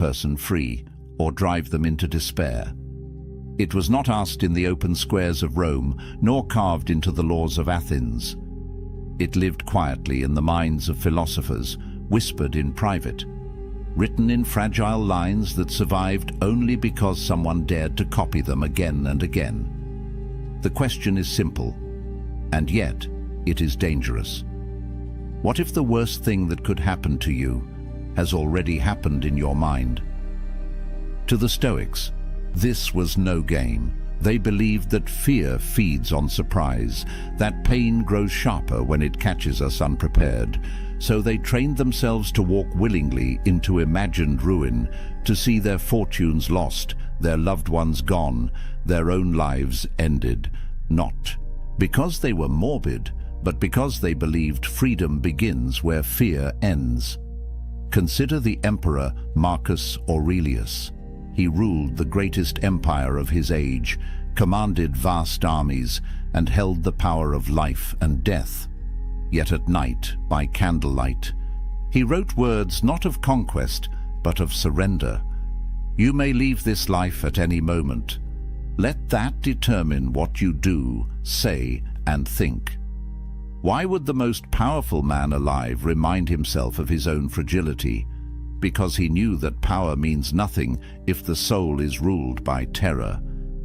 person free or drive them into despair. It was not asked in the open squares of Rome, nor carved into the laws of Athens. It lived quietly in the minds of philosophers, whispered in private, written in fragile lines that survived only because someone dared to copy them again and again. The question is simple, and yet it is dangerous. What if the worst thing that could happen to you has already happened in your mind? To the Stoics, this was no game. They believed that fear feeds on surprise, that pain grows sharper when it catches us unprepared. So they trained themselves to walk willingly into imagined ruin, to see their fortunes lost, their loved ones gone, their own lives ended. Not because they were morbid, but because they believed freedom begins where fear ends. Consider the emperor Marcus Aurelius. He ruled the greatest empire of his age, commanded vast armies, and held the power of life and death. Yet at night, by candlelight, he wrote words not of conquest, but of surrender. You may leave this life at any moment. Let that determine what you do, say, and think. Why would the most powerful man alive remind himself of his own fragility? Because he knew that power means nothing if the soul is ruled by terror.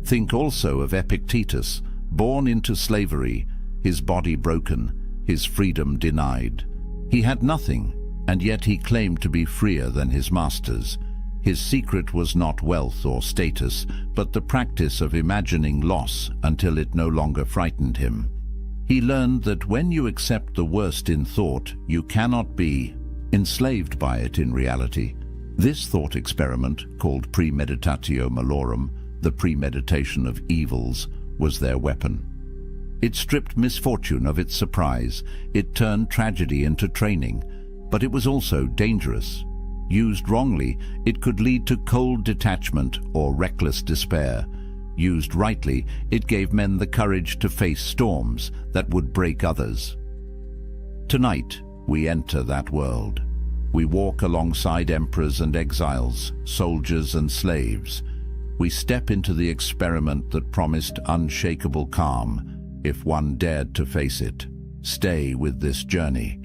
Think also of Epictetus, born into slavery, his body broken, his freedom denied. He had nothing, and yet he claimed to be freer than his masters. His secret was not wealth or status, but the practice of imagining loss until it no longer frightened him. He learned that when you accept the worst in thought, you cannot be enslaved by it in reality. This thought experiment, called premeditatio malorum, the premeditation of evils, was their weapon. It stripped misfortune of its surprise. It turned tragedy into training, but it was also dangerous. Used wrongly, it could lead to cold detachment or reckless despair. Used rightly, it gave men the courage to face storms that would break others. Tonight, we enter that world. We walk alongside emperors and exiles, soldiers and slaves. We step into the experiment that promised unshakable calm, if one dared to face it. Stay with this journey,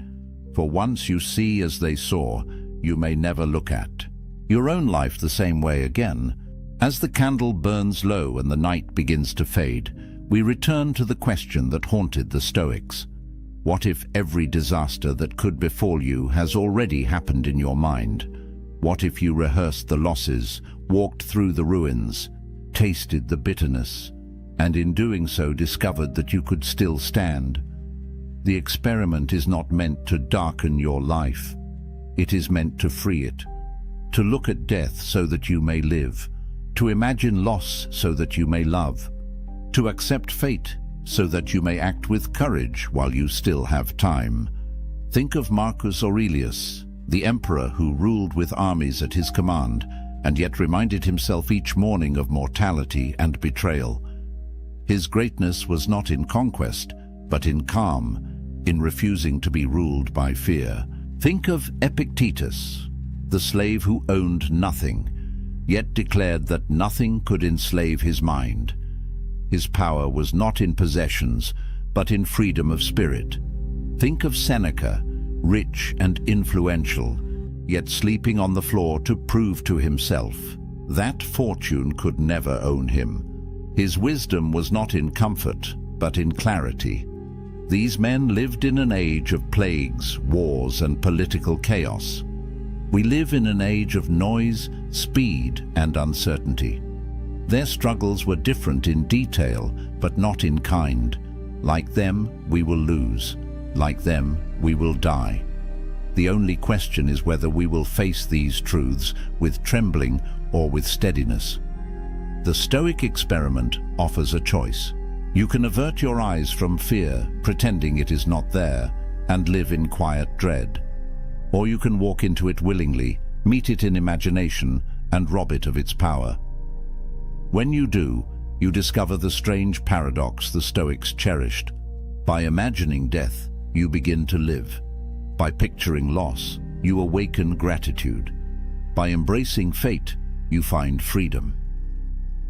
for once you see as they saw, you may never look at your own life the same way again. As the candle burns low and the night begins to fade, we return to the question that haunted the Stoics. What if every disaster that could befall you has already happened in your mind? What if you rehearsed the losses, walked through the ruins, tasted the bitterness, and in doing so discovered that you could still stand? The experiment is not meant to darken your life. It is meant to free it, to look at death so that you may live, to imagine loss so that you may love, to accept fate so that you may act with courage while you still have time. Think of Marcus Aurelius, the emperor who ruled with armies at his command, and yet reminded himself each morning of mortality and betrayal. His greatness was not in conquest, but in calm, in refusing to be ruled by fear. Think of Epictetus, the slave who owned nothing, yet declared that nothing could enslave his mind. His power was not in possessions, but in freedom of spirit. Think of Seneca, rich and influential, yet sleeping on the floor to prove to himself that fortune could never own him. His wisdom was not in comfort, but in clarity. These men lived in an age of plagues, wars, and political chaos. We live in an age of noise, speed, and uncertainty. Their struggles were different in detail, but not in kind. Like them, we will lose. Like them, we will die. The only question is whether we will face these truths with trembling or with steadiness. The Stoic experiment offers a choice. You can avert your eyes from fear, pretending it is not there, and live in quiet dread. Or you can walk into it willingly, meet it in imagination, and rob it of its power. When you do, you discover the strange paradox the Stoics cherished. By imagining death, you begin to live. By picturing loss, you awaken gratitude. By embracing fate, you find freedom.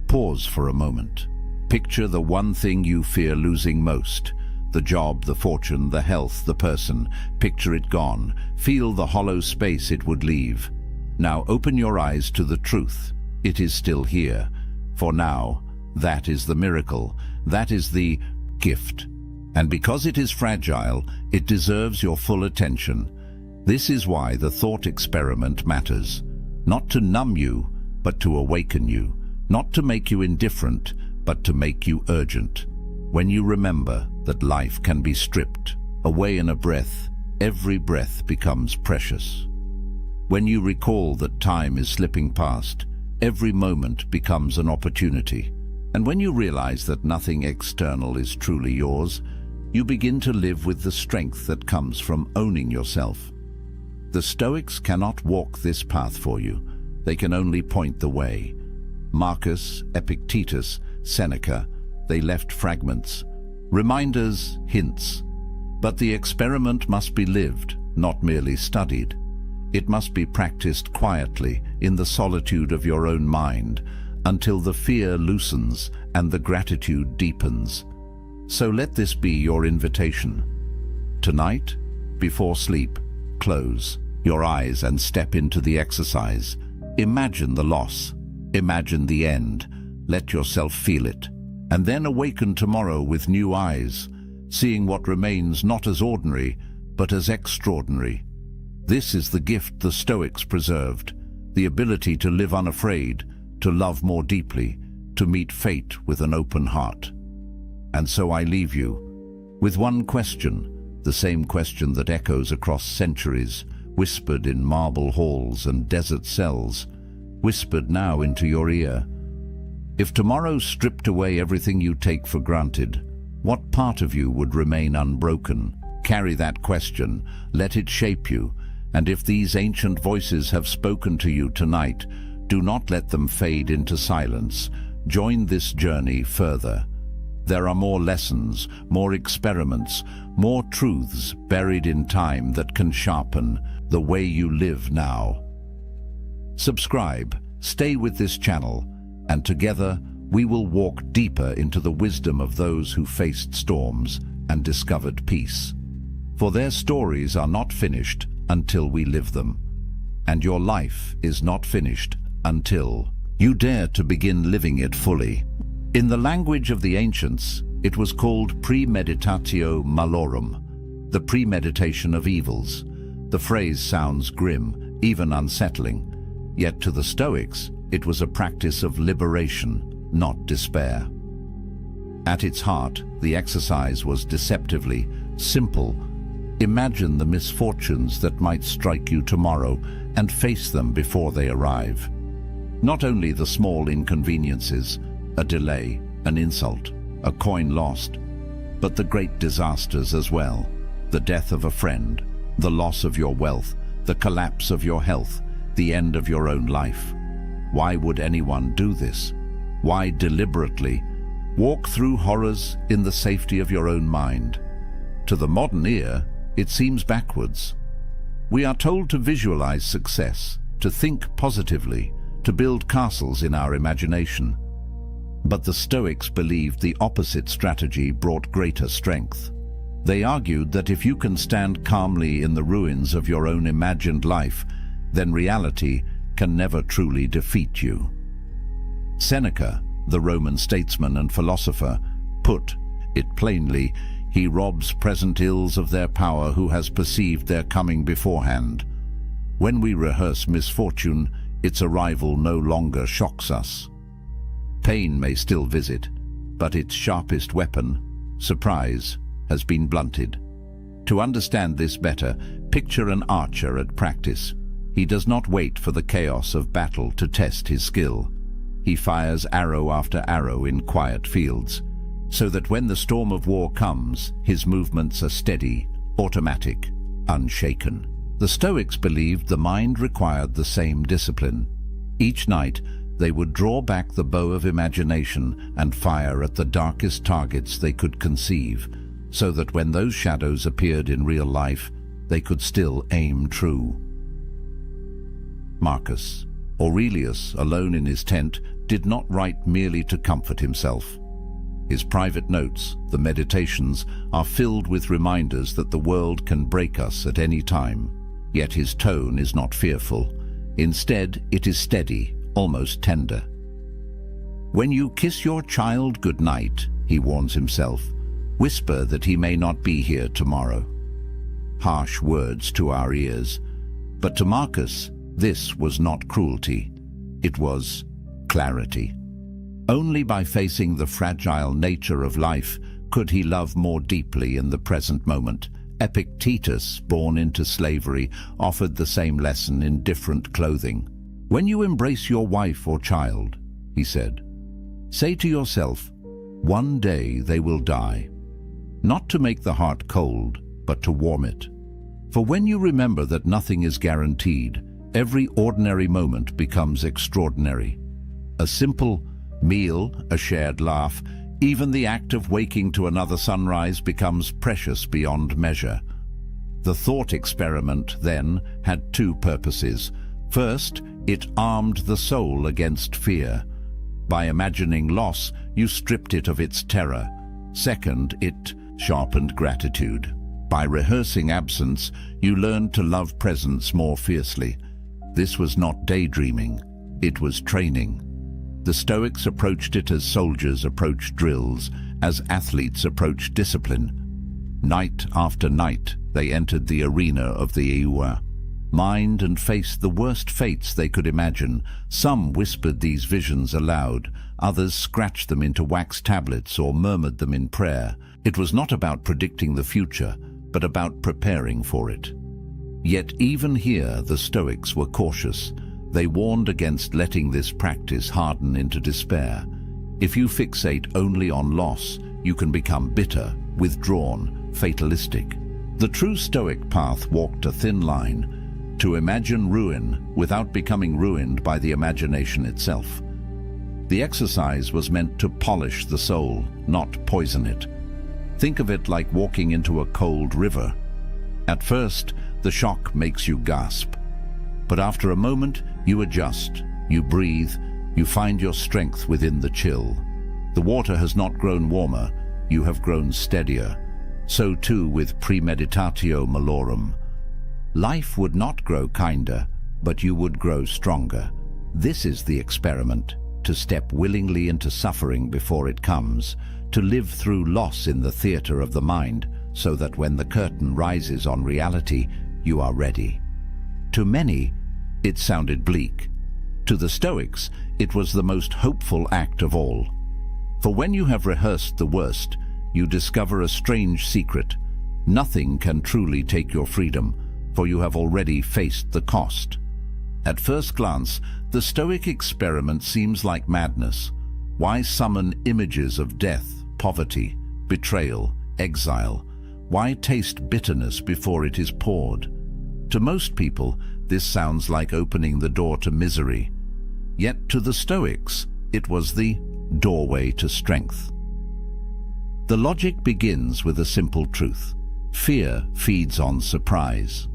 Pause for a moment. Picture the one thing you fear losing most. The job, the fortune, the health, the person. Picture it gone. Feel the hollow space it would leave. Now open your eyes to the truth. It is still here. For now, that is the miracle. That is the gift. And because it is fragile, it deserves your full attention. This is why the thought experiment matters. Not to numb you, but to awaken you. Not to make you indifferent, but to make you urgent. When you remember that life can be stripped away in a breath, every breath becomes precious. When you recall that time is slipping past, every moment becomes an opportunity. And when you realize that nothing external is truly yours, you begin to live with the strength that comes from owning yourself. The Stoics cannot walk this path for you. They can only point the way. Marcus, Epictetus, Seneca, they left fragments, reminders, hints. But the experiment must be lived, not merely studied. It must be practiced quietly in the solitude of your own mind until the fear loosens and the gratitude deepens. So let this be your invitation. Tonight, before sleep, close your eyes and step into the exercise. Imagine the loss. Imagine the end. Let yourself feel it. And then awaken tomorrow with new eyes, seeing what remains not as ordinary, but as extraordinary. This is the gift the Stoics preserved, the ability to live unafraid, to love more deeply, to meet fate with an open heart. And so I leave you with one question, the same question that echoes across centuries, whispered in marble halls and desert cells, whispered now into your ear. If tomorrow stripped away everything you take for granted, what part of you would remain unbroken? Carry that question, let it shape you, and if these ancient voices have spoken to you tonight, do not let them fade into silence. Join this journey further. There are more lessons, more experiments, more truths buried in time that can sharpen the way you live now. Subscribe, stay with this channel, and together we will walk deeper into the wisdom of those who faced storms and discovered peace. For their stories are not finished until we live them, and your life is not finished until you dare to begin living it fully. In the language of the ancients, it was called premeditatio malorum, the premeditation of evils. The phrase sounds grim, even unsettling, yet to the Stoics, it was a practice of liberation, not despair. At its heart, the exercise was deceptively simple. Imagine the misfortunes that might strike you tomorrow and face them before they arrive. Not only the small inconveniences, a delay, an insult, a coin lost, but the great disasters as well. The death of a friend, the loss of your wealth, the collapse of your health, the end of your own life. Why would anyone do this? Why deliberately walk through horrors in the safety of your own mind? To the modern ear, it seems backwards. We are told to visualize success, to think positively, to build castles in our imagination. But the Stoics believed the opposite strategy brought greater strength. They argued that if you can stand calmly in the ruins of your own imagined life, then reality can never truly defeat you. Seneca, the Roman statesman and philosopher, put it plainly: he robs present ills of their power who has perceived their coming beforehand. When we rehearse misfortune, its arrival no longer shocks us. Pain may still visit, but its sharpest weapon, surprise, has been blunted. To understand this better, picture an archer at practice. He does not wait for the chaos of battle to test his skill. He fires arrow after arrow in quiet fields, so that when the storm of war comes, his movements are steady, automatic, unshaken. The Stoics believed the mind required the same discipline. Each night, they would draw back the bow of imagination and fire at the darkest targets they could conceive, so that when those shadows appeared in real life, they could still aim true. Marcus Aurelius, alone in his tent, did not write merely to comfort himself. His private notes, the Meditations, are filled with reminders that the world can break us at any time. Yet his tone is not fearful. Instead, it is steady, almost tender. "When you kiss your child good night," he warns himself, "whisper that he may not be here tomorrow." Harsh words to our ears, but to Marcus, this was not cruelty. It was clarity. Only by facing the fragile nature of life could he love more deeply in the present moment. Epictetus, born into slavery, offered the same lesson in different clothing. "When you embrace your wife or child," he said, "say to yourself, one day they will die." Not to make the heart cold, but to warm it. For when you remember that nothing is guaranteed, every ordinary moment becomes extraordinary. A simple meal, a shared laugh, even the act of waking to another sunrise becomes precious beyond measure. The thought experiment, then, had two purposes. First, it armed the soul against fear. By imagining loss, you stripped it of its terror. Second, it sharpened gratitude. By rehearsing absence, you learned to love presence more fiercely. This was not daydreaming, it was training. The Stoics approached it as soldiers approach drills, as athletes approach discipline. Night after night, they entered the arena of the Eua, mined and faced the worst fates they could imagine. Some whispered these visions aloud, others scratched them into wax tablets or murmured them in prayer. It was not about predicting the future, but about preparing for it. Yet even here the Stoics were cautious. They warned against letting this practice harden into despair. If you fixate only on loss, you can become bitter, withdrawn, fatalistic. The true Stoic path walked a thin line, to imagine ruin without becoming ruined by the imagination itself. The exercise was meant to polish the soul, not poison it. Think of it like walking into a cold river. At first, the shock makes you gasp. But after a moment, you adjust, you breathe, you find your strength within the chill. The water has not grown warmer, you have grown steadier. So too with premeditatio malorum. Life would not grow kinder, but you would grow stronger. This is the experiment, to step willingly into suffering before it comes, to live through loss in the theater of the mind, so that when the curtain rises on reality, you are ready. To many, it sounded bleak. To the Stoics, it was the most hopeful act of all. For when you have rehearsed the worst, you discover a strange secret. Nothing can truly take your freedom, for you have already faced the cost. At first glance, the Stoic experiment seems like madness. Why summon images of death, poverty, betrayal, exile? Why taste bitterness before it is poured? To most people, this sounds like opening the door to misery. Yet to the Stoics, it was the doorway to strength. The logic begins with a simple truth. Fear feeds on surprise.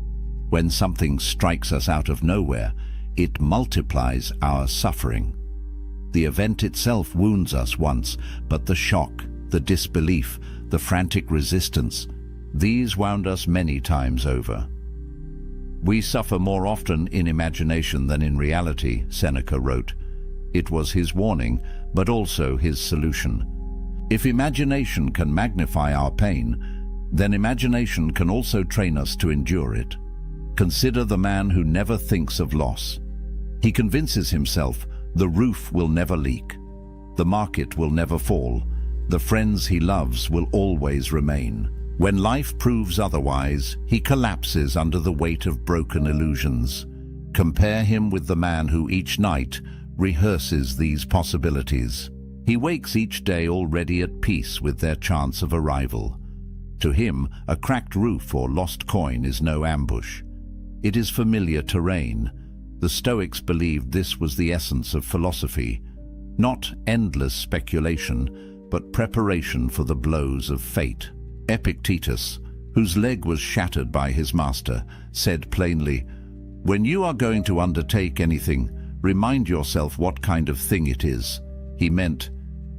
When something strikes us out of nowhere, it multiplies our suffering. The event itself wounds us once, but the shock, the disbelief, the frantic resistance, these wound us many times over. We suffer more often in imagination than in reality, Seneca wrote. It was his warning, but also his solution. If imagination can magnify our pain, then imagination can also train us to endure it. Consider the man who never thinks of loss. He convinces himself the roof will never leak, the market will never fall, the friends he loves will always remain. When life proves otherwise, he collapses under the weight of broken illusions. Compare him with the man who each night rehearses these possibilities. He wakes each day already at peace with their chance of arrival. To him, a cracked roof or lost coin is no ambush. It is familiar terrain. The Stoics believed this was the essence of philosophy, not endless speculation, but preparation for the blows of fate. Epictetus, whose leg was shattered by his master, said plainly, When you are going to undertake anything, remind yourself what kind of thing it is. He meant,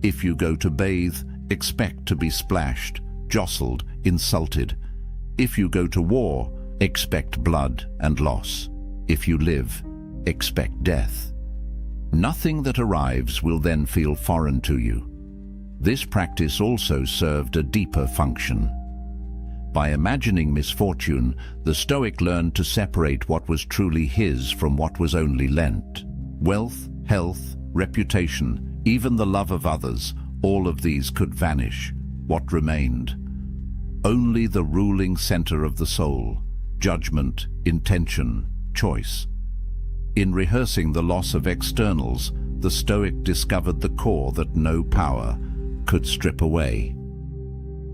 if you go to bathe, expect to be splashed, jostled, insulted. If you go to war, expect blood and loss. If you live, expect death. Nothing that arrives will then feel foreign to you. This practice also served a deeper function. By imagining misfortune, the Stoic learned to separate what was truly his from what was only lent. Wealth, health, reputation, even the love of others, all of these could vanish. What remained? Only the ruling center of the soul, judgment, intention, choice. In rehearsing the loss of externals, the Stoic discovered the core that no power could strip away.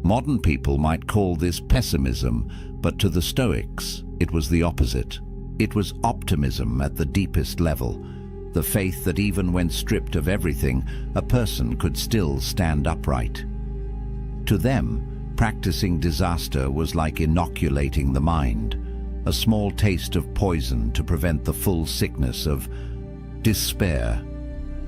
Modern people might call this pessimism, but to the Stoics, it was the opposite. It was optimism at the deepest level, the faith that even when stripped of everything, a person could still stand upright. To them, practicing disaster was like inoculating the mind, a small taste of poison to prevent the full sickness of despair.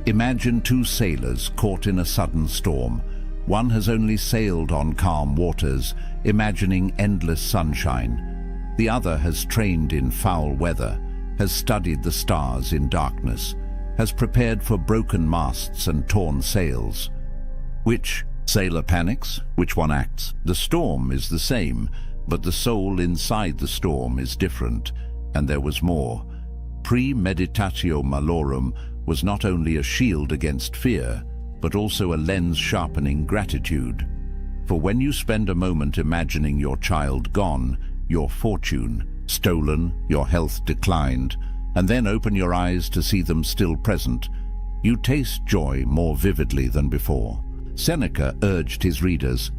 Imagine two sailors caught in a sudden storm. One has only sailed on calm waters, imagining endless sunshine. The other has trained in foul weather, has studied the stars in darkness, has prepared for broken masts and torn sails. Which sailor panics? Which one acts? The storm is the same, but the soul inside the storm is different, and there was more. Premeditatio malorum was not only a shield against fear, but also a lens sharpening gratitude. For when you spend a moment imagining your child gone, your fortune stolen, your health declined, and then open your eyes to see them still present, you taste joy more vividly than before. Seneca urged his readers,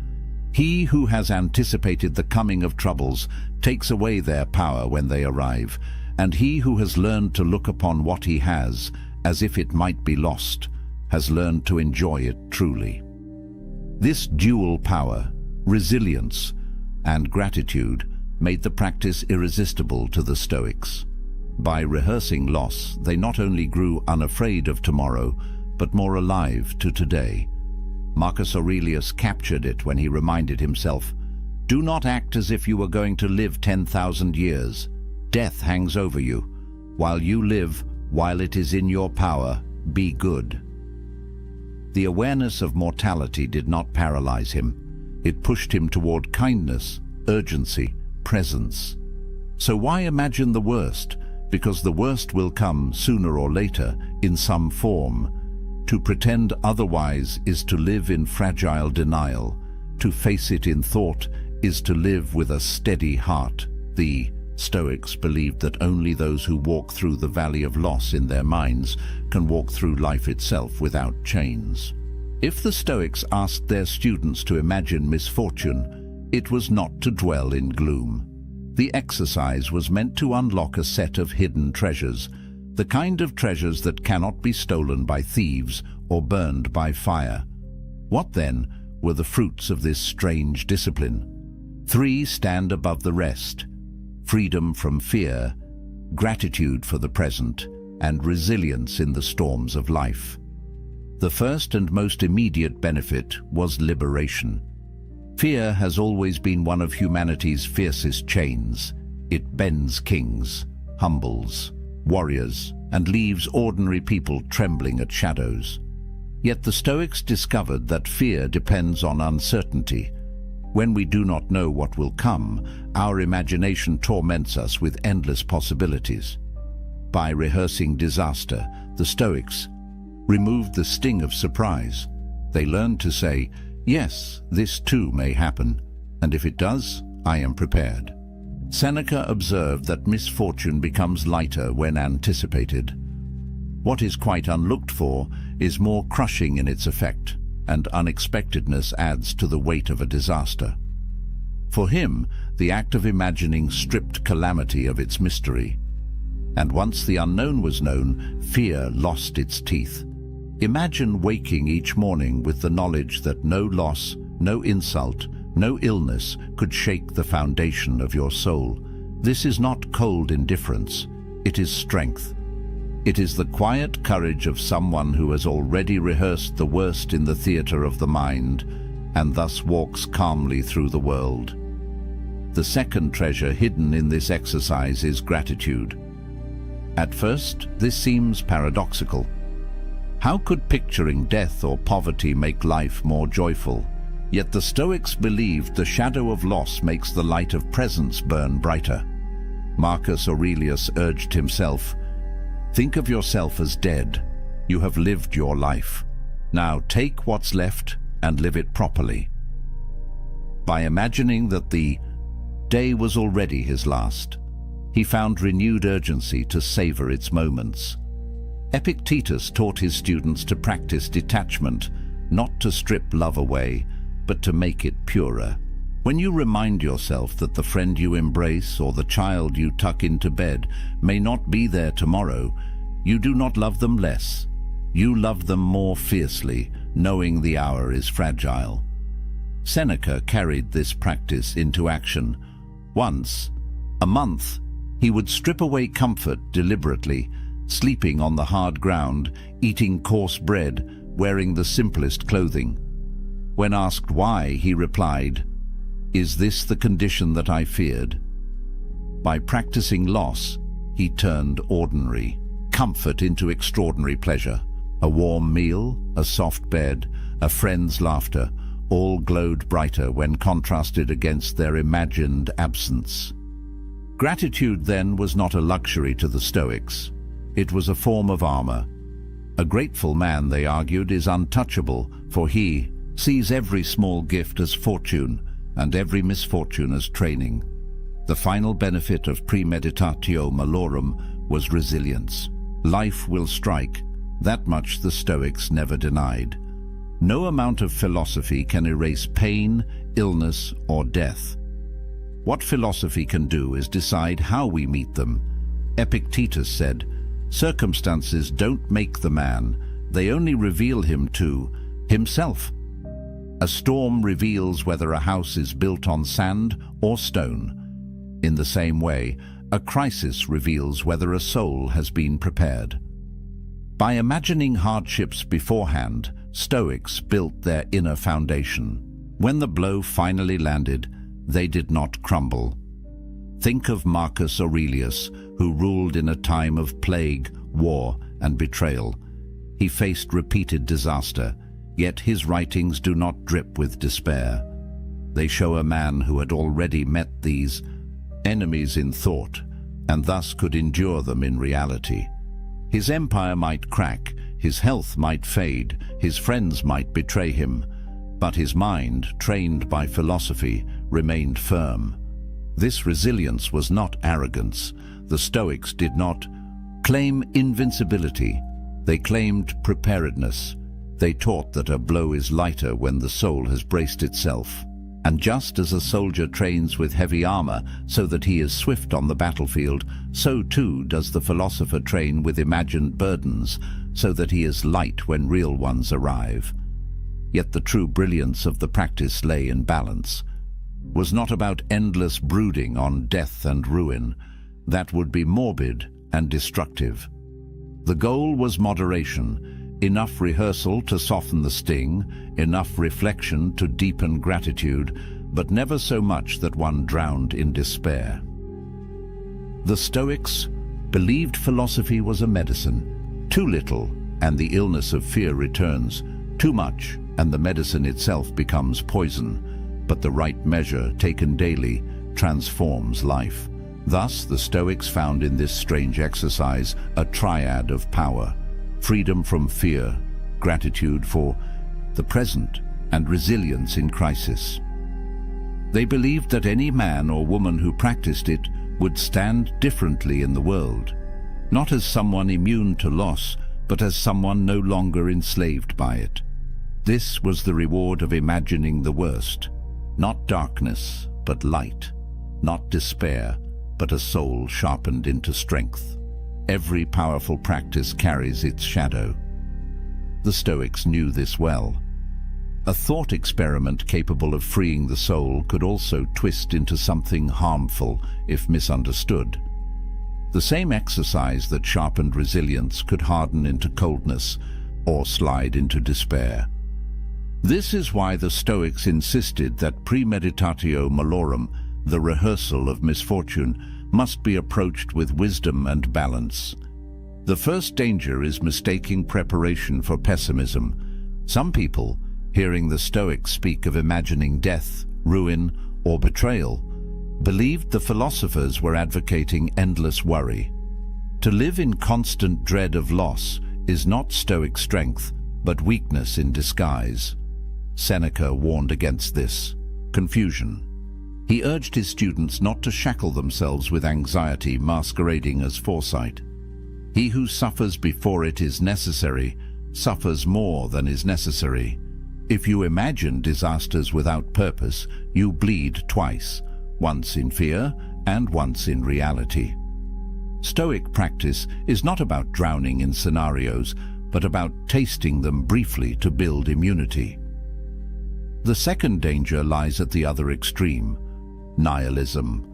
"He who has anticipated the coming of troubles takes away their power when they arrive, and he who has learned to look upon what he has as if it might be lost, has learned to enjoy it truly." This dual power, resilience and gratitude, made the practice irresistible to the Stoics. By rehearsing loss, they not only grew unafraid of tomorrow, but more alive to today. Marcus Aurelius captured it when he reminded himself, "Do not act as if you were going to live 10,000 years. Death hangs over you. While you live, while it is in your power, be good." The awareness of mortality did not paralyze him. It pushed him toward kindness, urgency, presence. So why imagine the worst? Because the worst will come sooner or later in some form. To pretend otherwise is to live in fragile denial. To face it in thought is to live with a steady heart. The Stoics believed that only those who walk through the valley of loss in their minds can walk through life itself without chains. If the Stoics asked their students to imagine misfortune, it was not to dwell in gloom. The exercise was meant to unlock a set of hidden treasures, the kind of treasures that cannot be stolen by thieves or burned by fire. What then were the fruits of this strange discipline? 3 stand above the rest: freedom from fear, gratitude for the present, and resilience in the storms of life. The first and most immediate benefit was liberation. Fear has always been one of humanity's fiercest chains. It bends kings, humbles warriors, and leaves ordinary people trembling at shadows. Yet the Stoics discovered that fear depends on uncertainty. When we do not know what will come, our imagination torments us with endless possibilities. By rehearsing disaster, the Stoics removed the sting of surprise. They learned to say, "Yes, this too may happen, and if it does, I am prepared." Seneca observed that misfortune becomes lighter when anticipated. What is quite unlooked for is more crushing in its effect, and unexpectedness adds to the weight of a disaster. For him, the act of imagining stripped calamity of its mystery. And once the unknown was known, fear lost its teeth. Imagine waking each morning with the knowledge that no loss, no insult, no illness could shake the foundation of your soul. This is not cold indifference. it is strength. It is the quiet courage of someone who has already rehearsed the worst in the theatre of the mind and thus walks calmly through the world. The second treasure hidden in this exercise is gratitude. At first, this seems paradoxical. How could picturing death or poverty make life more joyful? Yet the Stoics believed the shadow of loss makes the light of presence burn brighter. Marcus Aurelius urged himself, "Think of yourself as dead. You have lived your life. Now take what's left and live it properly." By imagining that the day was already his last, he found renewed urgency to savor its moments. Epictetus taught his students to practice detachment, not to strip love away, but to make it purer. When you remind yourself that the friend you embrace or the child you tuck into bed may not be there tomorrow, you do not love them less. You love them more fiercely, knowing the hour is fragile. Seneca carried this practice into action. Once a month, he would strip away comfort deliberately, sleeping on the hard ground, eating coarse bread, wearing the simplest clothing. When asked why, he replied, "Is this the condition that I feared?" By practicing loss, he turned ordinary comfort into extraordinary pleasure. A warm meal, a soft bed, a friend's laughter, all glowed brighter when contrasted against their imagined absence. Gratitude, then, was not a luxury to the Stoics. It was a form of armor. A grateful man, they argued, is untouchable, for he sees every small gift as fortune and every misfortune as training. The final benefit of premeditatio malorum was resilience. Life will strike. That much the Stoics never denied. No amount of philosophy can erase pain, illness, or death. What philosophy can do is decide how we meet them. Epictetus said, "Circumstances don't make the man, they only reveal him to himself." A storm reveals whether a house is built on sand or stone. In the same way, a crisis reveals whether a soul has been prepared. By imagining hardships beforehand, Stoics built their inner foundation. When the blow finally landed, they did not crumble. Think of Marcus Aurelius, who ruled in a time of plague, war, and betrayal. He faced repeated disaster, yet his writings do not drip with despair. They show a man who had already met these enemies in thought, and thus could endure them in reality. His empire might crack, his health might fade, his friends might betray him, but his mind, trained by philosophy, remained firm. This resilience was not arrogance. The Stoics did not claim invincibility. They claimed preparedness. They taught that a blow is lighter when the soul has braced itself. And just as a soldier trains with heavy armor so that he is swift on the battlefield, so too does the philosopher train with imagined burdens so that he is light when real ones arrive. Yet the true brilliance of the practice lay in balance. Was not about endless brooding on death and ruin. That would be morbid and destructive. The goal was moderation. Enough rehearsal to soften the sting, enough reflection to deepen gratitude, but never so much that one drowned in despair. The Stoics believed philosophy was a medicine. Too little, and the illness of fear returns. Too much, and the medicine itself becomes poison. But the right measure, taken daily, transforms life. Thus, the Stoics found in this strange exercise a triad of power: freedom from fear, gratitude for the present, and resilience in crisis. They believed that any man or woman who practiced it would stand differently in the world, not as someone immune to loss, but as someone no longer enslaved by it. This was the reward of imagining the worst: not darkness, but light; not despair, but a soul sharpened into strength. Every powerful practice carries its shadow. The Stoics knew this well. A thought experiment capable of freeing the soul could also twist into something harmful if misunderstood. The same exercise that sharpened resilience could harden into coldness or slide into despair. This is why the Stoics insisted that premeditatio malorum, the rehearsal of misfortune, must be approached with wisdom and balance. The first danger is mistaking preparation for pessimism. Some people, hearing the Stoics speak of imagining death, ruin, or betrayal, believed the philosophers were advocating endless worry. To live in constant dread of loss is not Stoic strength, but weakness in disguise. Seneca warned against this confusion. He urged his students not to shackle themselves with anxiety masquerading as foresight. He who suffers before it is necessary suffers more than is necessary. If you imagine disasters without purpose, you bleed twice, once in fear and once in reality. Stoic practice is not about drowning in scenarios, but about tasting them briefly to build immunity. The second danger lies at the other extreme: nihilism.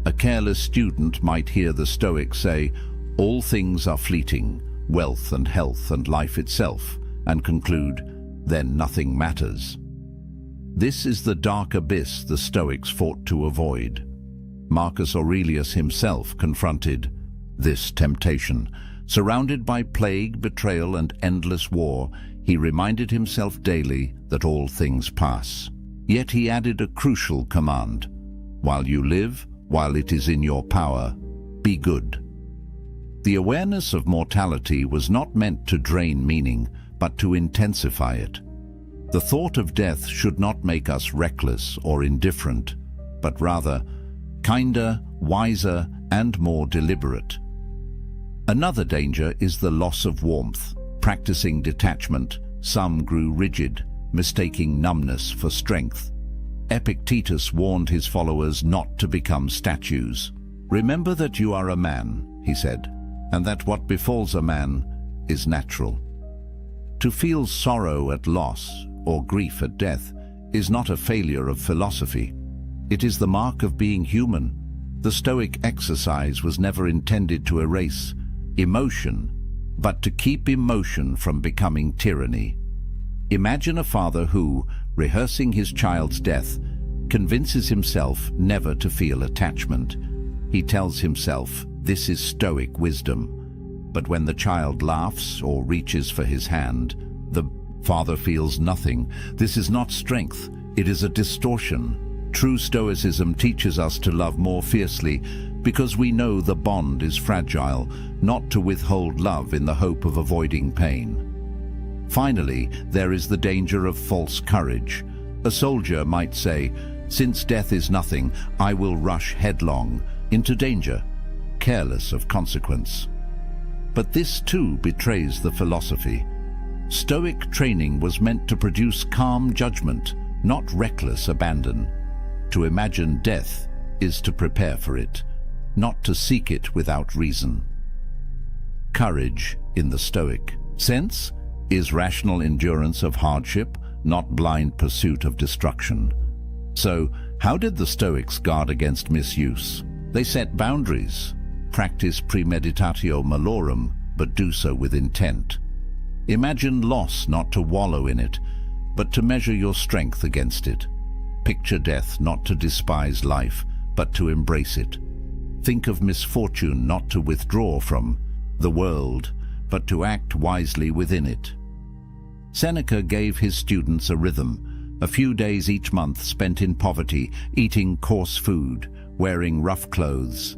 A careless student might hear the Stoics say, "All things are fleeting, wealth and health and life itself," and conclude, "Then nothing matters." This is the dark abyss the Stoics fought to avoid. Marcus Aurelius himself confronted this temptation. Surrounded by plague, betrayal, and endless war, he reminded himself daily that all things pass. Yet he added a crucial command: "While you live, while it is in your power, be good." The awareness of mortality was not meant to drain meaning, but to intensify it. The thought of death should not make us reckless or indifferent, but rather kinder, wiser, and more deliberate. Another danger is the loss of warmth. Practicing detachment, some grew rigid, mistaking numbness for strength. Epictetus warned his followers not to become statues. "Remember that you are a man," he said, "and that what befalls a man is natural." To feel sorrow at loss or grief at death is not a failure of philosophy. It is the mark of being human. The Stoic exercise was never intended to erase emotion, but to keep emotion from becoming tyranny. Imagine a father who, rehearsing his child's death, convinces himself never to feel attachment. He tells himself, "This is Stoic wisdom." But when the child laughs or reaches for his hand, the father feels nothing. This is not strength, it is a distortion. True Stoicism teaches us to love more fiercely because we know the bond is fragile, not to withhold love in the hope of avoiding pain. Finally, there is the danger of false courage. A soldier might say, "Since death is nothing, I will rush headlong into danger," careless of consequence. But this too betrays the philosophy. Stoic training was meant to produce calm judgment, not reckless abandon. To imagine death is to prepare for it, not to seek it without reason. Courage, in the Stoic sense, is rational endurance of hardship, not blind pursuit of destruction. So, how did the Stoics guard against misuse? They set boundaries, practice premeditatio malorum, but do so with intent. Imagine loss not to wallow in it, but to measure your strength against it. Picture death not to despise life, but to embrace it. Think of misfortune not to withdraw from the world, but to act wisely within it. Seneca gave his students a rhythm, a few days each month spent in poverty, eating coarse food, wearing rough clothes.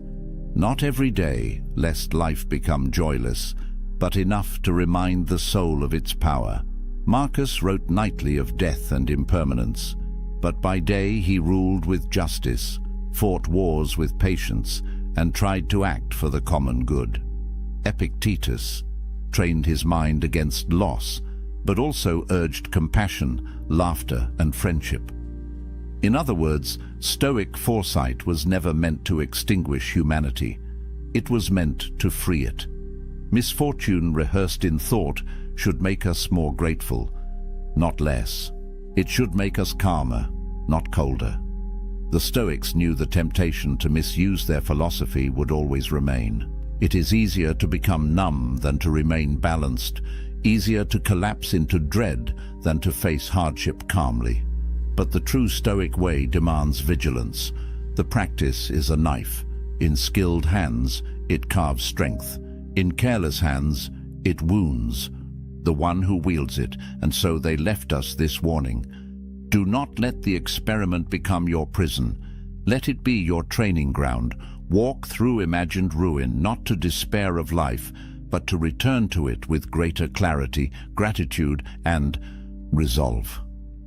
Not every day, lest life become joyless, but enough to remind the soul of its power. Marcus wrote nightly of death and impermanence, but by day he ruled with justice, fought wars with patience, and tried to act for the common good. Epictetus trained his mind against loss, but also urged compassion, laughter, and friendship. In other words, Stoic foresight was never meant to extinguish humanity. It was meant to free it. Misfortune rehearsed in thought should make us more grateful, not less. It should make us calmer, not colder. The Stoics knew the temptation to misuse their philosophy would always remain. It is easier to become numb than to remain balanced, easier to collapse into dread than to face hardship calmly. But the true Stoic way demands vigilance. The practice is a knife. In skilled hands, it carves strength. In careless hands, it wounds the one who wields it, and so they left us this warning. Do not let the experiment become your prison. Let it be your training ground. Walk through imagined ruin, not to despair of life, but to return to it with greater clarity, gratitude, and resolve.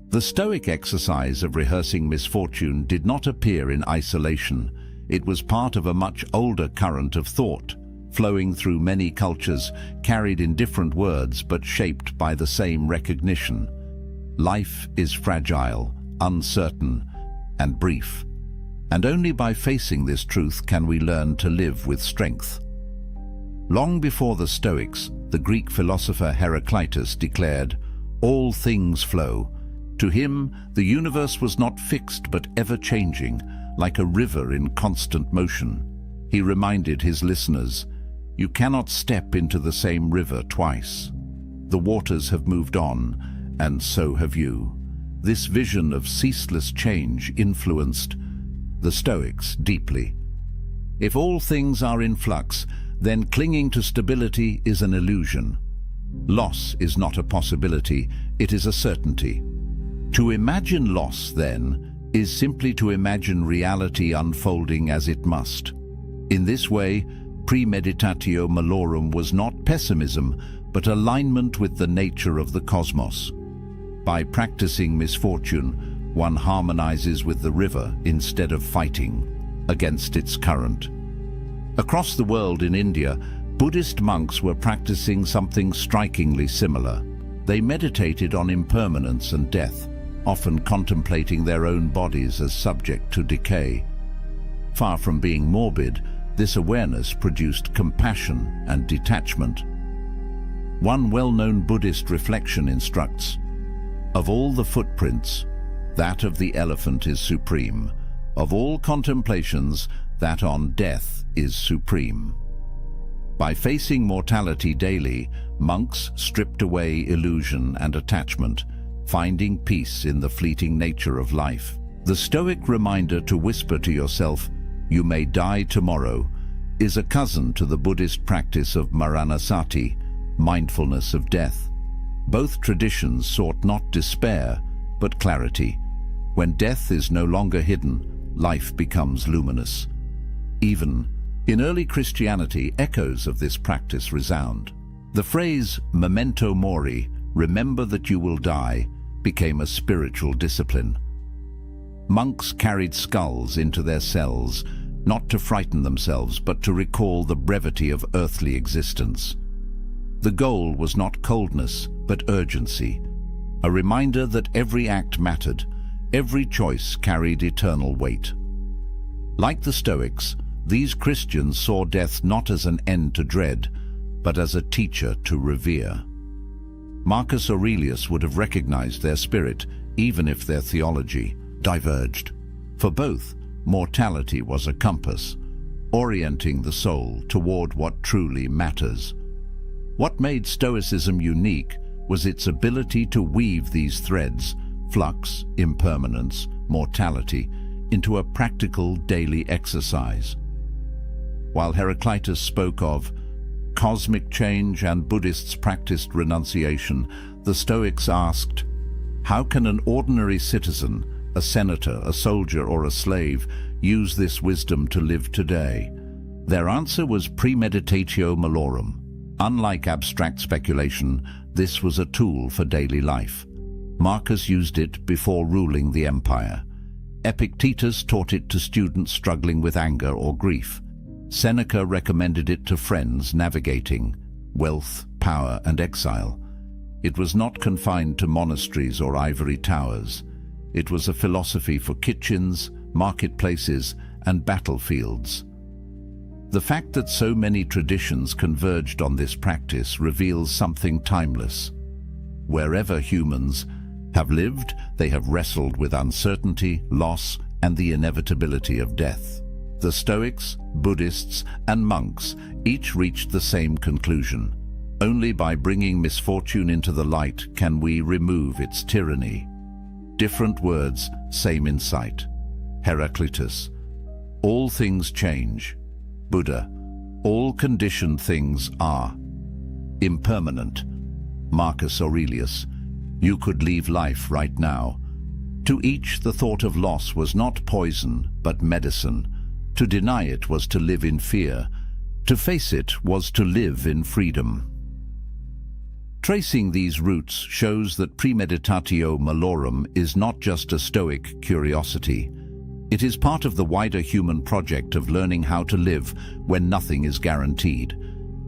The Stoic exercise of rehearsing misfortune did not appear in isolation. It was part of a much older current of thought, flowing through many cultures, carried in different words but shaped by the same recognition. Life is fragile, uncertain, and brief. And only by facing this truth can we learn to live with strength. Long before the Stoics, the Greek philosopher Heraclitus declared, "All things flow." To him, the universe was not fixed but ever-changing, like a river in constant motion. He reminded his listeners, "You cannot step into the same river twice. The waters have moved on, and so have you." This vision of ceaseless change influenced the Stoics deeply. If all things are in flux, then clinging to stability is an illusion. Loss is not a possibility, it is a certainty. To imagine loss, then, is simply to imagine reality unfolding as it must. In this way, premeditatio malorum was not pessimism, but alignment with the nature of the cosmos. By practicing misfortune, one harmonizes with the river instead of fighting against its current. Across the world in India, Buddhist monks were practicing something strikingly similar. They meditated on impermanence and death, often contemplating their own bodies as subject to decay. Far from being morbid, this awareness produced compassion and detachment. One well-known Buddhist reflection instructs, "Of all the footprints, that of the elephant is supreme. Of all contemplations, that on death is supreme." By facing mortality daily, monks stripped away illusion and attachment, finding peace in the fleeting nature of life. The Stoic reminder to whisper to yourself, "You may die tomorrow," is a cousin to the Buddhist practice of maranasati, mindfulness of death. Both traditions sought not despair, but clarity. When death is no longer hidden, life becomes luminous. Even in early Christianity, echoes of this practice resound. The phrase memento mori, remember that you will die, became a spiritual discipline. Monks carried skulls into their cells, not to frighten themselves, but to recall the brevity of earthly existence. The goal was not coldness, but urgency, a reminder that every act mattered, every choice carried eternal weight. Like the Stoics, these Christians saw death not as an end to dread, but as a teacher to revere. Marcus Aurelius would have recognized their spirit, even if their theology diverged. For both, mortality was a compass, orienting the soul toward what truly matters. What made Stoicism unique was its ability to weave these threads, flux, impermanence, mortality, into a practical daily exercise. While Heraclitus spoke of cosmic change and Buddhists practiced renunciation, the Stoics asked, how can an ordinary citizen, a senator, a soldier, or a slave use this wisdom to live today? Their answer was premeditatio malorum. Unlike abstract speculation, this was a tool for daily life. Marcus used it before ruling the empire. Epictetus taught it to students struggling with anger or grief. Seneca recommended it to friends navigating wealth, power, and exile. It was not confined to monasteries or ivory towers. It was a philosophy for kitchens, marketplaces, and battlefields. The fact that so many traditions converged on this practice reveals something timeless. Wherever humans have lived, they have wrestled with uncertainty, loss, and the inevitability of death. The Stoics, Buddhists, and monks each reached the same conclusion. Only by bringing misfortune into the light can we remove its tyranny. Different words, same insight. Heraclitus, all things change. Buddha, all conditioned things are impermanent. Marcus Aurelius, you could leave life right now. To each the thought of loss was not poison, but medicine. To deny it was to live in fear. To face it was to live in freedom. Tracing these roots shows that premeditatio malorum is not just a Stoic curiosity. It is part of the wider human project of learning how to live when nothing is guaranteed.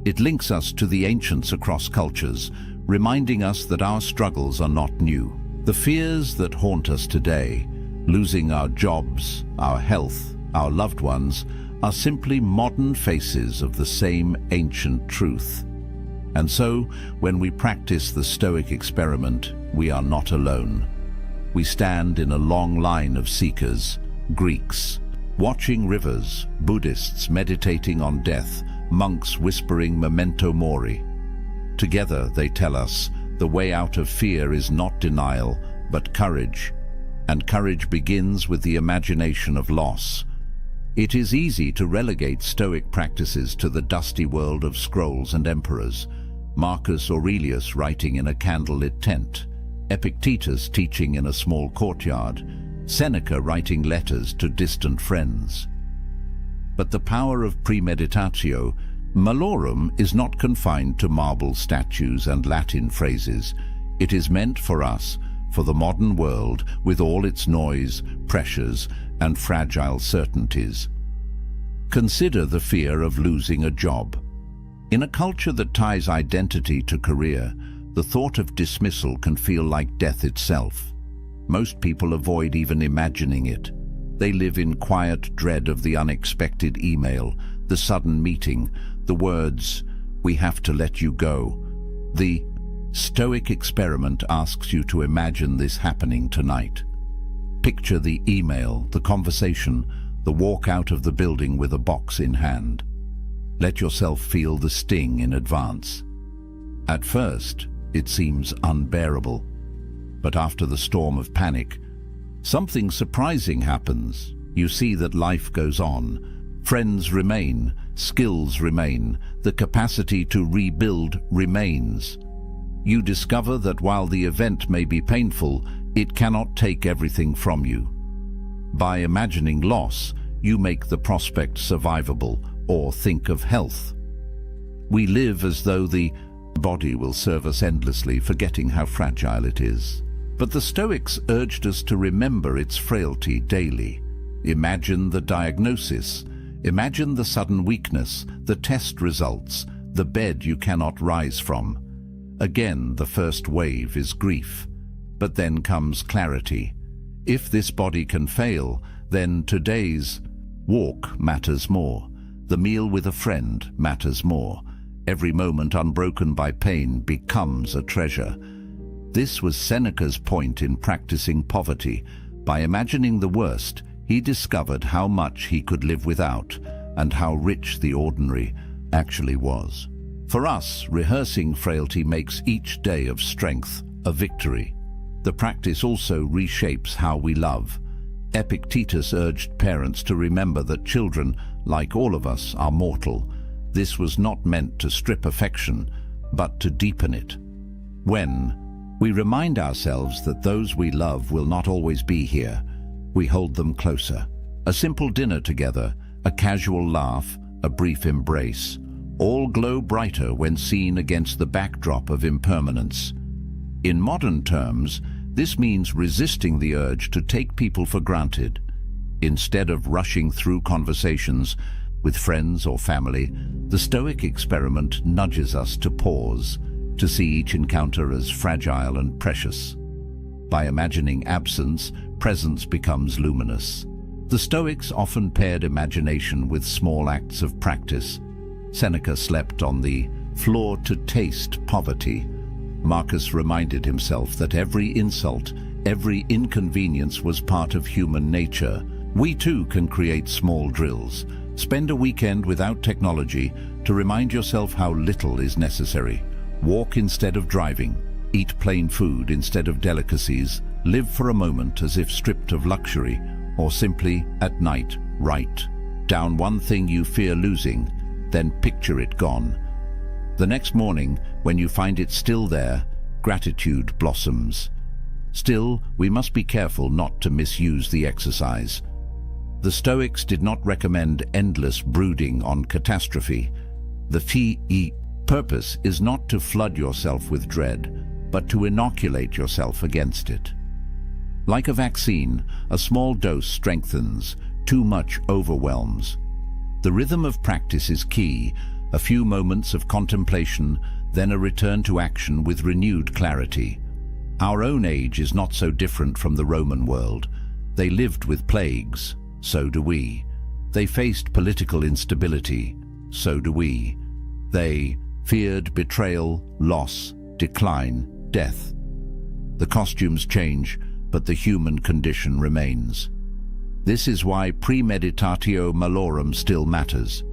It links us to the ancients across cultures, reminding us that our struggles are not new. The fears that haunt us today, losing our jobs, our health, our loved ones, are simply modern faces of the same ancient truth. And so, when we practice the Stoic experiment, we are not alone. We stand in a long line of seekers, Greeks, watching rivers, Buddhists meditating on death, monks whispering memento mori. Together they tell us, the way out of fear is not denial, but courage. And courage begins with the imagination of loss. It is easy to relegate Stoic practices to the dusty world of scrolls and emperors. Marcus Aurelius writing in a candlelit tent, Epictetus teaching in a small courtyard, Seneca writing letters to distant friends. But the power of premeditatio malorum is not confined to marble statues and Latin phrases. It is meant for us, for the modern world with all its noise, pressures, and fragile certainties. Consider the fear of losing a job. In a culture that ties identity to career, the thought of dismissal can feel like death itself. Most people avoid even imagining it. They live in quiet dread of the unexpected email, the sudden meeting, the words, "We have to let you go." The Stoic experiment asks you to imagine this happening tonight. Picture the email, the conversation, the walk out of the building with a box in hand. Let yourself feel the sting in advance. At first, it seems unbearable. But after the storm of panic, something surprising happens. You see that life goes on. Friends remain, skills remain, the capacity to rebuild remains. You discover that while the event may be painful, it cannot take everything from you. By imagining loss, you make the prospect survivable, or think of health. We live as though the body will serve us endlessly, forgetting how fragile it is. But the Stoics urged us to remember its frailty daily. Imagine the diagnosis. Imagine the sudden weakness, the test results, the bed you cannot rise from. Again, the first wave is grief. But then comes clarity. If this body can fail, then today's walk matters more. The meal with a friend matters more. Every moment unbroken by pain becomes a treasure. This was Seneca's point in practicing poverty. By imagining the worst, he discovered how much he could live without and how rich the ordinary actually was. For us, rehearsing frailty makes each day of strength a victory. The practice also reshapes how we love. Epictetus urged parents to remember that children, like all of us, are mortal. This was not meant to strip affection, but to deepen it. When we remind ourselves that those we love will not always be here, we hold them closer. A simple dinner together, a casual laugh, a brief embrace, all glow brighter when seen against the backdrop of impermanence. In modern terms, this means resisting the urge to take people for granted. Instead of rushing through conversations with friends or family, the Stoic experiment nudges us to pause, to see each encounter as fragile and precious. By imagining absence, presence becomes luminous. The Stoics often paired imagination with small acts of practice. Seneca slept on the floor to taste poverty. Marcus reminded himself that every insult, every inconvenience was part of human nature. We too can create small drills. Spend a weekend without technology to remind yourself how little is necessary. Walk instead of driving. Eat plain food instead of delicacies. Live for a moment as if stripped of luxury, or simply, at night, write down one thing you fear losing, then picture it gone. The next morning, when you find it still there, gratitude blossoms. Still, we must be careful not to misuse the exercise. The Stoics did not recommend endless brooding on catastrophe. The purpose is not to flood yourself with dread, but to inoculate yourself against it. Like a vaccine, a small dose strengthens, too much overwhelms. The rhythm of practice is key, a few moments of contemplation, then a return to action with renewed clarity. Our own age is not so different from the Roman world. They lived with plagues, so do we. They faced political instability, so do we. They feared betrayal, loss, decline, death. The costumes change, but the human condition remains. This is why premeditatio malorum still matters.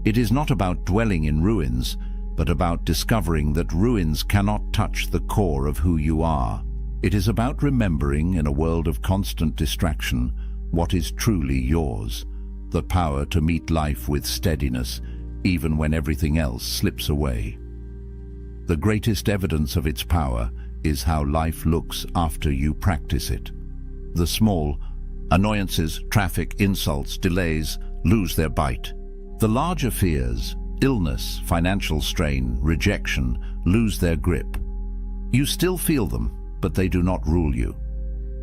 It is not about dwelling in ruins, but about discovering that ruins cannot touch the core of who you are. It is about remembering, in a world of constant distraction, what is truly yours, the power to meet life with steadiness, even when everything else slips away. The greatest evidence of its power is how life looks after you practice it. The small annoyances, traffic, insults, delays, lose their bite. The larger fears, illness, financial strain, rejection, lose their grip. You still feel them, but they do not rule you.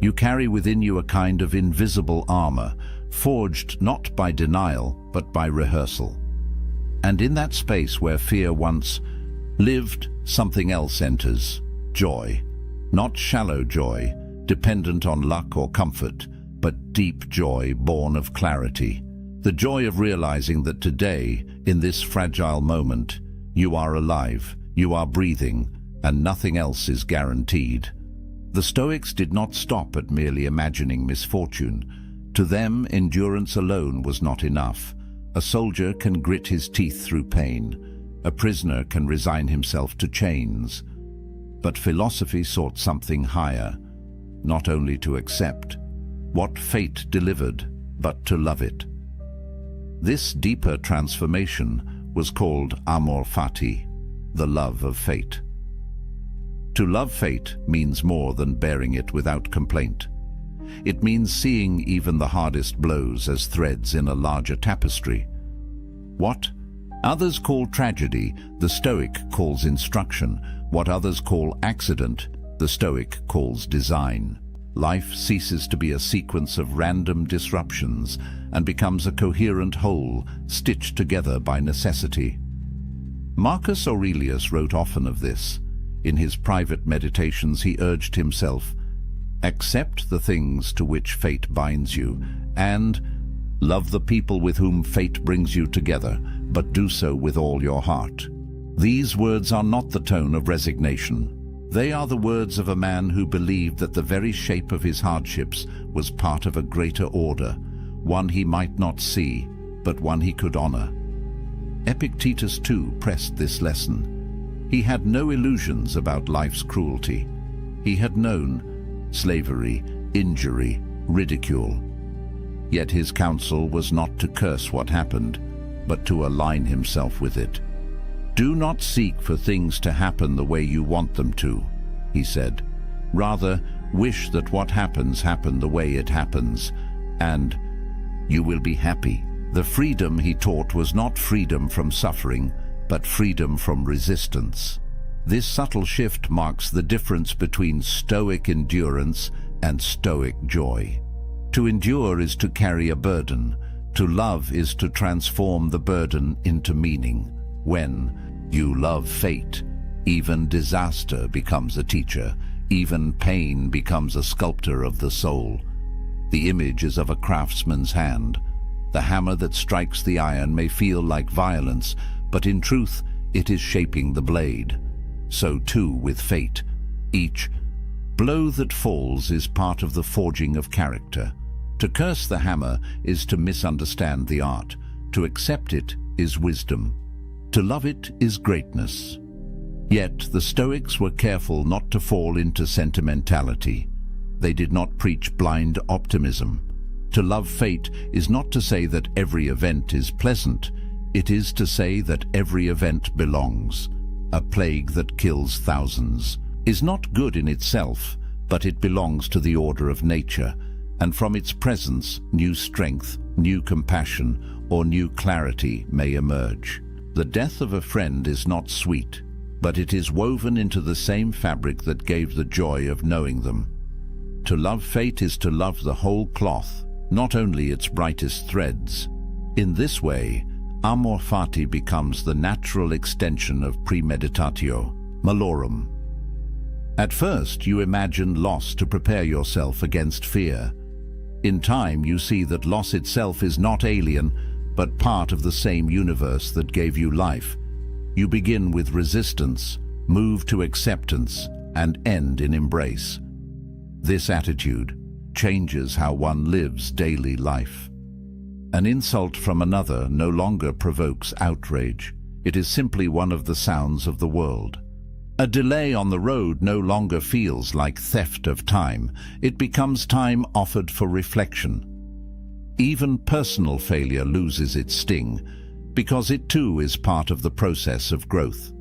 You carry within you a kind of invisible armor, forged not by denial, but by rehearsal. And in that space where fear once lived, something else enters. Joy. Not shallow joy, dependent on luck or comfort, but deep joy born of clarity. The joy of realizing that today, in this fragile moment, you are alive, you are breathing, and nothing else is guaranteed. The Stoics did not stop at merely imagining misfortune. To them, endurance alone was not enough. A soldier can grit his teeth through pain. A prisoner can resign himself to chains. But philosophy sought something higher, not only to accept what fate delivered, but to love it. This deeper transformation was called amor fati, the love of fate. To love fate means more than bearing it without complaint. It means seeing even the hardest blows as threads in a larger tapestry. What others call tragedy, the Stoic calls instruction. What others call accident, the Stoic calls design. Life ceases to be a sequence of random disruptions and becomes a coherent whole, stitched together by necessity. Marcus Aurelius wrote often of this. In his private meditations he urged himself, accept the things to which fate binds you, and love the people with whom fate brings you together, but do so with all your heart. These words are not the tone of resignation. They are the words of a man who believed that the very shape of his hardships was part of a greater order, one he might not see, but one he could honor. Epictetus too pressed this lesson. He had no illusions about life's cruelty. He had known slavery, injury, ridicule. Yet his counsel was not to curse what happened, but to align himself with it. Do not seek for things to happen the way you want them to, he said. Rather, wish that what happens happen the way it happens, and you will be happy. The freedom he taught was not freedom from suffering, but freedom from resistance. This subtle shift marks the difference between Stoic endurance and Stoic joy. To endure is to carry a burden. To love is to transform the burden into meaning. When you love fate, even disaster becomes a teacher, even pain becomes a sculptor of the soul. The image is of a craftsman's hand. The hammer that strikes the iron may feel like violence, but in truth it is shaping the blade. So too with fate. Each blow that falls is part of the forging of character. To curse the hammer is to misunderstand the art. To accept it is wisdom. To love it is greatness. Yet the Stoics were careful not to fall into sentimentality. They did not preach blind optimism. To love fate is not to say that every event is pleasant. It is to say that every event belongs. A plague that kills thousands is not good in itself, but it belongs to the order of nature, and from its presence, new strength, new compassion, or new clarity may emerge. The death of a friend is not sweet, but it is woven into the same fabric that gave the joy of knowing them. To love fate is to love the whole cloth, not only its brightest threads. In this way, amor fati becomes the natural extension of premeditatio malorum. At first, you imagine loss to prepare yourself against fear. In time, you see that loss itself is not alien, but part of the same universe that gave you life. You begin with resistance, move to acceptance, and end in embrace. This attitude changes how one lives daily life. An insult from another no longer provokes outrage. It is simply one of the sounds of the world. A delay on the road no longer feels like theft of time. It becomes time offered for reflection. Even personal failure loses its sting, because it too is part of the process of growth.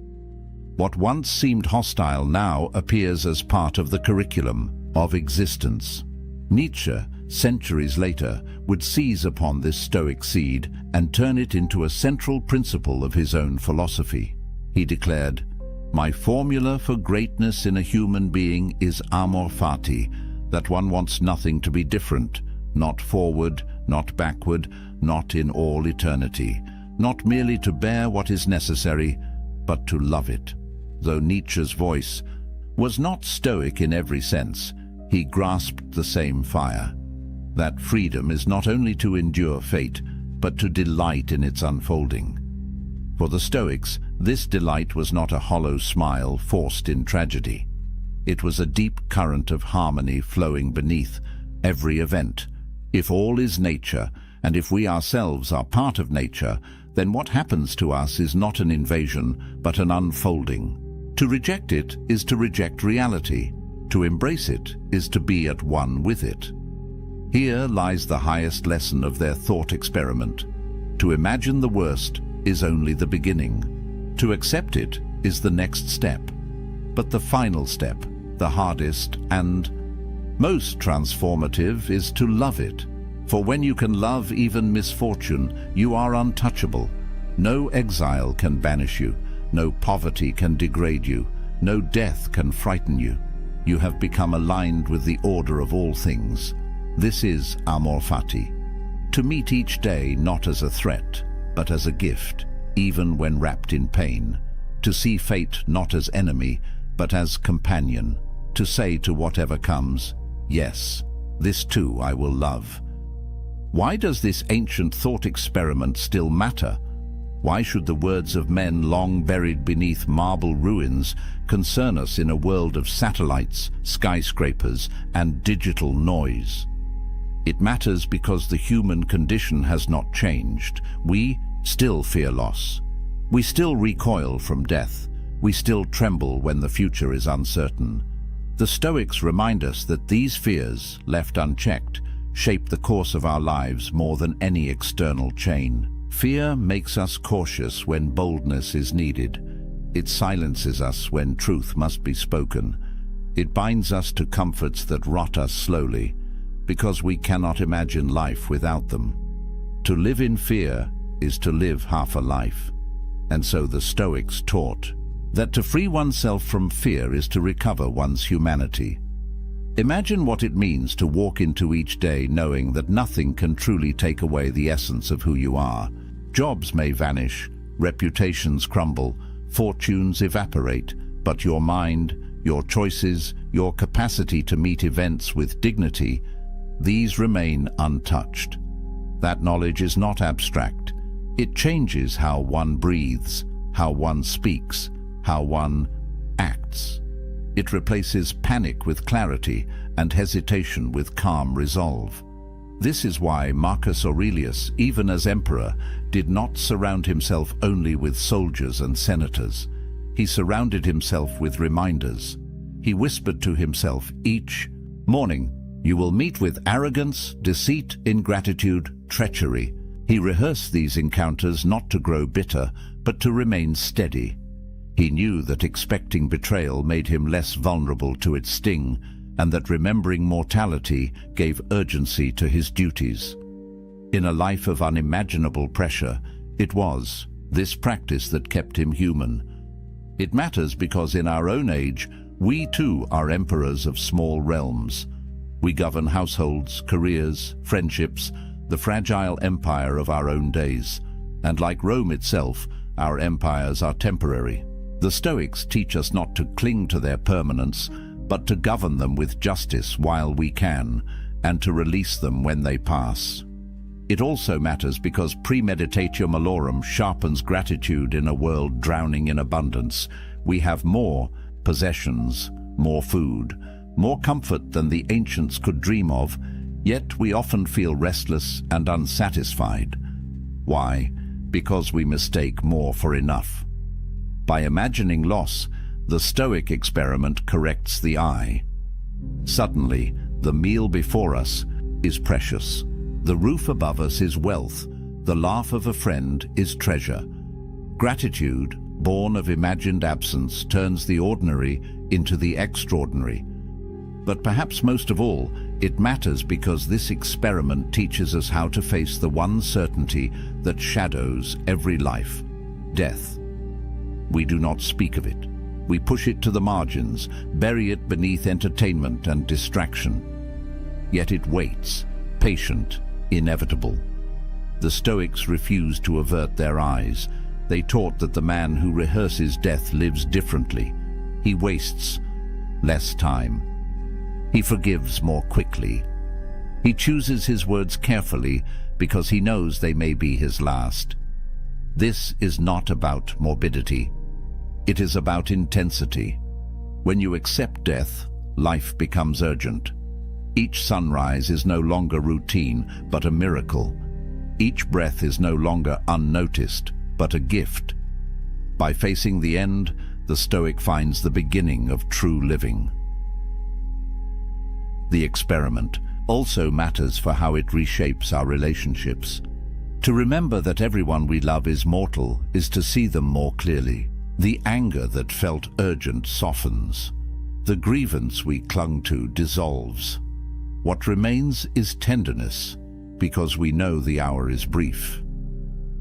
What once seemed hostile now appears as part of the curriculum of existence. Nietzsche, centuries later, would seize upon this Stoic seed and turn it into a central principle of his own philosophy. He declared, "My formula for greatness in a human being is amor fati, that one wants nothing to be different, not forward, not backward, not in all eternity, not merely to bear what is necessary, but to love it." Though Nietzsche's voice was not Stoic in every sense, he grasped the same fire. That freedom is not only to endure fate, but to delight in its unfolding. For the Stoics, this delight was not a hollow smile forced in tragedy. It was a deep current of harmony flowing beneath every event. If all is nature, and if we ourselves are part of nature, then what happens to us is not an invasion, but an unfolding. To reject it is to reject reality. To embrace it is to be at one with it. Here lies the highest lesson of their thought experiment. To imagine the worst is only the beginning. To accept it is the next step. But the final step, the hardest and most transformative, is to love it. For when you can love even misfortune, you are untouchable. No exile can banish you. No poverty can degrade you. No death can frighten you. You have become aligned with the order of all things. This is amor fati. To meet each day not as a threat, but as a gift, even when wrapped in pain. To see fate not as enemy, but as companion. To say to whatever comes, yes, this too I will love. Why does this ancient thought experiment still matter? Why should the words of men long buried beneath marble ruins concern us in a world of satellites, skyscrapers, and digital noise? It matters because the human condition has not changed. We still fear loss. We still recoil from death. We still tremble when the future is uncertain. The Stoics remind us that these fears, left unchecked, shape the course of our lives more than any external chain. Fear makes us cautious when boldness is needed. It silences us when truth must be spoken. It binds us to comforts that rot us slowly, because we cannot imagine life without them. To live in fear is to live half a life. And so the Stoics taught that to free oneself from fear is to recover one's humanity. Imagine what it means to walk into each day knowing that nothing can truly take away the essence of who you are. Jobs may vanish, reputations crumble, fortunes evaporate, but your mind, your choices, your capacity to meet events with dignity, these remain untouched. That knowledge is not abstract. It changes how one breathes, how one speaks, how one acts. It replaces panic with clarity and hesitation with calm resolve. This is why Marcus Aurelius, even as emperor, did not surround himself only with soldiers and senators. He surrounded himself with reminders. He whispered to himself each morning, "You will meet with arrogance, deceit, ingratitude, treachery." He rehearsed these encounters not to grow bitter, but to remain steady. He knew that expecting betrayal made him less vulnerable to its sting, and that remembering mortality gave urgency to his duties. In a life of unimaginable pressure, it was this practice that kept him human. It matters because in our own age, we too are emperors of small realms. We govern households, careers, friendships, the fragile empire of our own days. And like Rome itself, our empires are temporary. The Stoics teach us not to cling to their permanence, but to govern them with justice while we can, and to release them when they pass. It also matters because premeditatio malorum sharpens gratitude in a world drowning in abundance. We have more possessions, more food, more comfort than the ancients could dream of, yet we often feel restless and unsatisfied. Why? Because we mistake more for enough. By imagining loss, the Stoic experiment corrects the eye. Suddenly, the meal before us is precious. The roof above us is wealth. The laugh of a friend is treasure. Gratitude, born of imagined absence, turns the ordinary into the extraordinary. But perhaps most of all, it matters because this experiment teaches us how to face the one certainty that shadows every life: death. We do not speak of it. We push it to the margins, bury it beneath entertainment and distraction. Yet it waits, patient, inevitable. The Stoics refused to avert their eyes. They taught that the man who rehearses death lives differently. He wastes less time. He forgives more quickly. He chooses his words carefully because he knows they may be his last. This is not about morbidity. It is about intensity. When you accept death, life becomes urgent. Each sunrise is no longer routine, but a miracle. Each breath is no longer unnoticed, but a gift. By facing the end, the Stoic finds the beginning of true living. The experiment also matters for how it reshapes our relationships. To remember that everyone we love is mortal is to see them more clearly. The anger that felt urgent softens. The grievance we clung to dissolves. What remains is tenderness, because we know the hour is brief.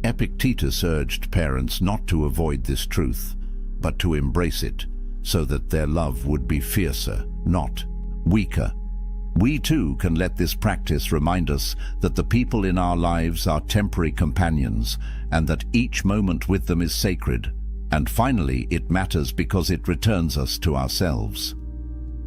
Epictetus urged parents not to avoid this truth, but to embrace it, so that their love would be fiercer, not weaker. We too can let this practice remind us that the people in our lives are temporary companions, and that each moment with them is sacred. And finally, it matters because it returns us to ourselves.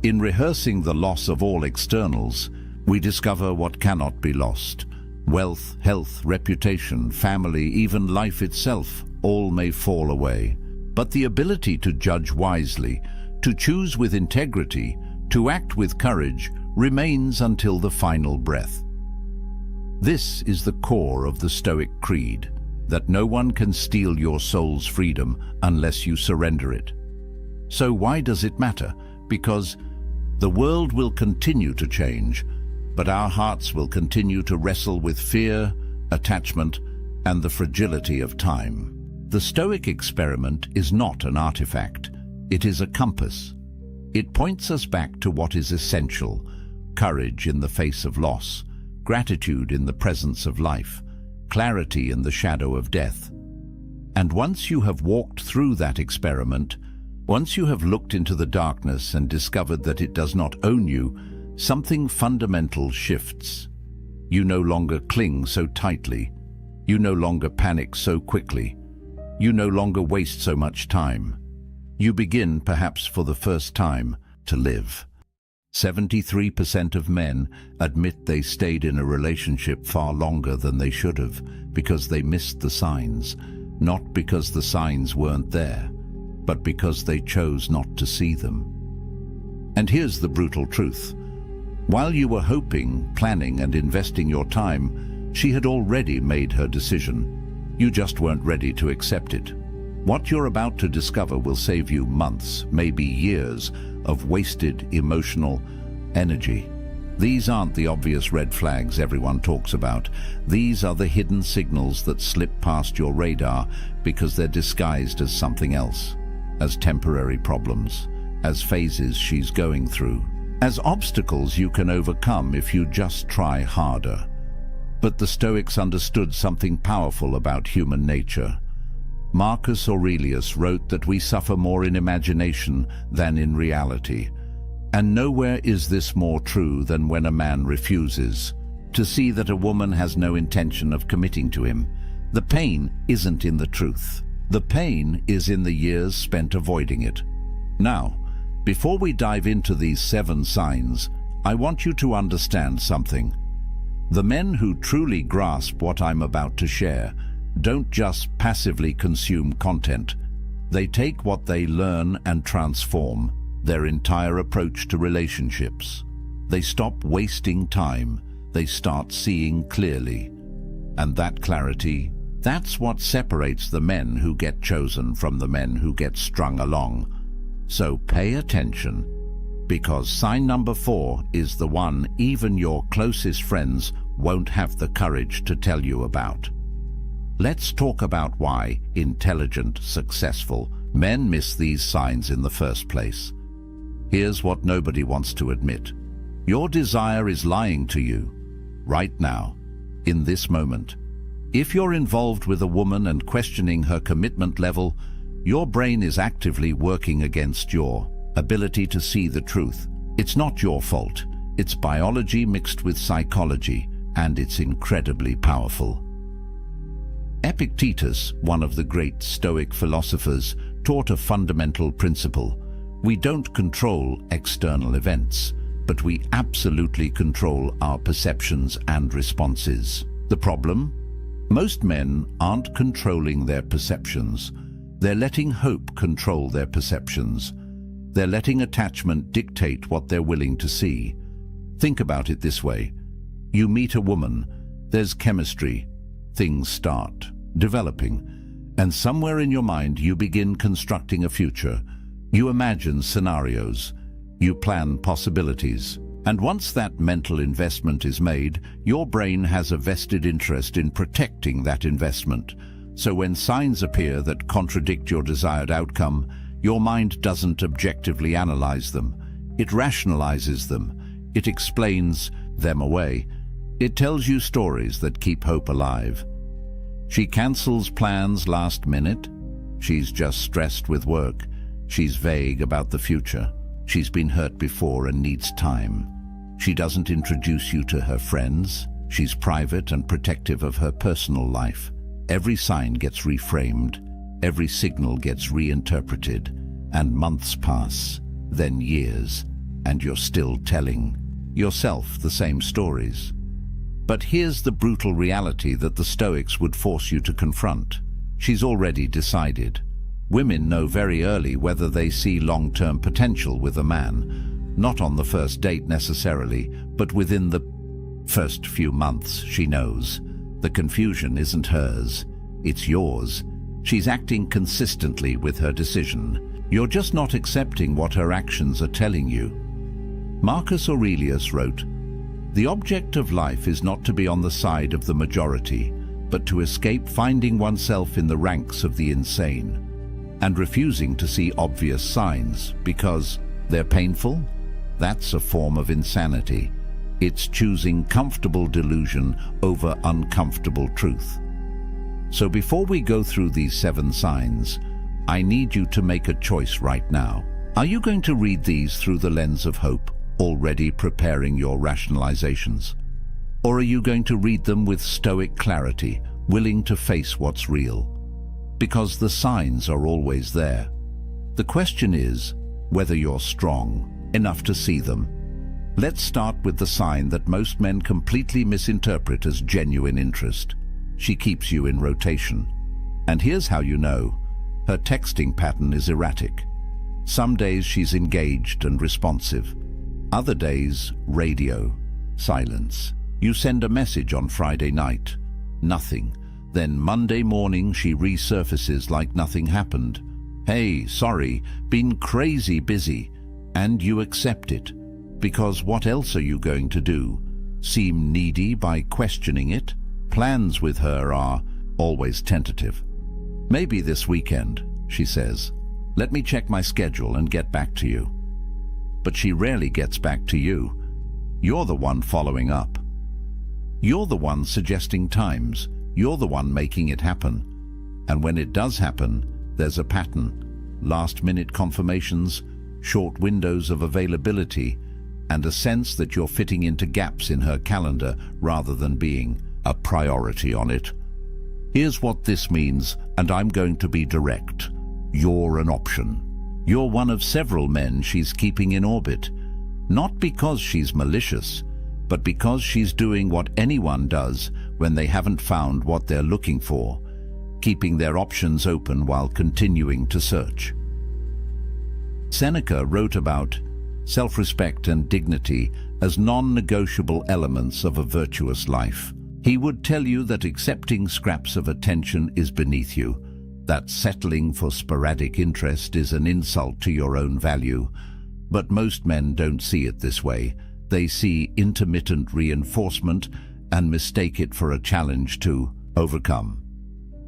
In rehearsing the loss of all externals, we discover what cannot be lost. Wealth, health, reputation, family, even life itself, all may fall away. But the ability to judge wisely, to choose with integrity, to act with courage, remains until the final breath. This is the core of the Stoic creed, that no one can steal your soul's freedom unless you surrender it. So why does it matter? Because the world will continue to change, but our hearts will continue to wrestle with fear, attachment, and the fragility of time. The Stoic experiment is not an artifact. It is a compass. It points us back to what is essential: courage in the face of loss, gratitude in the presence of life, clarity in the shadow of death. And once you have walked through that experiment, once you have looked into the darkness and discovered that it does not own you, something fundamental shifts. You no longer cling so tightly. You no longer panic so quickly. You no longer waste so much time. You begin, perhaps for the first time, to live. 73% of men admit they stayed in a relationship far longer than they should have because they missed the signs, not because the signs weren't there, but because they chose not to see them. And here's the brutal truth. While you were hoping, planning, and investing your time, she had already made her decision. You just weren't ready to accept it. What you're about to discover will save you months, maybe years, of wasted emotional energy. These aren't the obvious red flags everyone talks about. These are the hidden signals that slip past your radar because they're disguised as something else, as temporary problems, as phases she's going through, as obstacles you can overcome if you just try harder. But the Stoics understood something powerful about human nature. Marcus Aurelius wrote that we suffer more in imagination than in reality. And nowhere is this more true than when a man refuses to see that a woman has no intention of committing to him. The pain isn't in the truth. The pain is in the years spent avoiding it. Now, before we dive into these 7 signs, I want you to understand something. The men who truly grasp what I'm about to share don't just passively consume content. They take what they learn and transform their entire approach to relationships. They stop wasting time. They start seeing clearly. And that clarity, that's what separates the men who get chosen from the men who get strung along. So pay attention, because sign number 4 is the one even your closest friends won't have the courage to tell you about. Let's talk about why intelligent, successful men miss these signs in the first place. Here's what nobody wants to admit. Your desire is lying to you, right now, in this moment. If you're involved with a woman and questioning her commitment level, your brain is actively working against your ability to see the truth. It's not your fault. It's biology mixed with psychology, and it's incredibly powerful. Epictetus, one of the great Stoic philosophers, taught a fundamental principle. We don't control external events, but we absolutely control our perceptions and responses. The problem? Most men aren't controlling their perceptions. They're letting hope control their perceptions. They're letting attachment dictate what they're willing to see. Think about it this way. You meet a woman, there's chemistry, things start developing, and somewhere in your mind you begin constructing a future. You imagine scenarios, you plan possibilities, and once that mental investment is made, your brain has a vested interest in protecting that investment. So when signs appear that contradict your desired outcome, your mind doesn't objectively analyze them. It rationalizes them. It explains them away. It tells you stories that keep hope alive. She cancels plans last minute. She's just stressed with work. She's vague about the future. She's been hurt before and needs time. She doesn't introduce you to her friends. She's private and protective of her personal life. Every sign gets reframed. Every signal gets reinterpreted. And months pass, then years, and you're still telling yourself the same stories. But here's the brutal reality that the Stoics would force you to confront. She's already decided. Women know very early whether they see long-term potential with a man, not on the first date necessarily, but within the first few months she knows. The confusion isn't hers, it's yours. She's acting consistently with her decision. You're just not accepting what her actions are telling you. Marcus Aurelius wrote, "The object of life is not to be on the side of the majority, but to escape finding oneself in the ranks of the insane, and refusing to see obvious signs because they're painful. That's a form of insanity. It's choosing comfortable delusion over uncomfortable truth." So before we go through these 7 signs, I need you to make a choice right now. Are you going to read these through the lens of hope, already preparing your rationalizations? Or are you going to read them with Stoic clarity, willing to face what's real? Because the signs are always there. The question is whether you're strong enough to see them. Let's start with the sign that most men completely misinterpret as genuine interest. She keeps you in rotation. And here's how you know. Her texting pattern is erratic. Some days she's engaged and responsive. Other days, radio, silence. You send a message on Friday night, nothing. Then Monday morning she resurfaces like nothing happened. Hey, sorry, been crazy busy. And you accept it, because what else are you going to do? Seem needy by questioning it? Plans with her are always tentative. Maybe this weekend, she says. Let me check my schedule and get back to you. But she rarely gets back to you. You're the one following up. You're the one suggesting times. You're the one making it happen. And when it does happen, there's a pattern. Last-minute confirmations, short windows of availability, and a sense that you're fitting into gaps in her calendar rather than being a priority on it. Here's what this means, and I'm going to be direct. You're an option. You're one of several men she's keeping in orbit. Not because she's malicious, but because she's doing what anyone does when they haven't found what they're looking for, keeping their options open while continuing to search. Seneca wrote about self-respect and dignity as non-negotiable elements of a virtuous life. He would tell you that accepting scraps of attention is beneath you, that settling for sporadic interest is an insult to your own value. But most men don't see it this way. They see intermittent reinforcement and mistake it for a challenge to overcome.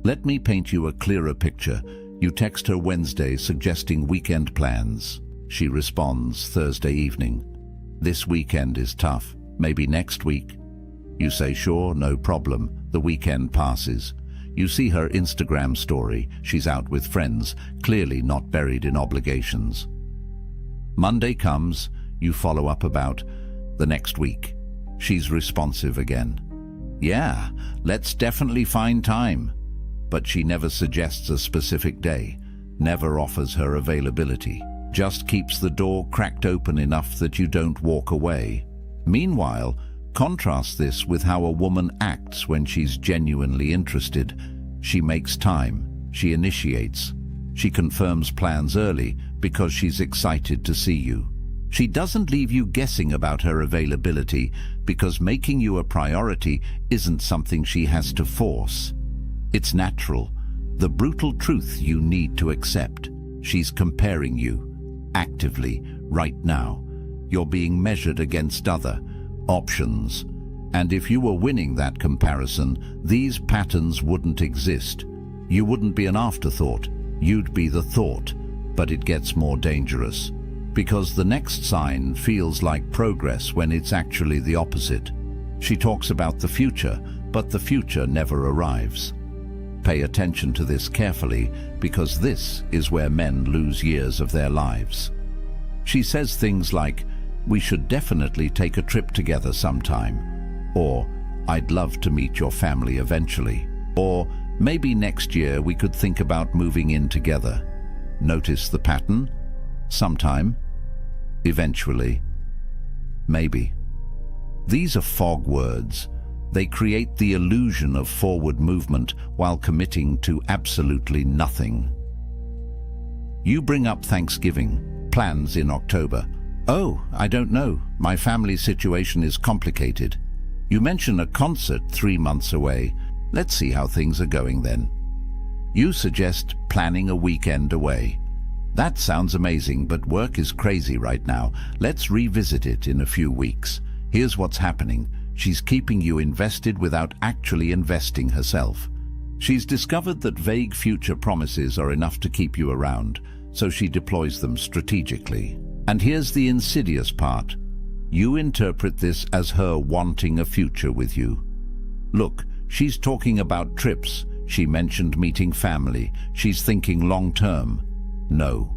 Let me paint you a clearer picture. You text her Wednesday suggesting weekend plans. She responds Thursday evening. This weekend is tough. Maybe next week. You say sure, no problem. The weekend passes. You see her Instagram story. She's out with friends, clearly not buried in obligations. Monday comes. You follow up about the next week. She's responsive again. Yeah, let's definitely find time. But she never suggests a specific day, never offers her availability, just keeps the door cracked open enough that you don't walk away. Meanwhile, contrast this with how a woman acts when she's genuinely interested. She makes time, she initiates, she confirms plans early because she's excited to see you. She doesn't leave you guessing about her availability because making you a priority isn't something she has to force. It's natural, the brutal truth you need to accept. She's comparing you, actively, right now. You're being measured against other options. And if you were winning that comparison, these patterns wouldn't exist. You wouldn't be an afterthought, you'd be the thought. But it gets more dangerous, because the next sign feels like progress when it's actually the opposite. She talks about the future, but the future never arrives. Pay attention to this carefully, because this is where men lose years of their lives. She says things like, "We should definitely take a trip together sometime," or "I'd love to meet your family eventually," or "Maybe next year we could think about moving in together." Notice the pattern? Sometime, eventually, maybe. These are fog words. They create the illusion of forward movement while committing to absolutely nothing. You bring up Thanksgiving, plans in October. "Oh, I don't know. My family situation is complicated." You mention a concert 3 months away. "Let's see how things are going then." You suggest planning a weekend away. "That sounds amazing, but work is crazy right now. Let's revisit it in a few weeks." Here's what's happening. She's keeping you invested without actually investing herself. She's discovered that vague future promises are enough to keep you around, so she deploys them strategically. And here's the insidious part. You interpret this as her wanting a future with you. Look, she's talking about trips. She mentioned meeting family. She's thinking long-term. No.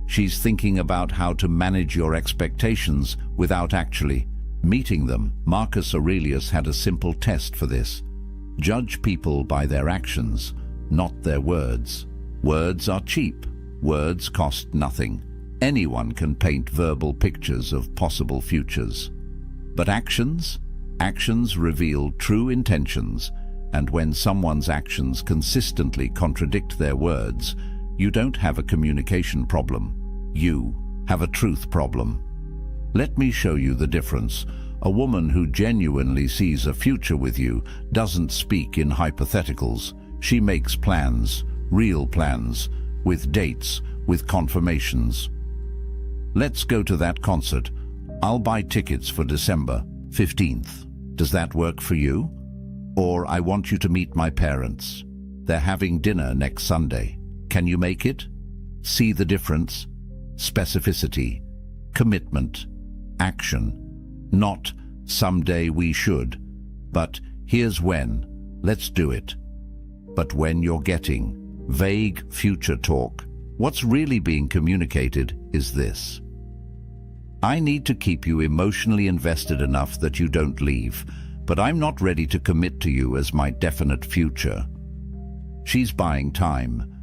She's thinking about how to manage your expectations without actually meeting them. Marcus Aurelius had a simple test for this. Judge people by their actions, not their words. Words are cheap. Words cost nothing. Anyone can paint verbal pictures of possible futures. But actions? Actions reveal true intentions, and when someone's actions consistently contradict their words, you don't have a communication problem. You have a truth problem. Let me show you the difference. A woman who genuinely sees a future with you doesn't speak in hypotheticals. She makes plans, real plans, with dates, with confirmations. Let's go to that concert. I'll buy tickets for December 15th. Does that work for you? Or I want you to meet my parents. They're having dinner next Sunday. Can you make it? See the difference? Specificity, commitment, action. Not someday we should, but here's when. Let's do it. But when you're getting vague future talk, what's really being communicated is this: I need to keep you emotionally invested enough that you don't leave, but I'm not ready to commit to you as my definite future. She's buying time.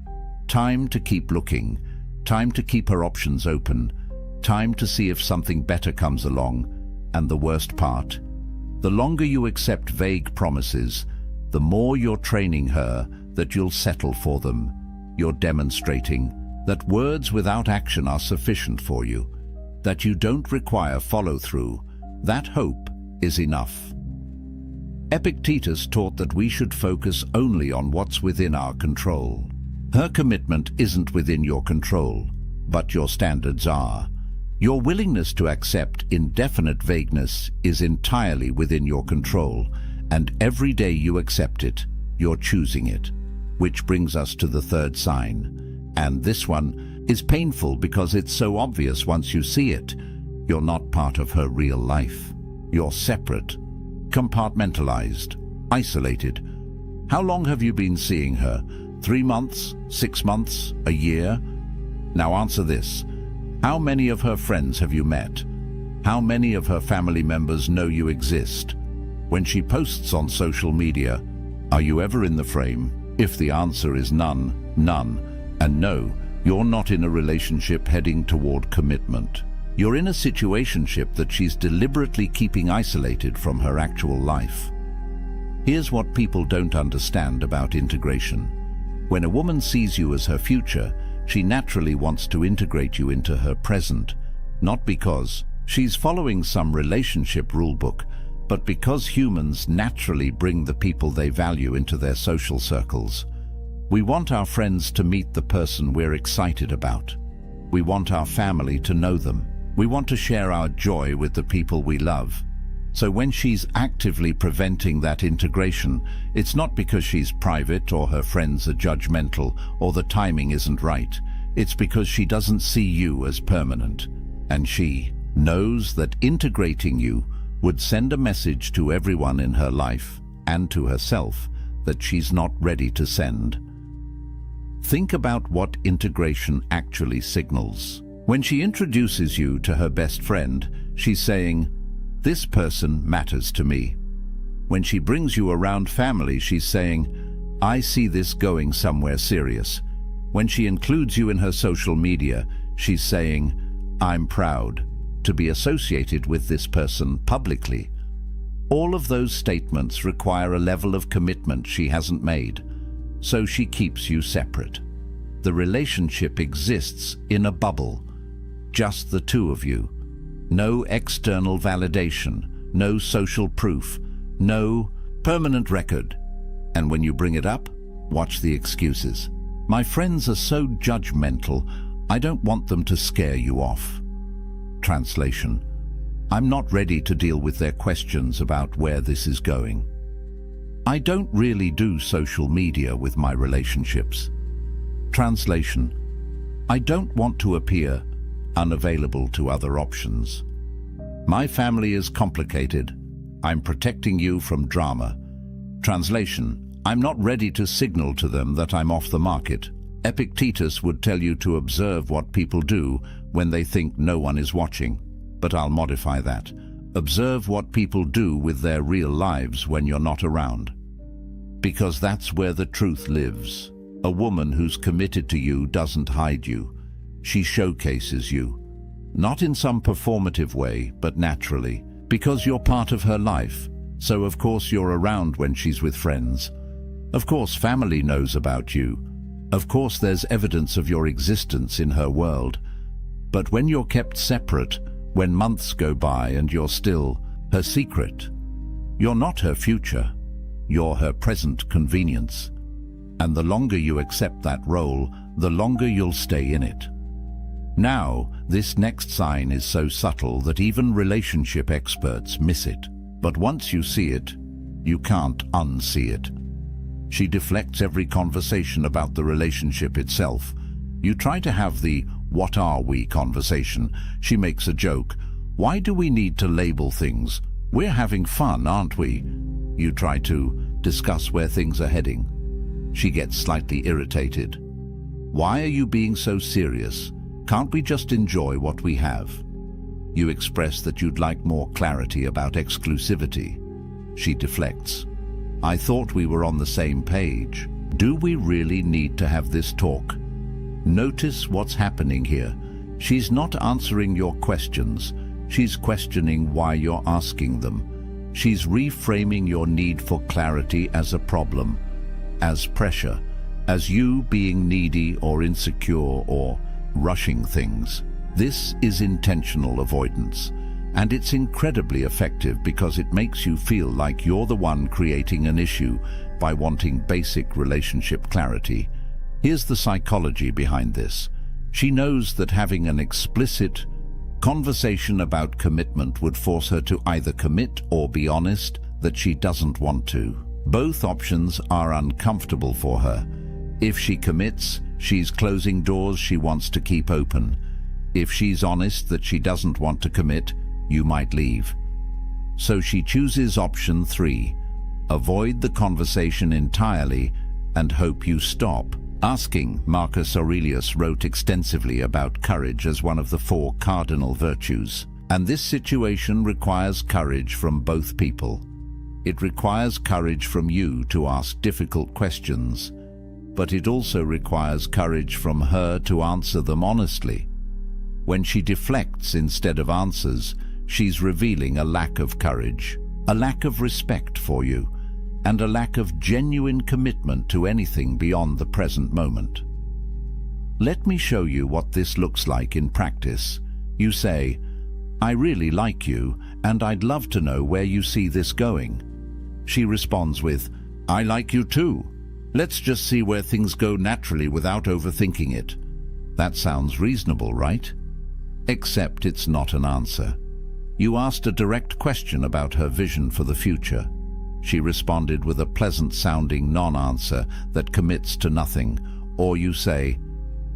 Time to keep looking. Time to keep her options open. Time to see if something better comes along. And the worst part, the longer you accept vague promises, the more you're training her that you'll settle for them. You're demonstrating that words without action are sufficient for you, that you don't require follow-through. That hope is enough. Epictetus taught that we should focus only on what's within our control. Her commitment isn't within your control, but your standards are. Your willingness to accept indefinite vagueness is entirely within your control, and every day you accept it, you're choosing it. Which brings us to the third sign. And this one is painful because it's so obvious once you see it. You're not part of her real life. You're separate, compartmentalized, isolated. How long have you been seeing her? 3 months? 6 months? A year? Now answer this. How many of her friends have you met? How many of her family members know you exist? When she posts on social media, are you ever in the frame? If the answer is none, and no, you're not in a relationship heading toward commitment. You're in a situationship that she's deliberately keeping isolated from her actual life. Here's what people don't understand about integration. When a woman sees you as her future, she naturally wants to integrate you into her present, not because she's following some relationship rulebook, but because humans naturally bring the people they value into their social circles. We want our friends to meet the person we're excited about. We want our family to know them. We want to share our joy with the people we love. So when she's actively preventing that integration, it's not because she's private or her friends are judgmental or the timing isn't right. It's because she doesn't see you as permanent. And she knows that integrating you would send a message to everyone in her life and to herself that she's not ready to send. Think about what integration actually signals. When she introduces you to her best friend, she's saying, "This person matters to me." When she brings you around family, she's saying, "I see this going somewhere serious." When she includes you in her social media, she's saying, "I'm proud to be associated with this person publicly." All of those statements require a level of commitment she hasn't made, so she keeps you separate. The relationship exists in a bubble, just the two of you. No external validation, no social proof, no permanent record. And when you bring it up, watch the excuses. "My friends are so judgmental, I don't want them to scare you off." Translation: I'm not ready to deal with their questions about where this is going. I don't really do social media with my relationships. Translation: I don't want to appear unavailable to other options. My family is complicated. I'm protecting you from drama. Translation: I'm not ready to signal to them that I'm off the market. Epictetus would tell you to observe what people do when they think no one is watching. But I'll modify that. Observe what people do with their real lives when you're not around. Because that's where the truth lives. A woman who's committed to you doesn't hide you. She showcases you. Not in some performative way, but naturally. Because you're part of her life. So of course you're around when she's with friends. Of course family knows about you. Of course there's evidence of your existence in her world. But when you're kept separate, When months go by and you're still her secret, you're not her future, you're her present convenience. And the longer you accept that role, the longer you'll stay in it. Now, this next sign is so subtle that even relationship experts miss it. But once you see it, you can't unsee it. She deflects every conversation about the relationship itself. You try to have the "what are we" conversation. She makes a joke. "Why do we need to label things? We're having fun, aren't we?" You try to discuss where things are heading. She gets slightly irritated. "Why are you being so serious? Can't we just enjoy what we have?" You express that you'd like more clarity about exclusivity. She deflects. "I thought we were on the same page. Do we really need to have this talk?" Notice what's happening here. She's not answering your questions. She's questioning why you're asking them. She's reframing your need for clarity as a problem, as pressure, as you being needy or insecure or rushing things. This is intentional avoidance, and it's incredibly effective because it makes you feel like you're the one creating an issue by wanting basic relationship clarity. Here's the psychology behind this. She knows that having an explicit conversation about commitment would force her to either commit or be honest that she doesn't want to. Both options are uncomfortable for her. If she commits, she's closing doors she wants to keep open. If she's honest that she doesn't want to commit, you might leave. So she chooses option 3. Avoid the conversation entirely and hope you stop asking. Marcus Aurelius wrote extensively about courage as one of the 4 cardinal virtues. And this situation requires courage from both people. It requires courage from you to ask difficult questions, but it also requires courage from her to answer them honestly. When she deflects instead of answers, she's revealing a lack of courage, a lack of respect for you, and a lack of genuine commitment to anything beyond the present moment. Let me show you what this looks like in practice. You say, "I really like you, and I'd love to know where you see this going." She responds with, "I like you too. Let's just see where things go naturally without overthinking it." That sounds reasonable, right? Except it's not an answer. You asked a direct question about her vision for the future. She responded with a pleasant-sounding non-answer that commits to nothing. Or you say,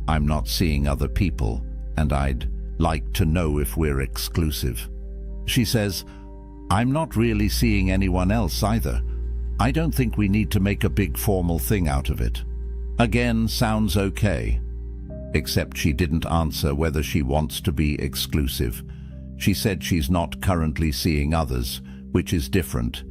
"I'm not seeing other people, and I'd like to know if we're exclusive." She says, "I'm not really seeing anyone else either. I don't think we need to make a big formal thing out of it." Again, sounds okay. Except she didn't answer whether she wants to be exclusive. She said she's not currently seeing others, which is different,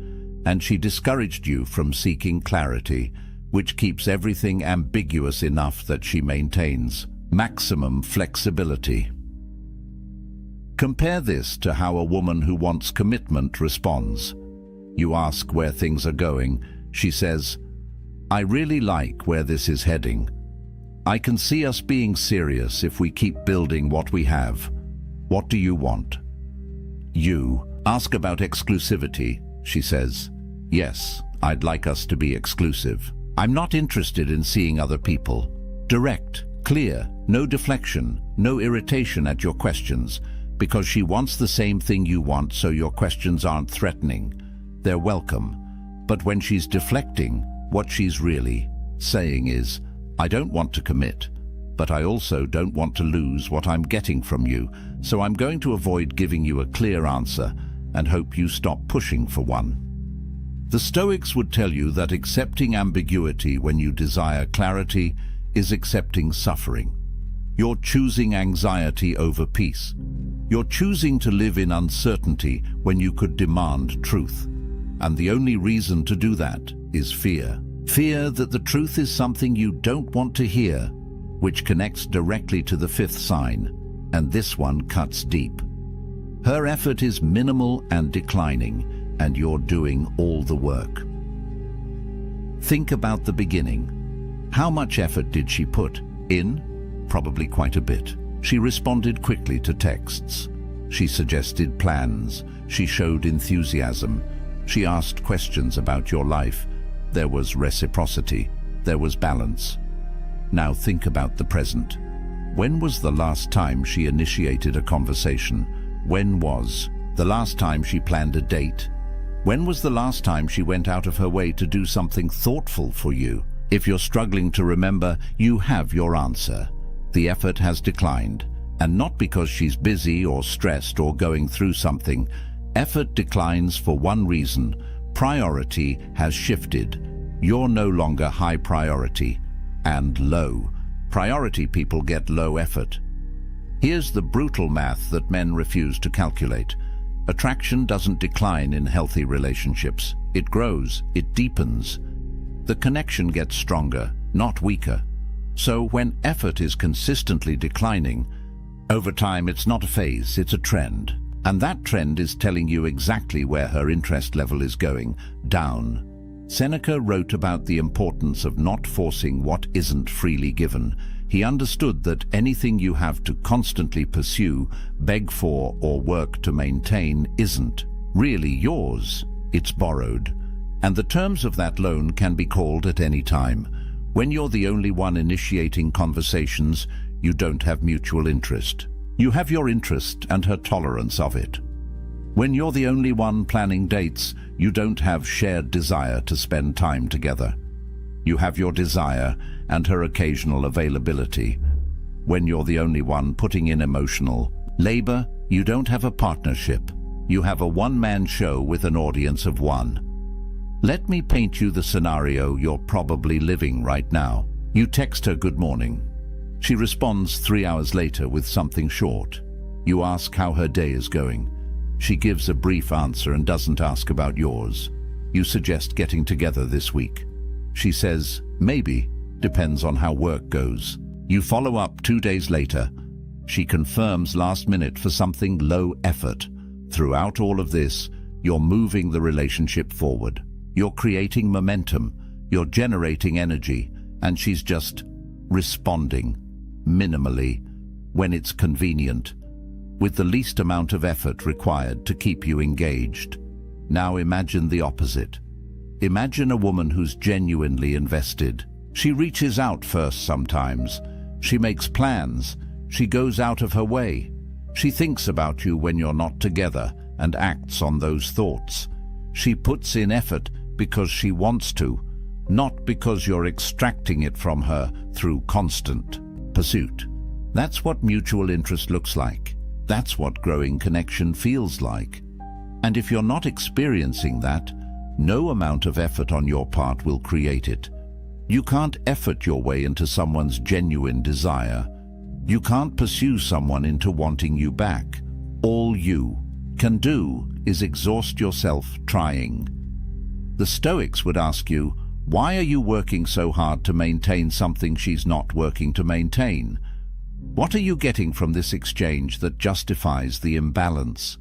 and she discouraged you from seeking clarity, which keeps everything ambiguous enough that she maintains maximum flexibility. Compare this to how a woman who wants commitment responds. You ask where things are going. She says, "I really like where this is heading. I can see us being serious if we keep building what we have. What do you want?" You ask about exclusivity. She says, "Yes, I'd like us to be exclusive. I'm not interested in seeing other people." Direct, clear, no deflection, no irritation at your questions, because she wants the same thing you want, so your questions aren't threatening. They're welcome. But when she's deflecting, what she's really saying is, "I don't want to commit, but I also don't want to lose what I'm getting from you, so I'm going to avoid giving you a clear answer and hope you stop pushing for one." The Stoics would tell you that accepting ambiguity when you desire clarity is accepting suffering. You're choosing anxiety over peace. You're choosing to live in uncertainty when you could demand truth. And the only reason to do that is fear. Fear that the truth is something you don't want to hear, which connects directly to the 5th sign, and this one cuts deep. Her effort is minimal and declining, and you're doing all the work. Think about the beginning. How much effort did she put in? Probably quite a bit. She responded quickly to texts. She suggested plans. She showed enthusiasm. She asked questions about your life. There was reciprocity. There was balance. Now think about the present. When was the last time she initiated a conversation? When was the last time she planned a date? When was the last time she went out of her way to do something thoughtful for you? If you're struggling to remember, you have your answer. The effort has declined, and not because she's busy or stressed or going through something. Effort declines for one reason: priority has shifted. You're no longer high priority, and low priority people get low effort. Here's the brutal math that men refuse to calculate. Attraction doesn't decline in healthy relationships. It grows, it deepens. The connection gets stronger, not weaker. So when effort is consistently declining, over time it's not a phase, it's a trend. And that trend is telling you exactly where her interest level is going: down. Seneca wrote about the importance of not forcing what isn't freely given. He understood that anything you have to constantly pursue, beg for, or work to maintain isn't really yours. It's borrowed. And the terms of that loan can be called at any time. When you're the only one initiating conversations, you don't have mutual interest. You have your interest and her tolerance of it. When you're the only one planning dates, you don't have shared desire to spend time together. You have your desire and her occasional availability. When you're the only one putting in emotional labor, you don't have a partnership. You have a one-man show with an audience of one. Let me paint you the scenario you're probably living right now. You text her good morning. She responds 3 hours later with something short. You ask how her day is going. She gives a brief answer and doesn't ask about yours. You suggest getting together this week. She says, maybe, depends on how work goes. You follow up 2 days later. She confirms last minute for something low effort. Throughout all of this, you're moving the relationship forward. You're creating momentum. You're generating energy. And she's just responding, minimally, when it's convenient, with the least amount of effort required to keep you engaged. Now imagine the opposite. Imagine a woman who's genuinely invested. She reaches out first sometimes. She makes plans. She goes out of her way. She thinks about you when you're not together and acts on those thoughts. She puts in effort because she wants to, not because you're extracting it from her through constant pursuit. That's what mutual interest looks like. That's what growing connection feels like. And if you're not experiencing that, no amount of effort on your part will create it. You can't effort your way into someone's genuine desire. You can't pursue someone into wanting you back. All you can do is exhaust yourself trying. The Stoics would ask you, why are you working so hard to maintain something she's not working to maintain? What are you getting from this exchange that justifies the imbalance?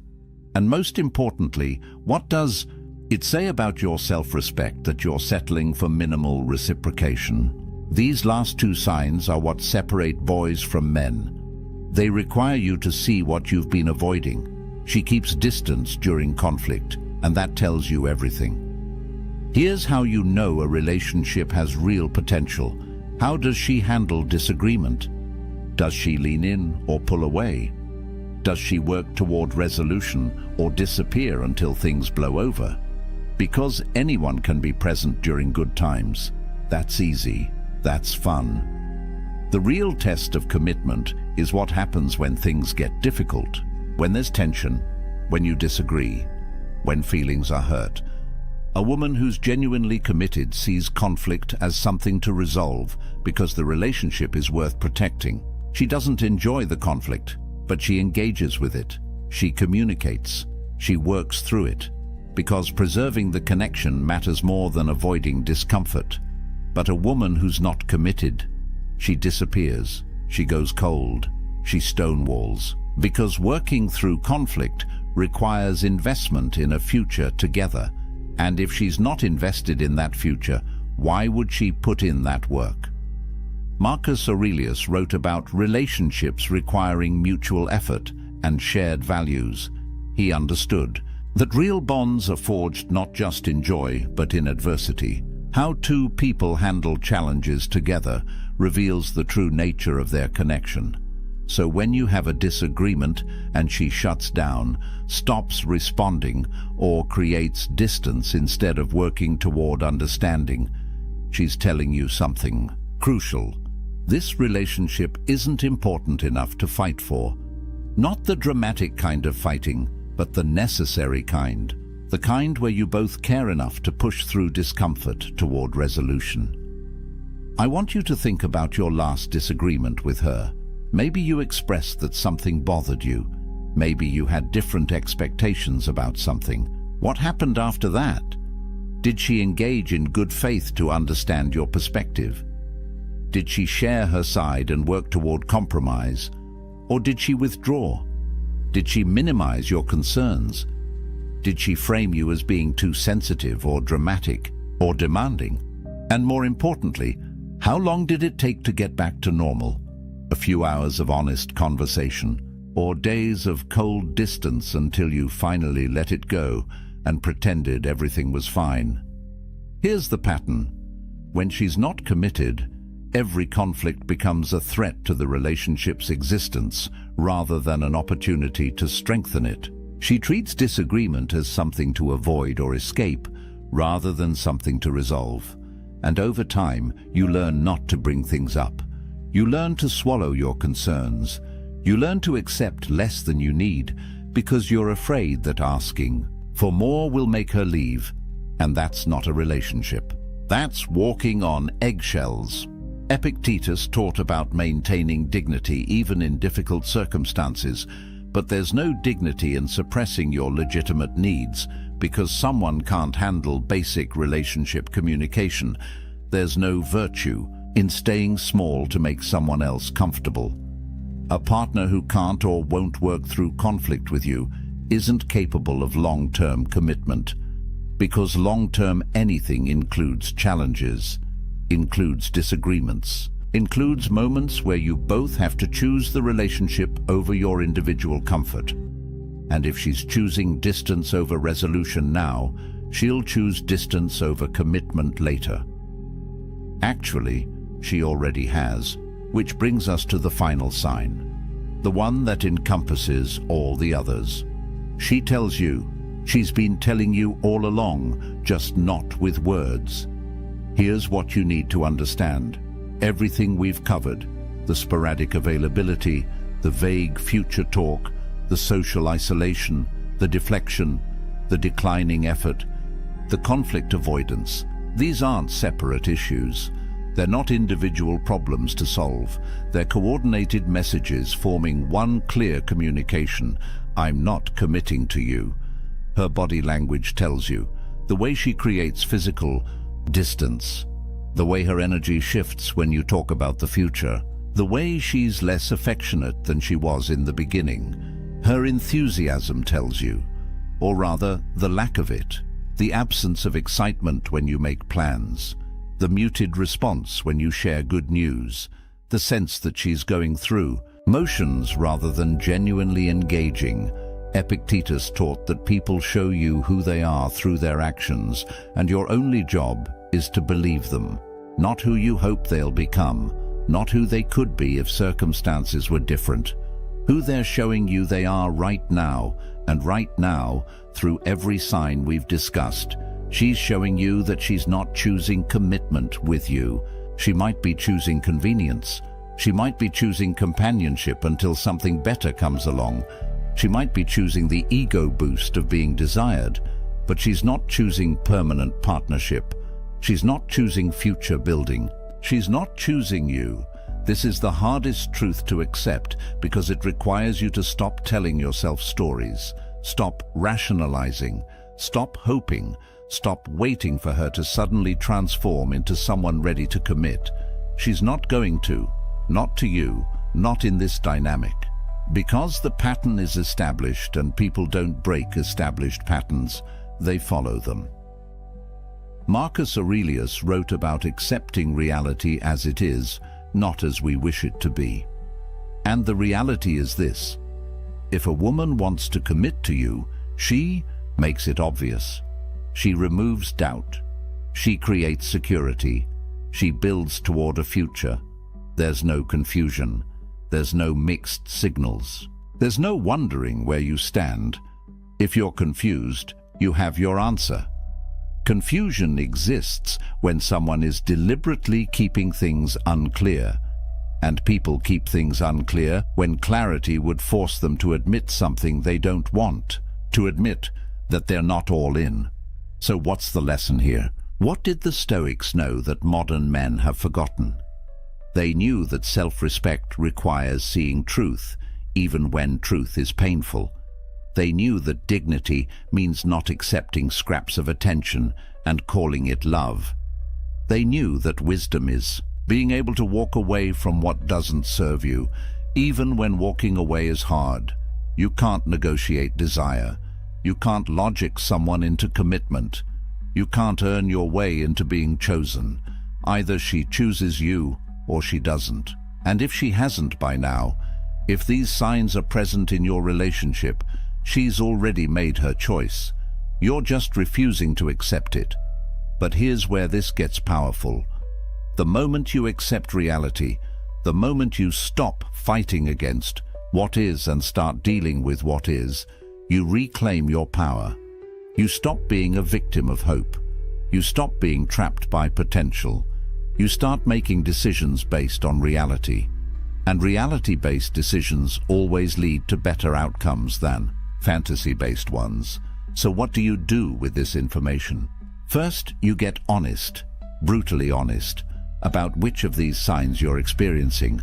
And most importantly, what does it say about your self-respect that you're settling for minimal reciprocation? These last two signs are what separate boys from men. They require you to see what you've been avoiding. She keeps distance during conflict, and that tells you everything. Here's how you know a relationship has real potential. How does she handle disagreement? Does she lean in or pull away? Does she work toward resolution or disappear until things blow over? Because anyone can be present during good times. That's easy. That's fun. The real test of commitment is what happens when things get difficult, when there's tension, when you disagree, when feelings are hurt. A woman who's genuinely committed sees conflict as something to resolve because the relationship is worth protecting. She doesn't enjoy the conflict, but she engages with it. She communicates. She works through it. Because preserving the connection matters more than avoiding discomfort. But a woman who's not committed, she disappears. She goes cold. She stonewalls. Because working through conflict requires investment in a future together. And if she's not invested in that future, why would she put in that work? Marcus Aurelius wrote about relationships requiring mutual effort and shared values. He understood that real bonds are forged not just in joy, but in adversity. How two people handle challenges together reveals the true nature of their connection. So when you have a disagreement and she shuts down, stops responding, or creates distance instead of working toward understanding, she's telling you something crucial. This relationship isn't important enough to fight for. Not the dramatic kind of fighting, but the necessary kind. The kind where you both care enough to push through discomfort toward resolution. I want you to think about your last disagreement with her. Maybe you expressed that something bothered you. Maybe you had different expectations about something. What happened after that? Did she engage in good faith to understand your perspective? Did she share her side and work toward compromise? Or did she withdraw? Did she minimize your concerns? Did she frame you as being too sensitive or dramatic or demanding? And more importantly, how long did it take to get back to normal? A few hours of honest conversation, or days of cold distance until you finally let it go and pretended everything was fine? Here's the pattern. When she's not committed, every conflict becomes a threat to the relationship's existence rather than an opportunity to strengthen it. She treats disagreement as something to avoid or escape rather than something to resolve. And over time, you learn not to bring things up. You learn to swallow your concerns. You learn to accept less than you need because you're afraid that asking for more will make her leave. And that's not a relationship. That's walking on eggshells. Epictetus taught about maintaining dignity even in difficult circumstances, but there's no dignity in suppressing your legitimate needs because someone can't handle basic relationship communication. There's no virtue in staying small to make someone else comfortable. A partner who can't or won't work through conflict with you isn't capable of long-term commitment, because long-term anything includes challenges, includes disagreements, includes moments where you both have to choose the relationship over your individual comfort. And if she's choosing distance over resolution now, she'll choose distance over commitment later. Actually, she already has, which brings us to the final sign, the one that encompasses all the others. She tells you, she's been telling you all along, just not with words. Here's what you need to understand. Everything we've covered, the sporadic availability, the vague future talk, the social isolation, the deflection, the declining effort, the conflict avoidance, these aren't separate issues. They're not individual problems to solve. They're coordinated messages forming one clear communication. I'm not committing to you. Her body language tells you. The way she creates physical distance. The way her energy shifts when you talk about the future. The way she's less affectionate than she was in the beginning. Her enthusiasm tells you. Or rather, the lack of it. The absence of excitement when you make plans. The muted response when you share good news, the sense that she's going through motions rather than genuinely engaging. Epictetus taught that people show you who they are through their actions, and your only job is to believe them, not who you hope they'll become, not who they could be if circumstances were different, who they're showing you they are right now, and right now, through every sign we've discussed, she's showing you that she's not choosing commitment with you. She might be choosing convenience. She might be choosing companionship until something better comes along. She might be choosing the ego boost of being desired, but she's not choosing permanent partnership. She's not choosing future building. She's not choosing you. This is the hardest truth to accept because it requires you to stop telling yourself stories, stop rationalizing, stop hoping, stop waiting for her to suddenly transform into someone ready to commit. She's not going to, not to you, not in this dynamic. Because the pattern is established and people don't break established patterns, they follow them. Marcus Aurelius wrote about accepting reality as it is, not as we wish it to be. And the reality is this: If a woman wants to commit to you, she makes it obvious. She removes doubt. She creates security. She builds toward a future. There's no confusion. There's no mixed signals. There's no wondering where you stand. If you're confused, you have your answer. Confusion exists when someone is deliberately keeping things unclear. And people keep things unclear when clarity would force them to admit something they don't want, to admit that they're not all in. So what's the lesson here? What did the Stoics know that modern men have forgotten? They knew that self-respect requires seeing truth, even when truth is painful. They knew that dignity means not accepting scraps of attention and calling it love. They knew that wisdom is being able to walk away from what doesn't serve you, even when walking away is hard. You can't negotiate desire. You can't logic someone into commitment. You can't earn your way into being chosen. Either she chooses you or she doesn't. And if she hasn't by now, if these signs are present in your relationship, she's already made her choice. You're just refusing to accept it. But here's where this gets powerful. The moment you accept reality, the moment you stop fighting against what is and start dealing with what is, you reclaim your power. You stop being a victim of hope. You stop being trapped by potential. You start making decisions based on reality. And reality-based decisions always lead to better outcomes than fantasy-based ones. So what do you do with this information? First, you get honest, brutally honest, about which of these signs you're experiencing,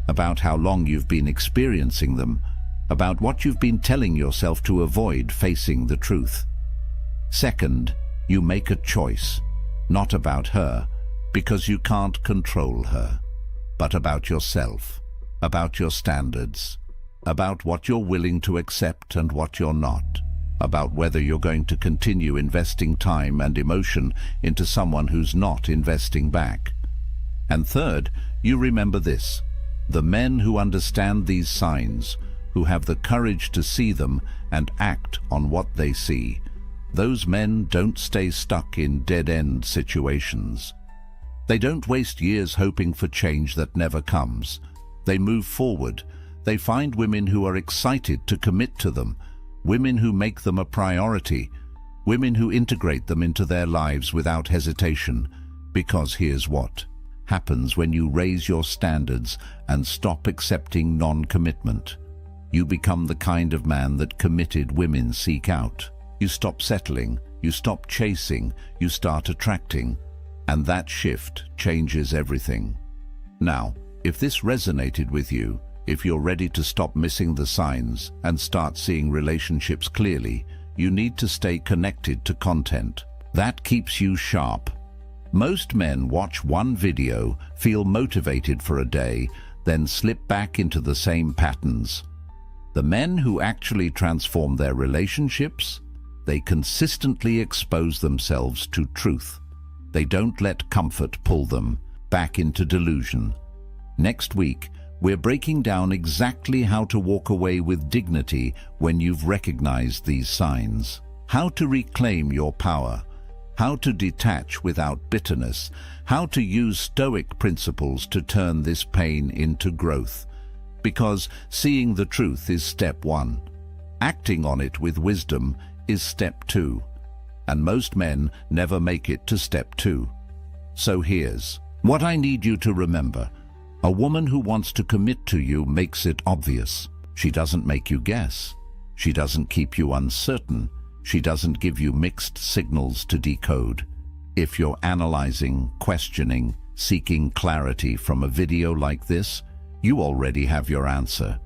about how long you've been experiencing them, about what you've been telling yourself to avoid facing the truth. Second, you make a choice, not about her, because you can't control her, but about yourself, about your standards, about what you're willing to accept and what you're not, about whether you're going to continue investing time and emotion into someone who's not investing back. And third, you remember this: the men who understand these signs, who have the courage to see them and act on what they see, those men don't stay stuck in dead-end situations. They don't waste years hoping for change that never comes. They move forward. They find women who are excited to commit to them, women who make them a priority, women who integrate them into their lives without hesitation. Because here's what happens when you raise your standards and stop accepting non-commitment. You become the kind of man that committed women seek out. You stop settling, you stop chasing, you start attracting. And that shift changes everything. Now, if this resonated with you, if you're ready to stop missing the signs and start seeing relationships clearly, you need to stay connected to content. That keeps you sharp. Most men watch one video, feel motivated for a day, then slip back into the same patterns. The men who actually transform their relationships, they consistently expose themselves to truth. They don't let comfort pull them back into delusion. Next week, we're breaking down exactly how to walk away with dignity when you've recognized these signs, how to reclaim your power, how to detach without bitterness, how to use Stoic principles to turn this pain into growth. Because seeing the truth is step one. Acting on it with wisdom is step two. And most men never make it to step two. So here's what I need you to remember. A woman who wants to commit to you makes it obvious. She doesn't make you guess. She doesn't keep you uncertain. She doesn't give you mixed signals to decode. If you're analyzing, questioning, seeking clarity from a video like this, you already have your answer.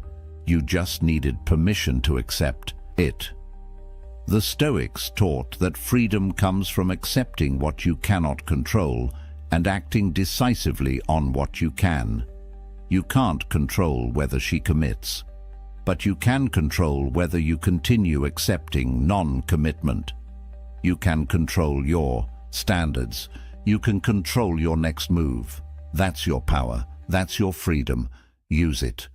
You just needed permission to accept it. The Stoics taught that freedom comes from accepting what you cannot control and acting decisively on what you can. You can't control whether she commits, but you can control whether you continue accepting non-commitment. You can control your standards. You can control your next move. That's your power. That's your freedom. Use it.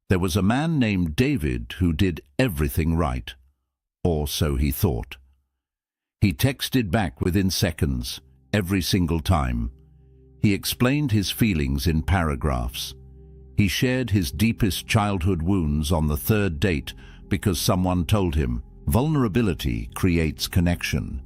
There was a man named David who did everything right, or so he thought. He texted back within seconds, every single time. He explained his feelings in paragraphs. He shared his deepest childhood wounds on the third date because someone told him, vulnerability creates connection.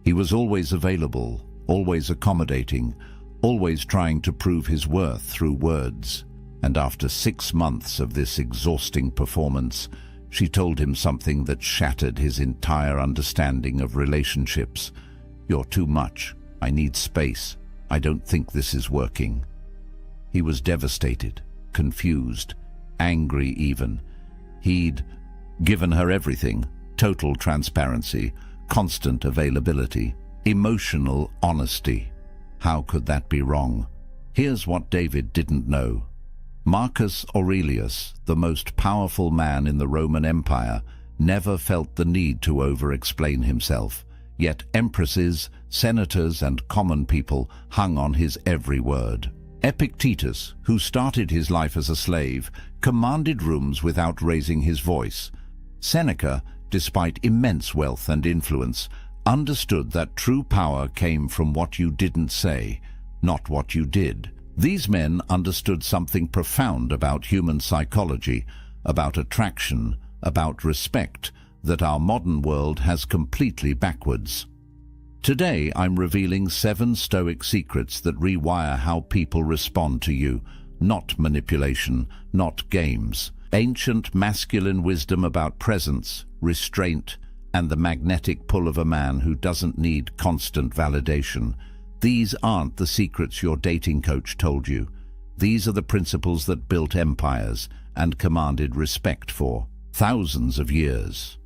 He was always available, always accommodating, always trying to prove his worth through words. And after 6 months of this exhausting performance, she told him something that shattered his entire understanding of relationships. You're too much. I need space. I don't think this is working. He was devastated, confused, angry even. He'd given her everything, total transparency, constant availability, emotional honesty. How could that be wrong? Here's what David didn't know. Marcus Aurelius, the most powerful man in the Roman Empire, never felt the need to over-explain himself. Yet empresses, senators, and common people hung on his every word. Epictetus, who started his life as a slave, commanded rooms without raising his voice. Seneca, despite immense wealth and influence, understood that true power came from what you didn't say, not what you did. These men understood something profound about human psychology, about attraction, about respect, that our modern world has completely backwards. Today, I'm revealing 7 Stoic secrets that rewire how people respond to you, not manipulation, not games. Ancient masculine wisdom about presence, restraint, and the magnetic pull of a man who doesn't need constant validation. These aren't the secrets your dating coach told you. These are the principles that built empires and commanded respect for thousands of years.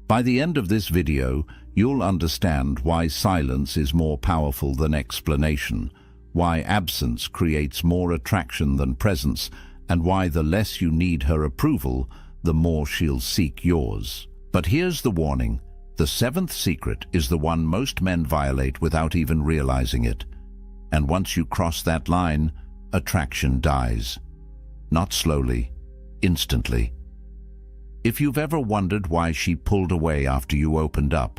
By the end of this video, you'll understand why silence is more powerful than explanation, why absence creates more attraction than presence, and why the less you need her approval, the more she'll seek yours. But here's the warning. The 7th secret is the one most men violate without even realizing it. And once you cross that line, attraction dies. Not slowly, instantly. If you've ever wondered why she pulled away after you opened up,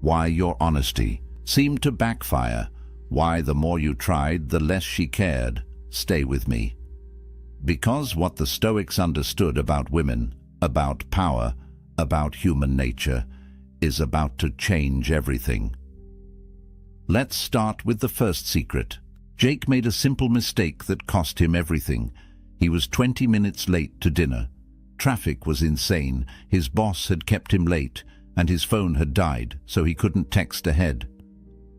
why your honesty seemed to backfire, why the more you tried, the less she cared, stay with me. Because what the Stoics understood about women, about power, about human nature, is about to change everything. Let's start with the first secret. Jake made a simple mistake that cost him everything. He was 20 minutes late to dinner. Traffic was insane, his boss had kept him late, and his phone had died, so he couldn't text ahead.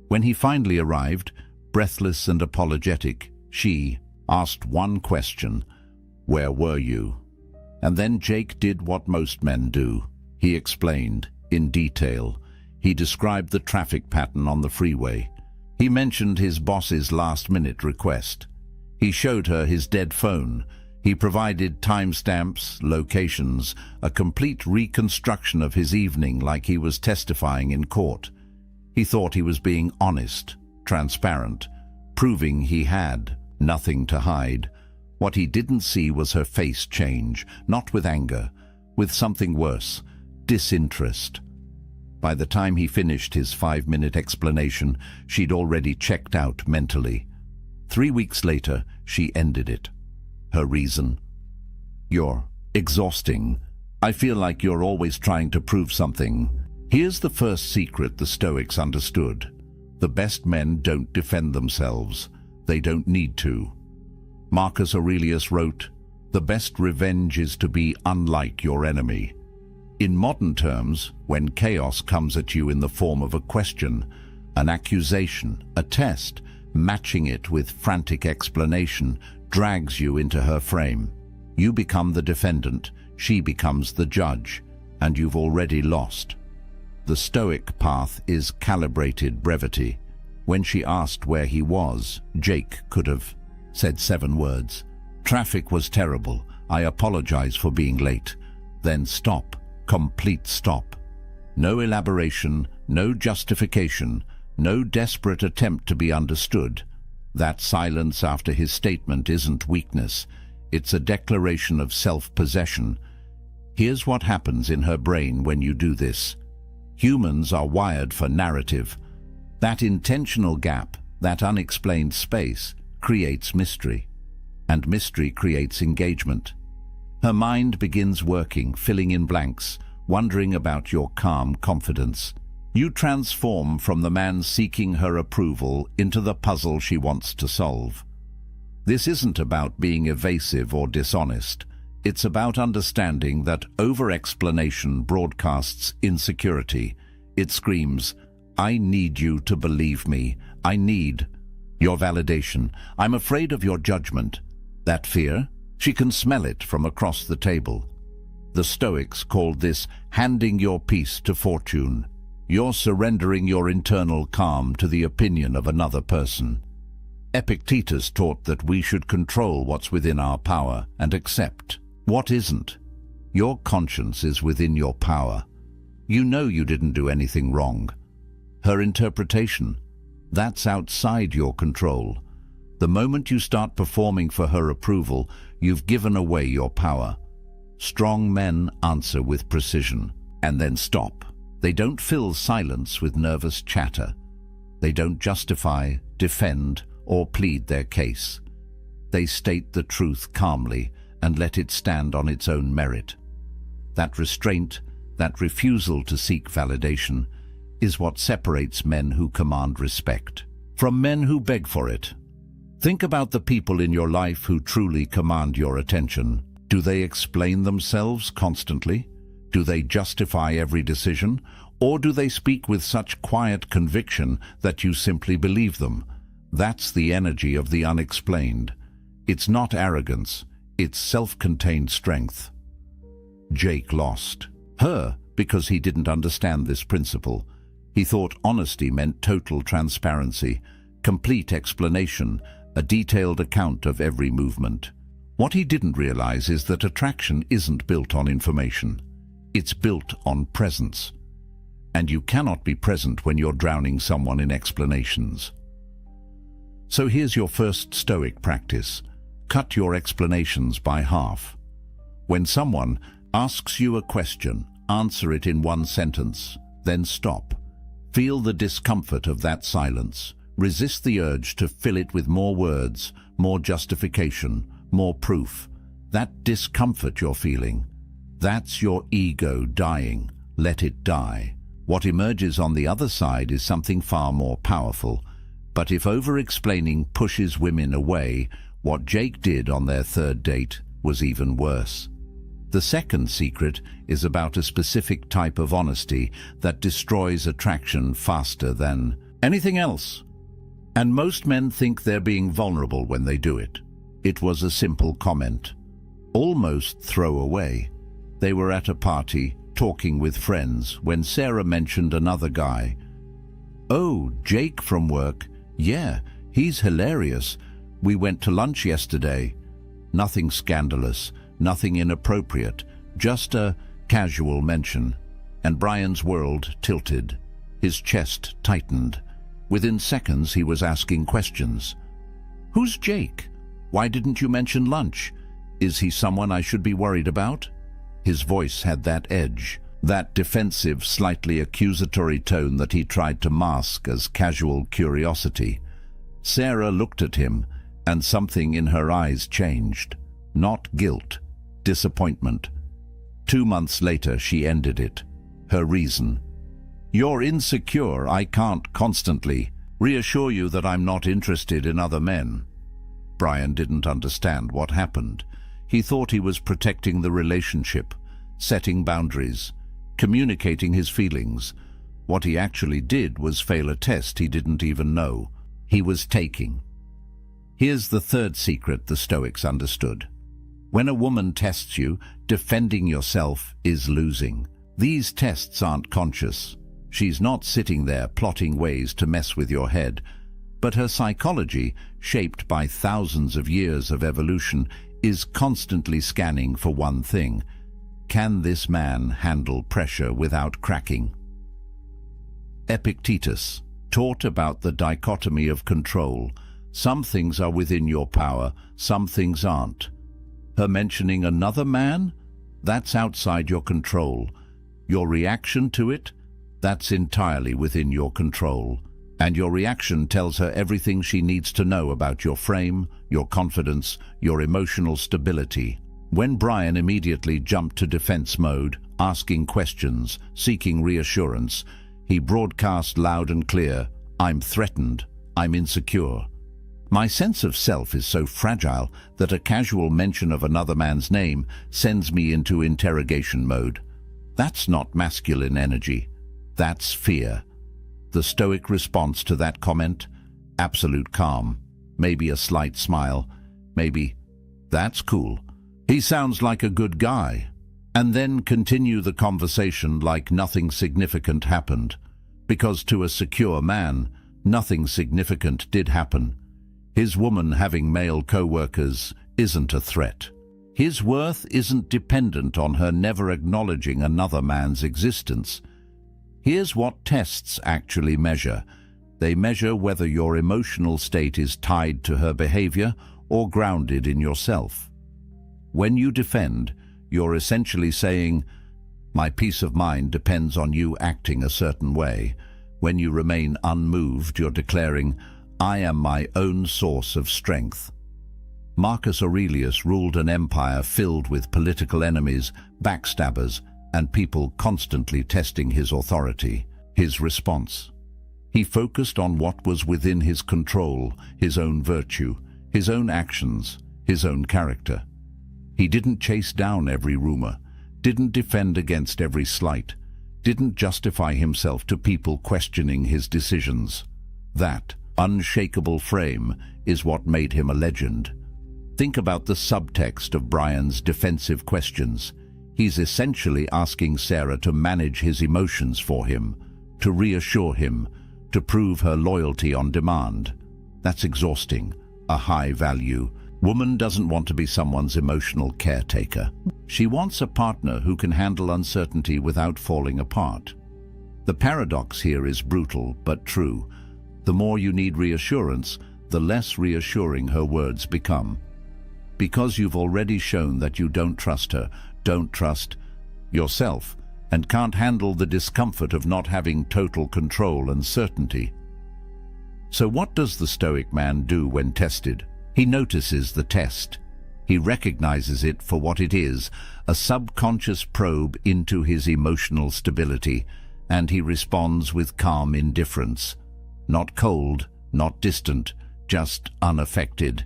When he finally arrived, breathless and apologetic, she asked one question: "Where were you?" And then Jake did what most men do. He explained in detail. He described the traffic pattern on the freeway. He mentioned his boss's last-minute request. He showed her his dead phone. He provided timestamps, locations, a complete reconstruction of his evening like he was testifying in court. He thought he was being honest, transparent, proving he had nothing to hide. What he didn't see was her face change, not with anger, with something worse, disinterest. By the time he finished his 5-minute explanation, she'd already checked out mentally. 3 weeks later, she ended it. Her reason? "You're exhausting. I feel like you're always trying to prove something." Here's the first secret the Stoics understood. The best men don't defend themselves. They don't need to. Marcus Aurelius wrote, "The best revenge is to be unlike your enemy." In modern terms, when chaos comes at you in the form of a question, an accusation, a test, matching it with frantic explanation drags you into her frame. You become the defendant, she becomes the judge, and you've already lost. The Stoic path is calibrated brevity. When she asked where he was, Jake could have said 7 words. "Traffic was terrible. I apologize for being late." Then stop. Complete stop. No elaboration, no justification, no desperate attempt to be understood. That silence after his statement isn't weakness. It's a declaration of self-possession. Here's what happens in her brain when you do this. Humans are wired for narrative. That intentional gap, that unexplained space, creates mystery. And mystery creates engagement. Her mind begins working, filling in blanks, wondering about your calm confidence. You transform from the man seeking her approval into the puzzle she wants to solve. This isn't about being evasive or dishonest. It's about understanding that over-explanation broadcasts insecurity. It screams, "I need you to believe me. I need your validation. I'm afraid of your judgment." That fear? She can smell it from across the table. The Stoics called this handing your peace to fortune. You're surrendering your internal calm to the opinion of another person. Epictetus taught that we should control what's within our power and accept what isn't. Your conscience is within your power. You know you didn't do anything wrong. Her interpretation, that's outside your control. The moment you start performing for her approval, you've given away your power. Strong men answer with precision, and then stop. They don't fill silence with nervous chatter. They don't justify, defend, or plead their case. They state the truth calmly and let it stand on its own merit. That restraint, that refusal to seek validation, is what separates men who command respect from men who beg for it. Think about the people in your life who truly command your attention. Do they explain themselves constantly? Do they justify every decision? Or do they speak with such quiet conviction that you simply believe them? That's the energy of the unexplained. It's not arrogance, it's self-contained strength. Jake lost. Her because he didn't understand this principle. He thought honesty meant total transparency, complete explanation, a detailed account of every movement. What he didn't realize is that attraction isn't built on information. It's built on presence. And you cannot be present when you're drowning someone in explanations. So here's your first Stoic practice. Cut your explanations by half. When someone asks you a question, answer it in one sentence, then stop. Feel the discomfort of that silence. Resist the urge to fill it with more words, more justification, more proof. That discomfort you're feeling, that's your ego dying. Let it die. What emerges on the other side is something far more powerful. But if over-explaining pushes women away, what Jake did on their third date was even worse. The second secret is about a specific type of honesty that destroys attraction faster than anything else. And most men think they're being vulnerable when they do it. It was a simple comment, almost throwaway. They were at a party, talking with friends, when Sarah mentioned another guy. "Oh, Jake from work. Yeah, he's hilarious. We went to lunch yesterday." Nothing scandalous, nothing inappropriate, just a casual mention. And Brian's world tilted. His chest tightened. Within seconds, he was asking questions. "Who's Jake? Why didn't you mention lunch? Is he someone I should be worried about?" His voice had that edge, that defensive, slightly accusatory tone that he tried to mask as casual curiosity. Sarah looked at him, and something in her eyes changed. Not guilt, disappointment. 2 months later, she ended it. Her reason: "You're insecure. I can't constantly reassure you that I'm not interested in other men." Brian didn't understand what happened. He thought he was protecting the relationship, setting boundaries, communicating his feelings. What he actually did was fail a test he didn't even know he was taking. Here's the third secret the Stoics understood. When a woman tests you, defending yourself is losing. These tests aren't conscious. She's not sitting there plotting ways to mess with your head, but her psychology, shaped by thousands of years of evolution, is constantly scanning for one thing: can this man handle pressure without cracking? Epictetus taught about the dichotomy of control. Some things are within your power, some things aren't. Her mentioning another man? That's outside your control. Your reaction to it? That's entirely within your control. And your reaction tells her everything she needs to know about your frame, your confidence, your emotional stability. When Brian immediately jumped to defense mode, asking questions, seeking reassurance, he broadcast loud and clear, "I'm threatened, I'm insecure. My sense of self is so fragile that a casual mention of another man's name sends me into interrogation mode." That's not masculine energy. That's fear. The Stoic response to that comment? Absolute calm. Maybe a slight smile. Maybe, "That's cool. He sounds like a good guy." And then continue the conversation like nothing significant happened. Because to a secure man, nothing significant did happen. His woman having male co-workers isn't a threat. His worth isn't dependent on her never acknowledging another man's existence. Here's what tests actually measure. They measure whether your emotional state is tied to her behavior or grounded in yourself. When you defend, you're essentially saying, "My peace of mind depends on you acting a certain way." When you remain unmoved, you're declaring, "I am my own source of strength." Marcus Aurelius ruled an empire filled with political enemies, backstabbers, and people constantly testing his authority. His response? He focused on what was within his control, his own virtue, his own actions, his own character. He didn't chase down every rumor, didn't defend against every slight, didn't justify himself to people questioning his decisions. That unshakable frame is what made him a legend. Think about the subtext of Brian's defensive questions. He's essentially asking Sarah to manage his emotions for him, to reassure him, to prove her loyalty on demand. That's exhausting, a high value. Woman doesn't want to be someone's emotional caretaker. She wants a partner who can handle uncertainty without falling apart. The paradox here is brutal but true. The more you need reassurance, the less reassuring her words become. Because you've already shown that you don't trust her, don't trust yourself, and can't handle the discomfort of not having total control and certainty. So what does the Stoic man do when tested? He notices the test. He recognizes it for what it is, a subconscious probe into his emotional stability, and he responds with calm indifference. Not cold, not distant, just unaffected.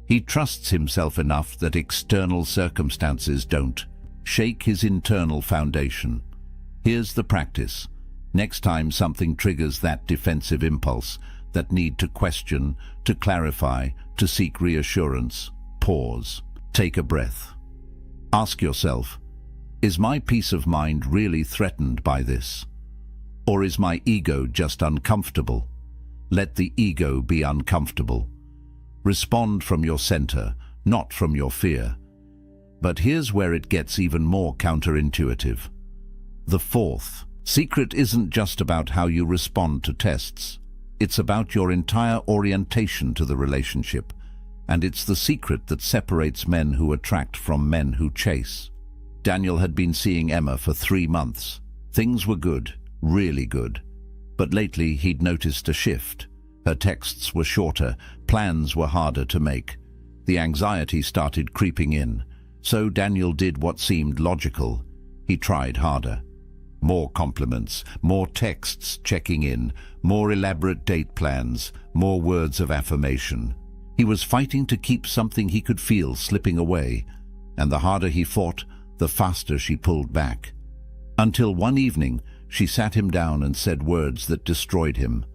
He trusts himself enough that external circumstances don't shake his internal foundation. Here's the practice. Next time something triggers that defensive impulse, that need to question, to clarify, to seek reassurance, pause. Take a breath. Ask yourself, is my peace of mind really threatened by this? Or is my ego just uncomfortable? Let the ego be uncomfortable. Respond from your center, not from your fear. But here's where it gets even more counterintuitive. The fourth secret isn't just about how you respond to tests. It's about your entire orientation to the relationship. And it's the secret that separates men who attract from men who chase. Daniel had been seeing Emma for 3 months. Things were good, really good. But lately he'd noticed a shift. Her texts were shorter, plans were harder to make. The anxiety started creeping in. So Daniel did what seemed logical. He tried harder. More compliments, more texts checking in, more elaborate date plans, more words of affirmation. He was fighting to keep something he could feel slipping away, and the harder he fought, the faster she pulled back. Until one evening, she sat him down and said words that destroyed him.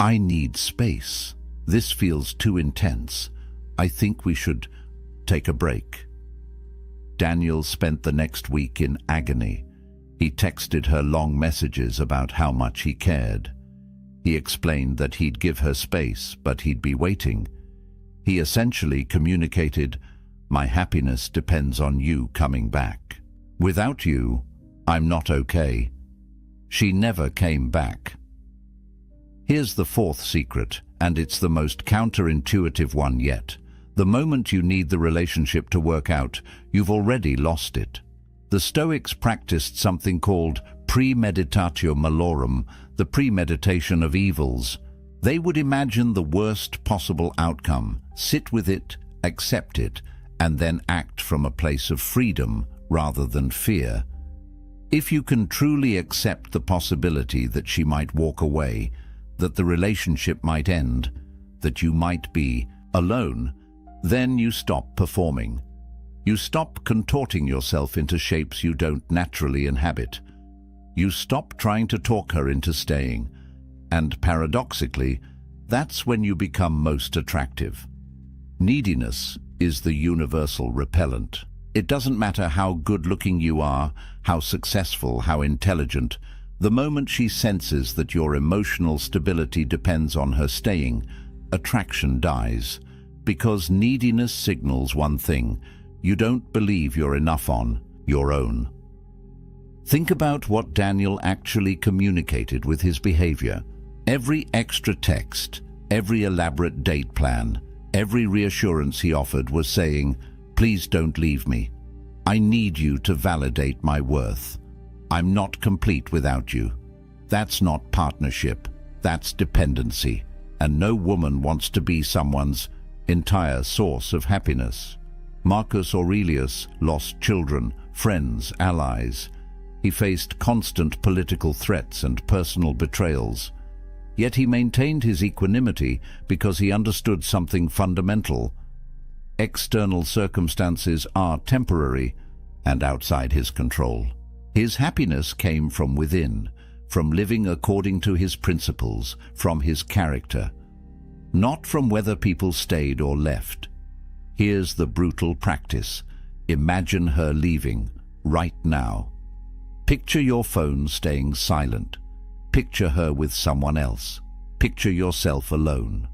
"I need space. This feels too intense. I think we should take a break." Daniel spent the next week in agony. He texted her long messages about how much he cared. He explained that he'd give her space, but he'd be waiting. He essentially communicated, "My happiness depends on you coming back. Without you, I'm not okay." She never came back. Here's the fourth secret, and it's the most counterintuitive one yet. The moment you need the relationship to work out, you've already lost it. The Stoics practiced something called premeditatio malorum, the premeditation of evils. They would imagine the worst possible outcome, sit with it, accept it, and then act from a place of freedom rather than fear. If you can truly accept the possibility that she might walk away, that the relationship might end, that you might be alone, then you stop performing. You stop contorting yourself into shapes you don't naturally inhabit. You stop trying to talk her into staying. And paradoxically, that's when you become most attractive. Neediness is the universal repellent. It doesn't matter how good-looking you are, how successful, how intelligent. The moment she senses that your emotional stability depends on her staying, attraction dies. Because neediness signals one thing: you don't believe you're enough on your own. Think about what Daniel actually communicated with his behavior. Every extra text, every elaborate date plan, every reassurance he offered was saying, "Please don't leave me. I need you to validate my worth. I'm not complete without you." That's not partnership, that's dependency. And no woman wants to be someone's entire source of happiness. Marcus Aurelius lost children, friends, allies. He faced constant political threats and personal betrayals. Yet he maintained his equanimity because he understood something fundamental. External circumstances are temporary and outside his control. His happiness came from within, from living according to his principles, from his character, not from whether people stayed or left. Here's the brutal practice. Imagine her leaving, right now. Picture your phone staying silent. Picture her with someone else. Picture yourself alone.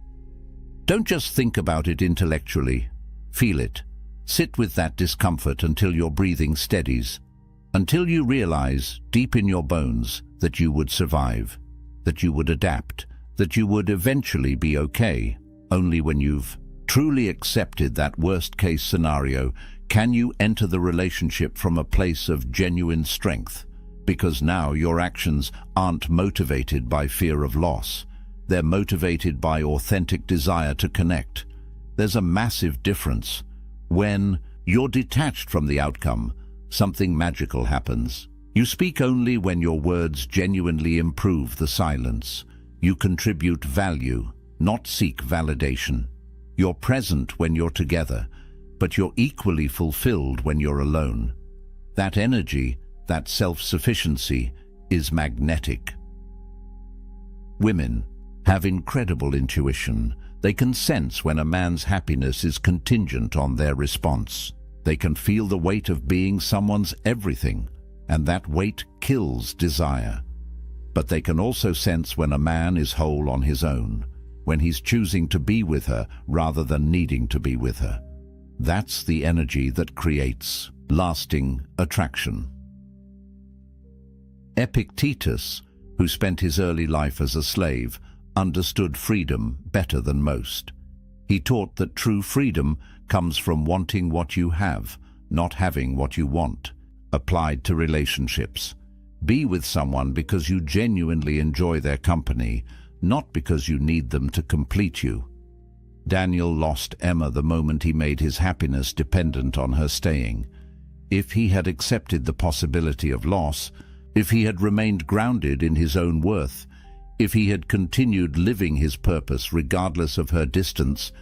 Don't just think about it intellectually. Feel it. Sit with that discomfort until your breathing steadies, until you realize, deep in your bones, that you would survive, that you would adapt, that you would eventually be okay. Only when you've truly accepted that worst-case scenario can you enter the relationship from a place of genuine strength, because now your actions aren't motivated by fear of loss. They're motivated by authentic desire to connect. There's a massive difference. When you're detached from the outcome, something magical happens. You speak only when your words genuinely improve the silence. You contribute value, not seek validation. You're present when you're together, but you're equally fulfilled when you're alone. That energy, that self-sufficiency, is magnetic. Women have incredible intuition. They can sense when a man's happiness is contingent on their response. They can feel the weight of being someone's everything, and that weight kills desire. But they can also sense when a man is whole on his own, when he's choosing to be with her rather than needing to be with her. That's the energy that creates lasting attraction. Epictetus, who spent his early life as a slave, understood freedom better than most. He taught that true freedom comes from wanting what you have, not having what you want. Applied to relationships. Be with someone because you genuinely enjoy their company, not because you need them to complete you. Daniel lost Emma the moment he made his happiness dependent on her staying. If he had accepted the possibility of loss, if he had remained grounded in his own worth, if he had continued living his purpose regardless of her distance,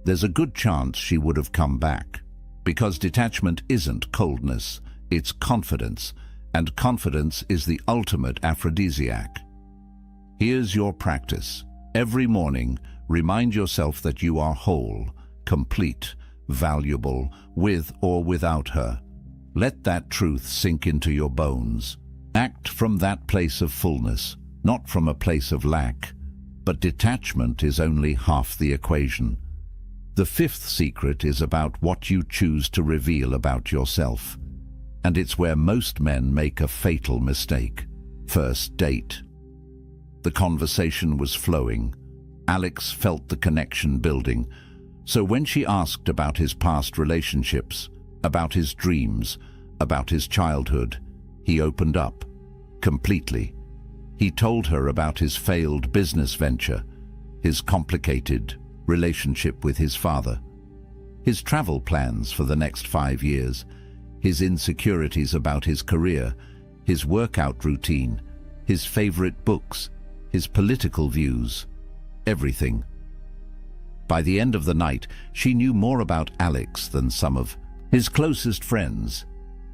there's a good chance she would have come back. Because detachment isn't coldness, it's confidence, and confidence is the ultimate aphrodisiac. Here's your practice. Every morning, remind yourself that you are whole, complete, valuable, with or without her. Let that truth sink into your bones. Act from that place of fullness, not from a place of lack. But detachment is only half the equation. The fifth secret is about what you choose to reveal about yourself. And it's where most men make a fatal mistake. First date. The conversation was flowing. Alex felt the connection building. So when she asked about his past relationships, about his dreams, about his childhood, he opened up, completely. He told her about his failed business venture, his complicated relationship with his father, his travel plans for the next 5 years, his insecurities about his career, his workout routine, his favorite books, his political views, everything. By the end of the night, she knew more about Alex than some of his closest friends.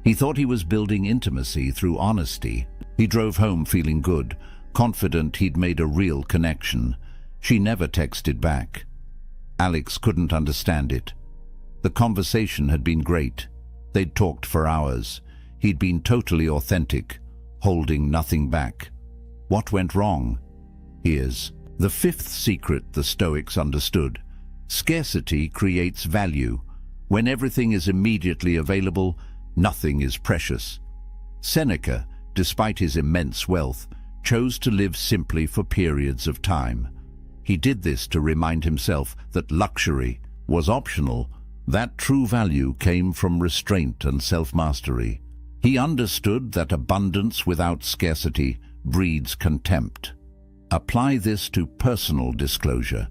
He thought he was building intimacy through honesty. He drove home feeling good, confident he'd made a real connection. She never texted back. Alex couldn't understand it. The conversation had been great. They'd talked for hours. He'd been totally authentic, holding nothing back. What went wrong? Here's the fifth secret the Stoics understood. Scarcity creates value. When everything is immediately available, nothing is precious. Seneca, despite his immense wealth, chose to live simply for periods of time. He did this to remind himself that luxury was optional, that true value came from restraint and self-mastery. He understood that abundance without scarcity breeds contempt. Apply this to personal disclosure.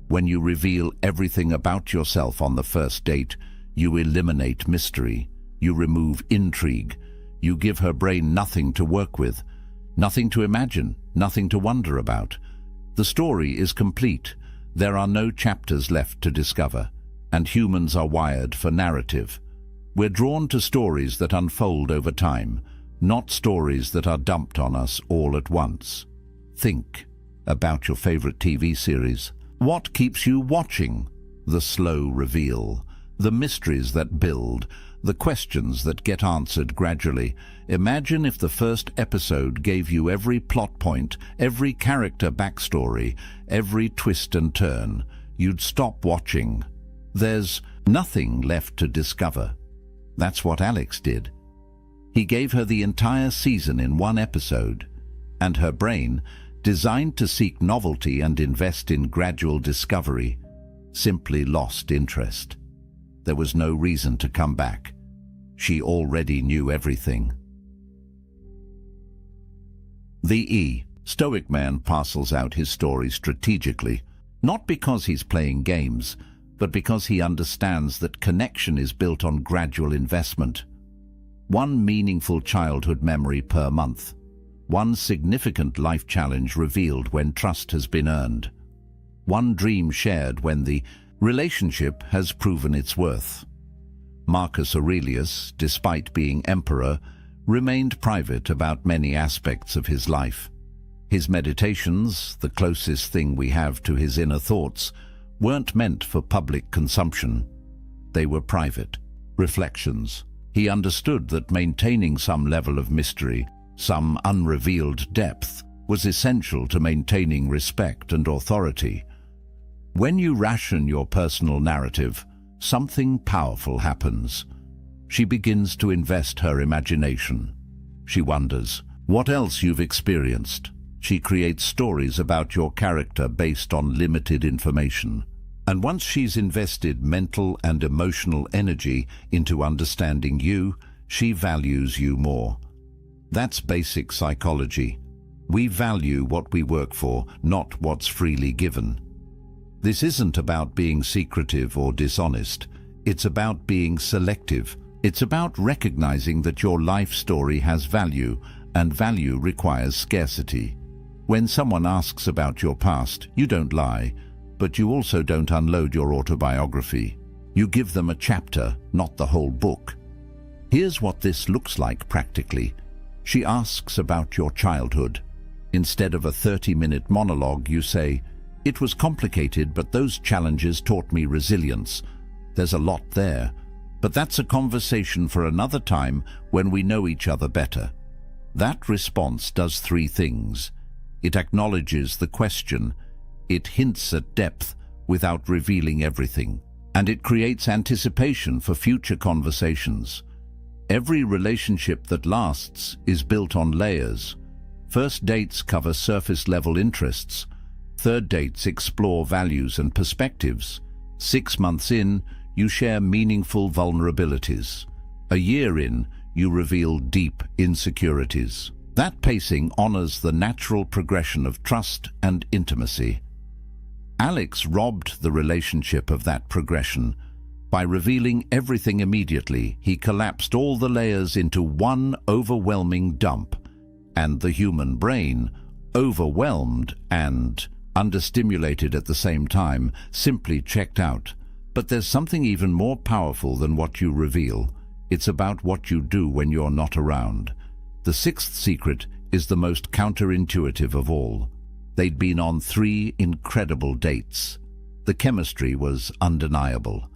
When you reveal everything about yourself on the first date, you eliminate mystery, you remove intrigue, you give her brain nothing to work with, nothing to imagine, nothing to wonder about. The story is complete. There are no chapters left to discover, and humans are wired for narrative. We're drawn to stories that unfold over time, not stories that are dumped on us all at once. Think about your favorite TV series. What keeps you watching? The slow reveal, the mysteries that build, the questions that get answered gradually. Imagine if the first episode gave you every plot point, every character backstory, every twist and turn. You'd stop watching. There's nothing left to discover. That's what Alex did. He gave her the entire season in one episode, and her brain, designed to seek novelty and invest in gradual discovery, simply lost interest. There was no reason to come back. She already knew everything. The Stoic man parcels out his story strategically, not because he's playing games, but because he understands that connection is built on gradual investment. One meaningful childhood memory per month. One significant life challenge revealed when trust has been earned. One dream shared when the relationship has proven its worth. Marcus Aurelius, despite being emperor, remained private about many aspects of his life. His meditations, the closest thing we have to his inner thoughts, weren't meant for public consumption. They were private reflections. He understood that maintaining some level of mystery, some unrevealed depth, was essential to maintaining respect and authority. When you ration your personal narrative, something powerful happens. She begins to invest her imagination. She wonders what else you've experienced. She creates stories about your character based on limited information. And once she's invested mental and emotional energy into understanding you, she values you more. That's basic psychology. We value what we work for, not what's freely given. This isn't about being secretive or dishonest. It's about being selective. It's about recognizing that your life story has value, and value requires scarcity. When someone asks about your past, you don't lie, but you also don't unload your autobiography. You give them a chapter, not the whole book. Here's what this looks like practically. She asks about your childhood. Instead of a 30-minute monologue, you say, "It was complicated, but those challenges taught me resilience." There's a lot there, but that's a conversation for another time when we know each other better. That response does 3 things. It acknowledges the question, it hints at depth without revealing everything, and it creates anticipation for future conversations. Every relationship that lasts is built on layers. First dates cover surface-level interests. Third dates explore values and perspectives. 6 months in, you share meaningful vulnerabilities. A year in, you reveal deep insecurities. That pacing honors the natural progression of trust and intimacy. Alex robbed the relationship of that progression. By revealing everything immediately, he collapsed all the layers into one overwhelming dump. And the human brain, overwhelmed and understimulated at the same time, simply checked out. But there's something even more powerful than what you reveal. It's about what you do when you're not around. The sixth secret is the most counterintuitive of all. They'd been on 3 incredible dates. The chemistry was undeniable.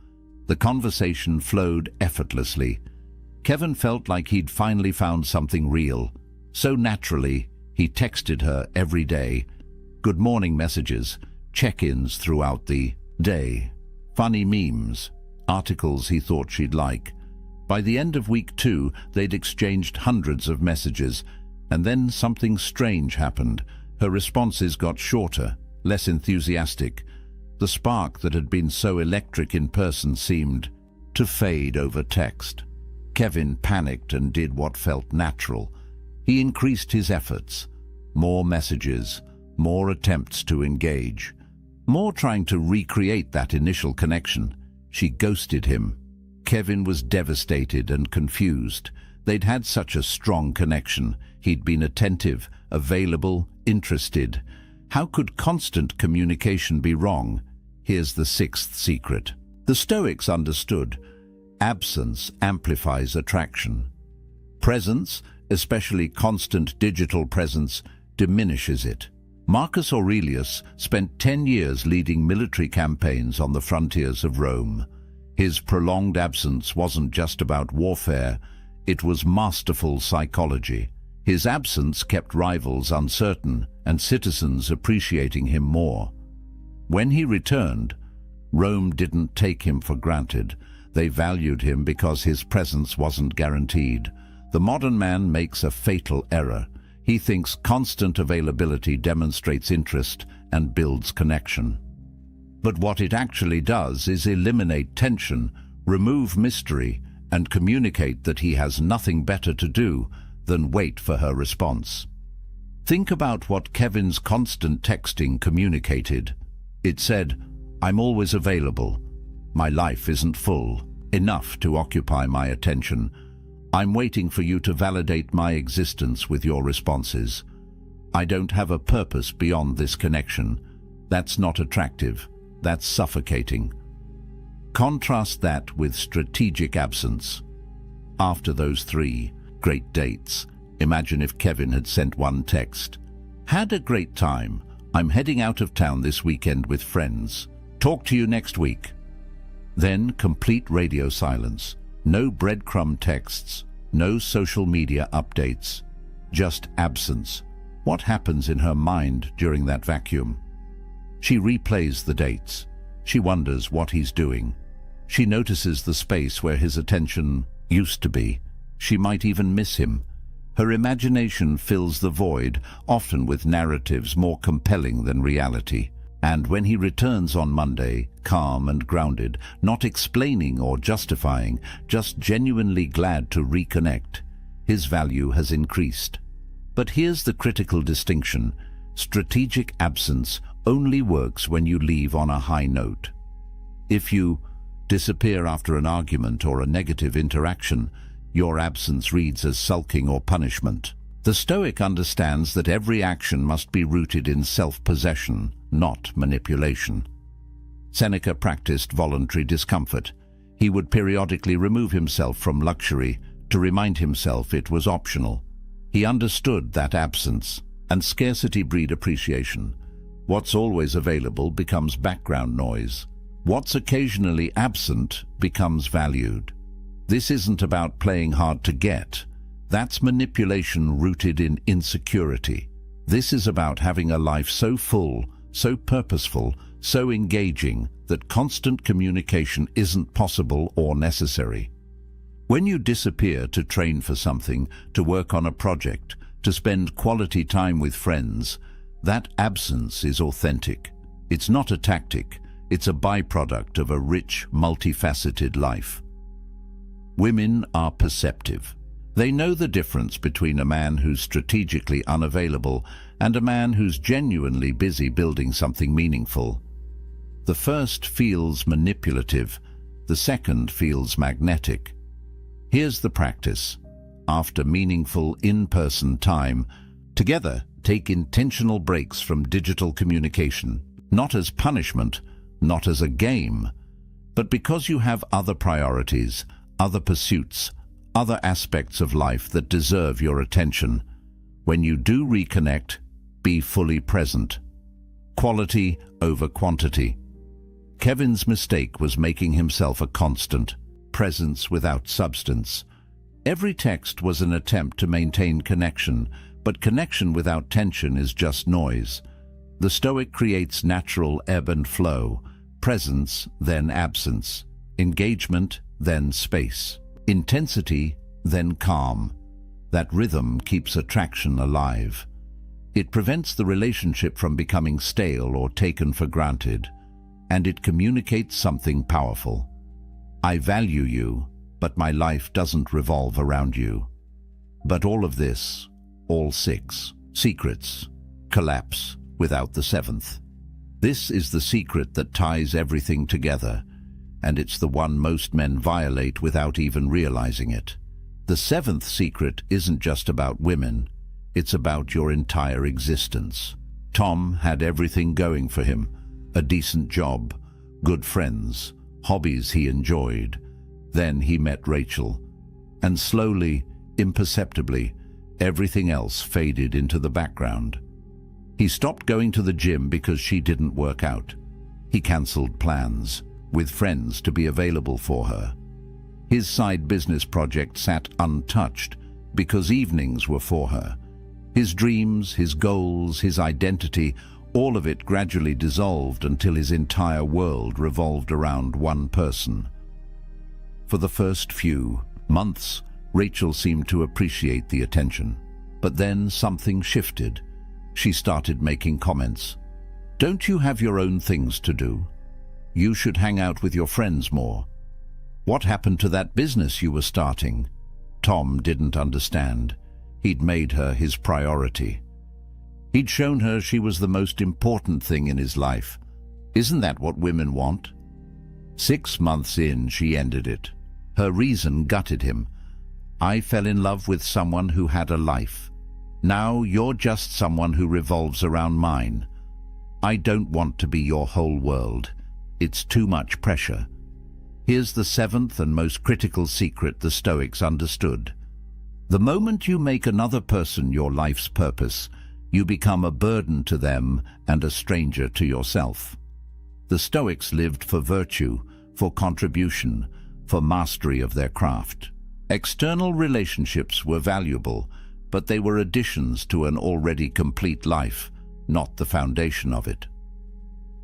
The conversation flowed effortlessly. Kevin felt like he'd finally found something real. So naturally, he texted her every day. Good morning messages, check-ins throughout the day, funny memes, articles he thought she'd like. By the end of week 2, they'd exchanged hundreds of messages, and then something strange happened. Her responses got shorter, less enthusiastic. The spark that had been so electric in person seemed to fade over text. Kevin panicked and did what felt natural. He increased his efforts. More messages, more attempts to engage, more trying to recreate that initial connection. She ghosted him. Kevin was devastated and confused. They'd had such a strong connection. He'd been attentive, available, interested. How could constant communication be wrong? Here's the sixth secret. The Stoics understood. Absence amplifies attraction. Presence, especially constant digital presence, diminishes it. Marcus Aurelius spent 10 years leading military campaigns on the frontiers of Rome. His prolonged absence wasn't just about warfare, it was masterful psychology. His absence kept rivals uncertain and citizens appreciating him more. When he returned, Rome didn't take him for granted. They valued him because his presence wasn't guaranteed. The modern man makes a fatal error. He thinks constant availability demonstrates interest and builds connection. But what it actually does is eliminate tension, remove mystery, and communicate that he has nothing better to do than wait for her response. Think about what Kevin's constant texting communicated. It said, "I'm always available. My life isn't full enough to occupy my attention. I'm waiting for you to validate my existence with your responses. I don't have a purpose beyond this connection." That's not attractive. That's suffocating. Contrast that with strategic absence. After those 3 great dates, imagine if Kevin had sent one text. "Had a great time. I'm heading out of town this weekend with friends. Talk to you next week." Then complete radio silence. No breadcrumb texts, no social media updates, just absence. What happens in her mind during that vacuum? She replays the dates. She wonders what he's doing. She notices the space where his attention used to be. She might even miss him. Her imagination fills the void, often with narratives more compelling than reality. And when he returns on Monday, calm and grounded, not explaining or justifying, just genuinely glad to reconnect, his value has increased. But here's the critical distinction. Strategic absence only works when you leave on a high note. If you disappear after an argument or a negative interaction, your absence reads as sulking or punishment. The Stoic understands that every action must be rooted in self-possession, not manipulation. Seneca practiced voluntary discomfort. He would periodically remove himself from luxury to remind himself it was optional. He understood that absence, and scarcity breed appreciation. What's always available becomes background noise. What's occasionally absent becomes valued. This isn't about playing hard to get. That's manipulation rooted in insecurity. This is about having a life so full, so purposeful, so engaging that constant communication isn't possible or necessary. When you disappear to train for something, to work on a project, to spend quality time with friends, that absence is authentic. It's not a tactic. It's a byproduct of a rich, multifaceted life. Women are perceptive. They know the difference between a man who's strategically unavailable and a man who's genuinely busy building something meaningful. The first feels manipulative, the second feels magnetic. Here's the practice. After meaningful in-person time, together take intentional breaks from digital communication, not as punishment, not as a game, but because you have other priorities, other pursuits, other aspects of life that deserve your attention. When you do reconnect, be fully present. Quality over quantity. Kevin's mistake was making himself a constant, presence without substance. Every text was an attempt to maintain connection, but connection without tension is just noise. The Stoic creates natural ebb and flow, presence, then absence, engagement, then space, intensity, then calm. That rhythm keeps attraction alive. It prevents the relationship from becoming stale or taken for granted, and it communicates something powerful. I value you, but my life doesn't revolve around you. But all of this, all six secrets, collapse without the seventh. This is the secret that ties everything together, and it's the one most men violate without even realizing it. The seventh secret isn't just about women, it's about your entire existence. Tom had everything going for him: a decent job, good friends, hobbies he enjoyed. Then he met Rachel, and slowly, imperceptibly, everything else faded into the background. He stopped going to the gym because she didn't work out. He cancelled plans with friends to be available for her. His side business project sat untouched because evenings were for her. His dreams, his goals, his identity, all of it gradually dissolved until his entire world revolved around one person. For the first few months, Rachel seemed to appreciate the attention. But then something shifted. She started making comments. "Don't you have your own things to do? You should hang out with your friends more. What happened to that business you were starting?" Tom didn't understand. He'd made her his priority. He'd shown her she was the most important thing in his life. Isn't that what women want? 6 months in, she ended it. Her reason gutted him. "I fell in love with someone who had a life. Now you're just someone who revolves around mine. I don't want to be your whole world. It's too much pressure." Here's the seventh and most critical secret the Stoics understood. The moment you make another person your life's purpose, you become a burden to them and a stranger to yourself. The Stoics lived for virtue, for contribution, for mastery of their craft. External relationships were valuable, but they were additions to an already complete life, not the foundation of it.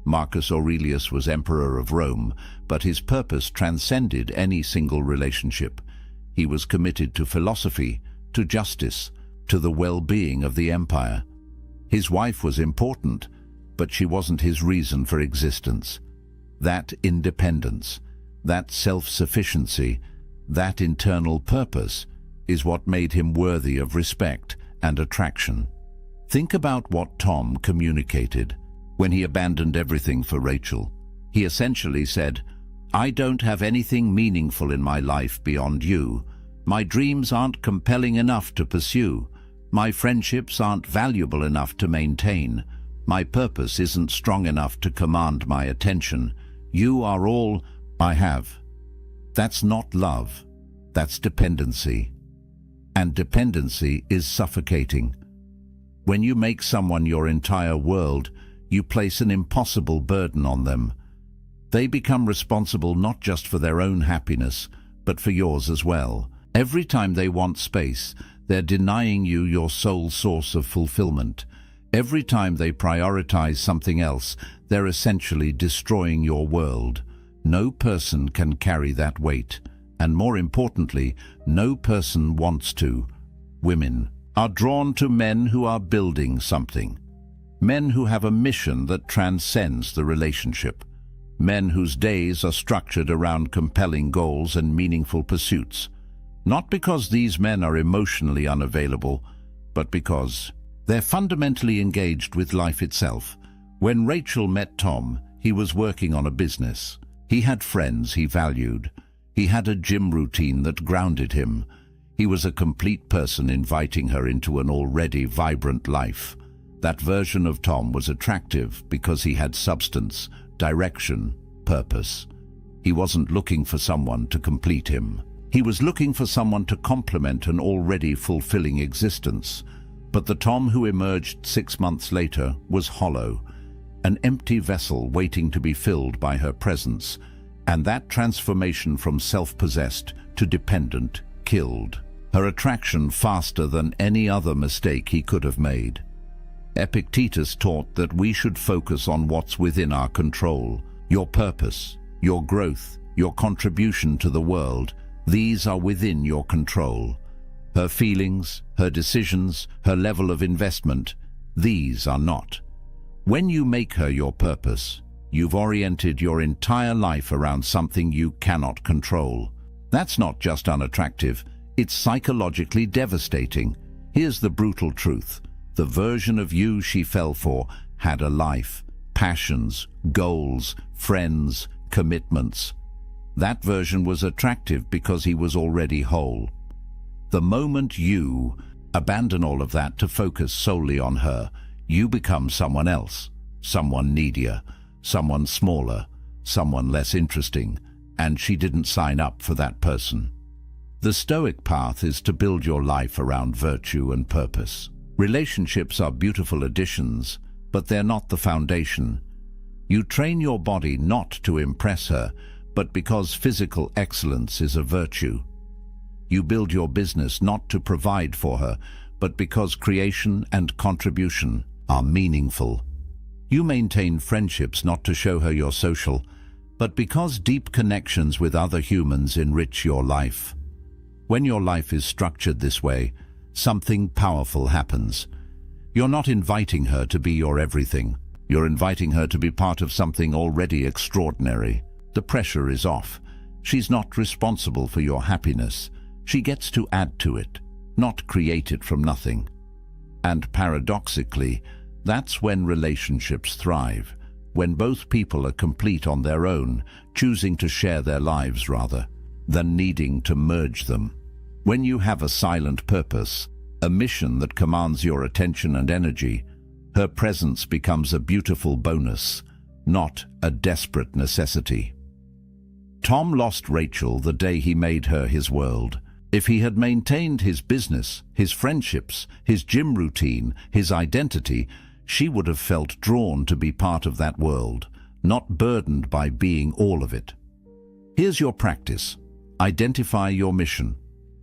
Marcus Aurelius was emperor of Rome, but his purpose transcended any single relationship. He was committed to philosophy, to justice, to the well-being of the empire. His wife was important, but she wasn't his reason for existence. That independence, that self-sufficiency, that internal purpose is what made him worthy of respect and attraction. Think about what Tom communicated when he abandoned everything for Rachel. He essentially said, "I don't have anything meaningful in my life beyond you. My dreams aren't compelling enough to pursue. My friendships aren't valuable enough to maintain. My purpose isn't strong enough to command my attention. You are all I have." That's not love. That's dependency. And dependency is suffocating. When you make someone your entire world, you place an impossible burden on them. They become responsible not just for their own happiness, but for yours as well. Every time they want space, they're denying you your sole source of fulfillment. Every time they prioritize something else, they're essentially destroying your world. No person can carry that weight, and more importantly, no person wants to. Women are drawn to men who are building something. Men who have a mission that transcends the relationship. Men whose days are structured around compelling goals and meaningful pursuits. Not because these men are emotionally unavailable, but because they're fundamentally engaged with life itself. When Rachel met Tom, he was working on a business. He had friends he valued. He had a gym routine that grounded him. He was a complete person inviting her into an already vibrant life. That version of Tom was attractive because he had substance, direction, purpose. He wasn't looking for someone to complete him. He was looking for someone to complement an already fulfilling existence. But the Tom who emerged 6 months later was hollow, an empty vessel waiting to be filled by her presence, and that transformation from self-possessed to dependent killed her attraction faster than any other mistake he could have made. Epictetus taught that we should focus on what's within our control. Your purpose, your growth, your contribution to the world, these are within your control. Her feelings, her decisions, her level of investment, these are not. When you make her your purpose, you've oriented your entire life around something you cannot control. That's not just unattractive, it's psychologically devastating. Here's the brutal truth. The version of you she fell for had a life, passions, goals, friends, commitments. That version was attractive because he was already whole. The moment you abandon all of that to focus solely on her, you become someone else, someone needier, someone smaller, someone less interesting, and she didn't sign up for that person. The Stoic path is to build your life around virtue and purpose. Relationships are beautiful additions, but they're not the foundation. You train your body not to impress her, but because physical excellence is a virtue. You build your business not to provide for her, but because creation and contribution are meaningful. You maintain friendships not to show her you're social, but because deep connections with other humans enrich your life. When your life is structured this way, something powerful happens. You're not inviting her to be your everything. You're inviting her to be part of something already extraordinary. The pressure is off. She's not responsible for your happiness. She gets to add to it, not create it from nothing. And paradoxically, that's when relationships thrive, when both people are complete on their own, choosing to share their lives rather than needing to merge them. When you have a silent purpose, a mission that commands your attention and energy, her presence becomes a beautiful bonus, not a desperate necessity. Tom lost Rachel the day he made her his world. If he had maintained his business, his friendships, his gym routine, his identity, she would have felt drawn to be part of that world, not burdened by being all of it. Here's your practice. Identify your mission.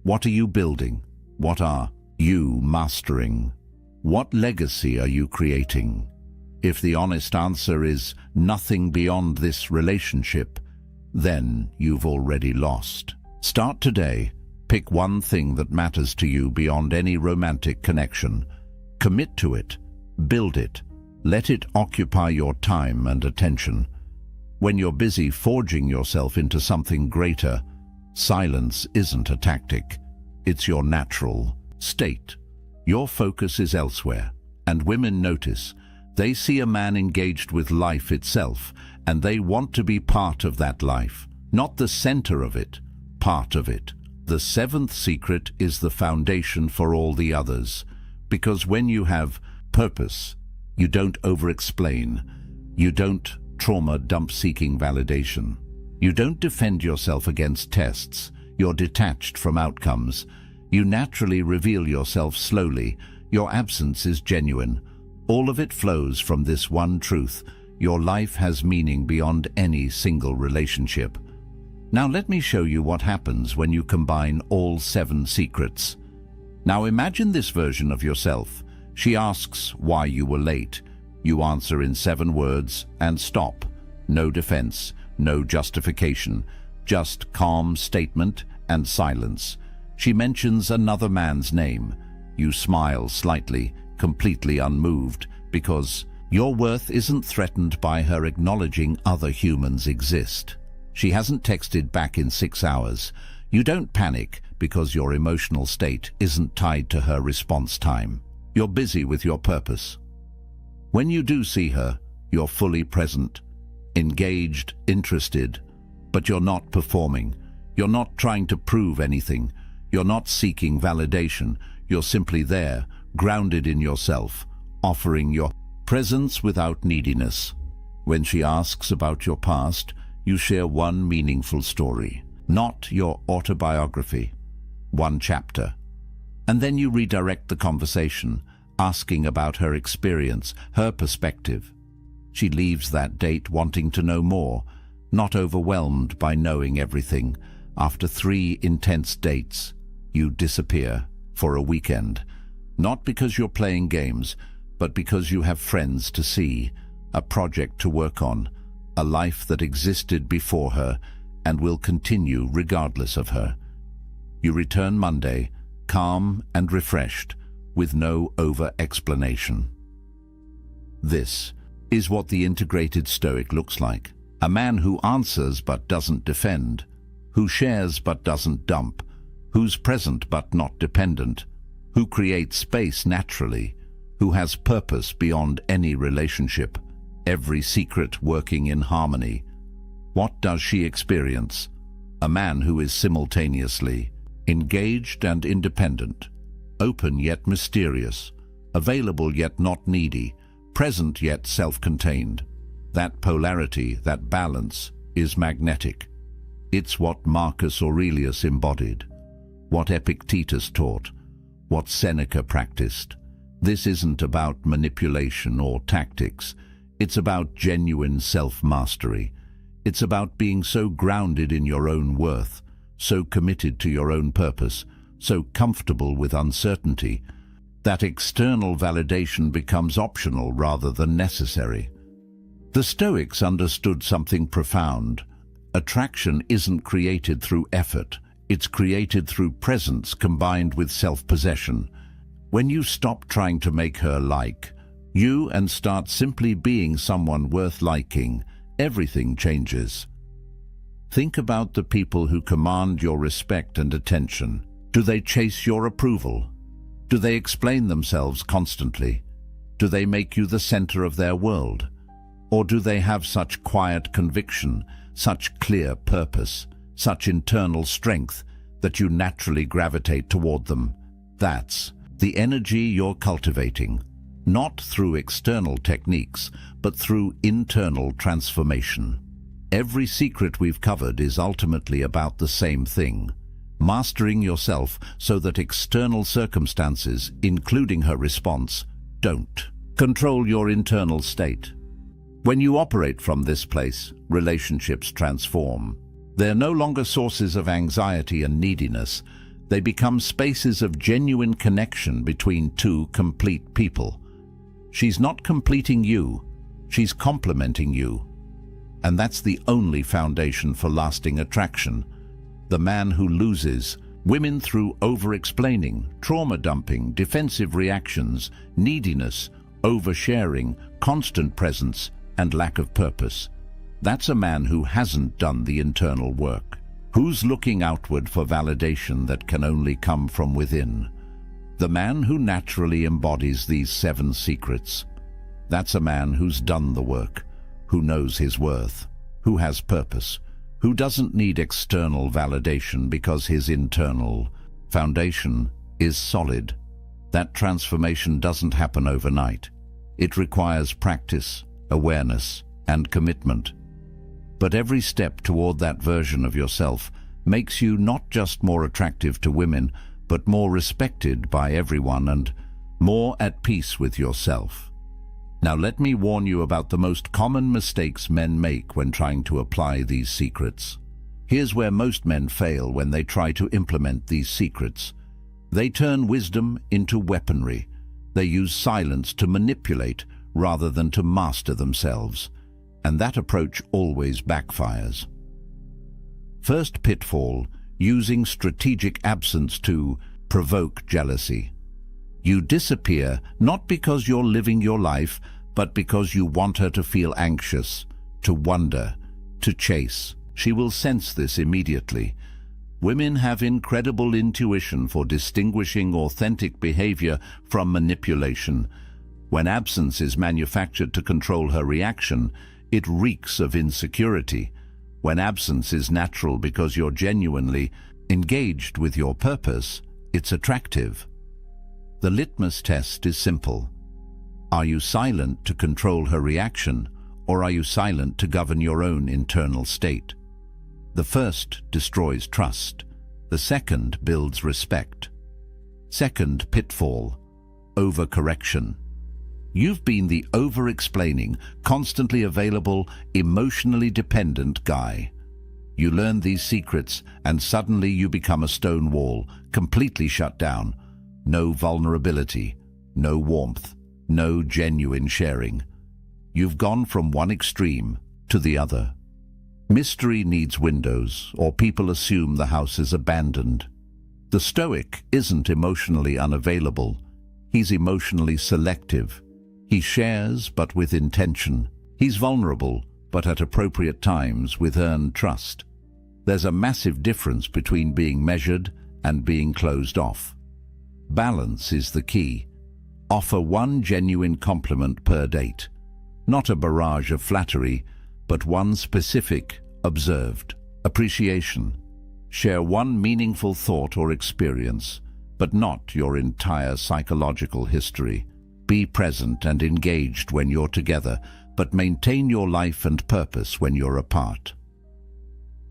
What are you building? What are you mastering? What legacy are you creating? If the honest answer is nothing beyond this relationship, then you've already lost. Start today. Pick one thing that matters to you beyond any romantic connection. Commit to it. Build it. Let it occupy your time and attention. When you're busy forging yourself into something greater, silence isn't a tactic. It's your natural state. Your focus is elsewhere, and women notice. They see a man engaged with life itself, and they want to be part of that life. Not the center of it, part of it. The seventh secret is the foundation for all the others, because when you have purpose, you don't over-explain. You don't trauma dump seeking validation. You don't defend yourself against tests. You're detached from outcomes. You naturally reveal yourself slowly. Your absence is genuine. All of it flows from this one truth. Your life has meaning beyond any single relationship. Now let me show you what happens when you combine all 7 secrets. Now imagine this version of yourself. She asks why you were late. You answer in 7 words and stop. No defense, no justification, just calm statement and silence. She mentions another man's name. You smile slightly, completely unmoved, because Your worth isn't threatened by her acknowledging other humans exist. She hasn't texted back in 6 hours. You don't panic because your emotional state isn't tied to her response time. You're busy with your purpose. When you do see her, you're fully present, engaged, interested, but you're not performing. You're not trying to prove anything. You're not seeking validation. You're simply there, grounded in yourself, offering your presence without neediness. When she asks about your past, you share one meaningful story, not your autobiography, one chapter. And then you redirect the conversation, asking about her experience, her perspective. She leaves that date wanting to know more, not overwhelmed by knowing everything. After 3 intense dates, you disappear for a weekend, not because you're playing games, but because you have friends to see, a project to work on, a life that existed before her and will continue regardless of her. You return Monday, calm and refreshed, with no over-explanation. This is what the integrated Stoic looks like. A man who answers but doesn't defend, who shares but doesn't dump, who's present but not dependent, who creates space naturally, who has purpose beyond any relationship, every secret working in harmony. What does she experience? A man who is simultaneously engaged and independent, open yet mysterious, available yet not needy, present yet self-contained. That polarity, that balance, is magnetic. It's what Marcus Aurelius embodied, what Epictetus taught, what Seneca practiced. This isn't about manipulation or tactics. It's about genuine self-mastery. It's about being so grounded in your own worth, so committed to your own purpose, so comfortable with uncertainty, that external validation becomes optional rather than necessary. The Stoics understood something profound. Attraction isn't created through effort. It's created through presence combined with self-possession. When you stop trying to make her like you and start simply being someone worth liking, everything changes. Think about the people who command your respect and attention. Do they chase your approval? Do they explain themselves constantly? Do they make you the center of their world? Or do they have such quiet conviction, such clear purpose, such internal strength that you naturally gravitate toward them? That's the energy you're cultivating, not through external techniques, but through internal transformation. Every secret we've covered is ultimately about the same thing: mastering yourself so that external circumstances, including her response, don't control your internal state. When you operate from this place, relationships transform. They're no longer sources of anxiety and neediness. They become spaces of genuine connection between two complete people. She's not completing you, she's complementing you. And that's the only foundation for lasting attraction. The man who loses women through over-explaining, trauma-dumping, defensive reactions, neediness, oversharing, constant presence, and lack of purpose. That's a man who hasn't done the internal work, who's looking outward for validation that can only come from within. The man who naturally embodies these 7 secrets, that's a man who's done the work, who knows his worth, who has purpose, who doesn't need external validation because his internal foundation is solid. That transformation doesn't happen overnight. It requires practice, awareness, and commitment. But every step toward that version of yourself makes you not just more attractive to women, but more respected by everyone and more at peace with yourself. Now let me warn you about the most common mistakes men make when trying to apply these secrets. Here's where most men fail when they try to implement these secrets. They turn wisdom into weaponry. They use silence to manipulate rather than to master themselves. And that approach always backfires. First pitfall: using strategic absence to provoke jealousy. You disappear not because you're living your life, but because you want her to feel anxious, to wonder, to chase. She will sense this immediately. Women have incredible intuition for distinguishing authentic behavior from manipulation. When absence is manufactured to control her reaction, it reeks of insecurity. When absence is natural because you're genuinely engaged with your purpose, it's attractive. The litmus test is simple. Are you silent to control her reaction, or are you silent to govern your own internal state? The first destroys trust. The second builds respect. Second pitfall: overcorrection. You've been the over-explaining, constantly available, emotionally dependent guy. You learn these secrets and suddenly you become a stone wall, completely shut down. No vulnerability, no warmth, no genuine sharing. You've gone from one extreme to the other. Mystery needs windows, or people assume the house is abandoned. The Stoic isn't emotionally unavailable. He's emotionally selective. He shares, but with intention. He's vulnerable, but at appropriate times with earned trust. There's a massive difference between being measured and being closed off. Balance is the key. Offer one genuine compliment per date. Not a barrage of flattery, but one specific, observed appreciation. Share one meaningful thought or experience, but not your entire psychological history. Be present and engaged when you're together, but maintain your life and purpose when you're apart.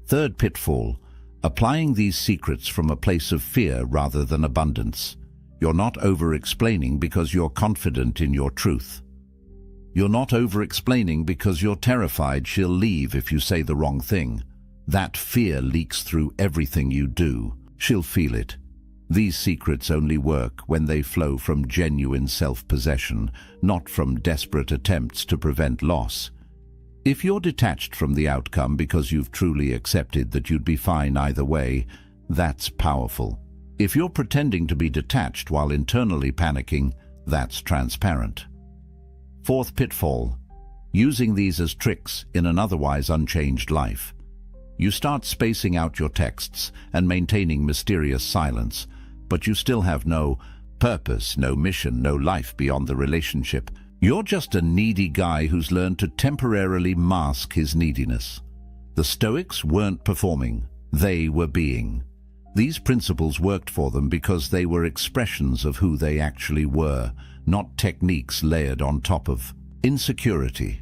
Third pitfall: applying these secrets from a place of fear rather than abundance. You're not over-explaining because you're confident in your truth. You're not over-explaining because you're terrified she'll leave if you say the wrong thing. That fear leaks through everything you do. She'll feel it. These secrets only work when they flow from genuine self-possession, not from desperate attempts to prevent loss. If you're detached from the outcome because you've truly accepted that you'd be fine either way, that's powerful. If you're pretending to be detached while internally panicking, that's transparent. Fourth pitfall: using these as tricks in an otherwise unchanged life. You start spacing out your texts and maintaining mysterious silence, but you still have no purpose, no mission, no life beyond the relationship. You're just a needy guy who's learned to temporarily mask his neediness. The Stoics weren't performing, they were being. These principles worked for them because they were expressions of who they actually were, not techniques layered on top of insecurity.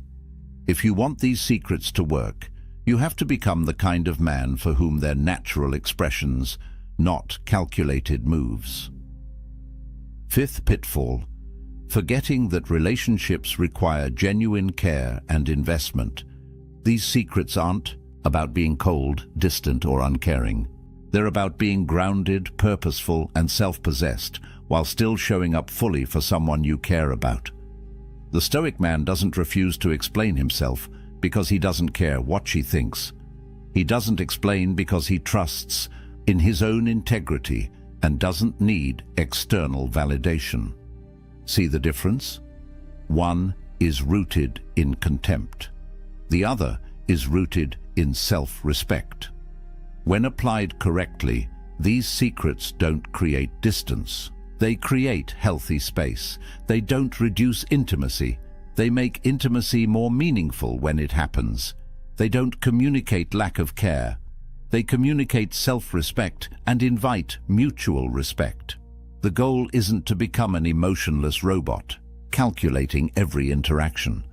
If you want these secrets to work, you have to become the kind of man for whom they're natural expressions, not calculated moves. Fifth pitfall: forgetting that relationships require genuine care and investment. These secrets aren't about being cold, distant, or uncaring. They're about being grounded, purposeful, and self-possessed, while still showing up fully for someone you care about. The Stoic man doesn't refuse to explain himself because he doesn't care what she thinks. He doesn't explain because he trusts in his own integrity and doesn't need external validation. See the difference? One is rooted in contempt. The other is rooted in self-respect. When applied correctly, these secrets don't create distance. They create healthy space. They don't reduce intimacy. They make intimacy more meaningful when it happens. They don't communicate lack of care. They communicate self-respect and invite mutual respect. The goal isn't to become an emotionless robot, calculating every interaction.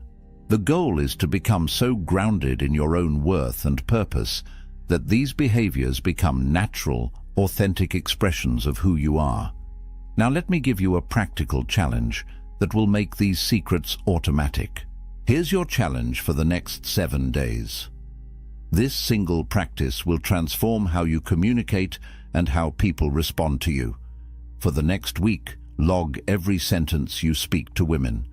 The goal is to become so grounded in your own worth and purpose that these behaviors become natural, authentic expressions of who you are. Now let me give you a practical challenge that will make these secrets automatic. Here's your challenge for the next 7 days. This single practice will transform how you communicate and how people respond to you. For the next week, log every sentence you speak to women.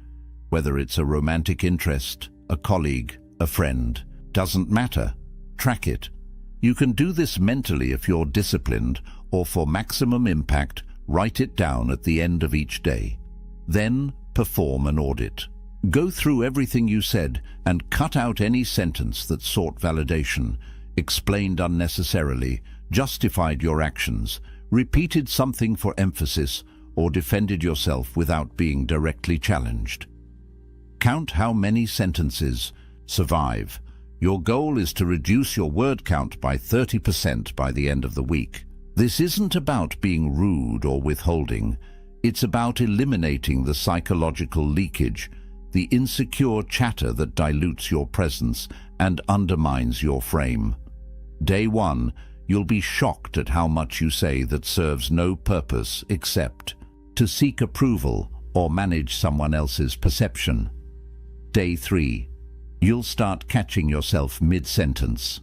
Whether it's a romantic interest, a colleague, a friend, doesn't matter. Track it. You can do this mentally if you're disciplined, or for maximum impact, write it down at the end of each day. Then perform an audit. Go through everything you said and cut out any sentence that sought validation, explained unnecessarily, justified your actions, repeated something for emphasis, or defended yourself without being directly challenged. Count how many sentences survive. Your goal is to reduce your word count by 30% by the end of the week. This isn't about being rude or withholding. It's about eliminating the psychological leakage, the insecure chatter that dilutes your presence and undermines your frame. Day 1, you'll be shocked at how much you say that serves no purpose except to seek approval or manage someone else's perception. Day 3, you'll start catching yourself mid-sentence.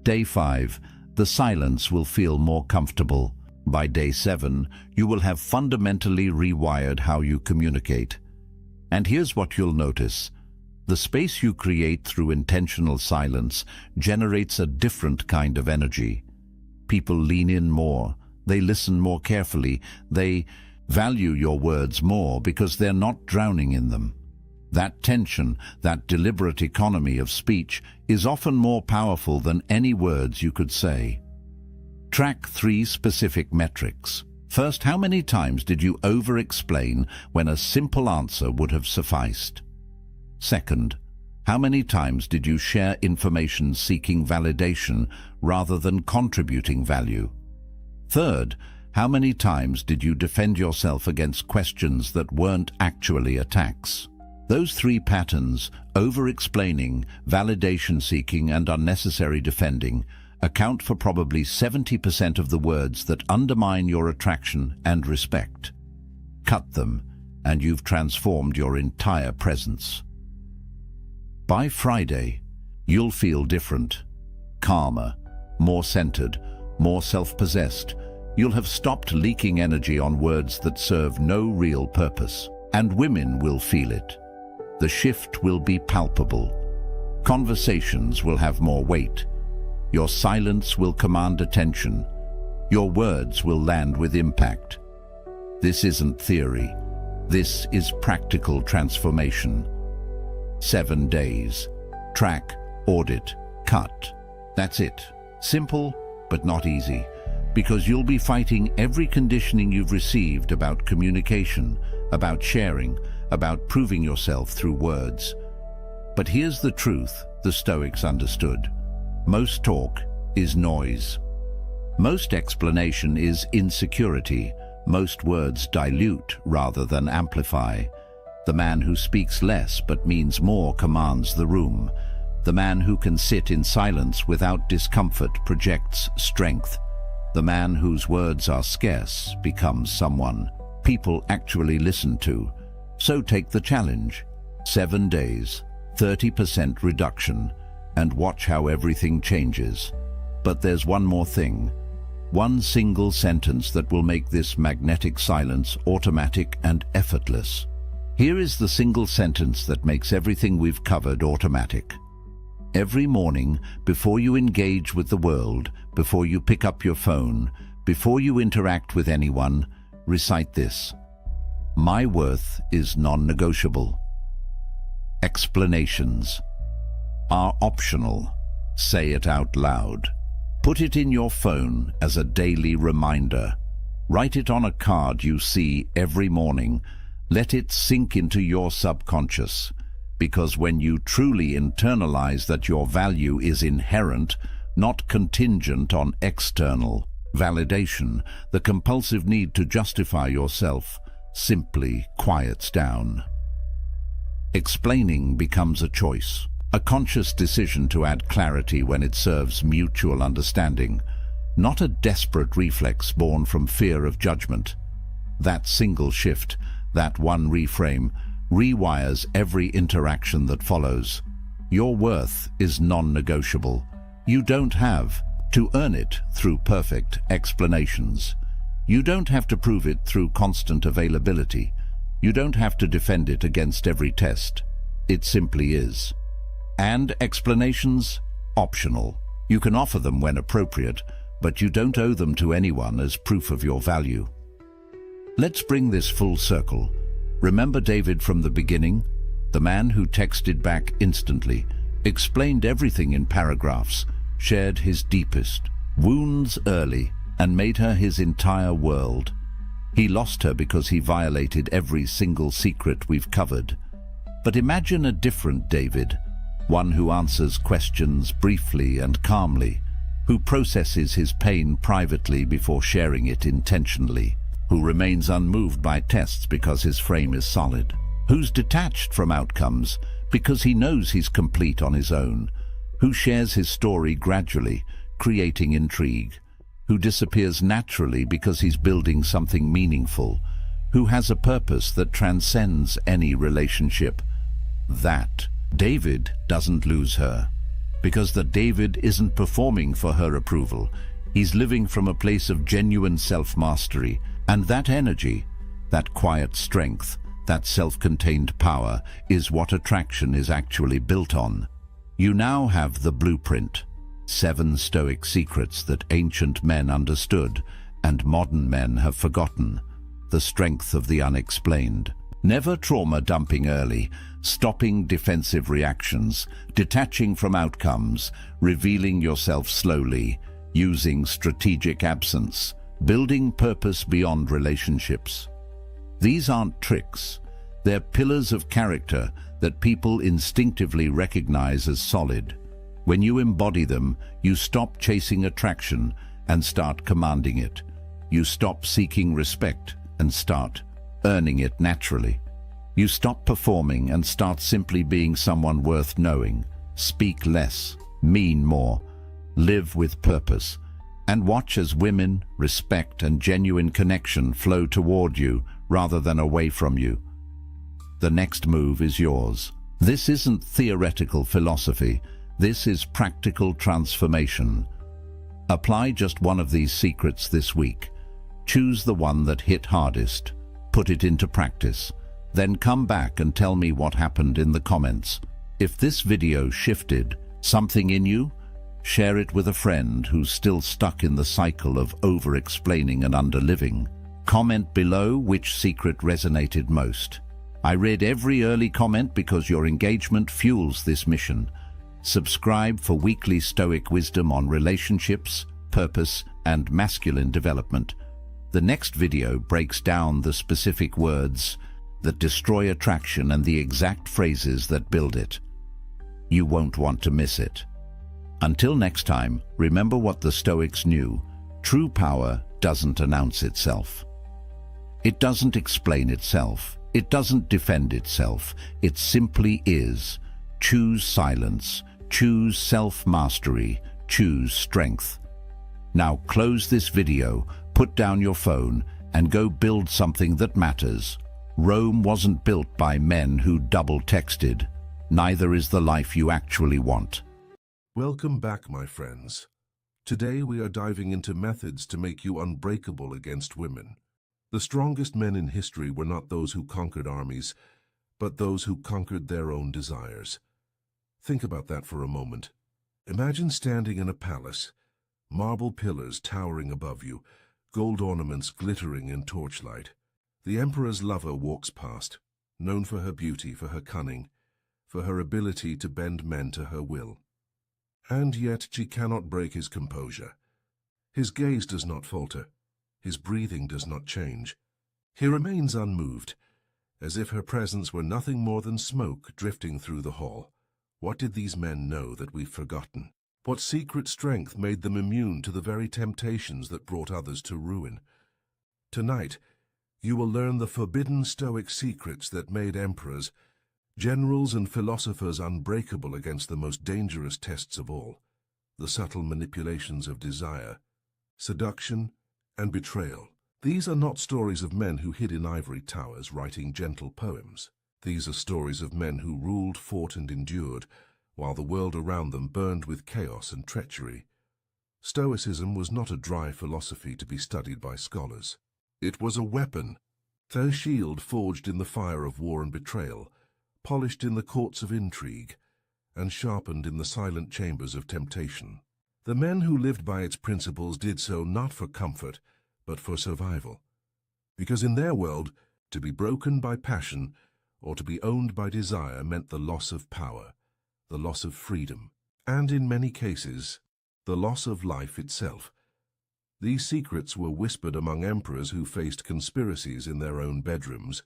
Day 5, the silence will feel more comfortable. By day 7, you will have fundamentally rewired how you communicate. And here's what you'll notice. The space you create through intentional silence generates a different kind of energy. People lean in more, they listen more carefully, they value your words more because they're not drowning in them. That tension, that deliberate economy of speech is often more powerful than any words you could say. Track 3 specific metrics. First, how many times did you over-explain when a simple answer would have sufficed? Second, how many times did you share information seeking validation rather than contributing value? Third, how many times did you defend yourself against questions that weren't actually attacks? Those 3 patterns, over-explaining, validation-seeking, and unnecessary defending, account for probably 70% of the words that undermine your attraction and respect. Cut them, and you've transformed your entire presence. By Friday, you'll feel different, calmer, more centered, more self-possessed. You'll have stopped leaking energy on words that serve no real purpose, and women will feel it. The shift will be palpable. Conversations will have more weight. Your silence will command attention. Your words will land with impact. This isn't theory. This is practical transformation. 7 days. Track, audit, cut. That's it. Simple, but not easy. Because you'll be fighting every conditioning you've received about communication, about sharing, about proving yourself through words. But here's the truth the Stoics understood. Most talk is noise. Most explanation is insecurity. Most words dilute rather than amplify. The man who speaks less but means more commands the room. The man who can sit in silence without discomfort projects strength. The man whose words are scarce becomes someone people actually listen to. So take the challenge. 7 days, 30% reduction, and watch how everything changes. But there's one more thing. One single sentence that will make this magnetic silence automatic and effortless. Here is the single sentence that makes everything we've covered automatic. Every morning, before you engage with the world, before you pick up your phone, before you interact with anyone, recite this. My worth is non-negotiable. Explanations are optional. Say it out loud. Put it in your phone as a daily reminder. Write it on a card you see every morning. Let it sink into your subconscious. Because when you truly internalize that your value is inherent, not contingent on external validation, the compulsive need to justify yourself simply quiets down. Explaining becomes a choice, a conscious decision to add clarity when it serves mutual understanding, not a desperate reflex born from fear of judgment. That single shift, that one reframe, rewires every interaction that follows. Your worth is non-negotiable. You don't have to earn it through perfect explanations. You don't have to prove it through constant availability. You don't have to defend it against every test. It simply is. And explanations? Optional. You can offer them when appropriate, but you don't owe them to anyone as proof of your value. Let's bring this full circle. Remember David from the beginning? The man who texted back instantly, explained everything in paragraphs, shared his deepest wounds early, and made her his entire world. He lost her because he violated every single secret we've covered. But imagine a different David, one who answers questions briefly and calmly, who processes his pain privately before sharing it intentionally, who remains unmoved by tests because his frame is solid, who's detached from outcomes because he knows he's complete on his own, who shares his story gradually, creating intrigue, who disappears naturally because he's building something meaningful, who has a purpose that transcends any relationship. That David doesn't lose her, because the David isn't performing for her approval. He's living from a place of genuine self-mastery, and that energy, that quiet strength, that self-contained power is what attraction is actually built on. You now have the blueprint, 7 Stoic secrets that ancient men understood and modern men have forgotten, the strength of the unexplained. Never trauma dumping early, stopping defensive reactions, detaching from outcomes, revealing yourself slowly, using strategic absence, building purpose beyond relationships. These aren't tricks. They're pillars of character that people instinctively recognize as solid. When you embody them, you stop chasing attraction and start commanding it. You stop seeking respect and start earning it naturally. You stop performing and start simply being someone worth knowing. Speak less, mean more, live with purpose, and watch as women, respect, and genuine connection flow toward you rather than away from you. The next move is yours. This isn't theoretical philosophy. This is practical transformation. Apply just one of these secrets this week. Choose the one that hit hardest. Put it into practice. Then come back and tell me what happened in the comments. If this video shifted something in you, share it with a friend who's still stuck in the cycle of over-explaining and under-living. Comment below which secret resonated most. I read every early comment because your engagement fuels this mission. Subscribe for weekly Stoic wisdom on relationships, purpose, and masculine development. The next video breaks down the specific words that destroy attraction and the exact phrases that build it. You won't want to miss it. Until next time, remember what the Stoics knew. True power doesn't announce itself. It doesn't explain itself. It doesn't defend itself. It simply is. Choose silence. Choose self-mastery. Choose strength. Now close this video, put down your phone, and go build something that matters. Rome wasn't built by men who double-texted. Neither is the life you actually want. Welcome back, my friends. Today we are diving into methods to make you unbreakable against women. The strongest men in history were not those who conquered armies, but those who conquered their own desires. Think about that for a moment. Imagine standing in a palace, marble pillars towering above you, gold ornaments glittering in torchlight. The emperor's lover walks past, known for her beauty, for her cunning, for her ability to bend men to her will. And yet she cannot break his composure. His gaze does not falter. His breathing does not change. He remains unmoved, as if her presence were nothing more than smoke drifting through the hall. What did these men know that we've forgotten? What secret strength made them immune to the very temptations that brought others to ruin? Tonight, you will learn the forbidden Stoic secrets that made emperors, generals, and philosophers unbreakable against the most dangerous tests of all, the subtle manipulations of desire, seduction, and betrayal. These are not stories of men who hid in ivory towers writing gentle poems. These are stories of men who ruled, fought, and endured, while the world around them burned with chaos and treachery. Stoicism was not a dry philosophy to be studied by scholars. It was a weapon, their shield forged in the fire of war and betrayal, polished in the courts of intrigue, and sharpened in the silent chambers of temptation. The men who lived by its principles did so not for comfort, but for survival. Because in their world, to be broken by passion or to be owned by desire meant the loss of power, the loss of freedom, and in many cases, the loss of life itself. These secrets were whispered among emperors who faced conspiracies in their own bedrooms,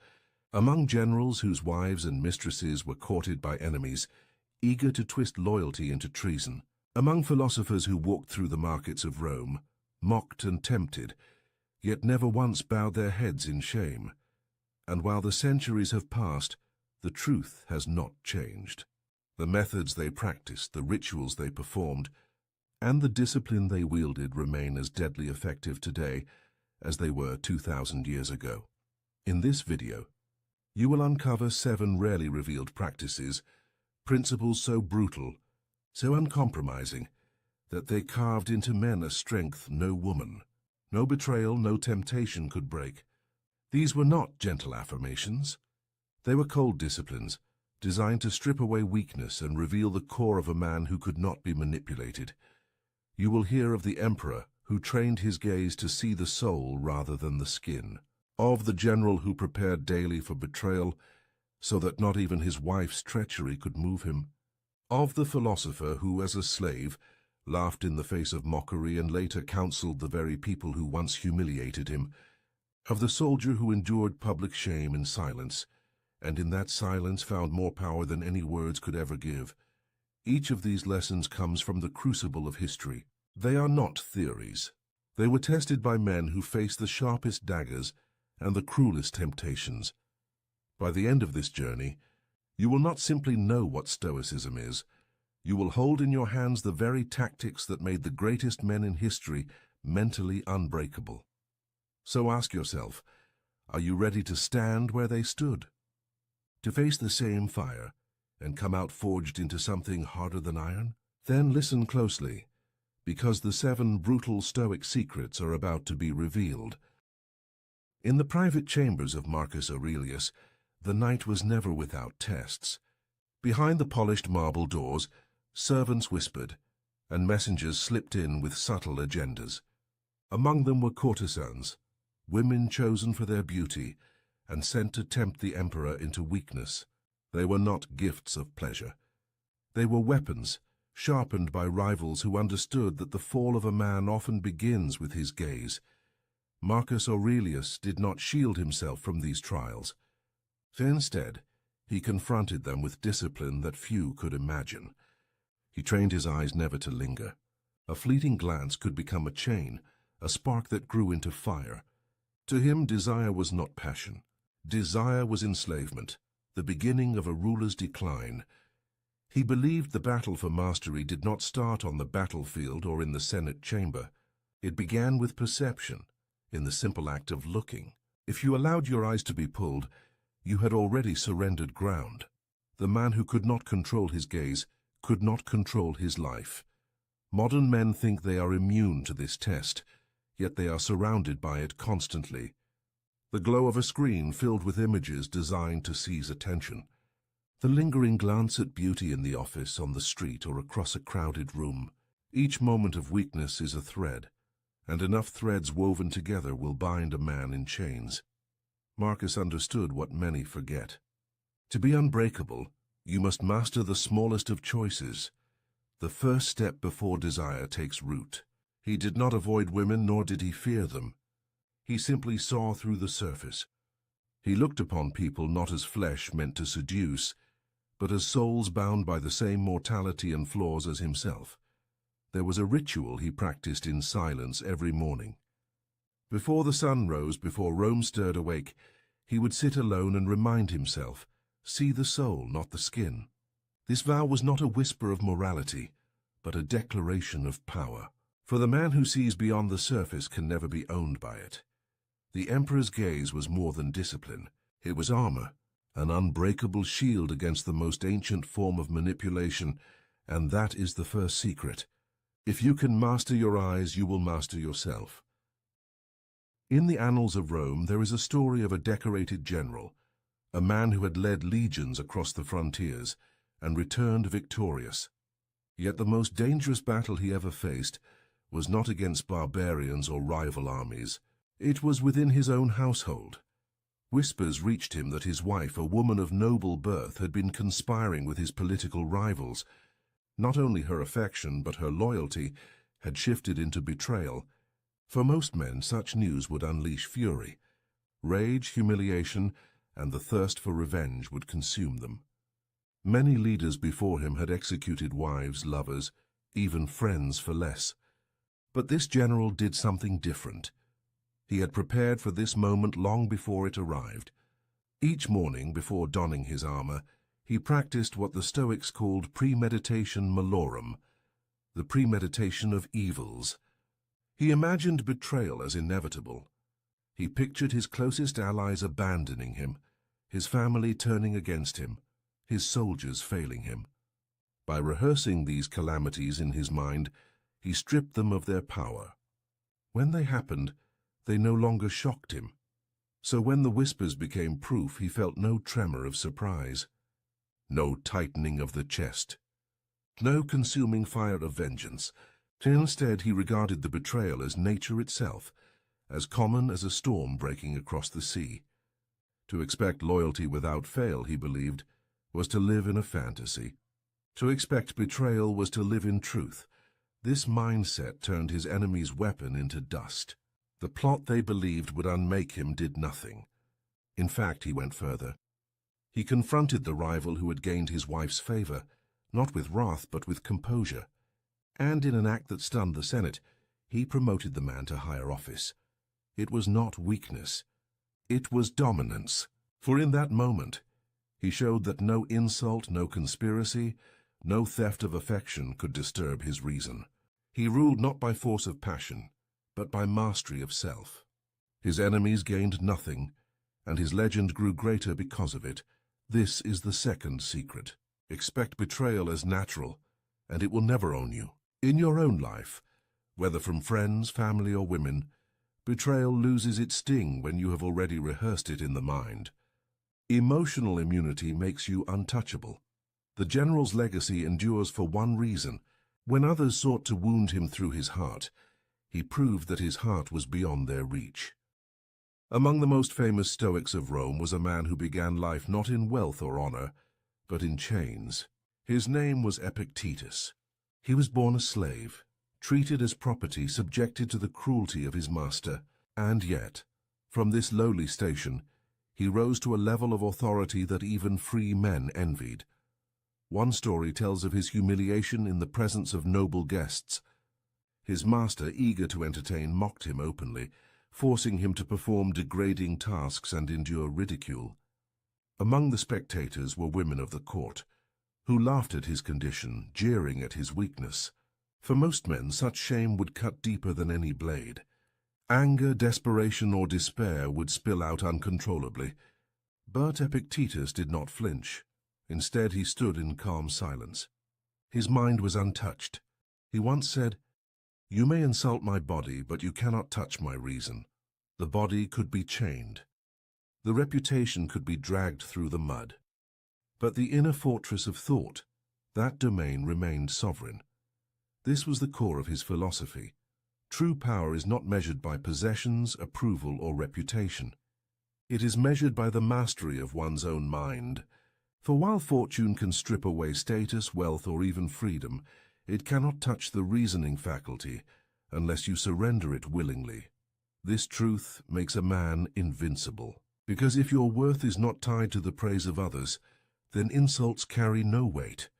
among generals whose wives and mistresses were courted by enemies, eager to twist loyalty into treason, among philosophers who walked through the markets of Rome, mocked and tempted, yet never once bowed their heads in shame. And while the centuries have passed, the truth has not changed. The methods they practiced, the rituals they performed, and the discipline they wielded remain as deadly effective today as they were 2,000 years ago. In this video, you will uncover 7 rarely revealed practices, principles so brutal, so uncompromising, that they carved into men a strength no woman, no betrayal, no temptation could break. These were not gentle affirmations. They were cold disciplines, designed to strip away weakness and reveal the core of a man who could not be manipulated. You will hear of the emperor who trained his gaze to see the soul rather than the skin, of the general who prepared daily for betrayal so that not even his wife's treachery could move him, of the philosopher who, as a slave, laughed in the face of mockery and later counseled the very people who once humiliated him, of the soldier who endured public shame in silence, and in that silence found more power than any words could ever give. Each of these lessons comes from the crucible of history. They are not theories. They were tested by men who faced the sharpest daggers and the cruelest temptations. By the end of this journey, you will not simply know what Stoicism is. You will hold in your hands the very tactics that made the greatest men in history mentally unbreakable. So ask yourself, are you ready to stand where they stood? To face the same fire and come out forged into something harder than iron? Then listen closely, because the 7 brutal Stoic secrets are about to be revealed. In the private chambers of Marcus Aurelius, the night was never without tests. Behind the polished marble doors, servants whispered, and messengers slipped in with subtle agendas. Among them were courtesans, women chosen for their beauty and sent to tempt the emperor into weakness. They were not gifts of pleasure. They were weapons, sharpened by rivals who understood that the fall of a man often begins with his gaze. Marcus Aurelius did not shield himself from these trials. Instead, he confronted them with discipline that few could imagine. He trained his eyes never to linger. A fleeting glance could become a chain, a spark that grew into fire. To him, desire was not passion. Desire was enslavement, the beginning of a ruler's decline. He believed the battle for mastery did not start on the battlefield or in the Senate chamber. It began with perception, in the simple act of looking. If you allowed your eyes to be pulled, you had already surrendered ground. The man who could not control his gaze could not control his life. Modern men think they are immune to this test, yet they are surrounded by it constantly. The glow of a screen filled with images designed to seize attention. The lingering glance at beauty in the office, on the street, or across a crowded room. Each moment of weakness is a thread, and enough threads woven together will bind a man in chains. Marcus understood what many forget. To be unbreakable, you must master the smallest of choices. The first step before desire takes root. He did not avoid women, nor did he fear them. He simply saw through the surface. He looked upon people not as flesh meant to seduce, but as souls bound by the same mortality and flaws as himself. There was a ritual he practiced in silence every morning. Before the sun rose, before Rome stirred awake, he would sit alone and remind himself, see the soul, not the skin. This vow was not a whisper of morality, but a declaration of power. For the man who sees beyond the surface can never be owned by it. The emperor's gaze was more than discipline. It was armor, an unbreakable shield against the most ancient form of manipulation, and that is the first secret. If you can master your eyes, you will master yourself. In the annals of Rome, there is a story of a decorated general, a man who had led legions across the frontiers and returned victorious. Yet the most dangerous battle he ever faced was not against barbarians or rival armies. It was within his own household. Whispers reached him that his wife, a woman of noble birth, had been conspiring with his political rivals. Not only her affection, but her loyalty had shifted into betrayal. For most men, such news would unleash fury. Rage, humiliation, and the thirst for revenge would consume them. Many leaders before him had executed wives, lovers, even friends for less. But this general did something different. He had prepared for this moment long before it arrived. Each morning, before donning his armor, he practiced what the Stoics called premeditation malorum, the premeditation of evils. He imagined betrayal as inevitable. He pictured his closest allies abandoning him, his family turning against him, his soldiers failing him. By rehearsing these calamities in his mind, he stripped them of their power. When they happened, they no longer shocked him. So when the whispers became proof, he felt no tremor of surprise, no tightening of the chest, no consuming fire of vengeance. Instead, he regarded the betrayal as nature itself, as common as a storm breaking across the sea. To expect loyalty without fail, he believed, was to live in a fantasy. To expect betrayal was to live in truth. This mindset turned his enemy's weapon into dust. The plot they believed would unmake him did nothing. In fact, he went further. He confronted the rival who had gained his wife's favor, not with wrath but with composure. And in an act that stunned the Senate, he promoted the man to higher office. It was not weakness. It was dominance. For in that moment, he showed that no insult, no conspiracy, no theft of affection could disturb his reason. He ruled not by force of passion, but by mastery of self. His enemies gained nothing, and his legend grew greater because of it. This is the second secret. Expect betrayal as natural, and it will never own you. In your own life, whether from friends, family, or women, betrayal loses its sting when you have already rehearsed it in the mind. Emotional immunity makes you untouchable. The general's legacy endures for one reason. When others sought to wound him through his heart, he proved that his heart was beyond their reach. Among the most famous Stoics of Rome was a man who began life not in wealth or honor, but in chains. His name was Epictetus. He was born a slave, treated as property, subjected to the cruelty of his master, and yet, from this lowly station, he rose to a level of authority that even free men envied. One story tells of his humiliation in the presence of noble guests. His master, eager to entertain, mocked him openly, forcing him to perform degrading tasks and endure ridicule. Among the spectators were women of the court, who laughed at his condition, jeering at his weakness. For most men, such shame would cut deeper than any blade. Anger, desperation, or despair would spill out uncontrollably. But Epictetus did not flinch. Instead, he stood in calm silence. His mind was untouched. He once said, "You may insult my body, but you cannot touch my reason." The body could be chained. The reputation could be dragged through the mud. But the inner fortress of thought, that domain remained sovereign. This was the core of his philosophy. True power is not measured by possessions, approval, or reputation. It is measured by the mastery of one's own mind. For while fortune can strip away status, wealth, or even freedom, it cannot touch the reasoning faculty unless you surrender it willingly. This truth makes a man invincible. Because if your worth is not tied to the praise of others, then insults carry no weight.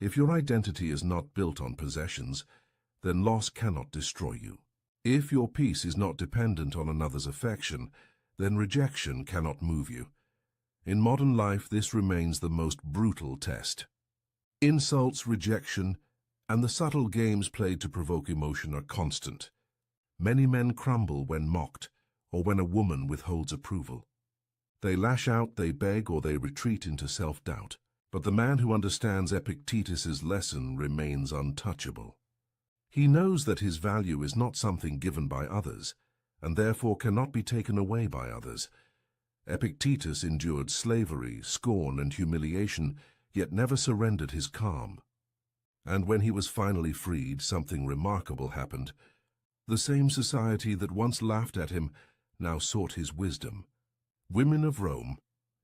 If your identity is not built on possessions, then loss cannot destroy you. If your peace is not dependent on another's affection, then rejection cannot move you. In modern life, this remains the most brutal test. Insults, rejection, and the subtle games played to provoke emotion are constant. Many men crumble when mocked, or when a woman withholds approval. They lash out, they beg, or they retreat into self-doubt. But the man who understands Epictetus's lesson remains untouchable. He knows that his value is not something given by others, and therefore cannot be taken away by others. Epictetus endured slavery, scorn, and humiliation, yet never surrendered his calm. And when he was finally freed, something remarkable happened. The same society that once laughed at him now sought his wisdom. Women of Rome,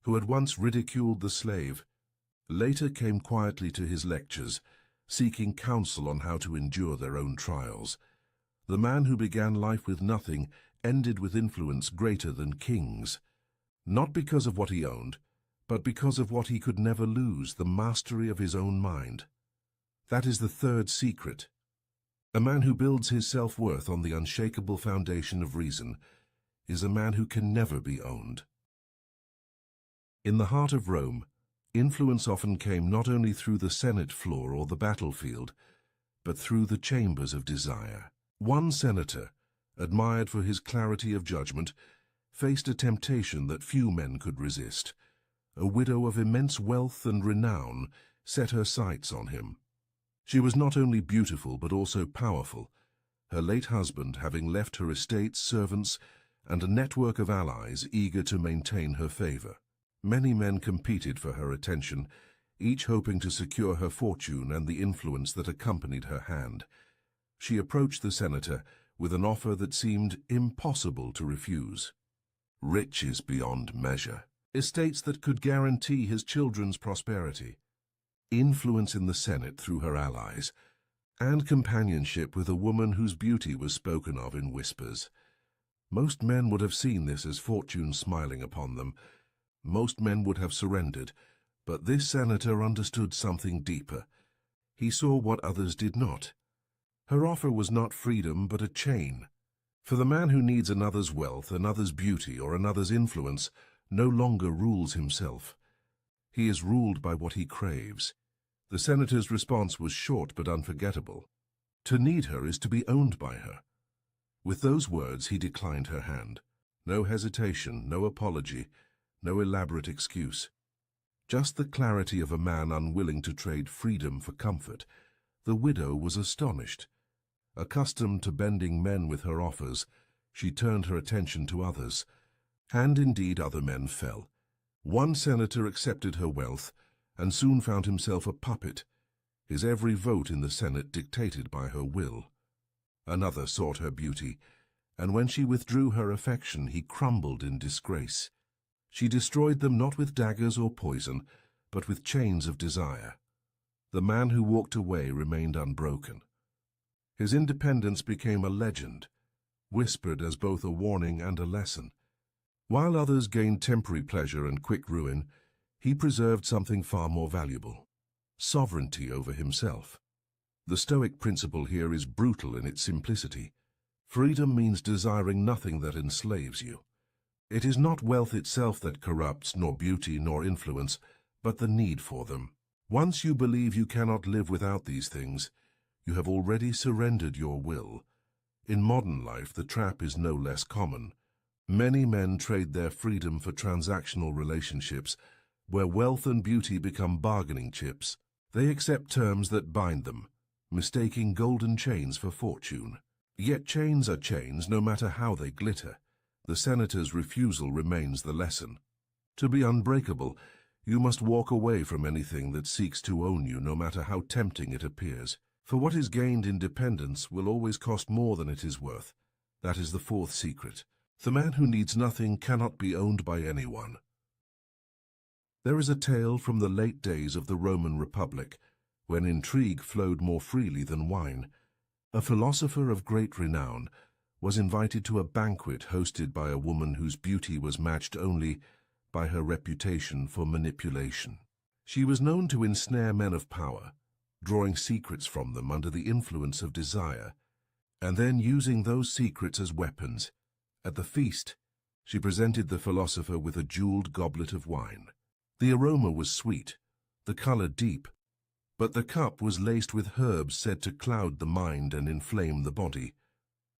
who had once ridiculed the slave, later came quietly to his lectures, seeking counsel on how to endure their own trials. The man who began life with nothing ended with influence greater than kings, not because of what he owned, but because of what he could never lose, the mastery of his own mind. That is the third secret. A man who builds his self-worth on the unshakable foundation of reason is a man who can never be owned. In the heart of Rome, influence often came not only through the Senate floor or the battlefield, but through the chambers of desire. One senator, admired for his clarity of judgment, faced a temptation that few men could resist. A widow of immense wealth and renown set her sights on him. She was not only beautiful but also powerful, her late husband having left her estates, servants, and a network of allies eager to maintain her favor. Many men competed for her attention, each hoping to secure her fortune and the influence that accompanied her hand. She approached the senator with an offer that seemed impossible to refuse. Riches beyond measure, estates that could guarantee his children's prosperity, influence in the Senate through her allies, and companionship with a woman whose beauty was spoken of in whispers. Most men would have seen this as fortune smiling upon them. Most men would have surrendered, but this senator understood something deeper. He saw what others did not. Her offer was not freedom, but a chain. For the man who needs another's wealth, another's beauty, or another's influence no longer rules himself. He is ruled by what he craves. The senator's response was short but unforgettable. To need her is to be owned by her. With those words, he declined her hand. No hesitation, no apology, no elaborate excuse. Just the clarity of a man unwilling to trade freedom for comfort. The widow was astonished. Accustomed to bending men with her offers, she turned her attention to others. And indeed other men fell. One senator accepted her wealth and soon found himself a puppet, his every vote in the Senate dictated by her will. Another sought her beauty, and when she withdrew her affection, he crumbled in disgrace. She destroyed them not with daggers or poison, but with chains of desire. The man who walked away remained unbroken. His independence became a legend, whispered as both a warning and a lesson. While others gained temporary pleasure and quick ruin, he preserved something far more valuable: sovereignty over himself. The Stoic principle here is brutal in its simplicity. Freedom means desiring nothing that enslaves you. It is not wealth itself that corrupts, nor beauty, nor influence, but the need for them. Once you believe you cannot live without these things, you have already surrendered your will. In modern life, the trap is no less common. Many men trade their freedom for transactional relationships, where wealth and beauty become bargaining chips. They accept terms that bind them, mistaking golden chains for fortune. Yet chains are chains, no matter how they glitter. The senator's refusal remains the lesson. To be unbreakable, you must walk away from anything that seeks to own you, no matter how tempting it appears. For what is gained in dependence will always cost more than it is worth. That is the fourth secret. The man who needs nothing cannot be owned by anyone. There is a tale from the late days of the Roman Republic, when intrigue flowed more freely than wine. A philosopher of great renown was invited to a banquet hosted by a woman whose beauty was matched only by her reputation for manipulation. She was known to ensnare men of power, drawing secrets from them under the influence of desire, and then using those secrets as weapons. At the feast, she presented the philosopher with a jeweled goblet of wine. The aroma was sweet, the color deep, but the cup was laced with herbs said to cloud the mind and inflame the body.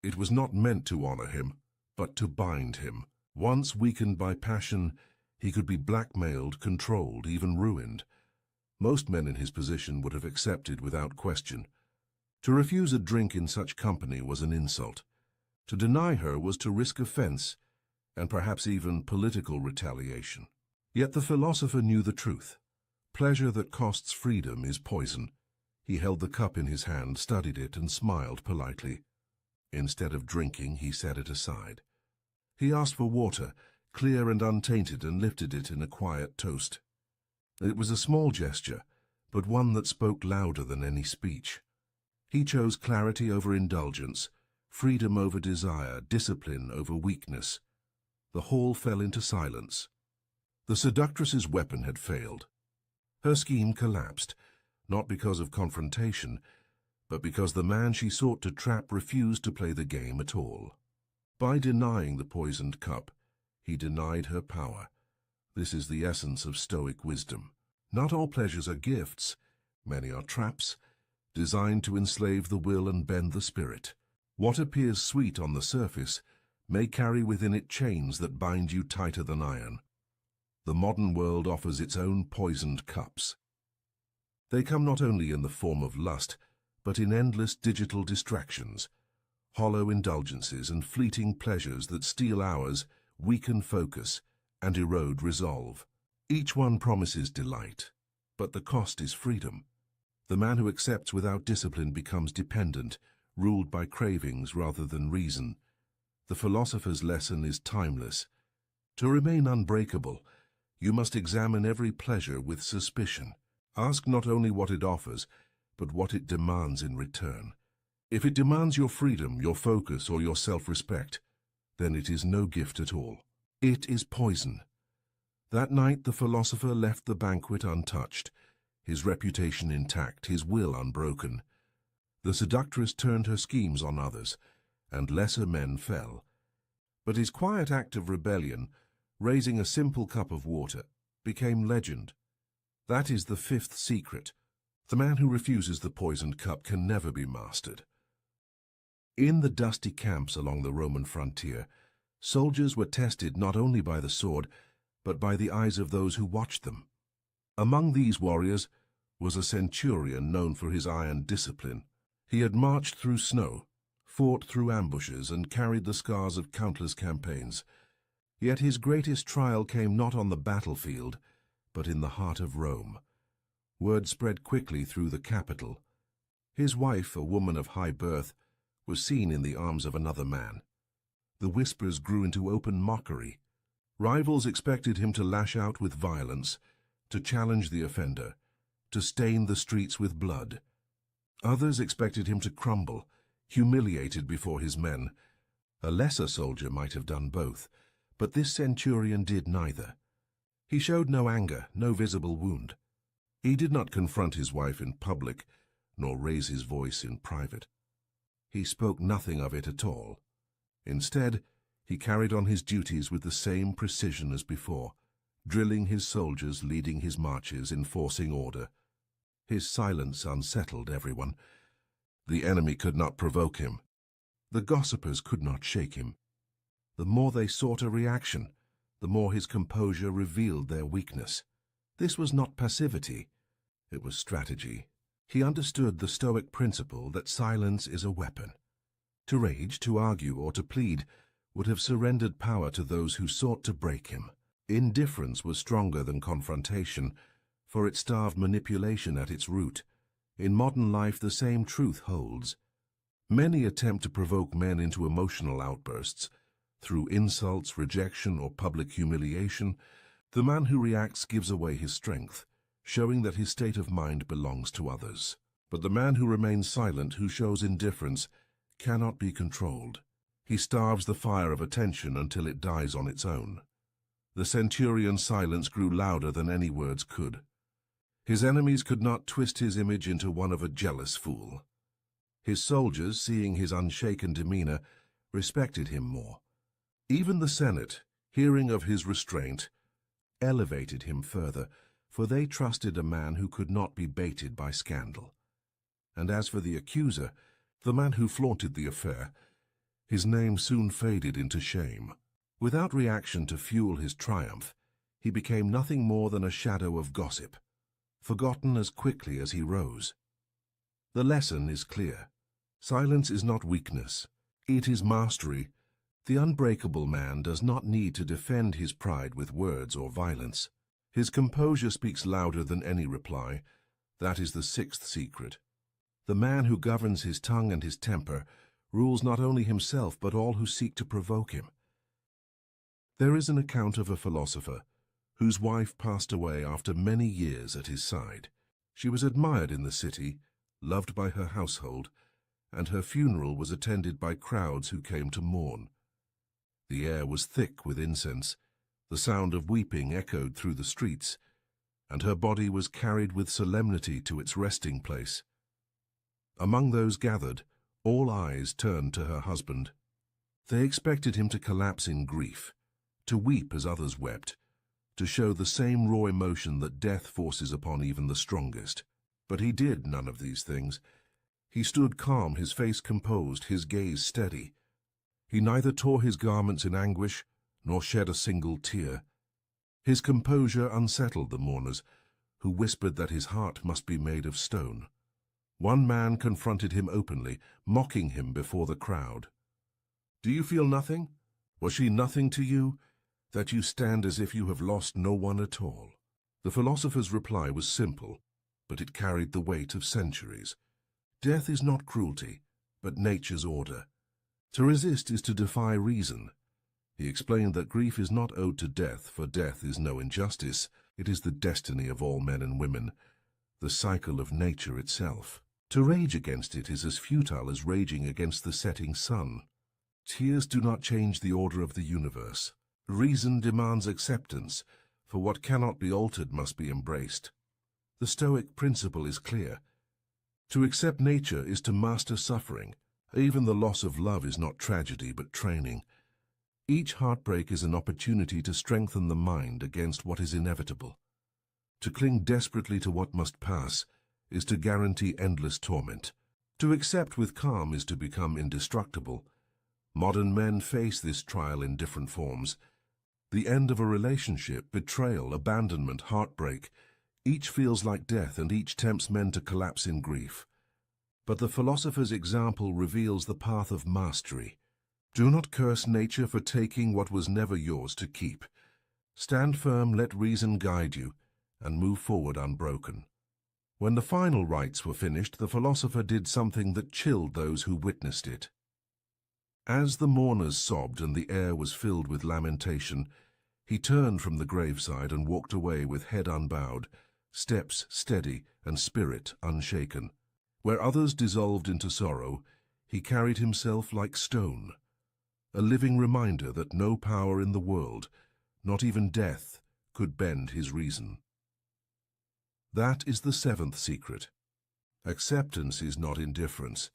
It was not meant to honor him, but to bind him. Once weakened by passion, he could be blackmailed, controlled, even ruined. Most men in his position would have accepted without question. To refuse a drink in such company was an insult. To deny her was to risk offense, and perhaps even political retaliation. Yet the philosopher knew the truth. Pleasure that costs freedom is poison. He held the cup in his hand, studied it, and smiled politely. Instead of drinking, he set it aside. He asked for water, clear and untainted, and lifted it in a quiet toast. It was a small gesture, but one that spoke louder than any speech. He chose clarity over indulgence, freedom over desire, discipline over weakness. The hall fell into silence. The seductress's weapon had failed. Her scheme collapsed, not because of confrontation, but because the man she sought to trap refused to play the game at all. By denying the poisoned cup, he denied her power. This is the essence of Stoic wisdom. Not all pleasures are gifts. Many are traps, designed to enslave the will and bend the spirit. What appears sweet on the surface may carry within it chains that bind you tighter than iron. The modern world offers its own poisoned cups. They come not only in the form of lust, but in endless digital distractions, hollow indulgences and fleeting pleasures that steal hours, weaken focus, and erode resolve. Each one promises delight, but the cost is freedom. The man who accepts without discipline becomes dependent, ruled by cravings rather than reason. The philosopher's lesson is timeless. To remain unbreakable, you must examine every pleasure with suspicion. Ask not only what it offers, but what it demands in return. If it demands your freedom, your focus, or your self-respect, then it is no gift at all. It is poison. That night the philosopher left the banquet untouched, his reputation intact, his will unbroken. The seductress turned her schemes on others, and lesser men fell. But his quiet act of rebellion, raising a simple cup of water, became legend. That is the fifth secret. The man who refuses the poisoned cup can never be mastered. In the dusty camps along the Roman frontier, soldiers were tested not only by the sword, but by the eyes of those who watched them. Among these warriors was a centurion known for his iron discipline. He had marched through snow, fought through ambushes, and carried the scars of countless campaigns. Yet his greatest trial came not on the battlefield, but in the heart of Rome. Word spread quickly through the capital. His wife, a woman of high birth, was seen in the arms of another man. The whispers grew into open mockery. Rivals expected him to lash out with violence, to challenge the offender, to stain the streets with blood. Others expected him to crumble, humiliated before his men. A lesser soldier might have done both, but this centurion did neither. He showed no anger, no visible wound. He did not confront his wife in public, nor raise his voice in private. He spoke nothing of it at all. Instead, he carried on his duties with the same precision as before, drilling his soldiers, leading his marches, enforcing order. His silence unsettled everyone. The enemy could not provoke him. The gossipers could not shake him. The more they sought a reaction, the more his composure revealed their weakness. This was not passivity, it was strategy. He understood the Stoic principle that silence is a weapon. To rage, to argue, or to plead would have surrendered power to those who sought to break him. Indifference was stronger than confrontation, for it starved manipulation at its root. In modern life, the same truth holds. Many attempt to provoke men into emotional outbursts. Through insults, rejection, or public humiliation, the man who reacts gives away his strength, showing that his state of mind belongs to others. But the man who remains silent, who shows indifference, cannot be controlled. He starves the fire of attention until it dies on its own. The centurion's silence grew louder than any words could. His enemies could not twist his image into one of a jealous fool. His soldiers, seeing his unshaken demeanor, respected him more. Even the Senate, hearing of his restraint, elevated him further, for they trusted a man who could not be baited by scandal. And as for the accuser, the man who flaunted the affair, his name soon faded into shame. Without reaction to fuel his triumph, he became nothing more than a shadow of gossip, forgotten as quickly as he rose. The lesson is clear. Silence is not weakness, it is mastery. The unbreakable man does not need to defend his pride with words or violence. His composure speaks louder than any reply. That is the sixth secret. The man who governs his tongue and his temper rules not only himself but all who seek to provoke him. There is an account of a philosopher whose wife passed away after many years at his side. She was admired in the city, loved by her household, and her funeral was attended by crowds who came to mourn. The air was thick with incense, the sound of weeping echoed through the streets, and her body was carried with solemnity to its resting place. Among those gathered, all eyes turned to her husband. They expected him to collapse in grief, to weep as others wept, to show the same raw emotion that death forces upon even the strongest. But he did none of these things. He stood calm, his face composed, his gaze steady. He neither tore his garments in anguish, nor shed a single tear. His composure unsettled the mourners, who whispered that his heart must be made of stone. One man confronted him openly, mocking him before the crowd. "Do you feel nothing? Was she nothing to you, that you stand as if you have lost no one at all?" The philosopher's reply was simple, but it carried the weight of centuries. Death is not cruelty, but nature's order. To resist is to defy reason. He explained that grief is not owed to death, for death is no injustice. It is the destiny of all men and women, the cycle of nature itself. To rage against it is as futile as raging against the setting sun. Tears do not change the order of the universe. Reason demands acceptance, for what cannot be altered must be embraced. The Stoic principle is clear. To accept nature is to master suffering. Even the loss of love is not tragedy, but training. Each heartbreak is an opportunity to strengthen the mind against what is inevitable. To cling desperately to what must pass is to guarantee endless torment. To accept with calm is to become indestructible. Modern men face this trial in different forms. The end of a relationship, betrayal, abandonment, heartbreak. Each feels like death, and each tempts men to collapse in grief. But the philosopher's example reveals the path of mastery. Do not curse nature for taking what was never yours to keep. Stand firm, let reason guide you, and move forward unbroken. When the final rites were finished, the philosopher did something that chilled those who witnessed it. As the mourners sobbed and the air was filled with lamentation, he turned from the graveside and walked away with head unbowed, steps steady and spirit unshaken. Where others dissolved into sorrow, he carried himself like stone, a living reminder that no power in the world, not even death, could bend his reason. That is the seventh secret. Acceptance is not indifference,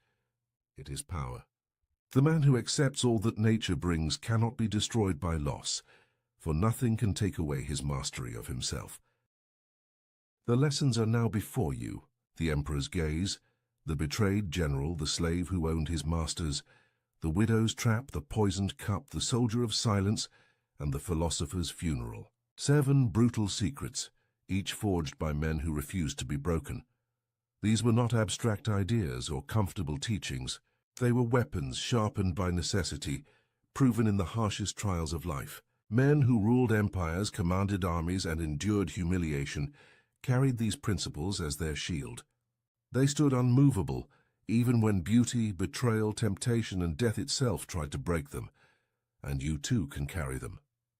it is power. The man who accepts all that nature brings cannot be destroyed by loss, for nothing can take away his mastery of himself. The lessons are now before you: the emperor's gaze, the betrayed general, the slave who owned his masters, the widow's trap, the poisoned cup, the soldier of silence, and the philosopher's funeral. 7 brutal secrets, each forged by men who refused to be broken. These were not abstract ideas or comfortable teachings. They were weapons sharpened by necessity, proven in the harshest trials of life. Men who ruled empires, commanded armies, and endured humiliation carried these principles as their shield. They stood unmovable, even when beauty, betrayal, temptation, and death itself tried to break them. And you too can carry them.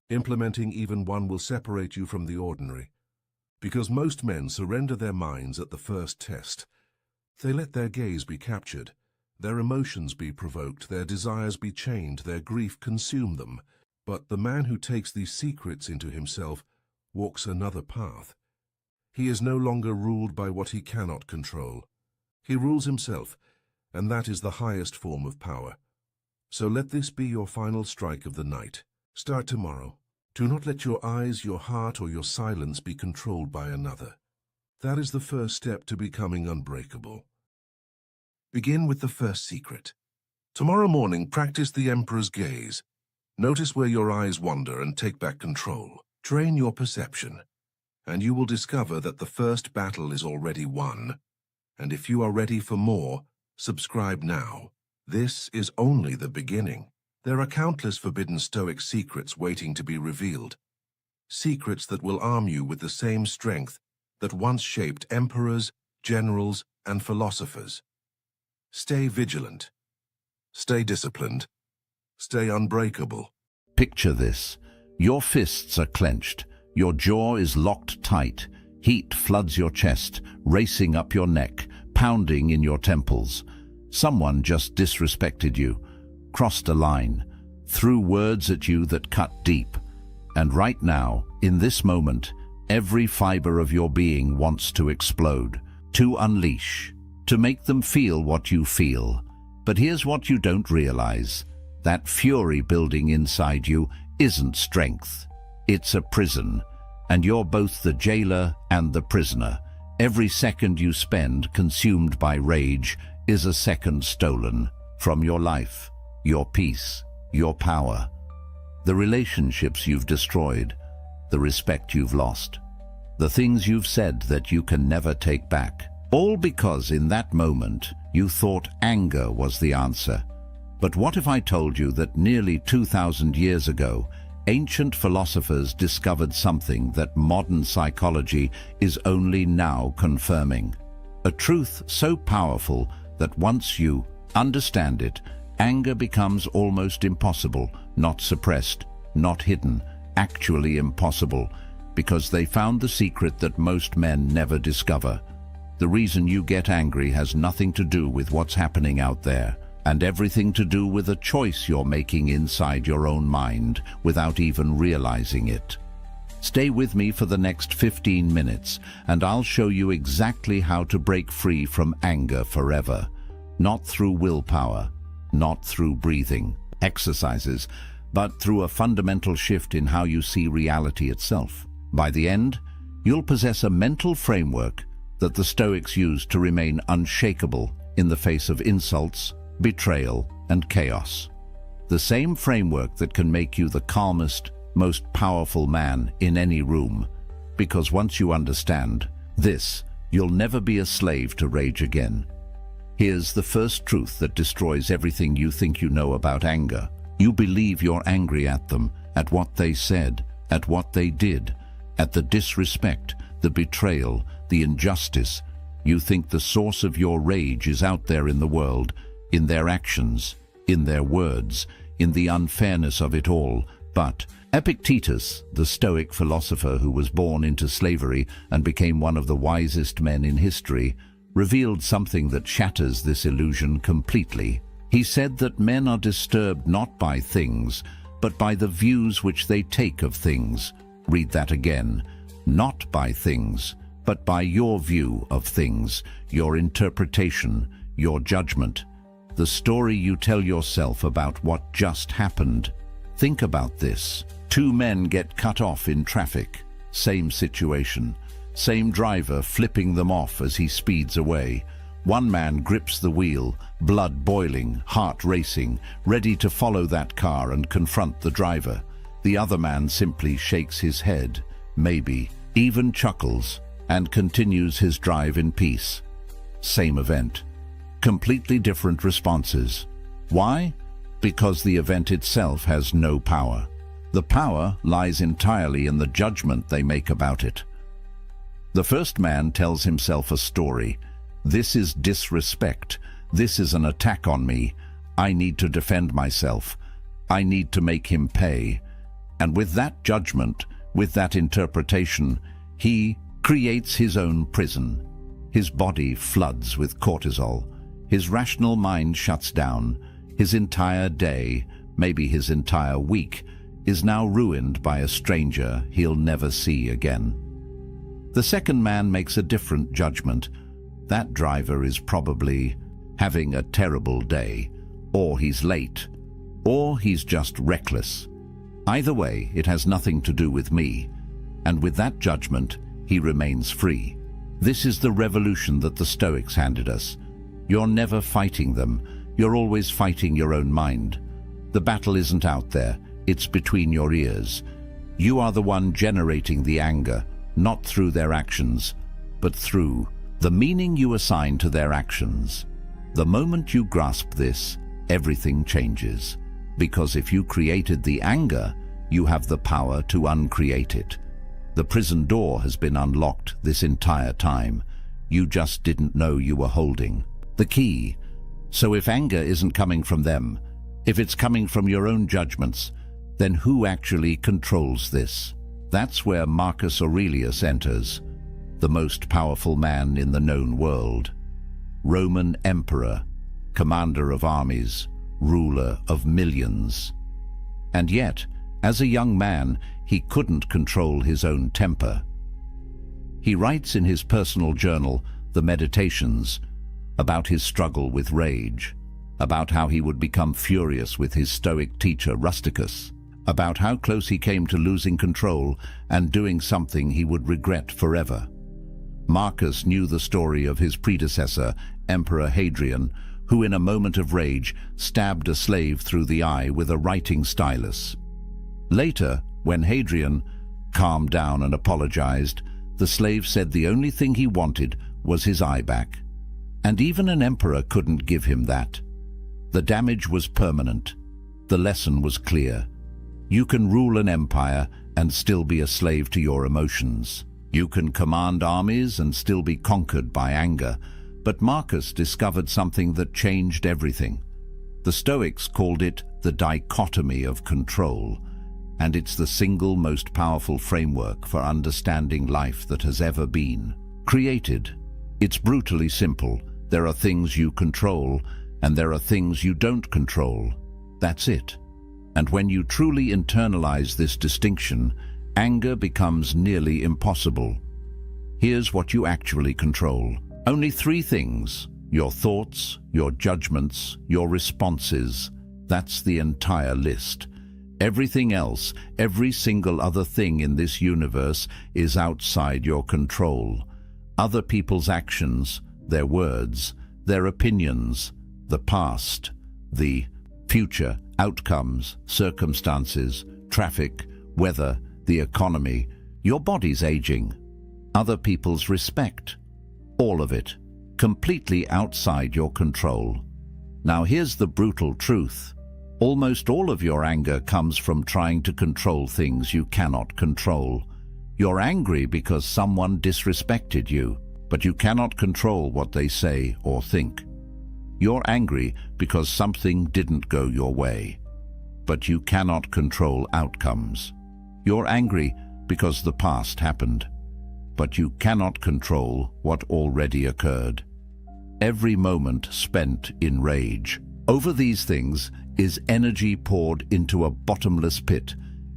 Implementing even one will separate you from the ordinary. Because most men surrender their minds at the first test. They let their gaze be captured, their emotions be provoked, their desires be chained, their grief consume them. But the man who takes these secrets into himself walks another path. He is no longer ruled by what he cannot control. He rules himself, and that is the highest form of power. So let this be your final strike of the night. Start tomorrow. Do not let your eyes, your heart, or your silence be controlled by another. That is the first step to becoming unbreakable. Begin with the first secret. Tomorrow morning, practice the emperor's gaze. Notice where your eyes wander and take back control. Train your perception, and you will discover that the first battle is already won. And if you are ready for more, subscribe now. This is only the beginning. There are countless forbidden Stoic secrets waiting to be revealed. Secrets that will arm you with the same strength that once shaped emperors, generals, and philosophers. Stay vigilant. Stay disciplined. Stay unbreakable. Picture this. Your fists are clenched, your jaw is locked tight, heat floods your chest, racing up your neck, pounding in your temples. Someone just disrespected you, crossed a line, threw words at you that cut deep. And right now, in this moment, every fiber of your being wants to explode, to unleash, to make them feel what you feel. But here's what you don't realize. That fury building inside you isn't strength. It's a prison, and you're both the jailer and the prisoner. Every second you spend consumed by rage is a second stolen from your life, your peace, your power, the relationships you've destroyed, the respect you've lost, the things you've said that you can never take back. All because in that moment you thought anger was the answer. But what if I told you that nearly 2,000 years ago, ancient philosophers discovered something that modern psychology is only now confirming? A truth so powerful that once you understand it, anger becomes almost impossible, not suppressed, not hidden, actually impossible, because they found the secret that most men never discover. The reason you get angry has nothing to do with what's happening out there, and everything to do with a choice you're making inside your own mind without even realizing it. Stay with me for the next 15 minutes, and I'll show you exactly how to break free from anger forever. Not through willpower, not through breathing exercises, but through a fundamental shift in how you see reality itself. By the end, you'll possess a mental framework that the Stoics used to remain unshakable in the face of insults, betrayal, and chaos. The same framework that can make you the calmest, most powerful man in any room. Because once you understand this, you'll never be a slave to rage again. Here's the first truth that destroys everything you think you know about anger. You believe you're angry at them, at what they said, at what they did, at the disrespect, the betrayal, the injustice. You think the source of your rage is out there in the world, in their actions, in their words, in the unfairness of it all. But Epictetus, the Stoic philosopher who was born into slavery and became one of the wisest men in history, revealed something that shatters this illusion completely. He said that men are disturbed not by things, but by the views which they take of things. Read that again. Not by things, but by your view of things, your interpretation, your judgment, the story you tell yourself about what just happened. Think about this. Two men get cut off in traffic. Same situation. Same driver flipping them off as he speeds away. One man grips the wheel, blood boiling, heart racing, ready to follow that car and confront the driver. The other man simply shakes his head, maybe even chuckles, and continues his drive in peace. Same event. Completely different responses. Why? Because the event itself has no power. The power lies entirely in the judgment they make about it. The first man tells himself a story. This is disrespect. This is an attack on me. I need to defend myself. I need to make him pay. And with that judgment, with that interpretation, he creates his own prison. His body floods with cortisol. His rational mind shuts down. His entire day, maybe his entire week, is now ruined by a stranger he'll never see again. The second man makes a different judgment. That driver is probably having a terrible day, or he's late, or he's just reckless. Either way, it has nothing to do with me, and with that judgment, he remains free. This is the revolution that the Stoics handed us. You're never fighting them, you're always fighting your own mind. The battle isn't out there, it's between your ears. You are the one generating the anger, not through their actions, but through the meaning you assign to their actions. The moment you grasp this, everything changes. Because if you created the anger, you have the power to uncreate it. The prison door has been unlocked this entire time. You just didn't know you were holding the key. So if anger isn't coming from them, if it's coming from your own judgments, Then who actually controls this? That's where Marcus Aurelius enters, the most powerful man in the known world. Roman emperor, commander of armies, ruler of millions. And yet, as a young man, he couldn't control his own temper. He writes in his personal journal, The Meditations, about his struggle with rage, about how he would become furious with his Stoic teacher Rusticus, about how close he came to losing control and doing something he would regret forever. Marcus knew the story of his predecessor, Emperor Hadrian, who in a moment of rage stabbed a slave through the eye with a writing stylus. Later, when Hadrian calmed down and apologized, the slave said the only thing he wanted was his eye back. And even an emperor couldn't give him that. The damage was permanent. The lesson was clear. You can rule an empire and still be a slave to your emotions. You can command armies and still be conquered by anger. But Marcus discovered something that changed everything. The Stoics called it the dichotomy of control, and it's the single most powerful framework for understanding life that has ever been created. It's brutally simple. There are things you control, and there are things you don't control. That's it. And when you truly internalize this distinction, anger becomes nearly impossible. Here's what you actually control. Only 3 things: your thoughts, your judgments, your responses. That's the entire list. Everything else, every single other thing in this universe is outside your control. Other people's actions, their words, their opinions, the past, the future, outcomes, circumstances, traffic, weather, the economy, your body's aging, other people's respect. All of it, completely outside your control. Now here's the brutal truth. Almost all of your anger comes from trying to control things you cannot control. You're angry because someone disrespected you, but you cannot control what they say or think. You're angry because something didn't go your way, but you cannot control outcomes. You're angry because the past happened, but you cannot control what already occurred. Every moment spent in rage over these things is energy poured into a bottomless pit.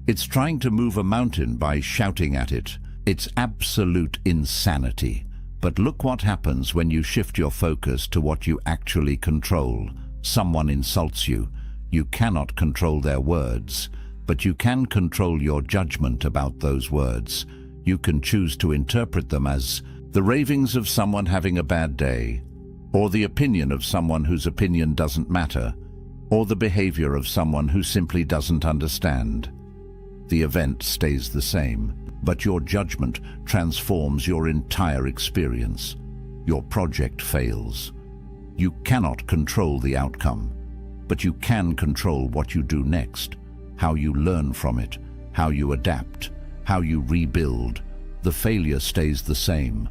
It's trying to move a mountain by shouting at it. It's absolute insanity. But look what happens when you shift your focus to what you actually control. Someone insults you. You cannot control their words, but you can control your judgment about those words. You can choose to interpret them as the ravings of someone having a bad day, or the opinion of someone whose opinion doesn't matter, or the behavior of someone who simply doesn't understand. The event stays the same, but your judgment transforms your entire experience. Your project fails. You cannot control the outcome, but you can control what you do next, how you learn from it, how you adapt, how you rebuild. The failure stays the same,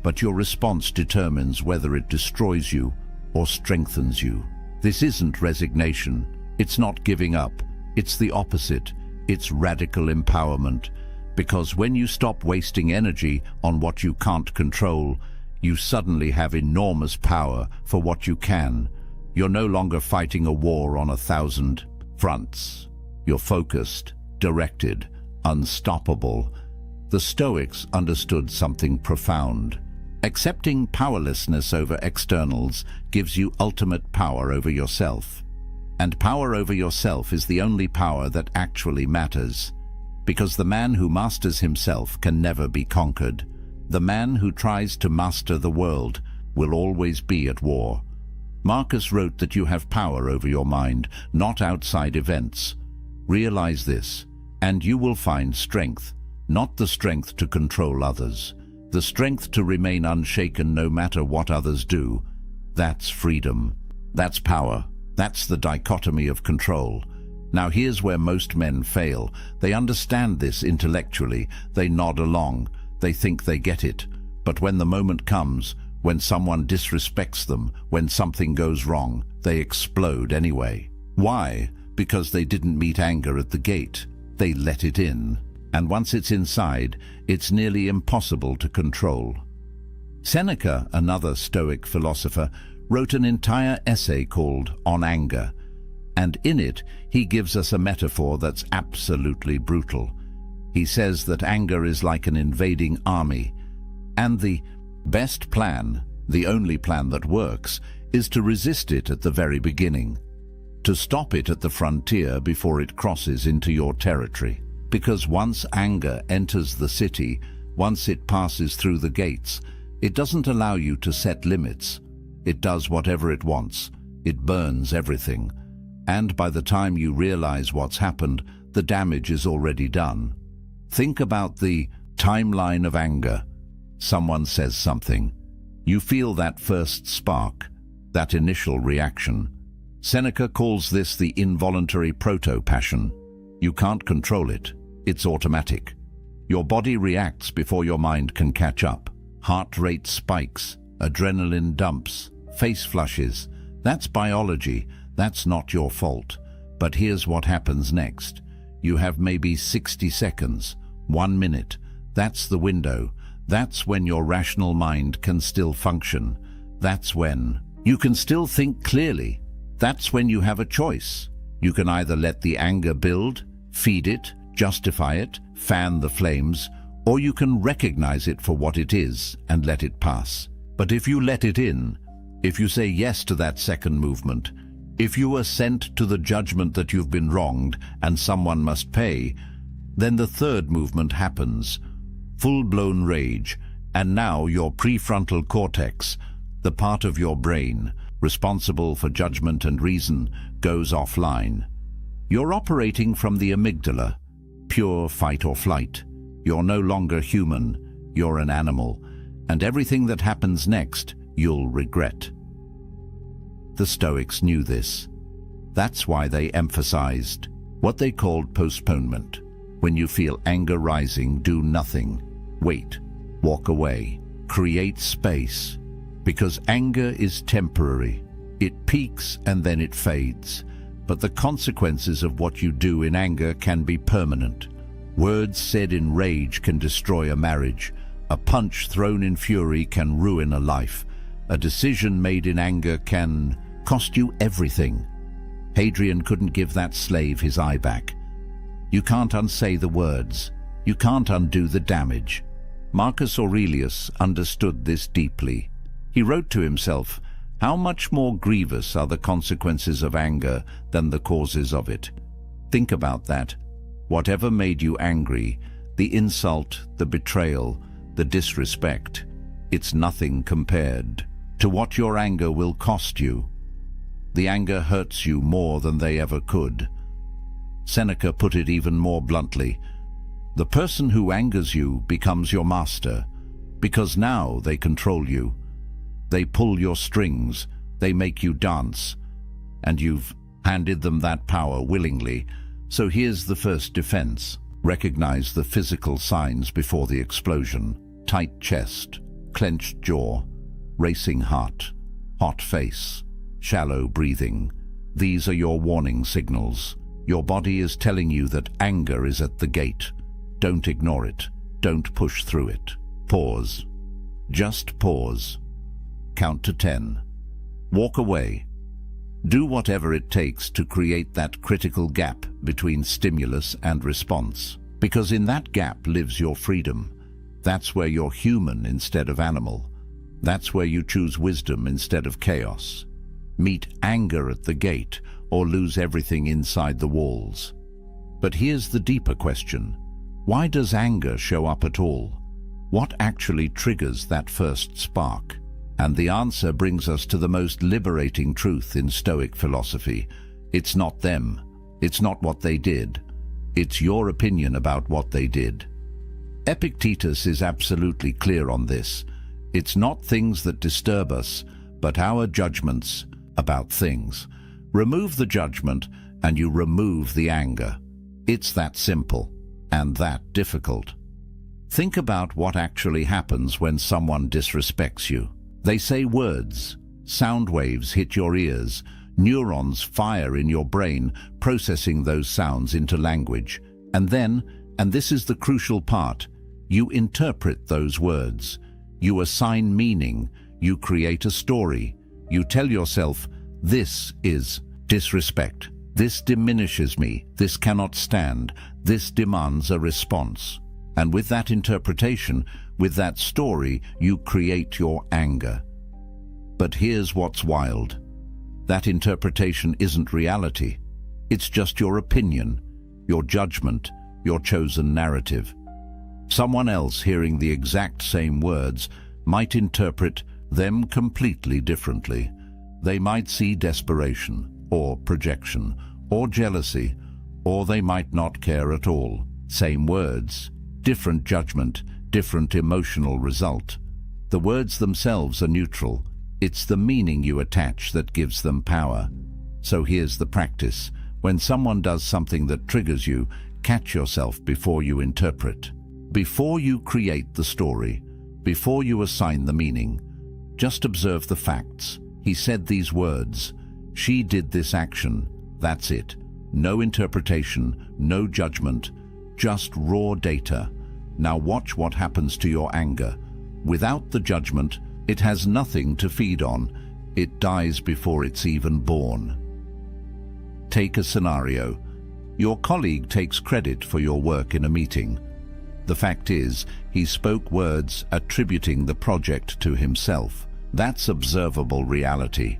but your response determines whether it destroys you or strengthens you. This isn't resignation. It's not giving up. It's the opposite. It's radical empowerment. Because when you stop wasting energy on what you can't control, you suddenly have enormous power for what you can. You're no longer fighting a war on 1,000 fronts. You're focused, directed, unstoppable. The Stoics understood something profound. Accepting powerlessness over externals gives you ultimate power over yourself. And power over yourself is the only power that actually matters. Because the man who masters himself can never be conquered. The man who tries to master the world will always be at war. Marcus wrote that you have power over your mind, not outside events. Realize this, and you will find strength, not the strength to control others, the strength to remain unshaken no matter what others do. That's freedom. That's power. That's the dichotomy of control. Now here's where most men fail. They understand this intellectually. They nod along. They think they get it. But when the moment comes, when someone disrespects them, when something goes wrong, they explode anyway. Why? because they didn't meet anger at the gate. They let it in. And once it's inside, it's nearly impossible to control. Seneca, another Stoic philosopher, wrote an entire essay called On Anger, and in it he gives us a metaphor that's absolutely brutal. He says that anger is like an invading army, and the best plan, the only plan that works, is to resist it at the very beginning, to stop it at the frontier before it crosses into your territory. Because once anger enters the city, once it passes through the gates, it doesn't allow you to set limits. It does whatever it wants. It burns everything. And by the time you realize what's happened, the damage is already done. Think about the timeline of anger. Someone says something. You feel that first spark, that initial reaction. Seneca calls this the involuntary proto-passion. You can't control it. It's automatic. Your body reacts before your mind can catch up. Heart rate spikes, adrenaline dumps, face flushes. That's biology. That's not your fault. But here's what happens next. You have maybe 60 seconds, 1 minute. That's the window. That's when your rational mind can still function. That's when you can still think clearly. That's when you have a choice. You can either let the anger build, feed it, justify it, fan the flames, or you can recognize it for what it is and let it pass. But if you let it in, if you say yes to that second movement, if you assent to the judgment that you've been wronged and someone must pay, then the third movement happens, full-blown rage, and now your prefrontal cortex, the part of your brain responsible for judgment and reason, goes offline. You're operating from the amygdala, pure fight or flight. You're no longer human, you're an animal, and everything that happens next, you'll regret. The Stoics knew this. That's why they emphasized what they called postponement. When you feel anger rising, do nothing. Wait, walk away, create space. Because anger is temporary. It peaks and then it fades. But the consequences of what you do in anger can be permanent. Words said in rage can destroy a marriage. A punch thrown in fury can ruin a life. A decision made in anger can cost you everything. Hadrian couldn't give that slave his eye back. You can't unsay the words. You can't undo the damage. Marcus Aurelius understood this deeply. He wrote to himself, "How much more grievous are the consequences of anger than the causes of it?" Think about that. Whatever made you angry, the insult, the betrayal, the disrespect, it's nothing compared to what your anger will cost you. The anger hurts you more than they ever could. Seneca put it even more bluntly. The person who angers you becomes your master, because now they control you. They pull your strings, they make you dance, and you've handed them that power willingly. So here's the first defense. Recognize the physical signs before the explosion. Tight chest, clenched jaw, racing heart, hot face, shallow breathing. These are your warning signals. Your body is telling you that anger is at the gate. Don't ignore it. Don't push through it. Pause. Just pause. Count to 10. Walk away. Do whatever it takes to create that critical gap between stimulus and response. Because in that gap lives your freedom. That's where you're human instead of animal. That's where you choose wisdom instead of chaos. Meet anger at the gate or lose everything inside the walls. But here's the deeper question. Why does anger show up at all? What actually triggers that first spark? And the answer brings us to the most liberating truth in Stoic philosophy. It's not them. It's not what they did. It's your opinion about what they did. Epictetus is absolutely clear on this. It's not things that disturb us, but our judgments about things. Remove the judgment and you remove the anger. It's that simple and that difficult. Think about what actually happens when someone disrespects you. They say words, sound waves hit your ears, Neurons fire in your brain, processing those sounds into language. And then, and this is the crucial part, you interpret those words. You assign meaning. You create a story. You tell yourself, this is disrespect. This diminishes me. This cannot stand. This demands a response. And with that interpretation, with that story, you create your anger. But here's what's wild. That interpretation isn't reality. It's just your opinion, your judgment, your chosen narrative. Someone else hearing the exact same words might interpret them completely differently. They might see desperation, or projection, or jealousy, or they might not care at all. Same words, different judgment, different emotional result. The words themselves are neutral. It's the meaning you attach that gives them power. So here's the practice. When someone does something that triggers you, catch yourself before you interpret. Before you create the story, before you assign the meaning, just observe the facts. He said these words. She did this action. That's it. No interpretation, no judgment, just raw data. Now watch what happens to your anger. Without the judgment, it has nothing to feed on. It dies before it's even born. Take a scenario. Your colleague takes credit for your work in a meeting. The fact is, he spoke words attributing the project to himself. That's observable reality.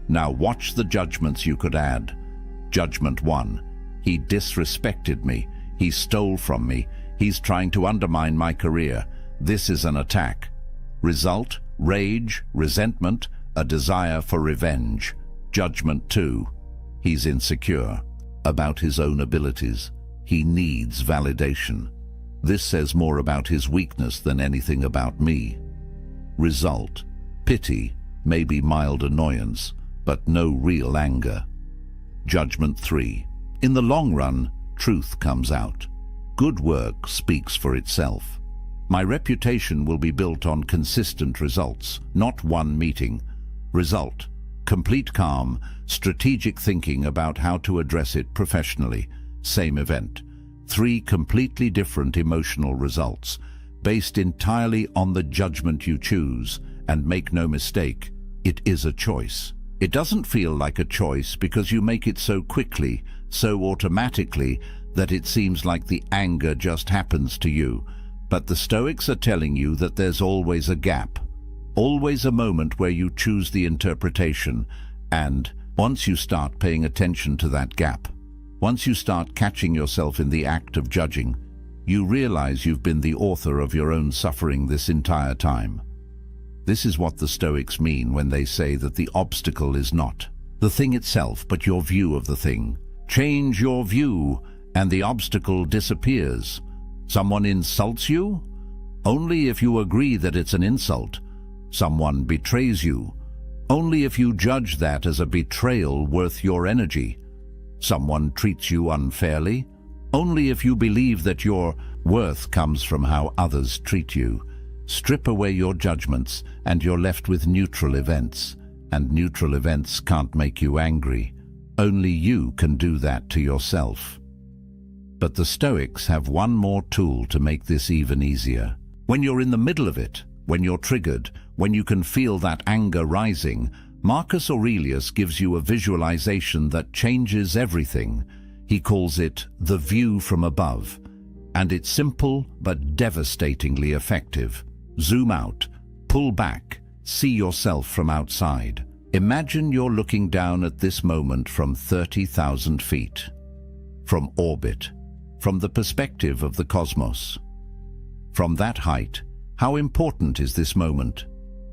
Now watch the judgments you could add. Judgment 1. He disrespected me. He stole from me. He's trying to undermine my career. This is an attack. Result: rage, resentment, a desire for revenge. Judgment 2. He's insecure about his own abilities. He needs validation. This says more about his weakness than anything about me. Result: pity, maybe mild annoyance, but no real anger. Judgment 3. In the long run, truth comes out. Good work speaks for itself. My reputation will be built on consistent results, not one meeting. Result: complete calm, strategic thinking about how to address it professionally. Same event. 3 completely different emotional results, based entirely on the judgment you choose. And make no mistake, it is a choice. It doesn't feel like a choice because you make it so quickly, so automatically, that it seems like the anger just happens to you. But the Stoics are telling you that there's always a gap, always a moment where you choose the interpretation. And once you start paying attention to that gap, once you start catching yourself in the act of judging, you realize you've been the author of your own suffering this entire time. This is what the Stoics mean when they say that the obstacle is not the thing itself, but your view of the thing. Change your view, and the obstacle disappears. Someone insults you? Only if you agree that it's an insult. Someone betrays you? Only if you judge that as a betrayal worth your energy. Someone treats you unfairly? Only if you believe that your worth comes from how others treat you. Strip away your judgments, and you're left with neutral events. And neutral events can't make you angry. Only you can do that to yourself. But the Stoics have one more tool to make this even easier. When you're in the middle of it, when you're triggered, when you can feel that anger rising, Marcus Aurelius gives you a visualization that changes everything. He calls it the view from above. And it's simple but devastatingly effective. Zoom out, pull back, see yourself from outside. Imagine you're looking down at this moment from 30,000 feet. From orbit, from the perspective of the cosmos. From that height, how important is this moment?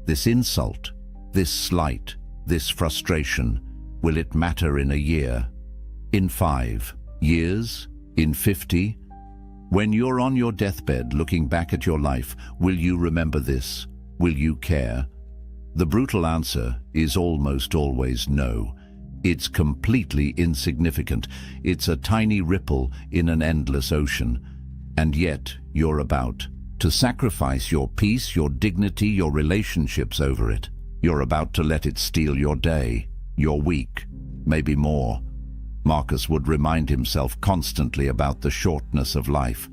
This insult, this slight, this frustration, will it matter in a year? In 5 years? In 50? When you're on your deathbed looking back at your life, will you remember this? Will you care? The brutal answer is almost always no. It's completely insignificant. It's a tiny ripple in an endless ocean. And yet, you're about to sacrifice your peace, your dignity, your relationships over it. You're about to let it steal your day, your week, maybe more. Marcus would remind himself constantly about the shortness of life.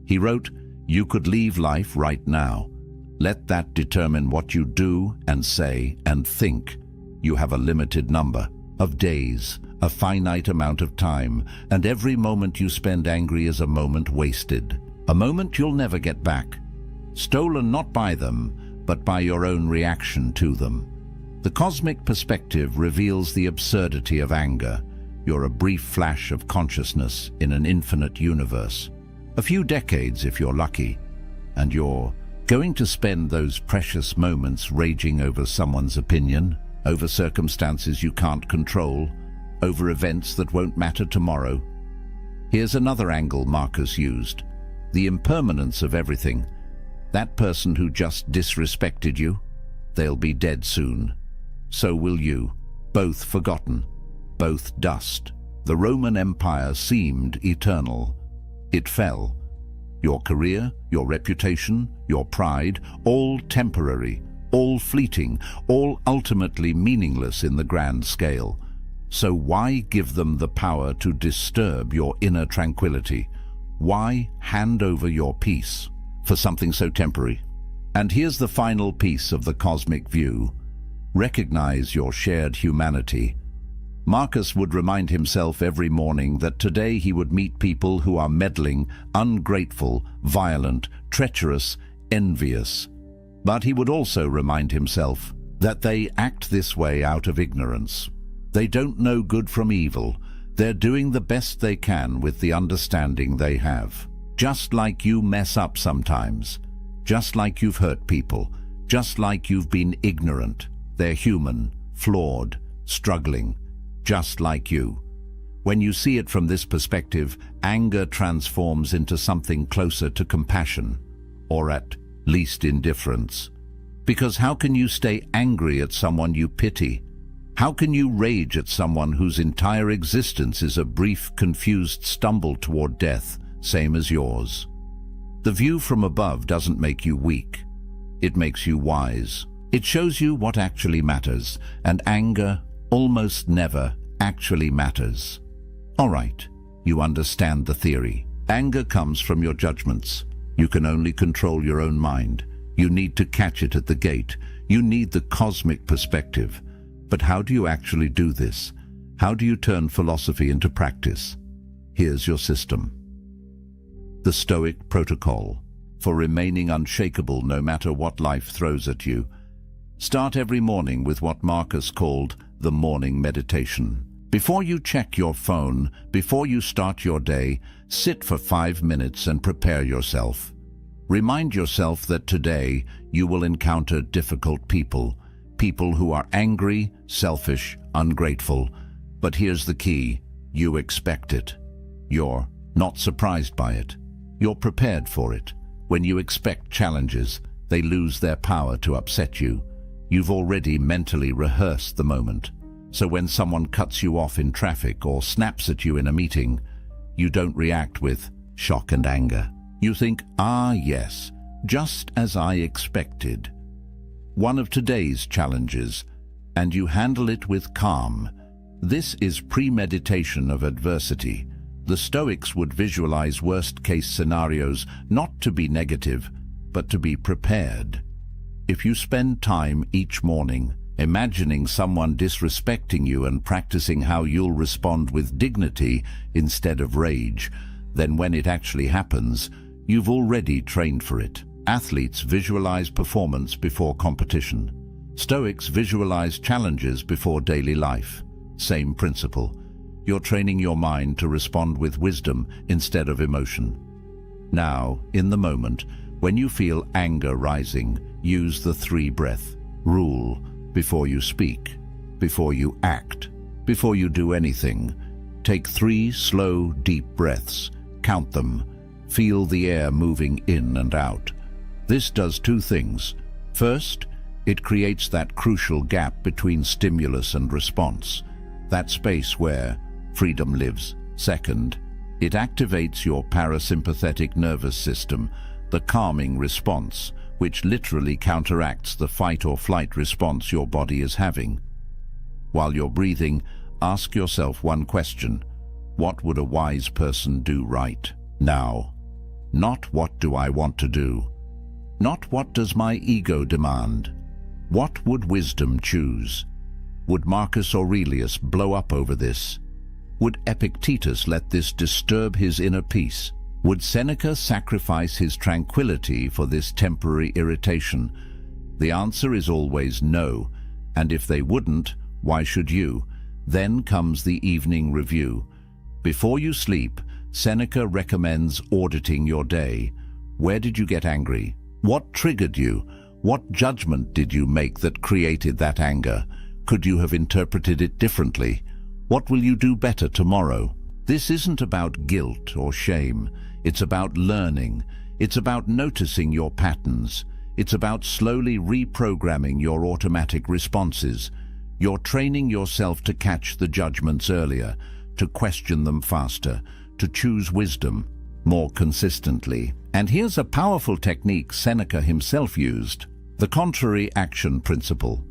He wrote, "You could leave life right now. Let that determine what you do and say and think. You have a limited number of days, a finite amount of time, and every moment you spend angry is a moment wasted, a moment you'll never get back, stolen not by them, but by your own reaction to them." The cosmic perspective reveals the absurdity of anger. You're a brief flash of consciousness in an infinite universe. A few decades if you're lucky, and you're going to spend those precious moments raging over someone's opinion, over circumstances you can't control, over events that won't matter tomorrow. Here's another angle Marcus used: the impermanence of everything. That person who just disrespected you, they'll be dead soon. So will you, both forgotten, both dust. The Roman Empire seemed eternal. It fell. Your career, your reputation, your pride, all temporary, all fleeting, all ultimately meaningless in the grand scale. So why give them the power to disturb your inner tranquility? Why hand over your peace for something so temporary? And here's the final piece of the cosmic view. Recognize your shared humanity. Marcus would remind himself every morning that today he would meet people who are meddling, ungrateful, violent, treacherous, envious. But he would also remind himself that they act this way out of ignorance. They don't know good from evil. They're doing the best they can with the understanding they have. Just like you mess up sometimes, just like you've hurt people, just like you've been ignorant. They're human, flawed, struggling, just like you. When you see it from this perspective, anger transforms into something closer to compassion, or at least indifference. Because how can you stay angry at someone you pity? How can you rage at someone whose entire existence is a brief, confused stumble toward death, same as yours? The view from above doesn't make you weak. It makes you wise. It shows you what actually matters, and anger almost never actually matters. All right, you understand the theory. Anger comes from your judgments. You can only control your own mind. You need to catch it at the gate. You need the cosmic perspective. But how do you actually do this? How do you turn philosophy into practice? Here's your system. The Stoic protocol for remaining unshakable no matter what life throws at you. Start every morning with what Marcus called the morning meditation. Before you check your phone, before you start your day, sit for 5 minutes and prepare yourself. Remind yourself that today you will encounter difficult people, people who are angry, selfish, ungrateful. But here's the key: you expect it. You're not surprised by it. You're prepared for it. When you expect challenges, they lose their power to upset you. You've already mentally rehearsed the moment. So when someone cuts you off in traffic or snaps at you in a meeting, you don't react with shock and anger. You think, "Ah, yes, just as I expected." One of today's challenges, and you handle it with calm. This is premeditation of adversity. The Stoics would visualize worst-case scenarios not to be negative, but to be prepared. If you spend time each morning imagining someone disrespecting you and practicing how you'll respond with dignity instead of rage, then when it actually happens, you've already trained for it. Athletes visualize performance before competition. Stoics visualize challenges before daily life. Same principle. You're training your mind to respond with wisdom instead of emotion. Now, in the moment, when you feel anger rising, use the 3-breath rule before you speak, before you act, before you do anything. Take 3 slow, deep breaths. Count them. Feel the air moving in and out. This does 2 things. First, it creates that crucial gap between stimulus and response, that space where freedom lives. Second, it activates your parasympathetic nervous system, the calming response, which literally counteracts the fight or flight response your body is having. While you're breathing, Ask yourself one question. What would a wise person do right now? Not what do I want to do? Not what does my ego demand? What would wisdom choose? Would Marcus Aurelius blow up over this? Would Epictetus let this disturb his inner peace? Would Seneca sacrifice his tranquility for this temporary irritation? The answer is always no, and if they wouldn't, why should you? Then comes the evening review. Before you sleep, Seneca recommends auditing your day. Where did you get angry? What triggered you? What judgment did you make that created that anger? Could you have interpreted it differently? What will you do better tomorrow? This isn't about guilt or shame. It's about learning. It's about noticing your patterns. It's about slowly reprogramming your automatic responses. You're training yourself to catch the judgments earlier, to question them faster, to choose wisdom more consistently. And here's a powerful technique Seneca himself used: the contrary action principle.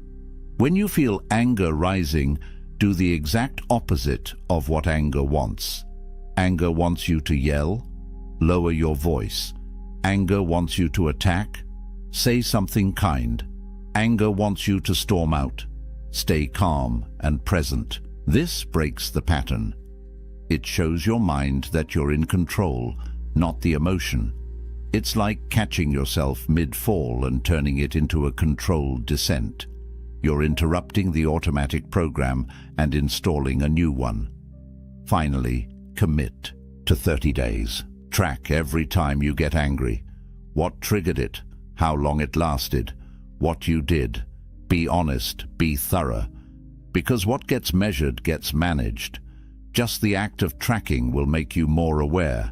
When you feel anger rising, do the exact opposite of what anger wants. Anger wants you to yell. Lower your voice. Anger wants you to attack. Say something kind. Anger wants you to storm out. Stay calm and present. This breaks the pattern. It shows your mind that you're in control, not the emotion. It's like catching yourself mid-fall and turning it into a controlled descent. You're interrupting the automatic program and installing a new one. Finally, commit to 30 days. Track every time you get angry. What triggered it? How long it lasted? What you did? Be honest, be thorough. Because what gets measured gets managed. Just the act of tracking will make you more aware,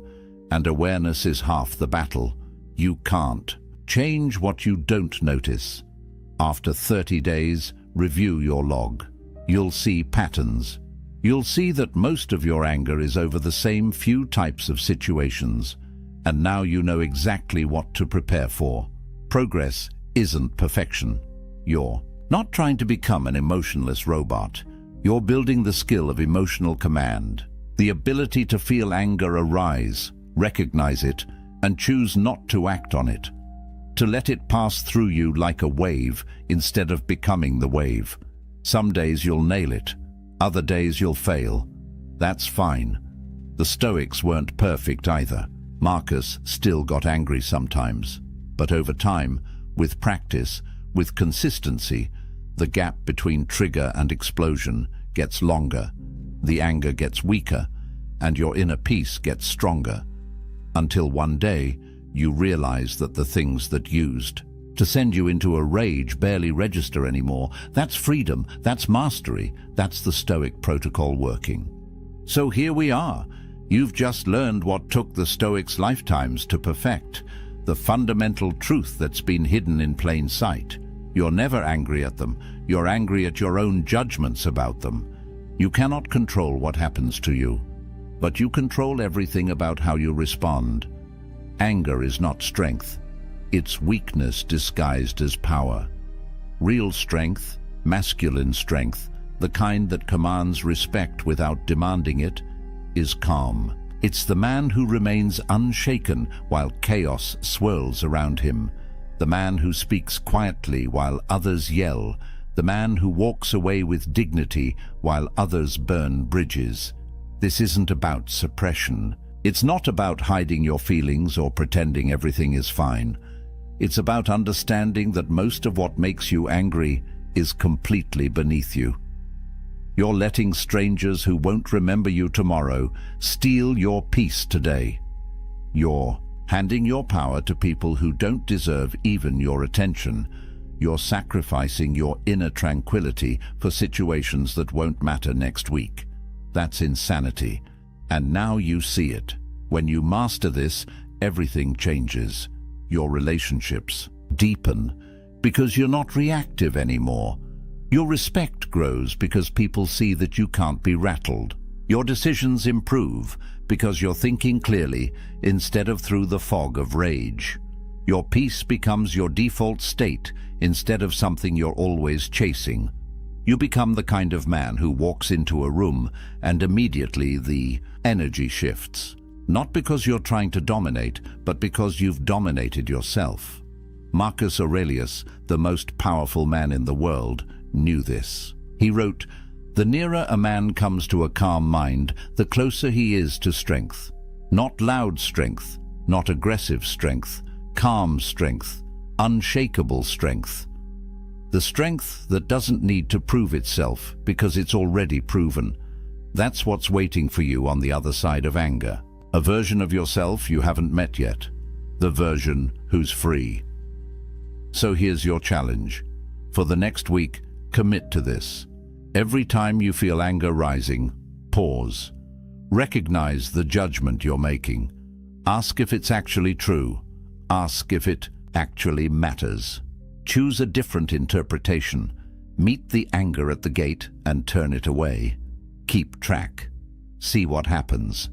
and awareness is half the battle. You can't change what you don't notice. After 30 days, review your log. You'll see patterns. You'll see that most of your anger is over the same few types of situations, and now you know exactly what to prepare for. Progress isn't perfection. You're not trying to become an emotionless robot. You're building the skill of emotional command, the ability to feel anger arise, recognize it, and choose not to act on it. To let it pass through you like a wave instead of becoming the wave. Some days you'll nail it, other days you'll fail. That's fine. The Stoics weren't perfect either. Marcus still got angry sometimes. But over time, with practice, with consistency, the gap between trigger and explosion gets longer, the anger gets weaker, and your inner peace gets stronger. Until one day, you realize that the things that used to send you into a rage barely register anymore. That's freedom, that's mastery, that's the Stoic protocol working. So here we are. You've just learned what took the Stoics' lifetimes to perfect, the fundamental truth that's been hidden in plain sight. You're never angry at them. You're angry at your own judgments about them. You cannot control what happens to you, but you control everything about how you respond. Anger is not strength. It's weakness disguised as power. Real strength, masculine strength, the kind that commands respect without demanding it, is calm. It's the man who remains unshaken while chaos swirls around him. The man who speaks quietly while others yell. The man who walks away with dignity while others burn bridges. This isn't about suppression. It's not about hiding your feelings or pretending everything is fine. It's about understanding that most of what makes you angry is completely beneath you. You're letting strangers who won't remember you tomorrow steal your peace today. You're handing your power to people who don't deserve even your attention. You're sacrificing your inner tranquility for situations that won't matter next week. That's insanity. And now you see it. When you master this, everything changes. Your relationships deepen because you're not reactive anymore. Your respect grows because people see that you can't be rattled. Your decisions improve because you're thinking clearly instead of through the fog of rage. Your peace becomes your default state instead of something you're always chasing. You become the kind of man who walks into a room and immediately the energy shifts. Not because you're trying to dominate, but because you've dominated yourself. Marcus Aurelius, the most powerful man in the world, knew this. He wrote, "The nearer a man comes to a calm mind, the closer he is to strength. Not loud strength, not aggressive strength, calm strength, unshakable strength. The strength that doesn't need to prove itself because it's already proven. That's what's waiting for you on the other side of anger. A version of yourself you haven't met yet. The version who's free." So here's your challenge. For the next week, commit to this. Every time you feel anger rising, pause. Recognize the judgment you're making. Ask if it's actually true. Ask if it actually matters. Choose a different interpretation. Meet the anger at the gate and turn it away. Keep track. See what happens.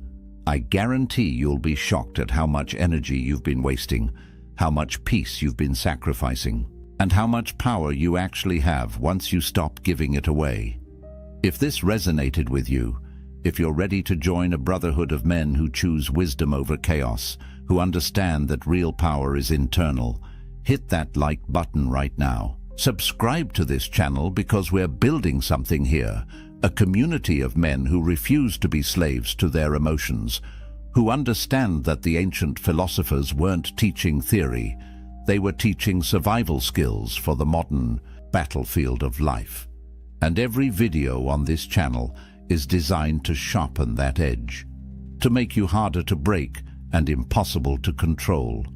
I guarantee you'll be shocked at how much energy you've been wasting, how much peace you've been sacrificing, and how much power you actually have once you stop giving it away. If this resonated with you, if you're ready to join a brotherhood of men who choose wisdom over chaos, who understand that real power is internal, hit that like button right now. Subscribe to this channel because we're building something here, a community of men who refuse to be slaves to their emotions, who understand that the ancient philosophers weren't teaching theory, they were teaching survival skills for the modern battlefield of life. And every video on this channel is designed to sharpen that edge, to make you harder to break and impossible to control.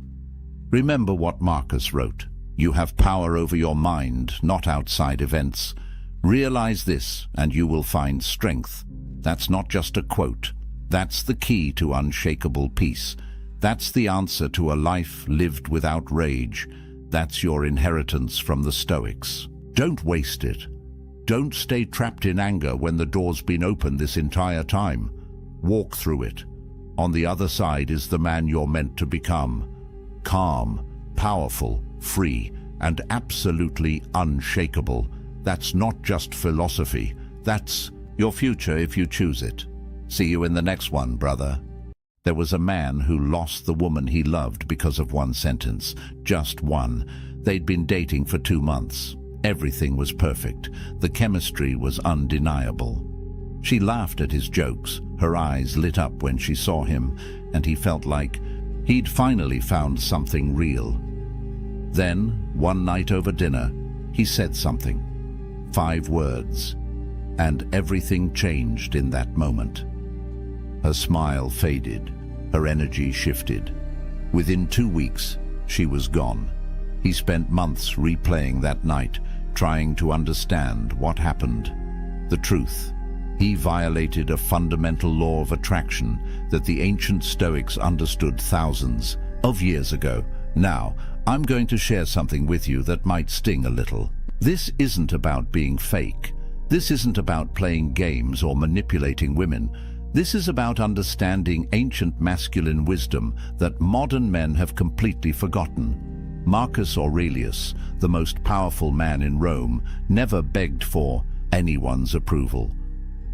Remember what Marcus wrote. You have power over your mind, not outside events. Realize this and you will find strength. That's not just a quote. That's the key to unshakable peace. That's the answer to a life lived without rage. That's your inheritance from the Stoics. Don't waste it. Don't stay trapped in anger when the door's been open this entire time. Walk through it. On the other side is the man you're meant to become. Calm, powerful, free, and absolutely unshakable. That's not just philosophy. That's your future if you choose it. See you in the next one, brother. There was a man who lost the woman he loved because of one sentence. Just one. They'd been dating for 2 months. Everything was perfect. The chemistry was undeniable. She laughed at his jokes. Her eyes lit up when she saw him, and he felt like he'd finally found something real. Then, one night over dinner, he said something. 5 words. And everything changed in that moment. Her smile faded. Her energy shifted. Within 2 weeks, she was gone. He spent months replaying that night, trying to understand what happened. The truth. He violated a fundamental law of attraction that the ancient Stoics understood thousands of years ago. Now, I'm going to share something with you that might sting a little. This isn't about being fake. This isn't about playing games or manipulating women. This is about understanding ancient masculine wisdom that modern men have completely forgotten. Marcus Aurelius, the most powerful man in Rome, never begged for anyone's approval.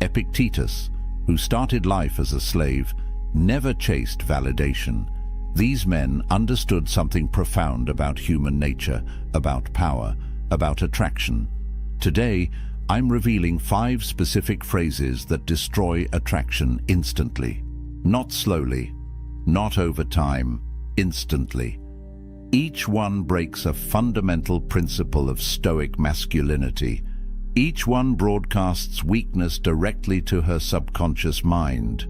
Epictetus, who started life as a slave, never chased validation. These men understood something profound about human nature, about power, about attraction. Today, I'm revealing 5 specific phrases that destroy attraction instantly. Not slowly, not over time, instantly. Each one breaks a fundamental principle of Stoic masculinity. Each one broadcasts weakness directly to her subconscious mind.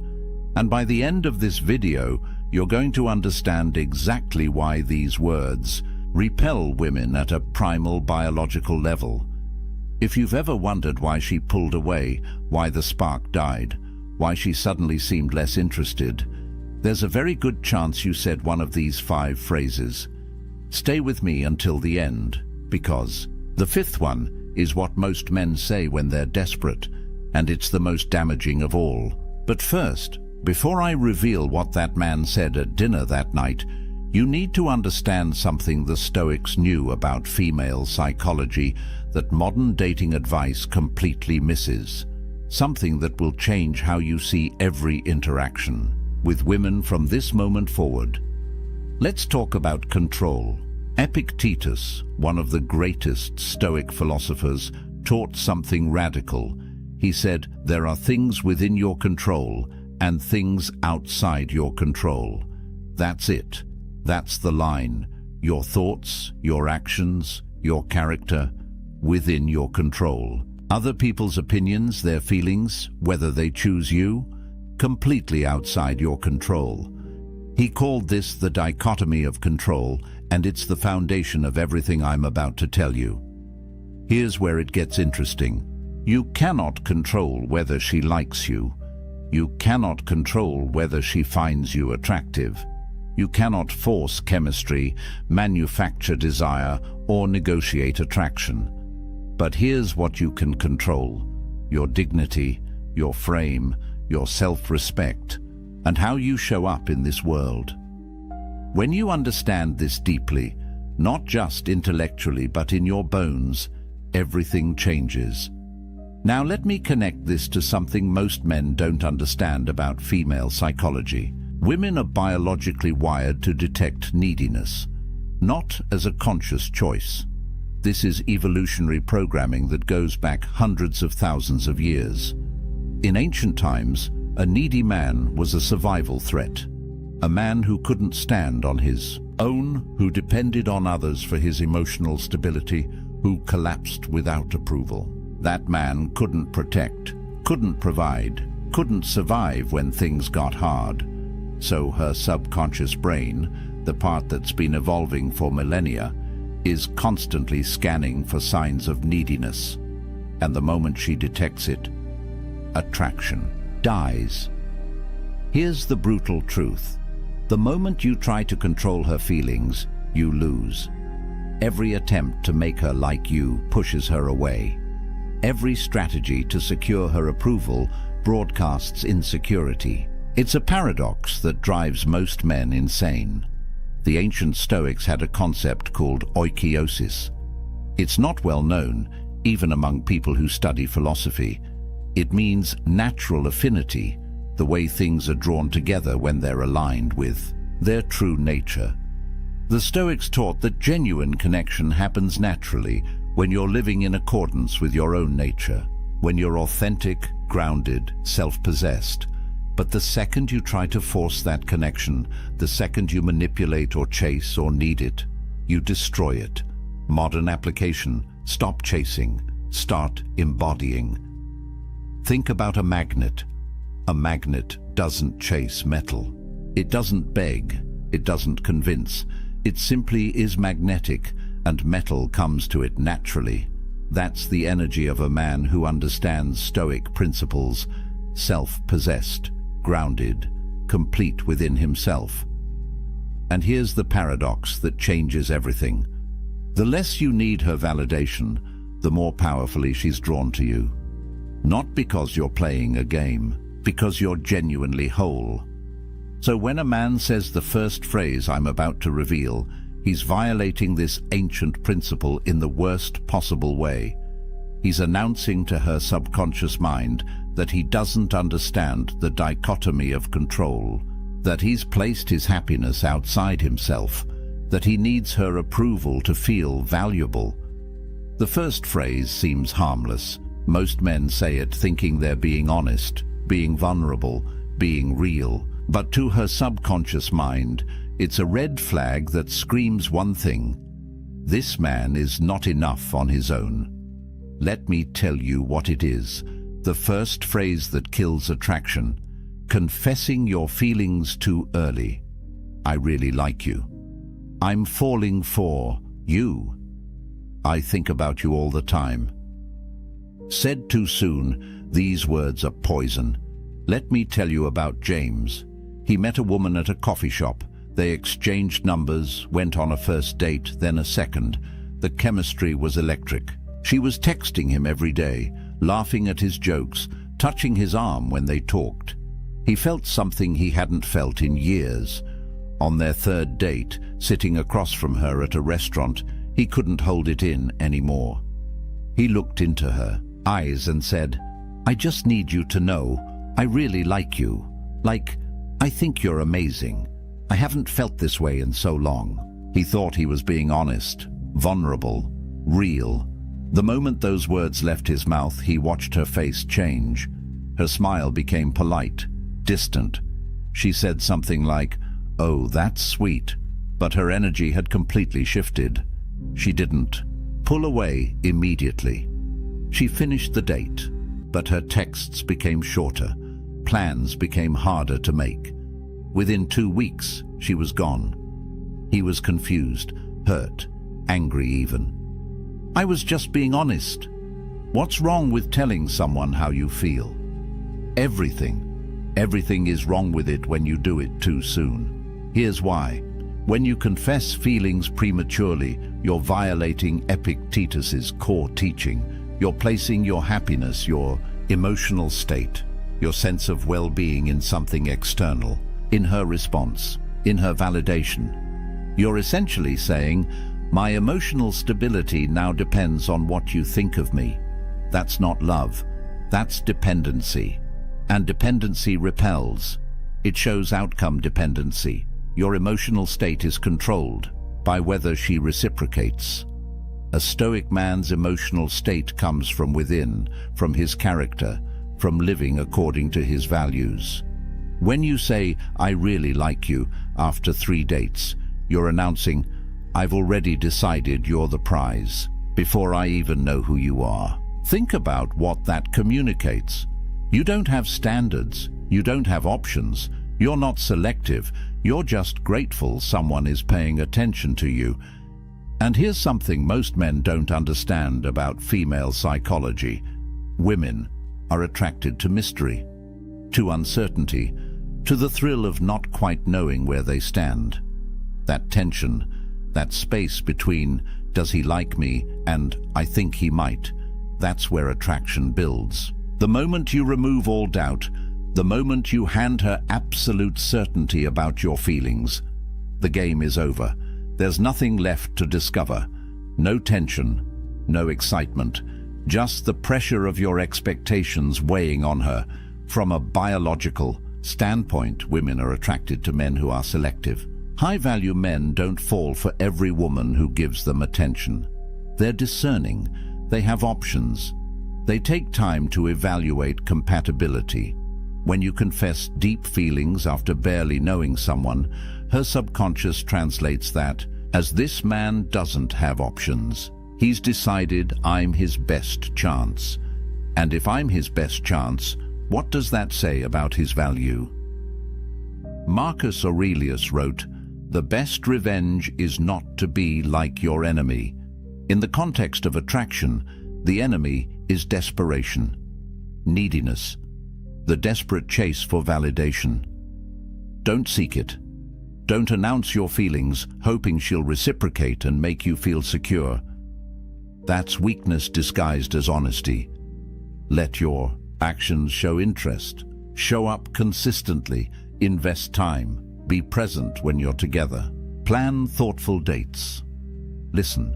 And by the end of this video, you're going to understand exactly why these words repel women at a primal biological level. If you've ever wondered why she pulled away, why the spark died, why she suddenly seemed less interested, there's a very good chance you said one of these 5 phrases. Stay with me until the end, because the 5th one is what most men say when they're desperate, and it's the most damaging of all. But first, before I reveal what that man said at dinner that night, You need to understand something the Stoics knew about female psychology that modern dating advice completely misses. Something that will change how you see every interaction with women from this moment forward. Let's talk about control. Epictetus, one of the greatest Stoic philosophers, taught something radical. He said, there are things within your control and things outside your control. That's it. That's the line. Your thoughts, your actions, your character, within your control. Other people's opinions, their feelings, whether they choose you, completely outside your control. He called this the dichotomy of control, and it's the foundation of everything I'm about to tell you. Here's where it gets interesting. You cannot control whether she likes you. You cannot control whether she finds you attractive. You cannot force chemistry, manufacture desire, or negotiate attraction. But here's what you can control: your dignity, your frame, your self-respect, and how you show up in this world. When you understand this deeply, not just intellectually but in your bones, everything changes. Now let me connect this to something most men don't understand about female psychology. Women are biologically wired to detect neediness, not as a conscious choice. This is evolutionary programming that goes back hundreds of thousands of years. In ancient times, a needy man was a survival threat. A man who couldn't stand on his own, who depended on others for his emotional stability, who collapsed without approval. That man couldn't protect, couldn't provide, couldn't survive when things got hard. So her subconscious brain, the part that's been evolving for millennia, is constantly scanning for signs of neediness. And the moment she detects it, attraction dies. Here's the brutal truth. The moment you try to control her feelings, you lose. Every attempt to make her like you pushes her away. Every strategy to secure her approval broadcasts insecurity. It's a paradox that drives most men insane. The ancient Stoics had a concept called oikeiosis. It's not well known, even among people who study philosophy. It means natural affinity, the way things are drawn together when they're aligned with their true nature. The Stoics taught that genuine connection happens naturally when you're living in accordance with your own nature, when you're authentic, grounded, self-possessed. But the second you try to force that connection, the second you manipulate or chase or need it, you destroy it. Modern application: stop chasing, start embodying. Think about a magnet. A magnet doesn't chase metal. It doesn't beg, it doesn't convince. It simply is magnetic, and metal comes to it naturally. That's the energy of a man who understands Stoic principles: self-possessed, grounded, complete within himself. And here's the paradox that changes everything. The less you need her validation, the more powerfully she's drawn to you. Not because you're playing a game, because you're genuinely whole. So when a man says the first phrase I'm about to reveal, he's violating this ancient principle in the worst possible way. He's announcing to her subconscious mind that he doesn't understand the dichotomy of control, that he's placed his happiness outside himself, that he needs her approval to feel valuable. The first phrase seems harmless. Most men say it thinking they're being honest, being vulnerable, being real. But to her subconscious mind, it's a red flag that screams one thing: this man is not enough on his own. Let me tell you what it is. The first phrase that kills attraction: confessing your feelings too early. I really like you. I'm falling for you. I think about you all the time. Said too soon, these words are poison. Let me tell you about James. He met a woman at a coffee shop. They exchanged numbers, went on a first date, then a second. The chemistry was electric. She was texting him every day, laughing at his jokes, touching his arm when they talked. He felt something he hadn't felt in years. On their third date, sitting across from her at a restaurant, he couldn't hold it in anymore. He looked into her eyes and said, "I just need you to know, I really like you. Like, I think you're amazing. I haven't felt this way in so long." He thought he was being honest, vulnerable, real. The moment those words left his mouth, he watched her face change. Her smile became polite, distant. She said something like, "Oh, that's sweet," but her energy had completely shifted. She didn't pull away immediately. She finished the date, but her texts became shorter. Plans became harder to make. Within 2 weeks, she was gone. He was confused, hurt, angry even. "I was just being honest. What's wrong with telling someone how you feel?" Everything. Everything is wrong with it when you do it too soon. Here's why. When you confess feelings prematurely, you're violating Epictetus's core teaching. You're placing your happiness, your emotional state, your sense of well-being in something external, in her response, in her validation. You're essentially saying, "My emotional stability now depends on what you think of me." That's not love. That's dependency. And dependency repels. It shows outcome dependency. Your emotional state is controlled by whether she reciprocates. A Stoic man's emotional state comes from within, from his character, from living according to his values. When you say, "I really like you," after 3 dates, you're announcing, "I've already decided you're the prize, before I even know who you are." Think about what that communicates. You don't have standards. You don't have options. You're not selective. You're just grateful someone is paying attention to you. And here's something most men don't understand about female psychology. Women are attracted to mystery, to uncertainty, to the thrill of not quite knowing where they stand. That tension, that space between "does he like me" and "I think he might," that's where attraction builds. The moment you remove all doubt, the moment you hand her absolute certainty about your feelings, the game is over. There's nothing left to discover. No tension, no excitement, just the pressure of your expectations weighing on her. From a biological standpoint, women are attracted to men who are selective. High-value men don't fall for every woman who gives them attention. They're discerning. They have options. They take time to evaluate compatibility. When you confess deep feelings after barely knowing someone, her subconscious translates that as "this man doesn't have options. He's decided I'm his best chance. And if I'm his best chance, what does that say about his value?" Marcus Aurelius wrote, "The best revenge is not to be like your enemy." In the context of attraction, the enemy is desperation, neediness, the desperate chase for validation. Don't seek it. Don't announce your feelings, hoping she'll reciprocate and make you feel secure. That's weakness disguised as honesty. Let your actions show interest. Show up consistently. Invest time. Be present when you're together. Plan thoughtful dates. Listen.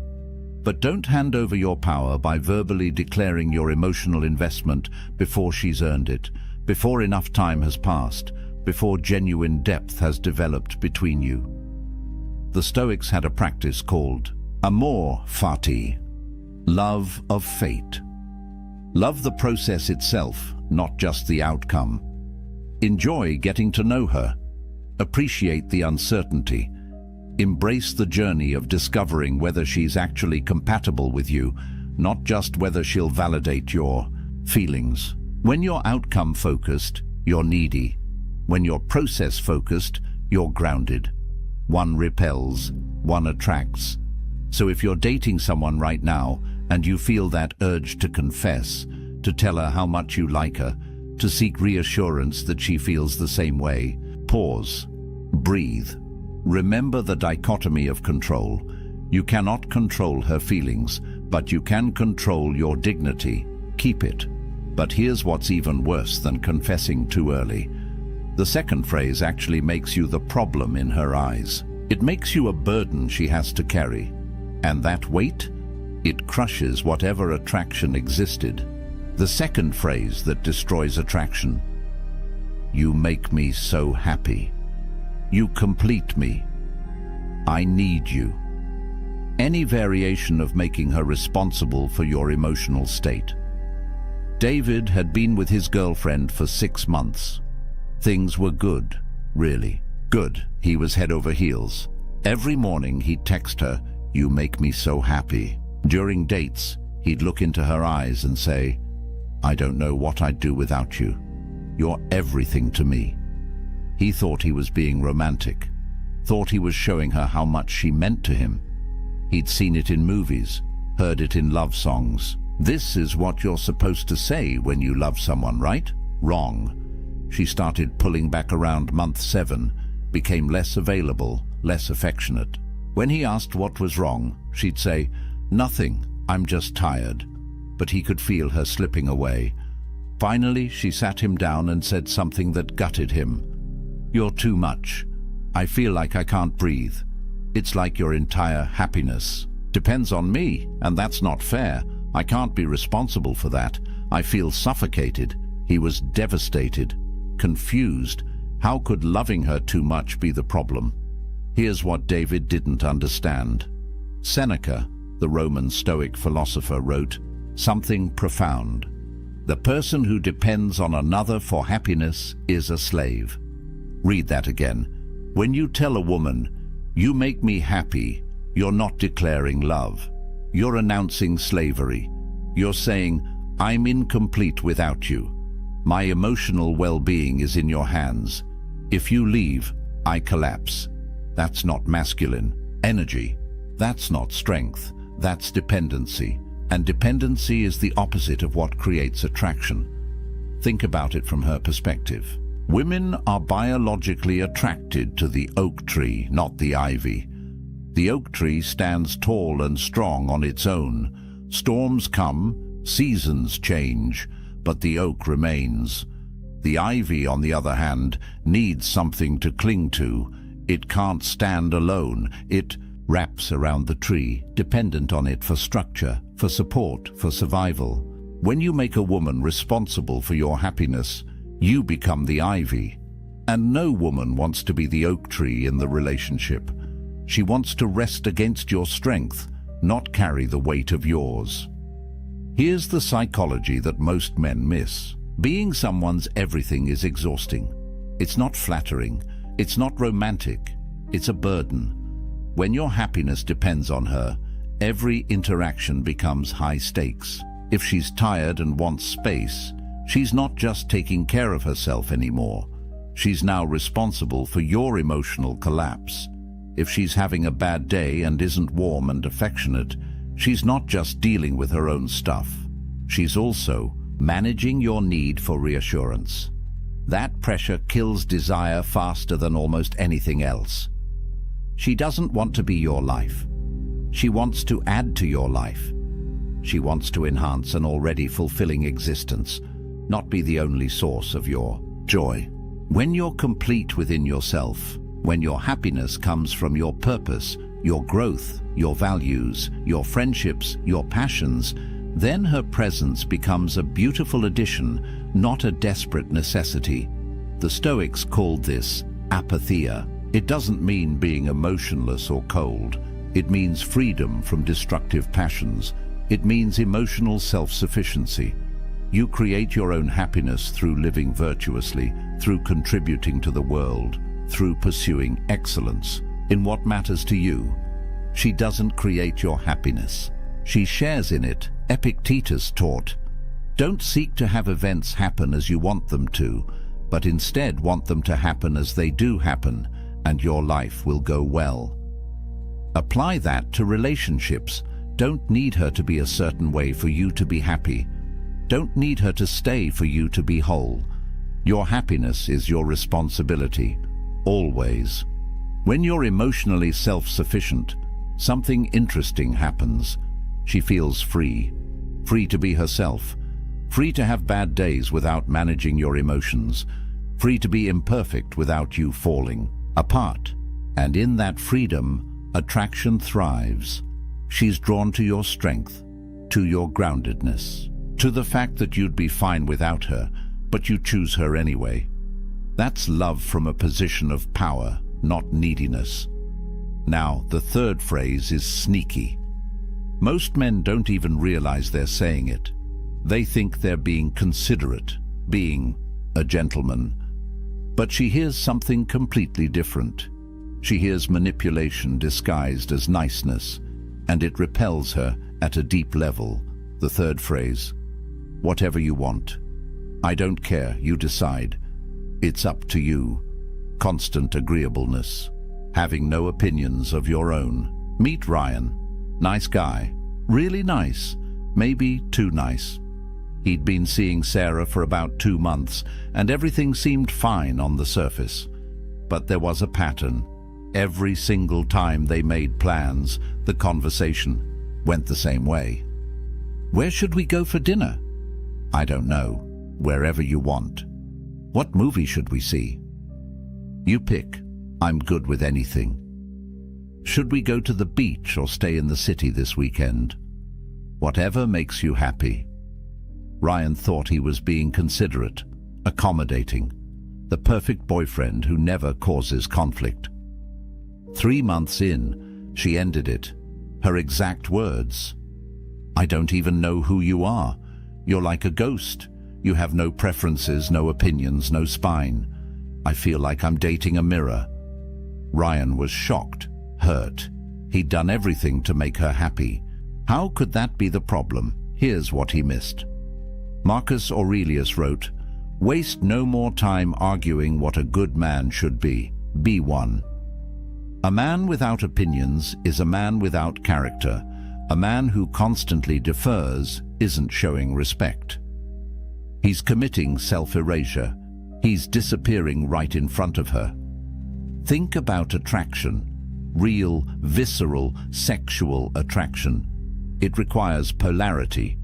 But don't hand over your power by verbally declaring your emotional investment before she's earned it, before enough time has passed, before genuine depth has developed between you. The Stoics had a practice called amor fati, love of fate. Love the process itself, not just the outcome. Enjoy getting to know her. Appreciate the uncertainty. Embrace the journey of discovering whether she's actually compatible with you, not just whether she'll validate your feelings. When you're outcome-focused, you're needy. When you're process-focused, you're grounded. One repels, one attracts. So if you're dating someone right now and you feel that urge to confess, to tell her how much you like her, to seek reassurance that she feels the same way, pause, breathe. Remember the dichotomy of control. You cannot control her feelings, but you can control your dignity. Keep it. But here's what's even worse than confessing too early. The second phrase actually makes you the problem in her eyes. It makes you a burden she has to carry. And that weight? It crushes whatever attraction existed. The second phrase that destroys attraction. You make me so happy. You complete me. I need you. Any variation of making her responsible for your emotional state. David had been with his girlfriend for 6 months. Things were good, really. Good. He was head over heels. Every morning he'd text her, "You make me so happy." During dates, he'd look into her eyes and say, "I don't know what I'd do without you. You're everything to me." He thought he was being romantic, thought he was showing her how much she meant to him. He'd seen it in movies, heard it in love songs. This is what you're supposed to say when you love someone, right? Wrong. She started pulling back around month 7, became less available, less affectionate. When he asked what was wrong, she'd say, "Nothing, I'm just tired." But he could feel her slipping away. Finally, she sat him down and said something that gutted him. "You're too much. I feel like I can't breathe. It's like your entire happiness depends on me, and that's not fair. I can't be responsible for that. I feel suffocated." He was devastated, confused. How could loving her too much be the problem? Here's what David didn't understand. Seneca, the Roman Stoic philosopher, wrote something profound. The person who depends on another for happiness is a slave. Read that again. When you tell a woman, "You make me happy," you're not declaring love. You're announcing slavery. You're saying, "I'm incomplete without you. My emotional well-being is in your hands. If you leave, I collapse." That's not masculine energy. That's not strength. That's dependency. And dependency is the opposite of what creates attraction. Think about it from her perspective. Women are biologically attracted to the oak tree, not the ivy. The oak tree stands tall and strong on its own. Storms come, seasons change, but the oak remains. The ivy, on the other hand, needs something to cling to. It can't stand alone. It wraps around the tree, dependent on it for structure, for support, for survival. When you make a woman responsible for your happiness, you become the ivy. And no woman wants to be the oak tree in the relationship. She wants to rest against your strength, not carry the weight of yours. Here's the psychology that most men miss. Being someone's everything is exhausting. It's not flattering. It's not romantic. It's a burden. When your happiness depends on her, every interaction becomes high stakes. If she's tired and wants space, she's not just taking care of herself anymore. She's now responsible for your emotional collapse. If she's having a bad day and isn't warm and affectionate, she's not just dealing with her own stuff. She's also managing your need for reassurance. That pressure kills desire faster than almost anything else. She doesn't want to be your life. She wants to add to your life. She wants to enhance an already fulfilling existence, not be the only source of your joy. When you're complete within yourself, when your happiness comes from your purpose, your growth, your values, your friendships, your passions, then her presence becomes a beautiful addition, not a desperate necessity. The Stoics called this apatheia. It doesn't mean being emotionless or cold. It means freedom from destructive passions. It means emotional self-sufficiency. You create your own happiness through living virtuously, through contributing to the world, through pursuing excellence in what matters to you. She doesn't create your happiness. She shares in it. Epictetus taught, "Don't seek to have events happen as you want them to, but instead want them to happen as they do happen, and your life will go well." Apply that to relationships. Don't need her to be a certain way for you to be happy. Don't need her to stay for you to be whole. Your happiness is your responsibility, always. When you're emotionally self-sufficient, something interesting happens. She feels free. Free to be herself. Free to have bad days without managing your emotions. free to be imperfect without you falling apart. And in that freedom, attraction thrives. She's drawn to your strength, to your groundedness, to the fact that you'd be fine without her, but you choose her anyway. That's love from a position of power, not neediness. Now, the third phrase is sneaky. Most men don't even realize they're saying it. They think they're being considerate, being a gentleman. But she hears something completely different. She hears manipulation disguised as niceness, and it repels her at a deep level. The third phrase, whatever you want. I don't care, you decide. It's up to you. Constant agreeableness. Having no opinions of your own. Meet Ryan. Nice guy. Really nice. Maybe too nice. He'd been seeing Sarah for about 2 months, and everything seemed fine on the surface. But there was a pattern. Every single time they made plans, the conversation went the same way. Where should we go for dinner? I don't know. Wherever you want. What movie should we see? You pick. I'm good with anything. Should we go to the beach or stay in the city this weekend? Whatever makes you happy. Ryan thought he was being considerate, accommodating, the perfect boyfriend who never causes conflict. 3 months in, she ended it. Her exact words. I don't even know who you are. You're like a ghost. You have no preferences, no opinions, no spine. I feel like I'm dating a mirror. Ryan was shocked, hurt. He'd done everything to make her happy. How could that be the problem? Here's what he missed. Marcus Aurelius wrote, "Waste no more time arguing what a good man should be. Be one." A man without opinions is a man without character. A man who constantly defers isn't showing respect. He's committing self-erasure. He's disappearing right in front of her. Think about attraction. Real, visceral, sexual attraction. It requires polarity.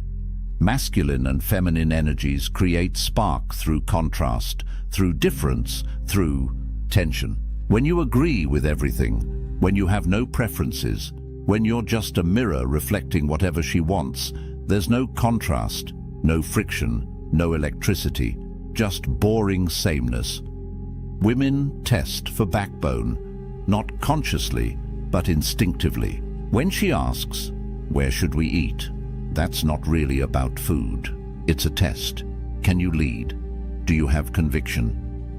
Masculine and feminine energies create spark through contrast, through difference, through tension. When you agree with everything, when you have no preferences, when you're just a mirror reflecting whatever she wants, there's no contrast, no friction, no electricity, just boring sameness. Women test for backbone, not consciously, but instinctively. When she asks, "Where should we eat?" that's not really about food. It's a test. Can you lead? Do you have conviction?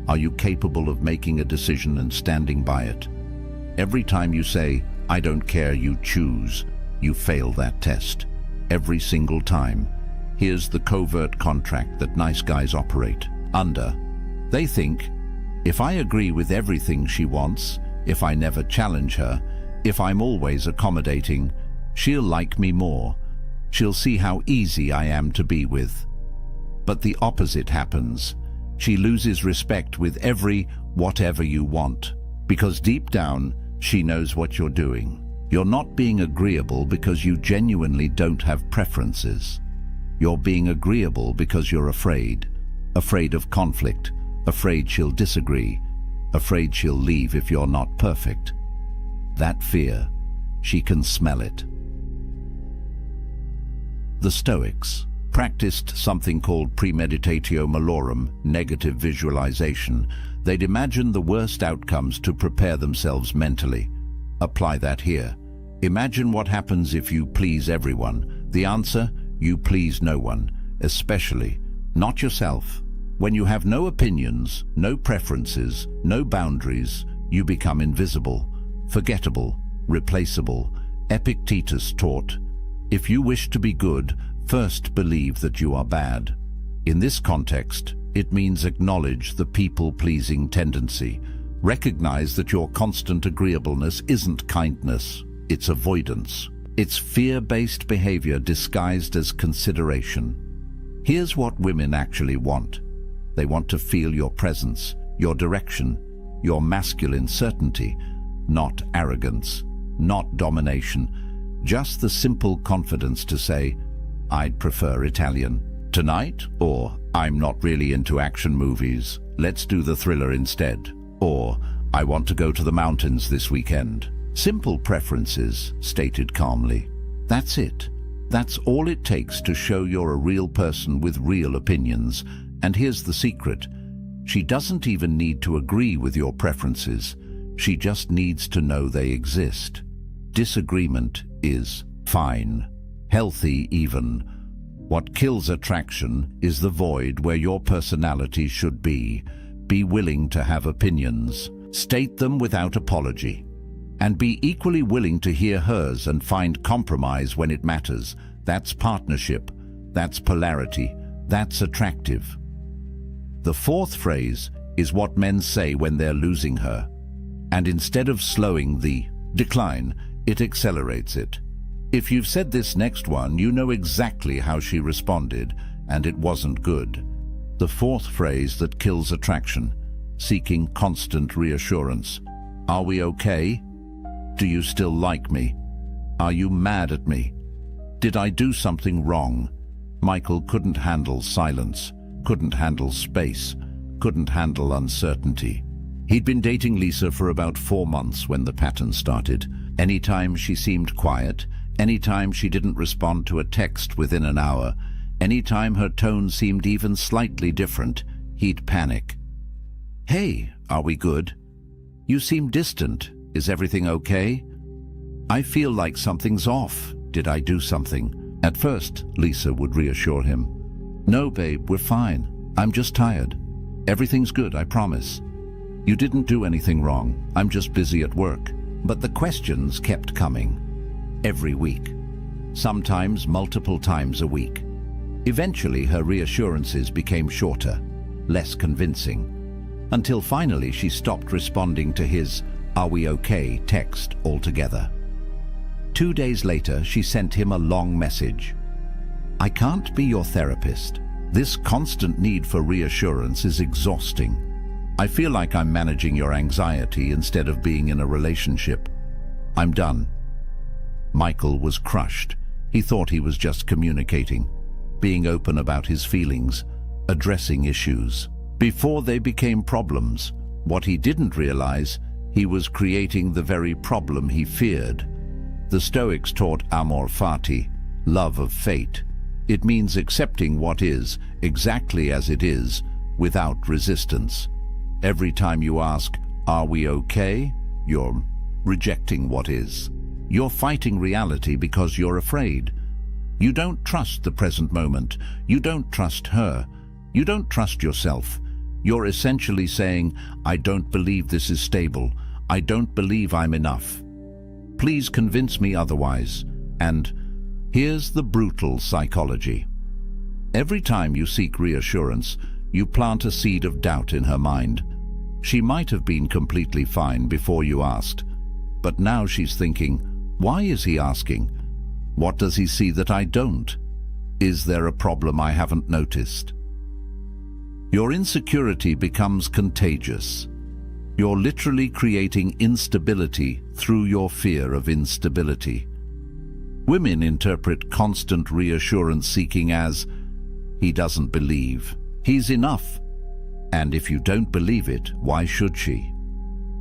Are you capable of making a decision and standing by it? Every time you say, "I don't care, you choose," you fail that test. Every single time. Here's the covert contract that nice guys operate under. They think, if I agree with everything she wants, if I never challenge her, if I'm always accommodating, she'll like me more. She'll see how easy I am to be with. But the opposite happens. She loses respect with every "whatever you want," because deep down, she knows what you're doing. You're not being agreeable because you genuinely don't have preferences. You're being agreeable because you're afraid. Afraid of conflict, afraid she'll disagree, afraid she'll leave if you're not perfect. That fear, she can smell it. The Stoics practiced something called premeditatio malorum, negative visualization. They'd imagine the worst outcomes to prepare themselves mentally. Apply that here. Imagine what happens if you please everyone. The answer, you please no one, especially not yourself. When you have no opinions, no preferences, no boundaries, you become invisible, forgettable, replaceable. Epictetus taught, if you wish to be good, first believe that you are bad. In this context, it means acknowledge the people-pleasing tendency. Recognize that your constant agreeableness isn't kindness, it's avoidance. It's fear-based behavior disguised as consideration. Here's what women actually want. They want to feel your presence, your direction, your masculine certainty, not arrogance, not domination, just the simple confidence to say, "I'd prefer Italian tonight," or "I'm not really into action movies. let's do the thriller instead. Or, I want to go to the mountains this weekend. Simple preferences, stated calmly. That's it. That's all it takes to show you're a real person with real opinions. And here's the secret. She doesn't even need to agree with your preferences. She just needs to know they exist. Disagreement is fine, healthy even. What kills attraction is the void where your personality should be. Be willing to have opinions. State them without apology. And be equally willing to hear hers and find compromise when it matters. That's partnership. That's polarity. That's attractive. The fourth phrase is what men say when they're losing her. And instead of slowing the decline, it accelerates it. If you've said this next one, you know exactly how she responded, and it wasn't good. The fourth phrase that kills attraction, seeking constant reassurance. Are we okay? Do you still like me? Are you mad at me? Did I do something wrong? Michael couldn't handle silence, couldn't handle space, couldn't handle uncertainty. He'd been dating Lisa for about 4 months when the pattern started. Anytime she seemed quiet, anytime she didn't respond to a text within an hour, anytime her tone seemed even slightly different, he'd panic. Hey, are we good? You seem distant. Is everything okay? I feel like something's off. Did I do something? At first, Lisa would reassure him. No, babe, we're fine. I'm just tired. Everything's good, I promise. You didn't do anything wrong. I'm just busy at work. But the questions kept coming. Every week. Sometimes multiple times a week. Eventually, her reassurances became shorter, less convincing. Until finally she stopped responding to his "Are we okay?" text altogether. 2 days later, she sent him a long message. I can't be your therapist. This constant need for reassurance is exhausting. I feel like I'm managing your anxiety instead of being in a relationship. I'm done. Michael was crushed. He thought he was just communicating, being open about his feelings, addressing issues. Before they became problems, what he didn't realize, he was creating the very problem he feared. The Stoics taught amor fati, love of fate. It means accepting what is, exactly as it is, without resistance. Every time you ask, are we okay? You're rejecting what is. You're fighting reality because you're afraid. You don't trust the present moment. You don't trust her. You don't trust yourself. You're essentially saying, I don't believe this is stable. I don't believe I'm enough. Please convince me otherwise. And here's the brutal psychology. Every time you seek reassurance, you plant a seed of doubt in her mind. She might have been completely fine before you asked, but now she's thinking, why is he asking? What does he see that I don't? Is there a problem I haven't noticed? Your insecurity becomes contagious. You're literally creating instability through your fear of instability. Women interpret constant reassurance seeking as, he doesn't believe. He's enough. And if you don't believe it, why should she?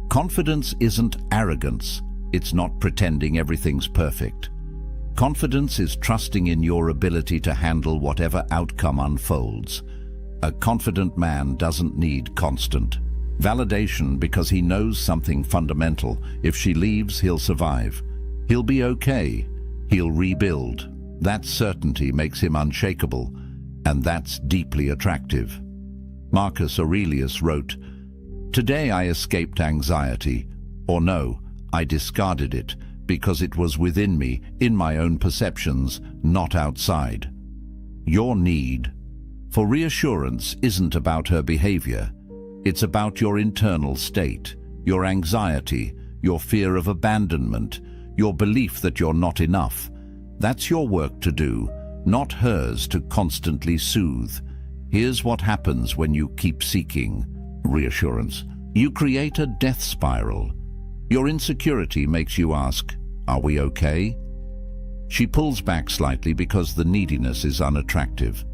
Confidence isn't arrogance. It's not pretending everything's perfect. Confidence is trusting in your ability to handle whatever outcome unfolds. A confident man doesn't need constant validation because he knows something fundamental. If she leaves, he'll survive. He'll be okay. He'll rebuild. That certainty makes him unshakable, and that's deeply attractive. Marcus Aurelius wrote, "Today I escaped anxiety, or no, I discarded it because it was within me, in my own perceptions, not outside." Your need for reassurance isn't about her behavior. It's about your internal state, your anxiety, your fear of abandonment, your belief that you're not enough. That's your work to do, not hers to constantly soothe. Here's what happens when you keep seeking reassurance. You create a death spiral. Your insecurity makes you ask, are we okay? She pulls back slightly because the neediness is unattractive.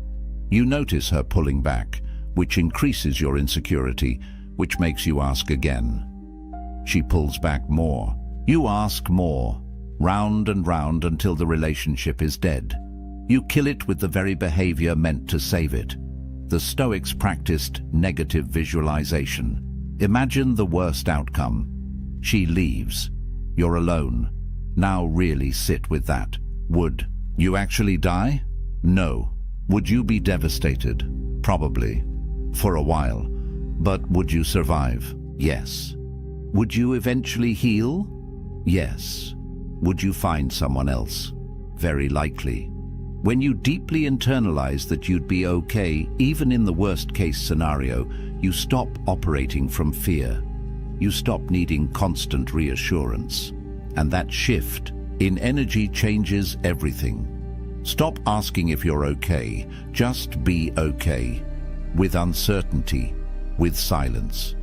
You notice her pulling back, which increases your insecurity, which makes you ask again. She pulls back more. You ask more, round and round until the relationship is dead. You kill it with the very behavior meant to save it. The Stoics practiced negative visualization. Imagine the worst outcome. She leaves. You're alone. Now really sit with that. Would you actually die? No. Would you be devastated? Probably. For a while. But would you survive? Yes. Would you eventually heal? Yes. Would you find someone else? Very likely. When you deeply internalize that you'd be okay, even in the worst-case scenario, you stop operating from fear. You stop needing constant reassurance. And that shift in energy changes everything. Stop asking if you're okay. Just be okay. With uncertainty, with silence,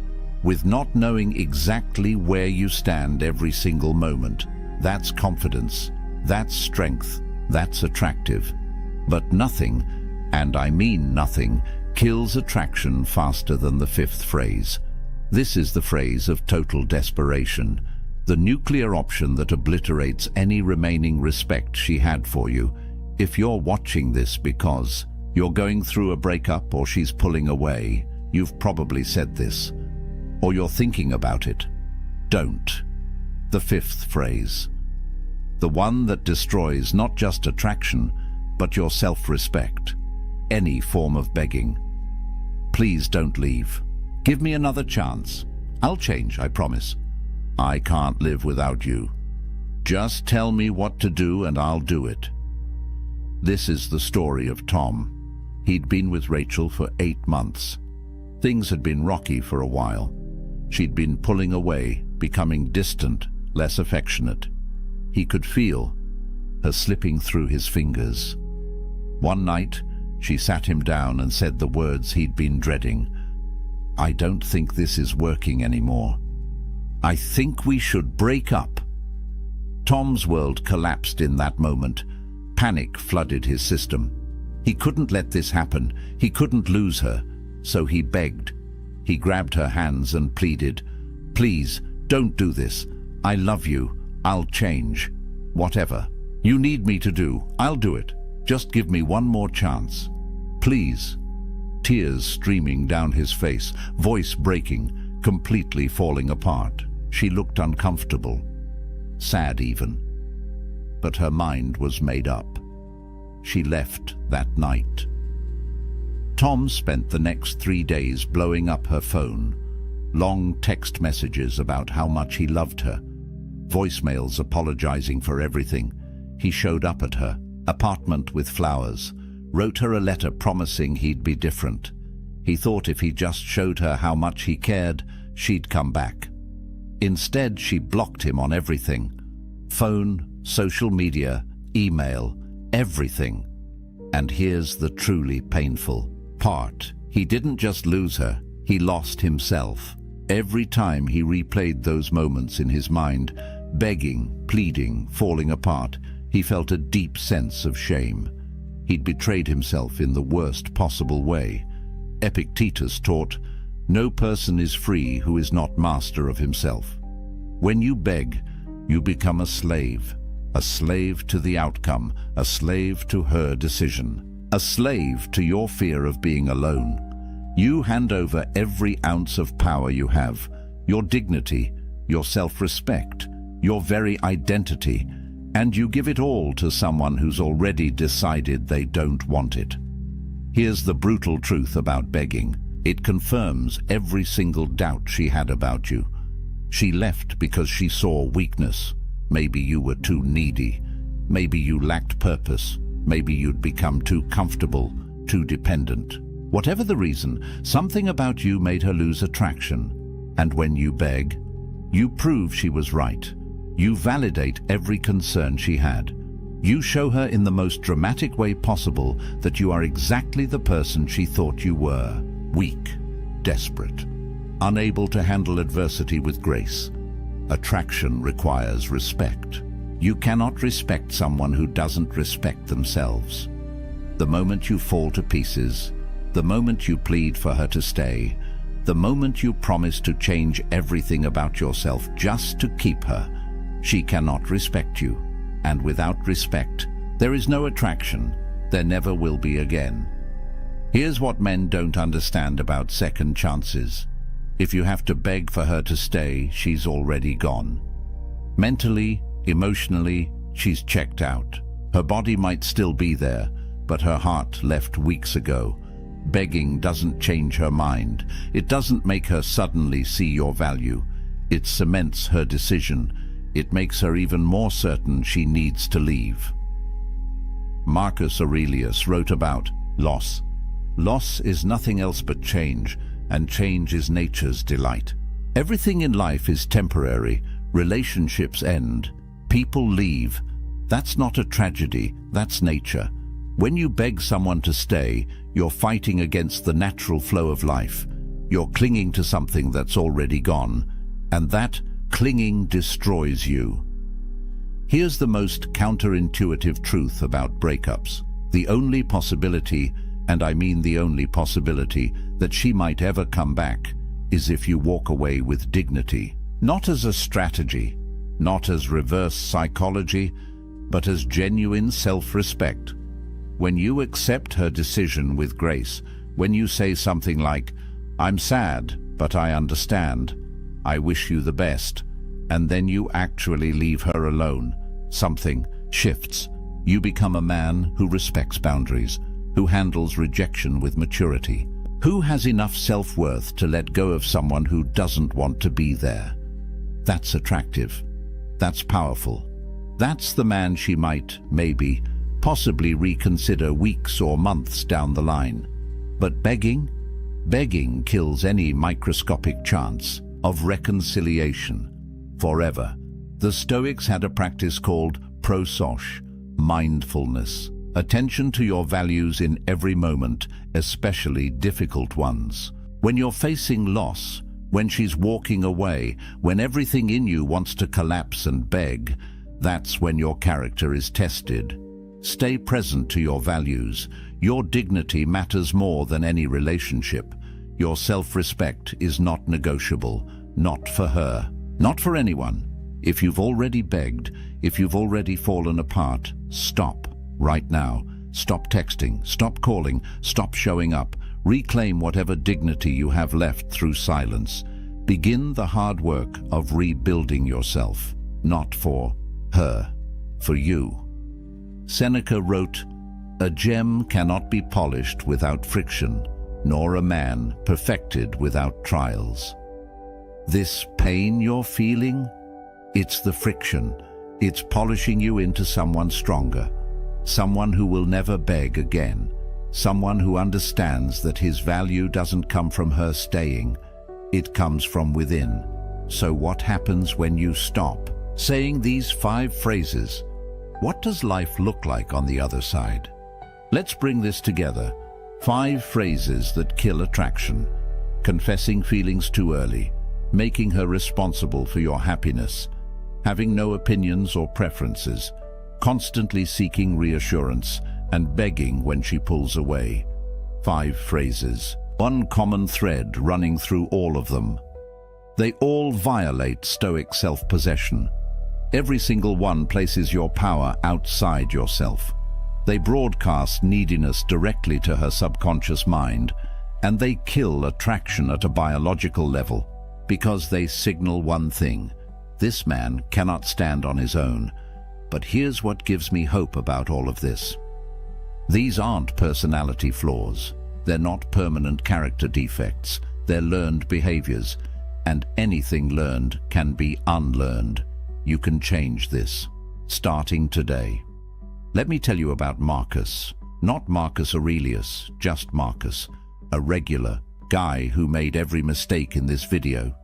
with not knowing exactly where you stand every single moment. That's confidence. That's strength. That's attractive. But nothing, and I mean nothing, kills attraction faster than the fifth phrase. This is the phrase of total desperation, the nuclear option that obliterates any remaining respect she had for you. If you're watching this because you're going through a breakup or she's pulling away, you've probably said this, or you're thinking about it. Don't. The fifth phrase. The one that destroys not just attraction, but your self-respect. Any form of begging. Please don't leave. Give me another chance. I'll change, I promise. I can't live without you. Just tell me what to do and I'll do it. This is the story of Tom. He'd been with Rachel for 8 months. Things had been rocky for a while. She'd been pulling away, becoming distant, less affectionate. He could feel her slipping through his fingers. One night, she sat him down and said the words he'd been dreading. I don't think this is working anymore. I think we should break up. Tom's world collapsed in that moment. Panic flooded his system. He couldn't let this happen. He couldn't lose her. So he begged. He grabbed her hands and pleaded, Please, don't do this. I love you. I'll change. Whatever you need me to do, I'll do it. Just give me one more chance. Please. Tears streaming down his face, voice breaking, completely falling apart. She looked uncomfortable, sad even. But her mind was made up. She left that night. Tom spent the next 3 days blowing up her phone. Long text messages about how much he loved her. Voicemails apologizing for everything. He showed up at her apartment with flowers, wrote her a letter promising he'd be different. He thought if he just showed her how much he cared, she'd come back. Instead, she blocked him on everything. Phone, social media, email, everything. And here's the truly painful part. He didn't just lose her, he lost himself. Every time he replayed those moments in his mind, begging, pleading, falling apart, he felt a deep sense of shame. He'd betrayed himself in the worst possible way. Epictetus taught, no person is free who is not master of himself. When you beg, you become a slave to the outcome, a slave to her decision, a slave to your fear of being alone. You hand over every ounce of power you have, your dignity, your self-respect, your very identity, and you give it all to someone who's already decided they don't want it. Here's the brutal truth about begging. It confirms every single doubt she had about you. She left because she saw weakness. Maybe you were too needy. Maybe you lacked purpose. Maybe you'd become too comfortable, too dependent. Whatever the reason, something about you made her lose attraction. And when you beg, you prove she was right. You validate every concern she had. You show her in the most dramatic way possible that you are exactly the person she thought you were. Weak, desperate, unable to handle adversity with grace. Attraction requires respect. You cannot respect someone who doesn't respect themselves. The moment you fall to pieces, the moment you plead for her to stay, the moment you promise to change everything about yourself just to keep her, she cannot respect you. And without respect, there is no attraction. There never will be again. Here's what men don't understand about second chances. If you have to beg for her to stay, she's already gone. Mentally, emotionally, she's checked out. Her body might still be there, but her heart left weeks ago. Begging doesn't change her mind. It doesn't make her suddenly see your value. It cements her decision. It makes her even more certain she needs to leave. Marcus Aurelius wrote about loss. Loss is nothing else but change, and change is nature's delight. Everything in life is temporary. Relationships end. People leave. That's not a tragedy, that's nature. When you beg someone to stay, you're fighting against the natural flow of life. You're clinging to something that's already gone, and that clinging destroys you. Here's the most counterintuitive truth about breakups. The only possibility, and I mean the only possibility, that she might ever come back is if you walk away with dignity. Not as a strategy, not as reverse psychology, but as genuine self-respect. When you accept her decision with grace, when you say something like, "I'm sad, but I understand. I wish you the best," and then you actually leave her alone, something shifts. You become a man who respects boundaries, who handles rejection with maturity, who has enough self-worth to let go of someone who doesn't want to be there. That's attractive. That's powerful. That's the man she might, maybe, possibly reconsider weeks or months down the line. But begging kills any microscopic chance of reconciliation forever. The Stoics had a practice called Pre-Socratic, mindfulness, attention to your values in every moment, especially difficult ones. When you're facing loss, when she's walking away, when everything in you wants to collapse and beg, that's when your character is tested. Stay present to your values. Your dignity matters more than any relationship. Your self-respect is not negotiable, not for her, not for anyone. If you've already begged, if you've already fallen apart, stop right now. Stop texting, stop calling, stop showing up. Reclaim whatever dignity you have left through silence. Begin the hard work of rebuilding yourself, not for her, for you. Seneca wrote, "A gem cannot be polished without friction, nor a man perfected without trials." This pain you're feeling, it's the friction. It's polishing you into someone stronger, someone who will never beg again, someone who understands that his value doesn't come from her staying, it comes from within. So what happens when you stop saying these 5 phrases? What does life look like on the other side? Let's bring this together. 5 phrases that kill attraction. Confessing feelings too early, making her responsible for your happiness, having no opinions or preferences, constantly seeking reassurance, and begging when she pulls away. 5 phrases. One common thread running through all of them. They all violate Stoic self-possession. Every single one places your power outside yourself. They broadcast neediness directly to her subconscious mind, and they kill attraction at a biological level because they signal one thing: this man cannot stand on his own. But here's what gives me hope about all of this. These aren't personality flaws. They're not permanent character defects. They're learned behaviors, and anything learned can be unlearned. You can change this, starting today. Let me tell you about Marcus. Not Marcus Aurelius, just Marcus, a regular guy who made every mistake in this video.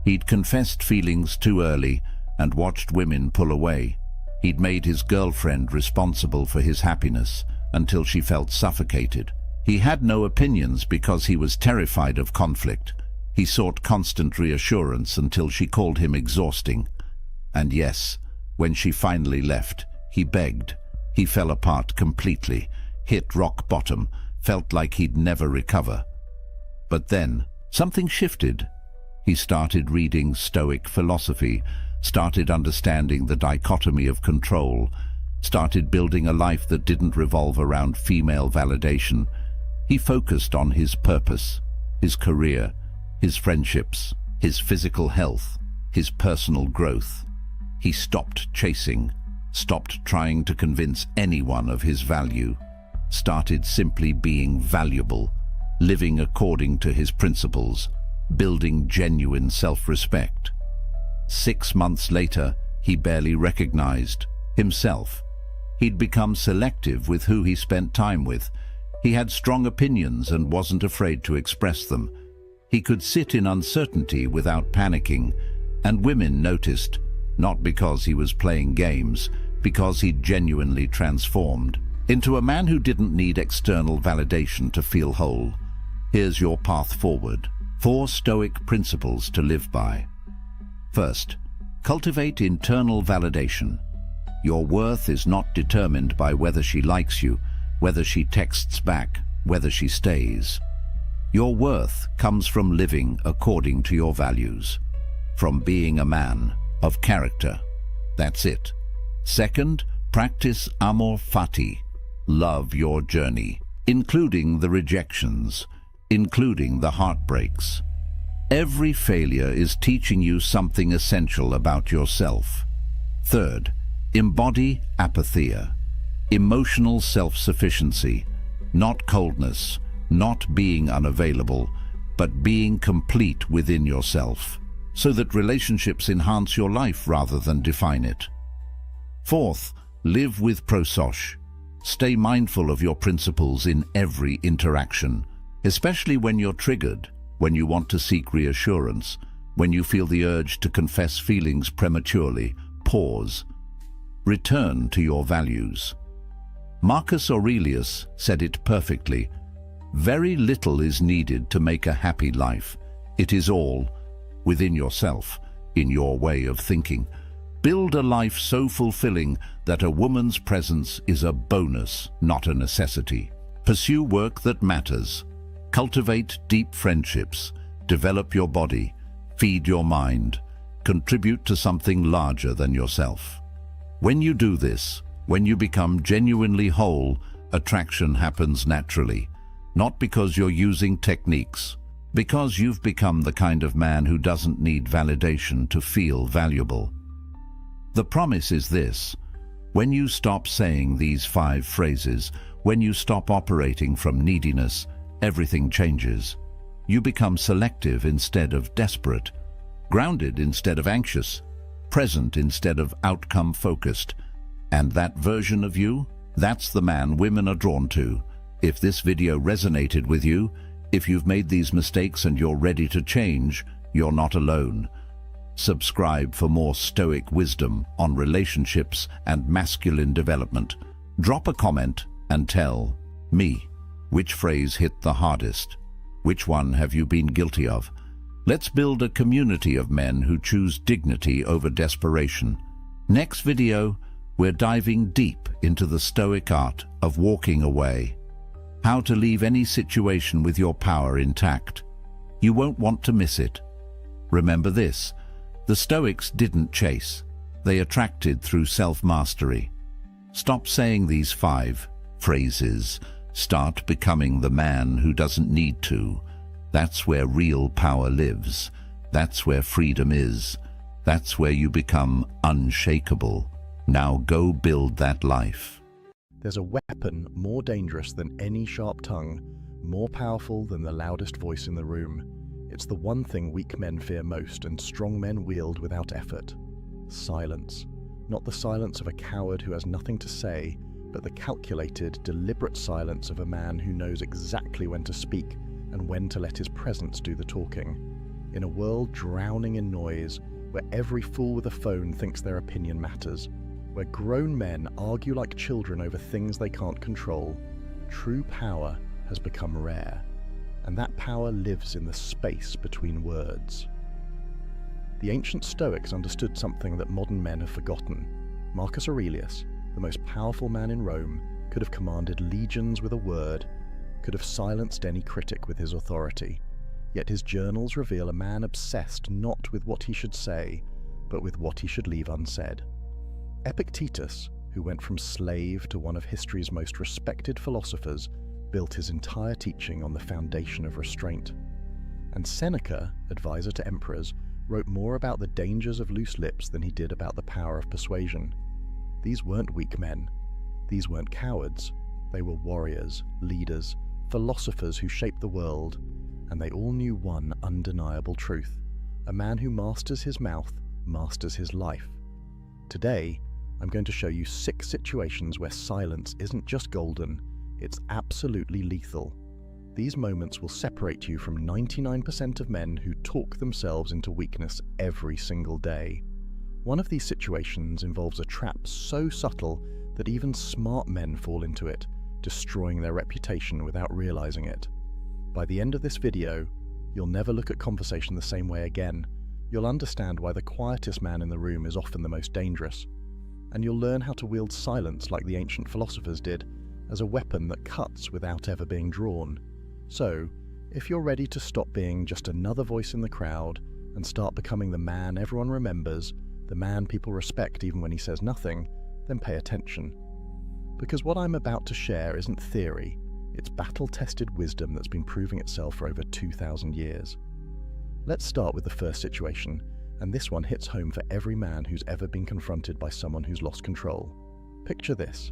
He'd confessed feelings too early and watched women pull away. He'd made his girlfriend responsible for his happiness until she felt suffocated. He had no opinions because he was terrified of conflict. He sought constant reassurance until she called him exhausting. And yes, when she finally left, he begged. He fell apart completely, hit rock bottom, felt like he'd never recover. But then, something shifted. He started reading Stoic philosophy, started understanding the dichotomy of control, started building a life that didn't revolve around female validation. He focused on his purpose, his career, his friendships, his physical health, his personal growth. He stopped chasing, stopped trying to convince anyone of his value, started simply being valuable, living according to his principles, building genuine self-respect. 6 months later, he barely recognized himself. He'd become selective with who he spent time with. He had strong opinions and wasn't afraid to express them. He could sit in uncertainty without panicking, and women noticed, not because he was playing games, because he'd genuinely transformed into a man who didn't need external validation to feel whole. Here's your path forward. 4 Stoic principles to live by. First, cultivate internal validation. Your worth is not determined by whether she likes you, whether she texts back, whether she stays. Your worth comes from living according to your values, from being a man of character. That's it. Second, practice amor fati. Love your journey, including the rejections, including the heartbreaks. Every failure is teaching you something essential about yourself. Third, embody apatheia, emotional self-sufficiency, not coldness, not being unavailable, but being complete within yourself, so that relationships enhance your life rather than define it. Fourth, live with Pre-Socratic. Stay mindful of your principles in every interaction, especially when you're triggered, when you want to seek reassurance, when you feel the urge to confess feelings prematurely. Pause. Return to your values. Marcus Aurelius said it perfectly. Very little is needed to make a happy life. It is all within yourself, in your way of thinking. Build a life so fulfilling that a woman's presence is a bonus, not a necessity. Pursue work that matters. Cultivate deep friendships. Develop your body. Feed your mind. Contribute to something larger than yourself. When you do this, when you become genuinely whole, attraction happens naturally. Not because you're using techniques, because you've become the kind of man who doesn't need validation to feel valuable. The promise is this: when you stop saying these 5 phrases, when you stop operating from neediness, everything changes. You become selective instead of desperate, grounded instead of anxious, present instead of outcome-focused. And that version of you, that's the man women are drawn to. If this video resonated with you, if you've made these mistakes and you're ready to change, you're not alone. Subscribe for more Stoic wisdom on relationships and masculine development. Drop a comment and tell me which phrase hit the hardest. Which one have you been guilty of? Let's build a community of men who choose dignity over desperation. Next video, we're diving deep into the Stoic art of walking away. How to leave any situation with your power intact. You won't want to miss it. Remember this: the Stoics didn't chase. They attracted through self-mastery. Stop saying these 5 phrases. Start becoming the man who doesn't need to. That's where real power lives. That's where freedom is. That's where you become unshakable. Now go build that life. There's a weapon more dangerous than any sharp tongue, more powerful than the loudest voice in the room. It's the one thing weak men fear most and strong men wield without effort. Silence. Not the silence of a coward who has nothing to say, but the calculated, deliberate silence of a man who knows exactly when to speak and when to let his presence do the talking. In a world drowning in noise, where every fool with a phone thinks their opinion matters, where grown men argue like children over things they can't control, true power has become rare. And that power lives in the space between words. The ancient Stoics understood something that modern men have forgotten. Marcus Aurelius, the most powerful man in Rome, could have commanded legions with a word, could have silenced any critic with his authority, yet his journals reveal a man obsessed not with what he should say, but with what he should leave unsaid. Epictetus, who went from slave to one of history's most respected philosophers, built his entire teaching on the foundation of restraint. And Seneca, advisor to emperors, wrote more about the dangers of loose lips than he did about the power of persuasion. These weren't weak men. These weren't cowards. They were warriors, leaders, philosophers who shaped the world, and they all knew one undeniable truth. A man who masters his mouth masters his life. Today, I'm going to show you 6 situations where silence isn't just golden, it's absolutely lethal. These moments will separate you from 99% of men who talk themselves into weakness every single day. One of these situations involves a trap so subtle that even smart men fall into it, destroying their reputation without realizing it. By the end of this video, you'll never look at conversation the same way again. You'll understand why the quietest man in the room is often the most dangerous. And you'll learn how to wield silence like the ancient philosophers did, as a weapon that cuts without ever being drawn. So, if you're ready to stop being just another voice in the crowd and start becoming the man everyone remembers, the man people respect even when he says nothing, then pay attention. Because what I'm about to share isn't theory, it's battle-tested wisdom that's been proving itself for over 2,000 years. Let's start with the first situation, and this one hits home for every man who's ever been confronted by someone who's lost control. Picture this.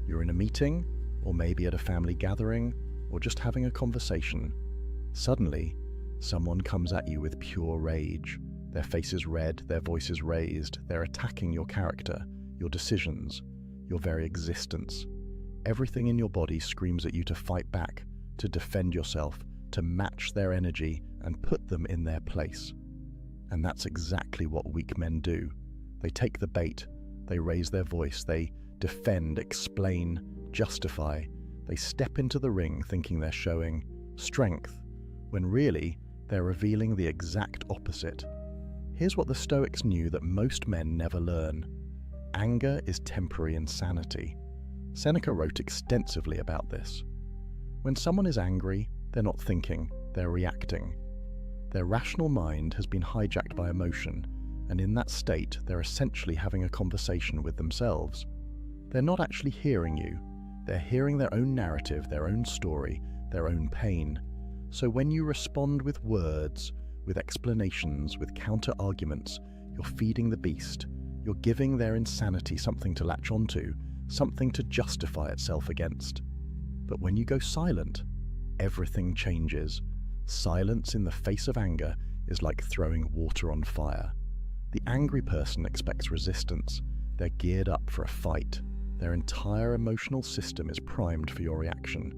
You're in a meeting, or maybe at a family gathering, or just having a conversation. Suddenly, someone comes at you with pure rage. Their face is red, their voice is raised, they're attacking your character, your decisions, your very existence. Everything in your body screams at you to fight back, to defend yourself, to match their energy and put them in their place. And that's exactly what weak men do. They take the bait, they raise their voice, they defend, explain, justify. They step into the ring thinking they're showing strength, when really they're revealing the exact opposite. Here's what the Stoics knew that most men never learn. Anger is temporary insanity. Seneca wrote extensively about this. When someone is angry, they're not thinking, they're reacting. Their rational mind has been hijacked by emotion, and in that state, they're essentially having a conversation with themselves. They're not actually hearing you. They're hearing their own narrative, their own story, their own pain. So when you respond with words, with explanations, with counter-arguments, you're feeding the beast. You're giving their insanity something to latch onto, something to justify itself against. But when you go silent, everything changes. Silence in the face of anger is like throwing water on fire. The angry person expects resistance. They're geared up for a fight. Their entire emotional system is primed for your reaction.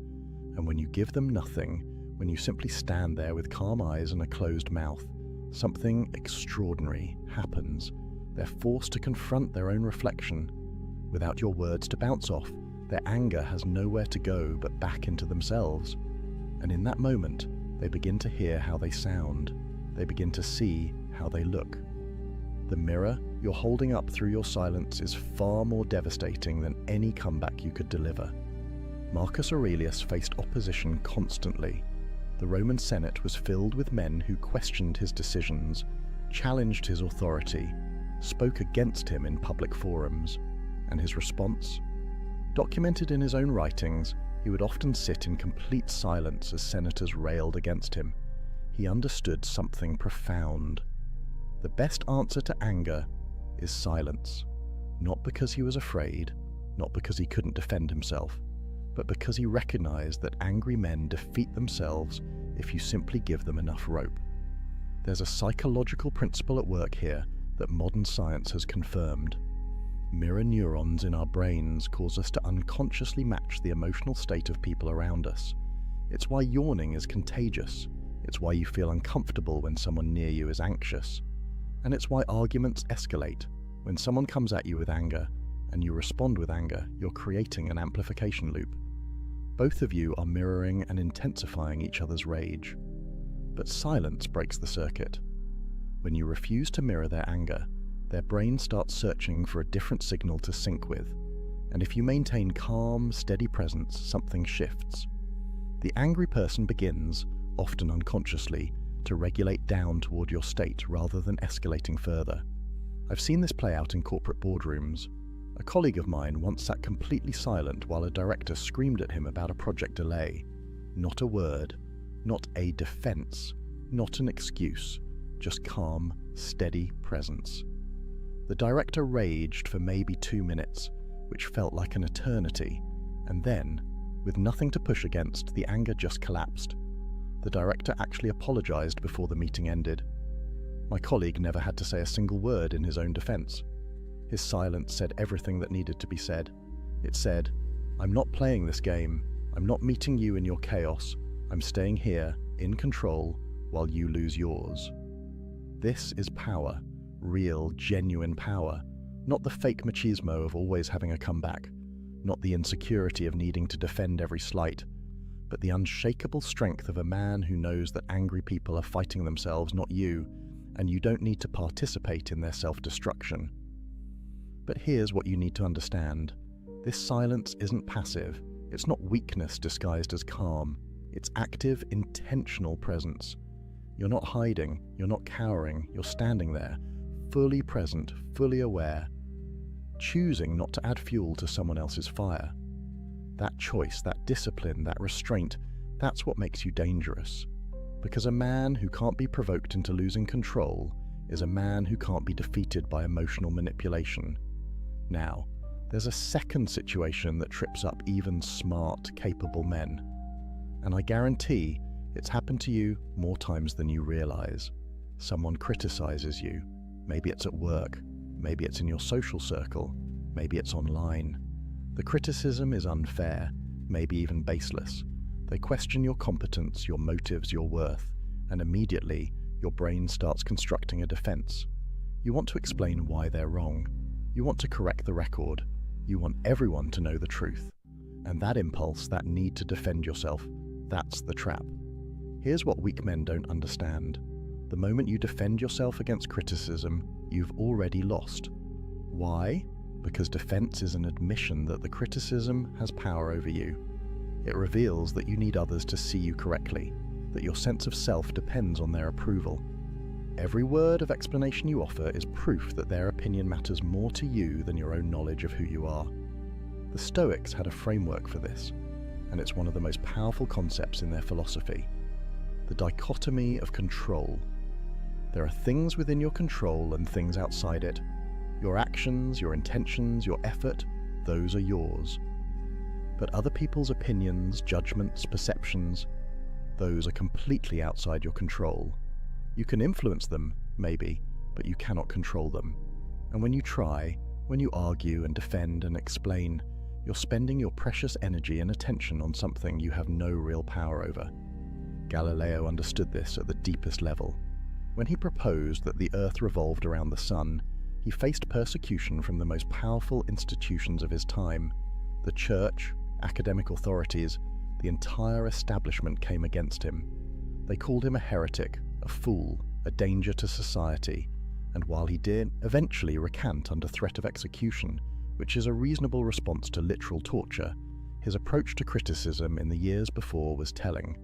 And when you give them nothing, when you simply stand there with calm eyes and a closed mouth, something extraordinary happens. They're forced to confront their own reflection. Without your words to bounce off, their anger has nowhere to go but back into themselves. And in that moment, they begin to hear how they sound. They begin to see how they look. The mirror you're holding up through your silence is far more devastating than any comeback you could deliver. Marcus Aurelius faced opposition constantly. The Roman Senate was filled with men who questioned his decisions, challenged his authority, spoke against him in public forums. And his response? Documented in his own writings, he would often sit in complete silence as senators railed against him. He understood something profound. The best answer to anger is silence, not because he was afraid, not because he couldn't defend himself, but because he recognized that angry men defeat themselves if you simply give them enough rope. There's a psychological principle at work here that modern science has confirmed. Mirror neurons in our brains cause us to unconsciously match the emotional state of people around us. It's why yawning is contagious. It's why you feel uncomfortable when someone near you is anxious. And it's why arguments escalate. When someone comes at you with anger, and you respond with anger, you're creating an amplification loop. Both of you are mirroring and intensifying each other's rage. But silence breaks the circuit. When you refuse to mirror their anger, their brain starts searching for a different signal to sync with. And if you maintain calm, steady presence, something shifts. The angry person begins, often unconsciously, to regulate down toward your state rather than escalating further. I've seen this play out in corporate boardrooms. A colleague of mine once sat completely silent while a director screamed at him about a project delay. Not a word, not a defense, not an excuse, just calm, steady presence. The director raged for maybe 2 minutes, which felt like an eternity, and then, with nothing to push against, the anger just collapsed. The director actually apologized before the meeting ended. My colleague never had to say a single word in his own defense. His silence said everything that needed to be said. It said, "I'm not playing this game. I'm not meeting you in your chaos. I'm staying here, in control, while you lose yours." This is power, real, genuine power, not the fake machismo of always having a comeback, not the insecurity of needing to defend every slight, but the unshakable strength of a man who knows that angry people are fighting themselves, not you, and you don't need to participate in their self-destruction. But here's what you need to understand. This silence isn't passive. It's not weakness disguised as calm. It's active, intentional presence. You're not hiding, you're not cowering, you're standing there, fully present, fully aware, choosing not to add fuel to someone else's fire. That choice, that discipline, that restraint, that's what makes you dangerous. Because a man who can't be provoked into losing control is a man who can't be defeated by emotional manipulation. Now, there's a second situation that trips up even smart, capable men. And I guarantee it's happened to you more times than you realize. Someone criticizes you. Maybe it's at work. Maybe it's in your social circle. Maybe it's online. The criticism is unfair, maybe even baseless. They question your competence, your motives, your worth, and immediately your brain starts constructing a defense. You want to explain why they're wrong. You want to correct the record. You want everyone to know the truth. And that impulse, that need to defend yourself, that's the trap. Here's what weak men don't understand. The moment you defend yourself against criticism, you've already lost. Why? Because defense is an admission that the criticism has power over you. It reveals that you need others to see you correctly, that your sense of self depends on their approval. Every word of explanation you offer is proof that their opinion matters more to you than your own knowledge of who you are. The Stoics had a framework for this, and it's one of the most powerful concepts in their philosophy. The dichotomy of control. There are things within your control and things outside it. Your actions, your intentions, your effort, those are yours. But other people's opinions, judgments, perceptions, those are completely outside your control. You can influence them, maybe, but you cannot control them. And when you try, when you argue and defend and explain, you're spending your precious energy and attention on something you have no real power over. Galileo understood this at the deepest level. When he proposed that the Earth revolved around the sun, he faced persecution from the most powerful institutions of his time. The church, academic authorities, the entire establishment came against him. They called him a heretic, a fool, a danger to society, and while he did eventually recant under threat of execution, which is a reasonable response to literal torture, his approach to criticism in the years before was telling.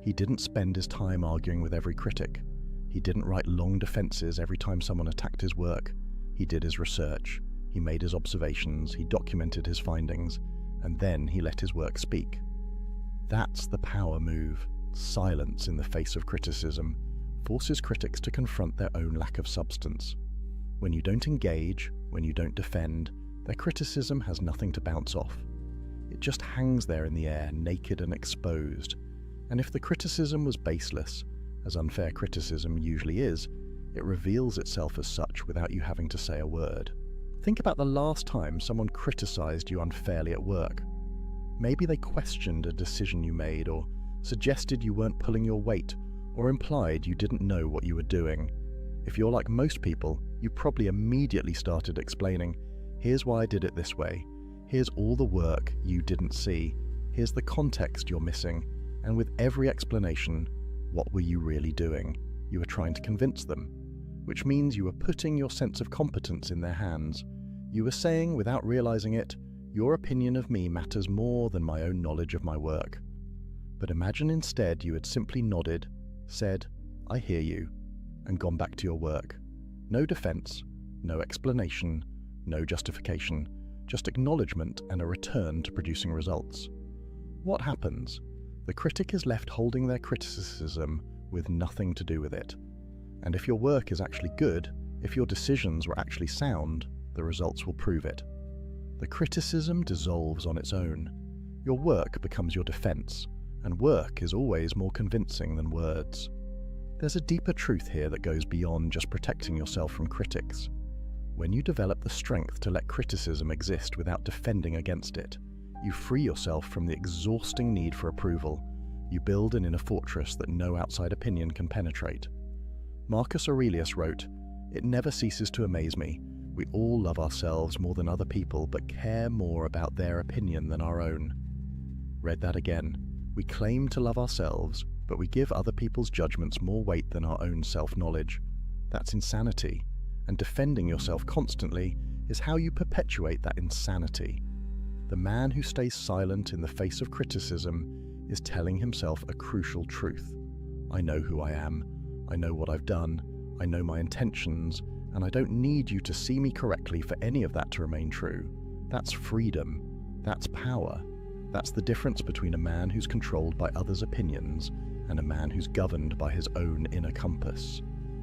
He didn't spend his time arguing with every critic. He didn't write long defenses every time someone attacked his work. He did his research, he made his observations, he documented his findings, and then he let his work speak. That's the power move. Silence in the face of criticism forces critics to confront their own lack of substance. When you don't engage, when you don't defend, their criticism has nothing to bounce off. It just hangs there in the air, naked and exposed. And if the criticism was baseless, as unfair criticism usually is, it reveals itself as such without you having to say a word. Think about the last time someone criticized you unfairly at work. Maybe they questioned a decision you made, or suggested you weren't pulling your weight, or implied you didn't know what you were doing. If you're like most people, you probably immediately started explaining, here's why I did it this way, here's all the work you didn't see, here's the context you're missing, and with every explanation, what were you really doing? You were trying to convince them, which means you were putting your sense of competence in their hands. You were saying, without realizing it, your opinion of me matters more than my own knowledge of my work. But imagine instead you had simply nodded, said, "I hear you," and gone back to your work. No defense, no explanation, no justification, just acknowledgement and a return to producing results. What happens? The critic is left holding their criticism with nothing to do with it. And if your work is actually good, if your decisions were actually sound, the results will prove it. The criticism dissolves on its own. Your work becomes your defense, and work is always more convincing than words. There's a deeper truth here that goes beyond just protecting yourself from critics. When you develop the strength to let criticism exist without defending against it, you free yourself from the exhausting need for approval. You build an inner fortress that no outside opinion can penetrate. Marcus Aurelius wrote, "It never ceases to amaze me. We all love ourselves more than other people, but care more about their opinion than our own." Read that again. We claim to love ourselves, but we give other people's judgments more weight than our own self-knowledge. That's insanity, and defending yourself constantly is how you perpetuate that insanity. The man who stays silent in the face of criticism is telling himself a crucial truth. I know who I am, I know what I've done, I know my intentions, and I don't need you to see me correctly for any of that to remain true. That's freedom. That's power. That's the difference between a man who's controlled by others' opinions and a man who's governed by his own inner compass.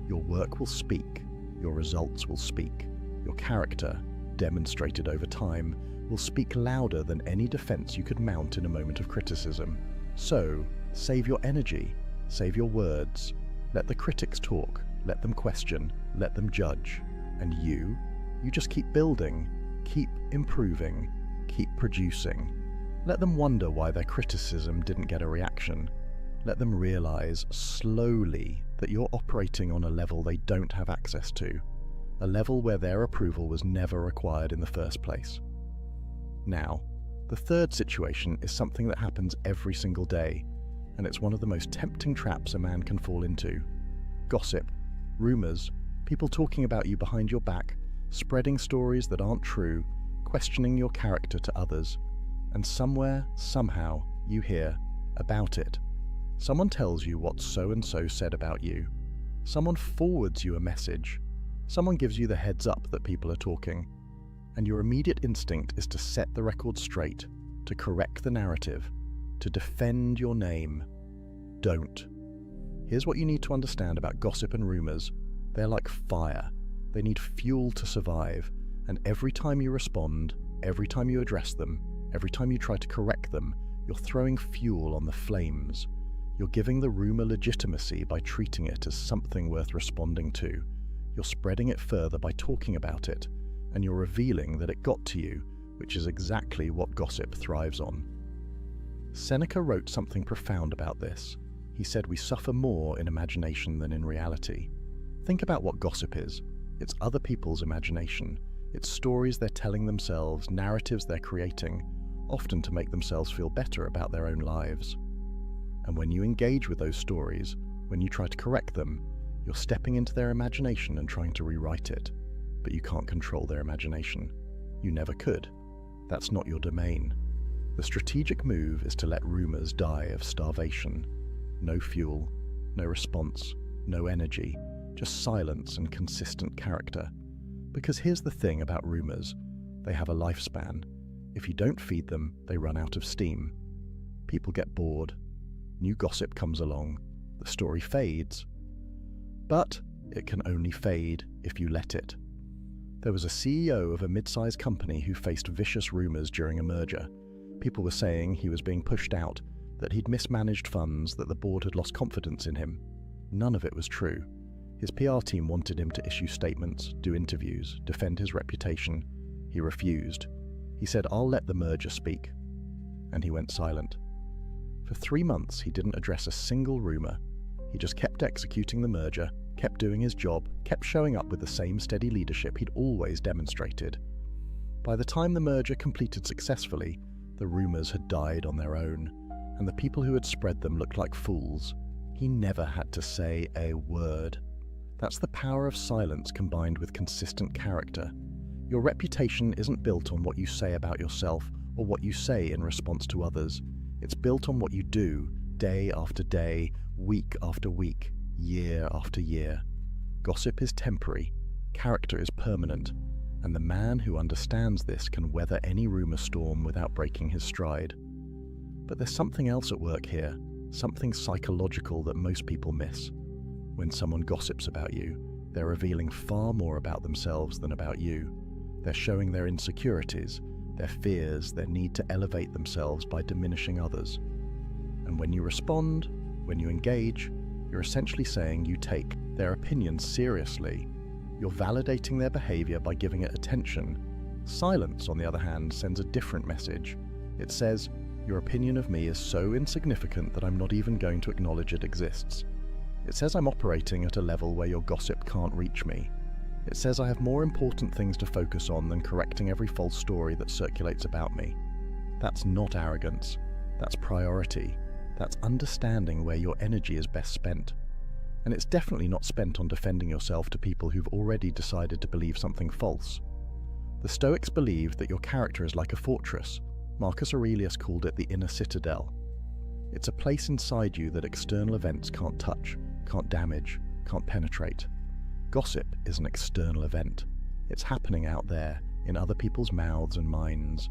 Your work will speak. Your results will speak. Your character, demonstrated over time, will speak louder than any defense you could mount in a moment of criticism. So, save your energy. Save your words. Let the critics talk. Let them question. Let them judge. And you just keep building, keep improving, keep producing. Let them wonder why their criticism didn't get a reaction. Let them realize slowly that you're operating on a level they don't have access to, a level where their approval was never required in the first place. Now, the third situation is something that happens every single day, and it's one of the most tempting traps a man can fall into. Gossip, rumors, people talking about you behind your back, spreading stories that aren't true, questioning your character to others. And somewhere, somehow, you hear about it. Someone tells you what so-and-so said about you. Someone forwards you a message. Someone gives you the heads up that people are talking. And your immediate instinct is to set the record straight, to correct the narrative, to defend your name. Don't. Here's what you need to understand about gossip and rumors. They're like fire. They need fuel to survive. And every time you respond, every time you address them, every time you try to correct them, you're throwing fuel on the flames. You're giving the rumor legitimacy by treating it as something worth responding to. You're spreading it further by talking about it, and you're revealing that it got to you, which is exactly what gossip thrives on. Seneca wrote something profound about this. He said we suffer more in imagination than in reality. Think about what gossip is. It's other people's imagination. It's stories they're telling themselves, narratives they're creating, often to make themselves feel better about their own lives. And when you engage with those stories, when you try to correct them, you're stepping into their imagination and trying to rewrite it. But you can't control their imagination. You never could. That's not your domain. The strategic move is to let rumors die of starvation. No fuel, no response, no energy, just silence and consistent character. Because here's the thing about rumors. They have a lifespan. If you don't feed them, they run out of steam. People get bored. New gossip comes along. The story fades. But it can only fade if you let it. There was a CEO of a mid-sized company who faced vicious rumors during a merger. People were saying he was being pushed out, that he'd mismanaged funds, that the board had lost confidence in him. None of it was true. His PR team wanted him to issue statements, do interviews, defend his reputation. He refused. He said, "I'll let the merger speak." And he went silent. For 3 months, he didn't address a single rumor. He just kept executing the merger, kept doing his job, kept showing up with the same steady leadership he'd always demonstrated. By the time the merger completed successfully, the rumors had died on their own, and the people who had spread them looked like fools. He never had to say a word. That's the power of silence combined with consistent character. Your reputation isn't built on what you say about yourself or what you say in response to others. It's built on what you do, day after day, week after week, year after year. Gossip is temporary, character is permanent, and the man who understands this can weather any rumor storm without breaking his stride. But there's something else at work here, something psychological that most people miss. When someone gossips about you, they're revealing far more about themselves than about you. They're showing their insecurities, their fears, their need to elevate themselves by diminishing others. And when you respond, when you engage, you're essentially saying you take their opinions seriously. You're validating their behavior by giving it attention. Silence, on the other hand, sends a different message. It says, your opinion of me is so insignificant that I'm not even going to acknowledge it exists. It says I'm operating at a level where your gossip can't reach me. It says I have more important things to focus on than correcting every false story that circulates about me. That's not arrogance. That's priority. That's understanding where your energy is best spent. And it's definitely not spent on defending yourself to people who've already decided to believe something false. The Stoics believed that your character is like a fortress. Marcus Aurelius called it the inner citadel. It's a place inside you that external events can't touch, can't damage, can't penetrate. Gossip is an external event. It's happening out there, in other people's mouths and minds.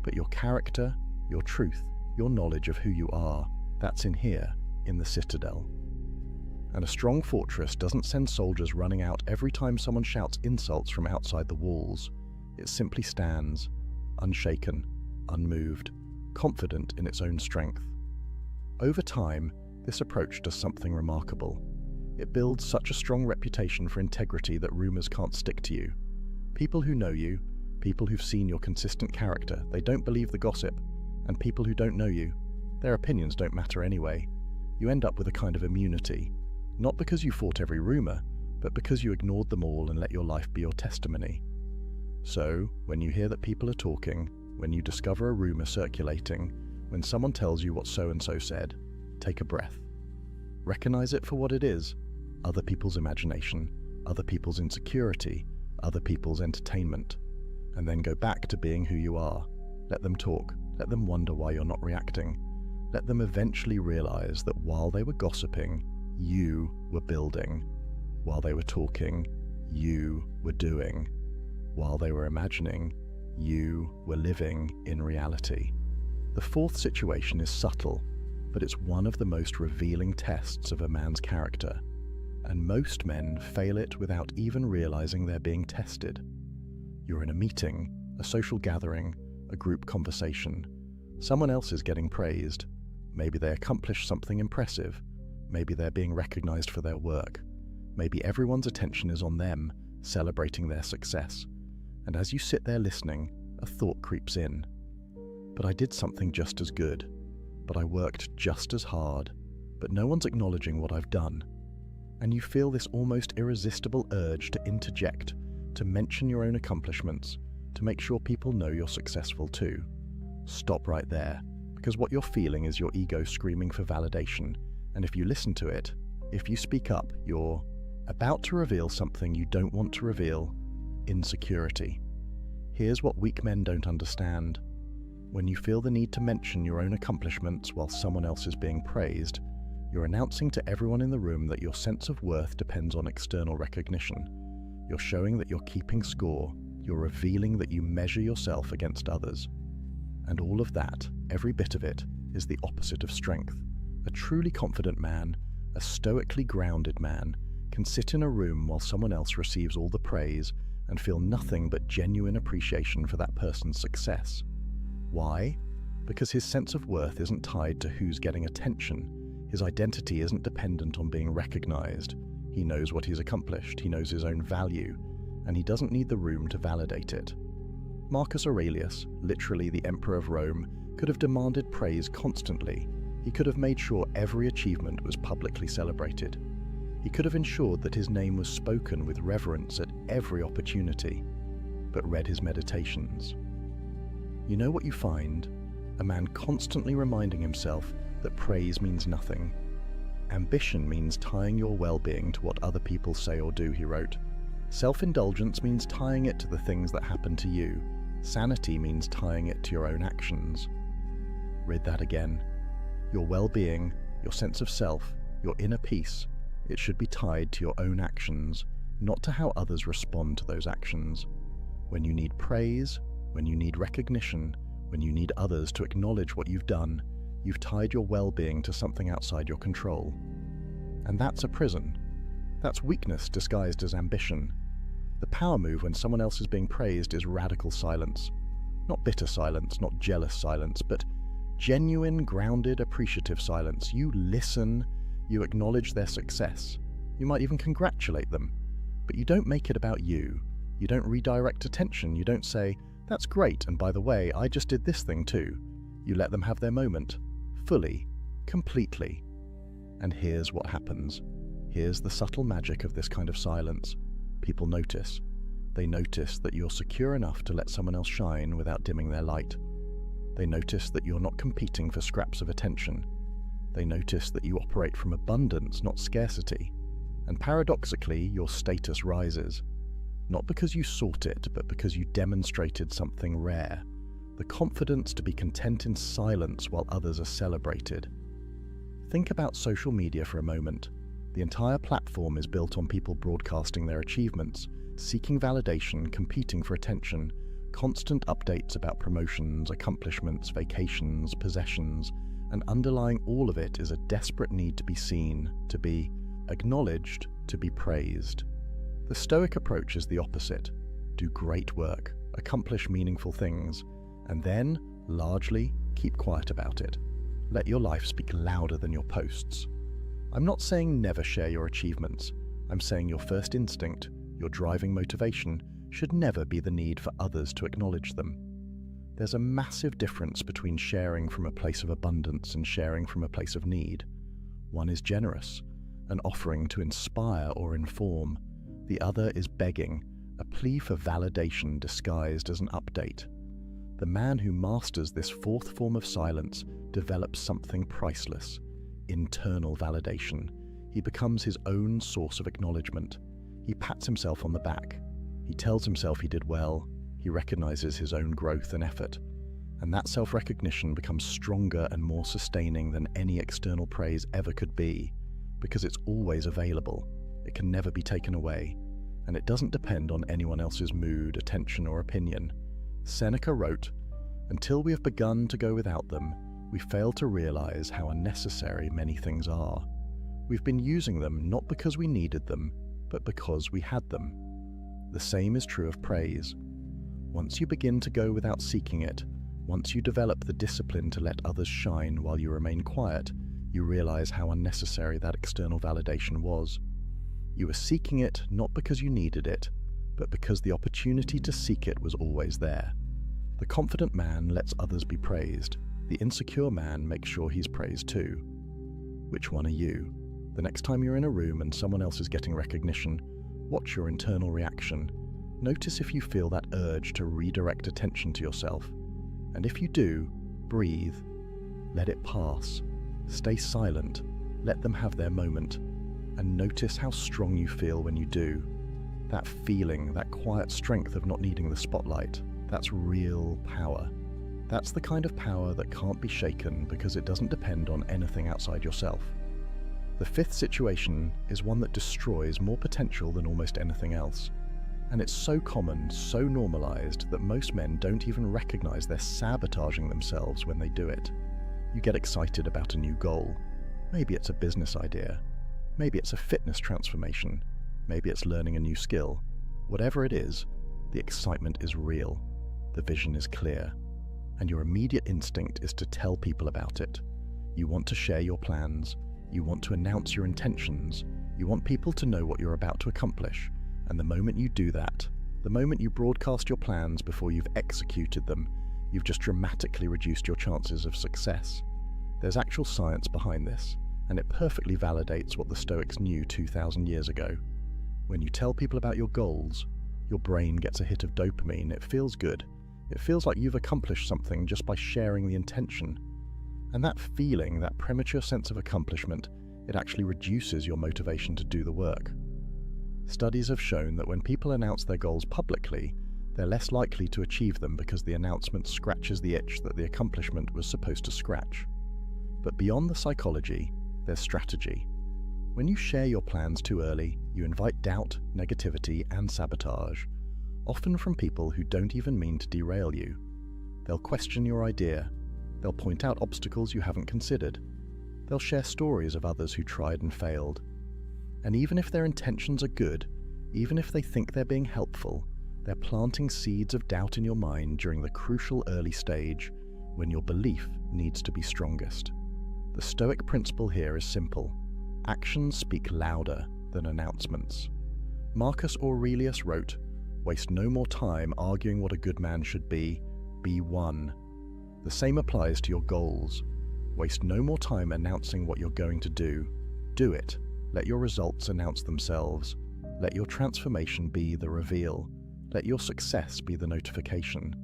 But your character, your truth, your knowledge of who you are, that's in here, in the citadel. And a strong fortress doesn't send soldiers running out every time someone shouts insults from outside the walls. It simply stands, unshaken, unmoved, confident in its own strength. Over time, this approach does something remarkable. It builds such a strong reputation for integrity that rumors can't stick to you. People who know you, people who've seen your consistent character, they don't believe the gossip, and people who don't know you, their opinions don't matter anyway. You end up with a kind of immunity, not because you fought every rumor, but because you ignored them all and let your life be your testimony. So, when you hear that people are talking, when you discover a rumor circulating, when someone tells you what so-and-so said, take a breath. Recognize it for what it is: other people's imagination, other people's insecurity, other people's entertainment. And then go back to being who you are. Let them talk. Let them wonder why you're not reacting. Let them eventually realize that while they were gossiping, you were building. While they were talking, you were doing. While they were imagining, you were living in reality. The fourth situation is subtle, but it's one of the most revealing tests of a man's character. And most men fail it without even realizing they're being tested. You're in a meeting, a social gathering, a group conversation. Someone else is getting praised. Maybe they accomplished something impressive. Maybe they're being recognized for their work. Maybe everyone's attention is on them, celebrating their success. And as you sit there listening, a thought creeps in. But I did something just as good. But I worked just as hard. But no one's acknowledging what I've done. And you feel this almost irresistible urge to interject, to mention your own accomplishments, to make sure people know you're successful too. Stop right there, because what you're feeling is your ego screaming for validation. And if you listen to it, if you speak up, you're about to reveal something you don't want to reveal: insecurity. Here's what weak men don't understand. When you feel the need to mention your own accomplishments while someone else is being praised, you're announcing to everyone in the room that your sense of worth depends on external recognition. You're showing that you're keeping score. You're revealing that you measure yourself against others. And all of that, every bit of it, is the opposite of strength. A truly confident man, a stoically grounded man, can sit in a room while someone else receives all the praise and feel nothing but genuine appreciation for that person's success. Why? Because his sense of worth isn't tied to who's getting attention. His identity isn't dependent on being recognized. He knows what he's accomplished, he knows his own value, and he doesn't need the room to validate it. Marcus Aurelius, literally the Emperor of Rome, could have demanded praise constantly. He could have made sure every achievement was publicly celebrated. He could have ensured that his name was spoken with reverence at every opportunity, but read his meditations. You know what you find? A man constantly reminding himself that praise means nothing. Ambition means tying your well-being to what other people say or do, he wrote. Self-indulgence means tying it to the things that happen to you. Sanity means tying it to your own actions. Read that again. Your well-being, your sense of self, your inner peace, it should be tied to your own actions, not to how others respond to those actions. When you need praise, when you need recognition, when you need others to acknowledge what you've done, you've tied your well-being to something outside your control. And that's a prison. That's weakness disguised as ambition. The power move when someone else is being praised is radical silence. Not bitter silence, not jealous silence, but genuine, grounded, appreciative silence. You listen, you acknowledge their success. You might even congratulate them, but you don't make it about you. You don't redirect attention. You don't say, "That's great, and by the way, I just did this thing too." You let them have their moment, fully, completely. And here's what happens. Here's the subtle magic of this kind of silence. People notice. They notice that you're secure enough to let someone else shine without dimming their light. They notice that you're not competing for scraps of attention. They notice that you operate from abundance, not scarcity. And paradoxically, your status rises. Not because you sought it, but because you demonstrated something rare. The confidence to be content in silence while others are celebrated. Think about social media for a moment. The entire platform is built on people broadcasting their achievements, seeking validation, competing for attention, constant updates about promotions, accomplishments, vacations, possessions, and underlying all of it is a desperate need to be seen, to be acknowledged, to be praised. The Stoic approach is the opposite. Do great work, accomplish meaningful things, and then, largely, keep quiet about it. Let your life speak louder than your posts. I'm not saying never share your achievements. I'm saying your first instinct, your driving motivation, should never be the need for others to acknowledge them. There's a massive difference between sharing from a place of abundance and sharing from a place of need. One is generous, an offering to inspire or inform. The other is begging, a plea for validation disguised as an update. The man who masters this fourth form of silence develops something priceless: internal validation. He becomes his own source of acknowledgement. He pats himself on the back. He tells himself he did well. He recognizes his own growth and effort. And that self-recognition becomes stronger and more sustaining than any external praise ever could be, because it's always available. It can never be taken away, and it doesn't depend on anyone else's mood, attention, or opinion. Seneca wrote, "Until we have begun to go without them, we fail to realize how unnecessary many things are. We've been using them not because we needed them, but because we had them." The same is true of praise. Once you begin to go without seeking it, once you develop the discipline to let others shine while you remain quiet, you realize how unnecessary that external validation was. You were seeking it not because you needed it, but because the opportunity to seek it was always there. The confident man lets others be praised. The insecure man makes sure he's praised too. Which one are you? The next time you're in a room and someone else is getting recognition, watch your internal reaction. Notice if you feel that urge to redirect attention to yourself. And if you do, breathe. Let it pass. Stay silent. Let them have their moment. And notice how strong you feel when you do. That feeling, that quiet strength of not needing the spotlight, that's real power. That's the kind of power that can't be shaken because it doesn't depend on anything outside yourself. The fifth situation is one that destroys more potential than almost anything else. And it's so common, so normalized, that most men don't even recognize they're sabotaging themselves when they do it. You get excited about a new goal. Maybe it's a business idea. Maybe it's a fitness transformation. Maybe it's learning a new skill. Whatever it is, the excitement is real. The vision is clear. And your immediate instinct is to tell people about it. You want to share your plans. You want to announce your intentions. You want people to know what you're about to accomplish. And the moment you do that, the moment you broadcast your plans before you've executed them, you've just dramatically reduced your chances of success. There's actual science behind this, and it perfectly validates what the Stoics knew 2,000 years ago. When you tell people about your goals, your brain gets a hit of dopamine. It feels good. It feels like you've accomplished something just by sharing the intention. And that feeling, that premature sense of accomplishment, it actually reduces your motivation to do the work. Studies have shown that when people announce their goals publicly, they're less likely to achieve them because the announcement scratches the itch that the accomplishment was supposed to scratch. But beyond the psychology, there's strategy. When you share your plans too early, you invite doubt, negativity, and sabotage, often from people who don't even mean to derail you. They'll question your idea. They'll point out obstacles you haven't considered. They'll share stories of others who tried and failed. And even if their intentions are good, even if they think they're being helpful, they're planting seeds of doubt in your mind during the crucial early stage when your belief needs to be strongest. The Stoic principle here is simple. Actions speak louder than announcements. Marcus Aurelius wrote, "Waste no more time arguing what a good man should be one." The same applies to your goals. Waste no more time announcing what you're going to do it. Let your results announce themselves. Let your transformation be the reveal. Let your success be the notification.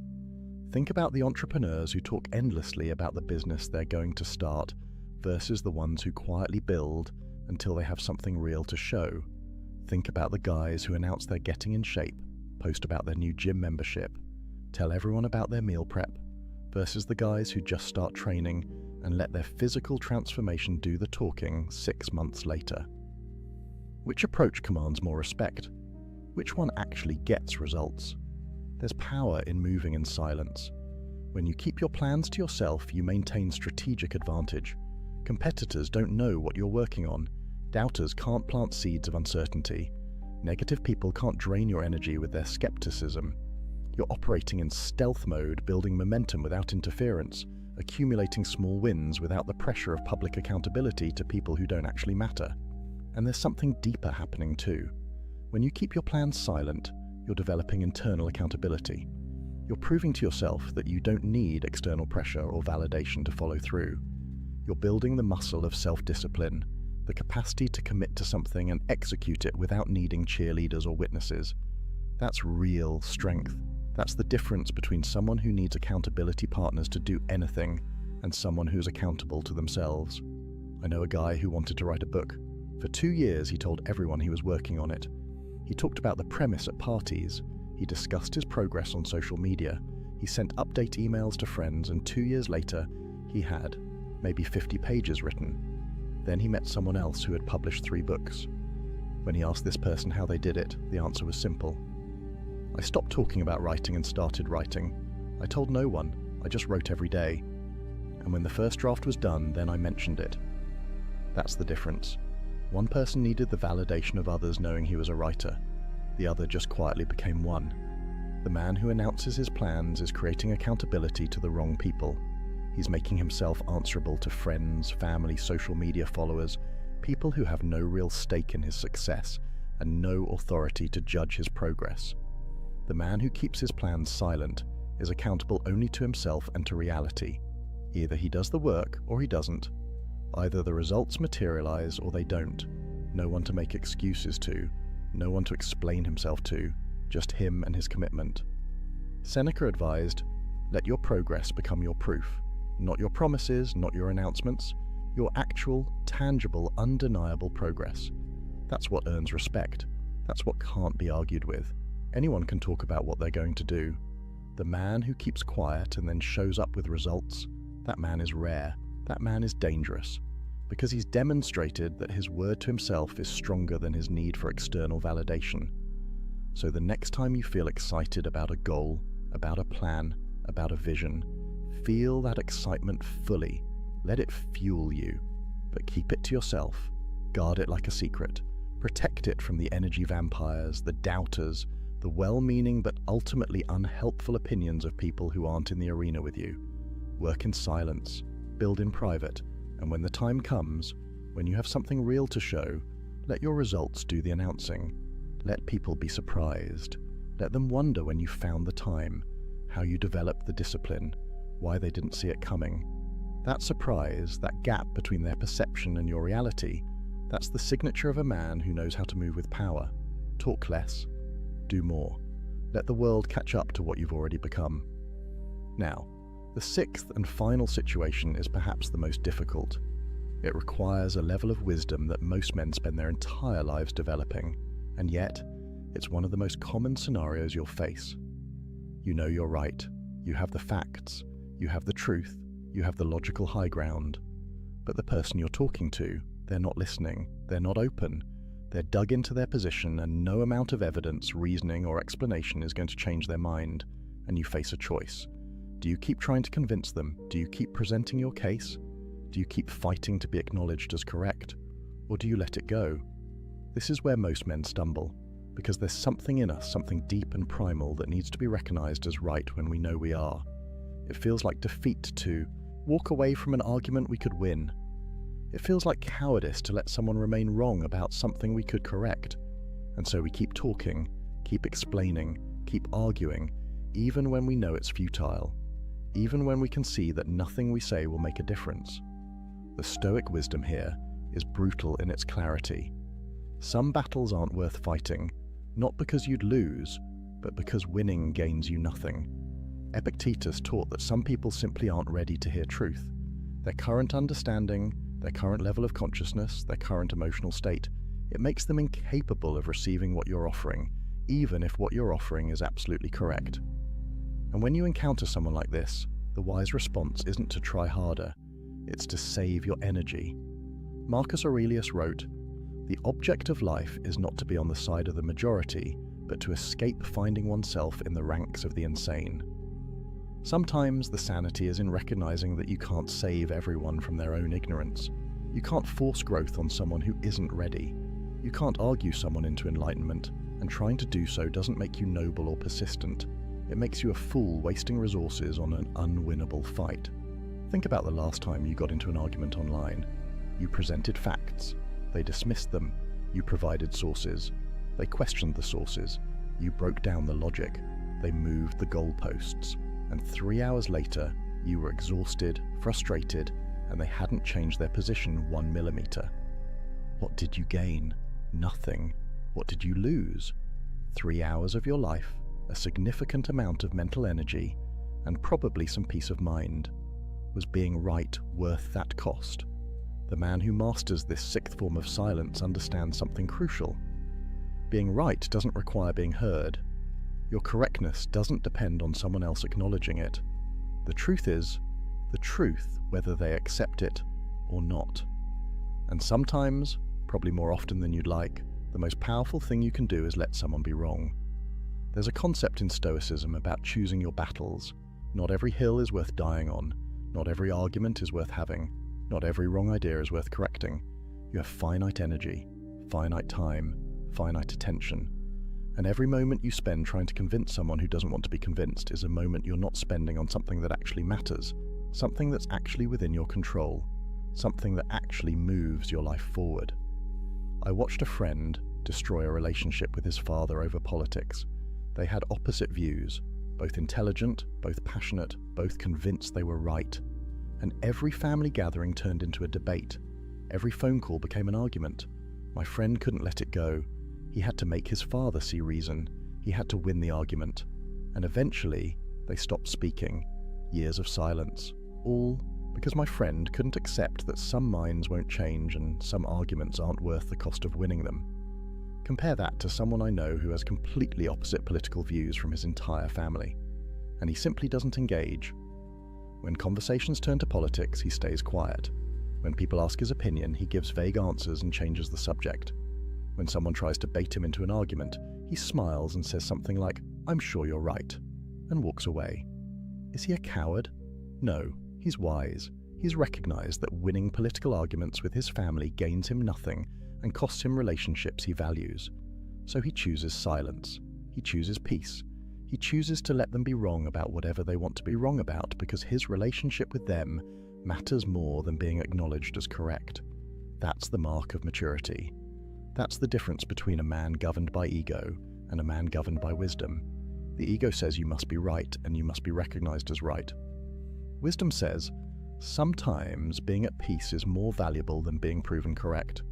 Think about the entrepreneurs who talk endlessly about the business they're going to start versus the ones who quietly build until they have something real to show. Think about the guys who announce they're getting in shape, post about their new gym membership, tell everyone about their meal prep, versus the guys who just start training and let their physical transformation do the talking 6 months later. Which approach commands more respect? Which one actually gets results? There's power in moving in silence. When you keep your plans to yourself, you maintain strategic advantage. Competitors don't know what you're working on. Doubters can't plant seeds of uncertainty. Negative people can't drain your energy with their skepticism. You're operating in stealth mode, building momentum without interference, accumulating small wins without the pressure of public accountability to people who don't actually matter. And there's something deeper happening too. When you keep your plans silent, you're developing internal accountability. You're proving to yourself that you don't need external pressure or validation to follow through. You're building the muscle of self-discipline, the capacity to commit to something and execute it without needing cheerleaders or witnesses. That's real strength. That's the difference between someone who needs accountability partners to do anything and someone who's accountable to themselves. I know a guy who wanted to write a book. For 2 years, he told everyone he was working on it. He talked about the premise at parties. He discussed his progress on social media. He sent update emails to friends, and 2 years later, he had maybe 50 pages written. Then he met someone else who had published 3 books. When he asked this person how they did it, the answer was simple. I stopped talking about writing and started writing. I told no one. I just wrote every day. And when the first draft was done, then I mentioned it. That's the difference. One person needed the validation of others knowing he was a writer. The other just quietly became one. The man who announces his plans is creating accountability to the wrong people. He's making himself answerable to friends, family, social media followers, people who have no real stake in his success and no authority to judge his progress. The man who keeps his plans silent is accountable only to himself and to reality. Either he does the work or he doesn't. Either the results materialize or they don't. No one to make excuses to, no one to explain himself to, just him and his commitment. Seneca advised, "Let your progress become your proof. Not your promises, not your announcements, your actual, tangible, undeniable progress. That's what earns respect. That's what can't be argued with. Anyone can talk about what they're going to do. The man who keeps quiet and then shows up with results, that man is rare. That man is dangerous, because he's demonstrated that his word to himself is stronger than his need for external validation. So the next time you feel excited about a goal, about a plan, about a vision, feel that excitement fully. Let it fuel you, but keep it to yourself. Guard it like a secret. Protect it from the energy vampires, the doubters, the well-meaning but ultimately unhelpful opinions of people who aren't in the arena with you. Work in silence. Build in private, and when the time comes, when you have something real to show, let your results do the announcing. Let people be surprised. Let them wonder when you found the time, how you developed the discipline, why they didn't see it coming. That surprise, that gap between their perception and your reality, that's the signature of a man who knows how to move with power. Talk less, do more. Let the world catch up to what you've already become. Now, the 6th and final situation is perhaps the most difficult. It requires a level of wisdom that most men spend their entire lives developing, and yet, it's one of the most common scenarios you'll face. You know you're right, you have the facts, you have the truth, you have the logical high ground, but the person you're talking to They're not listening. They're not open. They're dug into their position, and no amount of evidence, reasoning, or explanation is going to change their mind, and you face a choice. Do you keep trying to convince them? Do you keep presenting your case? Do you keep fighting to be acknowledged as correct? Or do you let it go? This is where most men stumble, because there's something in us, something deep and primal, that needs to be recognized as right when we know we are. It feels like defeat to walk away from an argument we could win. It feels like cowardice to let someone remain wrong about something we could correct. And so we keep talking, keep explaining, keep arguing, even when we know it's futile, even when we can see that nothing we say will make a difference. The Stoic wisdom here is brutal in its clarity. Some battles aren't worth fighting, not because you'd lose, but because winning gains you nothing. Epictetus taught that some people simply aren't ready to hear truth. Their current understanding, their current level of consciousness, their current emotional state, it makes them incapable of receiving what you're offering, even if what you're offering is absolutely correct. And when you encounter someone like this, the wise response isn't to try harder, it's to save your energy. Marcus Aurelius wrote, "The object of life is not to be on the side of the majority, but to escape finding oneself in the ranks of the insane." Sometimes the sanity is in recognizing that you can't save everyone from their own ignorance. You can't force growth on someone who isn't ready. You can't argue someone into enlightenment, and trying to do so doesn't make you noble or persistent. It makes you a fool wasting resources on an unwinnable fight. Think about the last time you got into an argument online. You presented facts. They dismissed them. You provided sources. They questioned the sources. You broke down the logic. They moved the goalposts. And 3 hours later, you were exhausted, frustrated, and they hadn't changed their position 1 millimeter. What did you gain? Nothing. What did you lose? 3 hours of your life, a significant amount of mental energy, and probably some peace of mind. Was being right worth that cost? The man who masters this sixth form of silence understands something crucial. Being right doesn't require being heard. Your correctness doesn't depend on someone else acknowledging it. The truth is the truth, whether they accept it or not. And sometimes, probably more often than you'd like, the most powerful thing you can do is let someone be wrong. There's a concept in Stoicism about choosing your battles. Not every hill is worth dying on. Not every argument is worth having. Not every wrong idea is worth correcting. You have finite energy, finite time, finite attention. And every moment you spend trying to convince someone who doesn't want to be convinced is a moment you're not spending on something that actually matters, something that's actually within your control, something that actually moves your life forward. I watched a friend destroy a relationship with his father over politics. They had opposite views, both intelligent, both passionate, both convinced they were right. And every family gathering turned into a debate. Every phone call became an argument. My friend couldn't let it go. He had to make his father see reason. He had to win the argument. And eventually, they stopped speaking. Years of silence. All because my friend couldn't accept that some minds won't change and some arguments aren't worth the cost of winning them. Compare that to someone I know who has completely opposite political views from his entire family. And he simply doesn't engage. When conversations turn to politics, he stays quiet. When people ask his opinion, he gives vague answers and changes the subject. When someone tries to bait him into an argument, he smiles and says something like, "I'm sure you're right," and walks away. Is he a coward? No, he's wise. He's recognized that winning political arguments with his family gains him nothing and costs him relationships he values. So he chooses silence. He chooses peace. He chooses to let them be wrong about whatever they want to be wrong about because his relationship with them matters more than being acknowledged as correct. That's the mark of maturity. That's the difference between a man governed by ego and a man governed by wisdom. The ego says you must be right and you must be recognized as right. Wisdom says, sometimes being at peace is more valuable than being proven correct.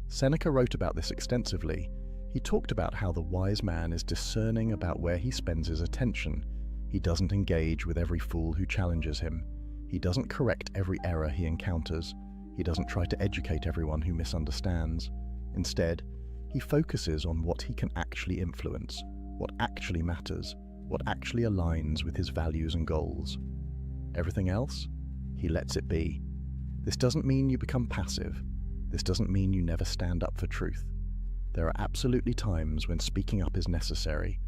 Seneca wrote about this extensively. He talked about how the wise man is discerning about where he spends his attention. He doesn't engage with every fool who challenges him. He doesn't correct every error he encounters. He doesn't try to educate everyone who misunderstands. Instead, he focuses on what he can actually influence, what actually matters, what actually aligns with his values and goals. Everything else, he lets it be. This doesn't mean you become passive. This doesn't mean you never stand up for truth. There are absolutely times when speaking up is necessary,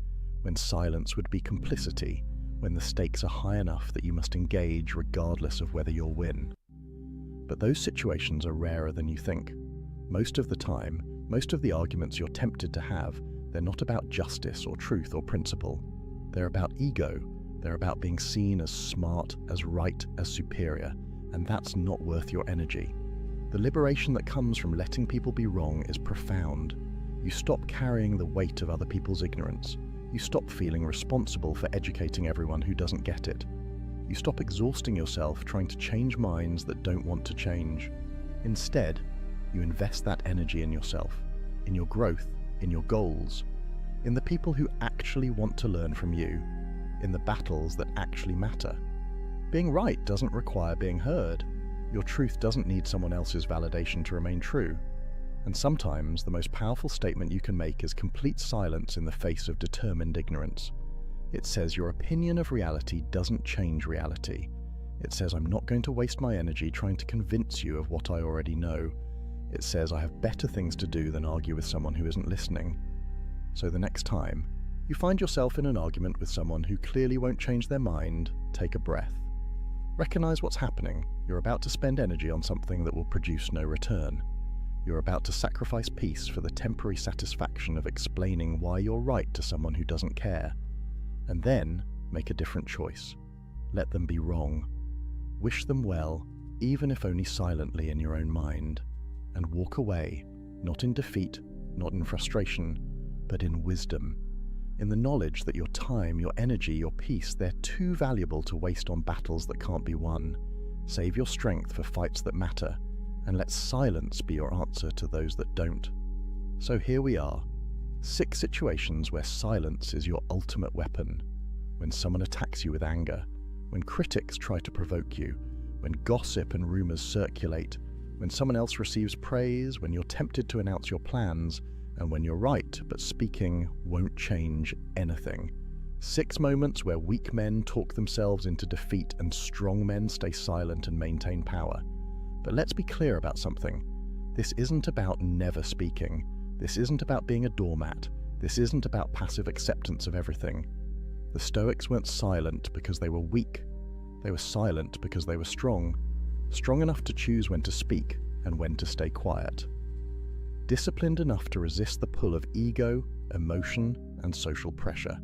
when silence would be complicity, when the stakes are high enough that you must engage regardless of whether you'll win. But those situations are rarer than you think. Most of the time, most of the arguments you're tempted to have, they're not about justice or truth or principle. They're about ego. They're about being seen as smart, as right, as superior, and that's not worth your energy. The liberation that comes from letting people be wrong is profound. You stop carrying the weight of other people's ignorance. You stop feeling responsible for educating everyone who doesn't get it. You stop exhausting yourself trying to change minds that don't want to change. Instead, you invest that energy in yourself, in your growth, in your goals, in the people who actually want to learn from you, in the battles that actually matter. Being right doesn't require being heard. Your truth doesn't need someone else's validation to remain true. And sometimes the most powerful statement you can make is complete silence in the face of determined ignorance. It says your opinion of reality doesn't change reality. It says I'm not going to waste my energy trying to convince you of what I already know. It says I have better things to do than argue with someone who isn't listening. So the next time you find yourself in an argument with someone who clearly won't change their mind, take a breath. Recognize what's happening. You're about to spend energy on something that will produce no return. You're about to sacrifice peace for the temporary satisfaction of explaining why you're right to someone who doesn't care. And then make a different choice. Let them be wrong. Wish them well, even if only silently in your own mind. And walk away, not in defeat, not in frustration, but in wisdom. In the knowledge that your time, your energy, your peace, they're too valuable to waste on battles that can't be won. Save your strength for fights that matter, and let silence be your answer to those that don't. So here we are, 6 situations where silence is your ultimate weapon. When someone attacks you with anger, when critics try to provoke you, when gossip and rumors circulate, when someone else receives praise, when you're tempted to announce your plans, and when you're right but speaking won't change anything. 6 moments where weak men talk themselves into defeat and strong men stay silent and maintain power. But let's be clear about something. This isn't about never speaking. This isn't about being a doormat. This isn't about passive acceptance of everything. The Stoics weren't silent because they were weak. They were silent because they were strong. Strong enough to choose when to speak and when to stay quiet. Disciplined enough to resist the pull of ego, emotion, and social pressure.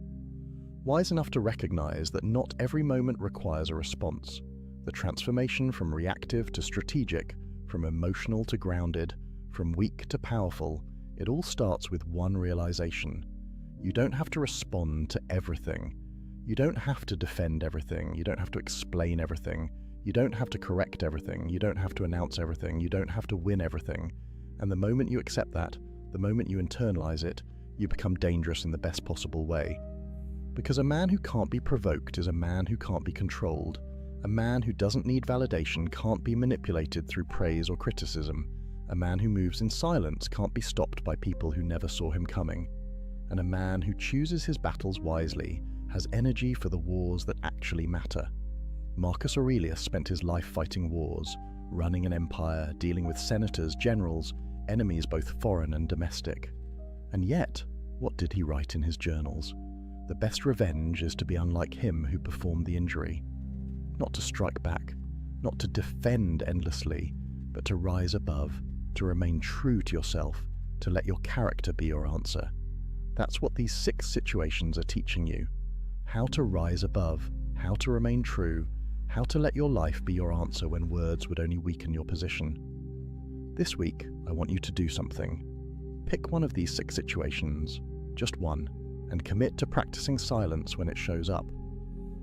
Wise enough to recognize that not every moment requires a response. The transformation from reactive to strategic, from emotional to grounded, from weak to powerful, it all starts with one realization. You don't have to respond to everything. You don't have to defend everything. You don't have to explain everything. You don't have to correct everything. You don't have to announce everything. You don't have to win everything. And the moment you accept that, the moment you internalize it, you become dangerous in the best possible way. Because a man who can't be provoked is a man who can't be controlled. A man who doesn't need validation can't be manipulated through praise or criticism. A man who moves in silence can't be stopped by people who never saw him coming. And a man who chooses his battles wisely has energy for the wars that actually matter. Marcus Aurelius spent his life fighting wars, running an empire, dealing with senators, generals, enemies both foreign and domestic. And yet, what did he write in his journals? The best revenge is to be unlike him who performed the injury. Not to strike back, not to defend endlessly, but to rise above, to remain true to yourself, to let your character be your answer. That's what these 6 situations are teaching you. How to rise above, how to remain true, how to let your life be your answer when words would only weaken your position. This week, I want you to do something. Pick one of these 6 situations, just one, and commit to practicing silence when it shows up.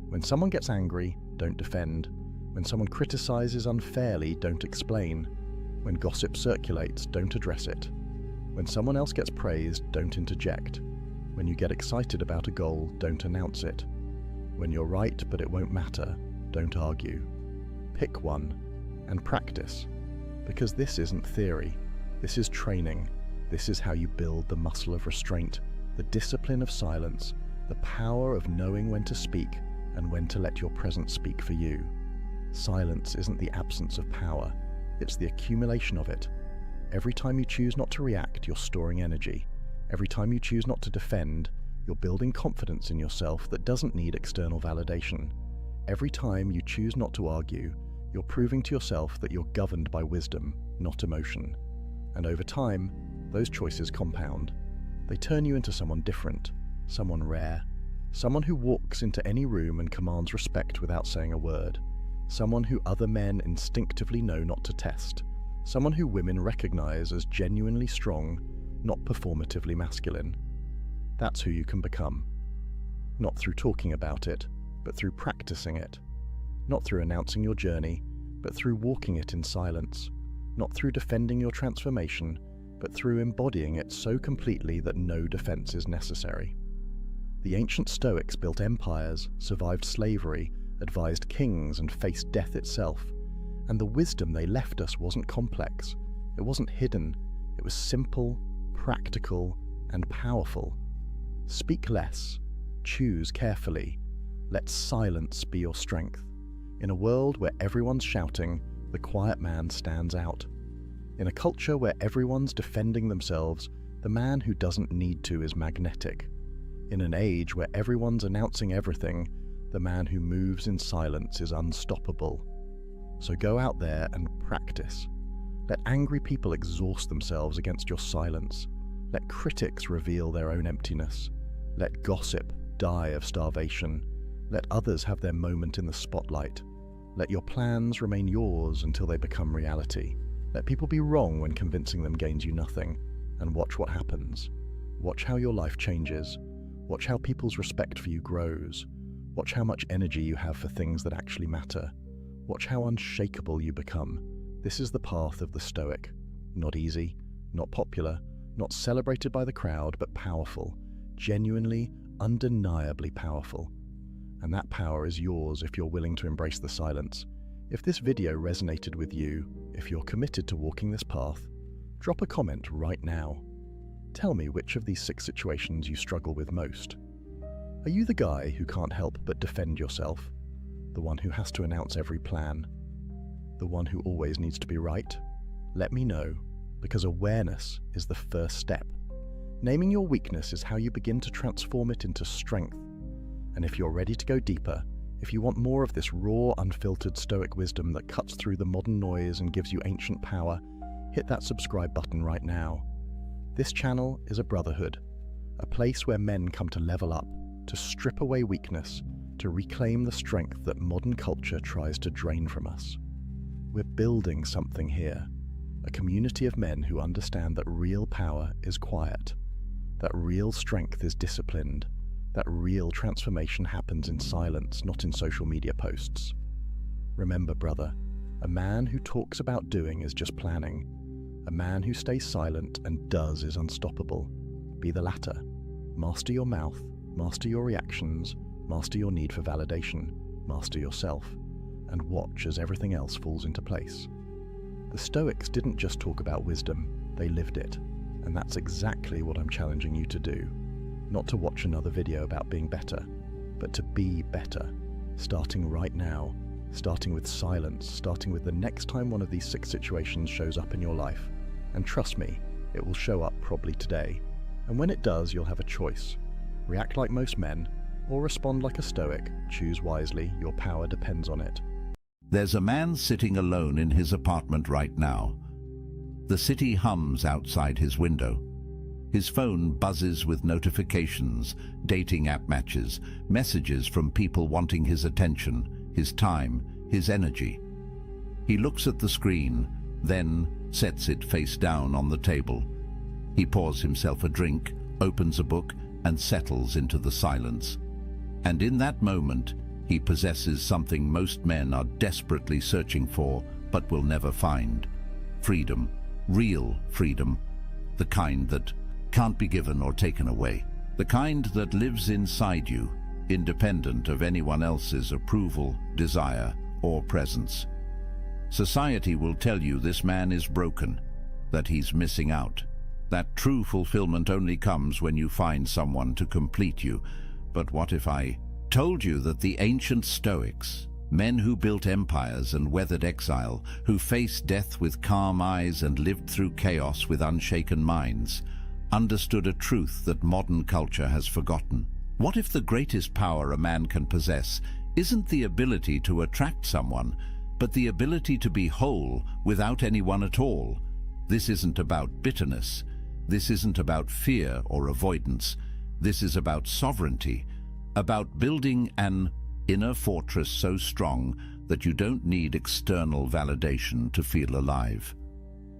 When someone gets angry, don't defend. When someone criticizes unfairly, don't explain. When gossip circulates, don't address it. When someone else gets praised, don't interject. When you get excited about a goal, don't announce it. When you're right but it won't matter, don't argue. Pick one and practice. Because this isn't theory. This is training. This is how you build the muscle of restraint, the discipline of silence, the power of knowing when to speak and when to let your presence speak for you. Silence isn't the absence of power. It's the accumulation of it. Every time you choose not to react, you're storing energy. Every time you choose not to defend, you're building confidence in yourself that doesn't need external validation. Every time you choose not to argue, you're proving to yourself that you're governed by wisdom, not emotion. And over time, those choices compound. They turn you into someone different, someone rare, someone who walks into any room and commands respect without saying a word, someone who other men instinctively know not to test, someone who women recognize as genuinely strong, not performatively masculine. That's who you can become. Not through talking about it, but through practicing it. Not through announcing your journey, but through walking it in silence. Not through defending your transformation, but through embodying it so completely that no defense is necessary. The ancient Stoics built empires, survived slavery, advised kings, and faced death itself. And the wisdom they left us wasn't complex. It wasn't hidden. It was simple, practical, and powerful. Speak less. Choose carefully. Let silence be your strength. In a world where everyone's shouting, the quiet man stands out. In a culture where everyone's defending themselves, the man who doesn't need to is magnetic. In an age where everyone's announcing everything, the man who moves in silence is unstoppable. So go out there and practice. Let angry people exhaust themselves against your silence. Let critics reveal their own emptiness. Let gossip die of starvation. Let others have their moment in the spotlight. Let your plans remain yours until they become reality. Let people be wrong when convincing them gains you nothing. And watch what happens. Watch how your life changes. Watch how people's respect for you grows. Watch how much energy you have for things that actually matter. Watch how unshakable you become. This is the path of the Stoic. Not easy, not popular, not celebrated by the crowd, but powerful. Genuinely, undeniably powerful. And that power is yours if you're willing to embrace the silence. If this video resonated with you, if you're committed to walking this path, drop a comment right now. Tell me which of these 6 situations you struggle with most. Are you the guy who can't help but defend yourself? The one who has to announce every plan? The one who always needs to be right? Let me know, because awareness is the first step. Naming your weakness is how you begin to transform it into strength. And if you're ready to go deeper, if you want more of this raw, unfiltered Stoic wisdom that cuts through the modern noise and gives you ancient power, hit that subscribe button right now. This channel is a brotherhood, a place where men come to level up, to strip away weakness, to reclaim the strength that modern culture tries to drain from us. We're building something here, a community of men who understand that real power is quiet, that real strength is disciplined, that real transformation happens in silence, not in social media posts. Remember, brother, a man who talks about doing is just planning. A man who stays silent and does is unstoppable. Be the latter. Master your mouth, master your reactions, master your need for validation, master yourself, and watch as everything else falls into place. The Stoics didn't just talk about wisdom, they lived it. And that's exactly what I'm challenging you to do. Not to watch another video about being better, but to be better. Starting right now, starting with silence, starting with the next time one of these 6 situations shows up in your life. And trust me, it will show up probably today. And when it does, you'll have a choice. React like most men, or respond like a Stoic. Choose wisely, your power depends on it. There's a man sitting alone in his apartment right now. The city hums outside his window. His phone buzzes with notifications, dating app matches, messages from people wanting his attention, his time, his energy. He looks at the screen, then sets it face down on the table. He pours himself a drink, opens a book, and settles into the silence. And in that moment, he possesses something most men are desperately searching for, but will never find. Freedom. Real freedom. The kind that can't be given or taken away. The kind that lives inside you, independent of anyone else's approval, desire, or presence. Society will tell you this man is broken, that he's missing out. That true fulfillment only comes when you find someone to complete you. But what if I told you that the ancient Stoics Men who built empires and weathered exile, who faced death with calm eyes and lived through chaos with unshaken minds, understood a truth that modern culture has forgotten. What if the greatest power a man can possess isn't the ability to attract someone, but the ability to be whole without anyone at all? This isn't about bitterness. This isn't about fear or avoidance. This is about sovereignty, about building an inner fortress so strong that you don't need external validation to feel alive.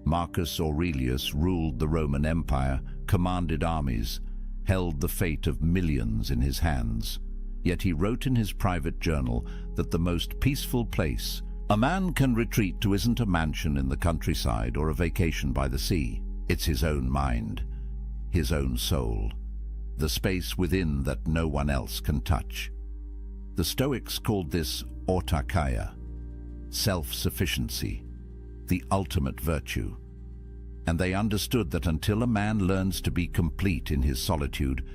Marcus Aurelius ruled the Roman Empire, commanded armies, held the fate of millions in his hands. Yet he wrote in his private journal that the most peaceful place a man can retreat to isn't a mansion in the countryside or a vacation by the sea. It's his own mind, his own soul, the space within that no one else can touch. The Stoics called this autarkia, self-sufficiency, the ultimate virtue. And they understood that until a man learns to be complete in his solitude,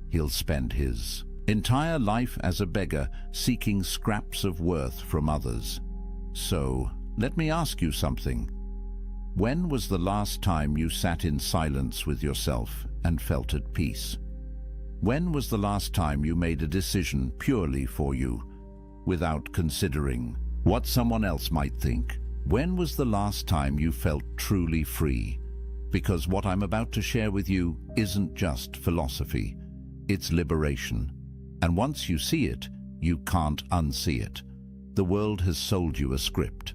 he'll spend his entire life as a beggar seeking scraps of worth from others. So, let me ask you something. When was the last time you sat in silence with yourself and felt at peace? When was the last time you made a decision purely for you, without considering what someone else might think? When was the last time you felt truly free? Because what I'm about to share with you isn't just philosophy, it's liberation. And once you see it, you can't unsee it. The world has sold you a script.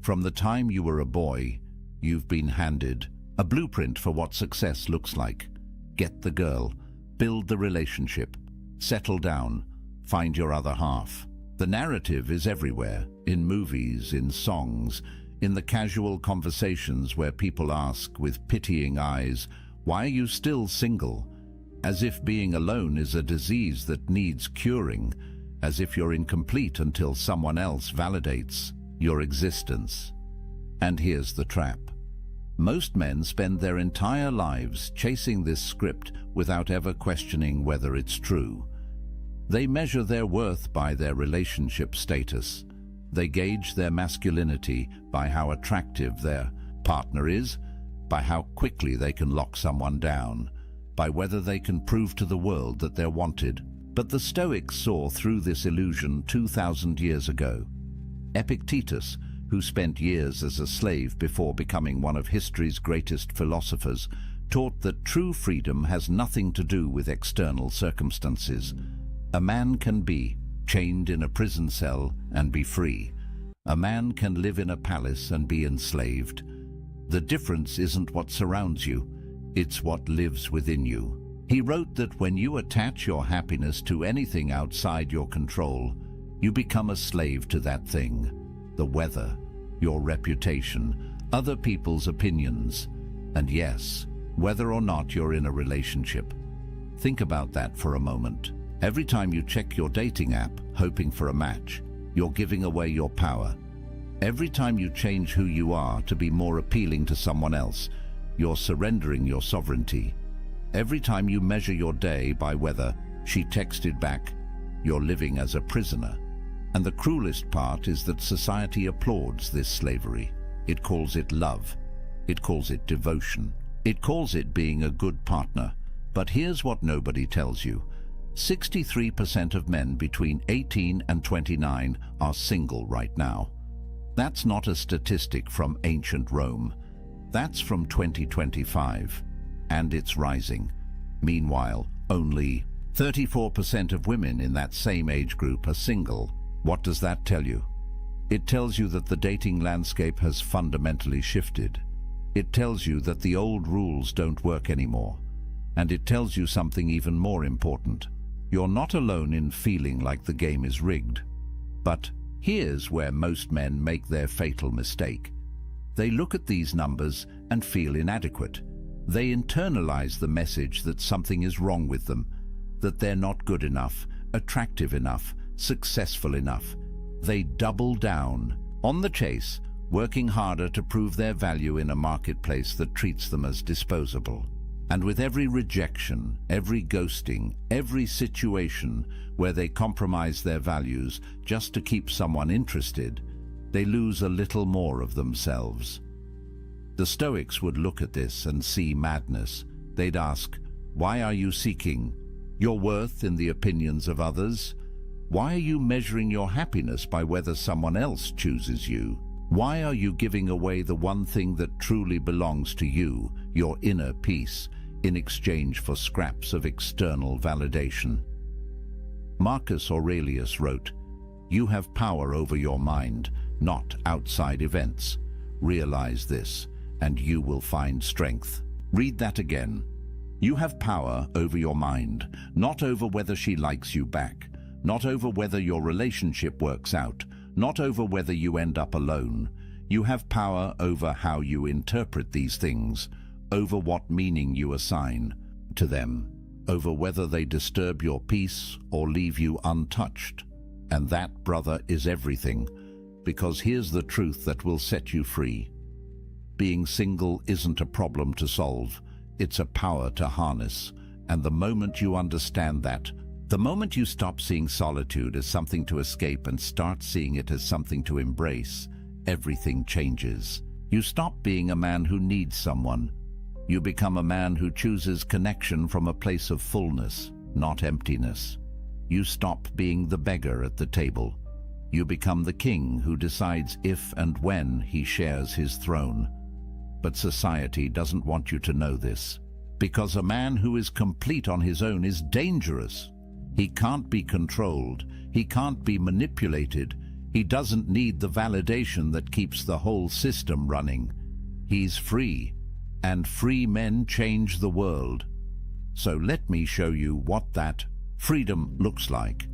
From the time you were a boy, you've been handed a blueprint for what success looks like. Get the girl, build the relationship, settle down, find your other half. The narrative is everywhere, in movies, in songs, in the casual conversations where people ask with pitying eyes, "Why are you still single?" As if being alone is a disease that needs curing, as if you're incomplete until someone else validates your existence. And here's the trap. Most men spend their entire lives chasing this script without ever questioning whether it's true. They measure their worth by their relationship status. They gauge their masculinity by how attractive their partner is, by how quickly they can lock someone down, by whether they can prove to the world that they're wanted. But the Stoics saw through this illusion 2,000 years ago. Epictetus, who spent years as a slave before becoming one of history's greatest philosophers, taught that true freedom has nothing to do with external circumstances. A man can be chained in a prison cell and be free. A man can live in a palace and be enslaved. The difference isn't what surrounds you, it's what lives within you. He wrote that when you attach your happiness to anything outside your control, you become a slave to that thing. The weather, your reputation, other people's opinions, and yes, whether or not you're in a relationship. Think about that for a moment. Every time you check your dating app, hoping for a match, you're giving away your power. Every time you change who you are to be more appealing to someone else, you're surrendering your sovereignty. Every time you measure your day by whether she texted back, you're living as a prisoner. And the cruelest part is that society applauds this slavery. It calls it love. It calls it devotion. It calls it being a good partner. But here's what nobody tells you. 63% of men between 18 and 29 are single right now. That's not a statistic from ancient Rome. That's from 2025. And it's rising. Meanwhile, only 34% of women in that same age group are single. What does that tell you? It tells you that the dating landscape has fundamentally shifted. It tells you that the old rules don't work anymore. And it tells you something even more important. You're not alone in feeling like the game is rigged. But here's where most men make their fatal mistake. They look at these numbers and feel inadequate. They internalize the message that something is wrong with them, that they're not good enough, attractive enough, successful enough. They double down on the chase, working harder to prove their value in a marketplace that treats them as disposable. And with every rejection, every ghosting, every situation where they compromise their values just to keep someone interested, they lose a little more of themselves. The Stoics would look at this and see madness. They'd ask, why are you seeking your worth in the opinions of others? Why are you measuring your happiness by whether someone else chooses you? Why are you giving away the one thing that truly belongs to you, your inner peace, in exchange for scraps of external validation? Marcus Aurelius wrote, "You have power over your mind, not outside events. Realize this, and you will find strength." Read that again. You have power over your mind, not over whether she likes you back, not over whether your relationship works out, not over whether you end up alone. You have power over how you interpret these things, over what meaning you assign to them, over whether they disturb your peace or leave you untouched. And that, brother, is everything, because here's the truth that will set you free. Being single isn't a problem to solve, it's a power to harness. And the moment you understand that, the moment you stop seeing solitude as something to escape and start seeing it as something to embrace, everything changes. You stop being a man who needs someone. You become a man who chooses connection from a place of fullness, not emptiness. You stop being the beggar at the table. You become the king who decides if and when he shares his throne. But society doesn't want you to know this, because a man who is complete on his own is dangerous. He can't be controlled. He can't be manipulated. He doesn't need the validation that keeps the whole system running. He's free, and free men change the world. So let me show you what that freedom looks like.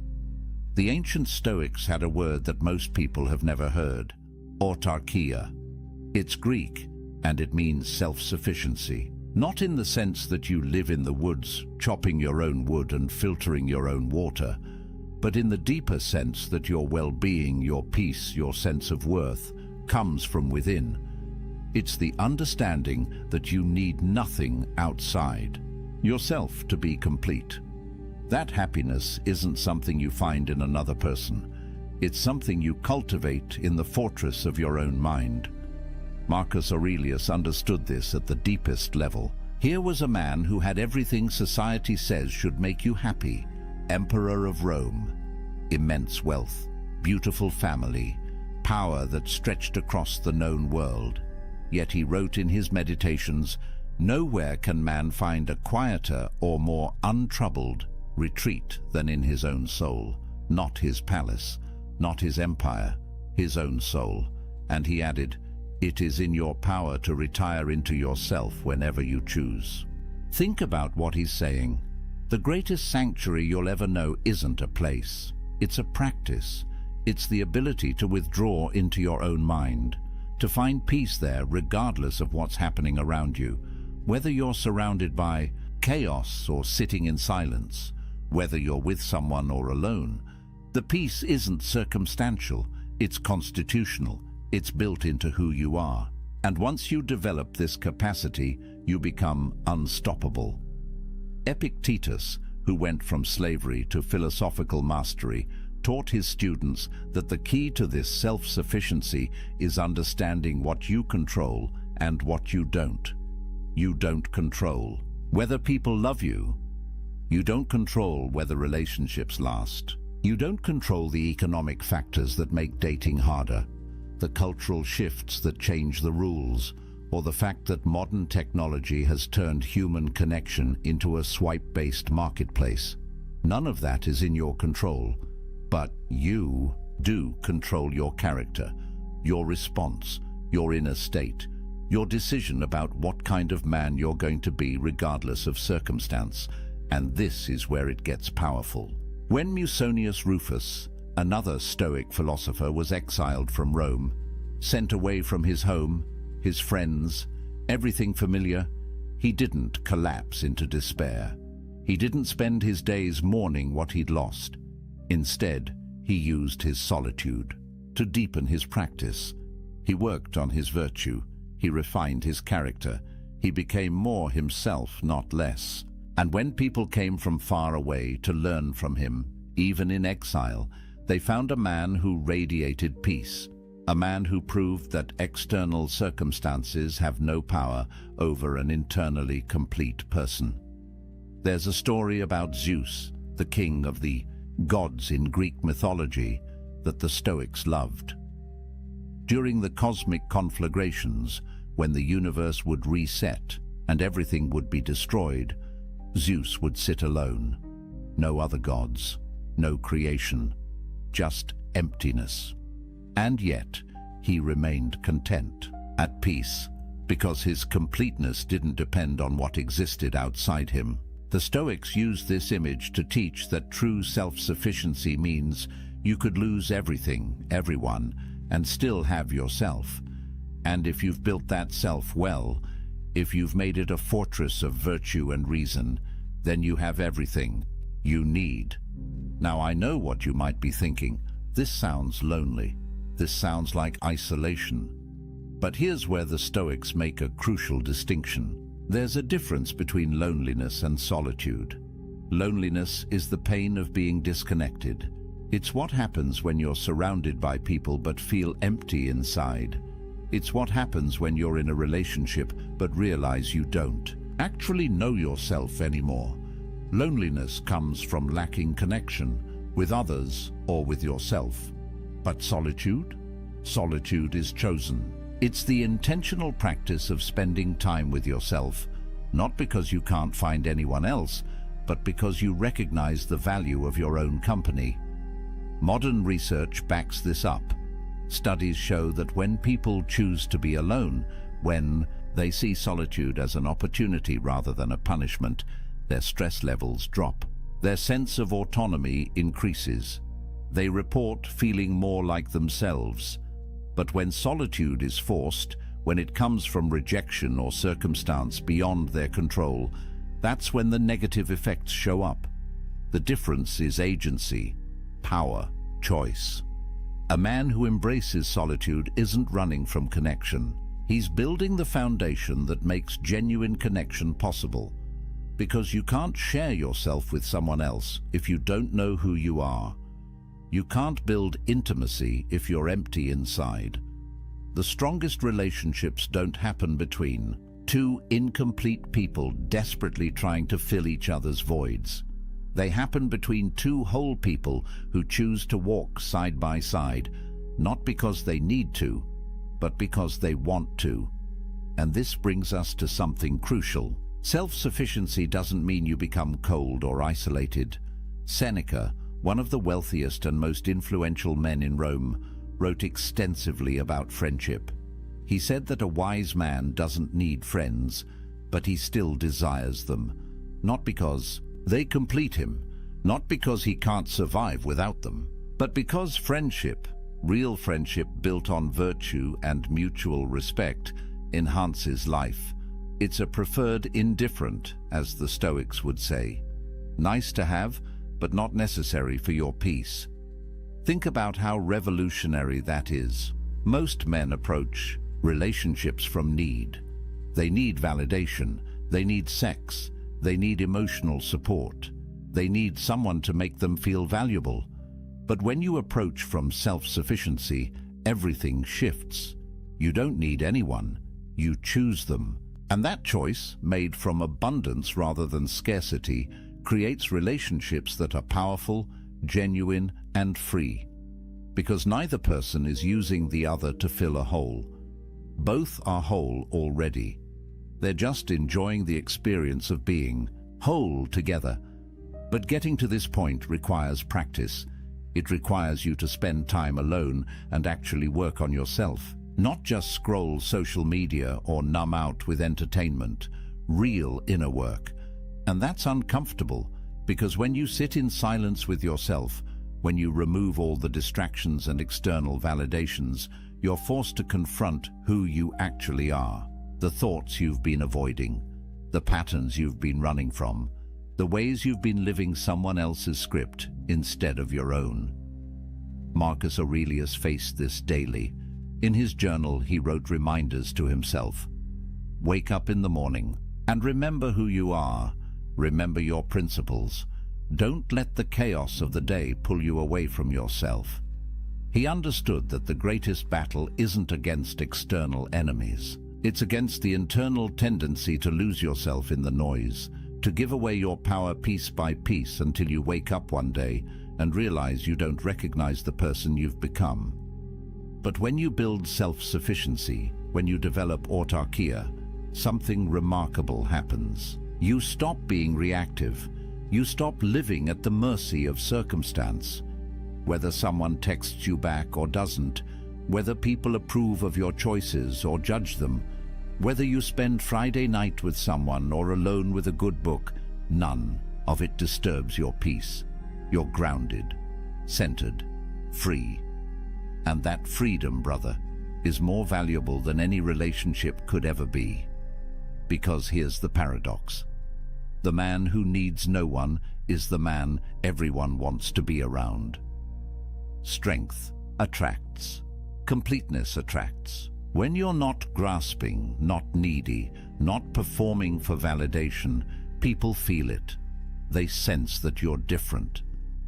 The ancient Stoics had a word that most people have never heard: autarkia. It's Greek, and it means self-sufficiency. Not in the sense that you live in the woods, chopping your own wood and filtering your own water, but in the deeper sense that your well-being, your peace, your sense of worth comes from within. It's the understanding that you need nothing outside yourself to be complete. That happiness isn't something you find in another person. It's something you cultivate in the fortress of your own mind. Marcus Aurelius understood this at the deepest level. Here was a man who had everything society says should make you happy. Emperor of Rome, immense wealth, beautiful family, power that stretched across the known world. Yet he wrote in his meditations, "Nowhere can man find a quieter or more untroubled retreat than in his own soul, not his palace, not his empire, his own soul." And he added, "It is in your power to retire into yourself whenever you choose." Think about what he's saying. The greatest sanctuary you'll ever know isn't a place. It's a practice. It's the ability to withdraw into your own mind, to find peace there regardless of what's happening around you, whether you're surrounded by chaos or sitting in silence, whether you're with someone or alone. The peace isn't circumstantial, it's constitutional. It's built into who you are. And once you develop this capacity, you become unstoppable. Epictetus, who went from slavery to philosophical mastery, taught his students that the key to this self-sufficiency is understanding what you control and what you don't. You don't control whether people love you. You don't control whether relationships last. You don't control the economic factors that make dating harder, the cultural shifts that change the rules, or the fact that modern technology has turned human connection into a swipe-based marketplace. None of that is in your control, but you do control your character, your response, your inner state, your decision about what kind of man you're going to be regardless of circumstance. And this is where it gets powerful. When Musonius Rufus, another Stoic philosopher, was exiled from Rome, sent away from his home, his friends, everything familiar, he didn't collapse into despair. He didn't spend his days mourning what he'd lost. Instead, he used his solitude to deepen his practice. He worked on his virtue. He refined his character. He became more himself, not less. And when people came from far away to learn from him, even in exile, they found a man who radiated peace, a man who proved that external circumstances have no power over an internally complete person. There's a story about Zeus, the king of the gods in Greek mythology, that the Stoics loved. During the cosmic conflagrations, when the universe would reset and everything would be destroyed, Zeus would sit alone. No other gods, no creation, just emptiness. And yet, he remained content, at peace, because his completeness didn't depend on what existed outside him. The Stoics used this image to teach that true self-sufficiency means you could lose everything, everyone, and still have yourself. And if you've built that self well, if you've made it a fortress of virtue and reason, then you have everything you need. Now, I know what you might be thinking. This sounds lonely. This sounds like isolation. But here's where the Stoics make a crucial distinction. There's a difference between loneliness and solitude. Loneliness is the pain of being disconnected. It's what happens when you're surrounded by people but feel empty inside. It's what happens when you're in a relationship but realize you don't actually know yourself anymore. Loneliness comes from lacking connection with others or with yourself. But solitude? Solitude is chosen. It's the intentional practice of spending time with yourself, not because you can't find anyone else, but because you recognize the value of your own company. Modern research backs this up. Studies show that when people choose to be alone, when they see solitude as an opportunity rather than a punishment, their stress levels drop. Their sense of autonomy increases. They report feeling more like themselves. But when solitude is forced, when it comes from rejection or circumstance beyond their control, that's when the negative effects show up. The difference is agency, power, choice. A man who embraces solitude isn't running from connection. He's building the foundation that makes genuine connection possible. Because you can't share yourself with someone else if you don't know who you are. You can't build intimacy if you're empty inside. The strongest relationships don't happen between two incomplete people desperately trying to fill each other's voids. They happen between two whole people who choose to walk side by side, not because they need to, but because they want to. And this brings us to something crucial. Self-sufficiency doesn't mean you become cold or isolated. Seneca, one of the wealthiest and most influential men in Rome, wrote extensively about friendship. He said that a wise man doesn't need friends, but he still desires them, not because they complete him, not because he can't survive without them, but because friendship, real friendship built on virtue and mutual respect, enhances life. It's a preferred indifferent, as the Stoics would say. Nice to have, but not necessary for your peace. Think about how revolutionary that is. Most men approach relationships from need. They need validation, they need sex, they need emotional support, they need someone to make them feel valuable. But when you approach from self-sufficiency, everything shifts. You don't need anyone, you choose them. And that choice, made from abundance rather than scarcity, creates relationships that are powerful, genuine, and free. Because neither person is using the other to fill a hole. Both are whole already. They're just enjoying the experience of being whole together. But getting to this point requires practice. It requires you to spend time alone and actually work on yourself. Not just scroll social media or numb out with entertainment. Real inner work. And that's uncomfortable, because when you sit in silence with yourself, when you remove all the distractions and external validations, you're forced to confront who you actually are. The thoughts you've been avoiding, the patterns you've been running from, the ways you've been living someone else's script instead of your own. Marcus Aurelius faced this daily. In his journal, he wrote reminders to himself. wake up in the morning and remember who you are. Remember your principles. Don't let the chaos of the day pull you away from yourself. He understood that the greatest battle isn't against external enemies. It's against the internal tendency to lose yourself in the noise, to give away your power piece by piece until you wake up one day and realize you don't recognize the person you've become. But when you build self-sufficiency, when you develop autarkia, something remarkable happens. You stop being reactive. You stop living at the mercy of circumstance. Whether someone texts you back or doesn't, whether people approve of your choices or judge them, whether you spend Friday night with someone or alone with a good book, none of it disturbs your peace. You're grounded, centered, free. And that freedom, brother, is more valuable than any relationship could ever be. Because here's the paradox. The man who needs no one is the man everyone wants to be around. Strength attracts. Completeness attracts. When you're not grasping, not needy, not performing for validation, people feel it. They sense that you're different,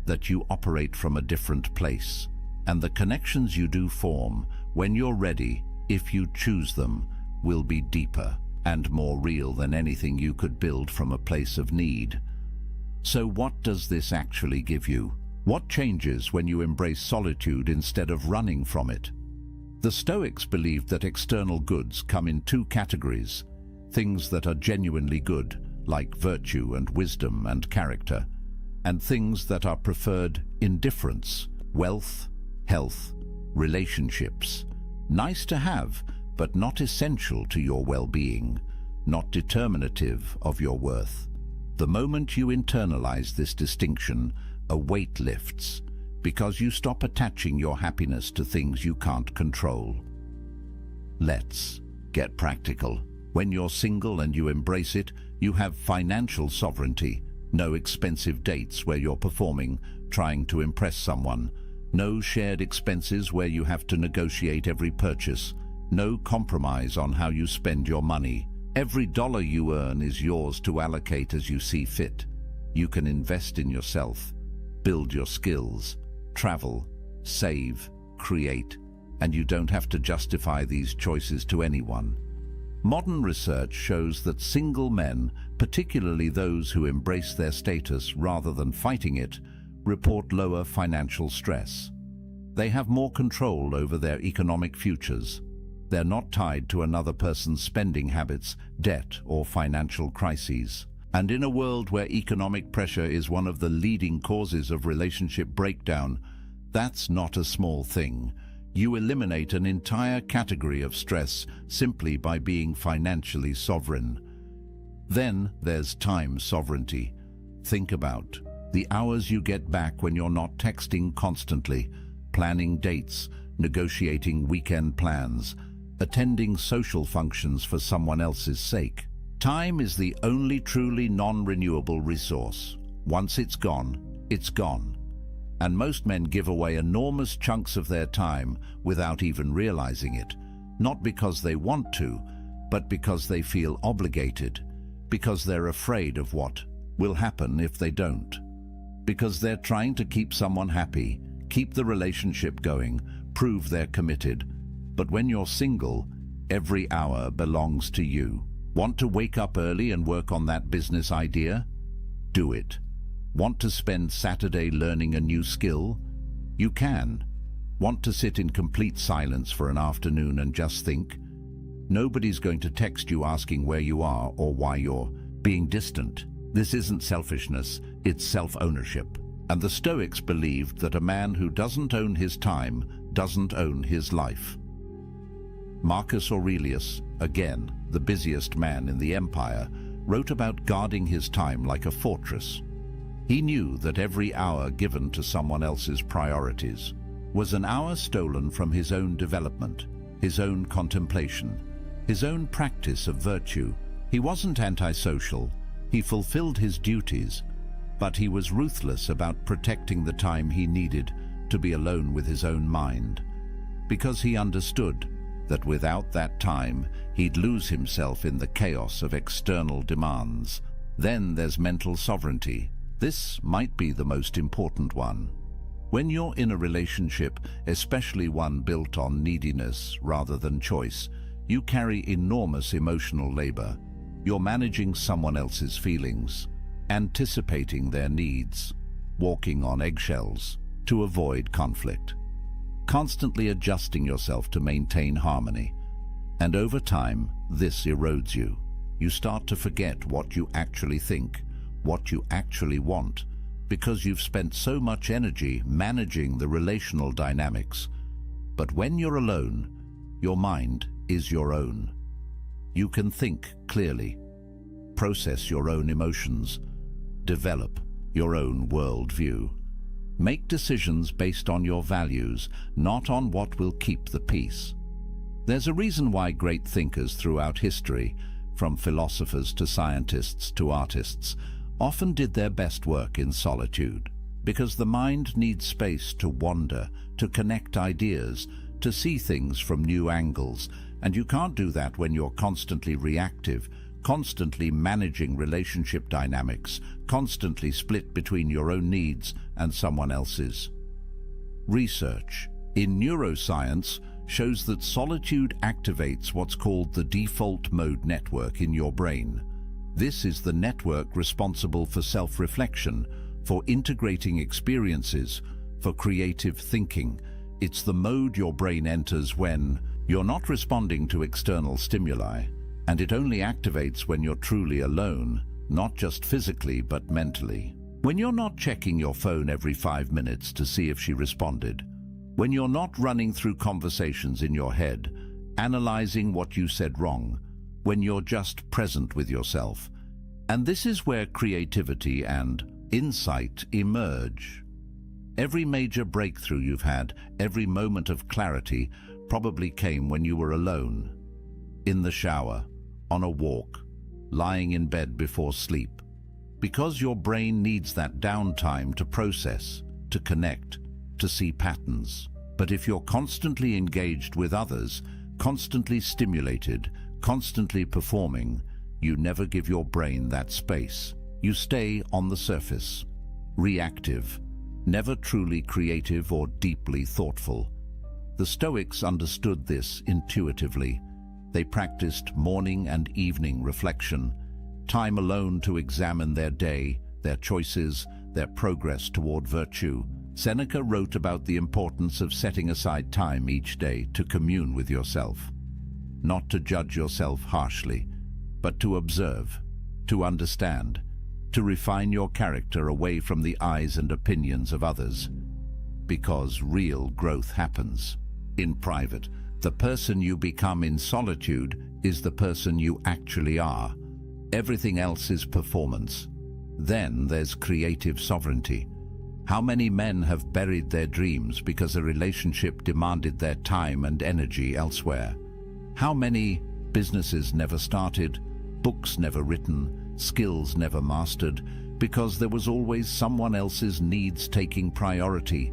that you operate from a different place. And the connections you do form, when you're ready, if you choose them, will be deeper and more real than anything you could build from a place of need. So what does this actually give you? What changes when you embrace solitude instead of running from it? The Stoics believed that external goods come in two categories: things that are genuinely good, like virtue and wisdom and character, and things that are preferred indifference, wealth, health, relationships. Nice to have, but not essential to your well-being, not determinative of your worth. The moment you internalize this distinction, a weight lifts, because you stop attaching your happiness to things you can't control. Let's get practical. When you're single and you embrace it, you have financial sovereignty. No expensive dates where you're performing, trying to impress someone. No shared expenses where you have to negotiate every purchase. No compromise on how you spend your money. Every dollar you earn is yours to allocate as you see fit. You can invest in yourself, build your skills, travel, save, create, and you don't have to justify these choices to anyone. Modern research shows that single men, particularly those who embrace their status rather than fighting it, report lower financial stress. They have more control over their economic futures. They're not tied to another person's spending habits, debt, or financial crises. And in a world where economic pressure is one of the leading causes of relationship breakdown, that's not a small thing. You eliminate an entire category of stress simply by being financially sovereign. Then there's time sovereignty. Think about the hours you get back when you're not texting constantly, planning dates, negotiating weekend plans, attending social functions for someone else's sake. Time is the only truly non-renewable resource. Once it's gone, it's gone. And most men give away enormous chunks of their time without even realizing it, not because they want to, but because they feel obligated, because they're afraid of what will happen if they don't, because they're trying to keep someone happy, keep the relationship going, prove they're committed. But when you're single, every hour belongs to you. Want to wake up early and work on that business idea? Do it. Want to spend Saturday learning a new skill? You can. Want to sit in complete silence for an afternoon and just think? Nobody's going to text you asking where you are or why you're being distant. This isn't selfishness, it's self-ownership. And the Stoics believed that a man who doesn't own his time doesn't own his life. Marcus Aurelius, again, the busiest man in the empire, wrote about guarding his time like a fortress. He knew that every hour given to someone else's priorities was an hour stolen from his own development, his own contemplation, his own practice of virtue. He wasn't antisocial, he fulfilled his duties, but he was ruthless about protecting the time he needed to be alone with his own mind, because he understood that without that time, he'd lose himself in the chaos of external demands. Then there's mental sovereignty. This might be the most important one. When you're in a relationship, especially one built on neediness rather than choice, you carry enormous emotional labor. You're managing someone else's feelings, anticipating their needs, walking on eggshells to avoid conflict, constantly adjusting yourself to maintain harmony. And over time, this erodes you. You start to forget what you actually think, what you actually want, because you've spent so much energy managing the relational dynamics. But when you're alone, your mind is your own. You can think clearly, process your own emotions, develop your own worldview. Make decisions based on your values, not on what will keep the peace. There's a reason why great thinkers throughout history, from philosophers to scientists to artists, often did their best work in solitude. Because the mind needs space to wander, to connect ideas, to see things from new angles, and you can't do that when you're constantly reactive, constantly managing relationship dynamics, constantly split between your own needs and someone else's. Research in neuroscience shows that solitude activates what's called the default mode network in your brain. This is the network responsible for self-reflection, for integrating experiences, for creative thinking. It's the mode your brain enters when you're not responding to external stimuli, and it only activates when you're truly alone, not just physically but mentally. When you're not checking your phone every 5 minutes to see if she responded, when you're not running through conversations in your head, analyzing what you said wrong, when you're just present with yourself. And this is where creativity and insight emerge. Every major breakthrough you've had, every moment of clarity, probably came when you were alone. In the shower, on a walk, lying in bed before sleep. Because your brain needs that downtime to process, to connect, to see patterns. But if you're constantly engaged with others, constantly stimulated, constantly performing, you never give your brain that space. You stay on the surface, reactive, never truly creative or deeply thoughtful. The Stoics understood this intuitively. They practiced morning and evening reflection, time alone to examine their day, their choices, their progress toward virtue. Seneca wrote about the importance of setting aside time each day to commune with yourself. Not to judge yourself harshly, but to observe, to understand, to refine your character away from the eyes and opinions of others. Because real growth happens in private. The person you become in solitude is the person you actually are. Everything else is performance. Then there's creative sovereignty. How many men have buried their dreams because a relationship demanded their time and energy elsewhere? How many businesses never started, books never written, skills never mastered, because there was always someone else's needs taking priority?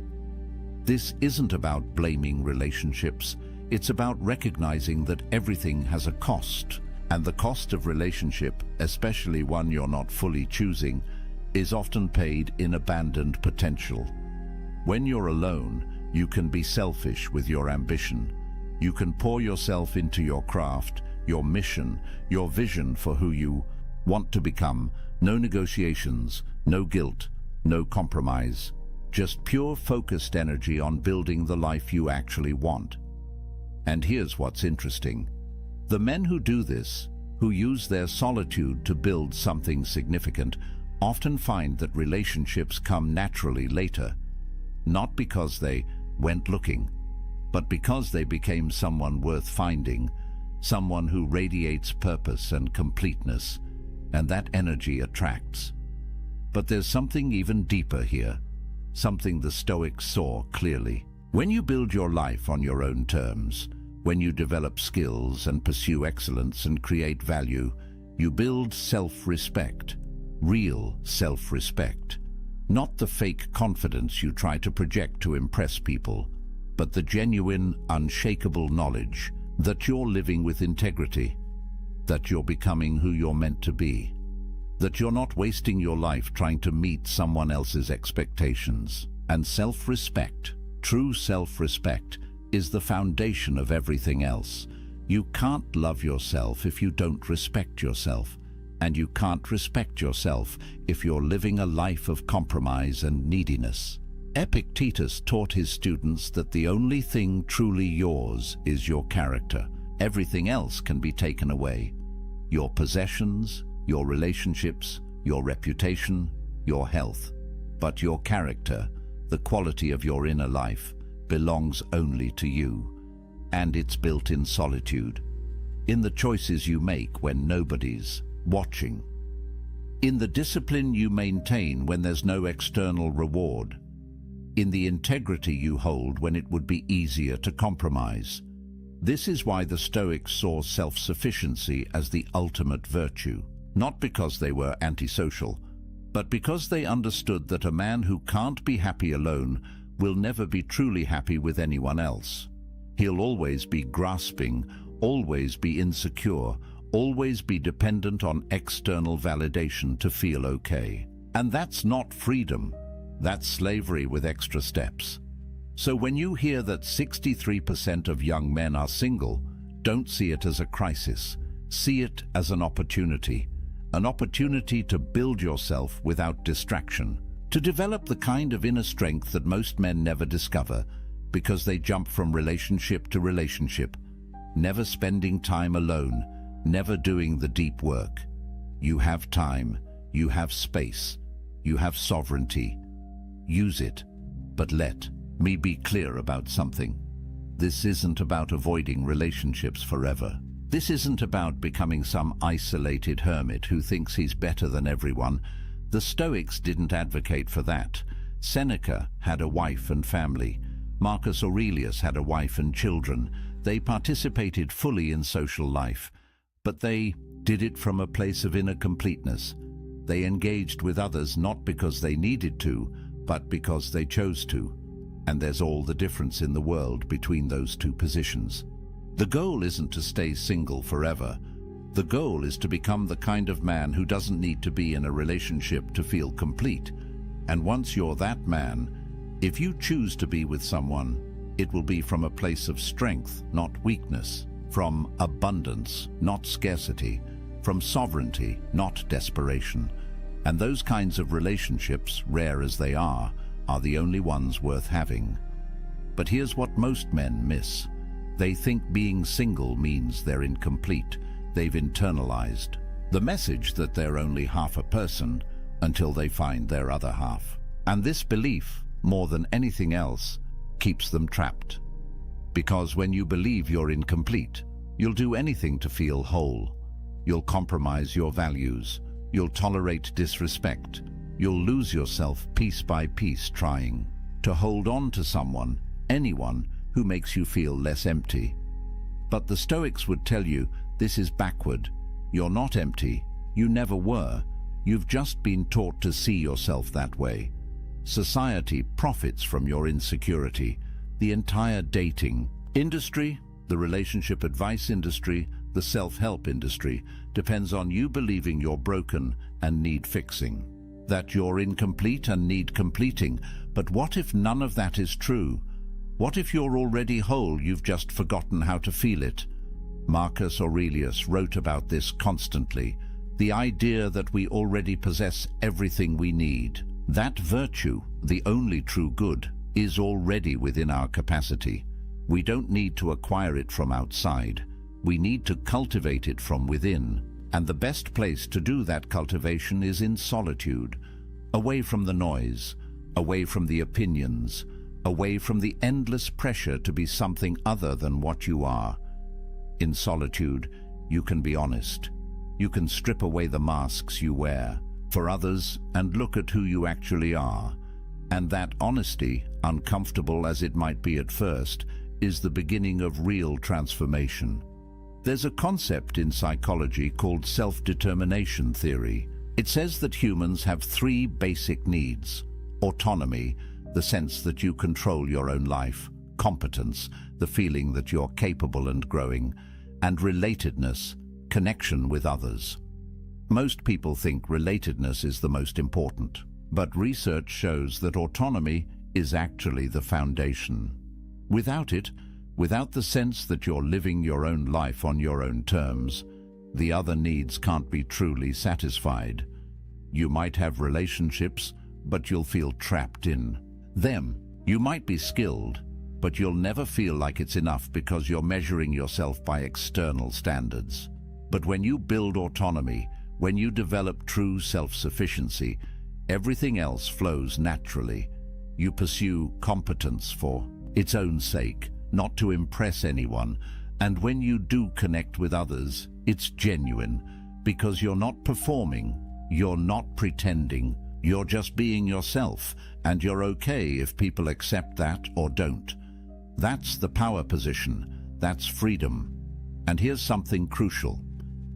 This isn't about blaming relationships. It's about recognizing that everything has a cost, and the cost of relationship, especially one you're not fully choosing, is often paid in abandoned potential. When you're alone, you can be selfish with your ambition. You can pour yourself into your craft, your mission, your vision for who you want to become. No negotiations, no guilt, no compromise. Just pure focused energy on building the life you actually want. And here's what's interesting. The men who do this, who use their solitude to build something significant, often find that relationships come naturally later, not because they went looking, but because they became someone worth finding, someone who radiates purpose and completeness, and that energy attracts. But there's something even deeper here, something the Stoics saw clearly. When you build your life on your own terms, when you develop skills and pursue excellence and create value, you build self-respect, real self-respect. Not the fake confidence you try to project to impress people, but the genuine, unshakable knowledge that you're living with integrity, that you're becoming who you're meant to be, that you're not wasting your life trying to meet someone else's expectations. And self-respect, true self-respect, is the foundation of everything else. You can't love yourself if you don't respect yourself, and you can't respect yourself if you're living a life of compromise and neediness. Epictetus taught his students that the only thing truly yours is your character. Everything else can be taken away. Your possessions, your relationships, your reputation, your health. But your character, the quality of your inner life, belongs only to you. And it's built in solitude, in the choices you make when nobody's watching, in the discipline you maintain when there's no external reward, in the integrity you hold when it would be easier to compromise. This is why the Stoics saw self-sufficiency as the ultimate virtue, not because they were antisocial, but because they understood that a man who can't be happy alone will never be truly happy with anyone else. He'll always be grasping, always be insecure, always be dependent on external validation to feel okay. And that's not freedom. That's slavery with extra steps. So when you hear that 63% of young men are single, don't see it as a crisis. See it as an opportunity to build yourself without distraction, to develop the kind of inner strength that most men never discover because they jump from relationship to relationship, never spending time alone, never doing the deep work. You have time, you have space, you have sovereignty. Use it, but let me be clear about something. This isn't about avoiding relationships forever. This isn't about becoming some isolated hermit who thinks he's better than everyone. The Stoics didn't advocate for that. Seneca had a wife and family. Marcus Aurelius had a wife and children. They participated fully in social life, but they did it from a place of inner completeness. They engaged with others not because they needed to, but because they chose to. And there's all the difference in the world between those two positions. The goal isn't to stay single forever. The goal is to become the kind of man who doesn't need to be in a relationship to feel complete. And once you're that man, if you choose to be with someone, it will be from a place of strength, not weakness, from abundance, not scarcity, from sovereignty, not desperation. And those kinds of relationships, rare as they are the only ones worth having. But here's what most men miss. They think being single means they're incomplete. They've internalized the message that they're only half a person until they find their other half. And this belief, more than anything else, keeps them trapped. Because when you believe you're incomplete, you'll do anything to feel whole. You'll compromise your values. You'll tolerate disrespect. You'll lose yourself piece by piece trying to hold on to someone, anyone, who makes you feel less empty. But the Stoics would tell you this is backward. You're not empty. You never were. You've just been taught to see yourself that way. Society profits from your insecurity. The entire dating industry, the relationship advice industry, the self-help industry depends on you believing you're broken and need fixing, that you're incomplete and need completing. But what if none of that is true? What if you're already whole, you've just forgotten how to feel it? Marcus Aurelius wrote about this constantly, the idea that we already possess everything we need. That virtue, the only true good, is already within our capacity. We don't need to acquire it from outside. We need to cultivate it from within. And the best place to do that cultivation is in solitude, away from the noise, away from the opinions, away from the endless pressure to be something other than what you are. In solitude, you can be honest. You can strip away the masks you wear for others and look at who you actually are. And that honesty, uncomfortable as it might be at first, is the beginning of real transformation. There's a concept in psychology called self-determination theory. It says that humans have 3 basic needs: autonomy, the sense that you control your own life; competence, the feeling that you're capable and growing, and relatedness, connection with others. Most people think relatedness is the most important, but research shows that autonomy is actually the foundation. Without it, without the sense that you're living your own life on your own terms, the other needs can't be truly satisfied. You might have relationships, but you'll feel trapped in them. You might be skilled, but you'll never feel like it's enough because you're measuring yourself by external standards. But when you build autonomy, when you develop true self-sufficiency, everything else flows naturally. You pursue competence for its own sake, not to impress anyone, and when you do connect with others, it's genuine, because you're not performing, you're not pretending, you're just being yourself, and you're okay if people accept that or don't. That's the power position, that's freedom. And here's something crucial.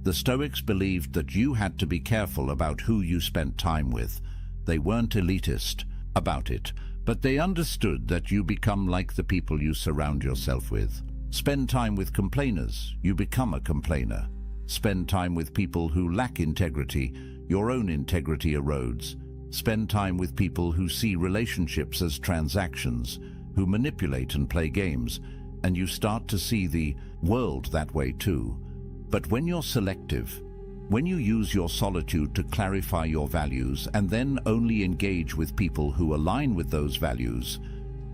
The Stoics believed that you had to be careful about who you spent time with. They weren't elitist about it, but they understood that you become like the people you surround yourself with. Spend time with complainers, you become a complainer. Spend time with people who lack integrity, your own integrity erodes. Spend time with people who see relationships as transactions, who manipulate and play games, and you start to see the world that way too. But when you're selective, when you use your solitude to clarify your values and then only engage with people who align with those values,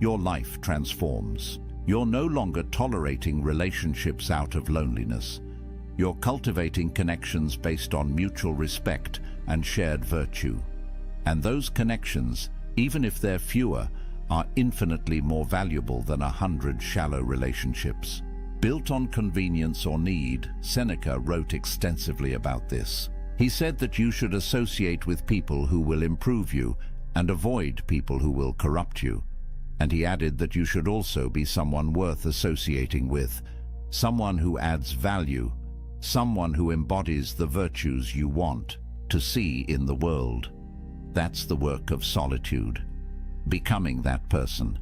your life transforms. You're no longer tolerating relationships out of loneliness. You're cultivating connections based on mutual respect and shared virtue. And those connections, even if they're fewer, are infinitely more valuable than 100 shallow relationships. Built on convenience or need, Seneca wrote extensively about this. He said that you should associate with people who will improve you and avoid people who will corrupt you. And he added that you should also be someone worth associating with, someone who adds value, someone who embodies the virtues you want to see in the world. That's the work of solitude. Becoming that person,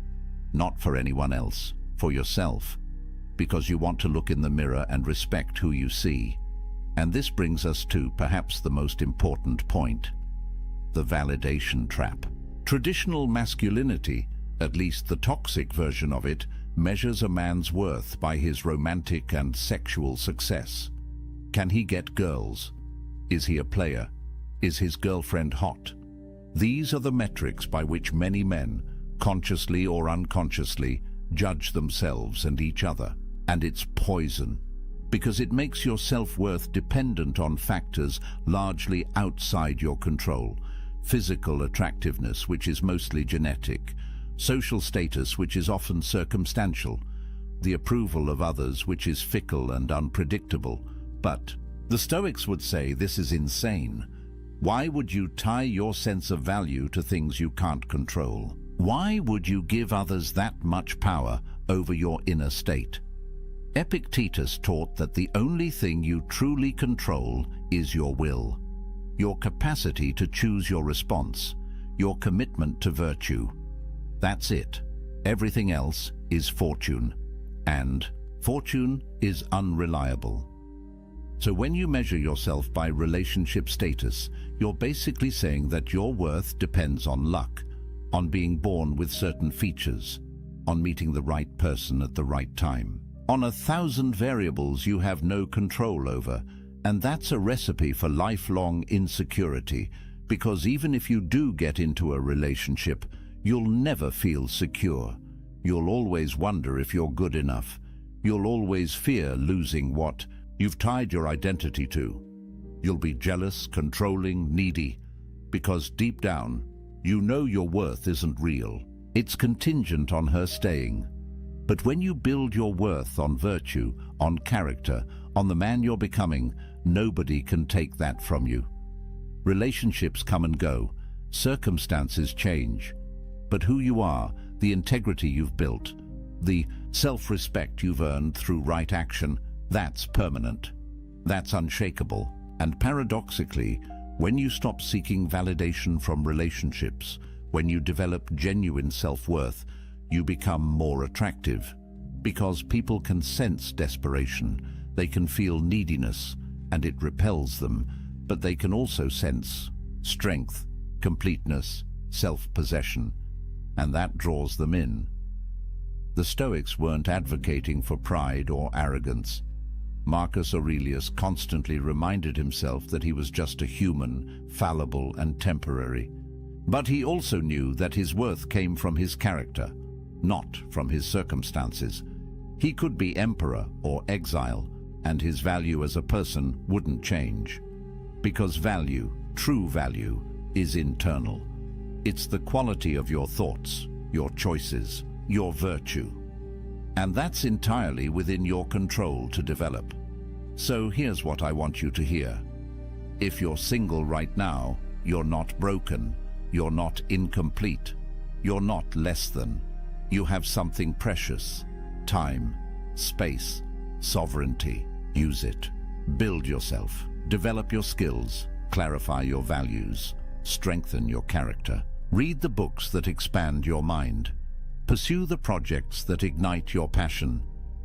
not for anyone else, for yourself, because you want to look in the mirror and respect who you see. And this brings us to perhaps the most important point, the validation trap. Traditional masculinity, at least the toxic version of it, measures a man's worth by his romantic and sexual success. Can he get girls? Is he a player? Is his girlfriend hot? These are the metrics by which many men, consciously or unconsciously, judge themselves and each other. And it's poison, because it makes your self-worth dependent on factors largely outside your control. Physical attractiveness, which is mostly genetic, social status, which is often circumstantial, the approval of others, which is fickle and unpredictable. But the Stoics would say this is insane. Why would you tie your sense of value to things you can't control? Why would you give others that much power over your inner state? Epictetus taught that the only thing you truly control is your will, your capacity to choose your response, your commitment to virtue. That's it. Everything else is fortune, and fortune is unreliable. So when you measure yourself by relationship status, you're basically saying that your worth depends on luck, on being born with certain features, on meeting the right person at the right time, on 1,000 variables you have no control over. And that's a recipe for lifelong insecurity, because even if you do get into a relationship, you'll never feel secure. You'll always wonder if you're good enough. You'll always fear losing what you've tied your identity to. You'll be jealous, controlling, needy, because deep down, you know your worth isn't real. It's contingent on her staying. But when you build your worth on virtue, on character, on the man you're becoming, nobody can take that from you. Relationships come and go, circumstances change, but who you are, the integrity you've built, the self-respect you've earned through right action, that's permanent. That's unshakable. And paradoxically, when you stop seeking validation from relationships, when you develop genuine self-worth, you become more attractive, because people can sense desperation, they can feel neediness, and it repels them, but they can also sense strength, completeness, self-possession, and that draws them in. The Stoics weren't advocating for pride or arrogance. Marcus Aurelius constantly reminded himself that he was just a human, fallible and temporary. But he also knew that his worth came from his character, not from his circumstances. He could be emperor or exile, and his value as a person wouldn't change. Because value, true value, is internal. It's the quality of your thoughts, your choices, your virtue. And that's entirely within your control to develop. So here's what I want you to hear. If you're single right now, you're not broken, you're not incomplete, you're not less than. You have something precious: time, space, sovereignty. Use it. Build yourself, develop your skills, clarify your values, strengthen your character. Read the books that expand your mind. Pursue the projects that ignite your passion.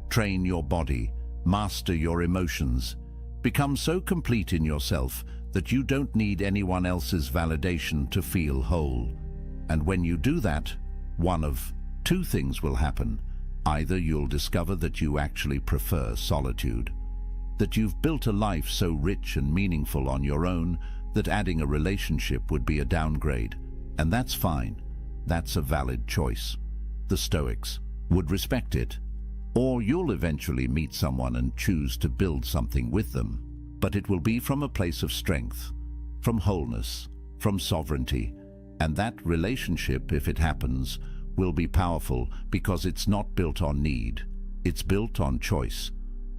Train your body, master your emotions. Become so complete in yourself that you don't need anyone else's validation to feel whole. And when you do that, one of two things will happen. Either you'll discover that you actually prefer solitude, that you've built a life so rich and meaningful on your own that adding a relationship would be a downgrade. And that's fine. That's a valid choice. The Stoics would respect it. Or you'll eventually meet someone and choose to build something with them. But it will be from a place of strength, from wholeness, from sovereignty. And that relationship, if it happens, will be powerful because it's not built on need. It's built on choice,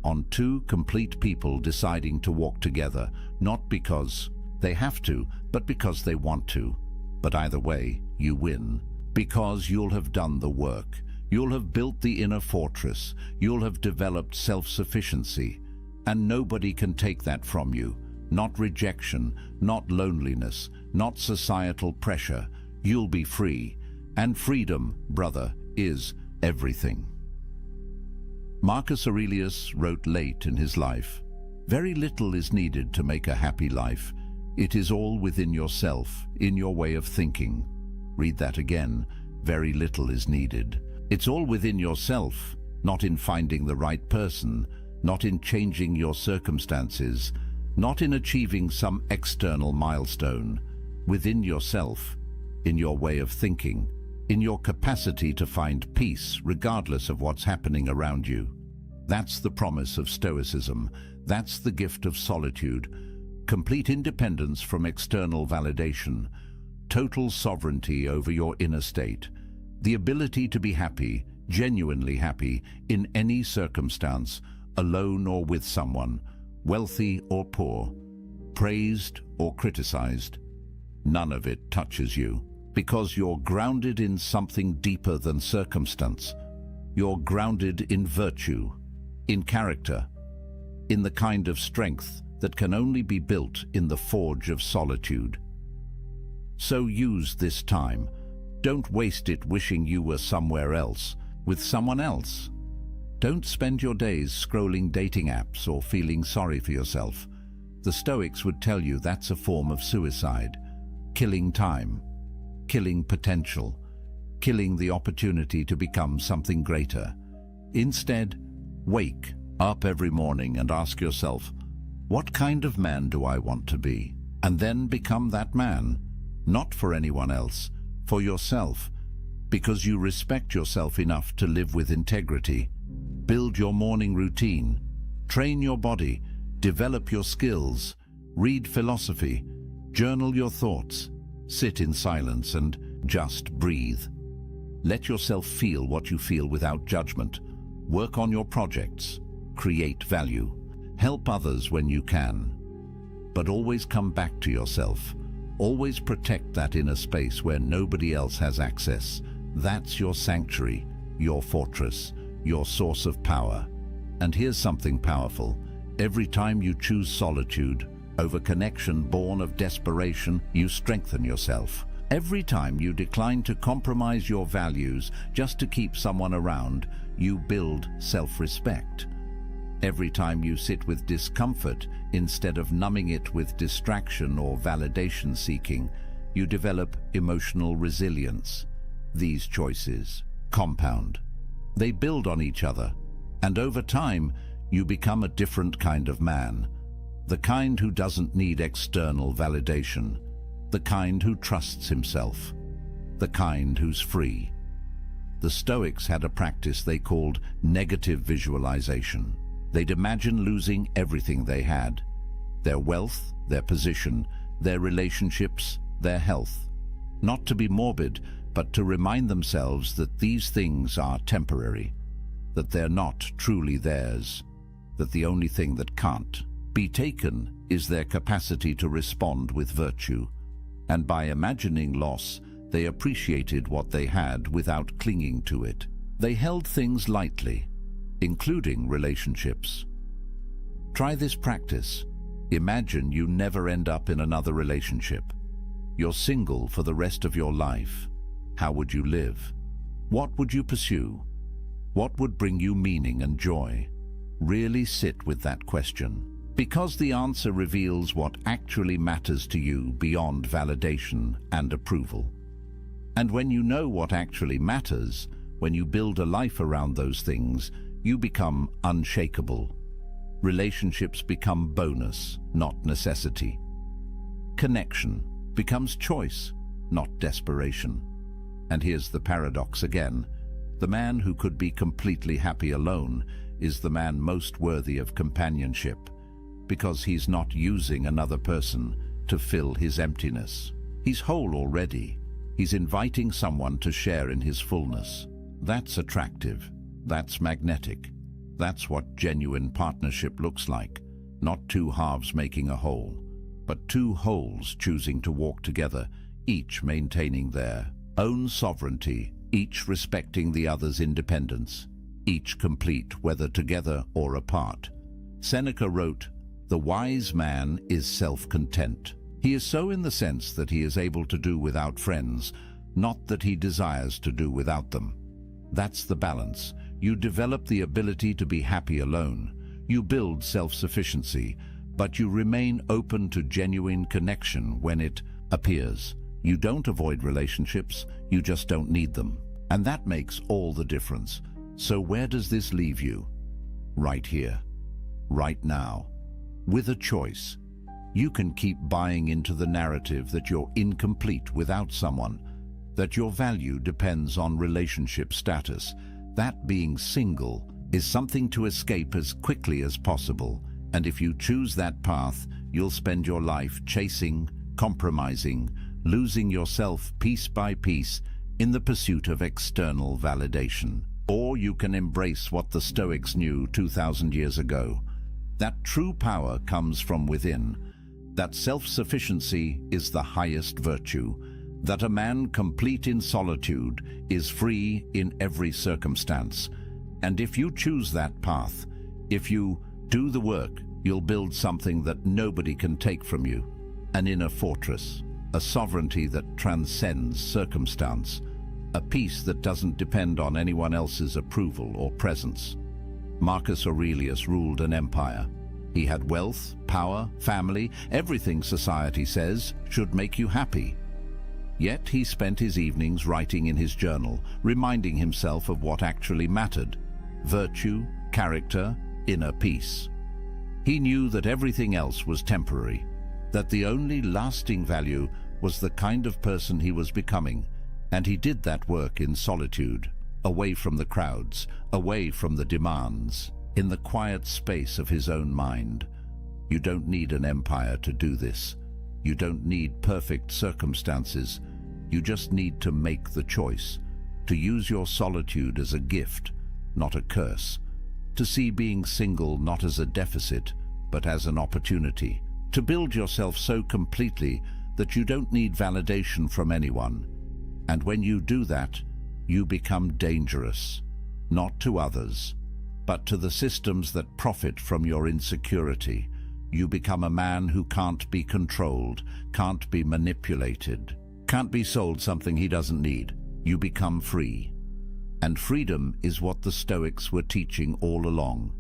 on two complete people deciding to walk together, not because they have to, but because they want to. But either way, you win, because you'll have done the work. You'll have built the inner fortress. You'll have developed self-sufficiency. And nobody can take that from you. Not rejection, not loneliness, not societal pressure. You'll be free. And freedom, brother, is everything. Marcus Aurelius wrote late in his life, "Very little is needed to make a happy life. It is all within yourself, in your way of thinking." Read that again. Very little is needed. It's all within yourself, not in finding the right person, not in changing your circumstances, not in achieving some external milestone. Within yourself, in your way of thinking, in your capacity to find peace regardless of what's happening around you. That's the promise of Stoicism. That's the gift of solitude. Complete independence from external validation, total sovereignty over your inner state, the ability to be happy, genuinely happy, in any circumstance, alone or with someone, wealthy or poor, praised or criticized. None of it touches you, because you're grounded in something deeper than circumstance. You're grounded in virtue, in character, in the kind of strength that can only be built in the forge of solitude. So use this time. Don't waste it wishing you were somewhere else, with someone else. Don't spend your days scrolling dating apps or feeling sorry for yourself. The Stoics would tell you that's a form of suicide, killing time, killing potential, killing the opportunity to become something greater. Instead, wake up every morning and ask yourself, what kind of man do I want to be? And then become that man, not for anyone else, for yourself, because you respect yourself enough to live with integrity. Build your morning routine, train your body, develop your skills, read philosophy, journal your thoughts, sit in silence and just breathe. Let yourself feel what you feel without judgment. Work on your projects, create value, help others when you can. But always come back to yourself. Always protect that inner space where nobody else has access. That's your sanctuary, your fortress, your source of power. And here's something powerful. Every time you choose solitude over connection born of desperation, you strengthen yourself. Every time you decline to compromise your values just to keep someone around, you build self-respect. Every time you sit with discomfort instead of numbing it with distraction or validation seeking, you develop emotional resilience. These choices compound. They build on each other, and over time, you become a different kind of man. The kind who doesn't need external validation. The kind who trusts himself. The kind who's free. The Stoics had a practice they called negative visualization. They'd imagine losing everything they had: their wealth, their position, their relationships, their health. Not to be morbid, but to remind themselves that these things are temporary, that they're not truly theirs, that the only thing that can't be taken is their capacity to respond with virtue. And by imagining loss, they appreciated what they had without clinging to it. They held things lightly, including relationships. Try this practice. Imagine you never end up in another relationship. You're single for the rest of your life. How would you live? What would you pursue? What would bring you meaning and joy? Really sit with that question, because the answer reveals what actually matters to you beyond validation and approval. And when you know what actually matters, when you build a life around those things, you become unshakable. Relationships become bonus, not necessity. Connection becomes choice, not desperation. And here's the paradox again. The man who could be completely happy alone is the man most worthy of companionship, because he's not using another person to fill his emptiness. He's whole already. He's inviting someone to share in his fullness. That's attractive. That's magnetic. That's what genuine partnership looks like. Not two halves making a whole, but two wholes choosing to walk together, each maintaining their own sovereignty, each respecting the other's independence, each complete whether together or apart. Seneca wrote, "The wise man is self-content. He is so in the sense that he is able to do without friends, not that he desires to do without them." That's the balance. You develop the ability to be happy alone. You build self-sufficiency, but you remain open to genuine connection when it appears. You don't avoid relationships, you just don't need them. And that makes all the difference. So where does this leave you? Right here, right now, with a choice. You can keep buying into the narrative that you're incomplete without someone, that your value depends on relationship status. That being single is something to escape as quickly as possible. And if you choose that path, you'll spend your life chasing, compromising, losing yourself piece by piece in the pursuit of external validation. Or you can embrace what the Stoics knew 2,000 years ago, that true power comes from within, that self-sufficiency is the highest virtue, that a man complete in solitude is free in every circumstance. And if you choose that path, if you do the work, you'll build something that nobody can take from you, an inner fortress, a sovereignty that transcends circumstance, a peace that doesn't depend on anyone else's approval or presence. Marcus Aurelius ruled an empire. He had wealth, power, family, everything society says should make you happy. Yet he spent his evenings writing in his journal, reminding himself of what actually mattered: virtue, character, inner peace. He knew that everything else was temporary, that the only lasting value was the kind of person he was becoming, and he did that work in solitude, away from the crowds, away from the demands, in the quiet space of his own mind. You don't need an empire to do this. You don't need perfect circumstances. You just need to make the choice, to use your solitude as a gift, not a curse, to see being single not as a deficit, but as an opportunity, to build yourself so completely that you don't need validation from anyone. And when you do that, you become dangerous, not to others, but to the systems that profit from your insecurity. You become a man who can't be controlled, can't be manipulated, can't be sold something he doesn't need. You become free. And freedom is what the Stoics were teaching all along.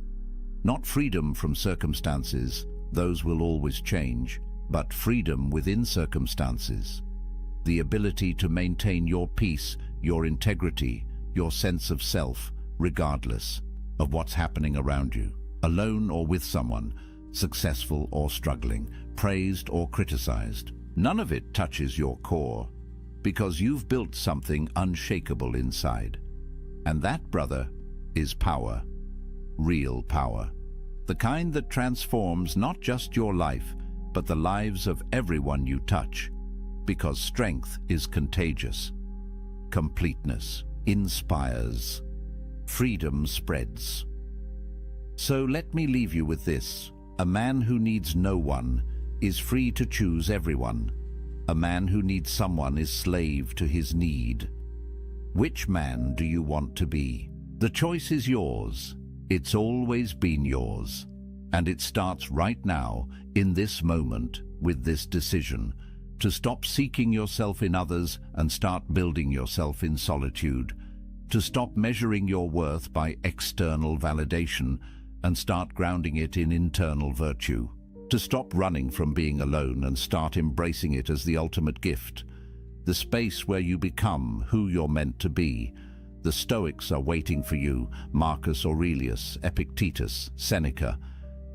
Not freedom from circumstances, those will always change, but freedom within circumstances. The ability to maintain your peace, your integrity, your sense of self, regardless of what's happening around you, alone or with someone, successful or struggling, praised or criticized. None of it touches your core, because you've built something unshakable inside. And that, brother, is power. Real power. The kind that transforms not just your life, but the lives of everyone you touch. Because strength is contagious. Completeness inspires. Freedom spreads. So let me leave you with this. A man who needs no one is free to choose everyone. A man who needs someone is slave to his need. Which man do you want to be? The choice is yours. It's always been yours. And it starts right now, in this moment, with this decision, to stop seeking yourself in others and start building yourself in solitude, to stop measuring your worth by external validation and start grounding it in internal virtue, to stop running from being alone and start embracing it as the ultimate gift, the space where you become who you're meant to be. The Stoics are waiting for you, Marcus Aurelius, Epictetus, Seneca.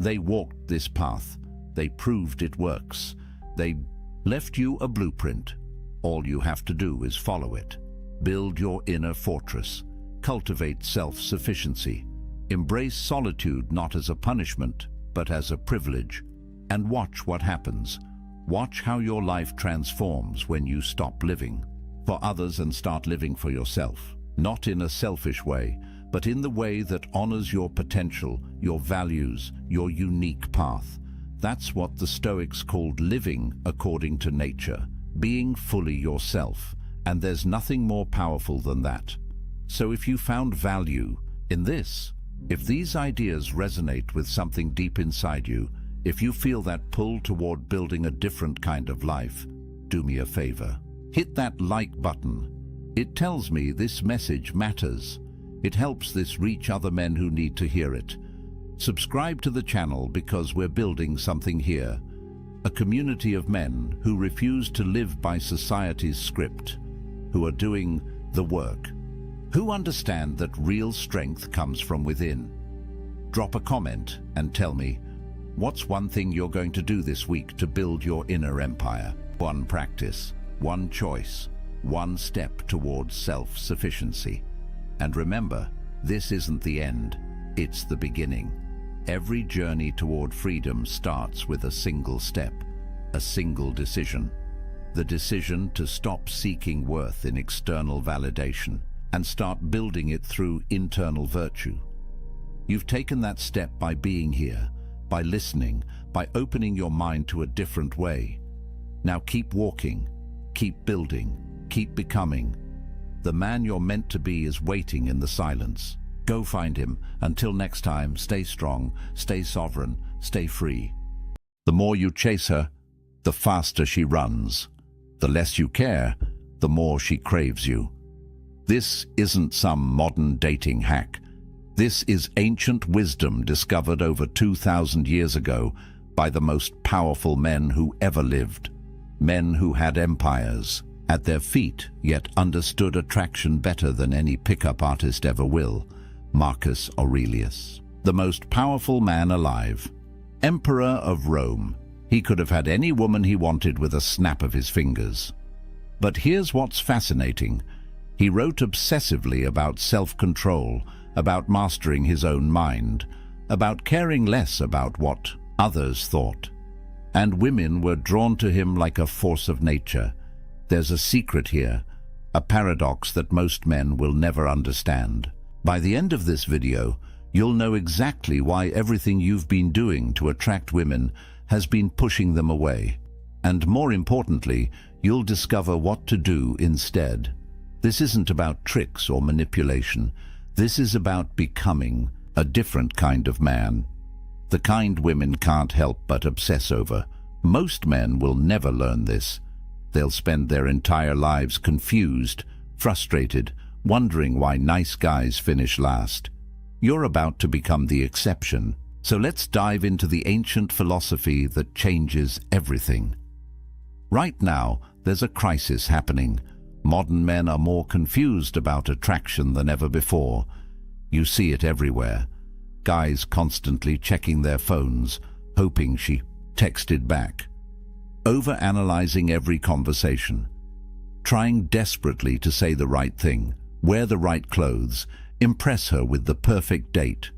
They walked this path. They proved it works. They left you a blueprint. All you have to do is follow it. Build your inner fortress. Cultivate self-sufficiency. Embrace solitude not as a punishment, but as a privilege. And watch what happens. Watch how your life transforms when you stop living for others and start living for yourself. Not in a selfish way, but in the way that honors your potential, your values, your unique path. That's what the Stoics called living according to nature, being fully yourself. And there's nothing more powerful than that. So if you found value in this, if these ideas resonate with something deep inside you, if you feel that pull toward building a different kind of life, do me a favor. Hit that like button. It tells me this message matters. It helps this reach other men who need to hear it. Subscribe to the channel because we're building something here. A community of men who refuse to live by society's script, who are doing the work, who understand that real strength comes from within. Drop a comment and tell me, what's one thing you're going to do this week to build your inner empire? One practice, one choice, one step towards self-sufficiency. And remember, this isn't the end, it's the beginning. Every journey toward freedom starts with a single step, a single decision. The decision to stop seeking worth in external validation and start building it through internal virtue. You've taken that step by being here, by listening, by opening your mind to a different way. Now keep walking, keep building, keep becoming. The man you're meant to be is waiting in the silence. Go find him. Until next time, stay strong, stay sovereign, stay free. The more you chase her, the faster she runs. The less you care, the more she craves you. This isn't some modern dating hack. This is ancient wisdom discovered over 2,000 years ago by the most powerful men who ever lived. Men who had empires at their feet, yet understood attraction better than any pickup artist ever will. Marcus Aurelius, the most powerful man alive. Emperor of Rome. He could have had any woman he wanted with a snap of his fingers. But here's what's fascinating. He wrote obsessively about self-control, about mastering his own mind, about caring less about what others thought. And women were drawn to him like a force of nature. There's a secret here, a paradox that most men will never understand. By the end of this video, you'll know exactly why everything you've been doing to attract women has been pushing them away. And more importantly, you'll discover what to do instead. This isn't about tricks or manipulation. This is about becoming a different kind of man. The kind women can't help but obsess over. Most men will never learn this. They'll spend their entire lives confused, frustrated, wondering why nice guys finish last. You're about to become the exception. So let's dive into the ancient philosophy that changes everything. Right now, there's a crisis happening. Modern men are more confused about attraction than ever before. You see it everywhere. Guys constantly checking their phones, hoping she texted back. Overanalyzing every conversation. Trying desperately to say the right thing, wear the right clothes, impress her with the perfect date.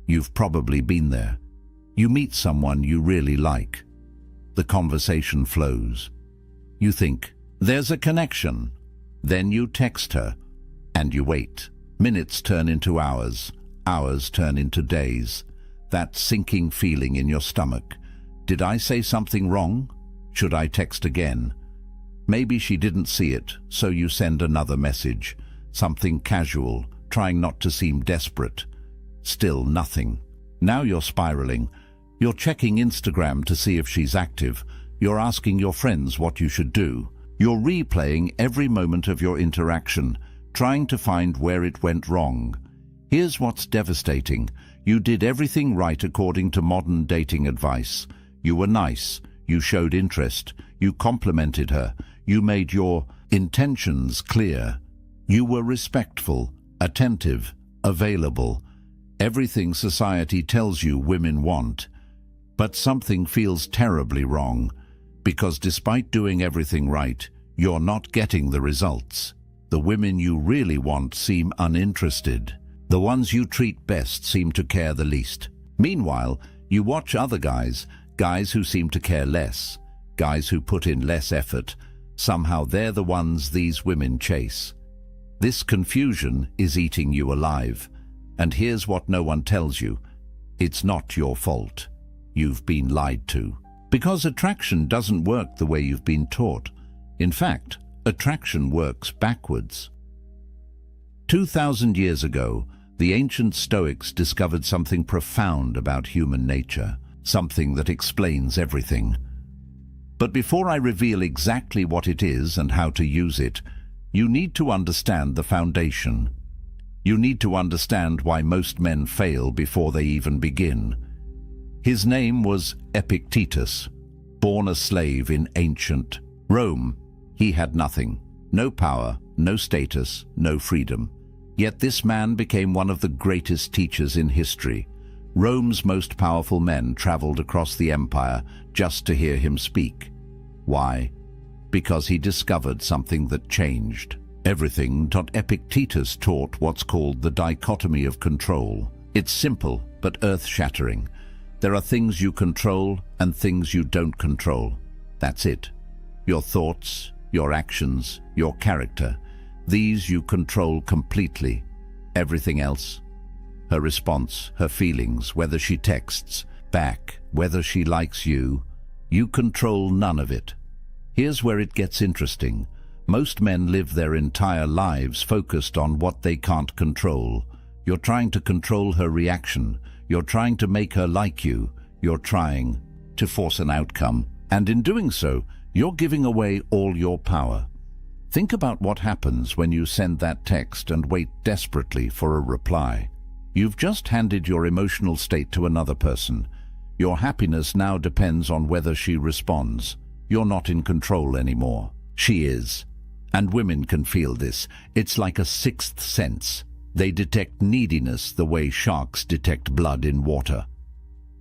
You've probably been there. You meet someone you really like. The conversation flows. You think, there's a connection. Then you text her, and you wait. Minutes turn into hours. Hours turn into days. That sinking feeling in your stomach. Did I say something wrong? Should I text again? Maybe she didn't see it, so you send another message. Something casual, trying not to seem desperate. Still nothing. Now you're spiraling. You're checking Instagram to see if she's active. You're asking your friends what you should do. You're replaying every moment of your interaction, trying to find where it went wrong. Here's what's devastating. You did everything right according to modern dating advice. You were nice. You showed interest. You complimented her. You made your intentions clear. You were respectful, attentive, available. Everything society tells you women want. But something feels terribly wrong, because despite doing everything right, you're not getting the results. The women you really want seem uninterested. The ones you treat best seem to care the least. Meanwhile, you watch other guys who seem to care less, guys who put in less effort. Somehow they're the ones these women chase. This confusion is eating you alive. And here's what no one tells you. It's not your fault. You've been lied to. Because attraction doesn't work the way you've been taught. In fact, attraction works backwards. 2,000 years ago, the ancient Stoics discovered something profound about human nature, something that explains everything. But before I reveal exactly what it is and how to use it, you need to understand the foundation. You need to understand why most men fail before they even begin. His name was Epictetus, born a slave in ancient Rome. He had nothing, no power, no status, no freedom. Yet this man became one of the greatest teachers in history. Rome's most powerful men traveled across the empire just to hear him speak. Why? Because he discovered something that changed everything. Epictetus taught what's called the dichotomy of control. It's simple, but earth-shattering. There are things you control and things you don't control. That's it. Your thoughts, your actions, your character. These you control completely. Everything else, her response, her feelings, whether she texts back, whether she likes you control none of it. Here's where it gets interesting. Most men live their entire lives focused on what they can't control. You're trying to control her reaction. You're trying to make her like you. You're trying to force an outcome. And in doing so, you're giving away all your power. Think about what happens when you send that text and wait desperately for a reply. You've just handed your emotional state to another person. Your happiness now depends on whether she responds. You're not in control anymore. She is. And women can feel this. It's like a sixth sense. They detect neediness the way sharks detect blood in water.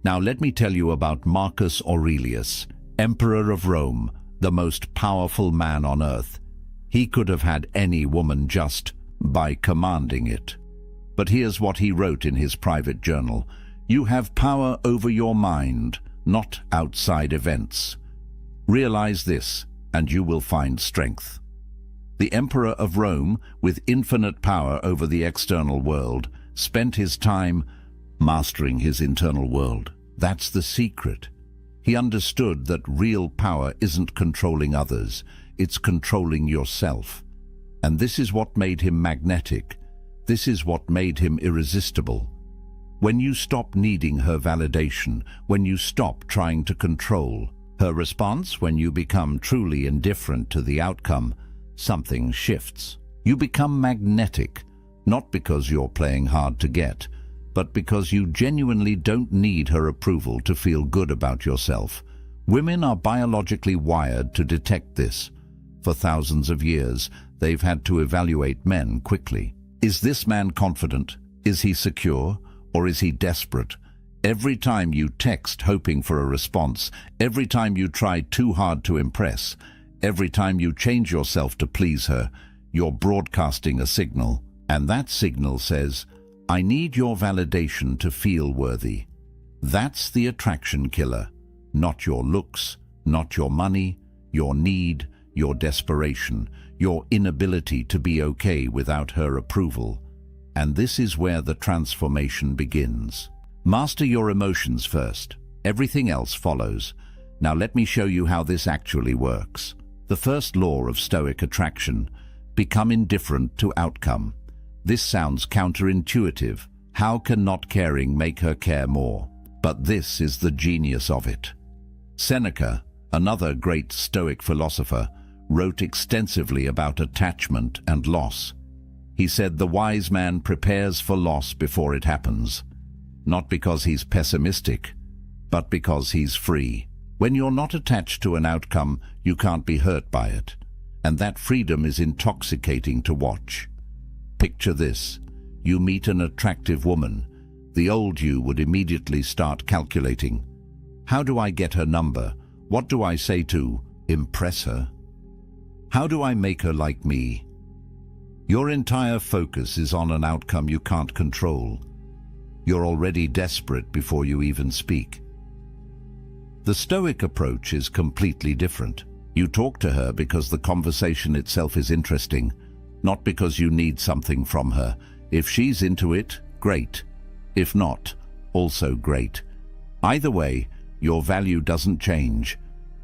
Now let me tell you about Marcus Aurelius, Emperor of Rome, the most powerful man on earth. He could have had any woman just by commanding it. But here's what he wrote in his private journal. You have power over your mind, not outside events. Realize this, and you will find strength. The Emperor of Rome, with infinite power over the external world, spent his time mastering his internal world. That's the secret. He understood that real power isn't controlling others, it's controlling yourself. And this is what made him magnetic. This is what made him irresistible. When you stop needing her validation, when you stop trying to control, Her response, when you become truly indifferent to the outcome, something shifts. You become magnetic, not because you're playing hard to get, but because you genuinely don't need her approval to feel good about yourself. Women are biologically wired to detect this. For thousands of years, they've had to evaluate men quickly. Is this man confident? Is he secure? Or is he desperate? Every time you text hoping for a response, every time you try too hard to impress, every time you change yourself to please her, you're broadcasting a signal. And that signal says, I need your validation to feel worthy. That's the attraction killer. Not your looks, not your money, your need, your desperation, your inability to be okay without her approval. And this is where the transformation begins. Master your emotions first. Everything else follows. Now let me show you how this actually works. The first law of Stoic attraction: become indifferent to outcome. This sounds counterintuitive. How can not caring make her care more? But this is the genius of it. Seneca, another great Stoic philosopher, wrote extensively about attachment and loss. He said the wise man prepares for loss before it happens, not because he's pessimistic, but because he's free. When you're not attached to an outcome, you can't be hurt by it, and that freedom is intoxicating to watch. Picture this. You meet an attractive woman. The old you would immediately start calculating. How do I get her number? What do I say to impress her? How do I make her like me? Your entire focus is on an outcome you can't control. You're already desperate before you even speak. The Stoic approach is completely different. You talk to her because the conversation itself is interesting, not because you need something from her. If she's into it, great. If not, also great. Either way, your value doesn't change.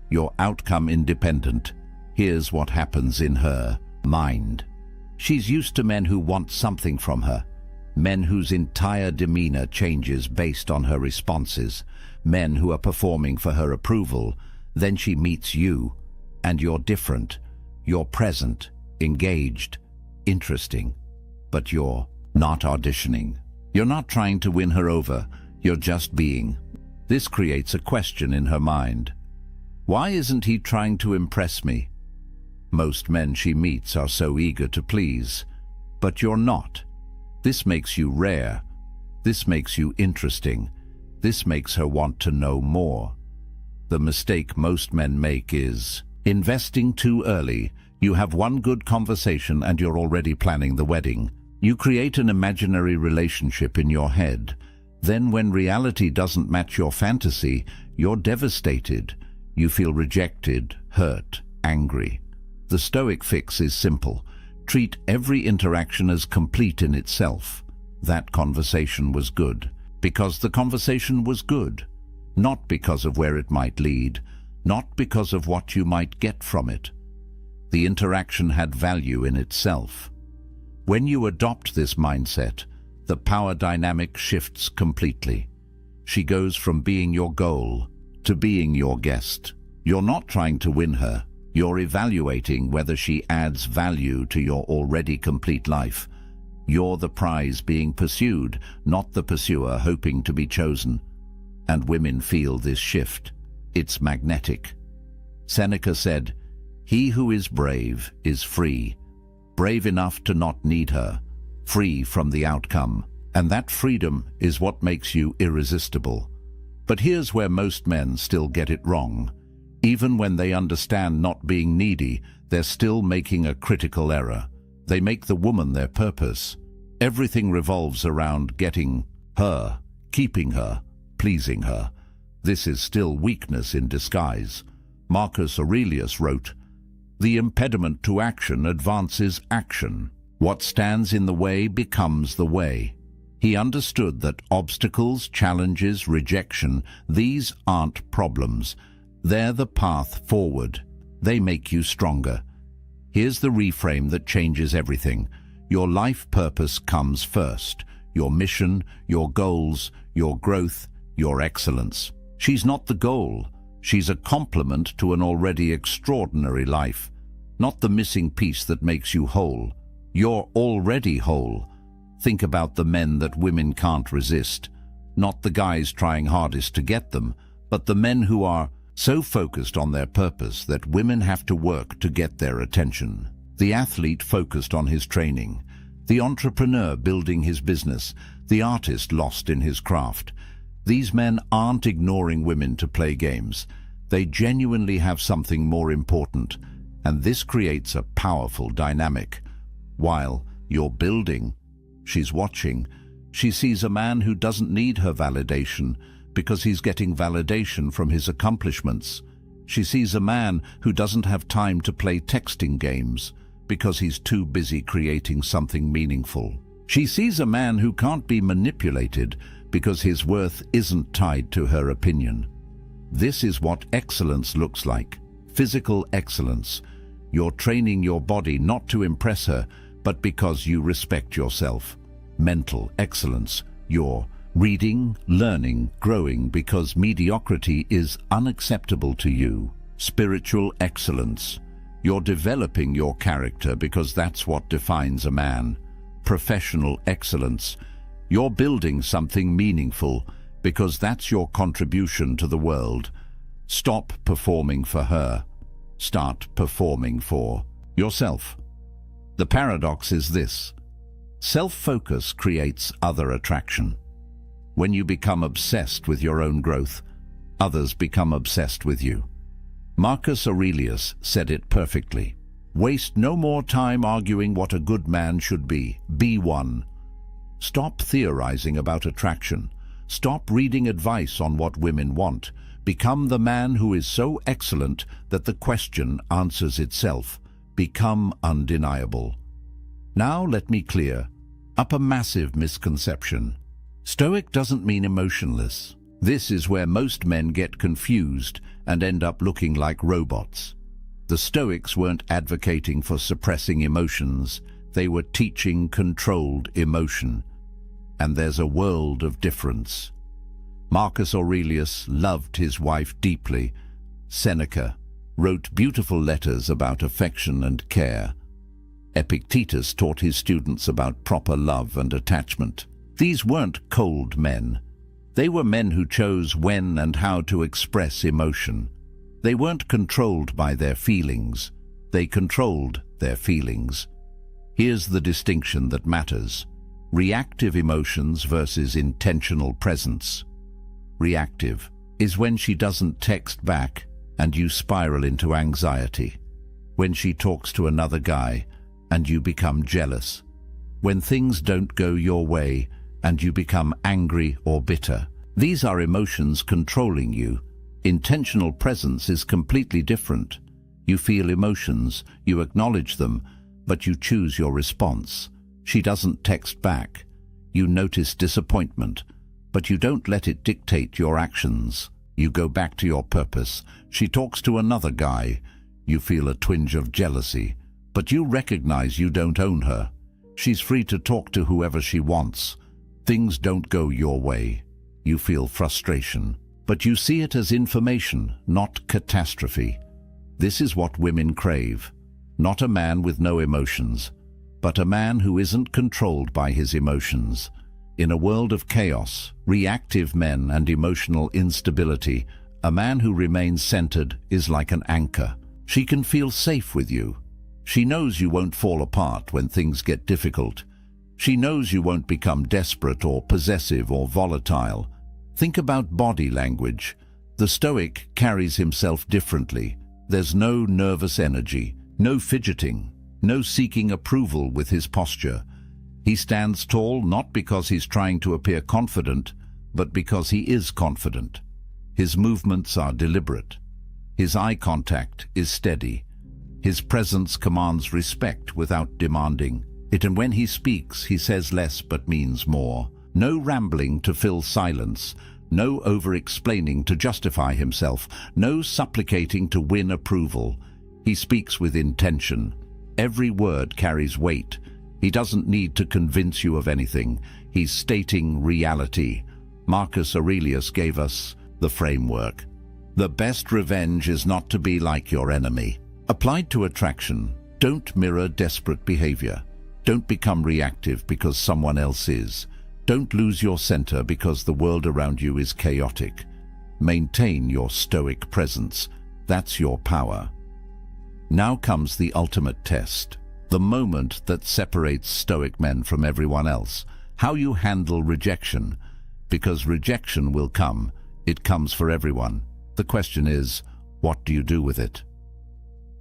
Your outcome independent. Here's what happens in her mind. She's used to men who want something from her. Men whose entire demeanor changes based on her responses. Men who are performing for her approval. Then she meets you, and you're different. You're present, engaged, interesting. But you're not auditioning. You're not trying to win her over. You're just being. This creates a question in her mind. Why isn't he trying to impress me? Most men she meets are so eager to please. But you're not. This makes you rare. This makes you interesting. This makes her want to know more. The mistake most men make is investing too early. You have one good conversation and you're already planning the wedding. You create an imaginary relationship in your head. Then when reality doesn't match your fantasy, you're devastated. You feel rejected, hurt, angry. The Stoic fix is simple. Treat every interaction as complete in itself. That conversation was good, because the conversation was good. Not because of where it might lead, not because of what you might get from it. The interaction had value in itself. When you adopt this mindset, the power dynamic shifts completely. She goes from being your goal to being your guest. You're not trying to win her. You're evaluating whether she adds value to your already complete life. You're the prize being pursued, not the pursuer hoping to be chosen. And women feel this shift. It's magnetic. Seneca said, "He who is brave is free. Brave enough to not need her, free from the outcome." And that freedom is what makes you irresistible. But here's where most men still get it wrong. Even when they understand not being needy, they're still making a critical error. They make the woman their purpose. Everything revolves around getting her, keeping her, pleasing her. This is still weakness in disguise. Marcus Aurelius wrote, "The impediment to action advances action. What stands in the way becomes the way." He understood that obstacles, challenges, rejection, these aren't problems. They're the path forward. They make you stronger. Here's the reframe that changes everything. Your life purpose comes first. Your mission, your goals, your growth, your excellence. She's not the goal. She's a complement to an already extraordinary life, not the missing piece that makes you whole. You're already whole. Think about the men that women can't resist, not the guys trying hardest to get them, but the men who are so focused on their purpose that women have to work to get their attention. The athlete focused on his training, the entrepreneur building his business, the artist lost in his craft. These men aren't ignoring women to play games. They genuinely have something more important, and this creates a powerful dynamic. While you're building, she's watching. She sees a man who doesn't need her validation because he's getting validation from his accomplishments. She sees a man who doesn't have time to play texting games because he's too busy creating something meaningful. She sees a man who can't be manipulated because his worth isn't tied to her opinion. This is what excellence looks like. Physical excellence. You're training your body not to impress her, but because you respect yourself. Mental excellence. You're reading, learning, growing because mediocrity is unacceptable to you. Spiritual excellence. You're developing your character because that's what defines a man. Professional excellence. You're building something meaningful because that's your contribution to the world. Stop performing for her. Start performing for yourself. The paradox is this. Self-focus creates other attraction. When you become obsessed with your own growth, others become obsessed with you. Marcus Aurelius said it perfectly. Waste no more time arguing what a good man should be. Be one. Stop theorizing about attraction. Stop reading advice on what women want. Become the man who is so excellent that the question answers itself. Become undeniable. Now let me clear up a massive misconception. Stoic doesn't mean emotionless. This is where most men get confused and end up looking like robots. The Stoics weren't advocating for suppressing emotions. They were teaching controlled emotion. And there's a world of difference. Marcus Aurelius loved his wife deeply. Seneca wrote beautiful letters about affection and care. Epictetus taught his students about proper love and attachment. These weren't cold men. They were men who chose when and how to express emotion. They weren't controlled by their feelings. They controlled their feelings. Here's the distinction that matters. Reactive emotions versus intentional presence. Reactive is when she doesn't text back and you spiral into anxiety. When she talks to another guy and you become jealous. When things don't go your way and you become angry or bitter. These are emotions controlling you. Intentional presence is completely different. You feel emotions, you acknowledge them, but you choose your response. She doesn't text back. You notice disappointment, but you don't let it dictate your actions. You go back to your purpose. She talks to another guy. You feel a twinge of jealousy, but you recognize you don't own her. She's free to talk to whoever she wants. Things don't go your way. You feel frustration, but you see it as information, not catastrophe. This is what women crave. Not a man with no emotions, but a man who isn't controlled by his emotions. In a world of chaos, reactive men and emotional instability, a man who remains centered is like an anchor. She can feel safe with you. She knows you won't fall apart when things get difficult. She knows you won't become desperate or possessive or volatile. Think about body language. The Stoic carries himself differently. There's no nervous energy, no fidgeting, no seeking approval with his posture. He stands tall not because he's trying to appear confident, but because he is confident. His movements are deliberate. His eye contact is steady. His presence commands respect without demanding it, and when he speaks, he says less but means more. No rambling to fill silence, no over-explaining to justify himself, no supplicating to win approval. He speaks with intention. Every word carries weight. He doesn't need to convince you of anything. He's stating reality. Marcus Aurelius gave us the framework. The best revenge is not to be like your enemy. Applied to attraction, don't mirror desperate behavior. Don't become reactive because someone else is. Don't lose your center because the world around you is chaotic. Maintain your stoic presence. That's your power. Now comes the ultimate test. The moment that separates stoic men from everyone else. How you handle rejection. Because rejection will come. It comes for everyone. The question is, what do you do with it?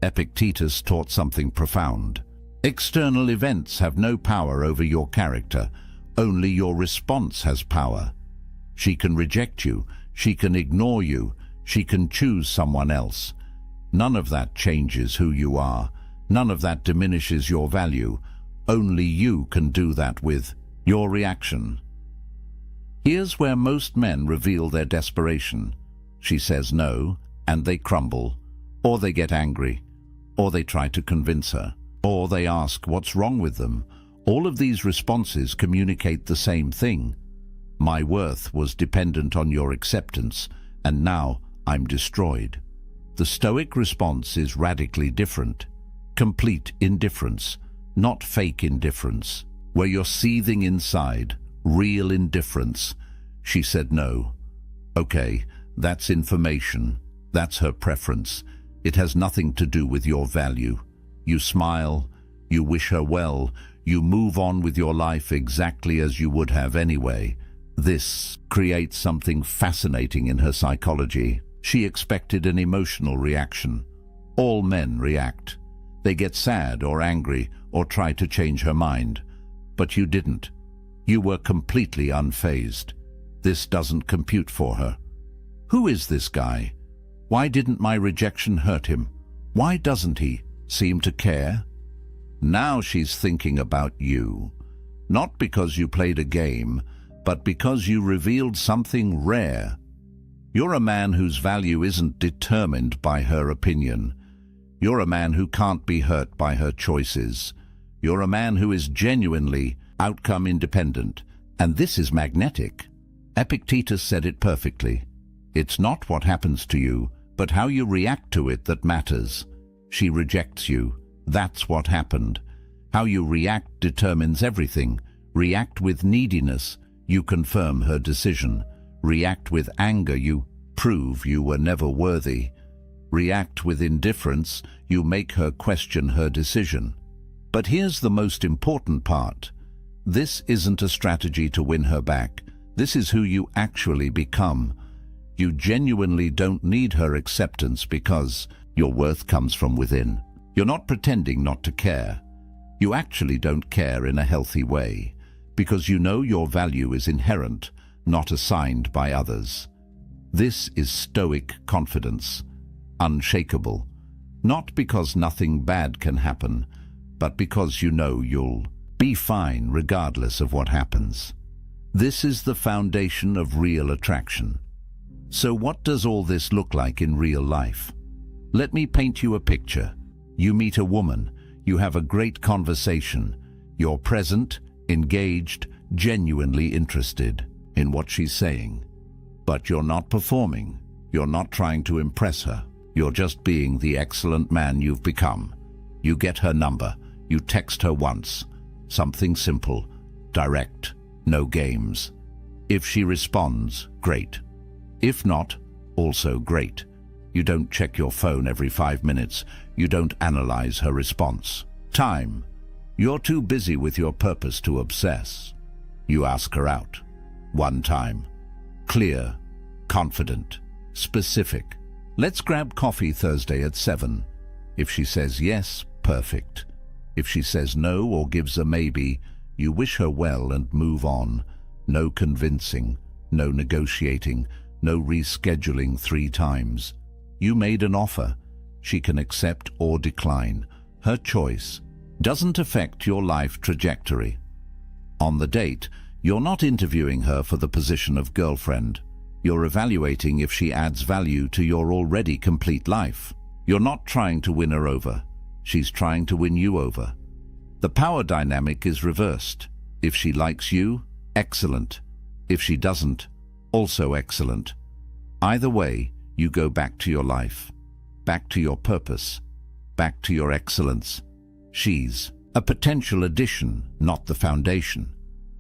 Epictetus taught something profound. External events have no power over your character. Only your response has power. She can reject you. She can ignore you. She can choose someone else. None of that changes who you are. None of that diminishes your value. Only you can do that with your reaction. Here's where most men reveal their desperation. She says no, and they crumble, or they get angry, or they try to convince her, or they ask what's wrong with them. All of these responses communicate the same thing. My worth was dependent on your acceptance, and now I'm destroyed. The Stoic response is radically different. Complete indifference, not fake indifference, where you're seething inside, real indifference. She said no. Okay, that's information. That's her preference. It has nothing to do with your value. You smile, you wish her well, you move on with your life exactly as you would have anyway. This creates something fascinating in her psychology. She expected an emotional reaction. All men react. They get sad or angry or try to change her mind. But you didn't. You were completely unfazed. This doesn't compute for her. Who is this guy? Why didn't my rejection hurt him? Why doesn't he seem to care? Now she's thinking about you. Not because you played a game, but because you revealed something rare. You're a man whose value isn't determined by her opinion. You're a man who can't be hurt by her choices. You're a man who is genuinely outcome independent, and this is magnetic. Epictetus said it perfectly. It's not what happens to you, but how you react to it that matters. She rejects you. That's what happened. How you react determines everything. React with neediness, you confirm her decision. React with anger, you prove you were never worthy. React with indifference, you make her question her decision. But here's the most important part. This isn't a strategy to win her back. This is who you actually become. You genuinely don't need her acceptance because your worth comes from within. You're not pretending not to care. You actually don't care in a healthy way because you know your value is inherent, not assigned by others. This is Stoic confidence, unshakable, not because nothing bad can happen, but because you know you'll be fine regardless of what happens. This is the foundation of real attraction. So what does all this look like in real life? Let me paint you a picture. You meet a woman, you have a great conversation, you're present, engaged, genuinely interested in what she's saying. But you're not performing, you're not trying to impress her, you're just being the excellent man you've become. You get her number, you text her once, something simple, direct, no games. If she responds, great. If not, also great. You don't check your phone every 5 minutes. You don't analyze her response. Time. You're too busy with your purpose to obsess. You ask her out. One time. Clear, confident, specific. Let's grab coffee Thursday at 7. If she says yes, perfect. If she says no or gives a maybe, you wish her well and move on. No convincing, no negotiating, no rescheduling 3 times. You made an offer. She can accept or decline. Her choice doesn't affect your life trajectory. On the date, you're not interviewing her for the position of girlfriend. You're evaluating if she adds value to your already complete life. You're not trying to win her over. She's trying to win you over. The power dynamic is reversed. If she likes you, excellent. If she doesn't, also excellent. Either way, you go back to your life, back to your purpose, back to your excellence. She's a potential addition, not the foundation.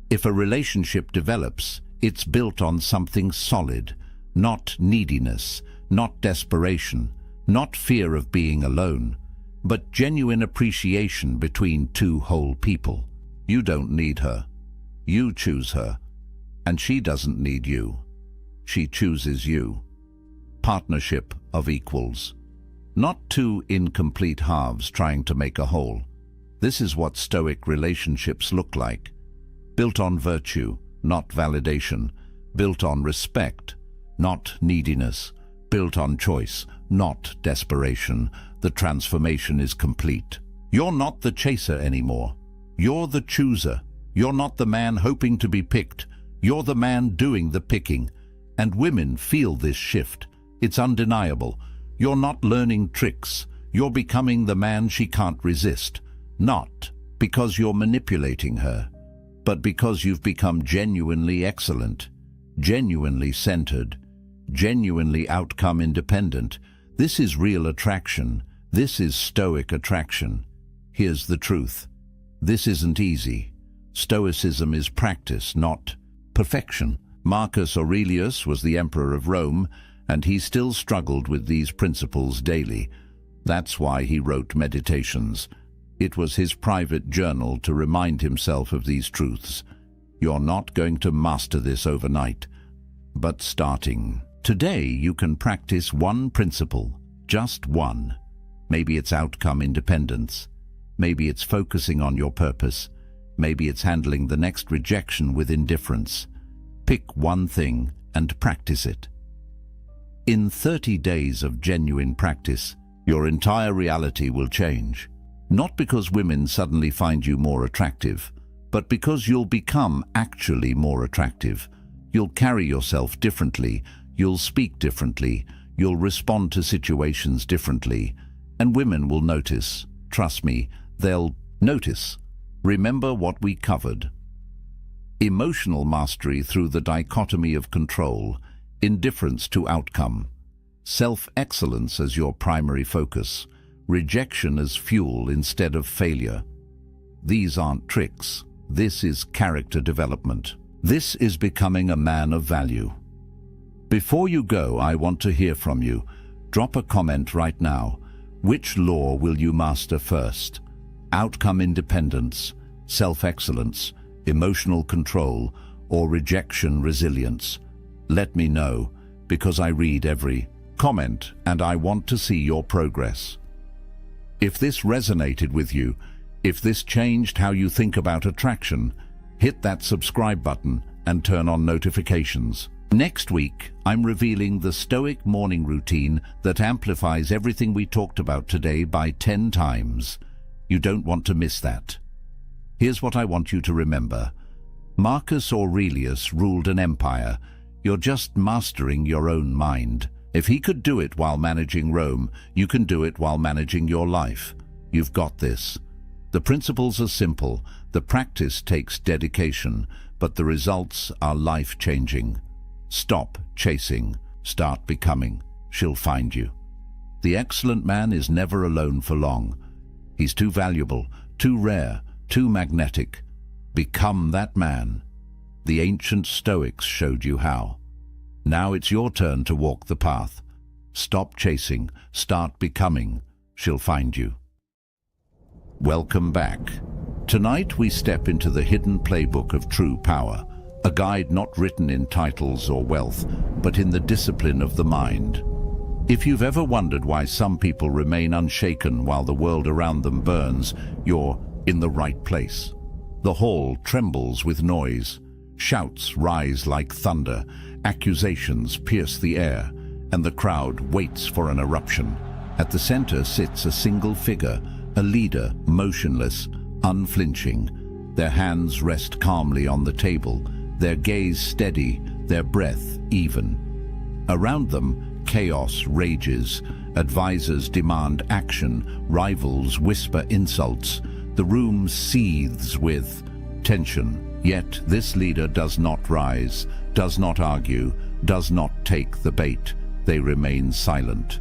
If a relationship develops, it's built on something solid, not neediness, not desperation, not fear of being alone, but genuine appreciation between two whole people. You don't need her. You choose her. And she doesn't need you. She chooses you. Partnership of equals. Not two incomplete halves trying to make a whole. This is what Stoic relationships look like. Built on virtue, not validation. Built on respect, not neediness. Built on choice, not desperation. The transformation is complete. You're not the chaser anymore. You're the chooser. You're not the man hoping to be picked. You're the man doing the picking. And women feel this shift. It's undeniable. You're not learning tricks. You're becoming the man she can't resist. Not because you're manipulating her, but because you've become genuinely excellent, genuinely centered, genuinely outcome independent. This is real attraction. This is Stoic attraction. Here's the truth. This isn't easy. Stoicism is practice, not perfection. Marcus Aurelius was the emperor of Rome, and he still struggled with these principles daily. That's why he wrote Meditations. It was his private journal to remind himself of these truths. You're not going to master this overnight, but starting today you can practice one principle, just one. Maybe it's outcome independence. Maybe it's focusing on your purpose. Maybe it's handling the next rejection with indifference. Pick one thing and practice it. In 30 days of genuine practice, your entire reality will change. Not because women suddenly find you more attractive, but because you'll become actually more attractive. You'll carry yourself differently, you'll speak differently, you'll respond to situations differently, and women will notice. Trust me, they'll notice. Remember what we covered. Emotional mastery through the dichotomy of control, indifference to outcome, self-excellence as your primary focus, rejection as fuel instead of failure. These aren't tricks. This is character development. This is becoming a man of value. Before you go, I want to hear from you. Drop a comment right now. Which law will you master first? Outcome independence, self-excellence, emotional control, or rejection resilience? Let me know, because I read every comment and I want to see your progress. If this resonated with you, if this changed how you think about attraction, hit that subscribe button and turn on notifications. Next week, I'm revealing the Stoic morning routine that amplifies everything we talked about today by 10 times. You don't want to miss that. Here's what I want you to remember. Marcus Aurelius ruled an empire. You're just mastering your own mind. If he could do it while managing Rome, you can do it while managing your life. You've got this. The principles are simple. The practice takes dedication, but the results are life-changing. Stop chasing. Start becoming. She'll find you. The excellent man is never alone for long. He's too valuable, too rare, too magnetic. Become that man. The ancient Stoics showed you how. Now it's your turn to walk the path. Stop chasing. Start becoming. She'll find you. Welcome back. Tonight we step into the hidden playbook of true power, a guide not written in titles or wealth, but in the discipline of the mind. If you've ever wondered why some people remain unshaken while the world around them burns, you're in the right place. The hall trembles with noise. Shouts rise like thunder. Accusations pierce the air, and the crowd waits for an eruption. At the center sits a single figure, a leader, motionless, unflinching. Their hands rest calmly on the table, their gaze steady, their breath even. Around them, chaos rages. Advisors demand action, rivals whisper insults. The room seethes with tension, yet this leader does not rise, does not argue, does not take the bait. they remain silent.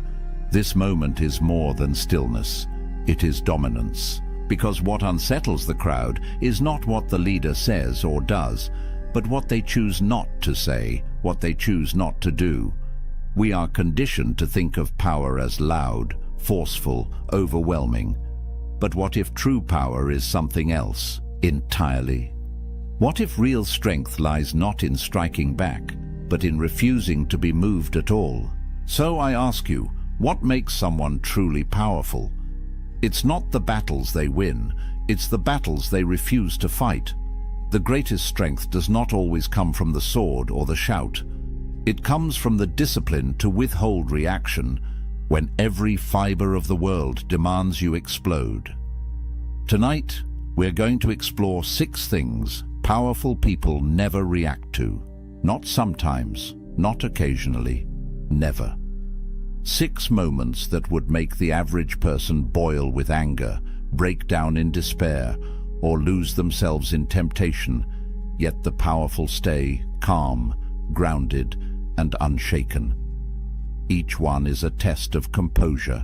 This moment is more than stillness. It is dominance. Because what unsettles the crowd is not what the leader says or does, but what they choose not to say, what they choose not to do. We are conditioned to think of power as loud, forceful, overwhelming. But what if true power is something else entirely? What if real strength lies not in striking back, but in refusing to be moved at all? So I ask you, what makes someone truly powerful? It's not the battles they win, it's the battles they refuse to fight. The greatest strength does not always come from the sword or the shout. It comes from the discipline to withhold reaction when every fiber of the world demands you explode. Tonight, we're going to explore 6 things powerful people never react to. Not sometimes, not occasionally, never. 6 moments that would make the average person boil with anger, break down in despair, or lose themselves in temptation, yet the powerful stay calm, grounded, and unshaken. Each one is a test of composure,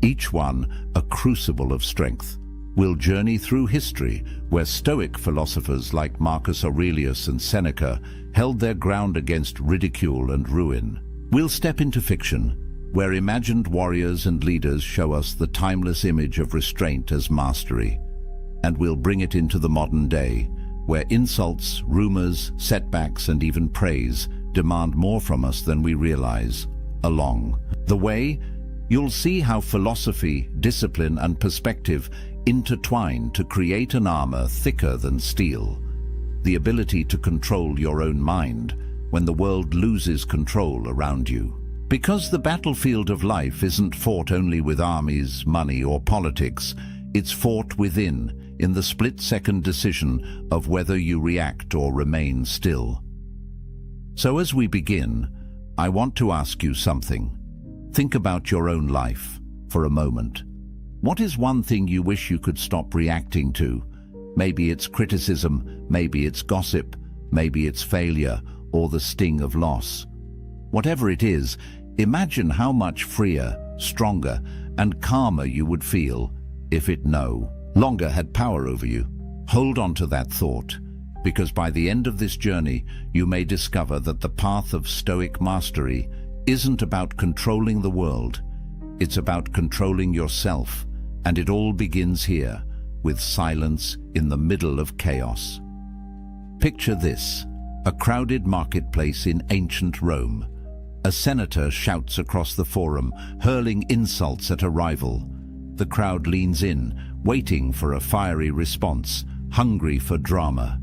each one a crucible of strength. We'll journey through history, where Stoic philosophers like Marcus Aurelius and Seneca held their ground against ridicule and ruin. We'll step into fiction, where imagined warriors and leaders show us the timeless image of restraint as mastery. And we'll bring it into the modern day, where insults, rumors, setbacks, and even praise demand more from us than we realize. Along the way, you'll see how philosophy, discipline, and perspective intertwine to create an armor thicker than steel. The ability to control your own mind when the world loses control around you. Because the battlefield of life isn't fought only with armies, money, or politics, it's fought within, in the split-second decision of whether you react or remain still. So as we begin, I want to ask you something. Think about your own life for a moment. What is one thing you wish you could stop reacting to? Maybe it's criticism, maybe it's gossip, maybe it's failure, or the sting of loss. Whatever it is, imagine how much freer, stronger, and calmer you would feel if it no longer had power over you. Hold on to that thought, because by the end of this journey, you may discover that the path of Stoic mastery isn't about controlling the world. It's about controlling yourself, and it all begins here, with silence in the middle of chaos. Picture this: a crowded marketplace in ancient Rome. A senator shouts across the forum, hurling insults at a rival. The crowd leans in, waiting for a fiery response, hungry for drama.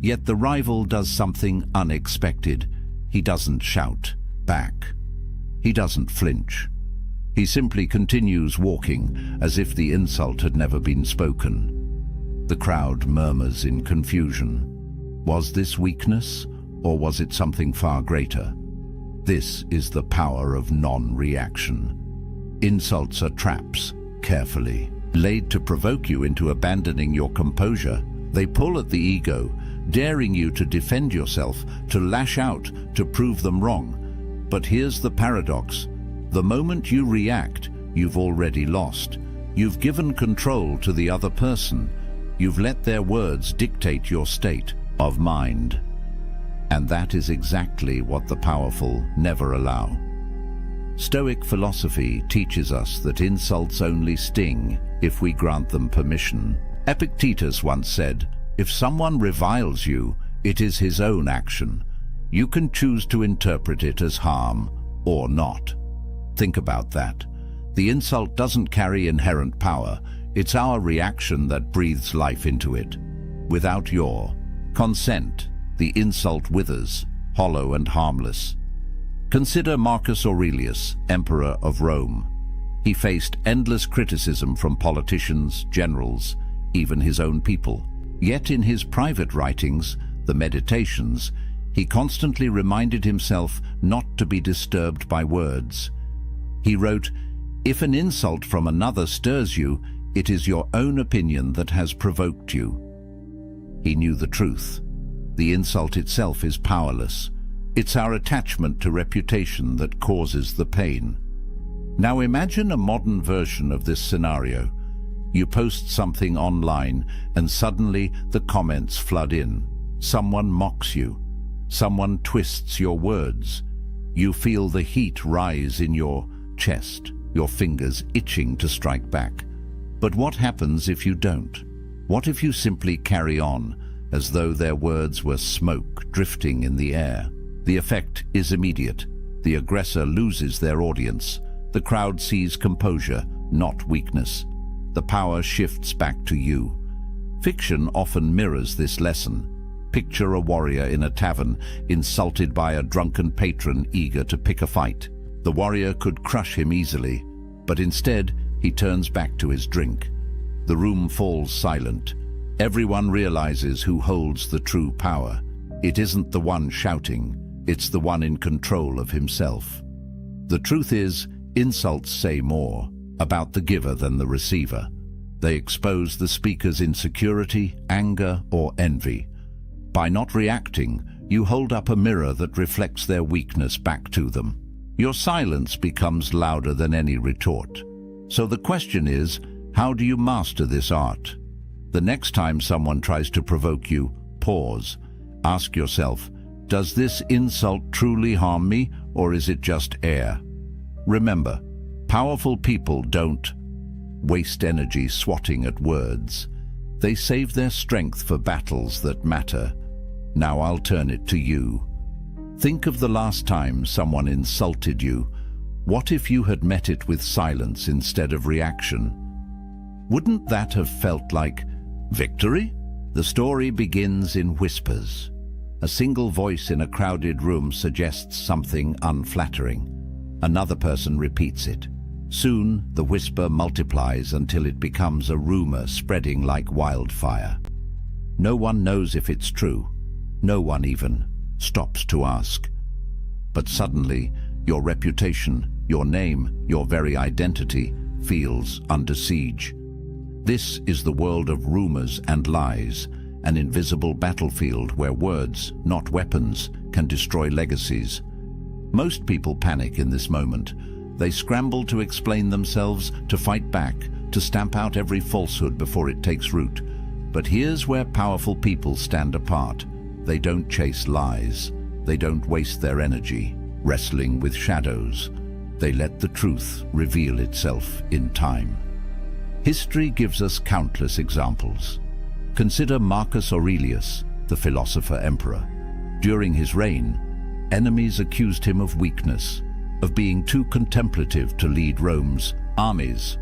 Yet the rival does something unexpected. He doesn't shout back. He doesn't flinch. He simply continues walking, as if the insult had never been spoken. The crowd murmurs in confusion. Was this weakness, or was it something far greater? This is the power of non-reaction. Insults are traps, carefully laid to provoke you into abandoning your composure. They pull at the ego, daring you to defend yourself, to lash out, to prove them wrong. But here's the paradox. The moment you react, you've already lost. You've given control to the other person. You've let their words dictate your state of mind. And that is exactly what the powerful never allow. Stoic philosophy teaches us that insults only sting if we grant them permission. Epictetus once said, "If someone reviles you, it is his own action. You can choose to interpret it as harm or not." Think about that. The insult doesn't carry inherent power. It's our reaction that breathes life into it. Without your consent, the insult withers, hollow and harmless. Consider Marcus Aurelius, Emperor of Rome. He faced endless criticism from politicians, generals, even his own people. Yet in his private writings, the Meditations, he constantly reminded himself not to be disturbed by words. He wrote, "If an insult from another stirs you, it is your own opinion that has provoked you." He knew the truth. The insult itself is powerless. It's our attachment to reputation that causes the pain. Now imagine a modern version of this scenario. You post something online and suddenly the comments flood in. Someone mocks you. Someone twists your words. You feel the heat rise in your chest, your fingers itching to strike back. But what happens if you don't? What if you simply carry on, as though their words were smoke drifting in the air? The effect is immediate. The aggressor loses their audience. The crowd sees composure, not weakness. The power shifts back to you. Fiction often mirrors this lesson. Picture a warrior in a tavern, insulted by a drunken patron eager to pick a fight. The warrior could crush him easily, but instead he turns back to his drink. The room falls silent. Everyone realizes who holds the true power. It isn't the one shouting, it's the one in control of himself. The truth is, insults say more about the giver than the receiver. They expose the speaker's insecurity, anger, or envy. By not reacting, you hold up a mirror that reflects their weakness back to them. Your silence becomes louder than any retort. So the question is, how do you master this art? The next time someone tries to provoke you, pause. Ask yourself, does this insult truly harm me, or is it just air? Remember, powerful people don't waste energy swatting at words. They save their strength for battles that matter. Now I'll turn it to you. Think of the last time someone insulted you. What if you had met it with silence instead of reaction? Wouldn't that have felt like victory? The story begins in whispers. A single voice in a crowded room suggests something unflattering. Another person repeats it. Soon, the whisper multiplies until it becomes a rumor spreading like wildfire. No one knows if it's true. No one even stops to ask. But suddenly, your reputation, your name, your very identity feels under siege. This is the world of rumors and lies, an invisible battlefield where words, not weapons, can destroy legacies. Most people panic in this moment. They scramble to explain themselves, to fight back, to stamp out every falsehood before it takes root. But here's where powerful people stand apart. They don't chase lies. They don't waste their energy wrestling with shadows. They let the truth reveal itself in time. History gives us countless examples. Consider Marcus Aurelius, the philosopher-emperor. During his reign, enemies accused him of weakness, of being too contemplative to lead Rome's armies.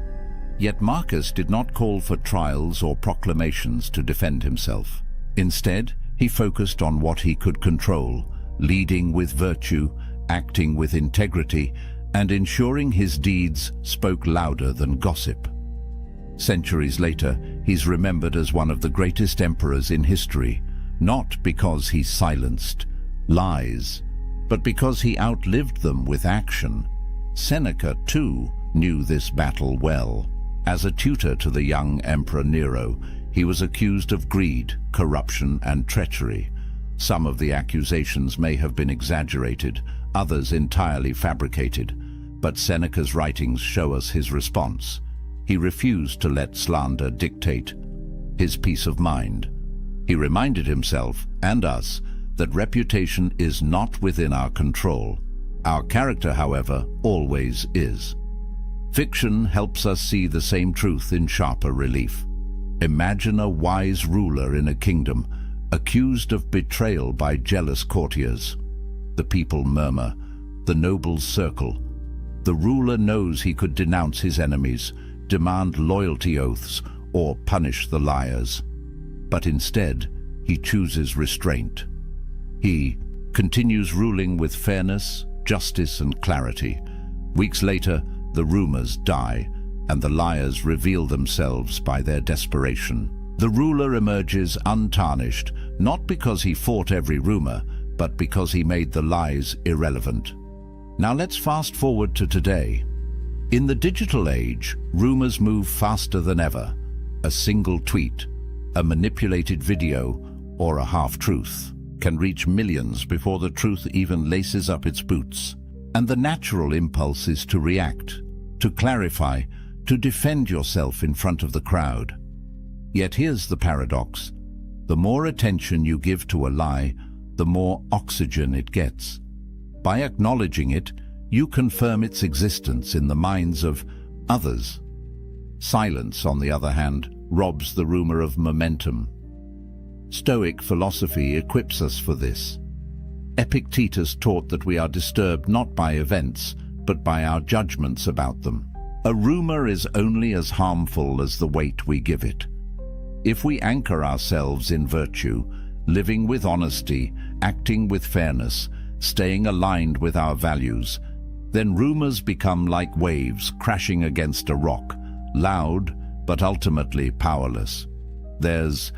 Yet Marcus did not call for trials or proclamations to defend himself. Instead, he focused on what he could control, leading with virtue, acting with integrity, and ensuring his deeds spoke louder than gossip. Centuries later, he's remembered as one of the greatest emperors in history, not because he silenced lies, but because he outlived them with action. Seneca, too, knew this battle well. As a tutor to the young Emperor Nero, he was accused of greed, corruption, and treachery. Some of the accusations may have been exaggerated, others entirely fabricated, but Seneca's writings show us his response. He refused to let slander dictate his peace of mind. He reminded himself, and us, that reputation is not within our control. Our character, however, always is. Fiction helps us see the same truth in sharper relief. Imagine a wise ruler in a kingdom, accused of betrayal by jealous courtiers. The people murmur, the nobles circle. The ruler knows he could denounce his enemies, demand loyalty oaths, or punish the liars. But instead, he chooses restraint. He continues ruling with fairness, justice, and clarity. Weeks later, the rumors die, and the liars reveal themselves by their desperation. The ruler emerges untarnished, not because he fought every rumor, but because he made the lies irrelevant. Now let's fast forward to today. In the digital age, rumors move faster than ever. A single tweet, a manipulated video, or a half-truth, can reach millions before the truth even laces up its boots. And the natural impulse is to react, to clarify, to defend yourself in front of the crowd. Yet here's the paradox. The more attention you give to a lie, the more oxygen it gets. By acknowledging it, you confirm its existence in the minds of others. Silence, on the other hand, robs the rumor of momentum. Stoic philosophy equips us for this. Epictetus taught that we are disturbed not by events, but by our judgments about them. A rumor is only as harmful as the weight we give it. If we anchor ourselves in virtue, living with honesty, acting with fairness, staying aligned with our values, then rumors become like waves crashing against a rock, loud but ultimately powerless. There's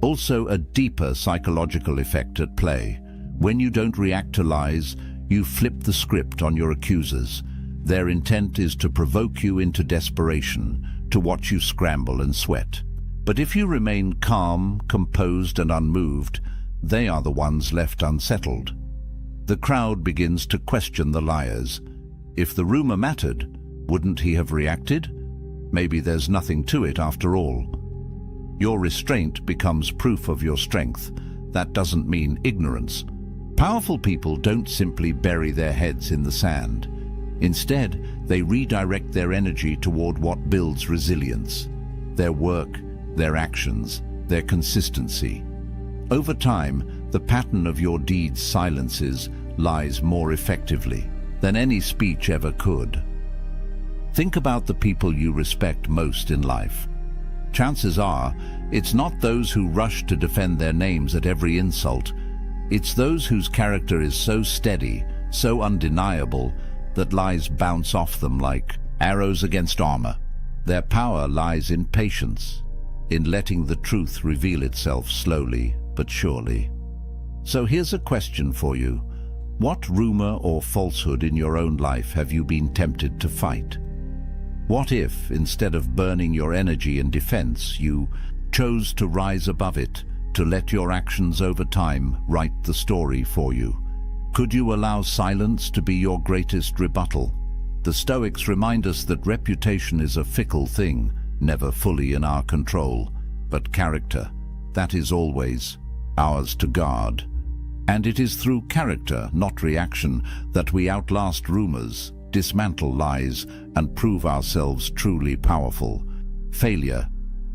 also a deeper psychological effect at play. When you don't react to lies, you flip the script on your accusers. Their intent is to provoke you into desperation, to watch you scramble and sweat. But if you remain calm, composed and unmoved, they are the ones left unsettled. The crowd begins to question the liars. If the rumor mattered, wouldn't he have reacted? Maybe there's nothing to it after all. Your restraint becomes proof of your strength. That doesn't mean ignorance. Powerful people don't simply bury their heads in the sand. Instead, they redirect their energy toward what builds resilience. Their work, their actions, their consistency. Over time, the pattern of your deeds silences lies more effectively than any speech ever could. Think about the people you respect most in life. Chances are, it's not those who rush to defend their names at every insult. It's those whose character is so steady, so undeniable, that lies bounce off them like arrows against armor. Their power lies in patience, in letting the truth reveal itself slowly but surely. So here's a question for you. What rumor or falsehood in your own life have you been tempted to fight? What if, instead of burning your energy in defense, you chose to rise above it, to let your actions over time write the story for you? Could you allow silence to be your greatest rebuttal? The Stoics remind us that reputation is a fickle thing, never fully in our control, but character, that is always ours to guard. And it is through character, not reaction, that we outlast rumors, dismantle lies, and prove ourselves truly powerful. Failure,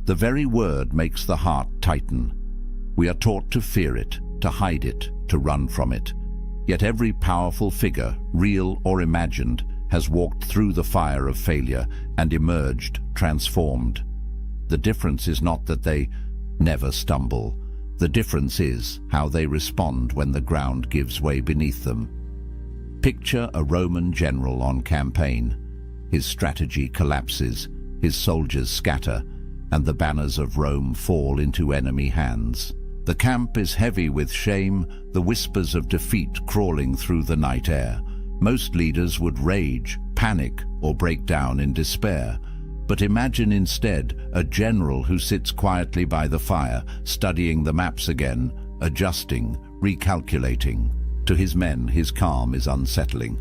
the very word, makes the heart tighten. We are taught to fear it, to hide it, to run from it. Yet every powerful figure, real or imagined, has walked through the fire of failure and emerged transformed. The difference is not that they never stumble. The difference is how they respond when the ground gives way beneath them. Picture a Roman general on campaign. His strategy collapses, his soldiers scatter, and the banners of Rome fall into enemy hands. The camp is heavy with shame, the whispers of defeat crawling through the night air. Most leaders would rage, panic, or break down in despair. But imagine instead a general who sits quietly by the fire, studying the maps again, adjusting, recalculating. To his men, his calm is unsettling.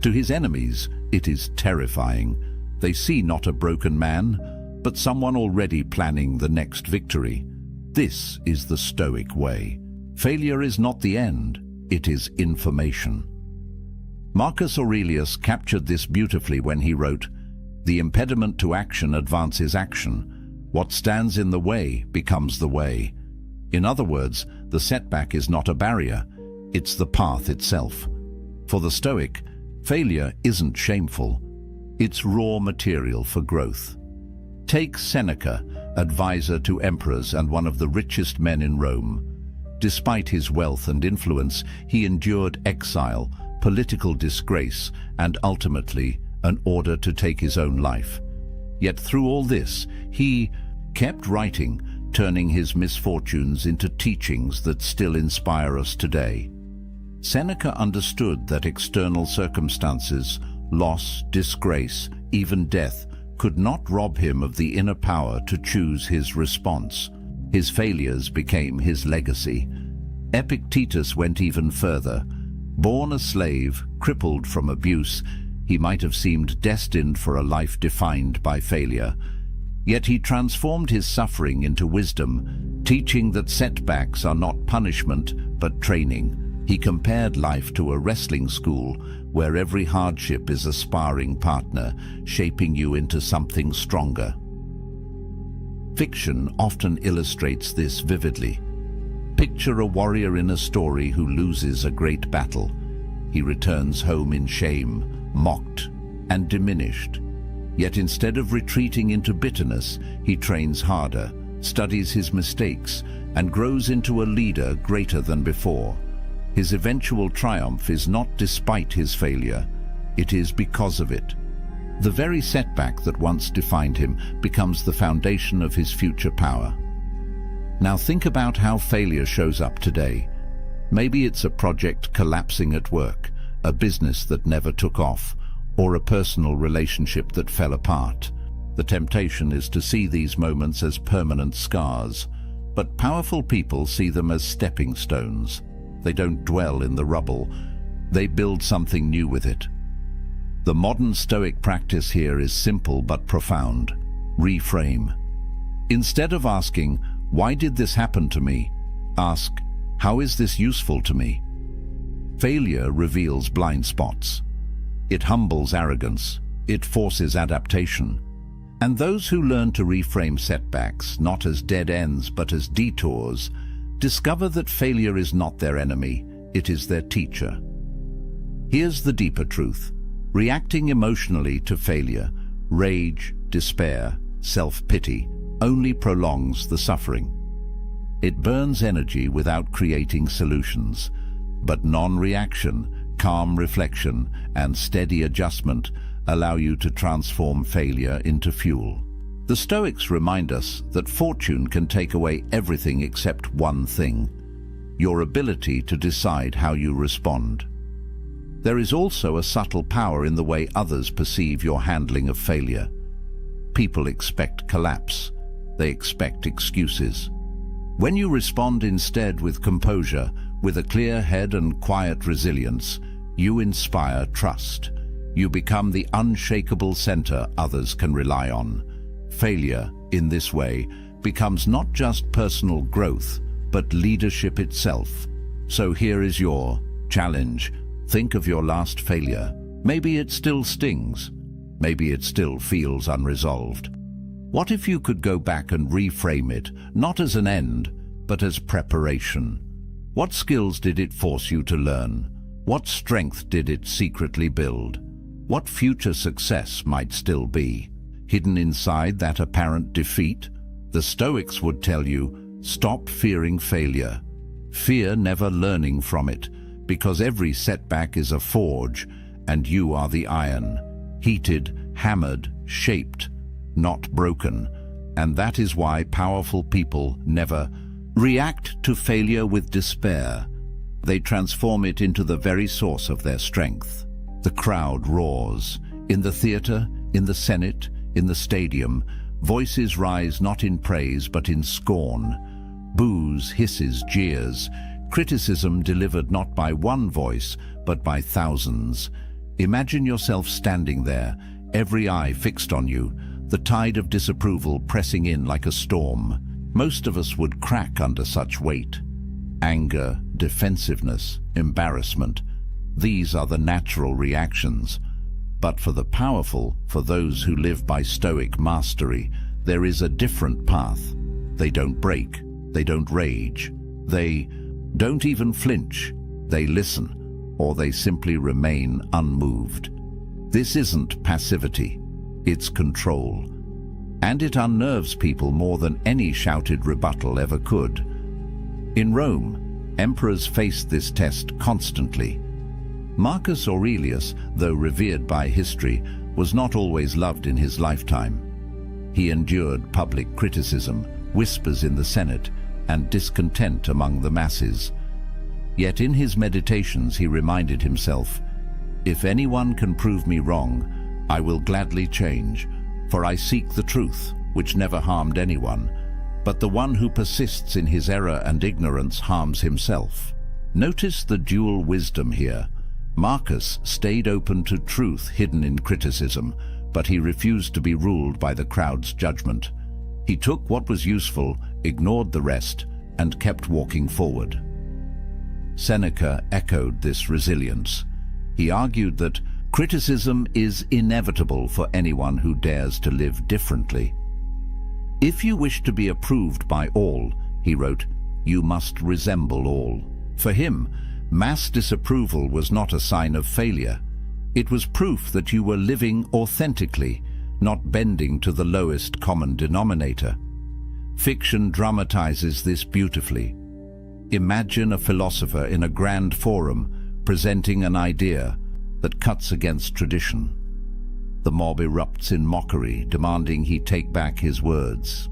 To his enemies, it is terrifying. They see not a broken man, but someone already planning the next victory. This is the Stoic way. Failure is not the end, it is information. Marcus Aurelius captured this beautifully when he wrote, "The impediment to action advances action. What stands in the way becomes the way." In other words, the setback is not a barrier, it's the path itself. For the Stoic, failure isn't shameful, it's raw material for growth. Take Seneca, advisor to emperors and one of the richest men in Rome. Despite his wealth and influence, he endured exile, political disgrace, and ultimately an order to take his own life. Yet through all this, he kept writing, turning his misfortunes into teachings that still inspire us today. Seneca understood that external circumstances, loss, disgrace, even death, could not rob him of the inner power to choose his response. His failures became his legacy. Epictetus went even further. Born a slave, crippled from abuse, he might have seemed destined for a life defined by failure. Yet he transformed his suffering into wisdom, teaching that setbacks are not punishment, but training. He compared life to a wrestling school, where every hardship is a sparring partner, shaping you into something stronger. Fiction often illustrates this vividly. Picture a warrior in a story who loses a great battle. He returns home in shame, mocked, and diminished. Yet instead of retreating into bitterness, he trains harder, studies his mistakes, and grows into a leader greater than before. His eventual triumph is not despite his failure, it is because of it. The very setback that once defined him becomes the foundation of his future power. Now think about how failure shows up today. Maybe it's a project collapsing at work, a business that never took off, or a personal relationship that fell apart. The temptation is to see these moments as permanent scars, but powerful people see them as stepping stones. They don't dwell in the rubble, they build something new with it. The modern Stoic practice here is simple but profound. Reframe. Instead of asking, "Why did this happen to me?" ask, "How is this useful to me?" Failure reveals blind spots. It humbles arrogance. It forces adaptation. And those who learn to reframe setbacks, not as dead ends but as detours, discover that failure is not their enemy, it is their teacher. Here's the deeper truth. Reacting emotionally to failure, rage, despair, self-pity, only prolongs the suffering. It burns energy without creating solutions. But non-reaction, calm reflection, and steady adjustment allow you to transform failure into fuel. The Stoics remind us that fortune can take away everything except one thing: your ability to decide how you respond. There is also a subtle power in the way others perceive your handling of failure. People expect collapse. They expect excuses. When you respond instead with composure, with a clear head and quiet resilience, you inspire trust. You become the unshakable center others can rely on. Failure, in this way, becomes not just personal growth, but leadership itself. So here is your challenge. Think of your last failure. Maybe it still stings. Maybe it still feels unresolved. What if you could go back and reframe it, not as an end, but as preparation? What skills did it force you to learn? What strength did it secretly build? What future success might still be hidden inside that apparent defeat? The Stoics would tell you, stop fearing failure. Fear never learning from it, because every setback is a forge, and you are the iron, heated, hammered, shaped, not broken. And that is why powerful people never react to failure with despair. They transform it into the very source of their strength. The crowd roars. In the theater, in the Senate, in the stadium, voices rise not in praise but in scorn. Boos, hisses, jeers, criticism delivered not by one voice but by thousands. Imagine yourself standing there, every eye fixed on you, the tide of disapproval pressing in like a storm. Most of us would crack under such weight. Anger, defensiveness, embarrassment. These are the natural reactions. But for the powerful, for those who live by Stoic mastery, there is a different path. They don't break. They don't rage. They don't even flinch. They listen, or they simply remain unmoved. This isn't passivity. It's control. And it unnerves people more than any shouted rebuttal ever could. In Rome, emperors faced this test constantly. Marcus Aurelius, though revered by history, was not always loved in his lifetime. He endured public criticism, whispers in the Senate, and discontent among the masses. Yet in his meditations he reminded himself, "If anyone can prove me wrong, I will gladly change, for I seek the truth, which never harmed anyone. but the one who persists in his error and ignorance harms himself. Notice the dual wisdom here. Marcus stayed open to truth hidden in criticism, but he refused to be ruled by the crowd's judgment. He took what was useful, ignored the rest, and kept walking forward. Seneca echoed this resilience. He argued that criticism is inevitable for anyone who dares to live differently. If you wish to be approved by all, he wrote, you must resemble all. For him, mass disapproval was not a sign of failure. It was proof that you were living authentically, not bending to the lowest common denominator. Fiction dramatizes this beautifully. Imagine a philosopher in a grand forum presenting an idea that cuts against tradition. The mob erupts in mockery, demanding he take back his words.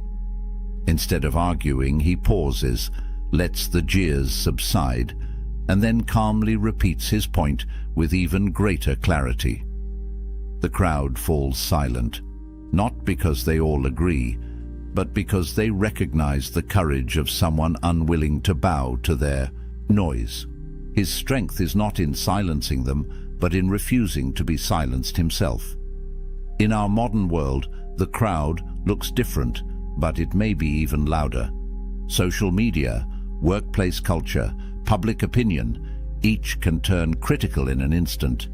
Instead of arguing, he pauses, lets the jeers subside, and then calmly repeats his point with even greater clarity. The crowd falls silent, not because they all agree, but because they recognize the courage of someone unwilling to bow to their noise. His strength is not in silencing them, but in refusing to be silenced himself. In our modern world, the crowd looks different, but it may be even louder. Social media, workplace culture, public opinion, each can turn critical in an instant.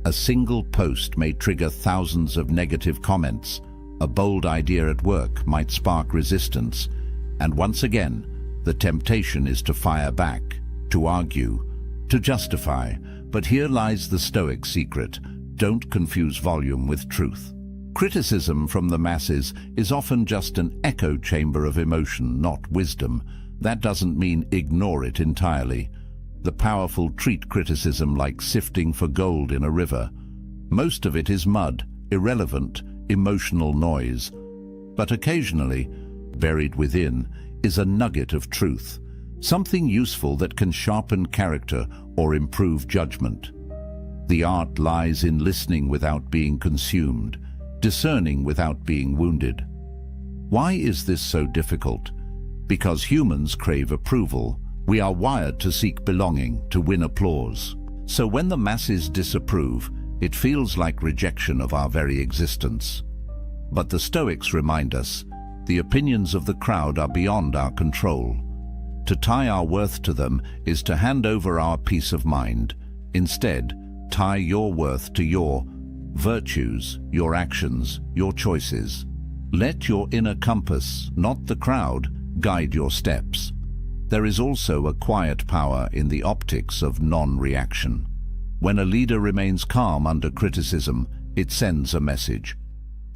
A single post may trigger thousands of negative comments. A bold idea at work might spark resistance. And once again, the temptation is to fire back, to argue, to justify. But here lies the Stoic secret. Don't confuse volume with truth. Criticism from the masses is often just an echo chamber of emotion, not wisdom. That doesn't mean ignore it entirely. The powerful treat criticism like sifting for gold in a river. Most of it is mud, irrelevant, emotional noise. But occasionally, buried within, is a nugget of truth, something useful that can sharpen character or improve judgment. The art lies in listening without being consumed, discerning without being wounded. Why is this so difficult? Because humans crave approval. We are wired to seek belonging, to win applause. So when the masses disapprove, it feels like rejection of our very existence. But the Stoics remind us, the opinions of the crowd are beyond our control. To tie our worth to them is to hand over our peace of mind. Instead, tie your worth to your virtues, your actions, your choices. Let your inner compass, not the crowd, guide your steps. There is also a quiet power in the optics of non-reaction. When a leader remains calm under criticism, it sends a message.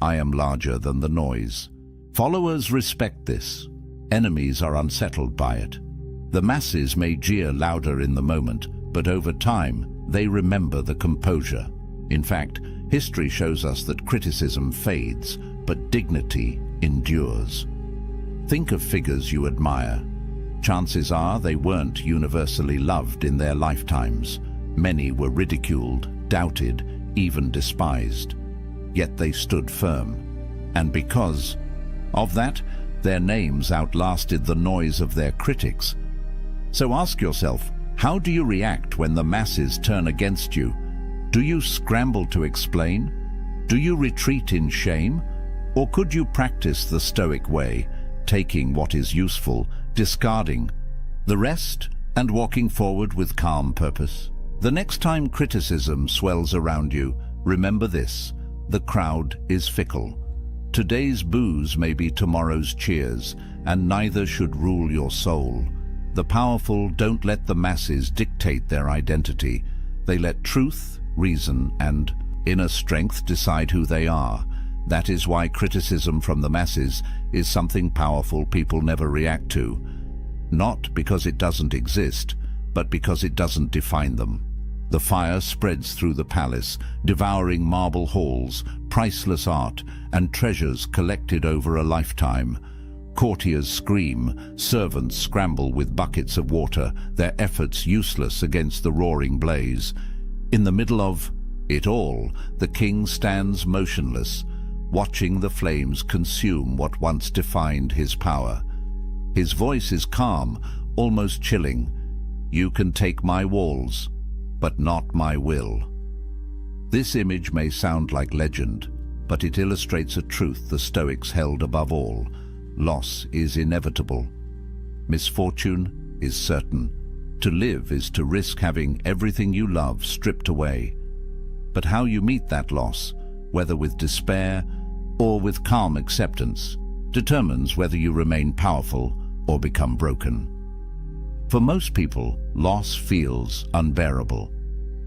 I am larger than the noise. Followers respect this. Enemies are unsettled by it. The masses may jeer louder in the moment, but over time, they remember the composure. In fact, history shows us that criticism fades, but dignity endures. Think of figures you admire. Chances are they weren't universally loved in their lifetimes. Many were ridiculed, doubted, even despised. Yet they stood firm. And because of that, their names outlasted the noise of their critics. So ask yourself, how do you react when the masses turn against you? Do you scramble to explain? Do you retreat in shame? Or could you practice the Stoic way, taking what is useful, discarding the rest, and walking forward with calm purpose? The next time criticism swells around you, remember this: the crowd is fickle. Today's boos may be tomorrow's cheers, and neither should rule your soul. The powerful don't let the masses dictate their identity. They let truth, reason, and inner strength decide who they are. That is why criticism from the masses is something powerful people never react to. Not because it doesn't exist, but because it doesn't define them. The fire spreads through the palace, devouring marble halls, priceless art, and treasures collected over a lifetime. Courtiers scream, servants scramble with buckets of water, their efforts useless against the roaring blaze. In the middle of it all, the king stands motionless, watching the flames consume what once defined his power. His voice is calm, almost chilling. You can take my walls, but not my will. This image may sound like legend, but it illustrates a truth the Stoics held above all. Loss is inevitable. Misfortune is certain. To live is to risk having everything you love stripped away. But how you meet that loss, whether with despair or with calm acceptance, determines whether you remain powerful or become broken. For most people, loss feels unbearable.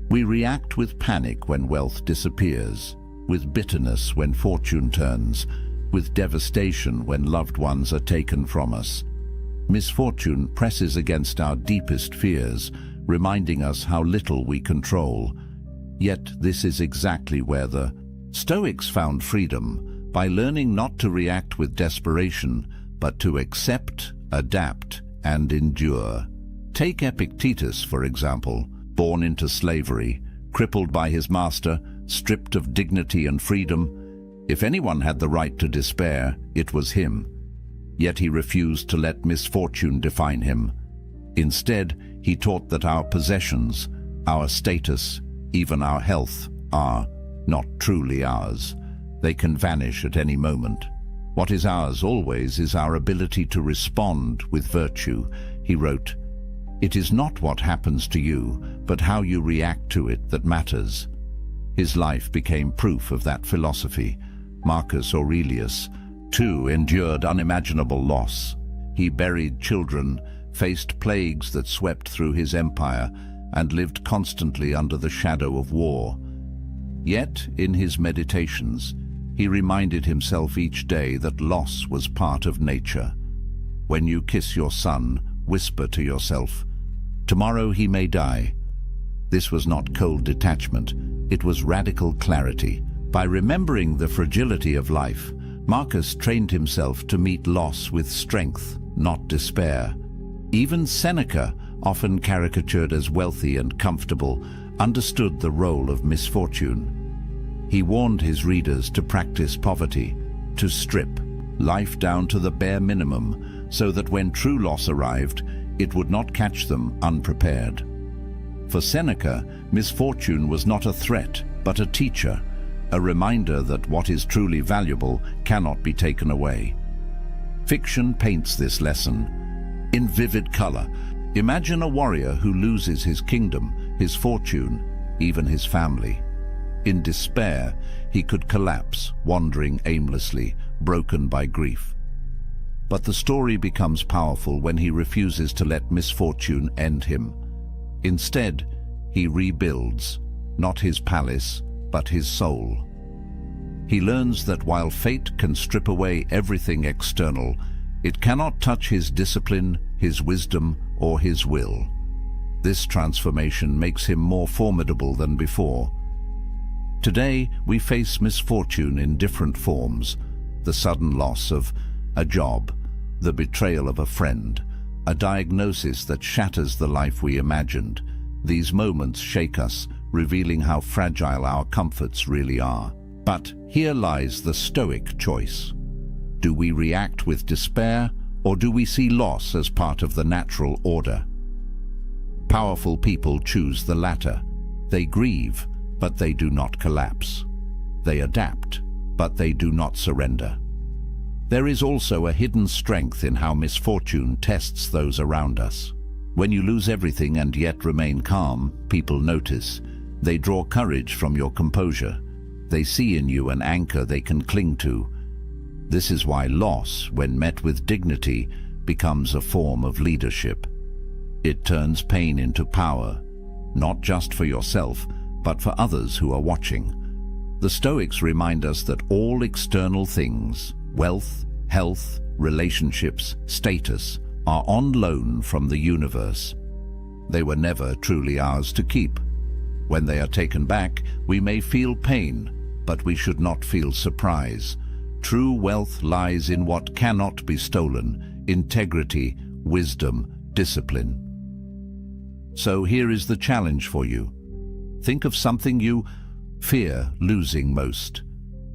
We react with panic when wealth disappears, with bitterness when fortune turns, with devastation when loved ones are taken from us. Misfortune presses against our deepest fears, reminding us how little we control. Yet this is exactly where the Stoics found freedom, by learning not to react with desperation, but to accept, adapt, and endure. Take Epictetus, for example, born into slavery, crippled by his master, stripped of dignity and freedom. If anyone had the right to despair, it was him. Yet he refused to let misfortune define him. Instead, he taught that our possessions, our status, even our health, are not truly ours. They can vanish at any moment. What is ours always is our ability to respond with virtue. He wrote, "It is not what happens to you, but how you react to it that matters." His life became proof of that philosophy. Marcus Aurelius, too, endured unimaginable loss. He buried children, faced plagues that swept through his empire, and lived constantly under the shadow of war. Yet, in his meditations, he reminded himself each day that loss was part of nature. When you kiss your son, whisper to yourself, "Tomorrow he may die." This was not cold detachment, it was radical clarity. By remembering the fragility of life, Marcus trained himself to meet loss with strength, not despair. Even Seneca, often caricatured as wealthy and comfortable, understood the role of misfortune. He warned his readers to practice poverty, to strip life down to the bare minimum, so that when true loss arrived, it would not catch them unprepared. For Seneca, misfortune was not a threat, but a teacher, a reminder that what is truly valuable cannot be taken away. Fiction paints this lesson in vivid color. Imagine a warrior who loses his kingdom, his fortune, even his family. In despair, he could collapse, wandering aimlessly, broken by grief. But the story becomes powerful when he refuses to let misfortune end him. Instead, he rebuilds, not his palace, but his soul. He learns that while fate can strip away everything external, it cannot touch his discipline, his wisdom, or his will. This transformation makes him more formidable than before. Today, we face misfortune in different forms: the sudden loss of a job, the betrayal of a friend, a diagnosis that shatters the life we imagined. These moments shake us, revealing how fragile our comforts really are. But here lies the Stoic choice. Do we react with despair, or do we see loss as part of the natural order? Powerful people choose the latter. They grieve, but they do not collapse. They adapt, but they do not surrender. There is also a hidden strength in how misfortune tests those around us. When you lose everything and yet remain calm, people notice. They draw courage from your composure. They see in you an anchor they can cling to. This is why loss, when met with dignity, becomes a form of leadership. It turns pain into power, not just for yourself, but for others who are watching. The Stoics remind us that all external things, wealth, health, relationships, status, are on loan from the universe. They were never truly ours to keep. When they are taken back, we may feel pain, but we should not feel surprise. True wealth lies in what cannot be stolen: integrity, wisdom, discipline. So here is the challenge for you. Think of something you fear losing most.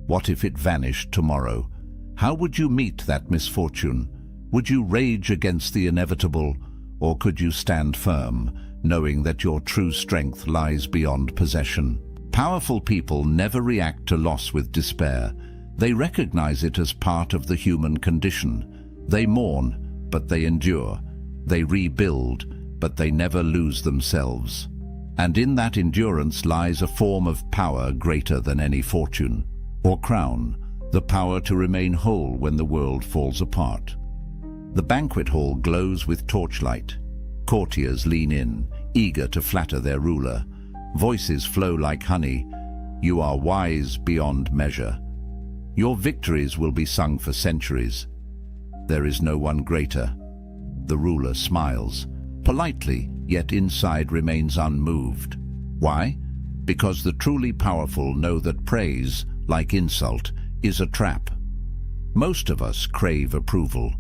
What if it vanished tomorrow? How would you meet that misfortune? Would you rage against the inevitable, or could you stand firm, knowing that your true strength lies beyond possession? Powerful people never react to loss with despair. They recognize it as part of the human condition. They mourn, but they endure. They rebuild, but they never lose themselves. And in that endurance lies a form of power greater than any fortune or crown, the power to remain whole when the world falls apart. The banquet hall glows with torchlight. Courtiers lean in, eager to flatter their ruler. Voices flow like honey. You are wise beyond measure. Your victories will be sung for centuries. There is no one greater. The ruler smiles, politely, yet inside remains unmoved. Why? Because the truly powerful know that praise, like insult, is a trap. Most of us crave approval.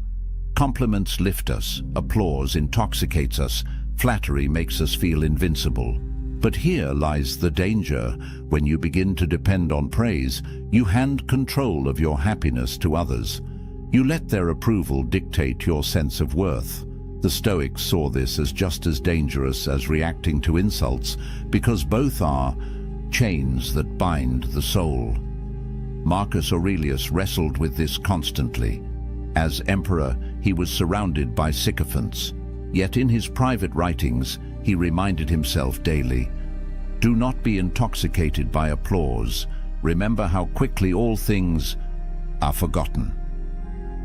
Compliments lift us, applause intoxicates us, flattery makes us feel invincible. But here lies the danger. When you begin to depend on praise, you hand control of your happiness to others. You let their approval dictate your sense of worth. The Stoics saw this as just as dangerous as reacting to insults, because both are chains that bind the soul. Marcus Aurelius wrestled with this constantly. As emperor, he was surrounded by sycophants. Yet in his private writings, he reminded himself daily, "Do not be intoxicated by applause. Remember how quickly all things are forgotten."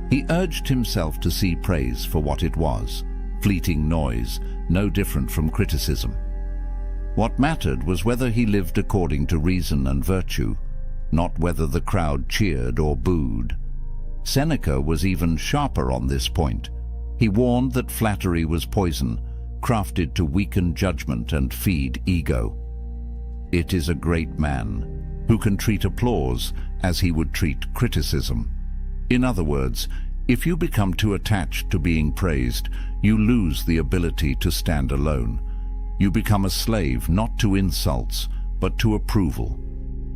He urged himself to see praise for what it was, fleeting noise, no different from criticism. What mattered was whether he lived according to reason and virtue, not whether the crowd cheered or booed. Seneca was even sharper on this point. He warned that flattery was poison, crafted to weaken judgment and feed ego. It is a great man who can treat applause as he would treat criticism. In other words, if you become too attached to being praised, you lose the ability to stand alone. You become a slave not to insults, but to approval.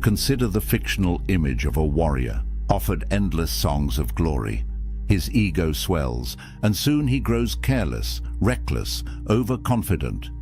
Consider the fictional image of a warrior, offered endless songs of glory. His ego swells, and soon he grows careless, reckless, overconfident.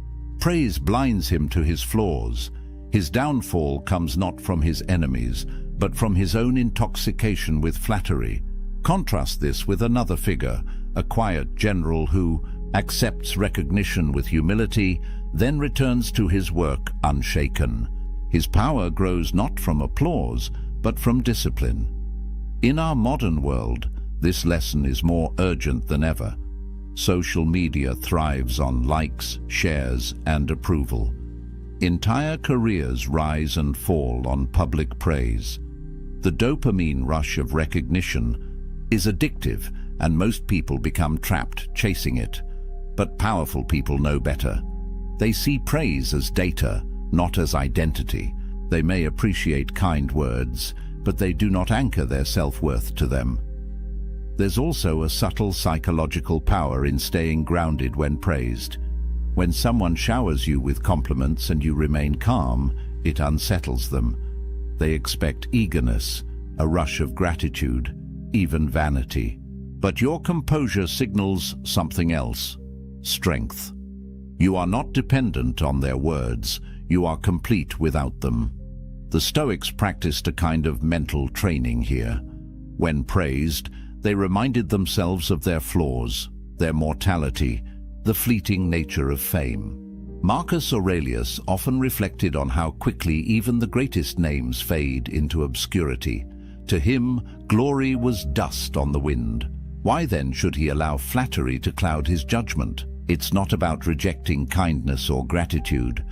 Praise blinds him to his flaws. His downfall comes not from his enemies, but from his own intoxication with flattery. Contrast this with another figure, a quiet general who accepts recognition with humility, then returns to his work unshaken. His power grows not from applause, but from discipline. In our modern world, this lesson is more urgent than ever. Social media thrives on likes, shares, and approval. Entire careers rise and fall on public praise. The dopamine rush of recognition is addictive, and most people become trapped chasing it. But powerful people know better. They see praise as data, not as identity. They may appreciate kind words, but they do not anchor their self-worth to them. There's also a subtle psychological power in staying grounded when praised. When someone showers you with compliments and you remain calm, it unsettles them. They expect eagerness, a rush of gratitude, even vanity. But your composure signals something else: strength. You are not dependent on their words. You are complete without them. The Stoics practiced a kind of mental training here. When praised, they reminded themselves of their flaws, their mortality, the fleeting nature of fame. Marcus Aurelius often reflected on how quickly even the greatest names fade into obscurity. To him, glory was dust on the wind. Why then should he allow flattery to cloud his judgment? It's not about rejecting kindness or gratitude.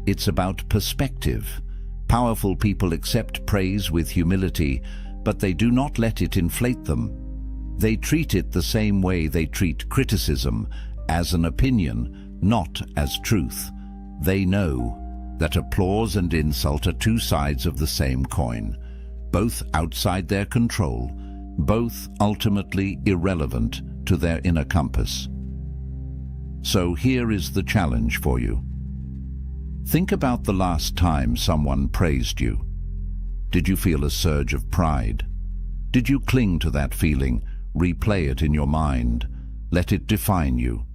It's about perspective. Powerful people accept praise with humility, but they do not let it inflate them. They treat it the same way they treat criticism, as an opinion, not as truth. They know that applause and insult are two sides of the same coin, both outside their control, both ultimately irrelevant to their inner compass. So here is the challenge for you. Think about the last time someone praised you. Did you feel a surge of pride? Did you cling to that feeling, replay it in your mind, let it define you.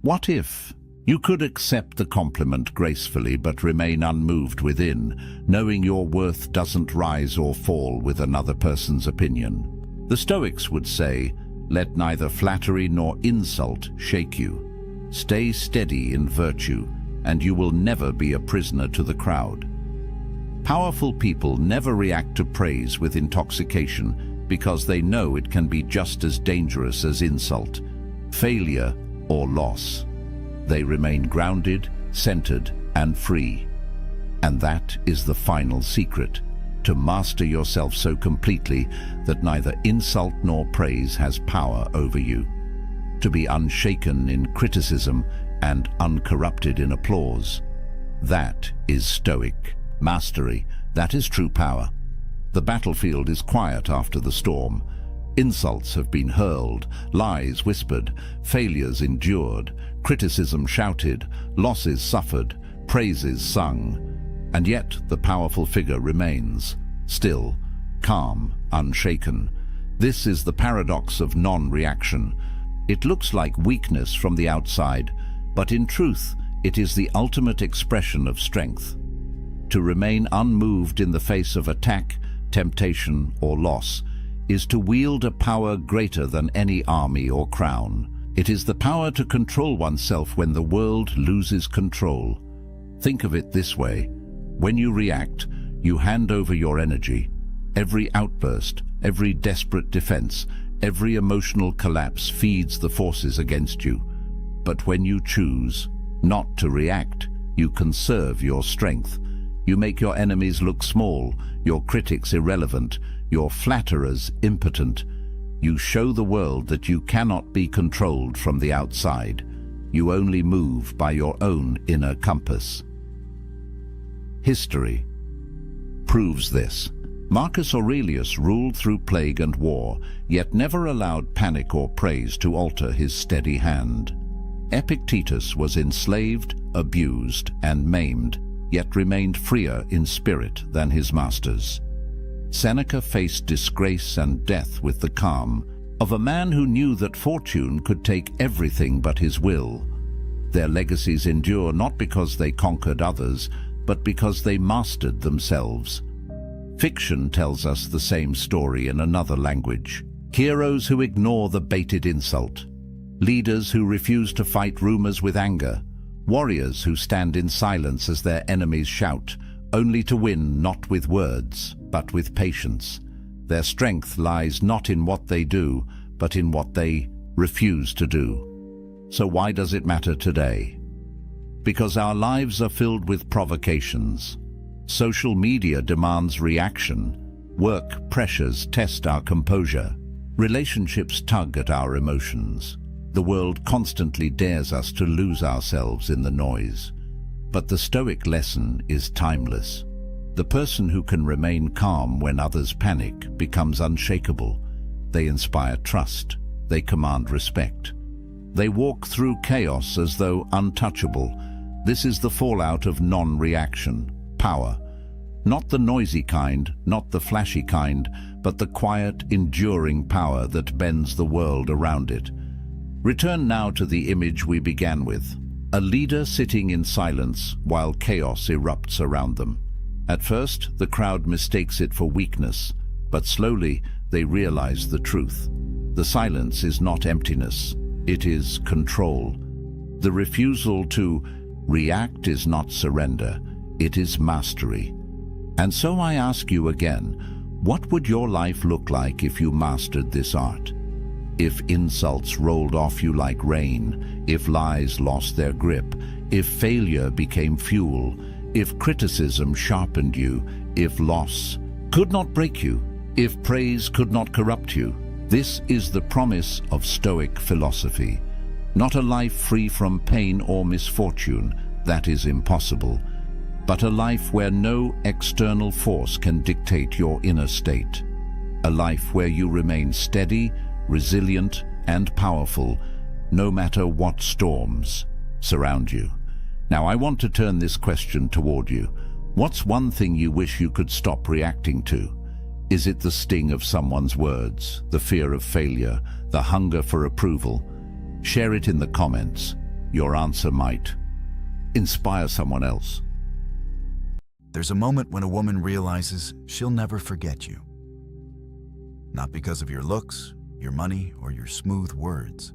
What if you could accept the compliment gracefully but remain unmoved within, knowing your worth doesn't rise or fall with another person's opinion? The Stoics would say, let neither flattery nor insult shake you. Stay steady in virtue, and you will never be a prisoner to the crowd. Powerful people never react to praise with intoxication because they know it can be just as dangerous as insult, failure, or loss. They remain grounded, centered, and free. And that is the final secret, to master yourself so completely that neither insult nor praise has power over you. To be unshaken in criticism and uncorrupted in applause. That is Stoic mastery. That is true power. The battlefield is quiet after the storm. Insults have been hurled, lies whispered, failures endured, criticism shouted, losses suffered, praises sung. And yet the powerful figure remains, still, calm, unshaken. This is the paradox of non-reaction. It looks like weakness from the outside, but in truth, it is the ultimate expression of strength. To remain unmoved in the face of attack, temptation, or loss is to wield a power greater than any army or crown. It is the power to control oneself when the world loses control. Think of it this way. When you react, you hand over your energy. Every outburst, every desperate defense, every emotional collapse feeds the forces against you. But when you choose not to react, you conserve your strength. You make your enemies look small, your critics irrelevant, your flatterers impotent. You show the world that you cannot be controlled from the outside. You only move by your own inner compass. History proves this. Marcus Aurelius ruled through plague and war, yet never allowed panic or praise to alter his steady hand. Epictetus was enslaved, abused, and maimed, yet remained freer in spirit than his masters. Seneca faced disgrace and death with the calm of a man who knew that fortune could take everything but his will. Their legacies endure not because they conquered others, but because they mastered themselves. Fiction tells us the same story in another language. Heroes who ignore the baited insult. Leaders who refuse to fight rumors with anger. Warriors who stand in silence as their enemies shout, only to win not with words, but with patience. Their strength lies not in what they do, but in what they refuse to do. So why does it matter today? Because our lives are filled with provocations. Social media demands reaction. Work pressures test our composure. Relationships tug at our emotions. The world constantly dares us to lose ourselves in the noise. But the Stoic lesson is timeless. The person who can remain calm when others panic becomes unshakable. They inspire trust. They command respect. They walk through chaos as though untouchable. This is the fallout of non-reaction, power. Not the noisy kind, not the flashy kind, but the quiet, enduring power that bends the world around it. Return now to the image we began with. A leader sitting in silence while chaos erupts around them. At first, the crowd mistakes it for weakness, but slowly they realize the truth. The silence is not emptiness, it is control. The refusal to react is not surrender, it is mastery. And so I ask you again, what would your life look like if you mastered this art? If insults rolled off you like rain, if lies lost their grip, if failure became fuel, if criticism sharpened you, if loss could not break you, if praise could not corrupt you. This is the promise of Stoic philosophy. Not a life free from pain or misfortune, that is impossible, but a life where no external force can dictate your inner state. A life where you remain steady, resilient, and powerful, no matter what storms surround you. Now, I want to turn this question toward you. What's one thing you wish you could stop reacting to? Is it the sting of someone's words, the fear of failure, the hunger for approval? Share it in the comments. Your answer might inspire someone else. There's a moment when a woman realizes she'll never forget you. Not because of your looks, your money, or your smooth words,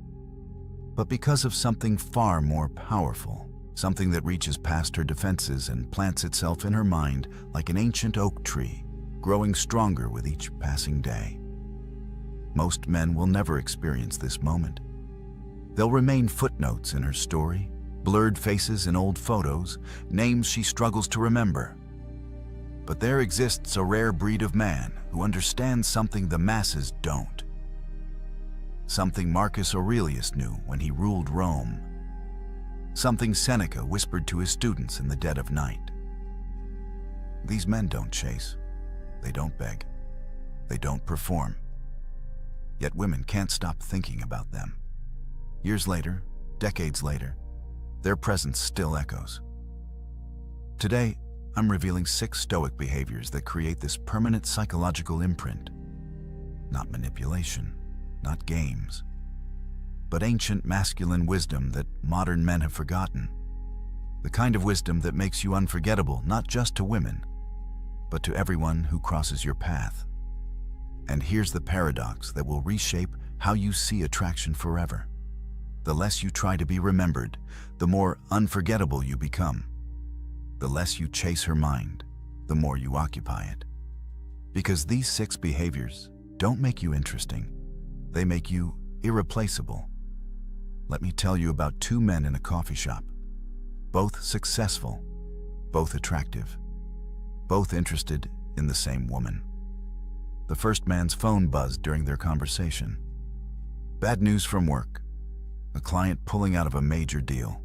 but because of something far more powerful, something that reaches past her defenses and plants itself in her mind like an ancient oak tree, growing stronger with each passing day. Most men will never experience this moment. They'll remain footnotes in her story, blurred faces in old photos, names she struggles to remember. But there exists a rare breed of man who understands something the masses don't. Something Marcus Aurelius knew when he ruled Rome. Something Seneca whispered to his students in the dead of night. These men don't chase. They don't beg. They don't perform. Yet women can't stop thinking about them. Years later, decades later, their presence still echoes. Today, I'm revealing 6 Stoic behaviors that create this permanent psychological imprint. Not manipulation, not games, but ancient masculine wisdom that modern men have forgotten. The kind of wisdom that makes you unforgettable, not just to women, but to everyone who crosses your path. And here's the paradox that will reshape how you see attraction forever. The less you try to be remembered, the more unforgettable you become. The less you chase her mind, the more you occupy it. Because these 6 behaviors don't make you interesting, they make you irreplaceable. Let me tell you about 2 men in a coffee shop, both successful, both attractive, both interested in the same woman. The first man's phone buzzed during their conversation. Bad news from work. A client pulling out of a major deal.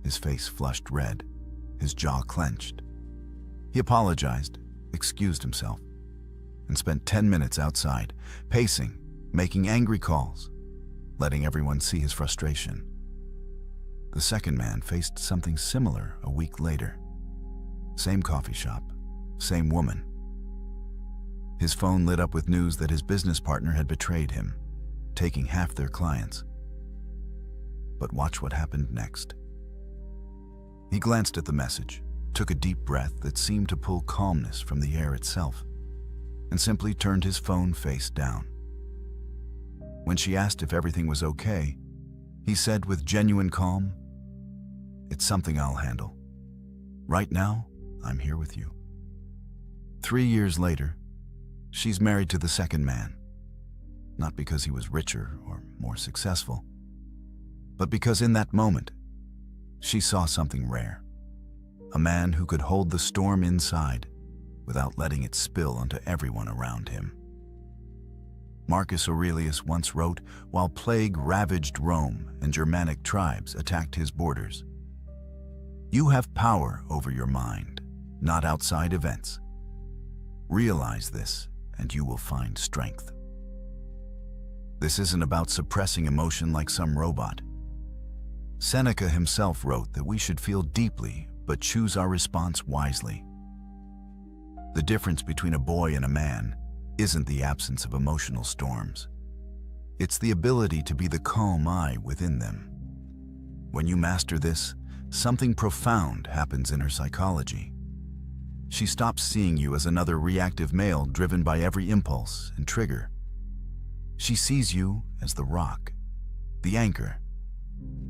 His face flushed red, his jaw clenched. He apologized, excused himself, and spent 10 minutes outside, pacing, making angry calls, letting everyone see his frustration. The second man faced something similar a week later. Same coffee shop, same woman. His phone lit up with news that his business partner had betrayed him, taking half their clients. But watch what happened next. He glanced at the message, took a deep breath that seemed to pull calmness from the air itself, and simply turned his phone face down. When she asked if everything was okay, he said with genuine calm, "It's something I'll handle. Right now, I'm here with you." 3 years later, she's married to the second man, not because he was richer or more successful, but because in that moment, she saw something rare. A man who could hold the storm inside without letting it spill onto everyone around him. Marcus Aurelius once wrote, while plague ravaged Rome and Germanic tribes attacked his borders, "You have power over your mind, not outside events. Realize this, and you will find strength." This isn't about suppressing emotion like some robot. Seneca himself wrote that we should feel deeply, but choose our response wisely. The difference between a boy and a man isn't the absence of emotional storms. It's the ability to be the calm eye within them. When you master this, something profound happens in her psychology. She stops seeing you as another reactive male driven by every impulse and trigger. She sees you as the rock, the anchor,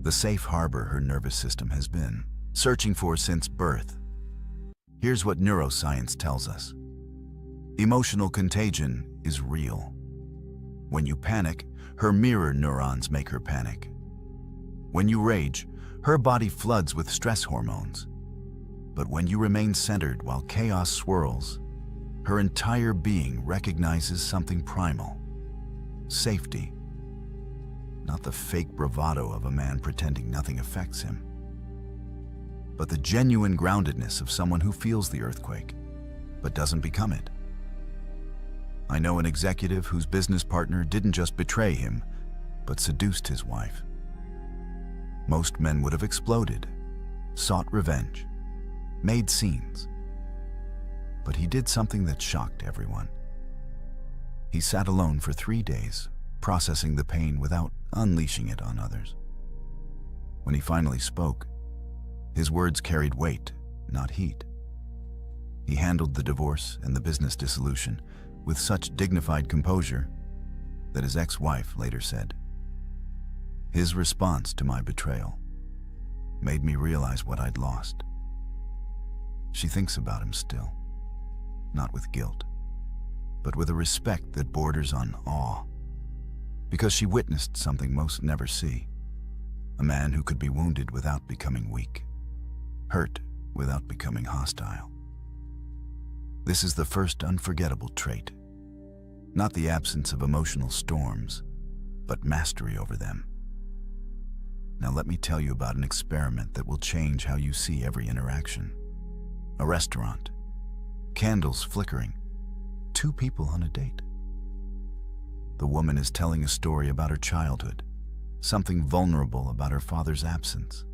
the safe harbor her nervous system has been searching for since birth. Here's what neuroscience tells us. Emotional contagion is real. When you panic, her mirror neurons make her panic. When you rage, her body floods with stress hormones. But when you remain centered while chaos swirls, her entire being recognizes something primal: safety. Not the fake bravado of a man pretending nothing affects him, but the genuine groundedness of someone who feels the earthquake, but doesn't become it. I know an executive whose business partner didn't just betray him, but seduced his wife. Most men would have exploded, sought revenge, made scenes. But he did something that shocked everyone. He sat alone for 3 days, processing the pain without unleashing it on others. When he finally spoke, his words carried weight, not heat. He handled the divorce and the business dissolution with such dignified composure that his ex-wife later said, "His response to my betrayal made me realize what I'd lost." She thinks about him still, not with guilt, but with a respect that borders on awe, because she witnessed something most never see: a man who could be wounded without becoming weak, hurt without becoming hostile. This is the first unforgettable trait, not the absence of emotional storms, but mastery over them. Now let me tell you about an experiment that will change how you see every interaction. A restaurant, candles flickering, two people on a date. The woman is telling a story about her childhood, something vulnerable about her father's absence.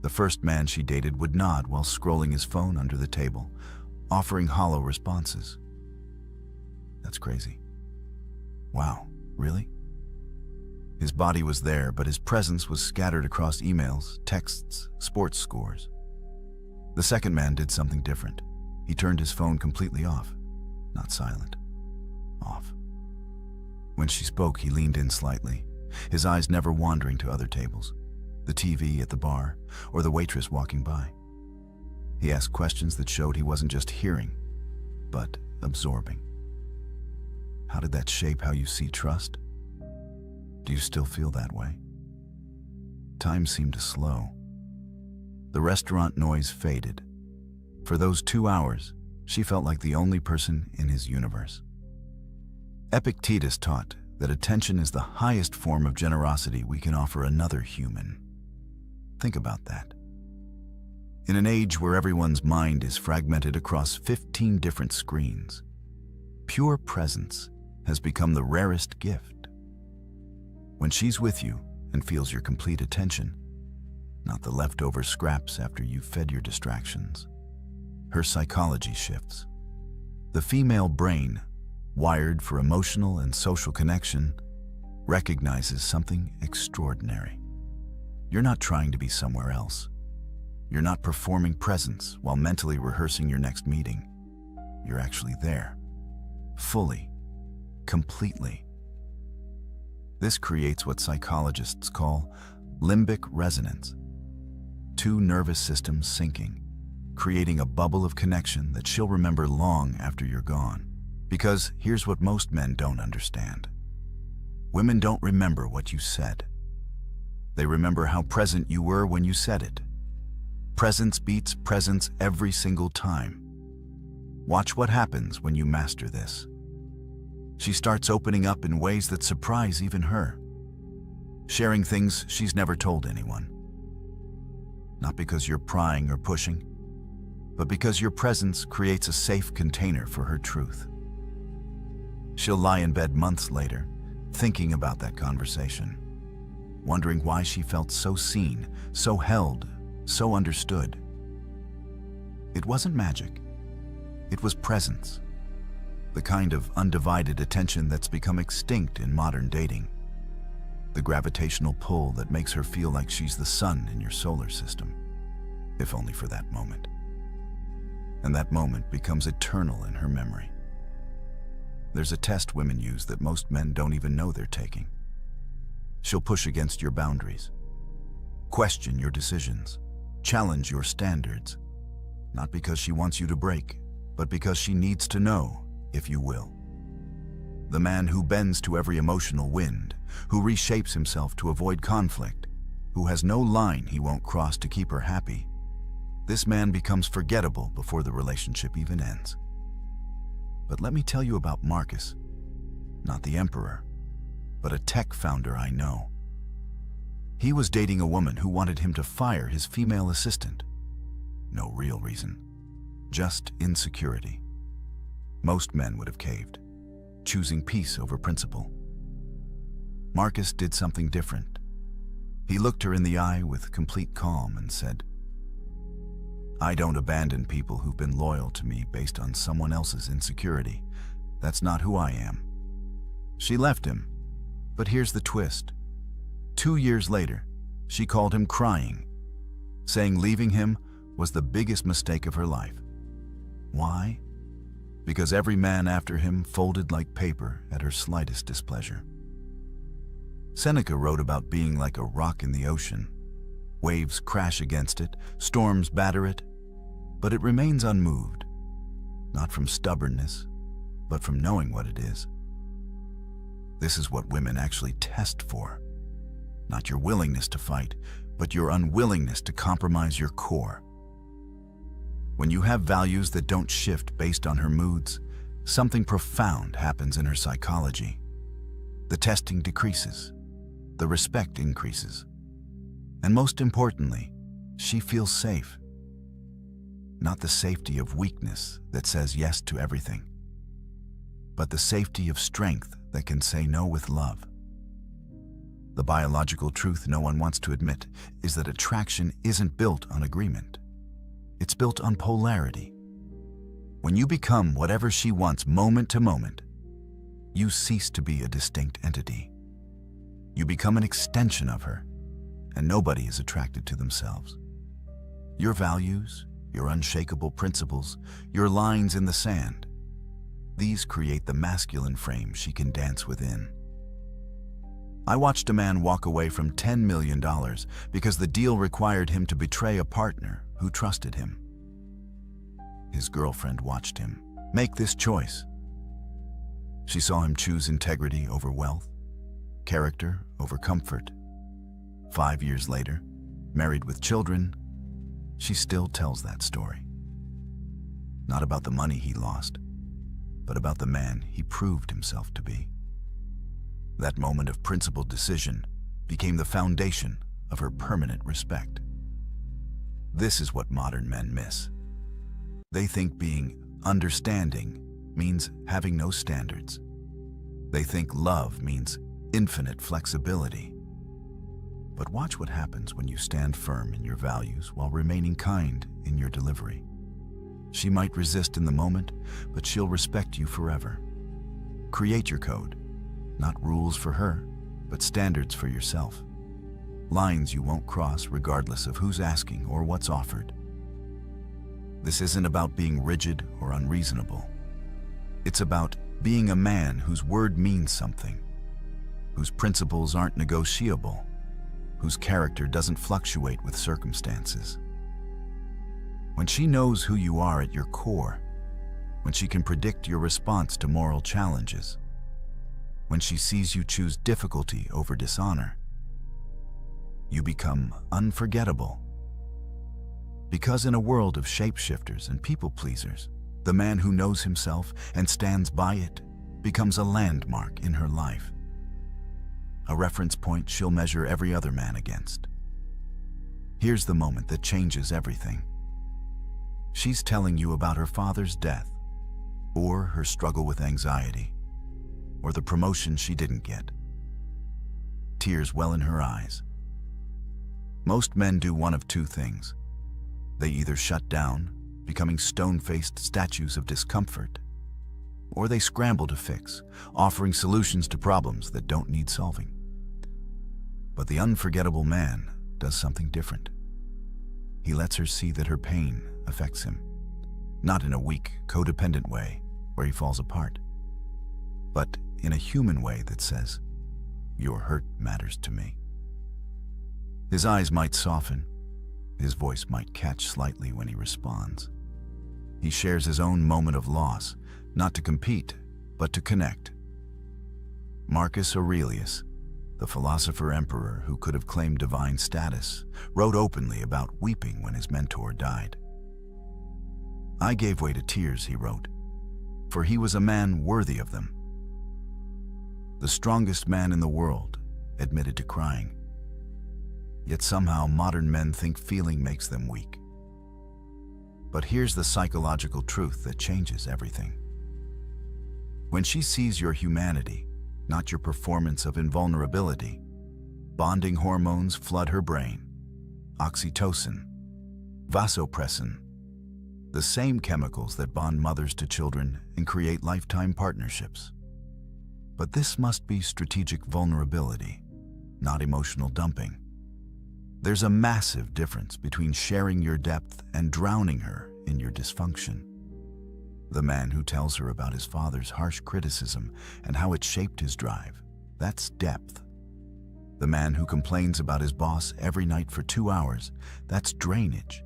The first man she dated would nod while scrolling his phone under the table, offering hollow responses. That's crazy. Wow, really? His body was there, but his presence was scattered across emails, texts, sports scores. The second man did something different. He turned his phone completely off. Not silent. Off. When she spoke, he leaned in slightly, his eyes never wandering to other tables, the TV at the bar, or the waitress walking by. He asked questions that showed he wasn't just hearing, but absorbing. How did that shape how you see trust? Do you still feel that way? Time seemed to slow. The restaurant noise faded. For those 2 hours, she felt like the only person in his universe. Epictetus taught that attention is the highest form of generosity we can offer another human. Think about that. In an age where everyone's mind is fragmented across 15 different screens, pure presence has become the rarest gift. When she's with you and feels your complete attention, not the leftover scraps after you've fed your distractions, her psychology shifts. The female brain, wired for emotional and social connection, recognizes something extraordinary. You're not trying to be somewhere else. You're not performing presence while mentally rehearsing your next meeting. You're actually there, fully, completely. This creates what psychologists call limbic resonance. Two nervous systems syncing, creating a bubble of connection that she'll remember long after you're gone. Because here's what most men don't understand. Women don't remember what you said. They remember how present you were when you said it. Presence beats presence every single time. Watch what happens when you master this. She starts opening up in ways that surprise even her, sharing things she's never told anyone. Not because you're prying or pushing, but because your presence creates a safe container for her truth. She'll lie in bed months later, thinking about that conversation, wondering why she felt so seen, so held, so understood. It wasn't magic. It was presence. The kind of undivided attention that's become extinct in modern dating. The gravitational pull that makes her feel like she's the sun in your solar system, if only for that moment. And that moment becomes eternal in her memory. There's a test women use that most men don't even know they're taking. She'll push against your boundaries, question your decisions, challenge your standards, not because she wants you to break, but because she needs to know if you will. The man who bends to every emotional wind, who reshapes himself to avoid conflict, who has no line he won't cross to keep her happy, this man becomes forgettable before the relationship even ends. But let me tell you about Marcus, not the emperor, but a tech founder I know. He was dating a woman who wanted him to fire his female assistant. No real reason, just insecurity. Most men would have caved, choosing peace over principle. Marcus did something different. He looked her in the eye with complete calm and said, "I don't abandon people who've been loyal to me based on someone else's insecurity. That's not who I am." She left him, But here's the twist. 2 years later, she called him crying, saying leaving him was the biggest mistake of her life. Why? Because every man after him folded like paper at her slightest displeasure. Seneca wrote about being like a rock in the ocean. Waves crash against it, storms batter it, but it remains unmoved, not from stubbornness, but from knowing what it is. This is what women actually test for. Not your willingness to fight, but your unwillingness to compromise your core. When you have values that don't shift based on her moods, something profound happens in her psychology. The testing decreases, the respect increases, and most importantly, she feels safe. Not the safety of weakness that says yes to everything, but the safety of strength that can say no with love. The biological truth no one wants to admit is that attraction isn't built on agreement. It's built on polarity. When you become whatever she wants moment to moment, you cease to be a distinct entity. You become an extension of her, and nobody is attracted to themselves. Your values, your unshakable principles, your lines in the sand, these create the masculine frame she can dance within. I watched a man walk away from $10 million because the deal required him to betray a partner who trusted him. His girlfriend watched him make this choice. She saw him choose integrity over wealth, character over comfort. 5 years later, married with children, she still tells that story. Not about the money he lost, but about the man he proved himself to be. That moment of principled decision became the foundation of her permanent respect. This is what modern men miss. They think being understanding means having no standards. They think love means infinite flexibility. But watch what happens when you stand firm in your values while remaining kind in your delivery. She might resist in the moment, but she'll respect you forever. Create your code. Not rules for her, but standards for yourself. Lines you won't cross regardless of who's asking or what's offered. This isn't about being rigid or unreasonable. It's about being a man whose word means something, whose principles aren't negotiable, whose character doesn't fluctuate with circumstances. When she knows who you are at your core, when she can predict your response to moral challenges, when she sees you choose difficulty over dishonor, you become unforgettable. Because in a world of shapeshifters and people-pleasers, the man who knows himself and stands by it becomes a landmark in her life, a reference point she'll measure every other man against. Here's the moment that changes everything. She's telling you about her father's death, or her struggle with anxiety, or the promotion she didn't get. Tears well in her eyes. Most men do one of two things. They either shut down, becoming stone-faced statues of discomfort, or they scramble to fix, offering solutions to problems that don't need solving. But the unforgettable man does something different. He lets her see that her pain affects him, not in a weak, codependent way where he falls apart, but in a human way that says, "Your hurt matters to me." His eyes might soften, his voice might catch slightly when he responds. He shares his own moment of loss, not to compete, but to connect. Marcus Aurelius, the philosopher-emperor who could have claimed divine status, wrote openly about weeping when his mentor died. "I gave way to tears," he wrote, "for he was a man worthy of them." The strongest man in the world admitted to crying. Yet somehow modern men think feeling makes them weak. But here's the psychological truth that changes everything. When she sees your humanity, not your performance of invulnerability, bonding hormones flood her brain. Oxytocin, vasopressin, the same chemicals that bond mothers to children and create lifetime partnerships. But this must be strategic vulnerability, not emotional dumping. There's a massive difference between sharing your depth and drowning her in your dysfunction. The man who tells her about his father's harsh criticism and how it shaped his drive, that's depth. The man who complains about his boss every night for 2 hours, that's drainage.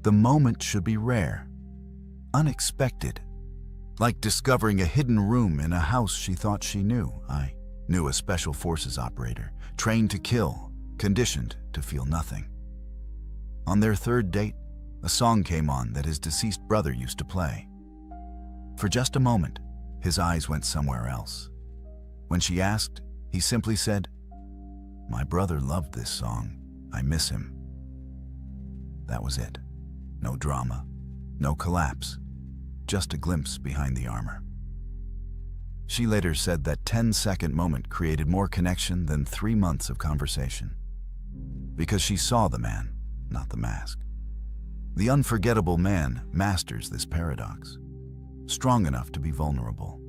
The moment should be rare, unexpected, like discovering a hidden room in a house she thought she knew. I knew a special forces operator, trained to kill, conditioned to feel nothing. On their third date, a song came on that his deceased brother used to play. For just a moment, his eyes went somewhere else. When she asked, he simply said, "My brother loved this song. I miss him." That was it. No drama, no collapse, just a glimpse behind the armor. She later said that 10-second moment created more connection than 3 months of conversation. Because she saw the man, not the mask. The unforgettable man masters this paradox. Strong enough to be vulnerable,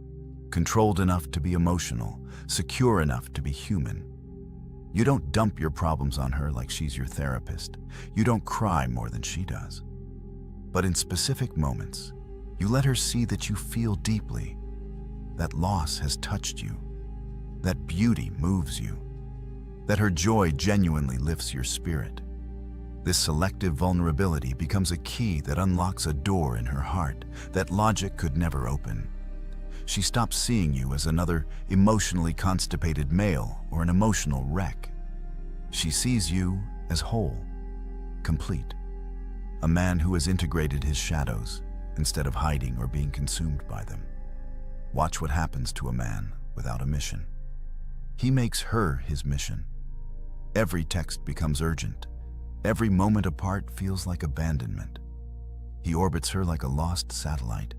controlled enough to be emotional, secure enough to be human. You don't dump your problems on her like she's your therapist. You don't cry more than she does. But in specific moments, you let her see that you feel deeply, that loss has touched you, that beauty moves you, that her joy genuinely lifts your spirit. This selective vulnerability becomes a key that unlocks a door in her heart that logic could never open. She stops seeing you as another emotionally constipated male or an emotional wreck. She sees you as whole, complete, a man who has integrated his shadows instead of hiding or being consumed by them. Watch what happens to a man without a mission. He makes her his mission. Every text becomes urgent. Every moment apart feels like abandonment. He orbits her like a lost satellite,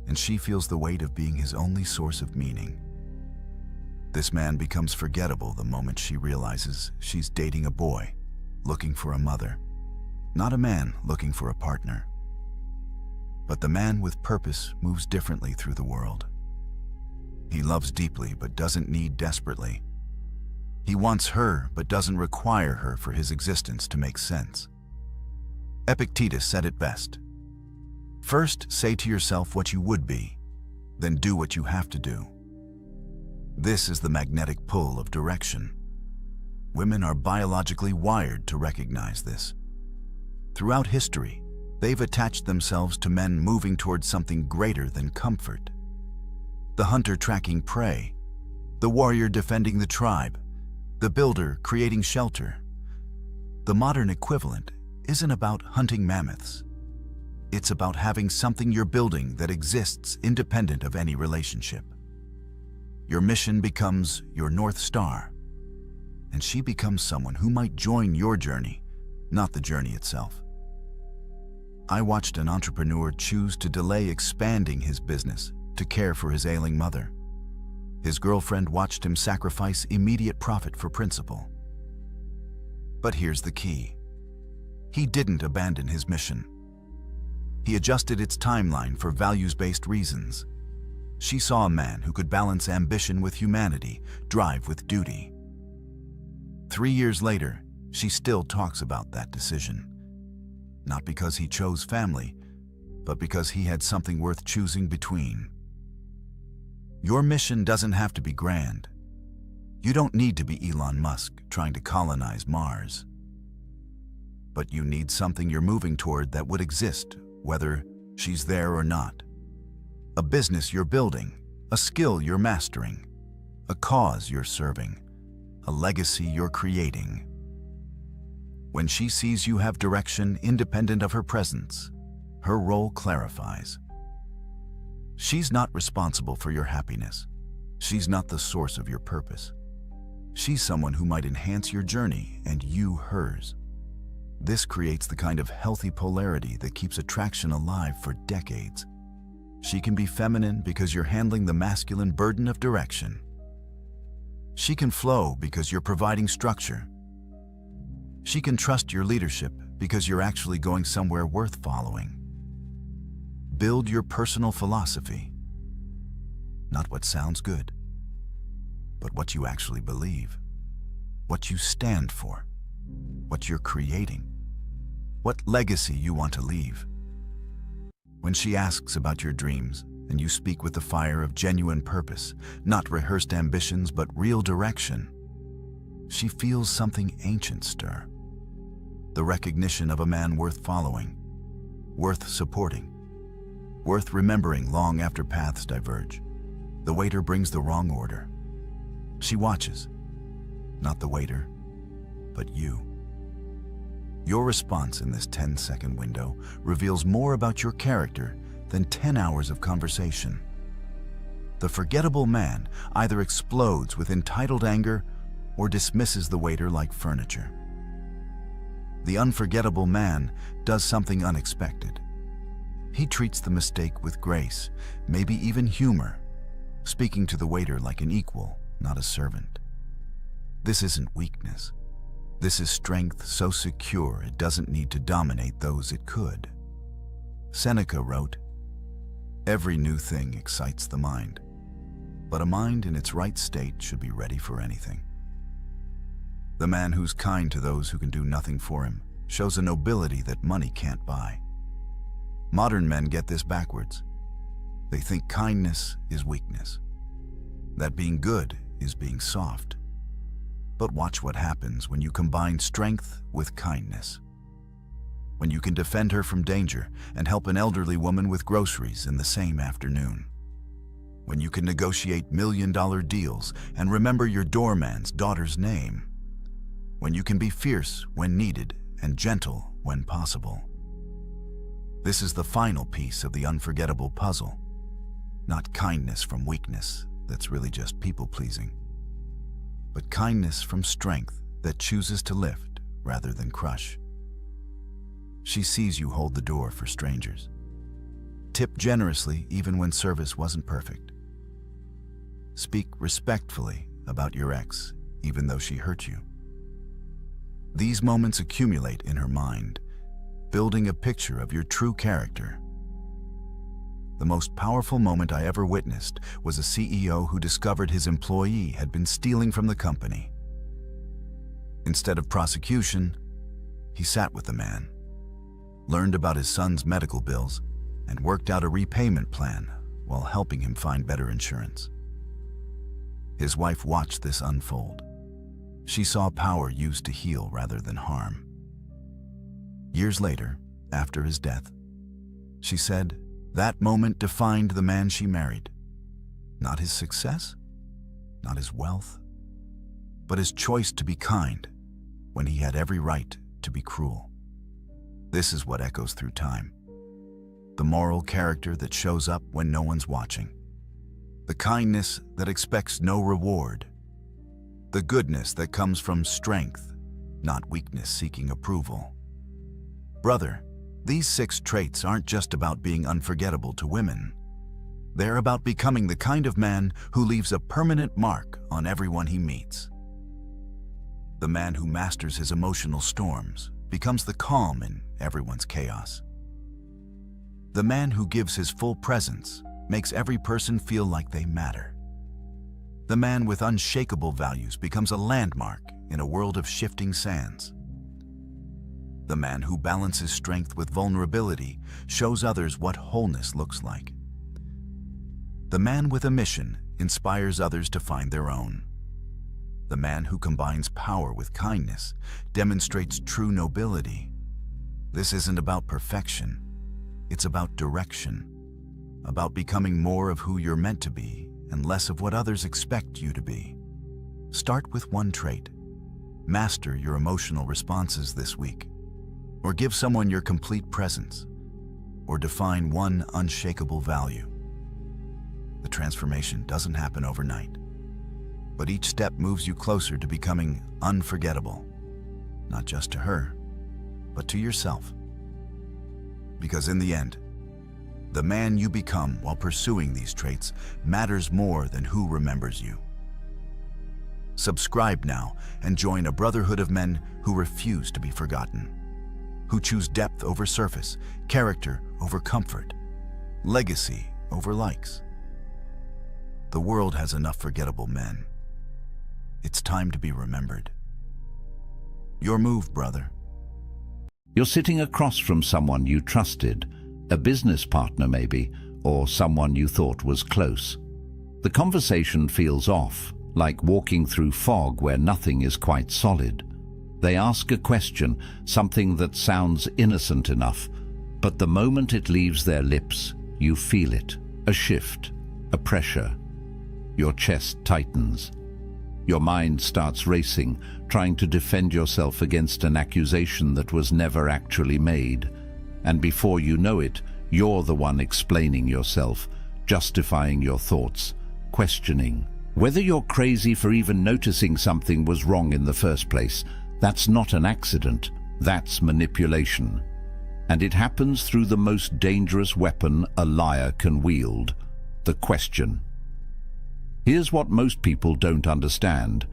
and she feels the weight of being his only source of meaning. This man becomes forgettable the moment she realizes she's dating a boy, looking for a mother, not a man looking for a partner. But the man with purpose moves differently through the world. He loves deeply but doesn't need desperately. He wants her but doesn't require her for his existence to make sense. Epictetus said it best. First, say to yourself what you would be, then do what you have to do. This is the magnetic pull of direction. Women are biologically wired to recognize this. Throughout history, they've attached themselves to men moving towards something greater than comfort. The hunter tracking prey, the warrior defending the tribe, the builder creating shelter. The modern equivalent isn't about hunting mammoths. It's about having something you're building that exists independent of any relationship. Your mission becomes your North Star, and she becomes someone who might join your journey, not the journey itself. I watched an entrepreneur choose to delay expanding his business to care for his ailing mother. His girlfriend watched him sacrifice immediate profit for principle. But here's the key. He didn't abandon his mission. He adjusted its timeline for values-based reasons. She saw a man who could balance ambition with humanity, drive with duty. 3 years later, she still talks about that decision. Not because he chose family, but because he had something worth choosing between. Your mission doesn't have to be grand. You don't need to be Elon Musk trying to colonize Mars. But you need something you're moving toward that would exist, whether she's there or not. A business you're building, a skill you're mastering, a cause you're serving, a legacy you're creating. When she sees you have direction independent of her presence, her role clarifies. She's not responsible for your happiness. She's not the source of your purpose. She's someone who might enhance your journey and you hers. This creates the kind of healthy polarity that keeps attraction alive for decades. She can be feminine because you're handling the masculine burden of direction. She can flow because you're providing structure. She can trust your leadership because you're actually going somewhere worth following. Build your personal philosophy. not what sounds good, but what you actually believe, what you stand for, what you're creating, what legacy you want to leave. When she asks about your dreams, and you speak with the fire of genuine purpose, not rehearsed ambitions but real direction, she feels something ancient stir. The recognition of a man worth following, worth supporting, worth remembering long after paths diverge. The waiter brings the wrong order. She watches, not the waiter, but you. Your response in this 10-second window reveals more about your character than 10 hours of conversation. The forgettable man either explodes with entitled anger or dismisses the waiter like furniture. The unforgettable man does something unexpected. He treats the mistake with grace, maybe even humor, speaking to the waiter like an equal, not a servant. This isn't weakness. This is strength so secure it doesn't need to dominate those it could. Seneca wrote, "Every new thing excites the mind, but a mind in its right state should be ready for anything." The man who's kind to those who can do nothing for him shows a nobility that money can't buy. Modern men get this backwards. They think kindness is weakness, that being good is being soft. But watch what happens when you combine strength with kindness. When you can defend her from danger and help an elderly woman with groceries in the same afternoon. When you can negotiate million-dollar deals and remember your doorman's daughter's name. When you can be fierce when needed and gentle when possible. This is the final piece of the unforgettable puzzle. Not kindness from weakness that's really just people-pleasing, but kindness from strength that chooses to lift rather than crush. She sees you hold the door for strangers. Tip generously even when service wasn't perfect. Speak respectfully about your ex even though she hurt you. These moments accumulate in her mind, building a picture of your true character. The most powerful moment I ever witnessed was a CEO who discovered his employee had been stealing from the company. Instead of prosecution, he sat with the man, learned about his son's medical bills, and worked out a repayment plan while helping him find better insurance. His wife watched this unfold. She saw power used to heal rather than harm. Years later, after his death, she said, that moment defined the man she married. Not his success, not his wealth, but his choice to be kind when he had every right to be cruel. This is what echoes through time. The moral character that shows up when no one's watching. The kindness that expects no reward. The goodness that comes from strength, not weakness seeking approval. Brother, these 6 traits aren't just about being unforgettable to women. They're about becoming the kind of man who leaves a permanent mark on everyone he meets. The man who masters his emotional storms becomes the calm in everyone's chaos. The man who gives his full presence makes every person feel like they matter. The man with unshakable values becomes a landmark in a world of shifting sands. The man who balances strength with vulnerability shows others what wholeness looks like. The man with a mission inspires others to find their own. The man who combines power with kindness demonstrates true nobility. This isn't about perfection. It's about direction, about becoming more of who you're meant to be and less of what others expect you to be. Start with one trait. Master your emotional responses this week. Or give someone your complete presence, or define one unshakable value. The transformation doesn't happen overnight, but each step moves you closer to becoming unforgettable, not just to her, but to yourself. Because in the end, the man you become while pursuing these traits matters more than who remembers you. Subscribe now and join a brotherhood of men who refuse to be forgotten. Who choose depth over surface, character over comfort, legacy over likes. The world has enough forgettable men. It's time to be remembered. Your move, brother. You're sitting across from someone you trusted, a business partner maybe, or someone you thought was close. The conversation feels off, like walking through fog where nothing is quite solid. They ask a question, something that sounds innocent enough, but the moment it leaves their lips, you feel it, a shift, a pressure. Your chest tightens. Your mind starts racing, trying to defend yourself against an accusation that was never actually made. And before you know it, you're the one explaining yourself, justifying your thoughts, questioning. Whether you're crazy for even noticing something was wrong in the first place, that's not an accident, that's manipulation. And it happens through the most dangerous weapon a liar can wield, the question. Here's what most people don't understand.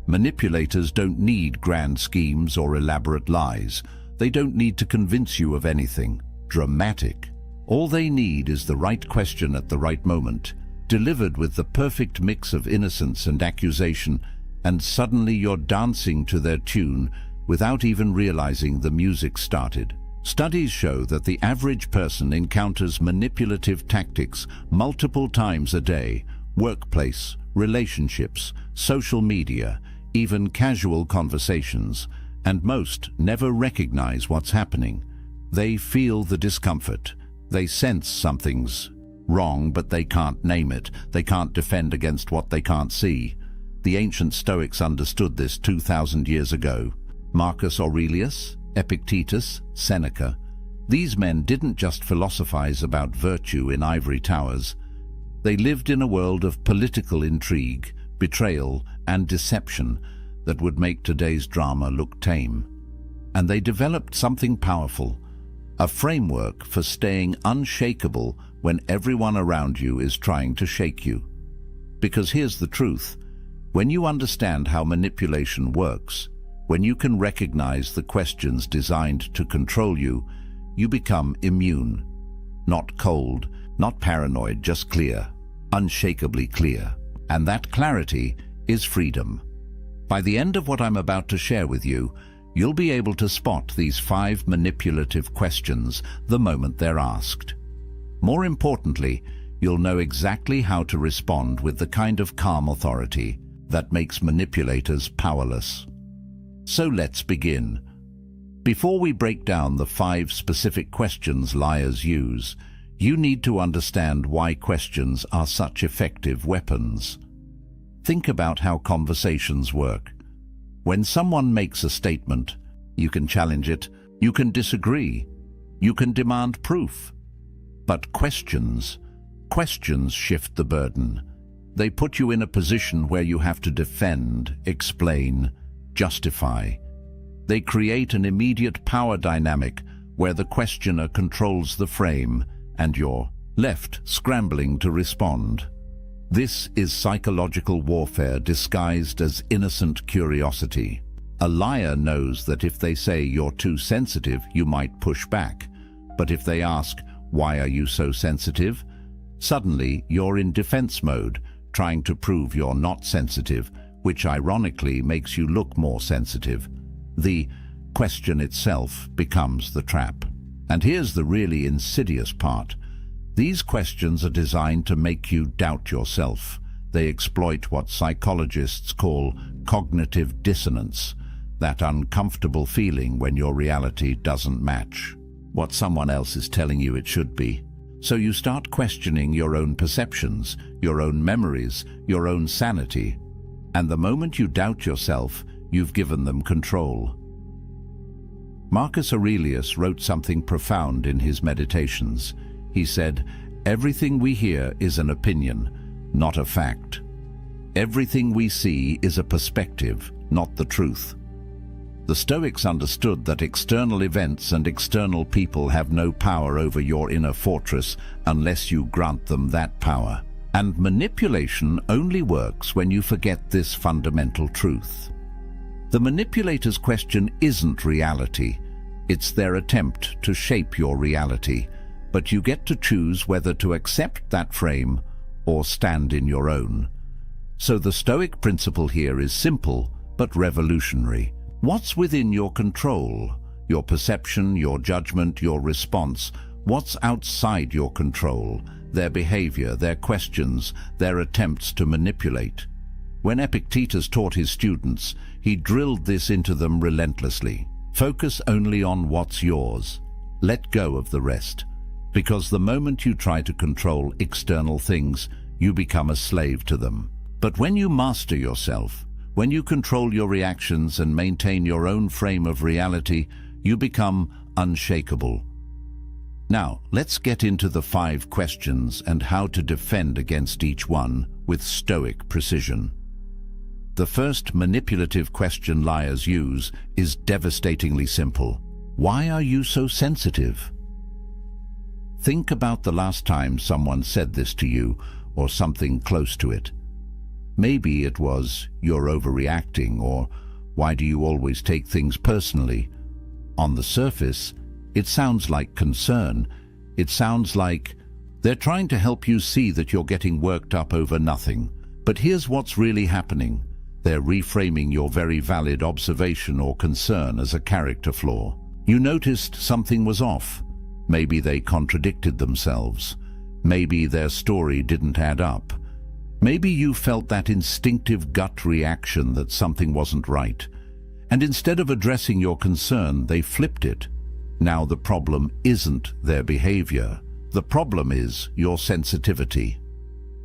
Manipulators don't need grand schemes or elaborate lies. They don't need to convince you of anything dramatic. All they need is the right question at the right moment, delivered with the perfect mix of innocence and accusation, and suddenly you're dancing to their tune without even realizing the music started. Studies show that the average person encounters manipulative tactics multiple times a day: workplace, relationships, social media, even casual conversations, and most never recognize what's happening. They feel the discomfort. They sense something's wrong, but they can't name it. They can't defend against what they can't see. The ancient Stoics understood this 2,000 years ago. Marcus Aurelius, Epictetus, Seneca. These men didn't just philosophize about virtue in ivory towers. They lived in a world of political intrigue, betrayal, and deception that would make today's drama look tame. And they developed something powerful, a framework for staying unshakable when everyone around you is trying to shake you. Because here's the truth: when you understand how manipulation works, when you can recognize the questions designed to control you, you become immune. Not cold, not paranoid, just clear, unshakably clear. And that clarity is freedom. By the end of what I'm about to share with you, you'll be able to spot these 5 manipulative questions the moment they're asked. More importantly, you'll know exactly how to respond with the kind of calm authority that makes manipulators powerless. So let's begin. Before we break down the 5 specific questions liars use, you need to understand why questions are such effective weapons. Think about how conversations work. When someone makes a statement, you can challenge it, you can disagree, you can demand proof. But questions shift the burden. They put you in a position where you have to defend, explain, justify. They create an immediate power dynamic where the questioner controls the frame and you're left scrambling to respond. This is psychological warfare disguised as innocent curiosity. A liar knows that if they say you're too sensitive, you might push back. But if they ask, "Why are you so sensitive?" suddenly you're in defense mode, trying to prove you're not sensitive, which ironically makes you look more sensitive. The question itself becomes the trap. And here's the really insidious part. These questions are designed to make you doubt yourself. They exploit what psychologists call cognitive dissonance, that uncomfortable feeling when your reality doesn't match what someone else is telling you it should be. So you start questioning your own perceptions, your own memories, your own sanity. And the moment you doubt yourself, you've given them control. Marcus Aurelius wrote something profound in his Meditations. He said, "Everything we hear is an opinion, not a fact. Everything we see is a perspective, not the truth." The Stoics understood that external events and external people have no power over your inner fortress unless you grant them that power. And manipulation only works when you forget this fundamental truth. The manipulator's question isn't reality. It's their attempt to shape your reality. But you get to choose whether to accept that frame or stand in your own. So the Stoic principle here is simple but revolutionary. What's within your control? Your perception, your judgment, your response. What's outside your control? Their behavior, their questions, their attempts to manipulate. When Epictetus taught his students, he drilled this into them relentlessly. Focus only on what's yours. Let go of the rest. Because the moment you try to control external things, you become a slave to them. But when you master yourself, when you control your reactions and maintain your own frame of reality, you become unshakable. Now, let's get into the 5 questions and how to defend against each one with Stoic precision. The first manipulative question liars use is devastatingly simple. Why are you so sensitive? Think about the last time someone said this to you, or something close to it. Maybe it was, you're overreacting, or why do you always take things personally? On the surface, it sounds like concern. It sounds like they're trying to help you see that you're getting worked up over nothing. But here's what's really happening. They're reframing your very valid observation or concern as a character flaw. You noticed something was off. Maybe they contradicted themselves. Maybe their story didn't add up. Maybe you felt that instinctive gut reaction that something wasn't right. And instead of addressing your concern, they flipped it. Now the problem isn't their behavior. The problem is your sensitivity.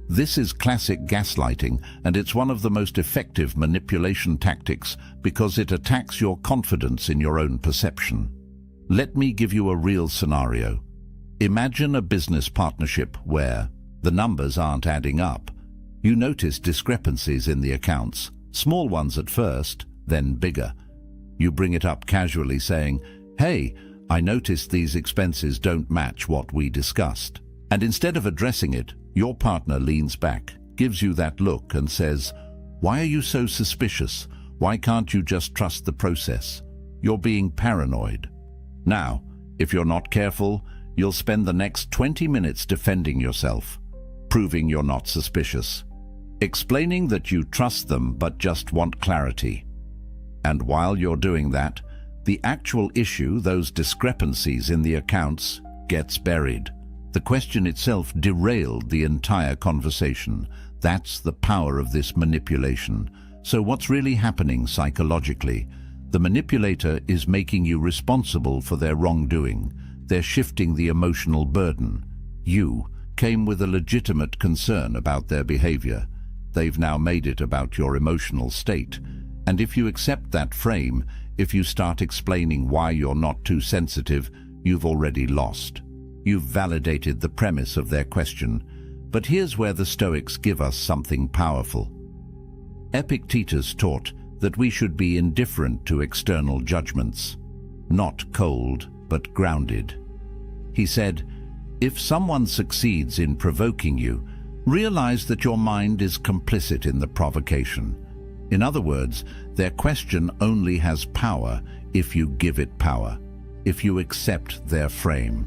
This is classic gaslighting, and it's one of the most effective manipulation tactics because it attacks your confidence in your own perception. Let me give you a real scenario. Imagine a business partnership where the numbers aren't adding up. You notice discrepancies in the accounts, small ones at first, then bigger. You bring it up casually saying, "Hey, I noticed these expenses don't match what we discussed." And instead of addressing it, your partner leans back, gives you that look and says, "Why are you so suspicious? Why can't you just trust the process? You're being paranoid." Now, if you're not careful, you'll spend the next 20 minutes defending yourself, proving you're not suspicious, explaining that you trust them but just want clarity. And while you're doing that, the actual issue, those discrepancies in the accounts, gets buried. The question itself derailed the entire conversation. That's the power of this manipulation. So what's really happening psychologically? The manipulator is making you responsible for their wrongdoing. They're shifting the emotional burden. You came with a legitimate concern about their behavior. They've now made it about your emotional state. And if you accept that frame, if you start explaining why you're not too sensitive, you've already lost. You've validated the premise of their question. But here's where the Stoics give us something powerful. Epictetus taught that we should be indifferent to external judgments, not cold but grounded. He said, if someone succeeds in provoking you, realize that your mind is complicit in the provocation. In other words, their question only has power if you give it power, if you accept their frame.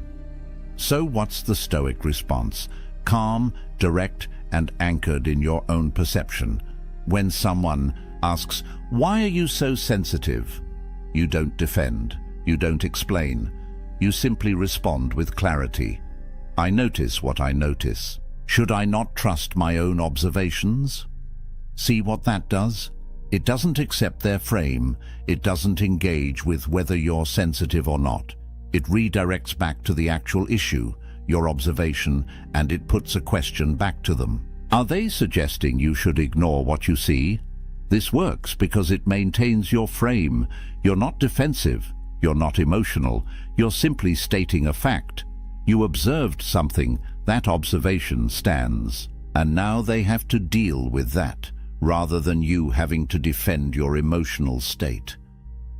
So what's the Stoic response? Calm, direct, and anchored in your own perception. When someone asks, "Why are you so sensitive?" you don't defend, you don't explain. You simply respond with clarity. I notice what I notice. Should I not trust my own observations? See what that does? It doesn't accept their frame. It doesn't engage with whether you're sensitive or not. It redirects back to the actual issue, your observation, and it puts a question back to them. Are they suggesting you should ignore what you see? This works because it maintains your frame. You're not defensive. You're not emotional. You're simply stating a fact. You observed something. That observation stands. And now they have to deal with that, rather than you having to defend your emotional state.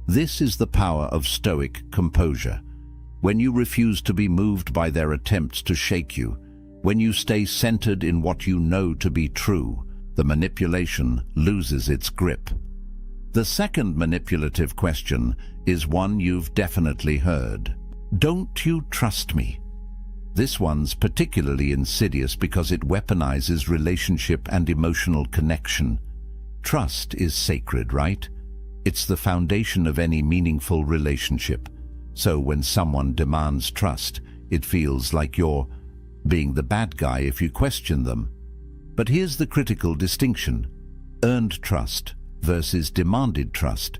This is the power of Stoic composure. When you refuse to be moved by their attempts to shake you, when you stay centered in what you know to be true, the manipulation loses its grip. The second manipulative question is one you've definitely heard. Don't you trust me? This one's particularly insidious because it weaponizes relationship and emotional connection. Trust is sacred, right? It's the foundation of any meaningful relationship. So when someone demands trust, it feels like you're being the bad guy if you question them. But here's the critical distinction: earned trust versus demanded trust.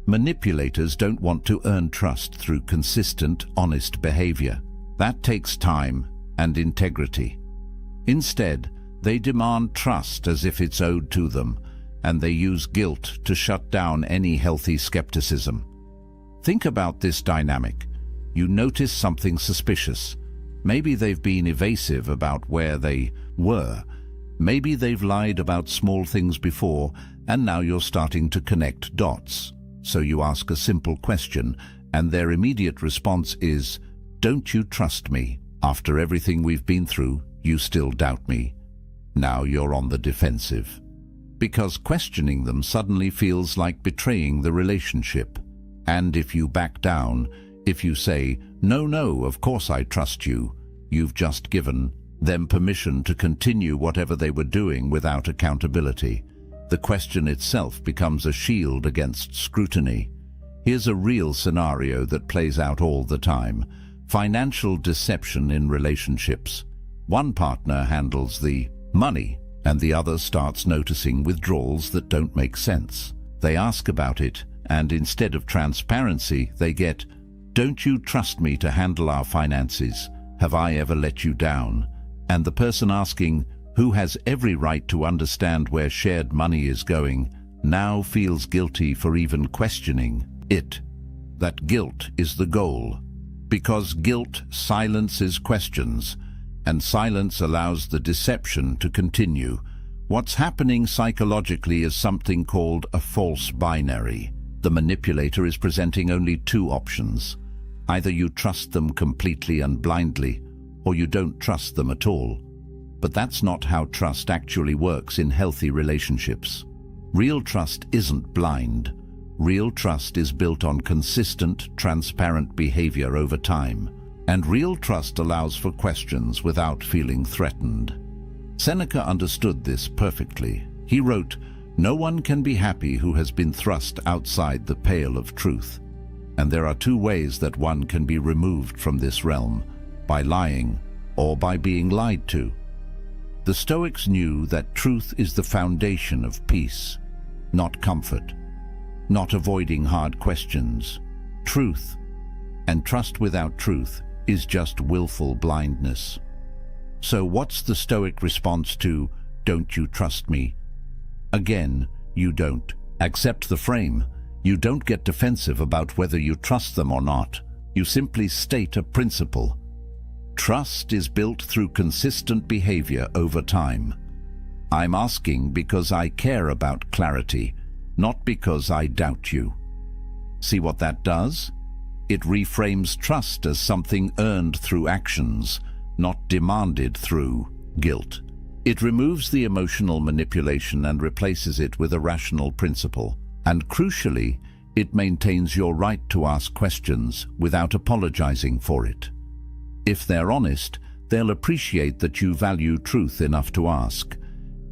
Manipulators don't want to earn trust through consistent, honest behavior. That takes time and integrity. Instead, they demand trust as if it's owed to them, and they use guilt to shut down any healthy skepticism. Think about this dynamic. You notice something suspicious. Maybe they've been evasive about where they were. Maybe they've lied about small things before, and now you're starting to connect dots. So you ask a simple question, and their immediate response is, "Don't you trust me? After everything we've been through, you still doubt me." Now you're on the defensive. Because questioning them suddenly feels like betraying the relationship. And if you back down, if you say, "No, of course I trust you," you've just given them permission to continue whatever they were doing without accountability. The question itself becomes a shield against scrutiny. Here's a real scenario that plays out all the time: financial deception in relationships. One partner handles the money, and the other starts noticing withdrawals that don't make sense. They ask about it, and instead of transparency, they get, "Don't you trust me to handle our finances? Have I ever let you down?" And the person asking, who has every right to understand where shared money is going, now feels guilty for even questioning it. That guilt is the goal. Because guilt silences questions, and silence allows the deception to continue. What's happening psychologically is something called a false binary. The manipulator is presenting only two options. Either you trust them completely and blindly, or you don't trust them at all. But that's not how trust actually works in healthy relationships. Real trust isn't blind. Real trust is built on consistent, transparent behavior over time. And real trust allows for questions without feeling threatened. Seneca understood this perfectly. He wrote, "No one can be happy who has been thrust outside the pale of truth." And there are two ways that one can be removed from this realm: by lying or by being lied to. The Stoics knew that truth is the foundation of peace, not comfort, not avoiding hard questions. Truth. And trust without truth is just willful blindness. So what's the Stoic response to, "Don't you trust me"? Again, you don't. Accept the frame. You don't get defensive about whether you trust them or not. You simply state a principle. Trust is built through consistent behavior over time. I'm asking because I care about clarity, not because I doubt you. See what that does? It reframes trust as something earned through actions, not demanded through guilt. It removes the emotional manipulation and replaces it with a rational principle. And crucially, it maintains your right to ask questions without apologizing for it. If they're honest, they'll appreciate that you value truth enough to ask.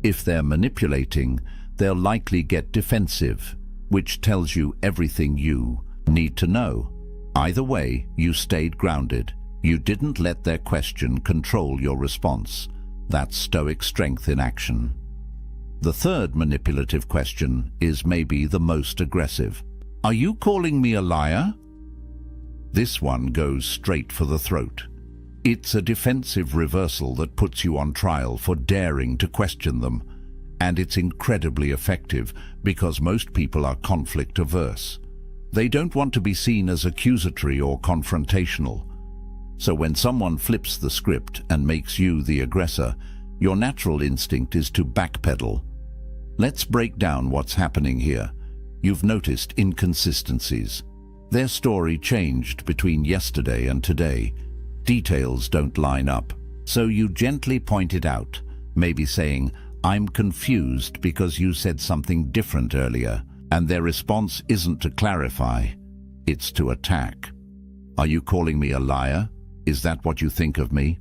If they're manipulating, they'll likely get defensive, which tells you everything you need to know. Either way, you stayed grounded. You didn't let their question control your response. That's Stoic strength in action. The third manipulative question is maybe the most aggressive. "Are you calling me a liar?" This one goes straight for the throat. It's a defensive reversal that puts you on trial for daring to question them. And it's incredibly effective because most people are conflict averse. They don't want to be seen as accusatory or confrontational. So when someone flips the script and makes you the aggressor, your natural instinct is to backpedal. Let's break down what's happening here. You've noticed inconsistencies. Their story changed between yesterday and today. Details don't line up. So you gently point it out, maybe saying, "I'm confused because you said something different earlier." And their response isn't to clarify, it's to attack. "Are you calling me a liar? Is that what you think of me?"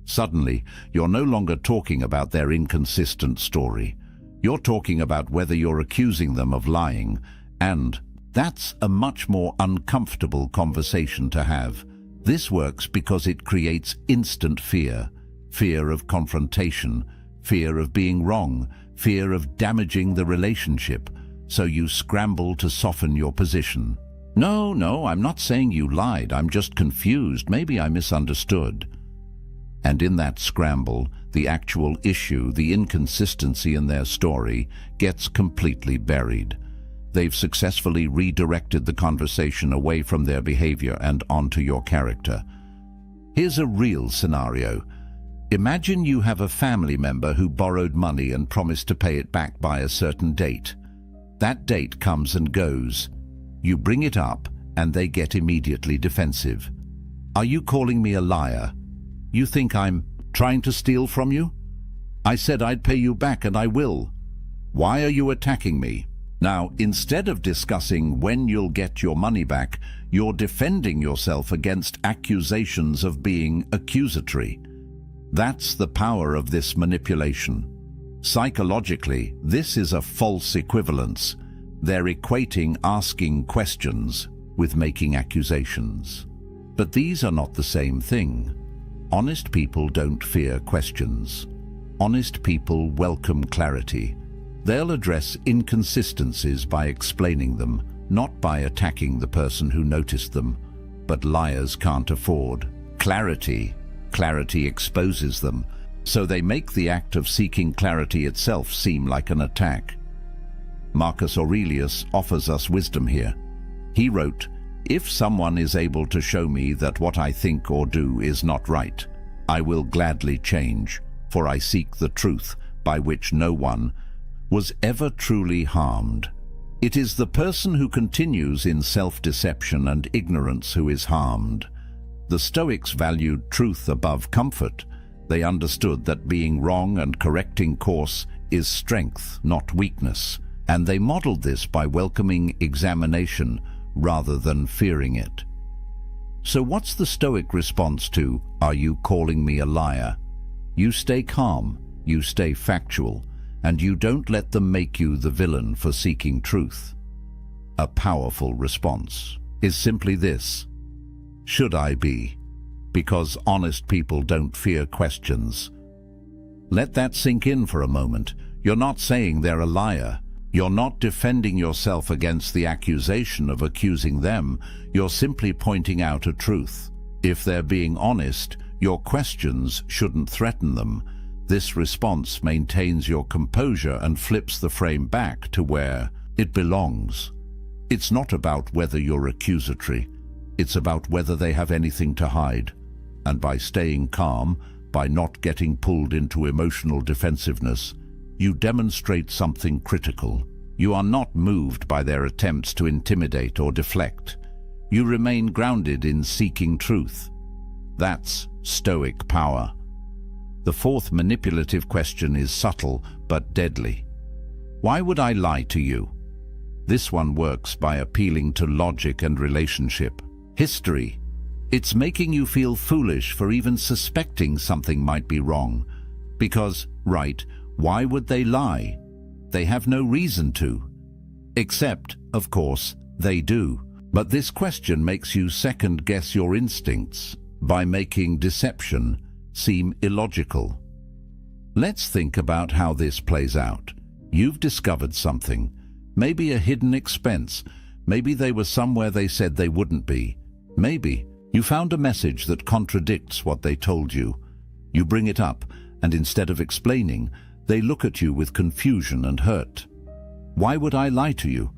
Suddenly, you're no longer talking about their inconsistent story. You're talking about whether you're accusing them of lying, and that's a much more uncomfortable conversation to have. This works because it creates instant fear. Fear of confrontation, fear of being wrong, fear of damaging the relationship, so you scramble to soften your position. No, I'm not saying you lied, I'm just confused, maybe I misunderstood. And in that scramble, the actual issue, the inconsistency in their story, gets completely buried. They've successfully redirected the conversation away from their behavior and onto your character. Here's a real scenario. Imagine you have a family member who borrowed money and promised to pay it back by a certain date. That date comes and goes. You bring it up, and they get immediately defensive. Are you calling me a liar? You think I'm trying to steal from you? I said I'd pay you back, and I will. Why are you attacking me? Now, instead of discussing when you'll get your money back, you're defending yourself against accusations of being accusatory. That's the power of this manipulation. Psychologically, this is a false equivalence. They're equating asking questions with making accusations. But these are not the same thing. Honest people don't fear questions. Honest people welcome clarity. They'll address inconsistencies by explaining them, not by attacking the person who noticed them. But liars can't afford clarity. Clarity exposes them, so they make the act of seeking clarity itself seem like an attack. Marcus Aurelius offers us wisdom here. He wrote, "If someone is able to show me that what I think or do is not right, I will gladly change, for I seek the truth by which no one was ever truly harmed." It is the person who continues in self-deception and ignorance who is harmed. The Stoics valued truth above comfort. They understood that being wrong and correcting course is strength, not weakness, and they modeled this by welcoming examination rather than fearing it. So what's the Stoic response to, "Are you calling me a liar"? You stay calm, you stay factual, and you don't let them make you the villain for seeking truth. A powerful response is simply this: should I be? Because honest people don't fear questions. Let that sink in for a moment. You're not saying they're a liar. You're not defending yourself against the accusation of accusing them. You're simply pointing out a truth. If they're being honest, your questions shouldn't threaten them. This response maintains your composure and flips the frame back to where it belongs. It's not about whether you're accusatory. It's about whether they have anything to hide. And by staying calm, by not getting pulled into emotional defensiveness, you demonstrate something critical. You are not moved by their attempts to intimidate or deflect. You remain grounded in seeking truth. That's Stoic power. The fourth manipulative question is subtle but deadly. Why would I lie to you? This one works by appealing to logic and relationship. History. It's making you feel foolish for even suspecting something might be wrong. Because, right, why would they lie? They have no reason to. Except, of course, they do. But this question makes you second-guess your instincts by making deception seem illogical. Let's think about how this plays out. You've discovered something. Maybe a hidden expense. Maybe they were somewhere they said they wouldn't be. Maybe you found a message that contradicts what they told you. You bring it up, and instead of explaining, they look at you with confusion and hurt. Why would I lie to you?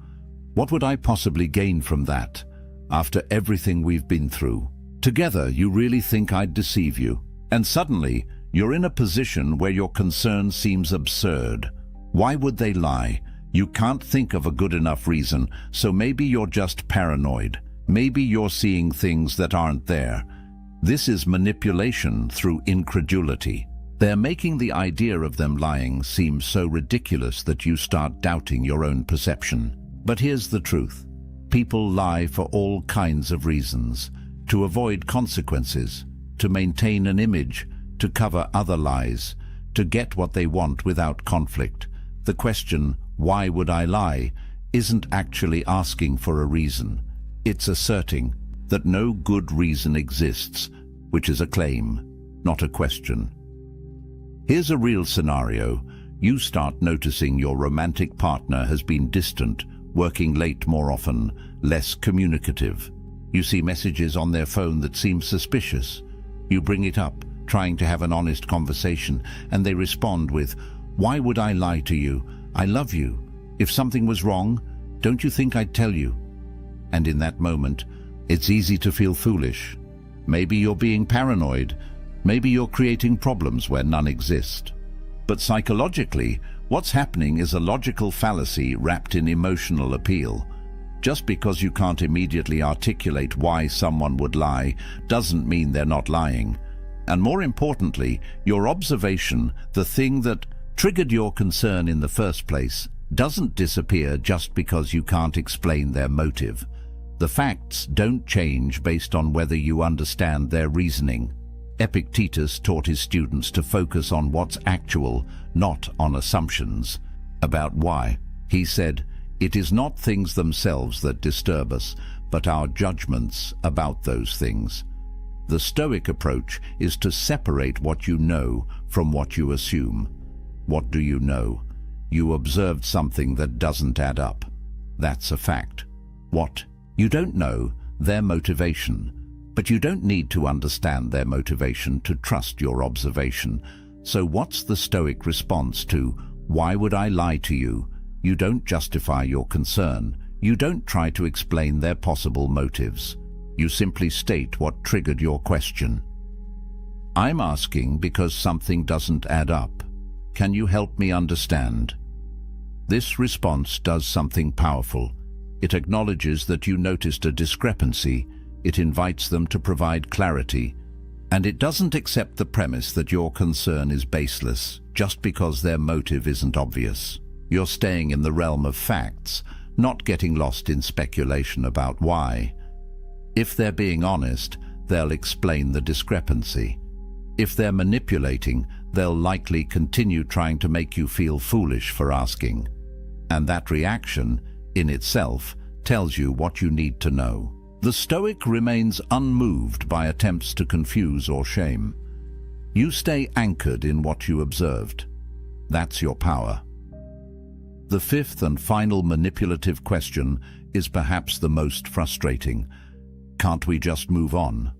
What would I possibly gain from that? After everything we've been through. Together, you really think I'd deceive you? And suddenly, you're in a position where your concern seems absurd. Why would they lie? You can't think of a good enough reason, so maybe you're just paranoid. Maybe you're seeing things that aren't there. This is manipulation through incredulity. They're making the idea of them lying seem so ridiculous that you start doubting your own perception. But here's the truth. People lie for all kinds of reasons. To avoid consequences, to maintain an image, to cover other lies, to get what they want without conflict. The question, "Why would I lie?" isn't actually asking for a reason. It's asserting that no good reason exists, which is a claim, not a question. Here's a real scenario. You start noticing your romantic partner has been distant, working late more often, less communicative. You see messages on their phone that seem suspicious. You bring it up, trying to have an honest conversation, and they respond with, "Why would I lie to you? I love you. If something was wrong, don't you think I'd tell you?" And in that moment, it's easy to feel foolish. Maybe you're being paranoid. Maybe you're creating problems where none exist. But psychologically, what's happening is a logical fallacy wrapped in emotional appeal. Just because you can't immediately articulate why someone would lie doesn't mean they're not lying. And more importantly, your observation, the thing that triggered your concern in the first place, doesn't disappear just because you can't explain their motive. The facts don't change based on whether you understand their reasoning. Epictetus taught his students to focus on what's actual, not on assumptions. About why, he said, "It is not things themselves that disturb us, but our judgments about those things." The Stoic approach is to separate what you know from what you assume. What do you know? You observed something that doesn't add up. That's a fact. What? You don't know their motivation, but you don't need to understand their motivation to trust your observation. So what's the Stoic response to, "Why would I lie to you"? You don't justify your concern. You don't try to explain their possible motives. You simply state what triggered your question. "I'm asking because something doesn't add up. Can you help me understand?" This response does something powerful. It acknowledges that you noticed a discrepancy. It invites them to provide clarity. And it doesn't accept the premise that your concern is baseless just because their motive isn't obvious. You're staying in the realm of facts, not getting lost in speculation about why. If they're being honest, they'll explain the discrepancy. If they're manipulating, they'll likely continue trying to make you feel foolish for asking. And that reaction, in itself, tells you what you need to know. The Stoic remains unmoved by attempts to confuse or shame. You stay anchored in what you observed. That's your power. The fifth and final manipulative question is perhaps the most frustrating. Can't we just move on?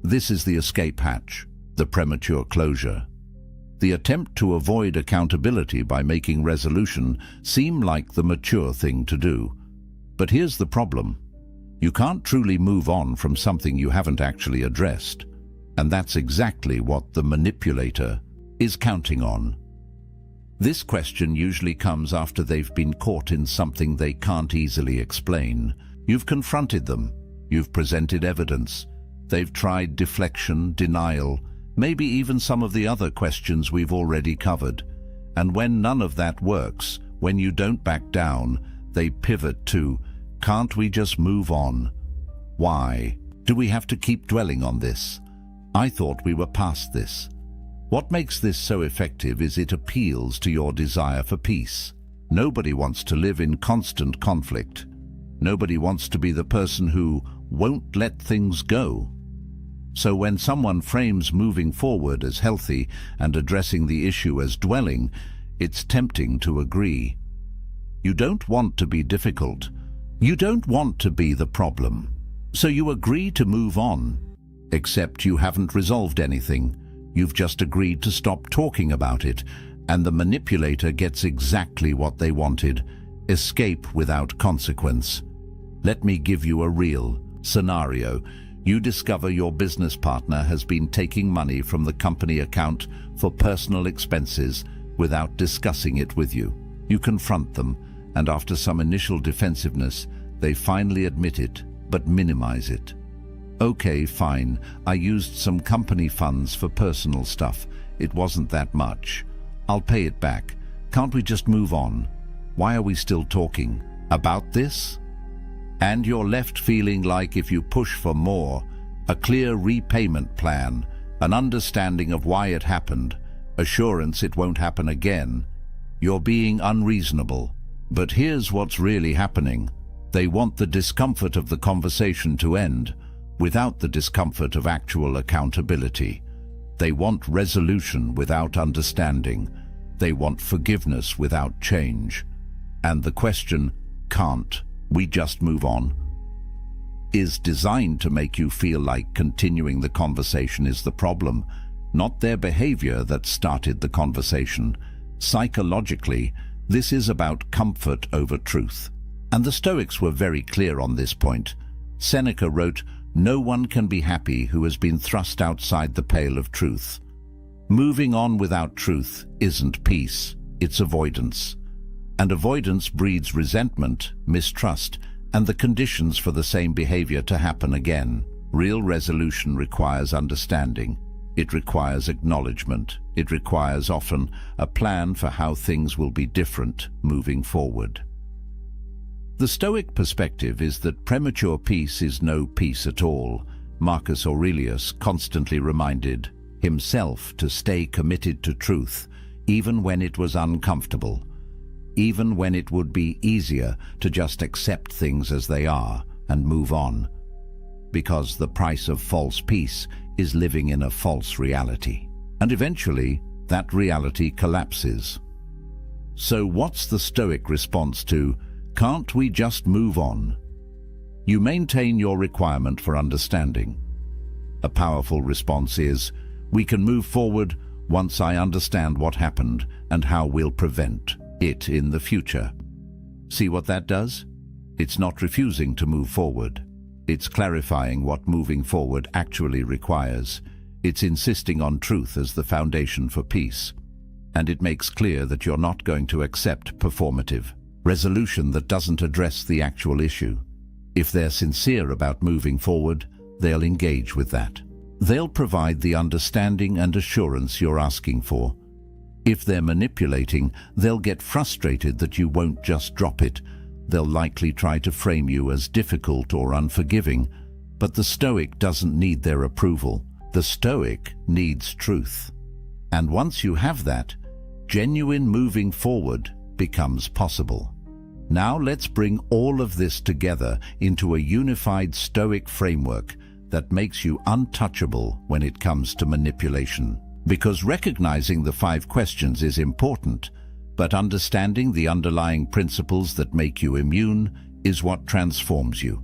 This is the escape hatch, the premature closure. The attempt to avoid accountability by making resolution seem like the mature thing to do. But here's the problem. You can't truly move on from something you haven't actually addressed. And that's exactly what the manipulator is counting on. This question usually comes after they've been caught in something they can't easily explain. You've confronted them. You've presented evidence. They've tried deflection, denial, maybe even some of the other questions we've already covered. And when none of that works, when you don't back down, they pivot to, "Can't we just move on? Why? Do we have to keep dwelling on this? I thought we were past this." What makes this so effective is it appeals to your desire for peace. Nobody wants to live in constant conflict. Nobody wants to be the person who won't let things go. So when someone frames moving forward as healthy and addressing the issue as dwelling, it's tempting to agree. You don't want to be difficult. You don't want to be the problem. So you agree to move on. Except you haven't resolved anything. You've just agreed to stop talking about it, and the manipulator gets exactly what they wanted: escape without consequence. Let me give you a real scenario. You discover your business partner has been taking money from the company account for personal expenses without discussing it with you. You confront them, and after some initial defensiveness, they finally admit it, but minimize it. "Okay, fine, I used some company funds for personal stuff. It wasn't that much. I'll pay it back. Can't we just move on? Why are we still talking about this?" And you're left feeling like if you push for more, a clear repayment plan, an understanding of why it happened, assurance it won't happen again. You're being unreasonable. But here's what's really happening. They want the discomfort of the conversation to end, without the discomfort of actual accountability. They want resolution without understanding. They want forgiveness without change. And the question, can't we just move on, is designed to make you feel like continuing the conversation is the problem, not their behavior that started the conversation. Psychologically, this is about comfort over truth. And the Stoics were very clear on this point. Seneca wrote, "No one can be happy who has been thrust outside the pale of truth." Moving on without truth isn't peace, it's avoidance. And avoidance breeds resentment, mistrust, and the conditions for the same behavior to happen again. Real resolution requires understanding. It requires acknowledgement. It requires often a plan for how things will be different moving forward. The Stoic perspective is that premature peace is no peace at all. Marcus Aurelius constantly reminded himself to stay committed to truth, even when it was uncomfortable, even when it would be easier to just accept things as they are and move on, because the price of false peace is living in a false reality. And eventually, that reality collapses. So what's the Stoic response to, "Can't we just move on?" You maintain your requirement for understanding. A powerful response is, "We can move forward once I understand what happened and how we'll prevent it in the future." See what that does? It's not refusing to move forward. It's clarifying what moving forward actually requires. It's insisting on truth as the foundation for peace. And it makes clear that you're not going to accept performative resolution that doesn't address the actual issue. If they're sincere about moving forward, they'll engage with that. They'll provide the understanding and assurance you're asking for. If they're manipulating, they'll get frustrated that you won't just drop it. They'll likely try to frame you as difficult or unforgiving. But the Stoic doesn't need their approval. The Stoic needs truth. And once you have that, genuine moving forward becomes possible. Now let's bring all of this together into a unified Stoic framework that makes you untouchable when it comes to manipulation. Because recognizing the 5 questions is important, but understanding the underlying principles that make you immune is what transforms you.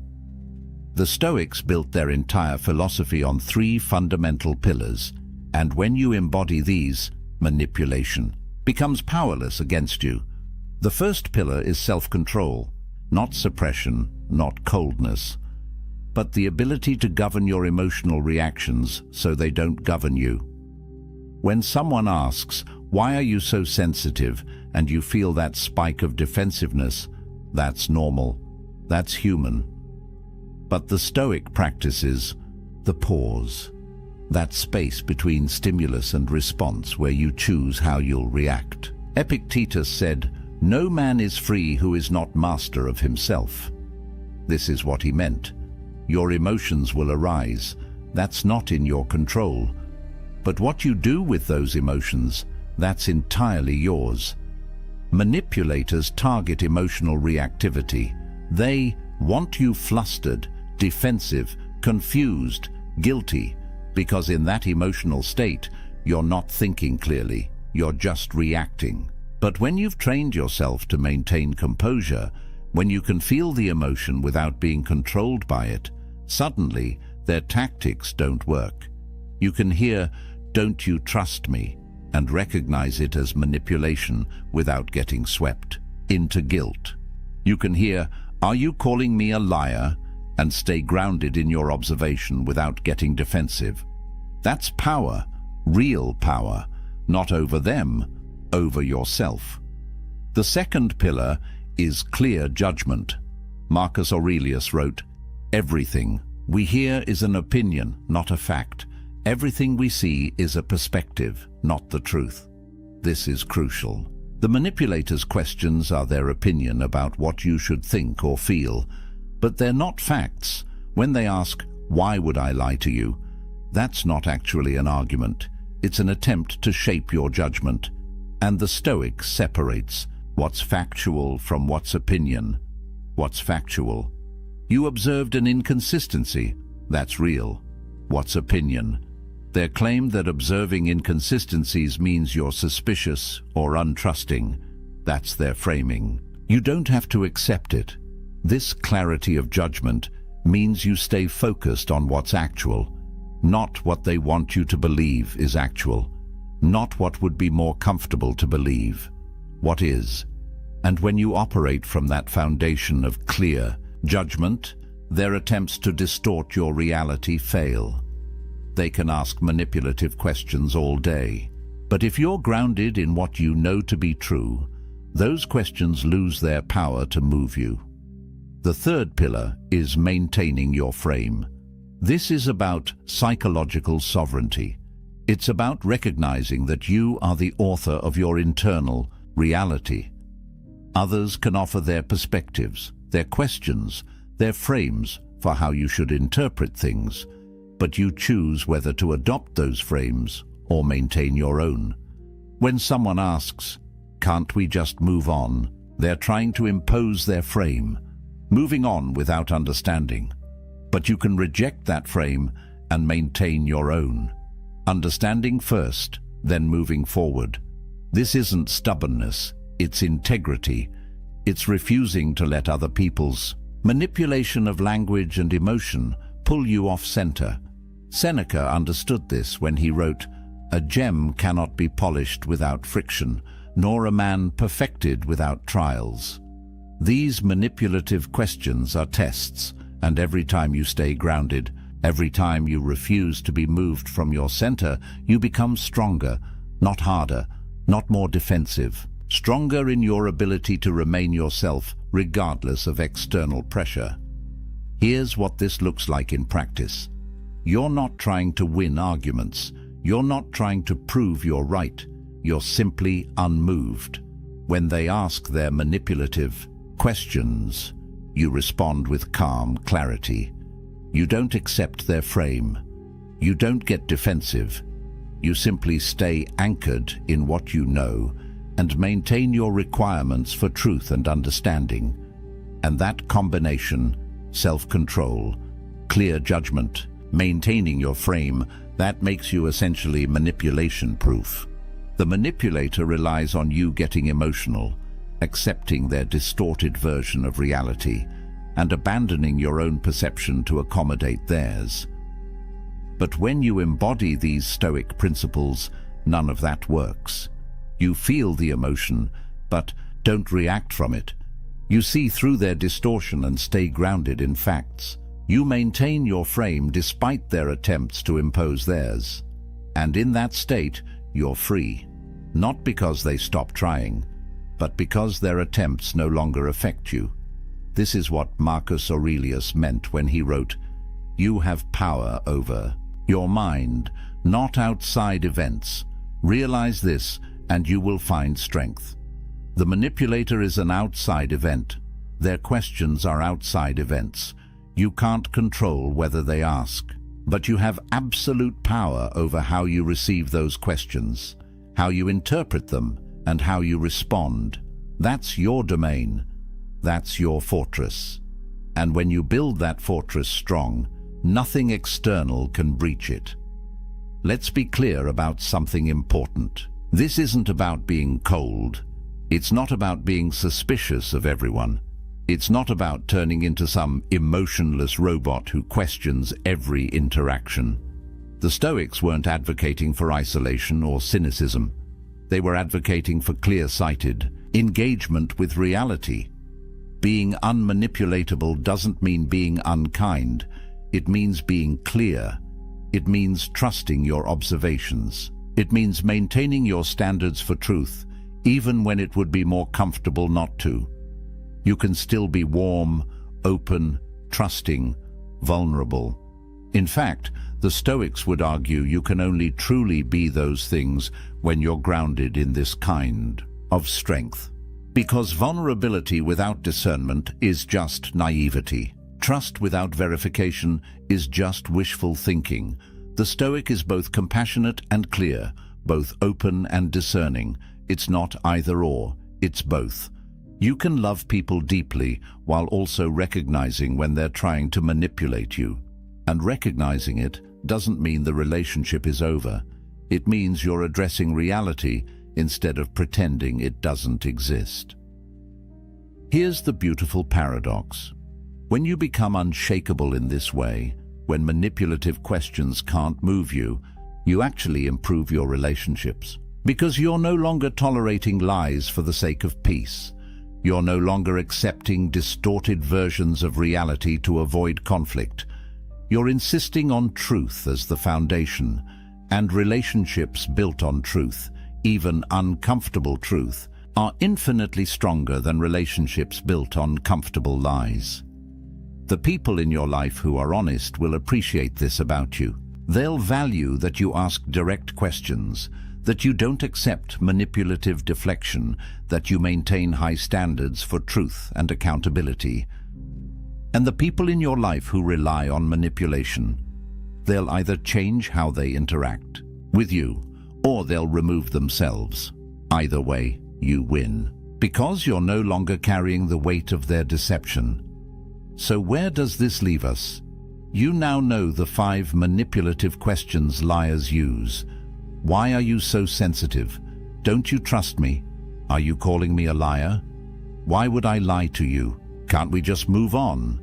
The Stoics built their entire philosophy on 3 fundamental pillars, and when you embody these, manipulation becomes powerless against you. The first pillar is self-control, not suppression, not coldness, but the ability to govern your emotional reactions so they don't govern you. When someone asks, "Why are you so sensitive?" and you feel that spike of defensiveness, that's normal, that's human. But the Stoic practices the pause, that space between stimulus and response where you choose how you'll react. Epictetus said, "No man is free who is not master of himself." This is what he meant. Your emotions will arise. That's not in your control. But what you do with those emotions, that's entirely yours. Manipulators target emotional reactivity. They want you flustered, defensive, confused, guilty, because in that emotional state, you're not thinking clearly, you're just reacting. But when you've trained yourself to maintain composure, when you can feel the emotion without being controlled by it, suddenly their tactics don't work. You can hear, "Don't you trust me?" and recognize it as manipulation without getting swept into guilt. You can hear, "Are you calling me a liar?" and stay grounded in your observation without getting defensive. That's power, real power, not over them, over yourself. The second pillar is clear judgment. Marcus Aurelius wrote, "Everything we hear is an opinion, not a fact. Everything we see is a perspective, not the truth." This is crucial. The manipulator's questions are their opinion about what you should think or feel, but they're not facts. When they ask, "Why would I lie to you?" That's not actually an argument. It's an attempt to shape your judgment. And the Stoic separates what's factual from what's opinion. What's factual? You observed an inconsistency. That's real. What's opinion? Their claim that observing inconsistencies means you're suspicious or untrusting. That's their framing. You don't have to accept it. This clarity of judgment means you stay focused on what's actual, not what they want you to believe is actual, not what would be more comfortable to believe. What is? And when you operate from that foundation of clear judgment, their attempts to distort your reality fail. They can ask manipulative questions all day, but if you're grounded in what you know to be true, those questions lose their power to move you. The third pillar is maintaining your frame. This is about psychological sovereignty. It's about recognizing that you are the author of your internal reality. Others can offer their perspectives, their questions, their frames for how you should interpret things, but you choose whether to adopt those frames or maintain your own. When someone asks, "Can't we just move on?" they're trying to impose their frame, moving on without understanding. But you can reject that frame and maintain your own. Understanding first, then moving forward. This isn't stubbornness, it's integrity. It's refusing to let other people's manipulation of language and emotion pull you off center. Seneca understood this when he wrote, "A gem cannot be polished without friction, nor a man perfected without trials." These manipulative questions are tests, and every time you stay grounded, every time you refuse to be moved from your center, you become stronger, not harder, not more defensive. Stronger in your ability to remain yourself regardless of external pressure. Here's what this looks like in practice. You're not trying to win arguments. You're not trying to prove you're right. You're simply unmoved. When they ask their manipulative questions, you respond with calm clarity. You don't accept their frame. You don't get defensive. You simply stay anchored in what you know and maintain your requirements for truth and understanding. And that combination, self-control, clear judgment, maintaining your frame, that makes you essentially manipulation-proof. The manipulator relies on you getting emotional, accepting their distorted version of reality, and abandoning your own perception to accommodate theirs. But when you embody these Stoic principles, none of that works. You feel the emotion, but don't react from it. You see through their distortion and stay grounded in facts. You maintain your frame despite their attempts to impose theirs. And in that state, you're free. Not because they stop trying, but because their attempts no longer affect you. This is what Marcus Aurelius meant when he wrote, "You have power over your mind, not outside events. Realize this, and you will find strength." The manipulator is an outside event. Their questions are outside events. You can't control whether they ask, but you have absolute power over how you receive those questions, how you interpret them, and how you respond. That's your domain. That's your fortress. And when you build that fortress strong, nothing external can breach it. Let's be clear about something important. This isn't about being cold. It's not about being suspicious of everyone. It's not about turning into some emotionless robot who questions every interaction. The Stoics weren't advocating for isolation or cynicism. They were advocating for clear-sighted engagement with reality. Being unmanipulatable doesn't mean being unkind. It means being clear. It means trusting your observations. It means maintaining your standards for truth, even when it would be more comfortable not to. You can still be warm, open, trusting, vulnerable. In fact, the Stoics would argue you can only truly be those things when you're grounded in this kind of strength. Because vulnerability without discernment is just naivety. Trust without verification is just wishful thinking. The Stoic is both compassionate and clear, both open and discerning. It's not either or, it's both. You can love people deeply while also recognizing when they're trying to manipulate you. And recognizing it doesn't mean the relationship is over. It means you're addressing reality instead of pretending it doesn't exist. Here's the beautiful paradox. When you become unshakable in this way, when manipulative questions can't move you, you actually improve your relationships. Because you're no longer tolerating lies for the sake of peace. You're no longer accepting distorted versions of reality to avoid conflict. You're insisting on truth as the foundation, and relationships built on truth, even uncomfortable truth, are infinitely stronger than relationships built on comfortable lies. The people in your life who are honest will appreciate this about you. They'll value that you ask direct questions, that you don't accept manipulative deflection, that you maintain high standards for truth and accountability. And the people in your life who rely on manipulation, they'll either change how they interact with you, or they'll remove themselves. Either way, you win, because you're no longer carrying the weight of their deception. So where does this leave us? You now know the 5 manipulative questions liars use. Why are you so sensitive? Don't you trust me? Are you calling me a liar? Why would I lie to you? Can't we just move on?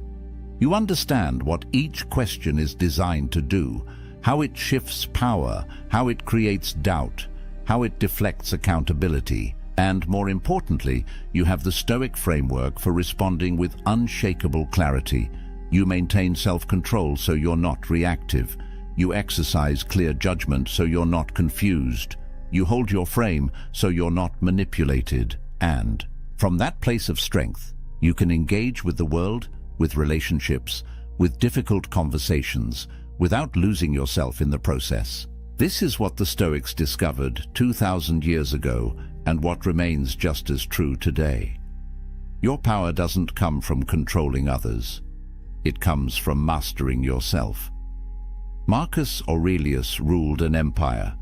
You understand what each question is designed to do, how it shifts power, how it creates doubt, how it deflects accountability, and more importantly, you have the Stoic framework for responding with unshakable clarity. You maintain self-control so you're not reactive. You exercise clear judgment so you're not confused. You hold your frame so you're not manipulated. And from that place of strength, you can engage with the world, with relationships, with difficult conversations, without losing yourself in the process. This is what the Stoics discovered 2,000 years ago, and what remains just as true today. Your power doesn't come from controlling others. It comes from mastering yourself. Marcus Aurelius ruled an empire.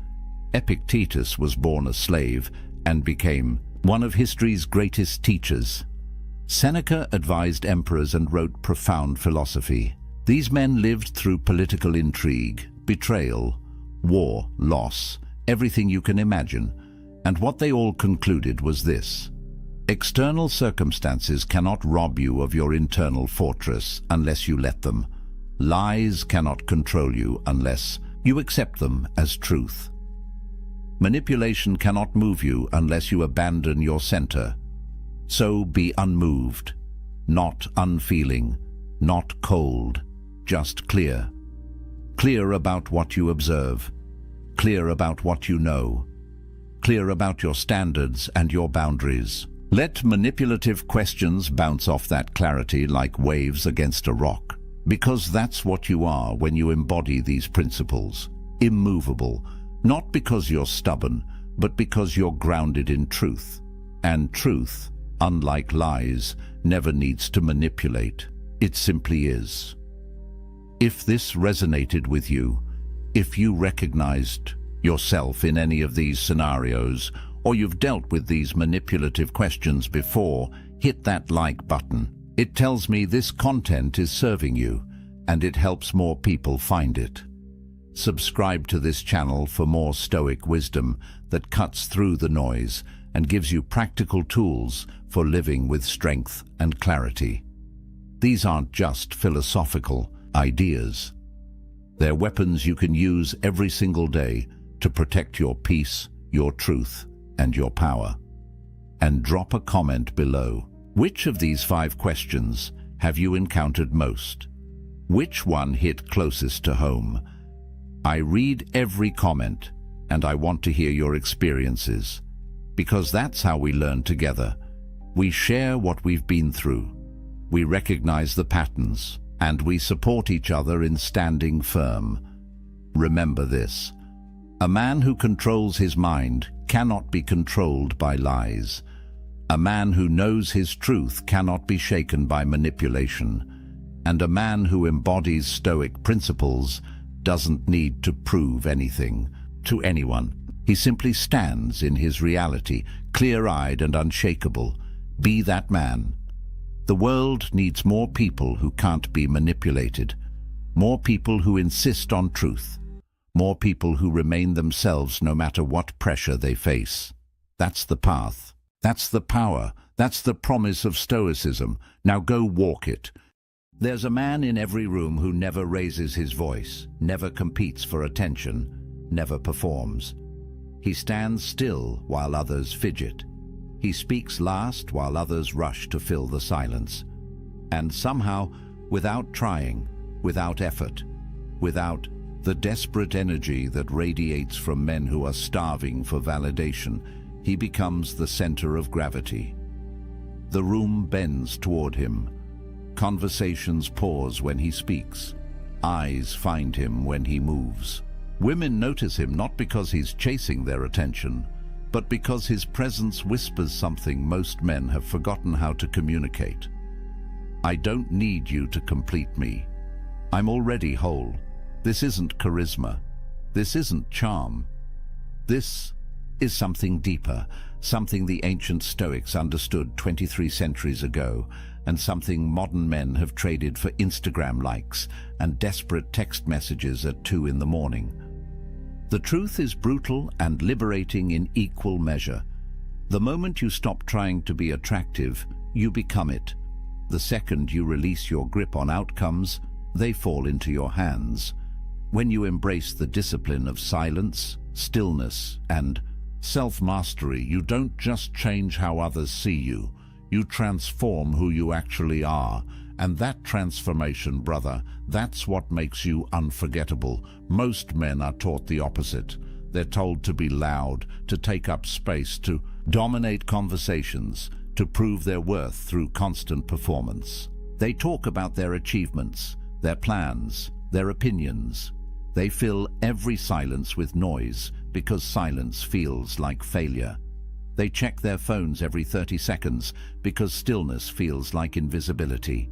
Epictetus was born a slave and became one of history's greatest teachers. Seneca advised emperors and wrote profound philosophy. These men lived through political intrigue, betrayal, war, loss, everything you can imagine. And what they all concluded was this: external circumstances cannot rob you of your internal fortress unless you let them. Lies cannot control you unless you accept them as truth. Manipulation cannot move you unless you abandon your center. So be unmoved, not unfeeling, not cold, just clear. Clear about what you observe, clear about what you know, clear about your standards and your boundaries. Let manipulative questions bounce off that clarity like waves against a rock, because that's what you are when you embody these principles. Immovable, not because you're stubborn, but because you're grounded in truth. And truth, unlike lies, never needs to manipulate. It simply is. If this resonated with you, if you recognized yourself in any of these scenarios, or you've dealt with these manipulative questions before, hit that like button. It tells me this content is serving you, and it helps more people find it. Subscribe to this channel for more Stoic wisdom that cuts through the noise and gives you practical tools for living with strength and clarity. These aren't just philosophical ideas. They're weapons you can use every single day to protect your peace, your truth, and your power. And drop a comment below. Which of these 5 questions have you encountered most? Which one hit closest to home? I read every comment, and I want to hear your experiences, because that's how we learn together. We share what we've been through. We recognize the patterns, and we support each other in standing firm. Remember this: a man who controls his mind cannot be controlled by lies. A man who knows his truth cannot be shaken by manipulation. And a man who embodies Stoic principles doesn't need to prove anything to anyone. He simply stands in his reality, clear-eyed and unshakable. Be that man. The world needs more people who can't be manipulated, more people who insist on truth, more people who remain themselves no matter what pressure they face. That's the path. That's the power. That's the promise of Stoicism. Now go walk it. There's a man in every room who never raises his voice, never competes for attention, never performs. He stands still while others fidget. He speaks last while others rush to fill the silence. And somehow, without trying, without effort, without the desperate energy that radiates from men who are starving for validation, he becomes the center of gravity. The room bends toward him. Conversations pause when he speaks. Eyes find him when he moves. Women notice him not because he's chasing their attention, but because his presence whispers something most men have forgotten how to communicate. I don't need you to complete me. I'm already whole. This isn't charisma. This isn't charm. This is something deeper, something the ancient Stoics understood 23 centuries ago, and something modern men have traded for Instagram likes and desperate text messages at 2 in the morning. The truth is brutal and liberating in equal measure. The moment you stop trying to be attractive, you become it. The second you release your grip on outcomes, they fall into your hands. When you embrace the discipline of silence, stillness, and self-mastery, you don't just change how others see you. You transform who you actually are. And that transformation, brother, that's what makes you unforgettable. Most men are taught the opposite. They're told to be loud, to take up space, to dominate conversations, to prove their worth through constant performance. They talk about their achievements, their plans, their opinions. They fill every silence with noise because silence feels like failure. They check their phones every 30 seconds because stillness feels like invisibility.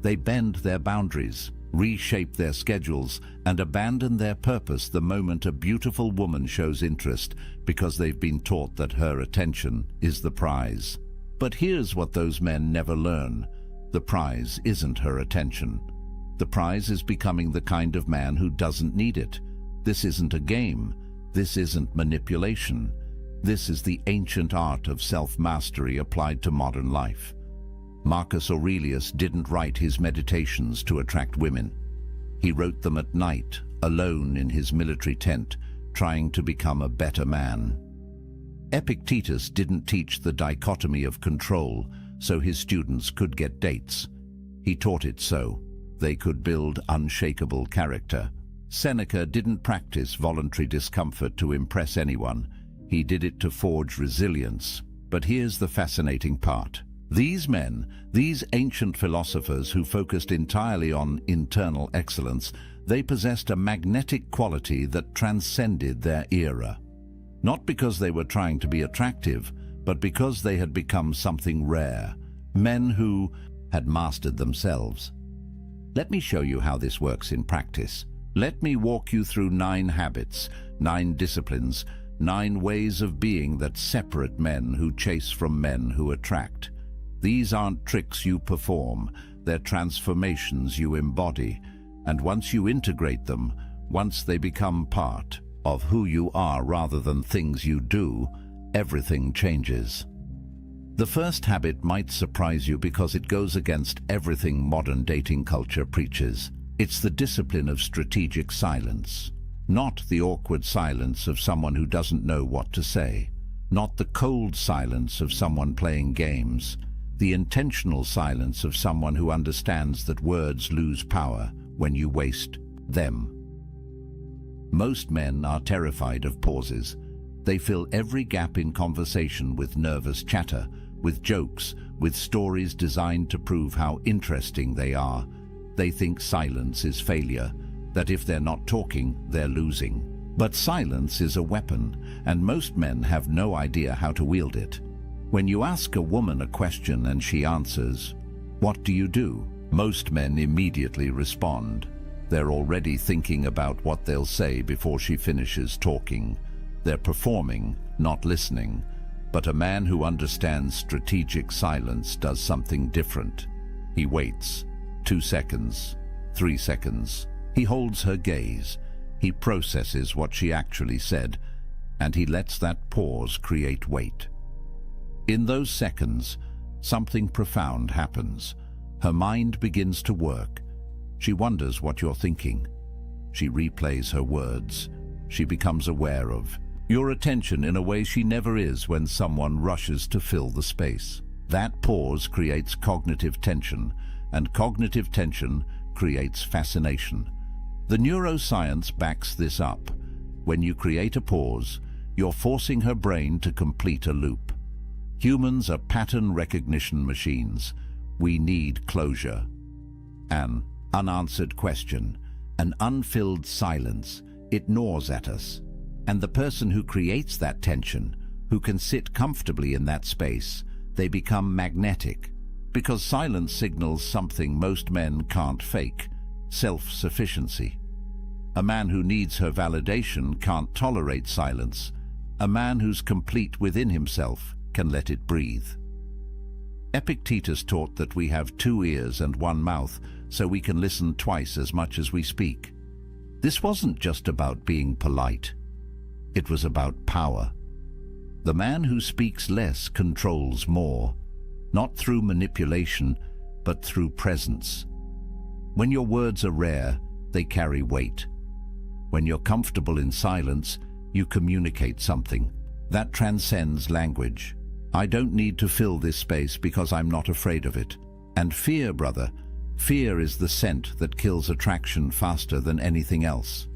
They bend their boundaries, reshape their schedules, and abandon their purpose the moment a beautiful woman shows interest because they've been taught that her attention is the prize. But here's what those men never learn. The prize isn't her attention. The prize is becoming the kind of man who doesn't need it. This isn't a game. This isn't manipulation. This is the ancient art of self-mastery applied to modern life. Marcus Aurelius didn't write his meditations to attract women. He wrote them at night, alone in his military tent, trying to become a better man. Epictetus didn't teach the dichotomy of control so his students could get dates. He taught it so they could build unshakable character. Seneca didn't practice voluntary discomfort to impress anyone. He did it to forge resilience. But here's the fascinating part. These men, these ancient philosophers who focused entirely on internal excellence, they possessed a magnetic quality that transcended their era. Not because they were trying to be attractive, but because they had become something rare. Men who had mastered themselves. Let me show you how this works in practice. Let me walk you through 9 habits, 9 disciplines, 9 ways of being that separate men who chase from men who attract. These aren't tricks you perform, they're transformations you embody. And once you integrate them, once they become part of who you are rather than things you do, everything changes. The first habit might surprise you because it goes against everything modern dating culture preaches. It's the discipline of strategic silence. Not the awkward silence of someone who doesn't know what to say. Not the cold silence of someone playing games. The intentional silence of someone who understands that words lose power when you waste them. Most men are terrified of pauses. They fill every gap in conversation with nervous chatter, with jokes, with stories designed to prove how interesting they are. They think silence is failure, that if they're not talking, they're losing. But silence is a weapon, and most men have no idea how to wield it. When you ask a woman a question and she answers, "What do you do?" most men immediately respond. They're already thinking about what they'll say before she finishes talking. They're performing, not listening. But a man who understands strategic silence does something different. He waits. 2 seconds, 3 seconds. He holds her gaze. He processes what she actually said, and he lets that pause create weight. In those seconds, something profound happens. Her mind begins to work. She wonders what you're thinking. She replays her words. She becomes aware of your attention in a way she never is when someone rushes to fill the space. That pause creates cognitive tension, and cognitive tension creates fascination. The neuroscience backs this up. When you create a pause, you're forcing her brain to complete a loop. Humans are pattern recognition machines. We need closure. An unanswered question, an unfilled silence, it gnaws at us. And the person who creates that tension, who can sit comfortably in that space, they become magnetic. Because silence signals something most men can't fake: self-sufficiency. A man who needs her validation can't tolerate silence. A man who's complete within himself can let it breathe. Epictetus taught that we have 2 ears and 1 mouth, so we can listen twice as much as we speak. This wasn't just about being polite. It was about power. The man who speaks less controls more, not through manipulation, but through presence. When your words are rare, they carry weight. When you're comfortable in silence, you communicate something that transcends language. I don't need to fill this space because I'm not afraid of it. And fear, brother, fear is the scent that kills attraction faster than anything else.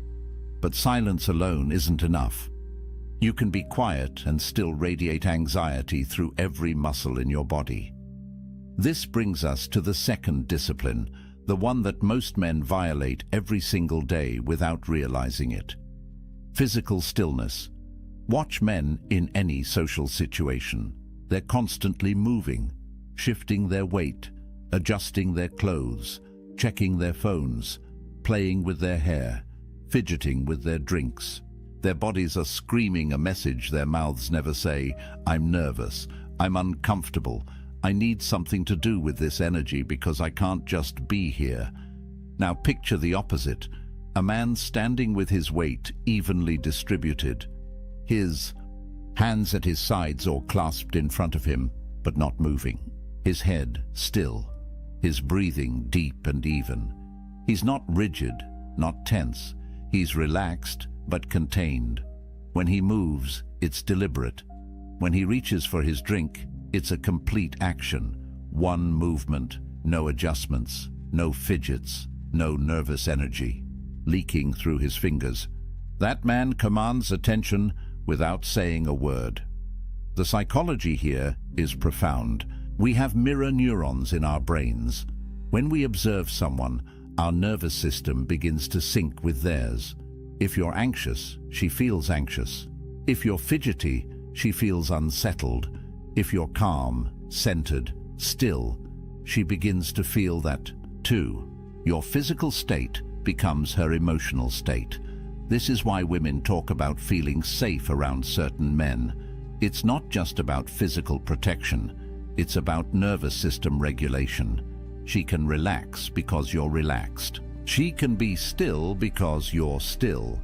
But silence alone isn't enough. You can be quiet and still radiate anxiety through every muscle in your body. This brings us to the second discipline, the one that most men violate every single day without realizing it. Physical stillness. Watch men in any social situation. They're constantly moving, shifting their weight, adjusting their clothes, checking their phones, playing with their hair, fidgeting with their drinks. Their bodies are screaming a message their mouths never say: I'm nervous, I'm uncomfortable, I need something to do with this energy because I can't just be here. Now picture the opposite, a man standing with his weight evenly distributed, his hands at his sides or clasped in front of him, but not moving, his head still, his breathing deep and even. He's not rigid, not tense. He's relaxed but contained. When he moves, it's deliberate. When he reaches for his drink, it's a complete action. One movement, no adjustments, no fidgets, no nervous energy leaking through his fingers. That man commands attention without saying a word. The psychology here is profound. We have mirror neurons in our brains. When we observe someone, our nervous system begins to sync with theirs. If you're anxious, she feels anxious. If you're fidgety, she feels unsettled. If you're calm, centered, still, she begins to feel that too. Your physical state becomes her emotional state. This is why women talk about feeling safe around certain men. It's not just about physical protection. It's about nervous system regulation. She can relax because you're relaxed. She can be still because you're still.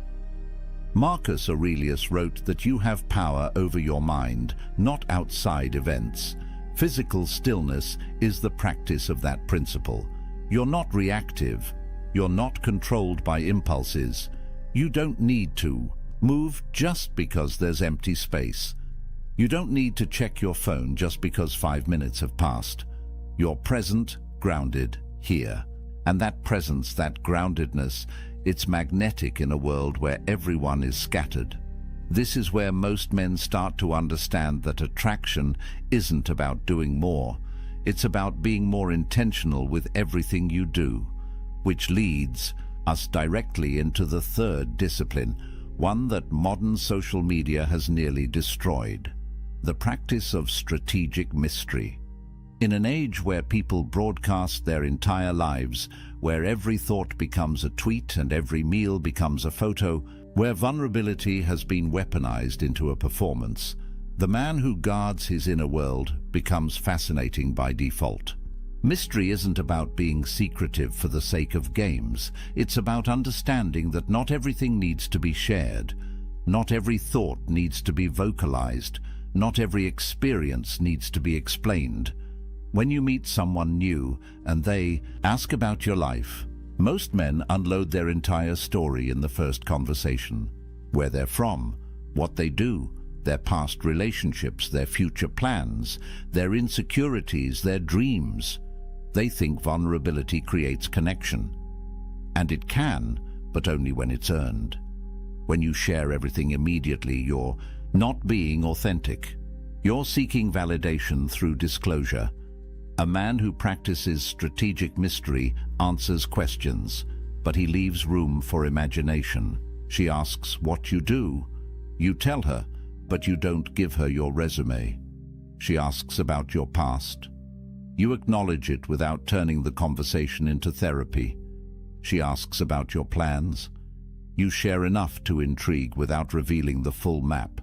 Marcus Aurelius wrote that you have power over your mind, not outside events. Physical stillness is the practice of that principle. You're not reactive. You're not controlled by impulses. You don't need to move just because there's empty space. You don't need to check your phone just because 5 minutes have passed. You're present, grounded, here. And that presence, that groundedness, it's magnetic in a world where everyone is scattered. This is where most men start to understand that attraction isn't about doing more. It's about being more intentional with everything you do, which leads us directly into the third discipline, one that modern social media has nearly destroyed: the practice of strategic mystery. In an age where people broadcast their entire lives, where every thought becomes a tweet and every meal becomes a photo, where vulnerability has been weaponized into a performance, the man who guards his inner world becomes fascinating by default. Mystery isn't about being secretive for the sake of games. It's about understanding that not everything needs to be shared. Not every thought needs to be vocalized. Not every experience needs to be explained. When you meet someone new and they ask about your life, most men unload their entire story in the first conversation. Where they're from, what they do, their past relationships, their future plans, their insecurities, their dreams. They think vulnerability creates connection. And it can, but only when it's earned. When you share everything immediately, you're not being authentic. You're seeking validation through disclosure. A man who practices strategic mystery answers questions, but he leaves room for imagination. She asks what you do. You tell her, but you don't give her your resume. She asks about your past. You acknowledge it without turning the conversation into therapy. She asks about your plans. You share enough to intrigue without revealing the full map.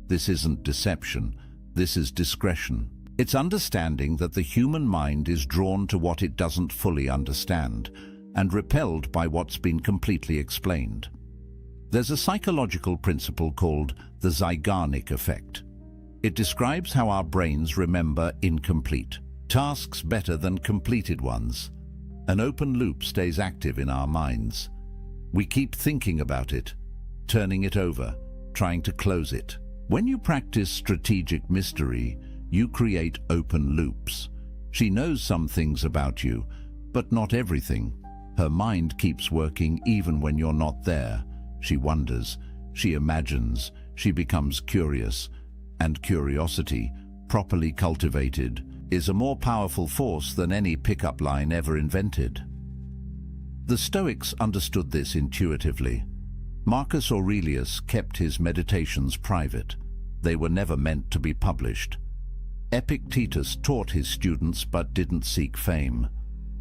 This isn't deception. This is discretion. It's understanding that the human mind is drawn to what it doesn't fully understand and repelled by what's been completely explained. There's a psychological principle called the Zeigarnik effect. It describes how our brains remember incomplete tasks better than completed ones. An open loop stays active in our minds. We keep thinking about it, turning it over, trying to close it. When you practice strategic mystery, you create open loops. She knows some things about you, but not everything. Her mind keeps working even when you're not there. She wonders, she imagines, she becomes curious. And curiosity, properly cultivated, is a more powerful force than any pickup line ever invented. The Stoics understood this intuitively. Marcus Aurelius kept his meditations private. They were never meant to be published. Epictetus taught his students but didn't seek fame.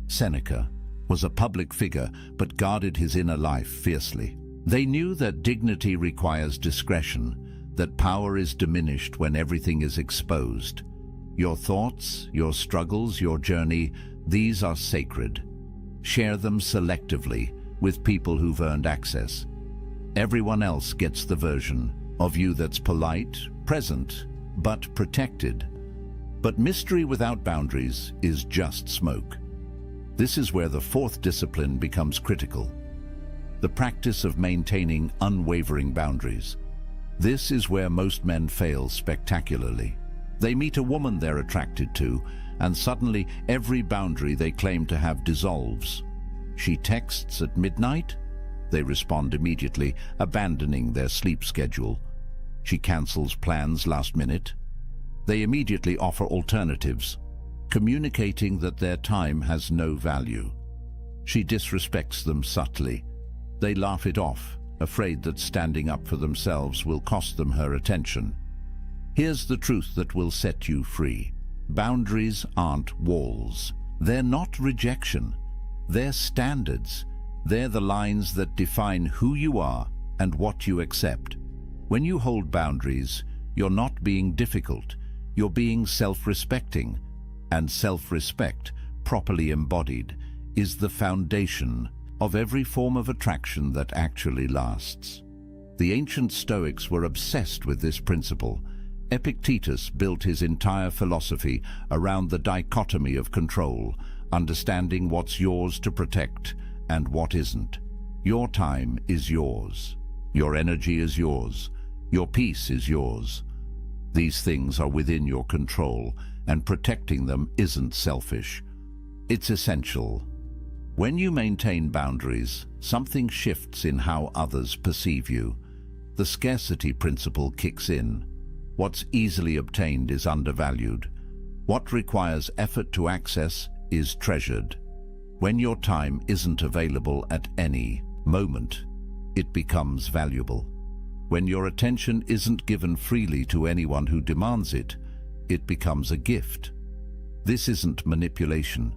Seneca was a public figure but guarded his inner life fiercely. They knew that dignity requires discretion, that power is diminished when everything is exposed. Your thoughts, your struggles, your journey, these are sacred. Share them selectively with people who've earned access. Everyone else gets the version of you that's polite, present, but protected. But mystery without boundaries is just smoke. This is where the fourth discipline becomes critical. The practice of maintaining unwavering boundaries. This is where most men fail spectacularly. They meet a woman they're attracted to, and suddenly every boundary they claim to have dissolves. She texts at midnight. They respond immediately, abandoning their sleep schedule. She cancels plans last minute. They immediately offer alternatives, communicating that their time has no value. She disrespects them subtly. They laugh it off, afraid that standing up for themselves will cost them her attention. Here's the truth that will set you free. Boundaries aren't walls. They're not rejection. They're standards. They're the lines that define who you are and what you accept. When you hold boundaries, you're not being difficult. You're being self-respecting. And self-respect, properly embodied, is the foundation of every form of attraction that actually lasts. The ancient Stoics were obsessed with this principle. Epictetus built his entire philosophy around the dichotomy of control, understanding what's yours to protect and what isn't. Your time is yours. Your energy is yours. Your peace is yours. These things are within your control, and protecting them isn't selfish. It's essential. When you maintain boundaries, something shifts in how others perceive you. The scarcity principle kicks in. What's easily obtained is undervalued. What requires effort to access is treasured. When your time isn't available at any moment, it becomes valuable. When your attention isn't given freely to anyone who demands it, it becomes a gift. This isn't manipulation.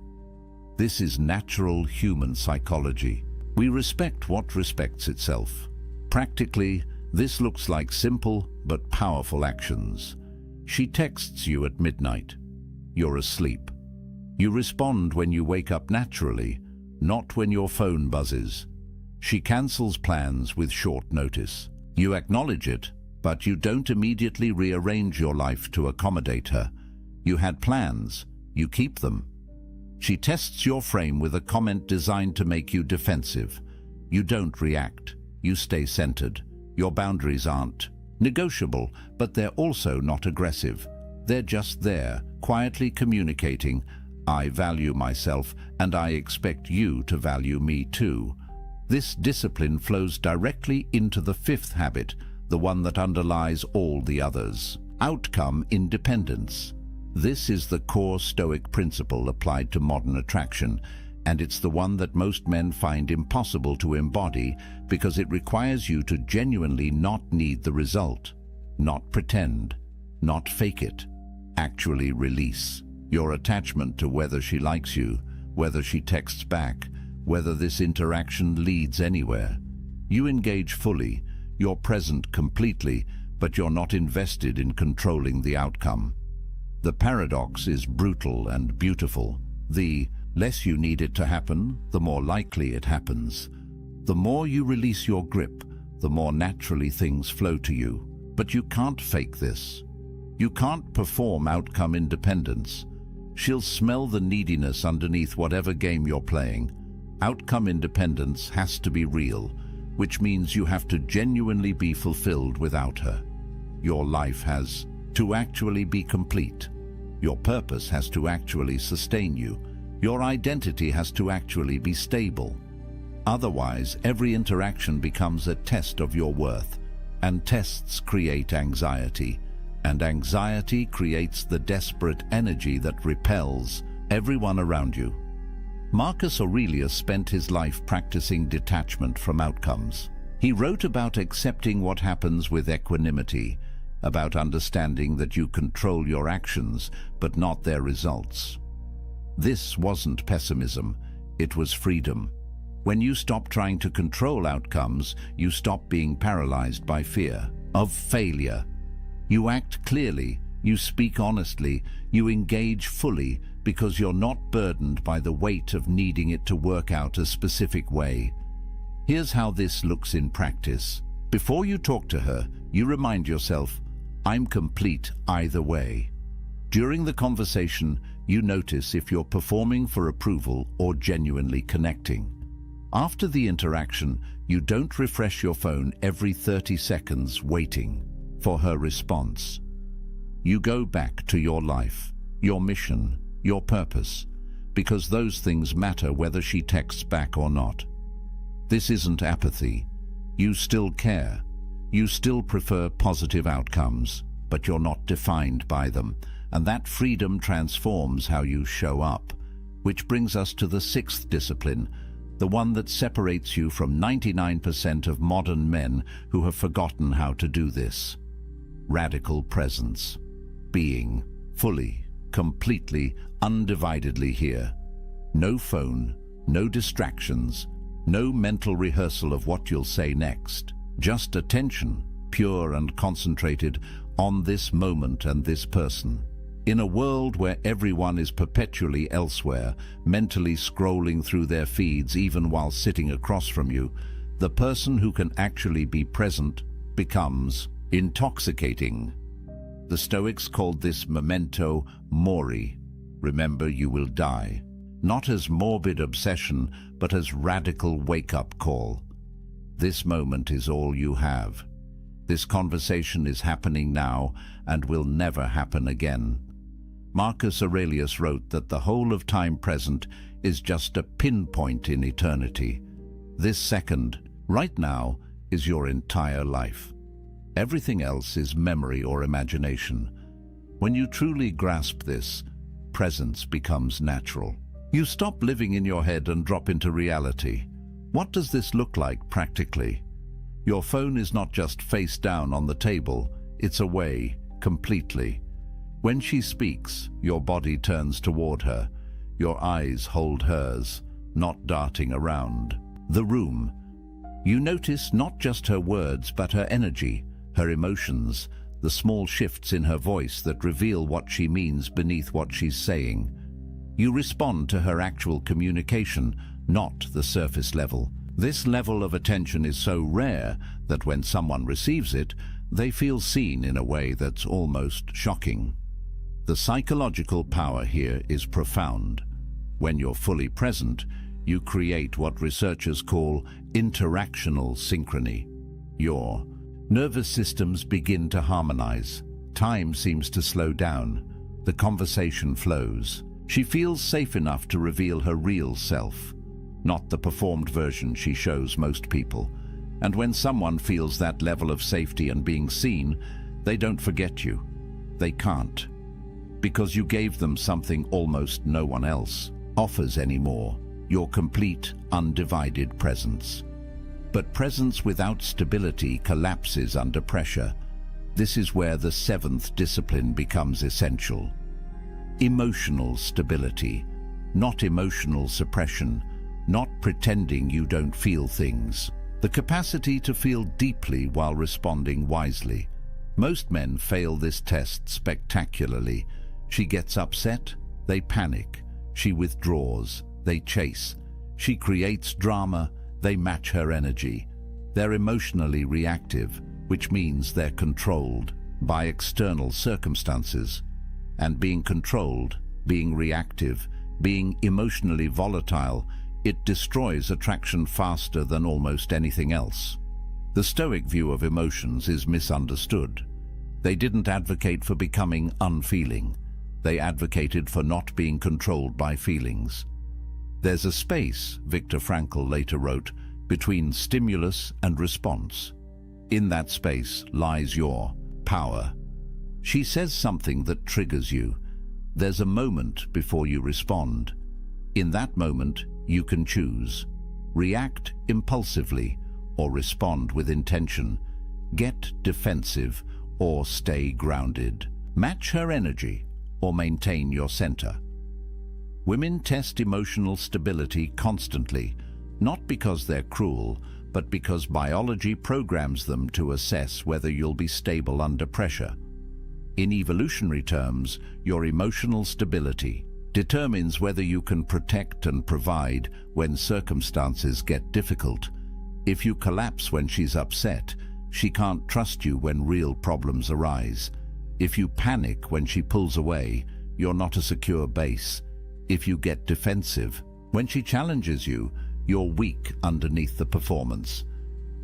This is natural human psychology. We respect what respects itself. Practically, this looks like simple but powerful actions. She texts you at midnight. You're asleep. You respond when you wake up naturally, not when your phone buzzes. She cancels plans with short notice. You acknowledge it, but you don't immediately rearrange your life to accommodate her. You had plans. You keep them. She tests your frame with a comment designed to make you defensive. You don't react. You stay centered. Your boundaries aren't negotiable, but they're also not aggressive. They're just there, quietly communicating, I value myself and I expect you to value me too. This discipline flows directly into the fifth habit, the one that underlies all the others. Outcome independence. This is the core Stoic principle applied to modern attraction, and it's the one that most men find impossible to embody because it requires you to genuinely not need the result, not pretend, not fake it, actually release your attachment to whether she likes you, whether she texts back, whether this interaction leads anywhere. You engage fully, you're present completely, but you're not invested in controlling the outcome. The paradox is brutal and beautiful. The less you need it to happen, the more likely it happens. The more you release your grip, the more naturally things flow to you. But you can't fake this. You can't perform outcome independence. She'll smell the neediness underneath whatever game you're playing. Outcome independence has to be real, which means you have to genuinely be fulfilled without her. Your life has to actually be complete. Your purpose has to actually sustain you. Your identity has to actually be stable. Otherwise, every interaction becomes a test of your worth, and tests create anxiety, and anxiety creates the desperate energy that repels everyone around you. Marcus Aurelius spent his life practicing detachment from outcomes. He wrote about accepting what happens with equanimity, about understanding that you control your actions, but not their results. This wasn't pessimism, it was freedom. When you stop trying to control outcomes, you stop being paralyzed by fear of failure. You act clearly, you speak honestly, you engage fully because you're not burdened by the weight of needing it to work out a specific way. Here's how this looks in practice. Before you talk to her, you remind yourself, I'm complete either way. During the conversation, you notice if you're performing for approval or genuinely connecting. After the interaction, you don't refresh your phone every 30 seconds waiting for her response. You go back to your life, your mission, your purpose, because those things matter whether she texts back or not. This isn't apathy. You still care. You still prefer positive outcomes, but you're not defined by them, and that freedom transforms how you show up, which brings us to the sixth discipline, the one that separates you from 99% of modern men who have forgotten how to do this. Radical presence. Being fully, completely, undividedly here. No phone, no distractions, no mental rehearsal of what you'll say next. Just attention, pure and concentrated, on this moment and this person. In a world where everyone is perpetually elsewhere, mentally scrolling through their feeds even while sitting across from you, the person who can actually be present becomes intoxicating. The Stoics called this memento mori, remember you will die, not as morbid obsession, but as radical wake-up call. This moment is all you have. This conversation is happening now and will never happen again. Marcus Aurelius wrote that the whole of time present is just a pinpoint in eternity. This second, right now, is your entire life. Everything else is memory or imagination. When you truly grasp this, presence becomes natural. You stop living in your head and drop into reality. What does this look like practically? Your phone is not just face down on the table, it's away, completely. When she speaks, your body turns toward her. Your eyes hold hers, not darting around. The room. You notice not just her words, but her energy, her emotions, the small shifts in her voice that reveal what she means beneath what she's saying. You respond to her actual communication, not the surface level. This level of attention is so rare that when someone receives it, they feel seen in a way that's almost shocking. The psychological power here is profound. When you're fully present, you create what researchers call interactional synchrony. Your nervous systems begin to harmonize. Time seems to slow down. The conversation flows. She feels safe enough to reveal her real self, not the performed version she shows most people. And when someone feels that level of safety and being seen, they don't forget you. They can't. Because you gave them something almost no one else offers anymore, your complete, undivided presence. But presence without stability collapses under pressure. This is where the seventh discipline becomes essential. Emotional stability, not emotional suppression, not pretending you don't feel things. The capacity to feel deeply while responding wisely. Most men fail this test spectacularly. She gets upset, they panic. She withdraws, they chase. She creates drama, they match her energy. They're emotionally reactive, which means they're controlled by external circumstances. And being controlled, being reactive, being emotionally volatile, it destroys attraction faster than almost anything else. The Stoic view of emotions is misunderstood. They didn't advocate for becoming unfeeling. They advocated for not being controlled by feelings. There's a space, Viktor Frankl later wrote, between stimulus and response. In that space lies your power. She says something that triggers you. There's a moment before you respond. In that moment, you can choose. React impulsively or respond with intention. Get defensive or stay grounded. Match her energy or maintain your center. Women test emotional stability constantly, not because they're cruel, but because biology programs them to assess whether you'll be stable under pressure. In evolutionary terms, your emotional stability determines whether you can protect and provide when circumstances get difficult. If you collapse when she's upset, she can't trust you when real problems arise. If you panic when she pulls away, you're not a secure base. If you get defensive, when she challenges you, you're weak underneath the performance.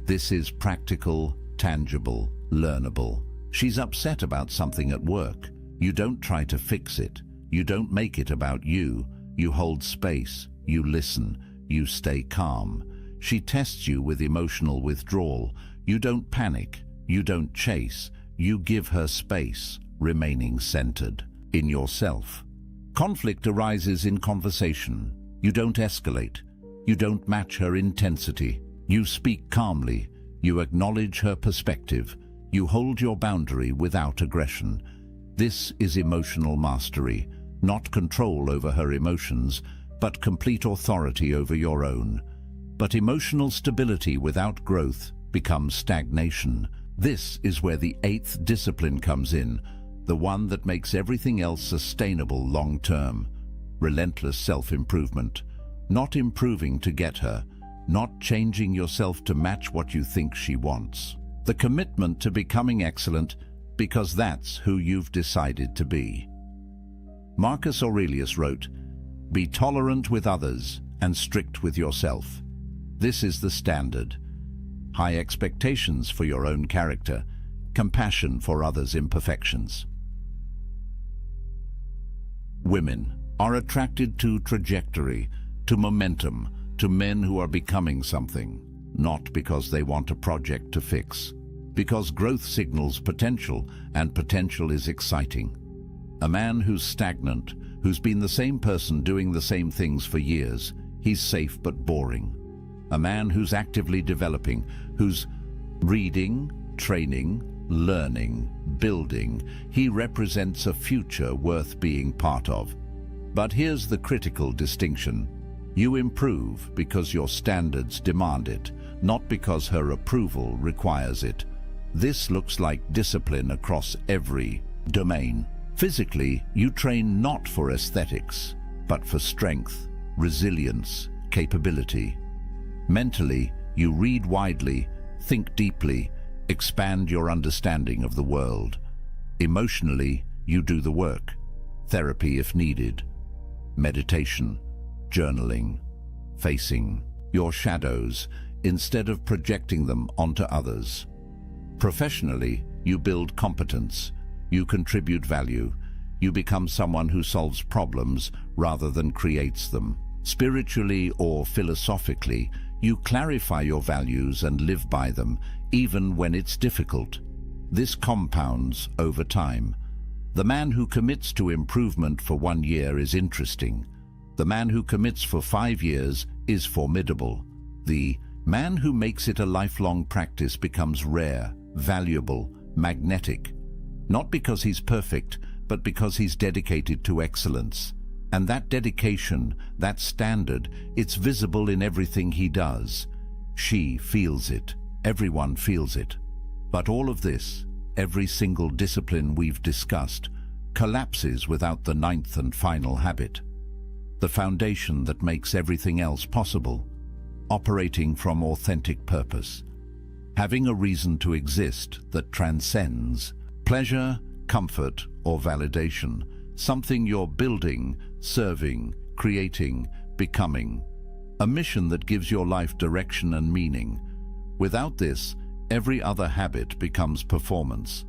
This is practical, tangible, learnable. She's upset about something at work. You don't try to fix it. You don't make it about you. You hold space. You listen. You stay calm. She tests you with emotional withdrawal. You don't panic. You don't chase. You give her space, remaining centered in yourself. Conflict arises in conversation. You don't escalate. You don't match her intensity. You speak calmly. You acknowledge her perspective. You hold your boundary without aggression. This is emotional mastery, not control over her emotions, but complete authority over your own. But emotional stability without growth becomes stagnation. This is where the eighth discipline comes in, the one that makes everything else sustainable long-term. Relentless self-improvement. Not improving to get her, not changing yourself to match what you think she wants. The commitment to becoming excellent because that's who you've decided to be. Marcus Aurelius wrote, "Be tolerant with others and strict with yourself. This is the standard. High expectations for your own character, compassion for others' imperfections." Women are attracted to trajectory, to momentum, to men who are becoming something, not because they want a project to fix, because growth signals potential, and potential is exciting. A man who's stagnant, who's been the same person doing the same things for years, he's safe but boring. A man who's actively developing, who's reading, training, learning, building. He represents a future worth being part of. But here's the critical distinction. You improve because your standards demand it, not because her approval requires it. This looks like discipline across every domain. Physically, you train not for aesthetics, but for strength, resilience, capability. Mentally, you read widely, think deeply, expand your understanding of the world. Emotionally, you do the work. Therapy if needed. Meditation, journaling, facing your shadows instead of projecting them onto others. Professionally, you build competence. You contribute value. You become someone who solves problems rather than creates them. Spiritually or philosophically, you clarify your values and live by them, even when it's difficult. This compounds over time. The man who commits to improvement for 1 year is interesting. The man who commits for 5 years is formidable. The man who makes it a lifelong practice becomes rare, valuable, magnetic. Not because he's perfect, but because he's dedicated to excellence. And that dedication, that standard, it's visible in everything he does. She feels it. Everyone feels it. But all of this, every single discipline we've discussed, collapses without the 9th and final habit. The foundation that makes everything else possible. Operating from authentic purpose. Having a reason to exist that transcends pleasure, comfort, or validation. Something you're building, serving, creating, becoming. A mission that gives your life direction and meaning. Without this, every other habit becomes performance.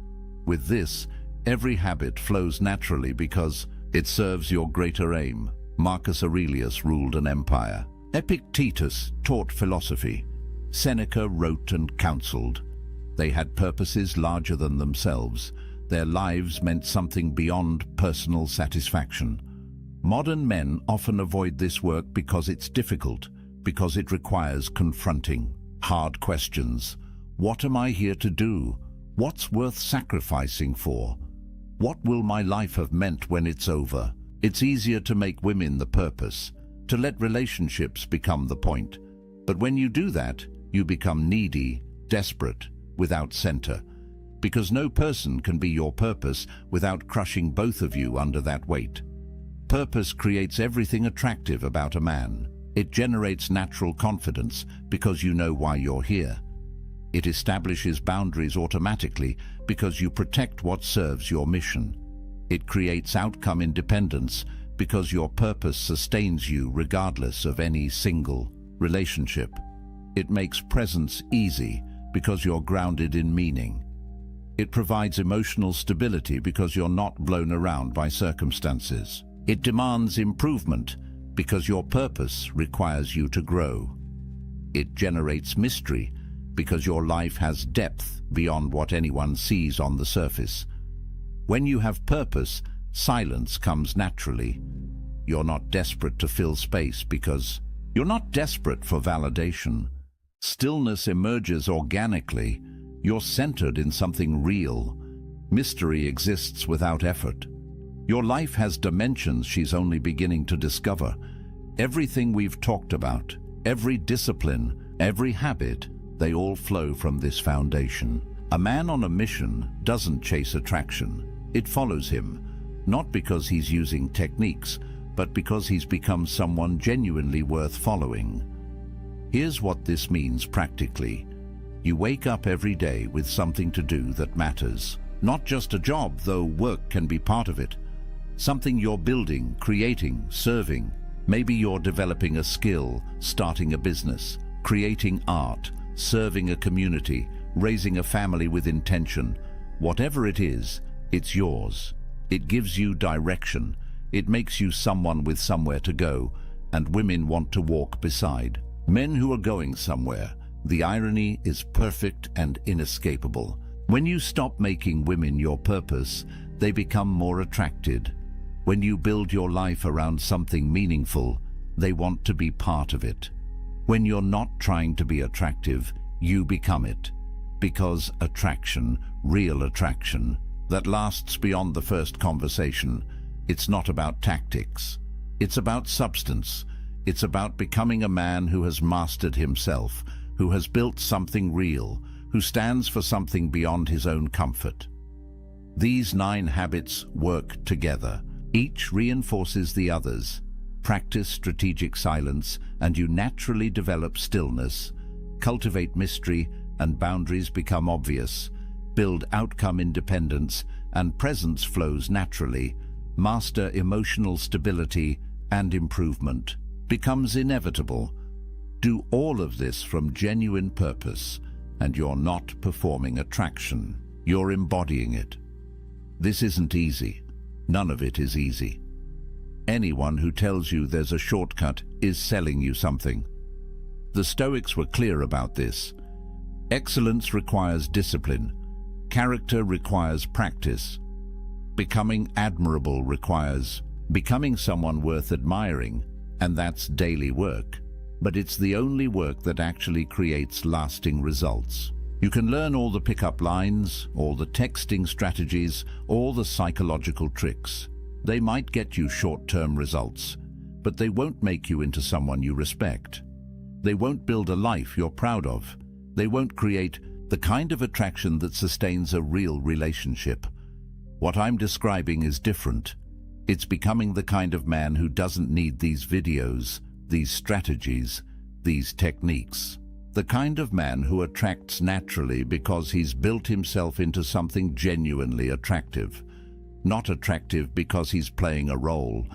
With this, every habit flows naturally because it serves your greater aim. Marcus Aurelius ruled an empire. Epictetus taught philosophy. Seneca wrote and counseled. They had purposes larger than themselves. Their lives meant something beyond personal satisfaction. Modern men often avoid this work because it's difficult, because it requires confronting hard questions. What am I here to do? What's worth sacrificing for? What will my life have meant when it's over? It's easier to make women the purpose, to let relationships become the point. But when you do that, you become needy, desperate, without center. Because no person can be your purpose without crushing both of you under that weight. Purpose creates everything attractive about a man. It generates natural confidence because you know why you're here. It establishes boundaries automatically because you protect what serves your mission. It creates outcome independence because your purpose sustains you regardless of any single relationship. It makes presence easy because you're grounded in meaning. It provides emotional stability because you're not blown around by circumstances. It demands improvement because your purpose requires you to grow. It generates mystery because your life has depth beyond what anyone sees on the surface. When you have purpose, silence comes naturally. You're not desperate to fill space because you're not desperate for validation. Stillness emerges organically. You're centered in something real. Mystery exists without effort. Your life has dimensions she's only beginning to discover. Everything we've talked about, every discipline, every habit, they all flow from this foundation. A man on a mission doesn't chase attraction. It follows him, not because he's using techniques, but because he's become someone genuinely worth following. Here's what this means practically. You wake up every day with something to do that matters. Not just a job, though work can be part of it. Something you're building, creating, serving. Maybe you're developing a skill, starting a business, creating art, serving a community, raising a family with intention. Whatever it is, it's yours. It gives you direction. It makes you someone with somewhere to go, and women want to walk beside. Men who are going somewhere. The irony is perfect and inescapable. When you stop making women your purpose, they become more attracted. When you build your life around something meaningful, they want to be part of it. When you're not trying to be attractive, you become it. Because attraction, real attraction, that lasts beyond the first conversation, it's not about tactics. It's about substance. It's about becoming a man who has mastered himself, who has built something real, who stands for something beyond his own comfort. These 9 habits work together. Each reinforces the others. Practice strategic silence, and you naturally develop stillness. Cultivate mystery, and boundaries become obvious. Build outcome independence, and presence flows naturally. Master emotional stability, and improvement becomes inevitable. Do all of this from genuine purpose, and you're not performing attraction. You're embodying it. This isn't easy. None of it is easy. Anyone who tells you there's a shortcut is selling you something. The Stoics were clear about this. Excellence requires discipline. Character requires practice. Becoming admirable requires becoming someone worth admiring, and that's daily work. But it's the only work that actually creates lasting results. You can learn all the pickup lines, all the texting strategies, all the psychological tricks. They might get you short-term results, but they won't make you into someone you respect. They won't build a life you're proud of. They won't create the kind of attraction that sustains a real relationship. What I'm describing is different. It's becoming the kind of man who doesn't need these videos, these strategies, these techniques. The kind of man who attracts naturally because he's built himself into something genuinely attractive. Not attractive because he's playing a role,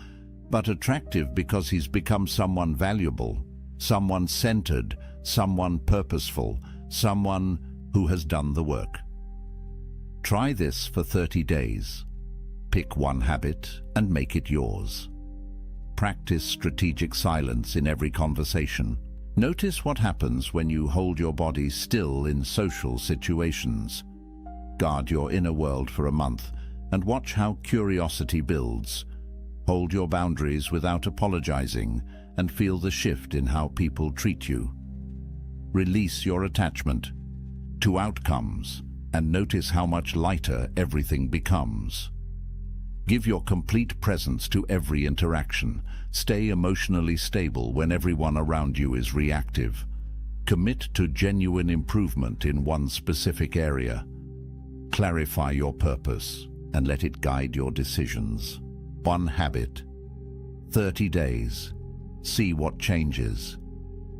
but attractive because he's become someone valuable, someone centered, someone purposeful, someone who has done the work. Try this for 30 days. Pick one habit and make it yours. Practice strategic silence in every conversation. Notice what happens when you hold your body still in social situations. Guard your inner world for a month and watch how curiosity builds. Hold your boundaries without apologizing and feel the shift in how people treat you. Release your attachment to outcomes and notice how much lighter everything becomes. Give your complete presence to every interaction. Stay emotionally stable when everyone around you is reactive. Commit to genuine improvement in one specific area. Clarify your purpose and let it guide your decisions. One habit. 30 days. See what changes.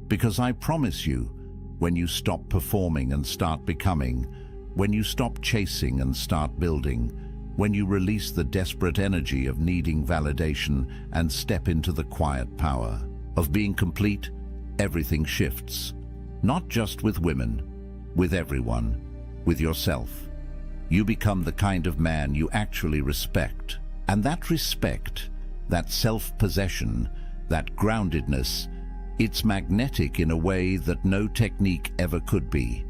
Because I promise you, when you stop performing and start becoming, when you stop chasing and start building, when you release the desperate energy of needing validation and step into the quiet power of being complete, everything shifts. Not just with women, with everyone, with yourself. You become the kind of man you actually respect. And that respect, that self-possession, that groundedness, it's magnetic in a way that no technique ever could be.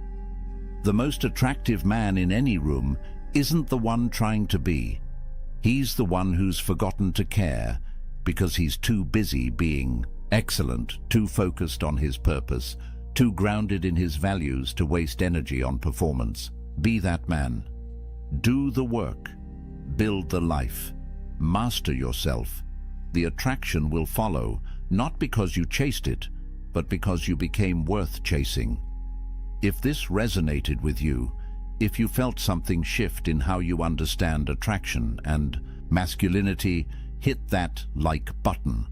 The most attractive man in any room isn't the one trying to be. He's the one who's forgotten to care because he's too busy being excellent, too focused on his purpose, too grounded in his values to waste energy on performance. Be that man. Do the work. Build the life. Master yourself. The attraction will follow, not because you chased it, but because you became worth chasing. If this resonated with you, if you felt something shift in how you understand attraction and masculinity, hit that like button.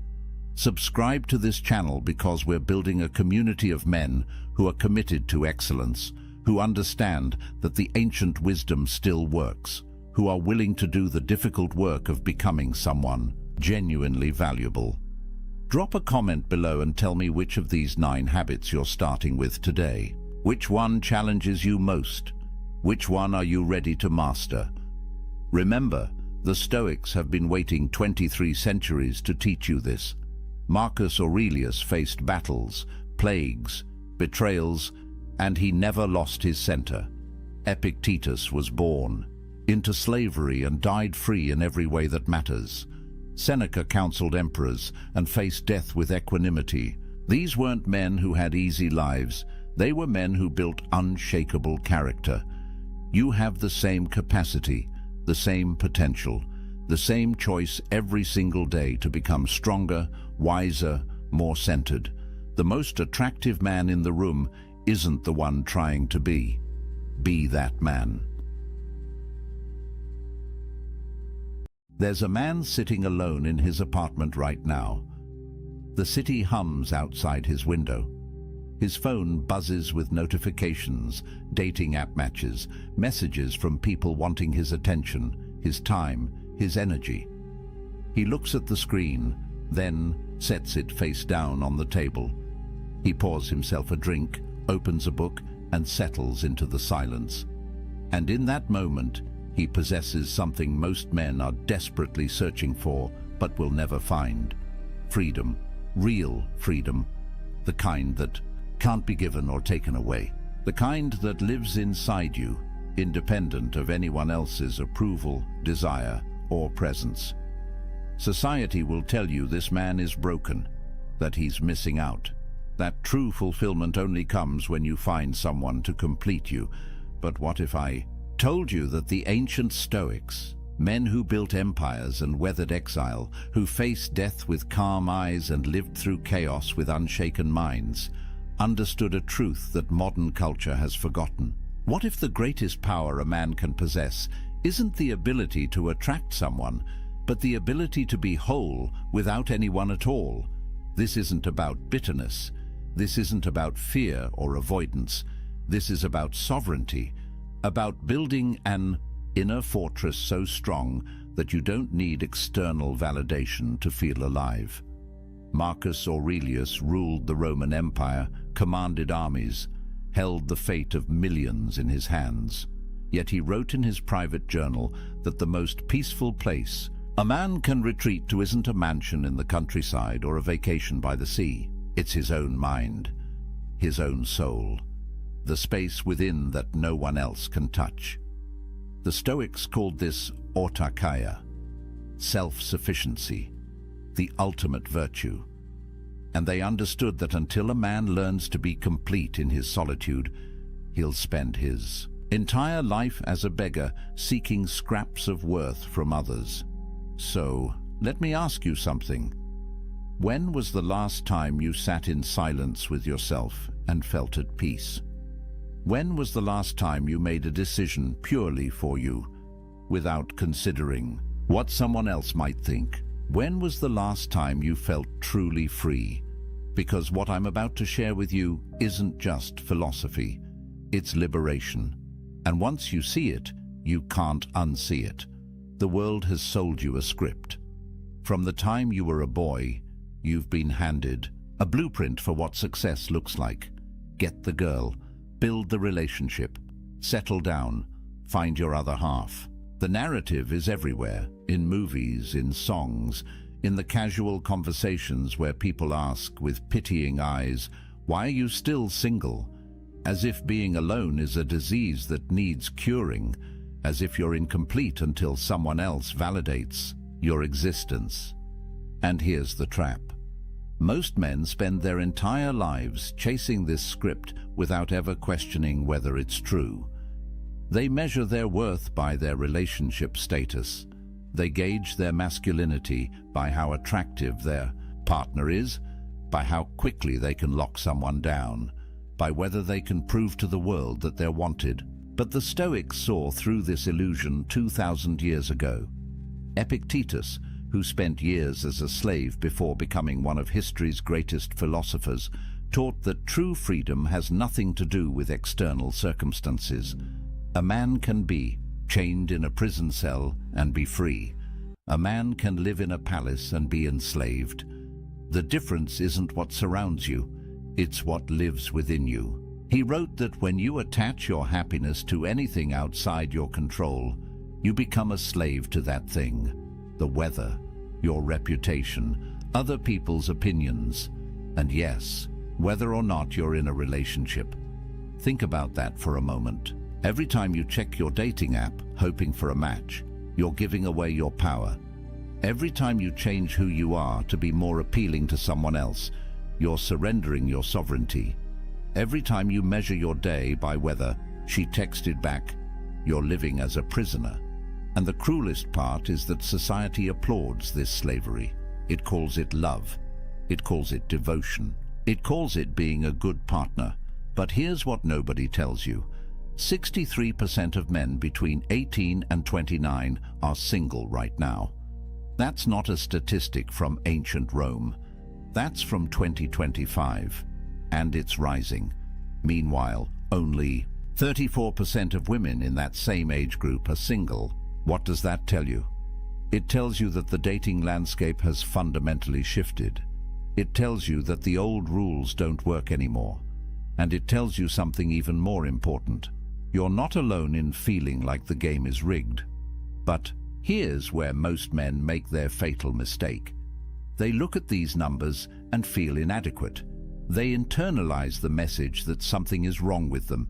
Subscribe to this channel because we're building a community of men who are committed to excellence, who understand that the ancient wisdom still works, who are willing to do the difficult work of becoming someone genuinely valuable. Drop a comment below and tell me which of these 9 habits you're starting with today. Which one challenges you most? Which one are you ready to master? Remember, the Stoics have been waiting 23 centuries to teach you this. Marcus Aurelius faced battles, plagues, betrayals, and he never lost his center. Epictetus was born into slavery and died free in every way that matters. Seneca counseled emperors and faced death with equanimity. These weren't men who had easy lives. They were men who built unshakable character. You have the same capacity, the same potential, the same choice every single day to become stronger, wiser, more centered. The most attractive man in the room isn't the one trying to be. Be that man. There's a man sitting alone in his apartment right now. The city hums outside his window. His phone buzzes with notifications, dating app matches, messages from people wanting his attention, his time, his energy. He looks at the screen, then sets it face down on the table. He pours himself a drink, opens a book, and settles into the silence. And in that moment, he possesses something most men are desperately searching for, but will never find. Freedom. Real freedom. The kind that can't be given or taken away. The kind that lives inside you, independent of anyone else's approval, desire, or presence. Society will tell you this man is broken, that he's missing out. That true fulfillment only comes when you find someone to complete you. But what if I told you that the ancient Stoics, men who built empires and weathered exile, who faced death with calm eyes and lived through chaos with unshaken minds, understood a truth that modern culture has forgotten? What if the greatest power a man can possess isn't the ability to attract someone, but the ability to be whole without anyone at all? This isn't about bitterness. This isn't about fear or avoidance. This is about sovereignty, about building an inner fortress so strong that you don't need external validation to feel alive. Marcus Aurelius ruled the Roman Empire, commanded armies, held the fate of millions in his hands. Yet he wrote in his private journal that the most peaceful place a man can retreat to isn't a mansion in the countryside or a vacation by the sea. It's his own mind, his own soul, the space within that no one else can touch. The Stoics called this autarkia, self-sufficiency, the ultimate virtue. And they understood that until a man learns to be complete in his solitude, he'll spend his entire life as a beggar seeking scraps of worth from others. So, let me ask you something. When was the last time you sat in silence with yourself and felt at peace? When was the last time you made a decision purely for you, without considering what someone else might think? When was the last time you felt truly free? Because what I'm about to share with you isn't just philosophy, it's liberation. And once you see it, you can't unsee it. The world has sold you a script. From the time you were a boy, you've been handed a blueprint for what success looks like. Get the girl, build the relationship, settle down, find your other half. The narrative is everywhere, in movies, in songs, in the casual conversations where people ask with pitying eyes, "Why are you still single?" As if being alone is a disease that needs curing, as if you're incomplete until someone else validates your existence. And here's the trap. Most men spend their entire lives chasing this script without ever questioning whether it's true. They measure their worth by their relationship status. They gauge their masculinity by how attractive their partner is, by how quickly they can lock someone down, by whether they can prove to the world that they're wanted. But the Stoics saw through this illusion 2,000 years ago. Epictetus, who spent years as a slave before becoming one of history's greatest philosophers, taught that true freedom has nothing to do with external circumstances. A man can be chained in a prison cell and be free. A man can live in a palace and be enslaved. The difference isn't what surrounds you, it's what lives within you. He wrote that when you attach your happiness to anything outside your control, you become a slave to that thing. The weather, your reputation, other people's opinions, and yes, whether or not you're in a relationship. Think about that for a moment. Every time you check your dating app, hoping for a match, you're giving away your power. Every time you change who you are to be more appealing to someone else, you're surrendering your sovereignty. Every time you measure your day by whether she texted back, you're living as a prisoner. And the cruelest part is that society applauds this slavery. It calls it love. It calls it devotion. It calls it being a good partner. But here's what nobody tells you. 63% of men between 18 and 29 are single right now. That's not a statistic from ancient Rome. That's from 2025. And it's rising. Meanwhile, only 34% of women in that same age group are single. What does that tell you? It tells you that the dating landscape has fundamentally shifted. It tells you that the old rules don't work anymore. And it tells you something even more important. You're not alone in feeling like the game is rigged. But here's where most men make their fatal mistake. They look at these numbers and feel inadequate. They internalize the message that something is wrong with them,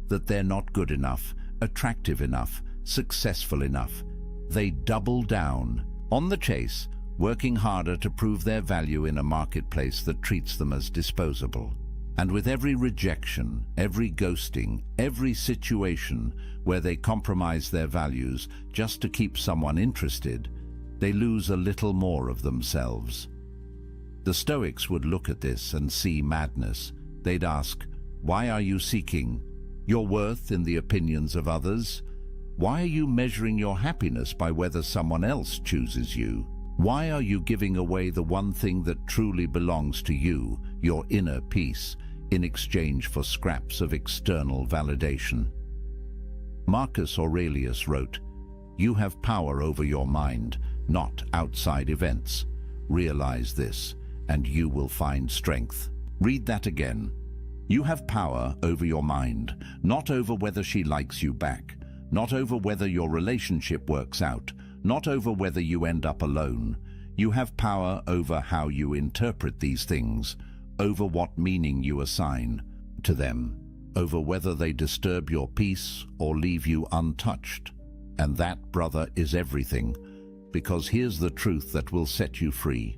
that they're not good enough, attractive enough, successful enough. They double down on the chase, working harder to prove their value in a marketplace that treats them as disposable. And with every rejection, every ghosting, every situation where they compromise their values just to keep someone interested, they lose a little more of themselves. The Stoics would look at this and see madness. They'd ask, why are you seeking your worth in the opinions of others? Why are you measuring your happiness by whether someone else chooses you? Why are you giving away the one thing that truly belongs to you, your inner peace, in exchange for scraps of external validation? Marcus Aurelius wrote, "You have power over your mind, not outside events. Realize this, and you will find strength." Read that again. You have power over your mind, not over whether she likes you back, not over whether your relationship works out, not over whether you end up alone. You have power over how you interpret these things, over what meaning you assign to them, over whether they disturb your peace or leave you untouched. And that, brother, is everything, because here's the truth that will set you free.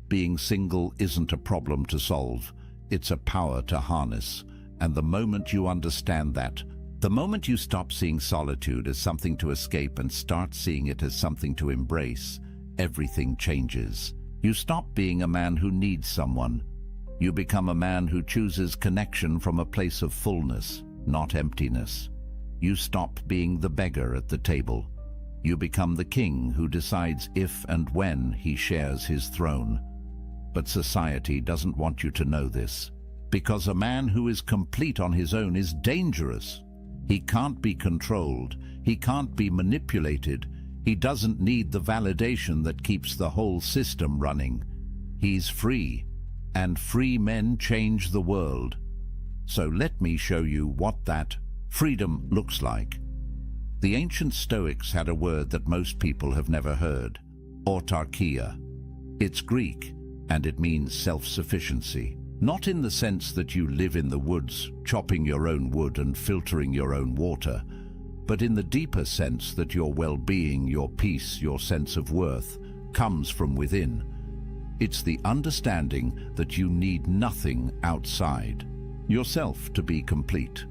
Being single isn't a problem to solve, it's a power to harness. And the moment you understand that, the moment you stop seeing solitude as something to escape and start seeing it as something to embrace, everything changes. You stop being a man who needs someone. You become a man who chooses connection from a place of fullness, not emptiness. You stop being the beggar at the table. You become the king who decides if and when he shares his throne. But society doesn't want you to know this, because a man who is complete on his own is dangerous. He can't be controlled. He can't be manipulated. He doesn't need the validation that keeps the whole system running. He's free, and free men change the world. So let me show you what that freedom looks like. The ancient Stoics had a word that most people have never heard: autarkia. It's Greek, and it means self-sufficiency. Not in the sense that you live in the woods, chopping your own wood and filtering your own water, but in the deeper sense that your well-being, your peace, your sense of worth comes from within. It's the understanding that you need nothing outside yourself to be complete.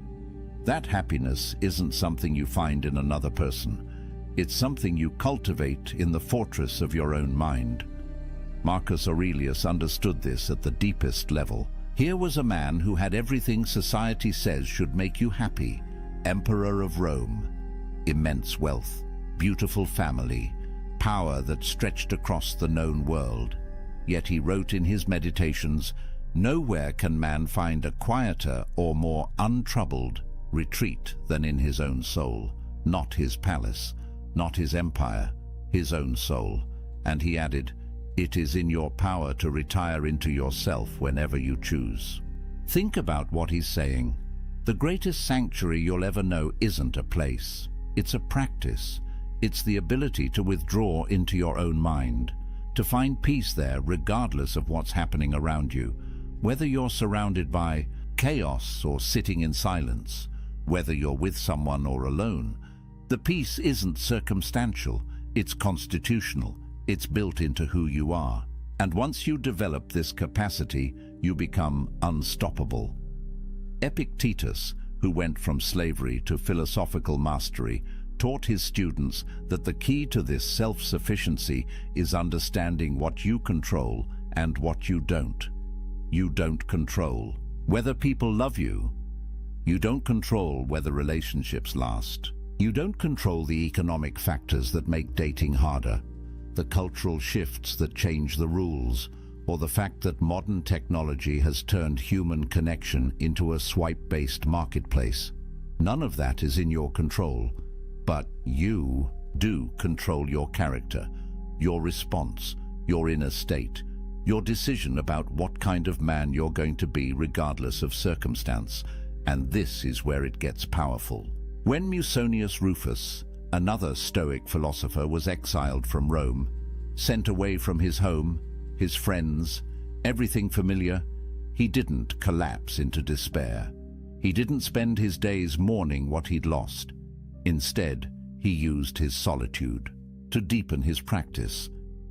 That happiness isn't something you find in another person. It's something you cultivate in the fortress of your own mind. Marcus Aurelius understood this at the deepest level. Here was a man who had everything society says should make you happy. Emperor of Rome, immense wealth, beautiful family, power that stretched across the known world. Yet he wrote in his meditations, "Nowhere can man find a quieter or more untroubled retreat than in his own soul, not his palace, not his empire, his own soul." And he added, "It is in your power to retire into yourself whenever you choose." Think about what he's saying. The greatest sanctuary you'll ever know isn't a place. It's a practice. It's the ability to withdraw into your own mind, to find peace there regardless of what's happening around you, whether you're surrounded by chaos or sitting in silence, whether you're with someone or alone. The peace isn't circumstantial, it's constitutional. It's built into who you are. And once you develop this capacity, you become unstoppable. Epictetus, who went from slavery to philosophical mastery, taught his students that the key to this self-sufficiency is understanding what you control and what you don't. You don't control whether people love you. You don't control whether relationships last. You don't control the economic factors that make dating harder, the cultural shifts that change the rules, or the fact that modern technology has turned human connection into a swipe-based marketplace. None of that is in your control, but you do control your character, your response, your inner state, your decision about what kind of man you're going to be regardless of circumstance, and this is where it gets powerful. When Musonius Rufus, another Stoic philosopher, was exiled from Rome, sent away from his home, his friends, everything familiar, he didn't collapse into despair. He didn't spend his days mourning what he'd lost. Instead, he used his solitude to deepen his practice.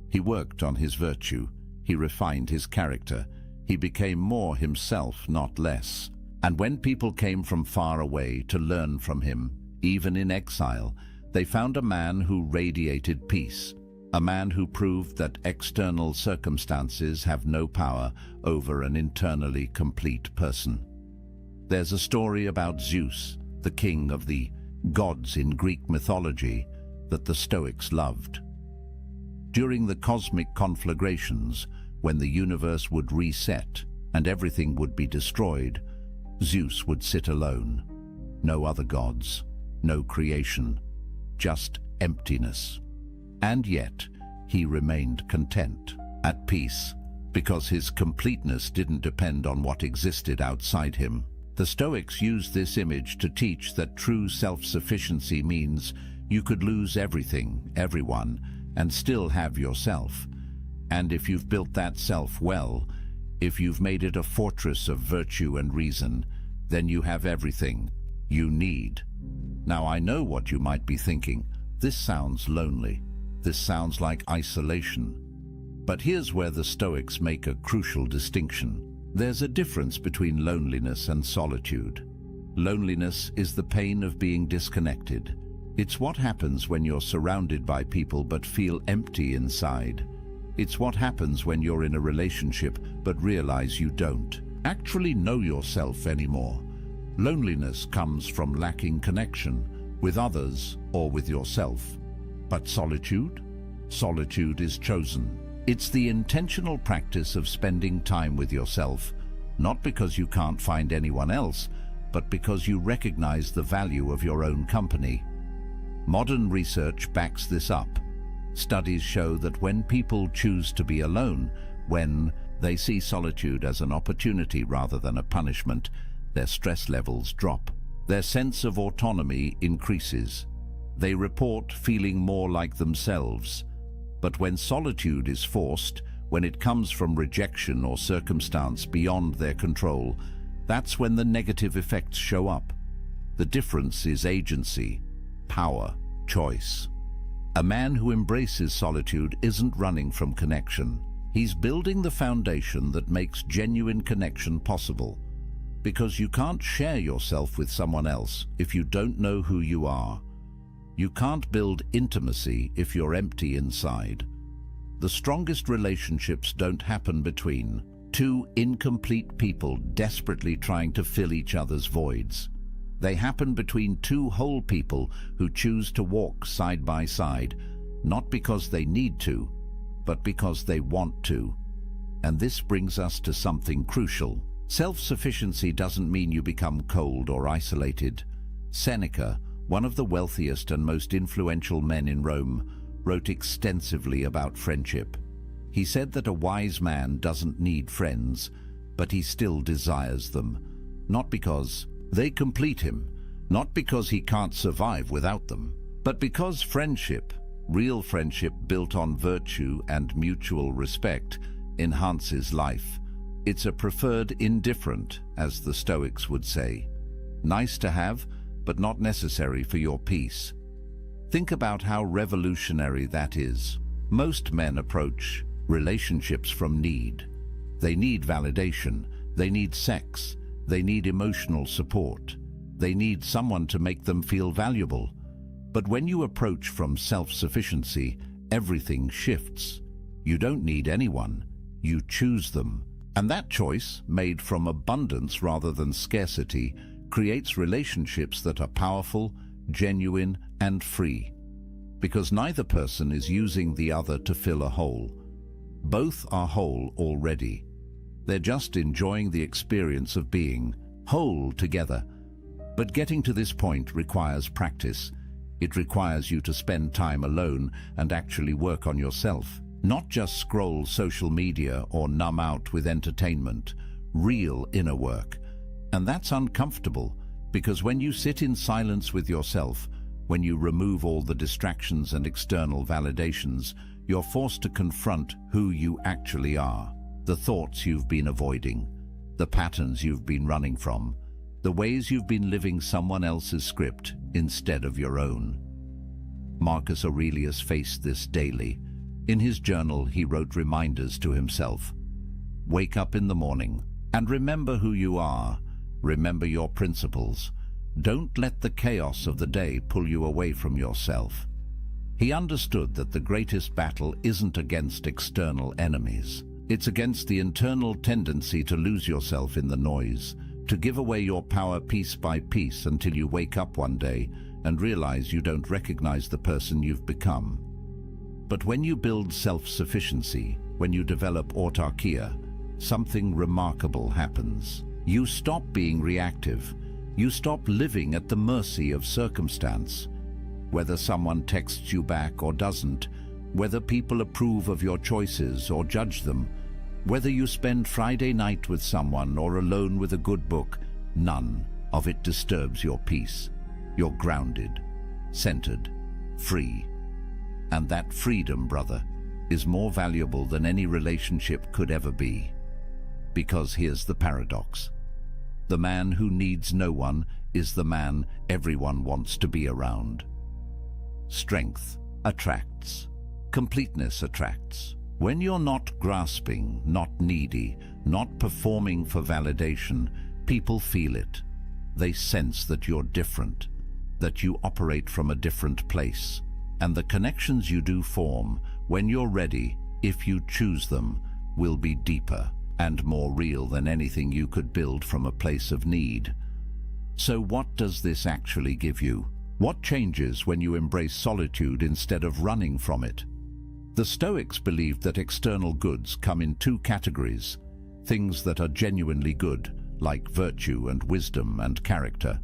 He worked on his virtue. He refined his character. He became more himself, not less. And when people came from far away to learn from him, even in exile, they found a man who radiated peace, a man who proved that external circumstances have no power over an internally complete person. There's a story about Zeus, the king of the gods in Greek mythology, that the Stoics loved. During the cosmic conflagrations, when the universe would reset and everything would be destroyed, Zeus would sit alone. No other gods, no creation, just emptiness. And yet, he remained content, at peace, because his completeness didn't depend on what existed outside him. The Stoics used this image to teach that true self-sufficiency means you could lose everything, everyone, and still have yourself. And if you've built that self well, if you've made it a fortress of virtue and reason, then you have everything you need. Now, I know what you might be thinking. This sounds lonely. This sounds like isolation. But here's where the Stoics make a crucial distinction. There's a difference between loneliness and solitude. Loneliness is the pain of being disconnected. It's what happens when you're surrounded by people but feel empty inside. It's what happens when you're in a relationship but realize you don't actually know yourself anymore. Loneliness comes from lacking connection with others or with yourself. But solitude? Solitude is chosen. It's the intentional practice of spending time with yourself, not because you can't find anyone else, but because you recognize the value of your own company. Modern research backs this up. Studies show that when people choose to be alone, when they see solitude as an opportunity rather than a punishment, their stress levels drop. Their sense of autonomy increases. They report feeling more like themselves. But when solitude is forced, when it comes from rejection or circumstance beyond their control, that's when the negative effects show up. The difference is agency, power, choice. A man who embraces solitude isn't running from connection. He's building the foundation that makes genuine connection possible. Because you can't share yourself with someone else if you don't know who you are. You can't build intimacy if you're empty inside. The strongest relationships don't happen between two incomplete people desperately trying to fill each other's voids. They happen between two whole people who choose to walk side by side, not because they need to, but because they want to. And this brings us to something crucial. Self-sufficiency doesn't mean you become cold or isolated. Seneca, one of the wealthiest and most influential men in Rome, wrote extensively about friendship. He said that a wise man doesn't need friends, but he still desires them, not because they complete him, not because he can't survive without them, but because friendship, real friendship built on virtue and mutual respect, enhances life. It's a preferred indifferent, as the Stoics would say. Nice to have, but not necessary for your peace. Think about how revolutionary that is. Most men approach relationships from need. They need validation, they need sex, They need emotional support. They need someone to make them feel valuable. But when you approach from self-sufficiency, everything shifts. You don't need anyone. You choose them. And that choice, made from abundance rather than scarcity, creates relationships that are powerful, genuine, and free. Because neither person is using the other to fill a hole. Both are whole already. They're just enjoying the experience of being whole together. But getting to this point requires practice. It requires you to spend time alone and actually work on yourself. Not just scroll social media or numb out with entertainment. Real inner work. And that's uncomfortable, because when you sit in silence with yourself, when you remove all the distractions and external validations, you're forced to confront who you actually are. The thoughts you've been avoiding, the patterns you've been running from, the ways you've been living someone else's script instead of your own. Marcus Aurelius faced this daily. In his journal, he wrote reminders to himself. Wake up in the morning and remember who you are. Remember your principles. Don't let the chaos of the day pull you away from yourself. He understood that the greatest battle isn't against external enemies. It's against the internal tendency to lose yourself in the noise, to give away your power piece by piece until you wake up one day and realize you don't recognize the person you've become. But when you build self-sufficiency, when you develop autarkia, something remarkable happens. You stop being reactive. You stop living at the mercy of circumstance. Whether someone texts you back or doesn't, whether people approve of your choices or judge them, whether you spend Friday night with someone or alone with a good book, none of it disturbs your peace. You're grounded, centered, free. And that freedom, brother, is more valuable than any relationship could ever be. Because here's the paradox. The man who needs no one is the man everyone wants to be around. Strength attracts. Completeness attracts. When you're not grasping, not needy, not performing for validation, people feel it. They sense that you're different, that you operate from a different place. And the connections you do form, when you're ready, if you choose them, will be deeper and more real than anything you could build from a place of need. So what does this actually give you? What changes when you embrace solitude instead of running from it? The Stoics believed that external goods come in two categories: things that are genuinely good, like virtue and wisdom and character,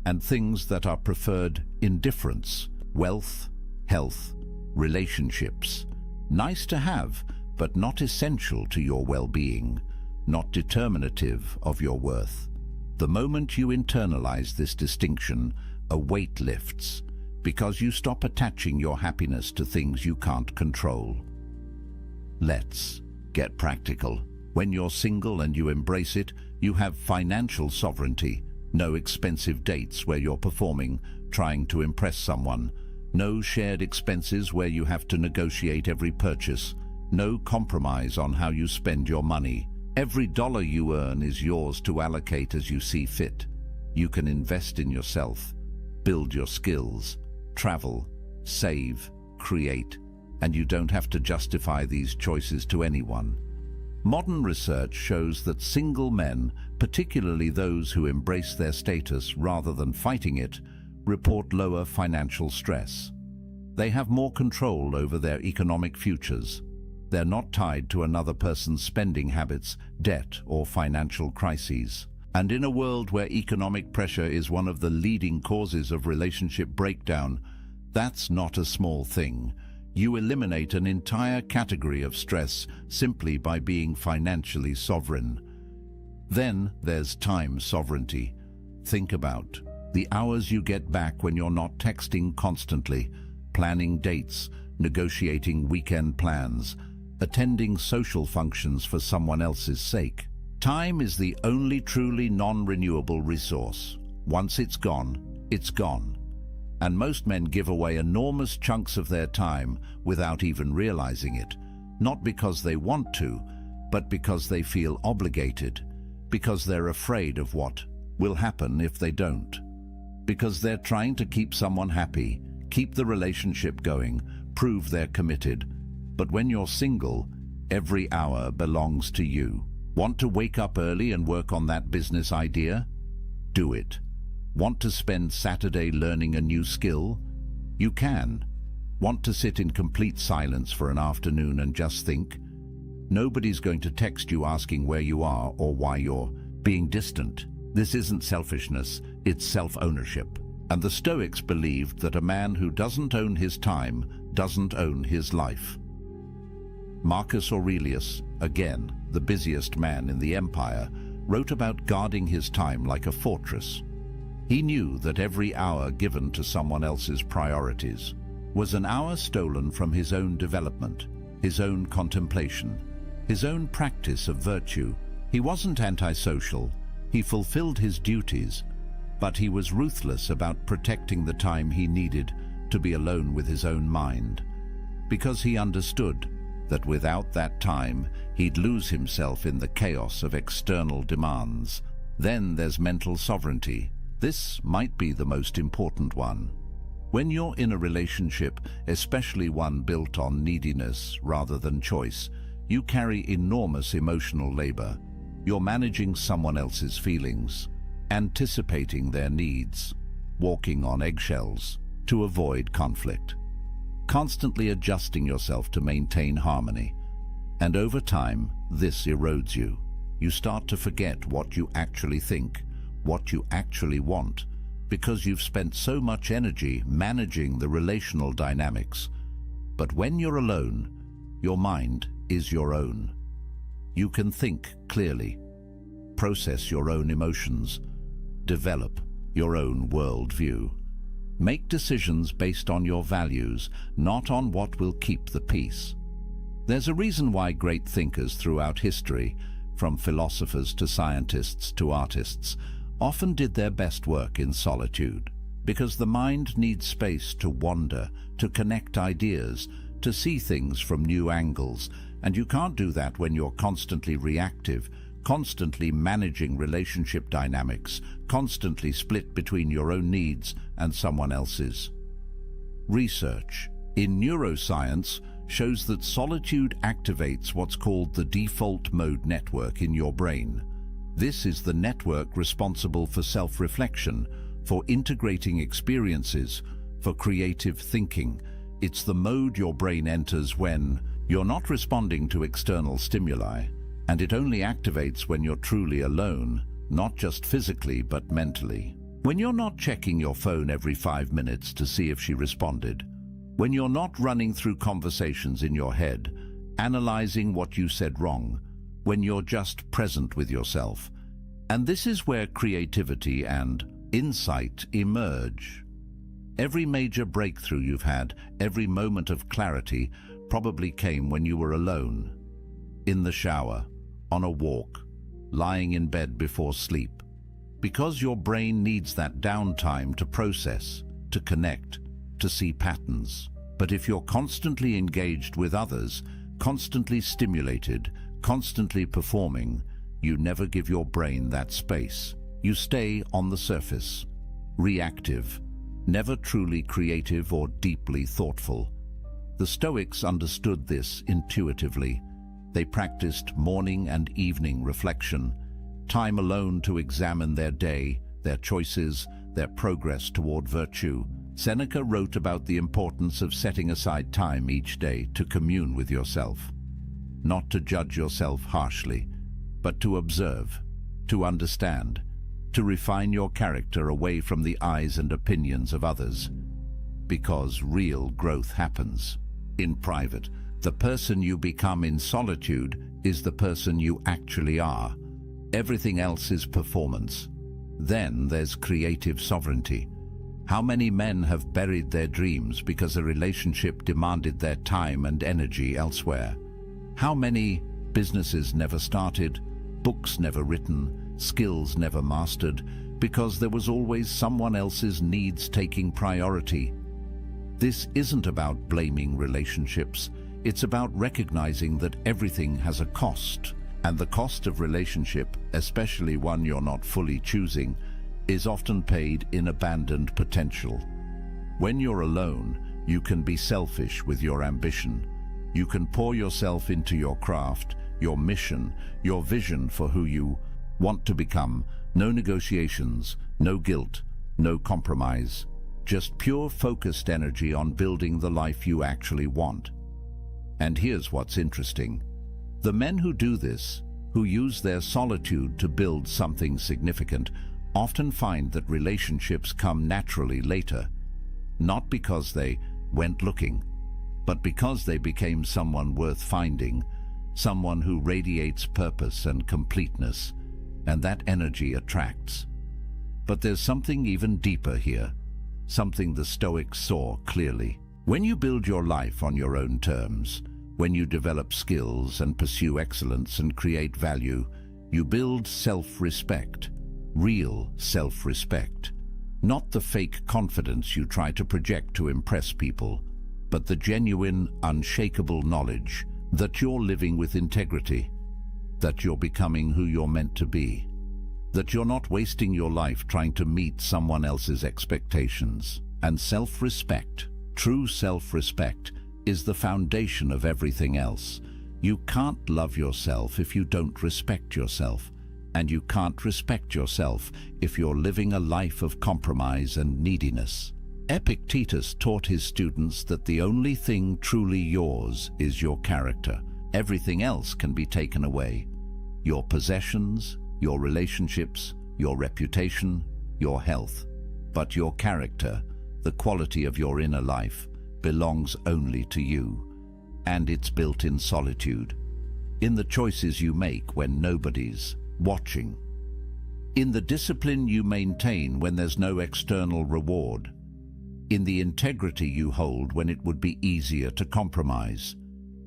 and things that are preferred indifference, wealth, health, relationships. Nice to have, but not essential to your well-being, not determinative of your worth. The moment you internalize this distinction, a weight lifts, because you stop attaching your happiness to things you can't control. Let's get practical. When you're single and you embrace it, you have financial sovereignty. No expensive dates where you're performing, trying to impress someone. No shared expenses where you have to negotiate every purchase. No compromise on how you spend your money. Every dollar you earn is yours to allocate as you see fit. You can invest in yourself, build your skills, travel, save, create, and you don't have to justify these choices to anyone. Modern research shows that single men, particularly those who embrace their status rather than fighting it, report lower financial stress. They have more control over their economic futures. They're not tied to another person's spending habits, debt, or financial crises. And in a world where economic pressure is one of the leading causes of relationship breakdown, that's not a small thing. You eliminate an entire category of stress simply by being financially sovereign. Then there's time sovereignty. Think about the hours you get back when you're not texting constantly, planning dates, negotiating weekend plans, attending social functions for someone else's sake. Time is the only truly non-renewable resource. Once it's gone, it's gone. And most men give away enormous chunks of their time without even realizing it, not because they want to, but because they feel obligated, because they're afraid of what will happen if they don't. Because they're trying to keep someone happy, keep the relationship going, prove they're committed. But when you're single, every hour belongs to you. Want to wake up early and work on that business idea? Do it. Want to spend Saturday learning a new skill? You can. Want to sit in complete silence for an afternoon and just think? Nobody's going to text you asking where you are or why you're being distant. This isn't selfishness, it's self-ownership. And the Stoics believed that a man who doesn't own his time doesn't own his life. Marcus Aurelius, again, the busiest man in the empire, wrote about guarding his time like a fortress. He knew that every hour given to someone else's priorities was an hour stolen from his own development, his own contemplation, his own practice of virtue. He wasn't antisocial, he fulfilled his duties, but he was ruthless about protecting the time he needed to be alone with his own mind, because he understood that without that time, he'd lose himself in the chaos of external demands. Then there's mental sovereignty. This might be the most important one. When you're in a relationship, especially one built on neediness rather than choice, you carry enormous emotional labor. You're managing someone else's feelings, anticipating their needs, walking on eggshells to avoid conflict, constantly adjusting yourself to maintain harmony. And over time, this erodes you. You start to forget what you actually think, what you actually want, because you've spent so much energy managing the relational dynamics. But when you're alone, your mind is your own. You can think clearly, process your own emotions, develop your own worldview. Make decisions based on your values, not on what will keep the peace. There's a reason why great thinkers throughout history, from philosophers to scientists to artists, often did their best work in solitude. Because the mind needs space to wander, to connect ideas, to see things from new angles, and you can't do that when you're constantly reactive, constantly managing relationship dynamics, constantly split between your own needs and someone else's. Research in neuroscience shows that solitude activates what's called the default mode network in your brain. This is the network responsible for self-reflection, for integrating experiences, for creative thinking. It's the mode your brain enters when you're not responding to external stimuli, and it only activates when you're truly alone, not just physically but mentally. When you're not checking your phone every 5 minutes to see if she responded, when you're not running through conversations in your head, analyzing what you said wrong, when you're just present with yourself. And this is where creativity and insight emerge. Every major breakthrough you've had, every moment of clarity, probably came when you were alone, in the shower, on a walk, lying in bed before sleep. Because your brain needs that downtime to process, to connect, to see patterns. But if you're constantly engaged with others, constantly stimulated, constantly performing, you never give your brain that space. You stay on the surface, reactive, never truly creative or deeply thoughtful. The Stoics understood this intuitively. They practiced morning and evening reflection, time alone to examine their day, their choices, their progress toward virtue. Seneca wrote about the importance of setting aside time each day to commune with yourself. Not to judge yourself harshly, but to observe, to understand, to refine your character away from the eyes and opinions of others. Because real growth happens in private. The person you become in solitude is the person you actually are. Everything else is performance. Then there's creative sovereignty. How many men have buried their dreams because a relationship demanded their time and energy elsewhere? How many businesses never started, books never written, skills never mastered, because there was always someone else's needs taking priority? This isn't about blaming relationships. It's about recognizing that everything has a cost. And the cost of relationship, especially one you're not fully choosing, is often paid in abandoned potential. When you're alone, you can be selfish with your ambition. You can pour yourself into your craft, your mission, your vision for who you want to become. No negotiations, no guilt, no compromise. Just pure focused energy on building the life you actually want. And here's what's interesting. The men who do this, who use their solitude to build something significant, often find that relationships come naturally later, not because they went looking, but because they became someone worth finding, someone who radiates purpose and completeness, and that energy attracts. But there's something even deeper here, something the Stoics saw clearly. When you build your life on your own terms, when you develop skills and pursue excellence and create value, you build self-respect, real self-respect. Not the fake confidence you try to project to impress people, but the genuine, unshakable knowledge that you're living with integrity, that you're becoming who you're meant to be, that you're not wasting your life trying to meet someone else's expectations. And self-respect, true self-respect, is the foundation of everything else. You can't love yourself if you don't respect yourself, and you can't respect yourself if you're living a life of compromise and neediness. Epictetus taught his students that the only thing truly yours is your character. Everything else can be taken away. Your possessions, your relationships, your reputation, your health. But your character, the quality of your inner life, belongs only to you. And it's built in solitude, in the choices you make when nobody's watching, in the discipline you maintain when there's no external reward, in the integrity you hold when it would be easier to compromise.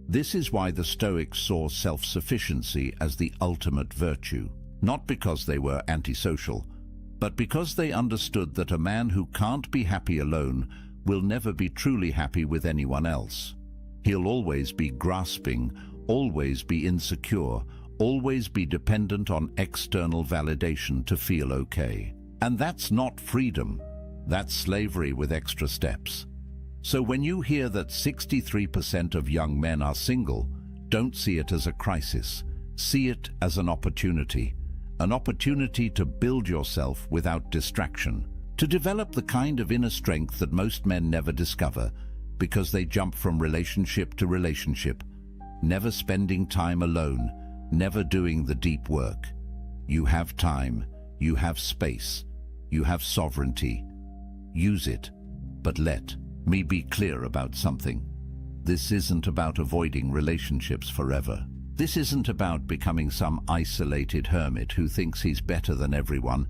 This is why the Stoics saw self-sufficiency as the ultimate virtue, not because they were antisocial, but because they understood that a man who can't be happy alone will never be truly happy with anyone else. He'll always be grasping, always be insecure, always be dependent on external validation to feel okay. And that's not freedom, that's slavery with extra steps. So when you hear that 63% of young men are single, don't see it as a crisis. See it as an opportunity to build yourself without distraction, to develop the kind of inner strength that most men never discover because they jump from relationship to relationship, never spending time alone, never doing the deep work. You have time, you have space, you have sovereignty. Use it, but let me be clear about something. This isn't about avoiding relationships forever. This isn't about becoming some isolated hermit who thinks he's better than everyone.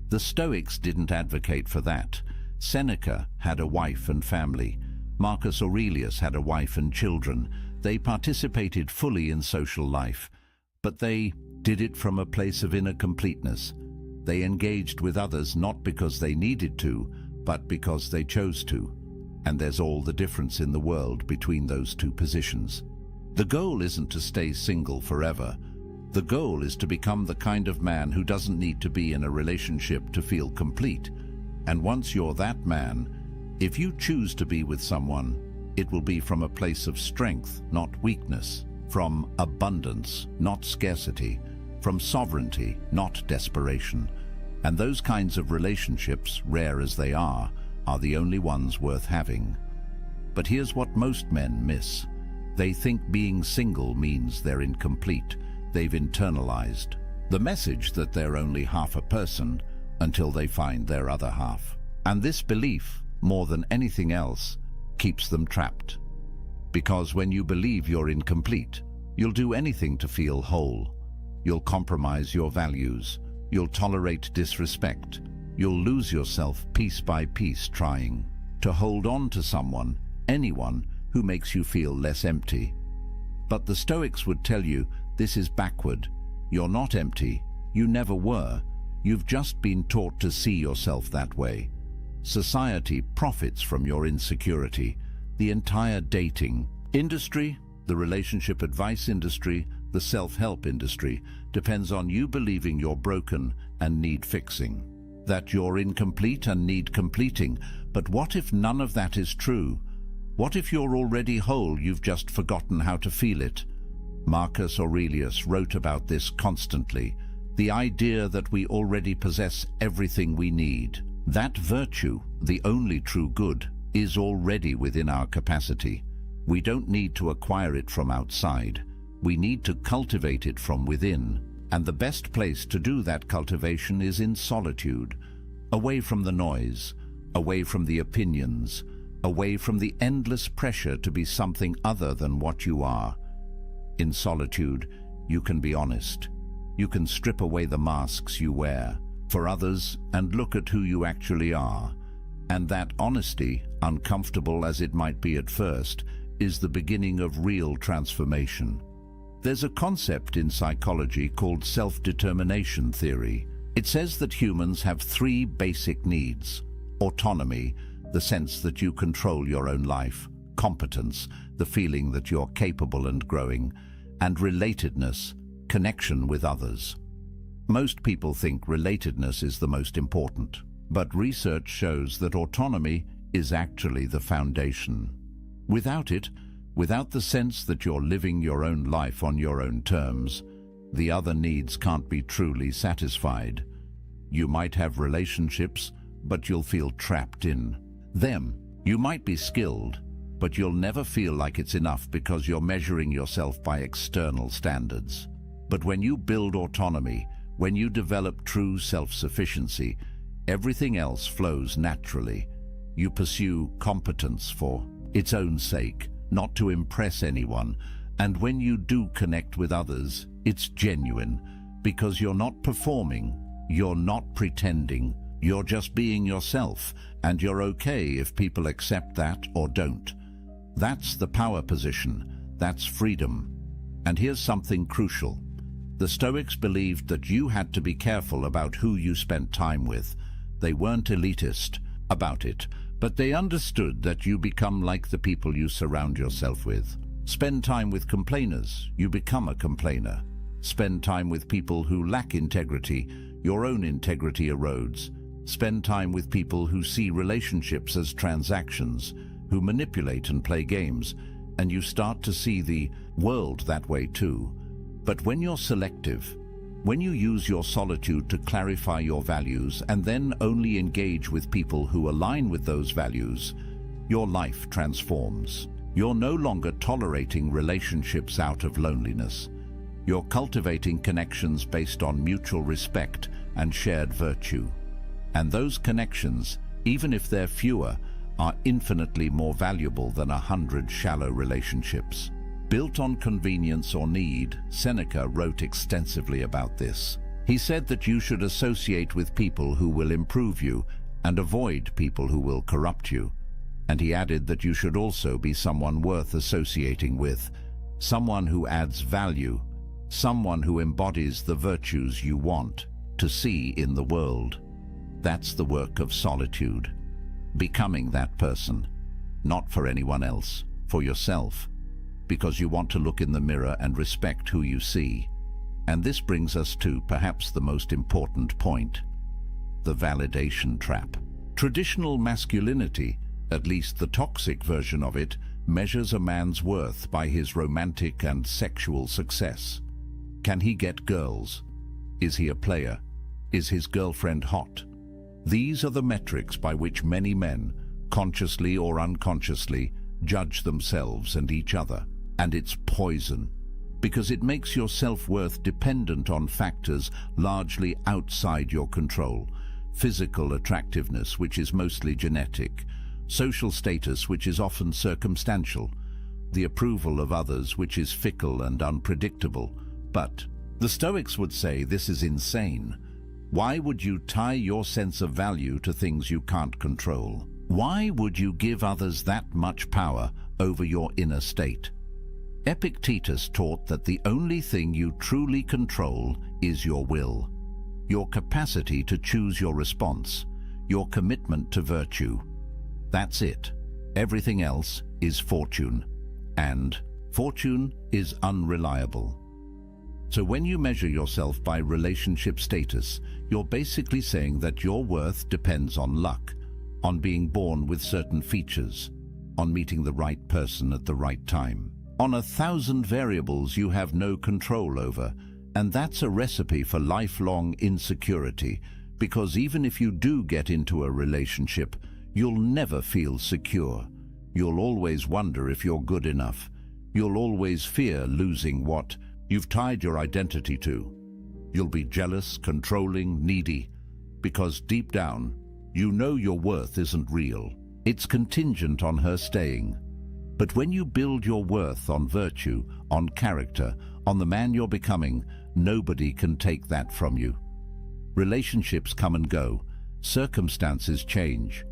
The Stoics didn't advocate for that. Seneca had a wife and family. Marcus Aurelius had a wife and children. They participated fully in social life, but they did it from a place of inner completeness. They engaged with others not because they needed to, but because they chose to. And there's all the difference in the world between those two positions. The goal isn't to stay single forever. The goal is to become the kind of man who doesn't need to be in a relationship to feel complete. And once you're that man, if you choose to be with someone, it will be from a place of strength, not weakness, from abundance, not scarcity, from sovereignty, not desperation. And those kinds of relationships, rare as they are the only ones worth having. But here's what most men miss. They think being single means they're incomplete. They've internalized the message that they're only half a person until they find their other half. And this belief, more than anything else, keeps them trapped. Because when you believe you're incomplete, you'll do anything to feel whole. You'll compromise your values. You'll tolerate disrespect. You'll lose yourself piece by piece trying to hold on to someone, anyone, who makes you feel less empty. But the Stoics would tell you this is backward. You're not empty. You never were. You've just been taught to see yourself that way. Society profits from your insecurity. The entire dating industry, the relationship advice industry, the self-help industry, depends on you believing you're broken and need fixing, that you're incomplete and need completing. But what if none of that is true? What if you're already whole, you've just forgotten how to feel it? Marcus Aurelius wrote about this constantly, the idea that we already possess everything we need. That virtue, the only true good, is already within our capacity. We don't need to acquire it from outside. We need to cultivate it from within. And the best place to do that cultivation is in solitude, away from the noise, away from the opinions, away from the endless pressure to be something other than what you are. In solitude, you can be honest. You can strip away the masks you wear for others and look at who you actually are. And that honesty, uncomfortable as it might be at first, is the beginning of real transformation. There's a concept in psychology called self-determination theory. It says that humans have three basic needs: autonomy, the sense that you control your own life; competence, the feeling that you're capable and growing; and relatedness, connection with others. Most people think relatedness is the most important, but research shows that autonomy is actually the foundation. Without it, without the sense that you're living your own life on your own terms, the other needs can't be truly satisfied. You might have relationships, but you'll feel trapped in them. You might be skilled, but you'll never feel like it's enough because you're measuring yourself by external standards. But when you build autonomy, when you develop true self-sufficiency, everything else flows naturally. You pursue competence for its own sake, not to impress anyone. And when you do connect with others, it's genuine, because you're not performing, you're not pretending, you're just being yourself, and you're okay if people accept that or don't. That's the power position, that's freedom. And here's something crucial. The Stoics believed that you had to be careful about who you spent time with. They weren't elitist about it, but they understood that you become like the people you surround yourself with. Spend time with complainers, you become a complainer. Spend time with people who lack integrity, your own integrity erodes. Spend time with people who see relationships as transactions, who manipulate and play games, and you start to see the world that way too. But when you're selective, when you use your solitude to clarify your values and then only engage with people who align with those values, your life transforms. You're no longer tolerating relationships out of loneliness. You're cultivating connections based on mutual respect and shared virtue. And those connections, even if they're fewer, are infinitely more valuable than 100 shallow relationships. Built on convenience or need, Seneca wrote extensively about this. He said that you should associate with people who will improve you and avoid people who will corrupt you. And he added that you should also be someone worth associating with, someone who adds value, someone who embodies the virtues you want to see in the world. That's the work of solitude. Becoming that person, not for anyone else, for yourself, because you want to look in the mirror and respect who you see. And this brings us to perhaps the most important point, the validation trap. Traditional masculinity, at least the toxic version of it, measures a man's worth by his romantic and sexual success. Can he get girls? Is he a player? Is his girlfriend hot? These are the metrics by which many men, consciously or unconsciously, judge themselves and each other. And it's poison, because it makes your self-worth dependent on factors largely outside your control. Physical attractiveness, which is mostly genetic; social status, which is often circumstantial; the approval of others, which is fickle and unpredictable. But the Stoics would say this is insane. Why would you tie your sense of value to things you can't control? Why would you give others that much power over your inner state? Epictetus taught that the only thing you truly control is your will, your capacity to choose your response, your commitment to virtue. That's it. Everything else is fortune, and fortune is unreliable. So when you measure yourself by relationship status, you're basically saying that your worth depends on luck, on being born with certain features, on meeting the right person at the right time, on 1,000 variables you have no control over. And that's a recipe for lifelong insecurity, because even if you do get into a relationship, you'll never feel secure. You'll always wonder if you're good enough. You'll always fear losing what you've tied your identity to. You'll be jealous, controlling, needy, because deep down, you know your worth isn't real. It's contingent on her staying. But when you build your worth on virtue, on character, on the man you're becoming, nobody can take that from you. Relationships come and go, circumstances change,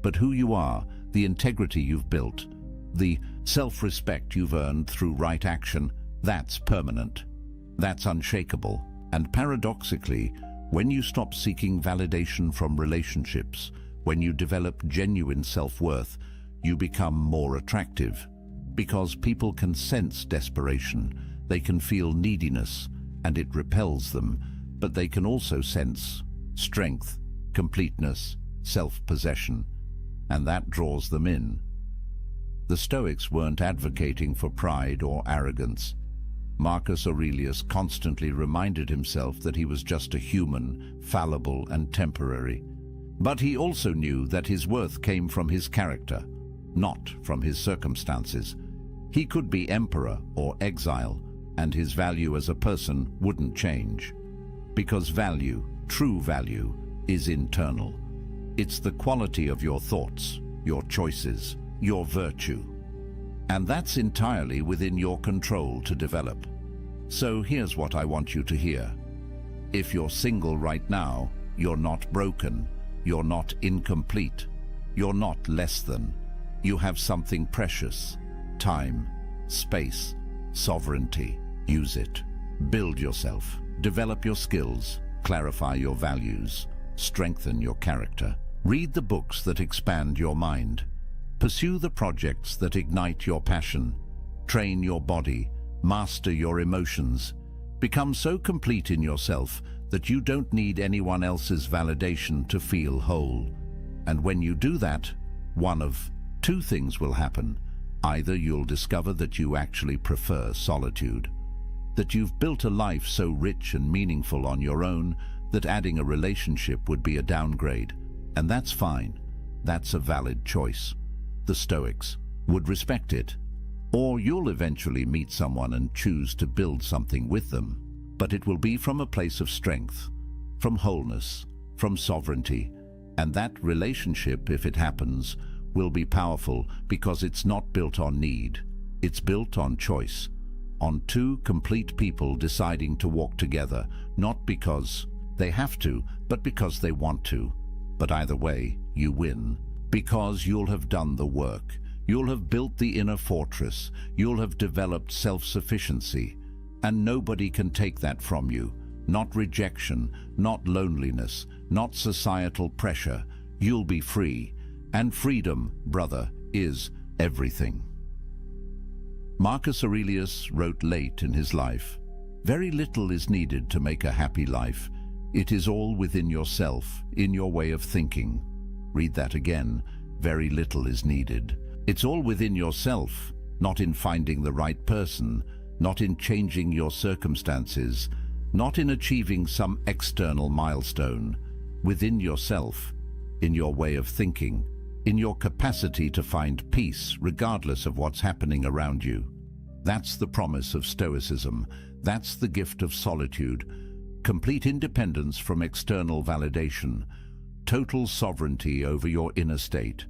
but who you are, the integrity you've built, the self-respect you've earned through right action, that's permanent. That's unshakable. And paradoxically, when you stop seeking validation from relationships, when you develop genuine self-worth, you become more attractive. Because people can sense desperation, they can feel neediness, and it repels them, but they can also sense strength, completeness, self-possession, and that draws them in. The Stoics weren't advocating for pride or arrogance. Marcus Aurelius constantly reminded himself that he was just a human, fallible and temporary. But he also knew that his worth came from his character, not from his circumstances. He could be emperor or exile, and his value as a person wouldn't change. Because value, true value, is internal. It's the quality of your thoughts, your choices, your virtue. And that's entirely within your control to develop. So here's what I want you to hear. If you're single right now, you're not broken, you're not incomplete, you're not less than. You have something precious: time, space, sovereignty. Use it. Build yourself. Develop your skills. Clarify your values. Strengthen your character. Read the books that expand your mind. Pursue the projects that ignite your passion. Train your body. Master your emotions. Become so complete in yourself that you don't need anyone else's validation to feel whole. And when you do that, one of two things will happen. Either you'll discover that you actually prefer solitude, that you've built a life so rich and meaningful on your own that adding a relationship would be a downgrade. And that's fine. That's a valid choice. The Stoics would respect it. Or you'll eventually meet someone and choose to build something with them. But it will be from a place of strength, from wholeness, from sovereignty. And that relationship, if it happens, will be powerful because it's not built on need. It's built on choice, on two complete people deciding to walk together, not because they have to, but because they want to. But either way, you win, because you'll have done the work. You'll have built the inner fortress. You'll have developed self-sufficiency. And nobody can take that from you. Not rejection, not loneliness, not societal pressure. You'll be free. And freedom, brother, is everything. Marcus Aurelius wrote late in his life, "Very little is needed to make a happy life. It is all within yourself, in your way of thinking." Read that again. Very little is needed. It's all within yourself, not in finding the right person, not in changing your circumstances, not in achieving some external milestone. Within yourself, in your way of thinking, in your capacity to find peace regardless of what's happening around you. That's the promise of Stoicism. That's the gift of solitude. Complete independence from external validation. Total sovereignty over your inner state.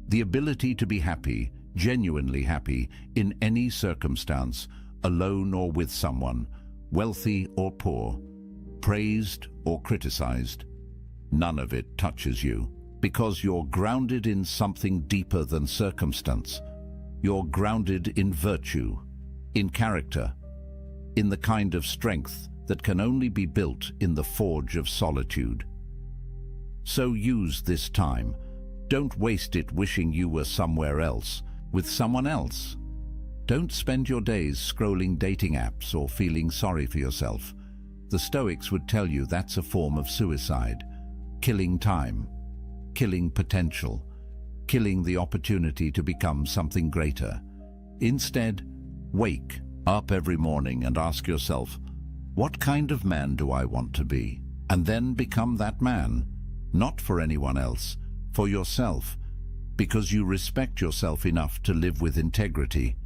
The ability to be happy, genuinely happy, in any circumstance, alone or with someone, wealthy or poor, praised or criticized. None of it touches you, because you're grounded in something deeper than circumstance. You're grounded in virtue, in character, in the kind of strength that can only be built in the forge of solitude. So use this time. Don't waste it wishing you were somewhere else, with someone else. Don't spend your days scrolling dating apps or feeling sorry for yourself. The Stoics would tell you that's a form of suicide, killing time, killing potential, killing the opportunity to become something greater. Instead, wake up every morning and ask yourself, what kind of man do I want to be? And then become that man, not for anyone else, for yourself, because you respect yourself enough to live with integrity.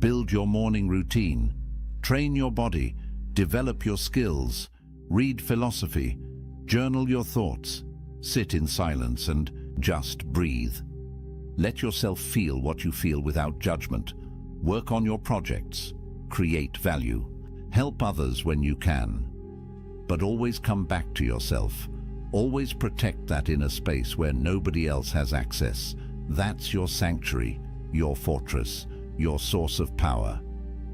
Build your morning routine, train your body, develop your skills, read philosophy, journal your thoughts, sit in silence and just breathe. Let yourself feel what you feel without judgment. Work on your projects, create value, help others when you can. But always come back to yourself. Always protect that inner space where nobody else has access. That's your sanctuary, your fortress, your source of power.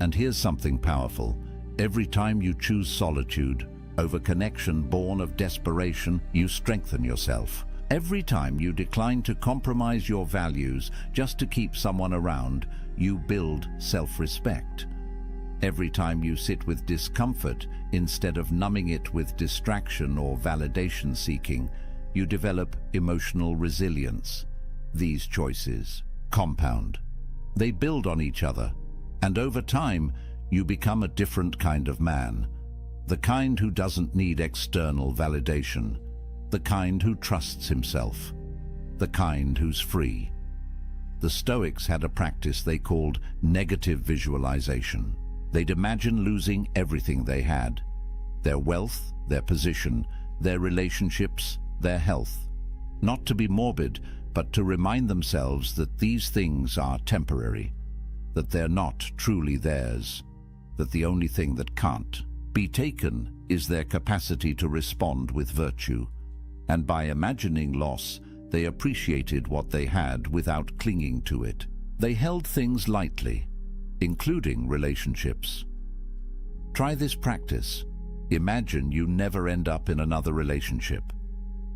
And here's something powerful. Every time you choose solitude over connection born of desperation, you strengthen yourself. Every time you decline to compromise your values just to keep someone around, you build self-respect. Every time you sit with discomfort instead of numbing it with distraction or validation seeking, you develop emotional resilience. These choices compound. They build on each other, and over time, you become a different kind of man. The kind who doesn't need external validation. The kind who trusts himself. The kind who's free. The Stoics had a practice they called negative visualization. They'd imagine losing everything they had. Their wealth, their position, their relationships, their health. Not to be morbid, but to remind themselves that these things are temporary, that they're not truly theirs, that the only thing that can't be taken is their capacity to respond with virtue. And by imagining loss, they appreciated what they had without clinging to it. They held things lightly, including relationships. Try this practice. Imagine you never end up in another relationship.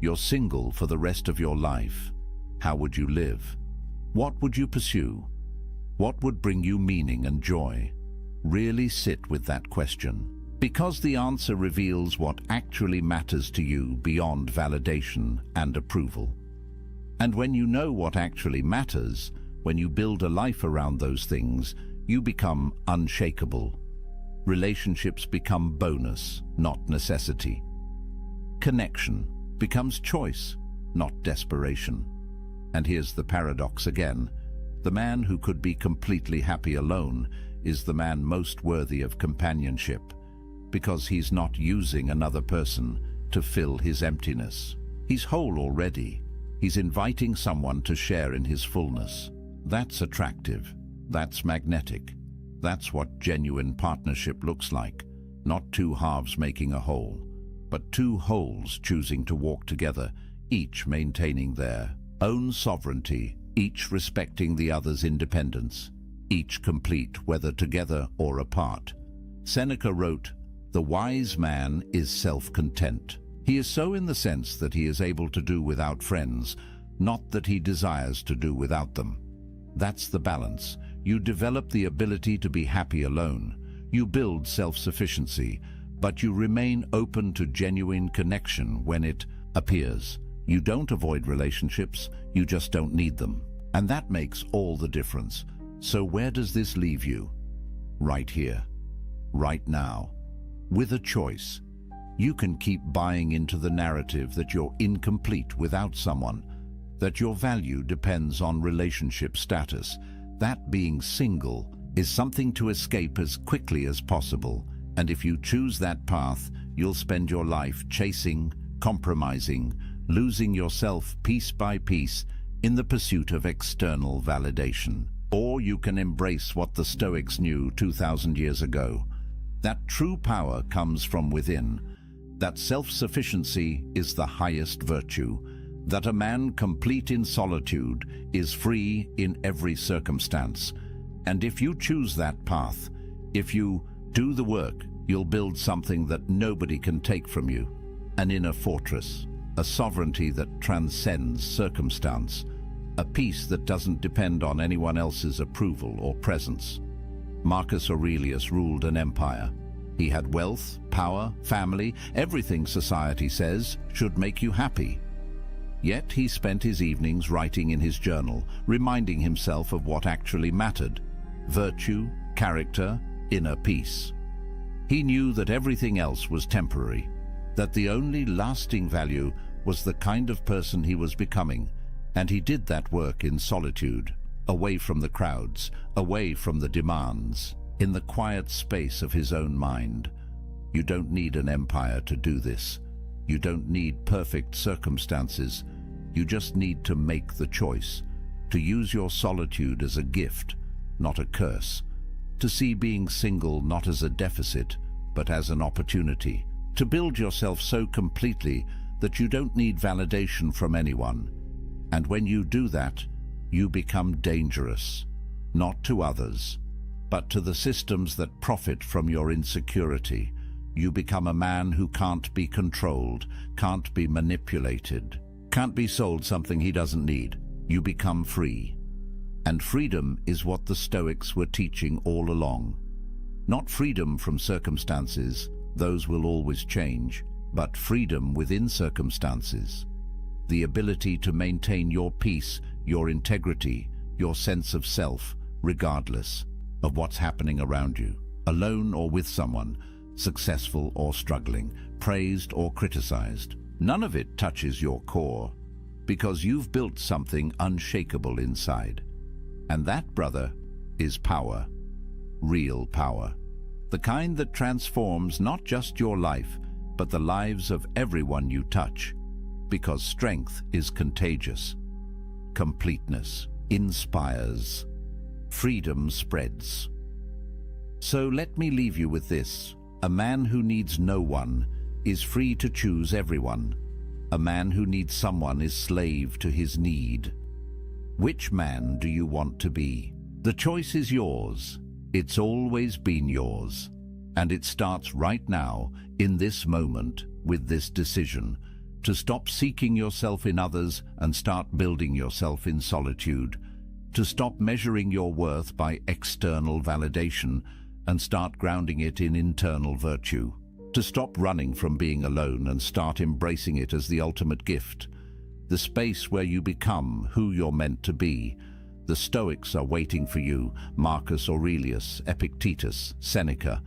You're single for the rest of your life. How would you live? What would you pursue? What would bring you meaning and joy? Really sit with that question, because the answer reveals what actually matters to you beyond validation and approval. And when you know what actually matters, when you build a life around those things, you become unshakable. Relationships become bonus, not necessity. Connection becomes choice, not desperation. And here's the paradox again. The man who could be completely happy alone is the man most worthy of companionship, because he's not using another person to fill his emptiness. He's whole already. He's inviting someone to share in his fullness. That's attractive. That's magnetic. That's what genuine partnership looks like. Not two halves making a whole, but two wholes choosing to walk together, each maintaining their own sovereignty, each respecting the other's independence, each complete whether together or apart. Seneca wrote, "The wise man is self-content. He is so in the sense that he is able to do without friends, not that he desires to do without them." That's the balance. You develop the ability to be happy alone. You build self-sufficiency, but you remain open to genuine connection when it appears. You don't avoid relationships, you just don't need them. And that makes all the difference. So where does this leave you? Right here, right now, with a choice. You can keep buying into the narrative that you're incomplete without someone, that your value depends on relationship status. That being single is something to escape as quickly as possible. And if you choose that path, you'll spend your life chasing, compromising, losing yourself piece by piece in the pursuit of external validation. Or you can embrace what the Stoics knew 2,000 years ago. That true power comes from within. That self-sufficiency is the highest virtue. That a man complete in solitude is free in every circumstance. And if you choose that path, if you do the work, you'll build something that nobody can take from you. An inner fortress, a sovereignty that transcends circumstance, a peace that doesn't depend on anyone else's approval or presence. Marcus Aurelius ruled an empire. He had wealth, power, family, everything society says should make you happy. Yet he spent his evenings writing in his journal, reminding himself of what actually mattered: virtue, character, inner peace. He knew that everything else was temporary, that the only lasting value was the kind of person he was becoming, and he did that work in solitude, away from the crowds, away from the demands, in the quiet space of his own mind. You don't need an empire to do this. You don't need perfect circumstances. You just need to make the choice, to use your solitude as a gift, not a curse, to see being single not as a deficit, but as an opportunity, to build yourself so completely that you don't need validation from anyone. And when you do that, you become dangerous, not to others, but to the systems that profit from your insecurity. You become a man who can't be controlled, can't be manipulated, can't be sold something he doesn't need. You become free. And freedom is what the Stoics were teaching all along. Not freedom from circumstances, those will always change, but freedom within circumstances. The ability to maintain your peace, your integrity, your sense of self, regardless of what's happening around you, alone or with someone, successful or struggling, praised or criticized. None of it touches your core, because you've built something unshakable inside. And that, brother, is power. Real power. The kind that transforms not just your life, but the lives of everyone you touch. Because strength is contagious. Completeness inspires. Freedom spreads. So let me leave you with this. A man who needs no one is free to choose everyone. A man who needs someone is slave to his need. Which man do you want to be? The choice is yours. It's always been yours. And it starts right now, in this moment, with this decision, to stop seeking yourself in others and start building yourself in solitude, to stop measuring your worth by external validation and start grounding it in internal virtue, to stop running from being alone and start embracing it as the ultimate gift, the space where you become who you're meant to be. The Stoics are waiting for you: Marcus Aurelius, Epictetus, Seneca.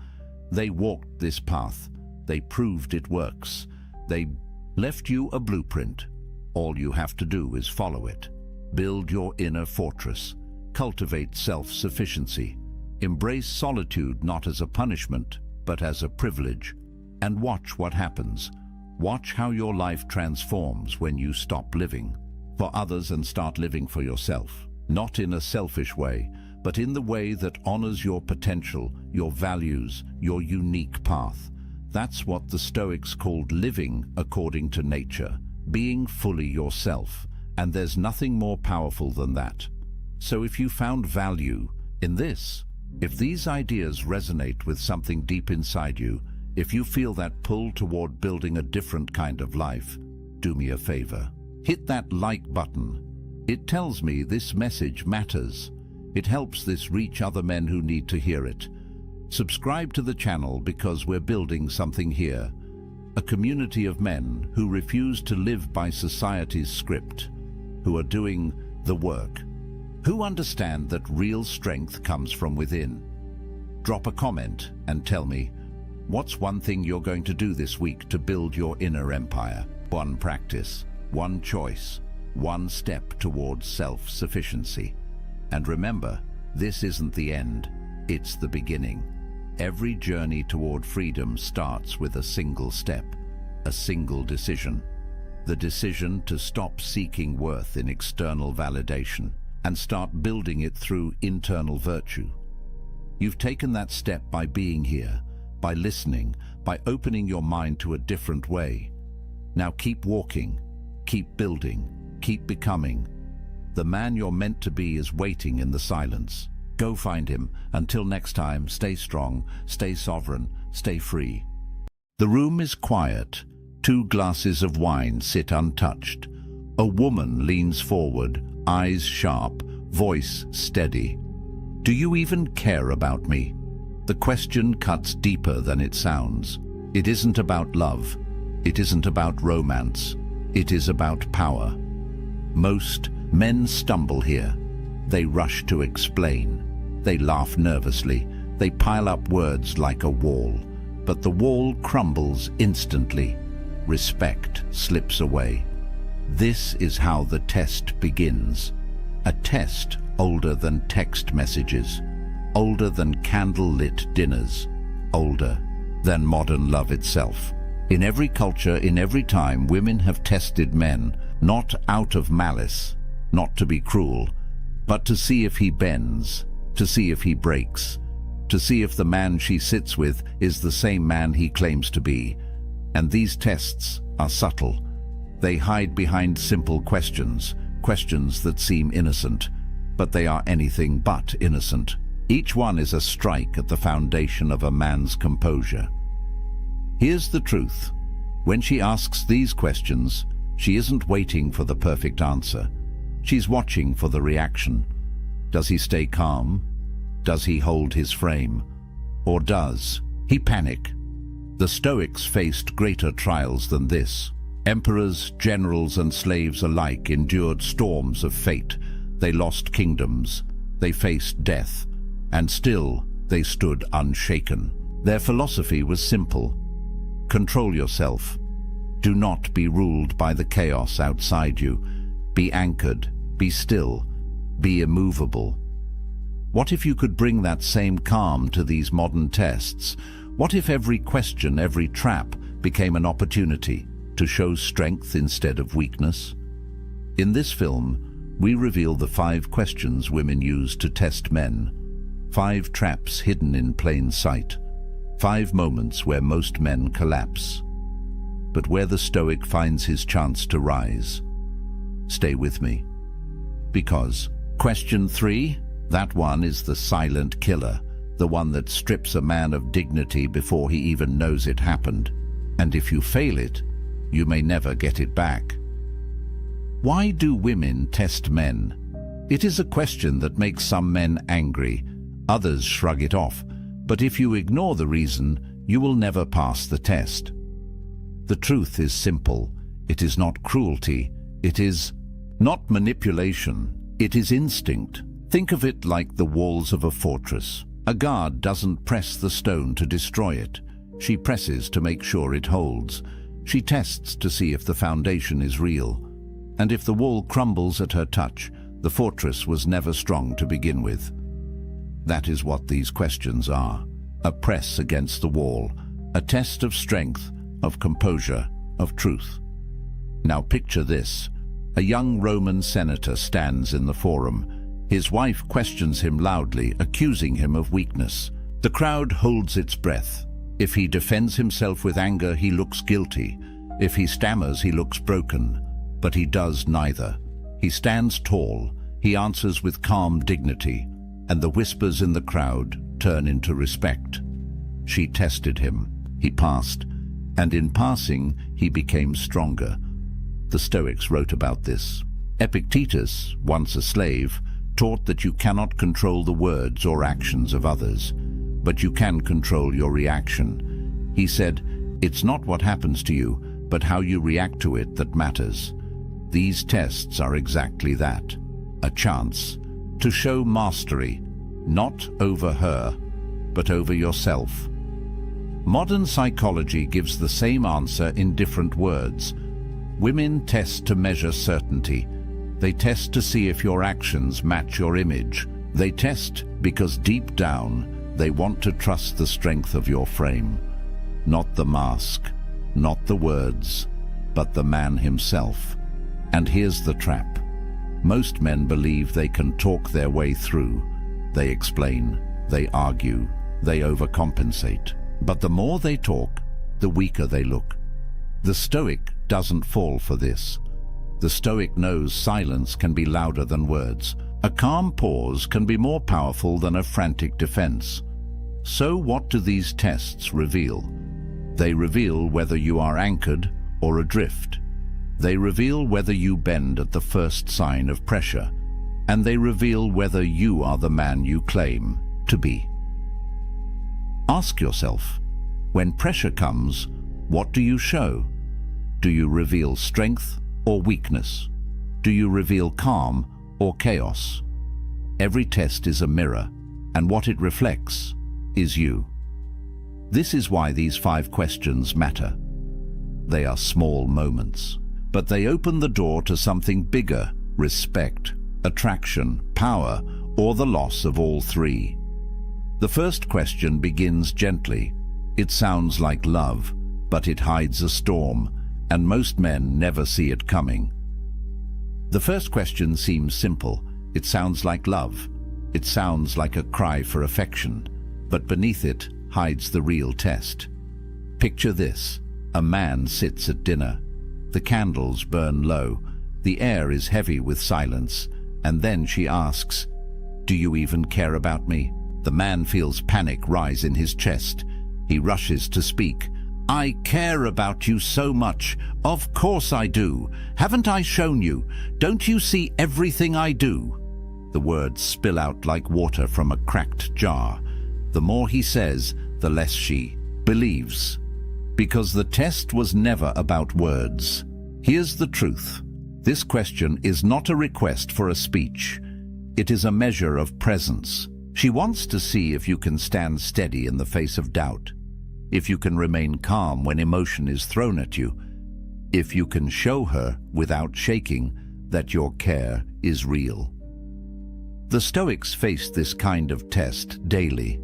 They walked this path. They proved it works. They left you a blueprint. All you have to do is follow it. Build your inner fortress. Cultivate self-sufficiency. Embrace solitude not as a punishment, but as a privilege. And watch what happens. Watch how your life transforms when you stop living for others and start living for yourself. Not in a selfish way, but in the way that honors your potential, your values, your unique path. That's what the Stoics called living according to nature, being fully yourself, and there's nothing more powerful than that. So if you found value in this, if these ideas resonate with something deep inside you, if you feel that pull toward building a different kind of life, do me a favor. Hit that like button. It tells me this message matters. It helps this reach other men who need to hear it. Subscribe to the channel because we're building something here. A community of men who refuse to live by society's script, who are doing the work, who understand that real strength comes from within. Drop a comment and tell me, what's one thing you're going to do this week to build your inner empire? One practice, one choice, one step towards self-sufficiency. And remember, this isn't the end, it's the beginning. Every journey toward freedom starts with a single step, a single decision. The decision to stop seeking worth in external validation and start building it through internal virtue. You've taken that step by being here, by listening, by opening your mind to a different way. Now keep walking, keep building, keep becoming. The man you're meant to be is waiting in the silence. Go find him. Until next time, stay strong, stay sovereign, stay free. The room is quiet. 2 glasses of wine sit untouched. A woman leans forward, eyes sharp, voice steady. Do you even care about me? The question cuts deeper than it sounds. It isn't about love. It isn't about romance. It is about power. Most men stumble here. They rush to explain. They laugh nervously. They pile up words like a wall. But the wall crumbles instantly. Respect slips away. This is how the test begins. A test older than text messages, older than candle-lit dinners, older than modern love itself. In every culture, in every time, women have tested men, not out of malice, not to be cruel, but to see if he bends, to see if he breaks, to see if the man she sits with is the same man he claims to be. And these tests are subtle. They hide behind simple questions, questions that seem innocent, but they are anything but innocent. Each one is a strike at the foundation of a man's composure. Here's the truth. When she asks these questions, she isn't waiting for the perfect answer. She's watching for the reaction. Does he stay calm? Does he hold his frame? Or does he panic? The Stoics faced greater trials than this. Emperors, generals, and slaves alike endured storms of fate. They lost kingdoms. They faced death. And still, they stood unshaken. Their philosophy was simple. Control yourself. Do not be ruled by the chaos outside you. Be anchored. Be still. Be immovable. What if you could bring that same calm to these modern tests? What if every question, every trap, became an opportunity to show strength instead of weakness? In this film, we reveal the 5 questions women use to test men. 5 traps hidden in plain sight. 5 moments where most men collapse. But where the Stoic finds his chance to rise. Stay with me. Because question 3, that one is the silent killer, the one that strips a man of dignity before he even knows it happened. And if you fail it, you may never get it back. Why do women test men? It is a question that makes some men angry. Others shrug it off. But if you ignore the reason, you will never pass the test. The truth is simple. It is not cruelty. It is not manipulation. It is instinct. Think of it like the walls of a fortress. A guard doesn't press the stone to destroy it. She presses to make sure it holds. She tests to see if the foundation is real. And if the wall crumbles at her touch, the fortress was never strong to begin with. That is what these questions are. A press against the wall. A test of strength, of composure, of truth. Now picture this. A young Roman senator stands in the forum. His wife questions him loudly, accusing him of weakness. The crowd holds its breath. If he defends himself with anger, he looks guilty. If he stammers, he looks broken. But he does neither. He stands tall. He answers with calm dignity. And the whispers in the crowd turn into respect. She tested him. He passed. And in passing, he became stronger. The Stoics wrote about this. Epictetus, once a slave, taught that you cannot control the words or actions of others, but you can control your reaction. He said, "It's not what happens to you, but how you react to it that matters." These tests are exactly that, a chance to show mastery, not over her, but over yourself. Modern psychology gives the same answer in different words. Women test to measure certainty. They test to see if your actions match your image. They test because deep down, they want to trust the strength of your frame. Not the mask, not the words, but the man himself. And here's the trap. Most men believe they can talk their way through. They explain, they argue, they overcompensate. But the more they talk, the weaker they look. The Stoic doesn't fall for this. The Stoic knows silence can be louder than words. A calm pause can be more powerful than a frantic defense. So what do these tests reveal? They reveal whether you are anchored or adrift. They reveal whether you bend at the first sign of pressure. and they reveal whether you are the man you claim to be. Ask yourself, when pressure comes, what do you show? Do you reveal strength or weakness? Do you reveal calm or chaos? Every test is a mirror, and what it reflects is you. This is why these 5 questions matter. They are small moments, but they open the door to something bigger: respect, attraction, power, or the loss of all 3. The first question begins gently. It sounds like love, but it hides a storm, and most men never see it coming. The first question seems simple. It sounds like love. It sounds like a cry for affection, but beneath it hides the real test. Picture this. A man sits at dinner. The candles burn low. The air is heavy with silence, and then she asks, "Do you even care about me?" The man feels panic rise in his chest. He rushes to speak. "I care about you so much. Of course I do. Haven't I shown you? Don't you see everything I do?" The words spill out like water from a cracked jar. The more he says, the less she believes. Because the test was never about words. Here's the truth. This question is not a request for a speech. It is a measure of presence. She wants to see if you can stand steady in the face of doubt, if you can remain calm when emotion is thrown at you, if you can show her without shaking that your care is real. The Stoics faced this kind of test daily.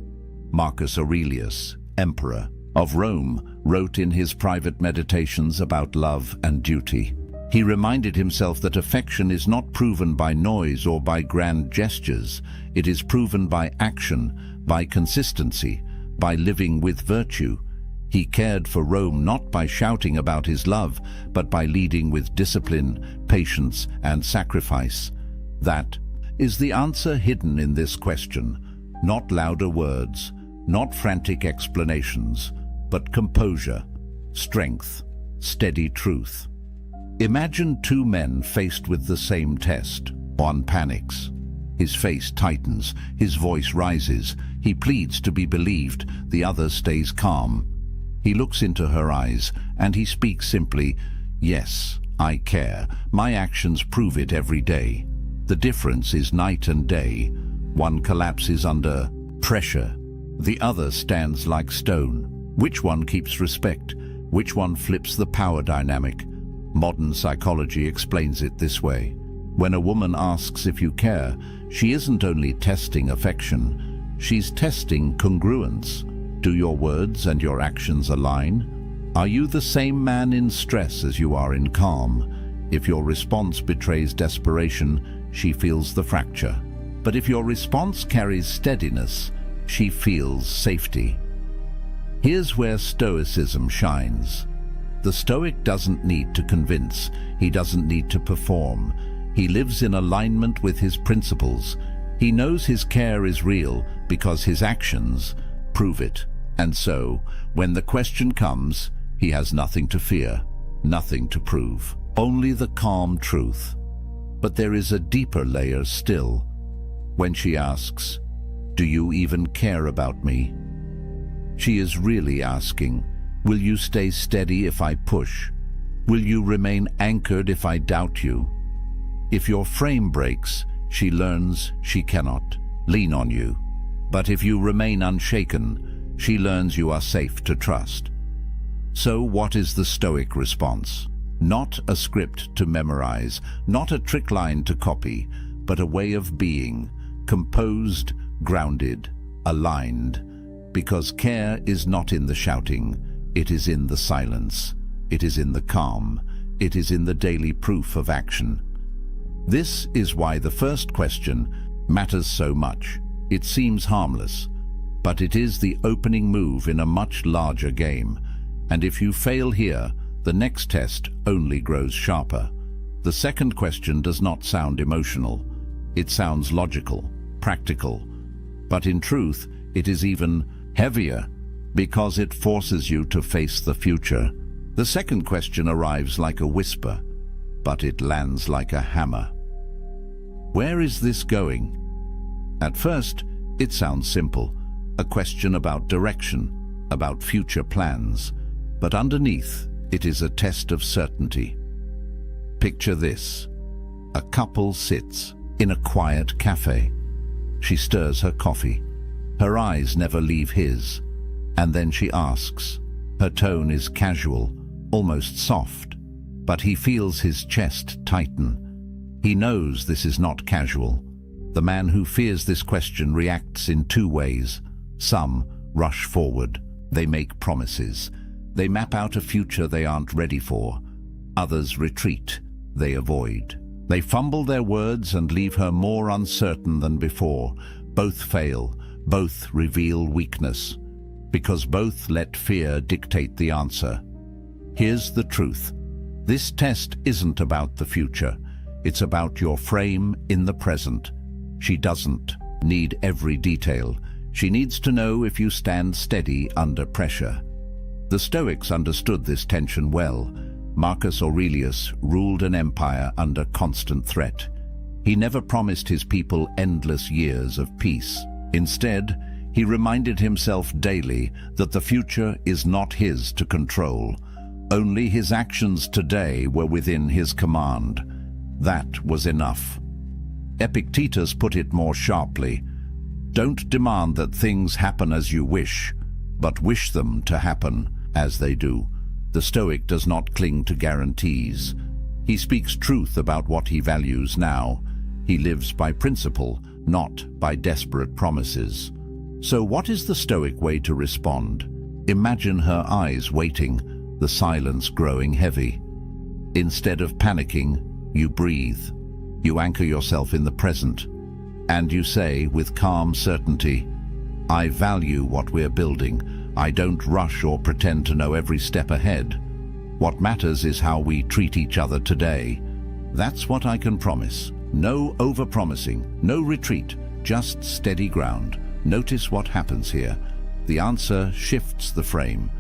Marcus Aurelius, emperor of Rome, wrote in his private meditations about love and duty. He reminded himself that affection is not proven by noise or by grand gestures. It is proven by action, by consistency, by living with virtue. He cared for Rome not by shouting about his love, but by leading with discipline, patience, and sacrifice. That is the answer hidden in this question. Not louder words, not frantic explanations, but composure, strength, steady truth. Imagine 2 men faced with the same test. One panics. His face tightens, his voice rises. He pleads to be believed. The other stays calm. He looks into her eyes, and he speaks simply, "Yes, I care. My actions prove it every day." The difference is night and day. One collapses under pressure. The other stands like stone. Which one keeps respect? Which one flips the power dynamic? Modern psychology explains it this way. When a woman asks if you care, she isn't only testing affection, she's testing congruence. Do your words and your actions align? Are you the same man in stress as you are in calm? If your response betrays desperation, she feels the fracture. But if your response carries steadiness, she feels safety. Here's where Stoicism shines. The Stoic doesn't need to convince. He doesn't need to perform. He lives in alignment with his principles. He knows his care is real because his actions prove it. And so, when the question comes, he has nothing to fear, nothing to prove, only the calm truth. But there is a deeper layer still. When she asks, "Do you even care about me?" she is really asking, will you stay steady if I push? Will you remain anchored if I doubt you? If your frame breaks, she learns she cannot lean on you. But if you remain unshaken, she learns you are safe to trust. So what is the Stoic response? Not a script to memorize, not a trick line to copy, but a way of being, composed, grounded, aligned. Because care is not in the shouting, it is in the silence, it is in the calm, it is in the daily proof of action. This is why the first question matters so much. It seems harmless, but it is the opening move in a much larger game. And if you fail here, the next test only grows sharper. The second question does not sound emotional. It sounds logical, practical. But in truth, it is even heavier because it forces you to face the future. The second question arrives like a whisper, but it lands like a hammer. Where is this going? At first, it sounds simple, a question about direction, about future plans, but underneath, it is a test of certainty. Picture this. A couple sits in a quiet cafe. She stirs her coffee. Her eyes never leave his. And then she asks. Her tone is casual, almost soft, but he feels his chest tighten. He knows this is not casual. The man who fears this question reacts in two ways. Some rush forward. They make promises. They map out a future they aren't ready for. Others retreat. They avoid. They fumble their words and leave her more uncertain than before. Both fail. Both reveal weakness. Because both let fear dictate the answer. Here's the truth. This test isn't about the future. It's about your frame in the present. She doesn't need every detail. She needs to know if you stand steady under pressure. The Stoics understood this tension well. Marcus Aurelius ruled an empire under constant threat. He never promised his people endless years of peace. Instead, he reminded himself daily that the future is not his to control. Only his actions today were within his command. That was enough. Epictetus put it more sharply. Don't demand that things happen as you wish, but wish them to happen as they do. The Stoic does not cling to guarantees. He speaks truth about what he values now. He lives by principle, not by desperate promises. So what is the Stoic way to respond? Imagine her eyes waiting, the silence growing heavy. Instead of panicking, you breathe. You anchor yourself in the present. And you say with calm certainty, I value what we're building. I don't rush or pretend to know every step ahead. What matters is how we treat each other today. That's what I can promise. No over-promising, no retreat, just steady ground. Notice what happens here. The answer shifts the frame.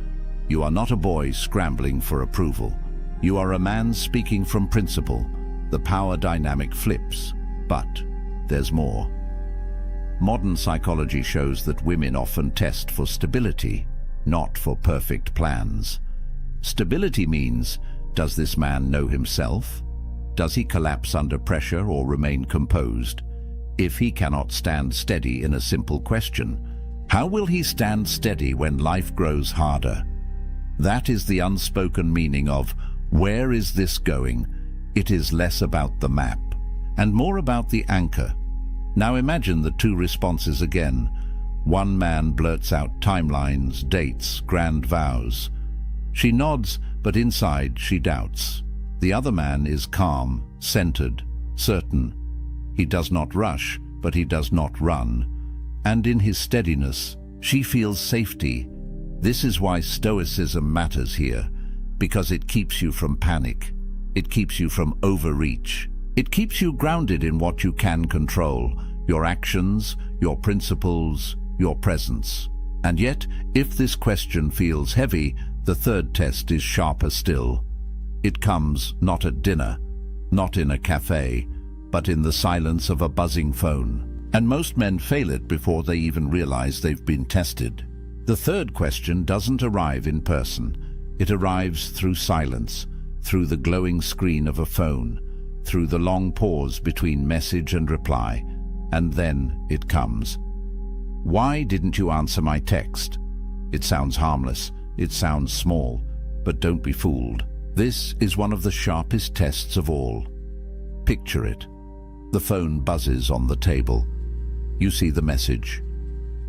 You are not a boy scrambling for approval. You are a man speaking from principle. The power dynamic flips. But there's more. Modern psychology shows that women often test for stability, not for perfect plans. Stability means, does this man know himself? Does he collapse under pressure or remain composed? If he cannot stand steady in a simple question, how will he stand steady when life grows harder? That is the unspoken meaning of, where is this going? It is less about the map, and more about the anchor. Now imagine the two responses again. One man blurts out timelines, dates, grand vows. She nods, but inside she doubts. The other man is calm, centered, certain. He does not rush, but he does not run. And in his steadiness, she feels safety. This is why Stoicism matters here, because it keeps you from panic. It keeps you from overreach. It keeps you grounded in what you can control, your actions, your principles, your presence. And yet, if this question feels heavy, the third test is sharper still. It comes not at dinner, not in a cafe, but in the silence of a buzzing phone. And most men fail it before they even realize they've been tested. The third question doesn't arrive in person. It arrives through silence, through the glowing screen of a phone, through the long pause between message and reply. And then it comes. Why didn't you answer my text? It sounds harmless, it sounds small, but don't be fooled. This is one of the sharpest tests of all. Picture it. The phone buzzes on the table. You see the message.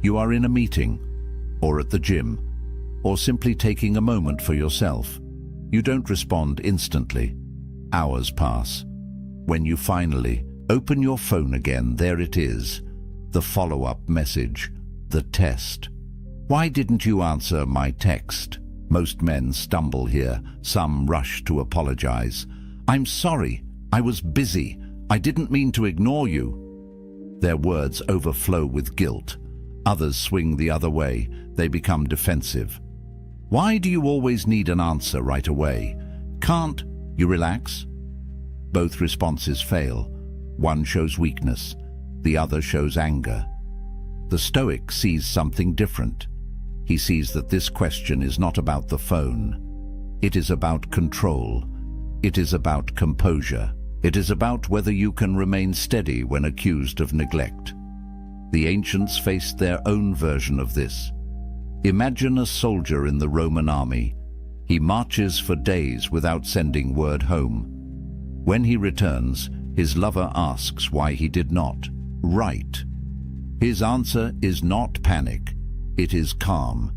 You are in a meeting, or at the gym, or simply taking a moment for yourself. You don't respond instantly. Hours pass. When you finally open your phone again, there it is. The follow-up message. The test. Why didn't you answer my text? Most men stumble here. Some rush to apologize. I'm sorry. I was busy. I didn't mean to ignore you. Their words overflow with guilt. Others swing the other way. They become defensive. Why do you always need an answer right away? Can't you relax? Both responses fail. One shows weakness, the other shows anger. The Stoic sees something different. He sees that this question is not about the phone. It is about control. It is about composure. It is about whether you can remain steady when accused of neglect. The ancients faced their own version of this. Imagine a soldier in the Roman army. He marches for days without sending word home. When he returns, his lover asks why he did not write. His answer is not panic, it is calm.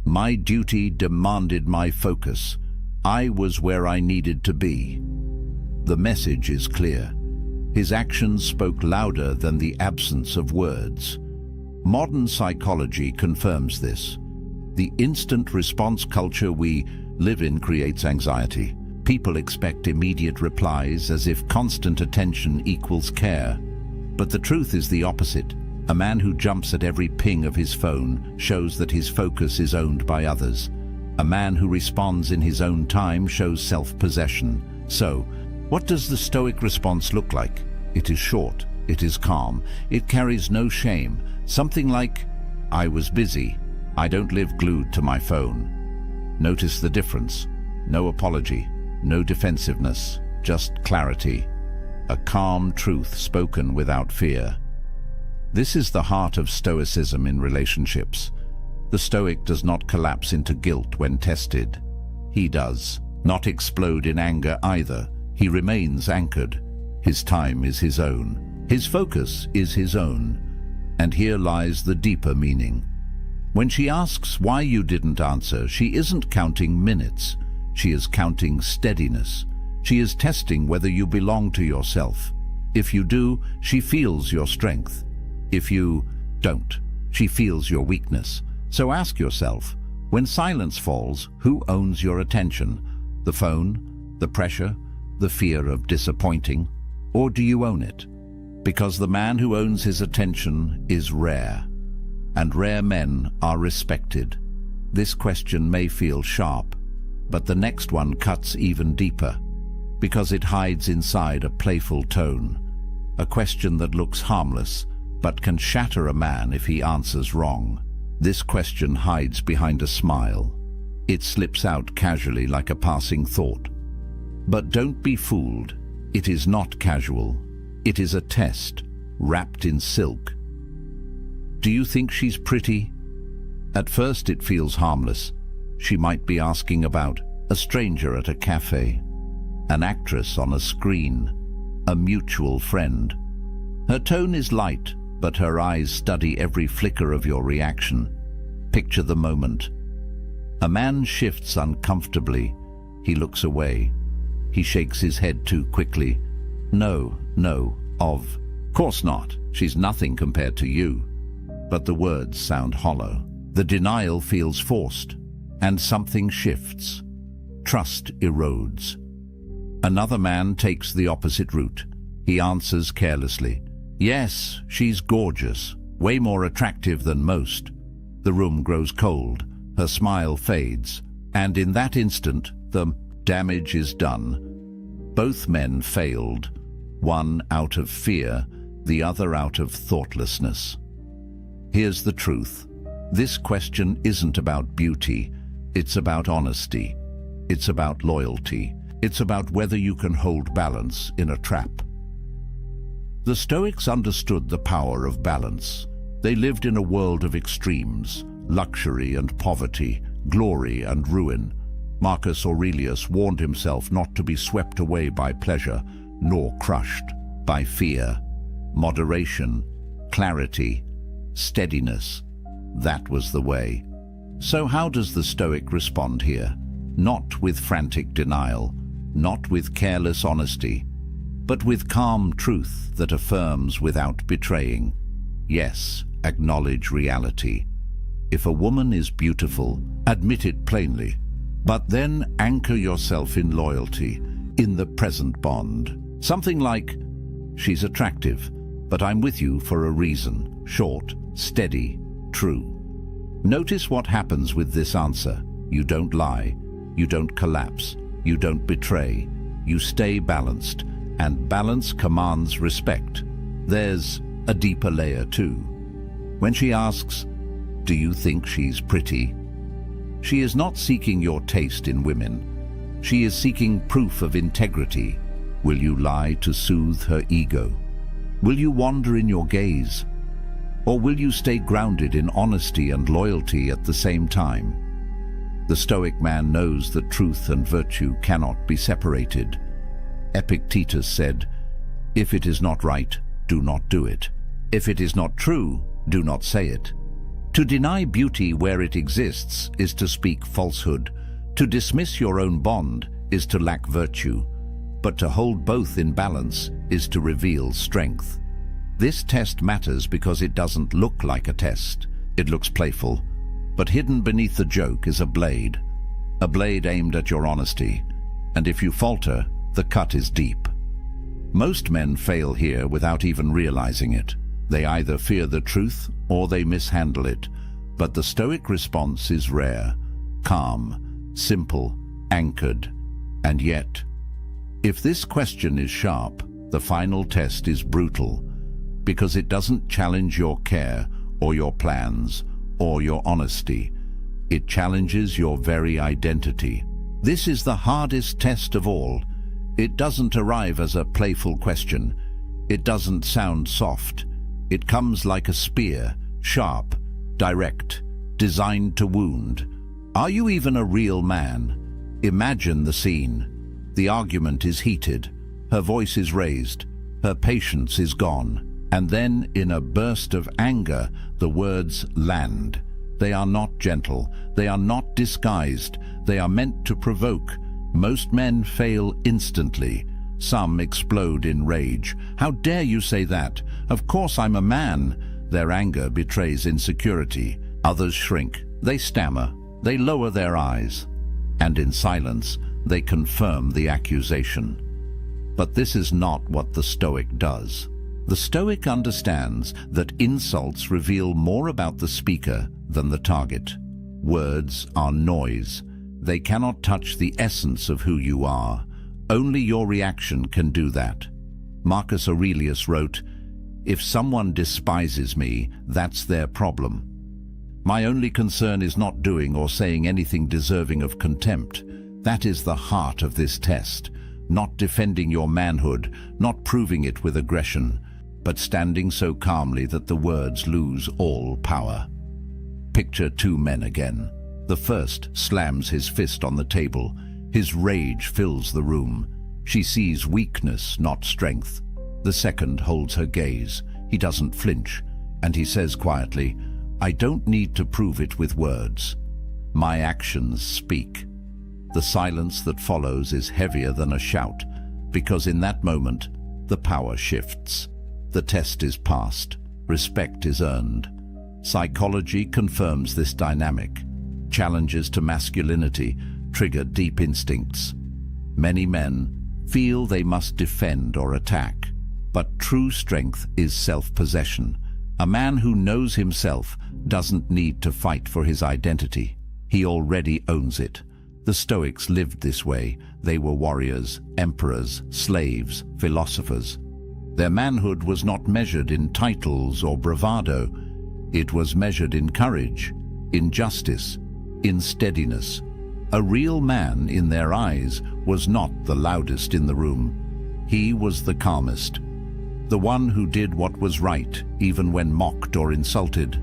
My duty demanded my focus. I was where I needed to be. The message is clear. His actions spoke louder than the absence of words. Modern psychology confirms this. The instant response culture we live in creates anxiety. People expect immediate replies as if constant attention equals care. But the truth is the opposite. A man who jumps at every ping of his phone shows that his focus is owned by others. A man who responds in his own time shows self-possession. So, what does the Stoic response look like? It is short, it is calm, it carries no shame. Something like, I was busy, I don't live glued to my phone. Notice the difference. No apology, no defensiveness, just clarity. A calm truth spoken without fear. This is the heart of Stoicism in relationships. The Stoic does not collapse into guilt when tested. He does not explode in anger either. He remains anchored. His time is his own. His focus is his own. And here lies the deeper meaning. When she asks why you didn't answer, she isn't counting minutes. She is counting steadiness. She is testing whether you belong to yourself. If you do, she feels your strength. If you don't, she feels your weakness. So ask yourself, when silence falls, who owns your attention? The phone, the pressure, the fear of disappointing? Or do you own it? Because the man who owns his attention is rare, and rare men are respected. This question may feel sharp, but the next one cuts even deeper, because it hides inside a playful tone, a question that looks harmless, but can shatter a man if he answers wrong. This question hides behind a smile. It slips out casually like a passing thought. But don't be fooled. It is not casual. It is a test, wrapped in silk. Do you think she's pretty? At first it feels harmless. She might be asking about a stranger at a cafe, an actress on a screen, a mutual friend. Her tone is light, but her eyes study every flicker of your reaction. Picture the moment. A man shifts uncomfortably. He looks away. He shakes his head too quickly. No, of course not. She's nothing compared to you. But the words sound hollow. The denial feels forced, and something shifts. Trust erodes. Another man takes the opposite route. He answers carelessly. Yes, she's gorgeous, way more attractive than most. The room grows cold, her smile fades, and in that instant, the damage is done. Both men failed, one out of fear, the other out of thoughtlessness. Here's the truth. This question isn't about beauty, it's about honesty. It's about loyalty. It's about whether you can hold balance in a trap. The Stoics understood the power of balance. They lived in a world of extremes, luxury and poverty, glory and ruin. Marcus Aurelius warned himself not to be swept away by pleasure, nor crushed by fear. Moderation, clarity, steadiness, that was the way. So how does the Stoic respond here? Not with frantic denial, not with careless honesty, but with calm truth that affirms without betraying. Yes, acknowledge reality. If a woman is beautiful, admit it plainly, but then anchor yourself in loyalty, in the present bond. Something like, she's attractive, but I'm with you for a reason, short, steady, true. Notice what happens with this answer. You don't lie, you don't collapse, you don't betray, you stay balanced, and balance commands respect. There's a deeper layer too. When she asks, "Do you think she's pretty?" she is not seeking your taste in women. She is seeking proof of integrity. Will you lie to soothe her ego? Will you wander in your gaze? Or will you stay grounded in honesty and loyalty at the same time? The Stoic man knows that truth and virtue cannot be separated. Epictetus said, "If it is not right, do not do it. If it is not true, do not say it." To deny beauty where it exists is to speak falsehood. To dismiss your own bond is to lack virtue. But to hold both in balance is to reveal strength. This test matters because it doesn't look like a test. It looks playful, but hidden beneath the joke is a blade aimed at your honesty. And if you falter, the cut is deep. Most men fail here without even realizing it. They either fear the truth or they mishandle it. But the Stoic response is rare, calm, simple, anchored. And yet, if this question is sharp, the final test is brutal, because it doesn't challenge your care or your plans or your honesty. It challenges your very identity. This is the hardest test of all. It doesn't arrive as a playful question. It doesn't sound soft. It comes like a spear, sharp, direct, designed to wound. Are you even a real man? Imagine the scene. The argument is heated. Her voice is raised. Her patience is gone. And then, in a burst of anger, the words land. They are not gentle. They are not disguised. They are meant to provoke. Most men fail instantly. Some explode in rage. "How dare you say that? Of course I'm a man." Their anger betrays insecurity. Others shrink. They stammer. They lower their eyes. And in silence, they confirm the accusation. But this is not what the Stoic does. The Stoic understands that insults reveal more about the speaker than the target. Words are noise. They cannot touch the essence of who you are. Only your reaction can do that. Marcus Aurelius wrote, "If someone despises me, that's their problem. My only concern is not doing or saying anything deserving of contempt." That is the heart of this test. Not defending your manhood, not proving it with aggression, but standing so calmly that the words lose all power. Picture two men again. The first slams his fist on the table. His rage fills the room. She sees weakness, not strength. The second holds her gaze. He doesn't flinch, and he says quietly, "I don't need to prove it with words. My actions speak." The silence that follows is heavier than a shout, because in that moment, the power shifts. The test is passed. Respect is earned. Psychology confirms this dynamic. Challenges to masculinity trigger deep instincts. Many men feel they must defend or attack, but true strength is self-possession. A man who knows himself doesn't need to fight for his identity. He already owns it. The Stoics lived this way. They were warriors, emperors, slaves, philosophers. Their manhood was not measured in titles or bravado. It was measured in courage, in justice, in steadiness. A real man, in their eyes, was not the loudest in the room. He was the calmest, the one who did what was right, even when mocked or insulted.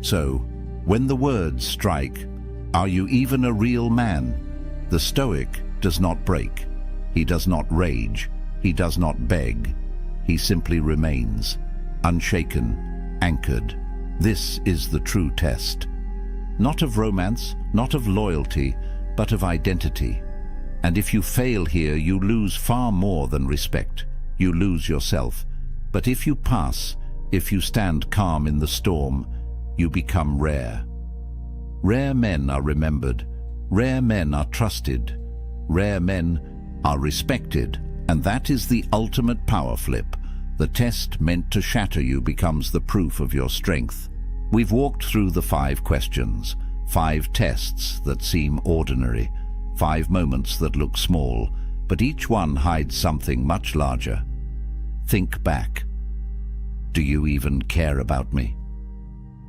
So, when the words strike, "Are you even a real man?" the Stoic does not break. He does not rage. He does not beg. He simply remains, unshaken, anchored. This is the true test. Not of romance, not of loyalty, but of identity. And if you fail here, you lose far more than respect. You lose yourself. But if you pass, if you stand calm in the storm, you become rare. Rare men are remembered. Rare men are trusted. Rare men are respected. And that is the ultimate power flip. The test meant to shatter you becomes the proof of your strength. We've walked through the 5 questions, 5 tests that seem ordinary, 5 moments that look small, but each one hides something much larger. Think back. Do you even care about me?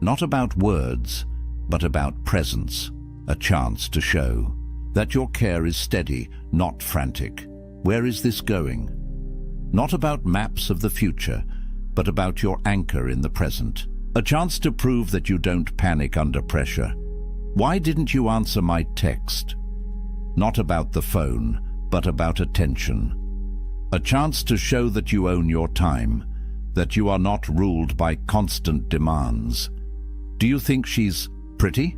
Not about words, but about presence, a chance to show that your care is steady, not frantic. Where is this going? Not about maps of the future, but about your anchor in the present. A chance to prove that you don't panic under pressure. Why didn't you answer my text? Not about the phone, but about attention. A chance to show that you own your time, that you are not ruled by constant demands. Do you think she's pretty?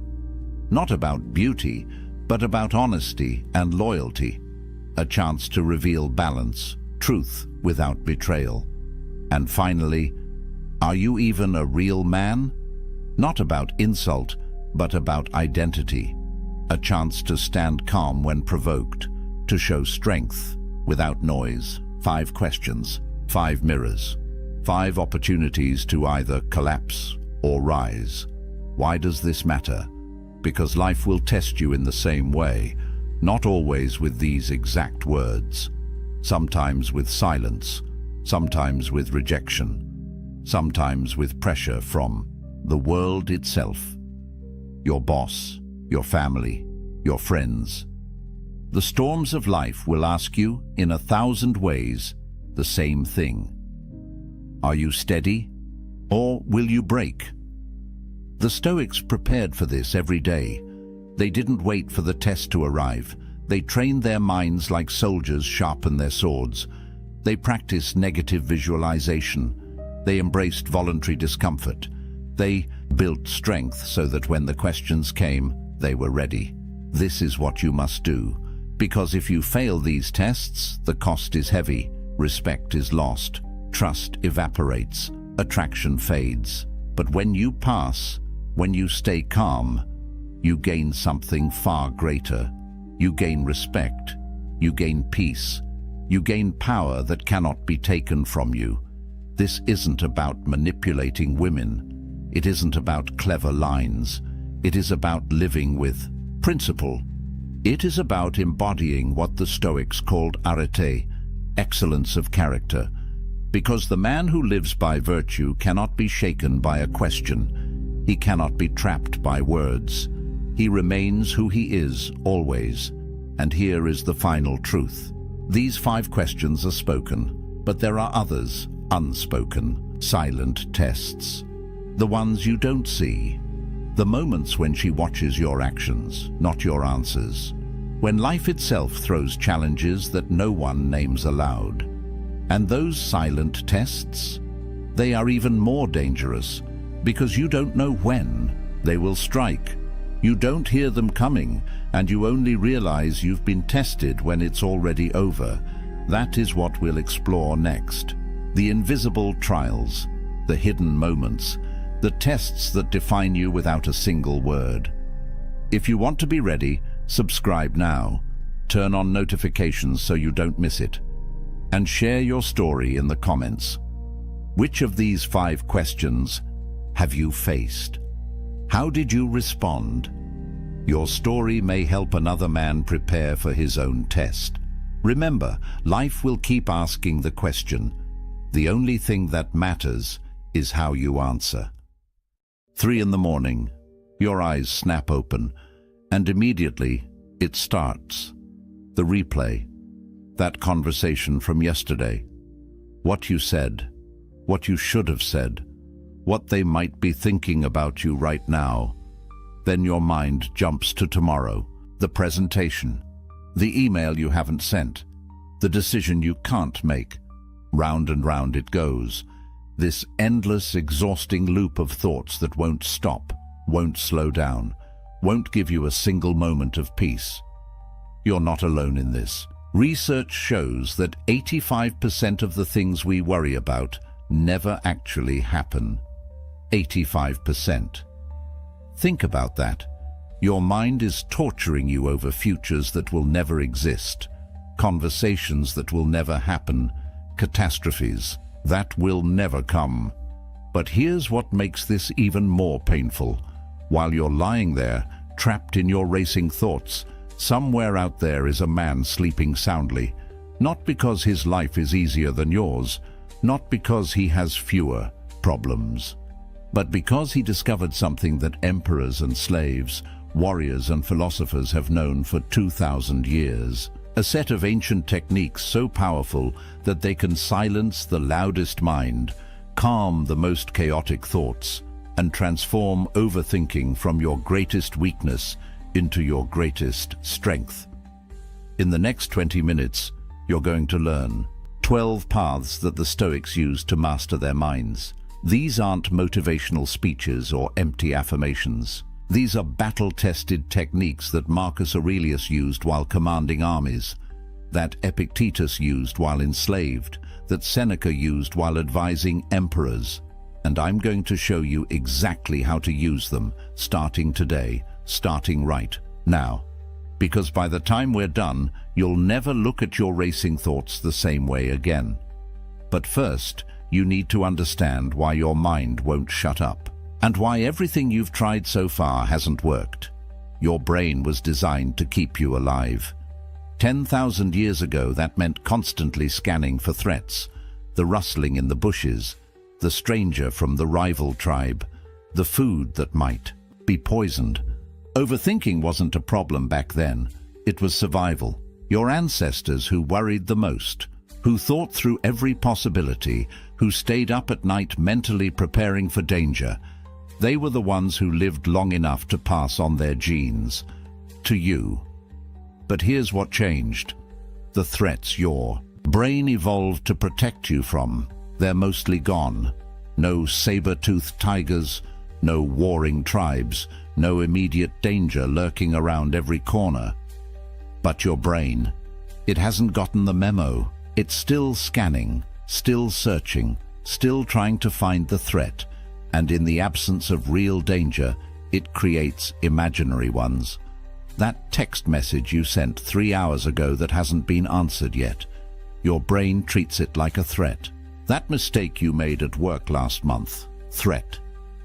Not about beauty, but about honesty and loyalty. A chance to reveal balance, truth without betrayal. And finally, are you even a real man? Not about insult, but about identity. A chance to stand calm when provoked, to show strength without noise. 5 questions, 5 mirrors, 5 opportunities to either collapse or rise. Why does this matter? Because life will test you in the same way, not always with these exact words. Sometimes with silence, sometimes with rejection, sometimes with pressure from the world itself. Your boss, your family, your friends. The storms of life will ask you, in 1,000 ways, the same thing. Are you steady, or will you break? The Stoics prepared for this every day. They didn't wait for the test to arrive. They trained their minds like soldiers sharpen their swords. They practiced negative visualization. They embraced voluntary discomfort. They built strength so that when the questions came, they were ready. This is what you must do, because if you fail these tests, the cost is heavy, respect is lost, trust evaporates, attraction fades. But when you pass, when you stay calm, you gain something far greater. You gain respect, you gain peace, you gain power that cannot be taken from you. This isn't about manipulating women. It isn't about clever lines. It is about living with principle. It is about embodying what the Stoics called arete, excellence of character. Because the man who lives by virtue cannot be shaken by a question. He cannot be trapped by words. He remains who he is, always. And here is the final truth. These 5 questions are spoken, but there are others, unspoken, silent tests. The ones you don't see. The moments when she watches your actions, not your answers. When life itself throws challenges that no one names aloud. And those silent tests? They are even more dangerous, because you don't know when they will strike. You don't hear them coming, and you only realize you've been tested when it's already over. That is what we'll explore next. The invisible trials, the hidden moments, the tests that define you without a single word. If you want to be ready, subscribe now. Turn on notifications so you don't miss it. And share your story in the comments. Which of these 5 questions have you faced? How did you respond? Your story may help another man prepare for his own test. Remember, life will keep asking the question. The only thing that matters is how you answer. 3 in the morning, your eyes snap open, and immediately it starts. The replay, that conversation from yesterday. What you said, what you should have said, what they might be thinking about you right now. Then your mind jumps to tomorrow, the presentation, the email you haven't sent, the decision you can't make. Round and round it goes, this endless, exhausting loop of thoughts that won't stop, won't slow down, won't give you a single moment of peace. You're not alone in this. Research shows that 85% of the things we worry about never actually happen. 85%. Think about that. Your mind is torturing you over futures that will never exist, conversations that will never happen, catastrophes that will never come. But here's what makes this even more painful. While you're lying there, trapped in your racing thoughts, somewhere out there is a man sleeping soundly, Not because his life is easier than yours, not because he has fewer problems, but because he discovered something that emperors and slaves, warriors and philosophers have known for 2,000 years. A set of ancient techniques so powerful that they can silence the loudest mind, calm the most chaotic thoughts, and transform overthinking from your greatest weakness into your greatest strength. In the next 20 minutes, you're going to learn 12 paths that the Stoics used to master their minds. These aren't motivational speeches or empty affirmations. These are battle-tested techniques that Marcus Aurelius used while commanding armies, that Epictetus used while enslaved, that Seneca used while advising emperors. And I'm going to show you exactly how to use them, starting today, starting right now. Because by the time we're done, you'll never look at your racing thoughts the same way again. But first, you need to understand why your mind won't shut up, and why everything you've tried so far hasn't worked. Your brain was designed to keep you alive. 10,000 years ago, that meant constantly scanning for threats, the rustling in the bushes, the stranger from the rival tribe, the food that might be poisoned. Overthinking wasn't a problem back then. It was survival. Your ancestors who worried the most, who thought through every possibility, who stayed up at night mentally preparing for danger, they were the ones who lived long enough to pass on their genes to you. But here's what changed. The threats your brain evolved to protect you from, they're mostly gone. No saber-toothed tigers, no warring tribes, no immediate danger lurking around every corner. But your brain, it hasn't gotten the memo. It's still scanning, still searching, still trying to find the threat. And in the absence of real danger, it creates imaginary ones. That text message you sent 3 hours ago that hasn't been answered yet, your brain treats it like a threat. That mistake you made at work last month, threat.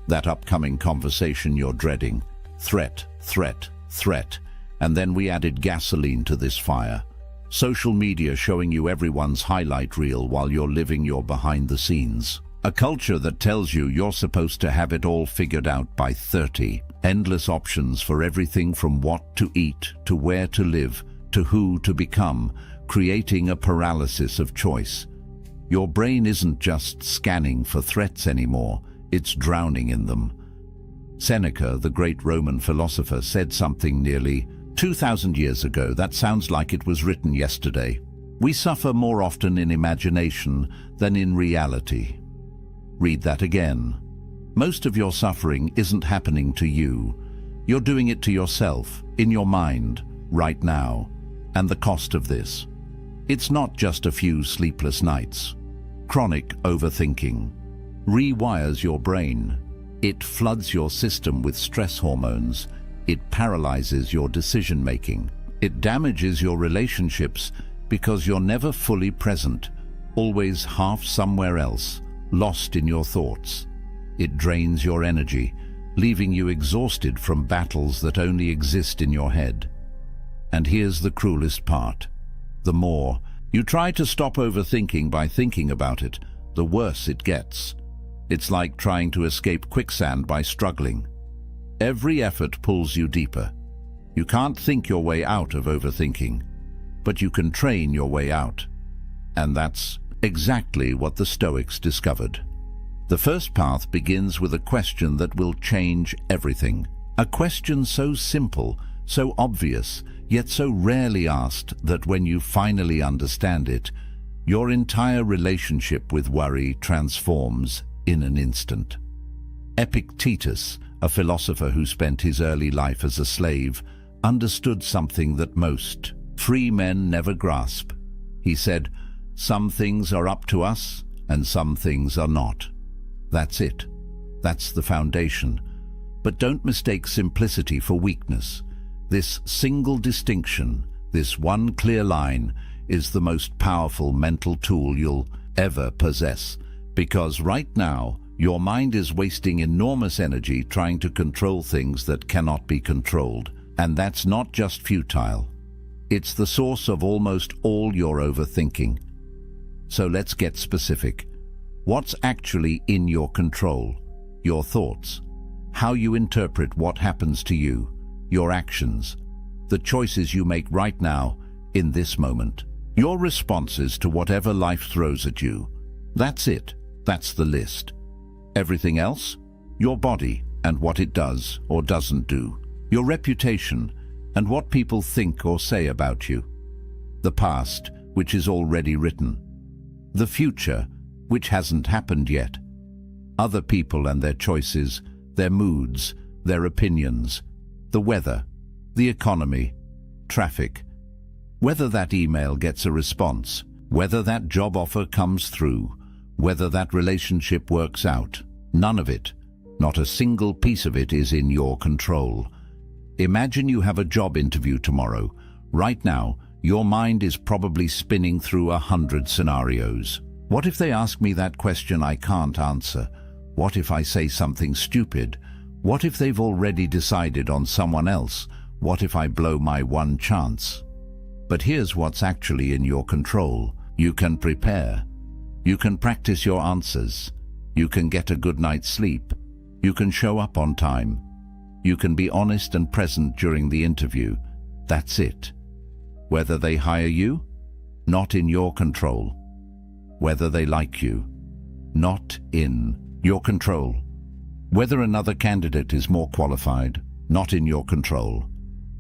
That upcoming conversation you're dreading, threat, threat, threat. And then we added gasoline to this fire. Social media showing you everyone's highlight reel while you're living your behind the scenes. A culture that tells you you're supposed to have it all figured out by 30. Endless options for everything from what to eat, to where to live, to who to become, creating a paralysis of choice. Your brain isn't just scanning for threats anymore, it's drowning in them. Seneca, the great Roman philosopher, said something nearly 2,000 years ago that sounds like it was written yesterday. We suffer more often in imagination than in reality. Read that again. Most of your suffering isn't happening to you. You're doing it to yourself, in your mind, right now. And the cost of this? It's not just a few sleepless nights. Chronic overthinking rewires your brain. It floods your system with stress hormones. It paralyzes your decision-making. It damages your relationships because you're never fully present, always half somewhere else, lost in your thoughts. It drains your energy, leaving you exhausted from battles that only exist in your head. And here's the cruelest part. The more you try to stop overthinking by thinking about it, the worse it gets. It's like trying to escape quicksand by struggling. Every effort pulls you deeper. You can't think your way out of overthinking, but you can train your way out. And that's exactly what the Stoics discovered. The first path begins with a question that will change everything. A question so simple, so obvious, yet so rarely asked that when you finally understand it, your entire relationship with worry transforms in an instant. Epictetus, a philosopher who spent his early life as a slave, understood something that most free men never grasp. He said, "Some things are up to us, and some things are not." That's it. That's the foundation. But don't mistake simplicity for weakness. This single distinction, this one clear line, is the most powerful mental tool you'll ever possess. Because right now, your mind is wasting enormous energy trying to control things that cannot be controlled. And that's not just futile. It's the source of almost all your overthinking. So let's get specific. What's actually in your control? Your thoughts, how you interpret what happens to you, your actions, the choices you make right now, in this moment. Your responses to whatever life throws at you. That's it. That's the list. Everything else? Your body and what it does or doesn't do. Your reputation and what people think or say about you. The past, which is already written. The future, which hasn't happened yet. Other people and their choices, their moods, their opinions. The weather, the economy, traffic. Whether that email gets a response, whether that job offer comes through, whether that relationship works out. None of it, not a single piece of it, is in your control. Imagine you have a job interview tomorrow. Right now, your mind is probably spinning through 100 scenarios. What if they ask me that question I can't answer? What if I say something stupid? What if they've already decided on someone else? What if I blow my one chance? But here's what's actually in your control. You can prepare. You can practice your answers. You can get a good night's sleep. You can show up on time. You can be honest and present during the interview. That's it. Whether they hire you, not in your control. Whether they like you, not in your control. Whether another candidate is more qualified, not in your control.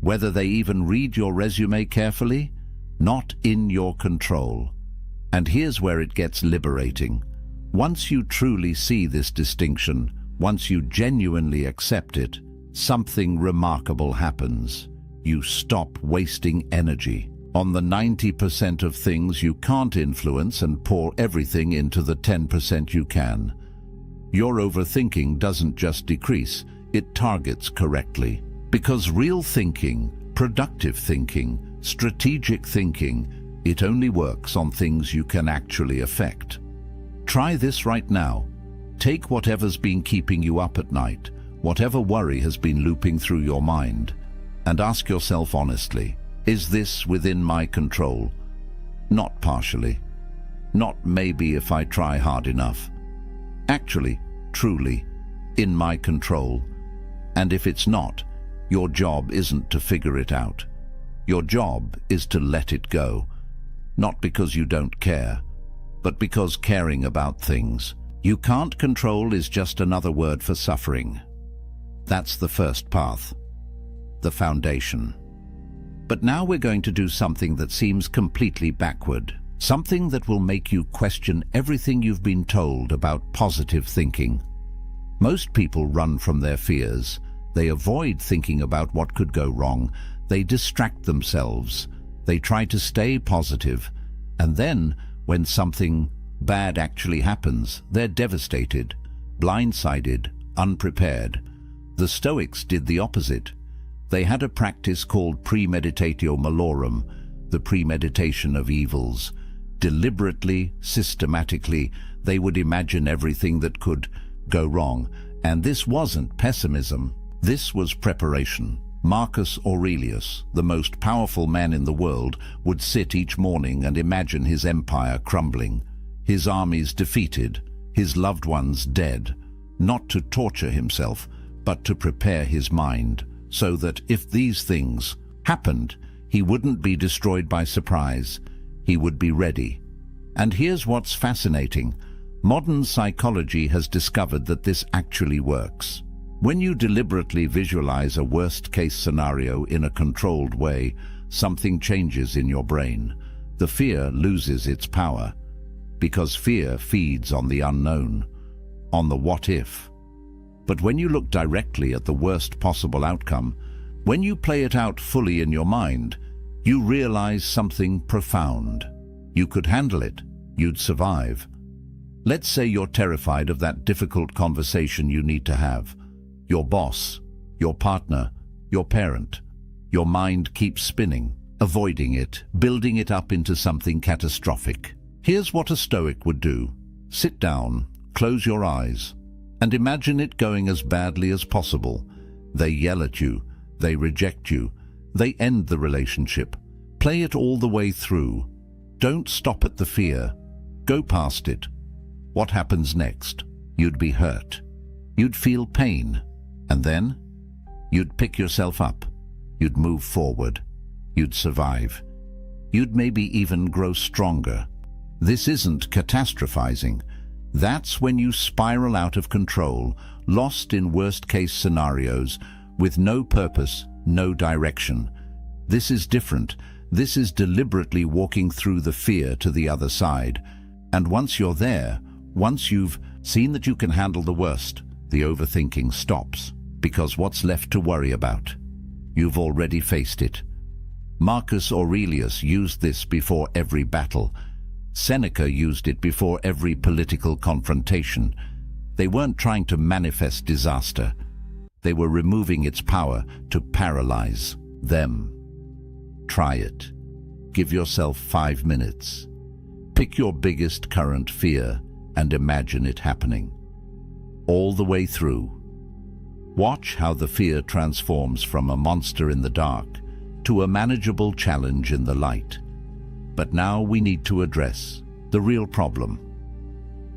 Whether they even read your resume carefully, not in your control. And here's where it gets liberating. Once you truly see this distinction, once you genuinely accept it, something remarkable happens. You stop wasting energy on the 90% of things you can't influence and pour everything into the 10% you can. Your overthinking doesn't just decrease, it targets correctly. Because real thinking, productive thinking, strategic thinking, it only works on things you can actually affect. Try this right now. Take whatever's been keeping you up at night, whatever worry has been looping through your mind, and ask yourself honestly, is this within my control? Not partially. Not maybe if I try hard enough. Actually, truly, in my control. And if it's not, your job isn't to figure it out. Your job is to let it go. Not because you don't care, but because caring about things you can't control is just another word for suffering. That's the first path, the foundation. But now we're going to do something that seems completely backward, something that will make you question everything you've been told about positive thinking. Most people run from their fears. They avoid thinking about what could go wrong. They distract themselves. They try to stay positive. And then, when something bad actually happens, they're devastated, blindsided, unprepared. The Stoics did the opposite. They had a practice called premeditatio malorum, the premeditation of evils. Deliberately, systematically, they would imagine everything that could go wrong. And this wasn't pessimism. This was preparation. Marcus Aurelius, the most powerful man in the world, would sit each morning and imagine his empire crumbling, his armies defeated, his loved ones dead, not to torture himself, but to prepare his mind, so that if these things happened, he wouldn't be destroyed by surprise. He would be ready. And here's what's fascinating. Modern psychology has discovered that this actually works. When you deliberately visualize a worst-case scenario in a controlled way, something changes in your brain. The fear loses its power, because fear feeds on the unknown, on the what-if. But when you look directly at the worst possible outcome, when you play it out fully in your mind, you realize something profound. You could handle it. You'd survive. Let's say you're terrified of that difficult conversation you need to have. Your boss, your partner, your parent. Your mind keeps spinning, avoiding it, building it up into something catastrophic. Here's what a Stoic would do. Sit down, close your eyes, and imagine it going as badly as possible. They yell at you, they reject you, they end the relationship. Play it all the way through. Don't stop at the fear. Go past it. What happens next? You'd be hurt. You'd feel pain. And then? You'd pick yourself up. You'd move forward. You'd survive. You'd maybe even grow stronger. This isn't catastrophizing. That's when you spiral out of control, lost in worst-case scenarios, with no purpose, no direction. This is different. This is deliberately walking through the fear to the other side. And once you're there, once you've seen that you can handle the worst, the overthinking stops. Because what's left to worry about? You've already faced it. Marcus Aurelius used this before every battle. Seneca used it before every political confrontation. They weren't trying to manifest disaster. They were removing its power to paralyze them. Try it. Give yourself 5 minutes. Pick your biggest current fear and imagine it happening. All the way through. Watch how the fear transforms from a monster in the dark to a manageable challenge in the light. But now we need to address the real problem.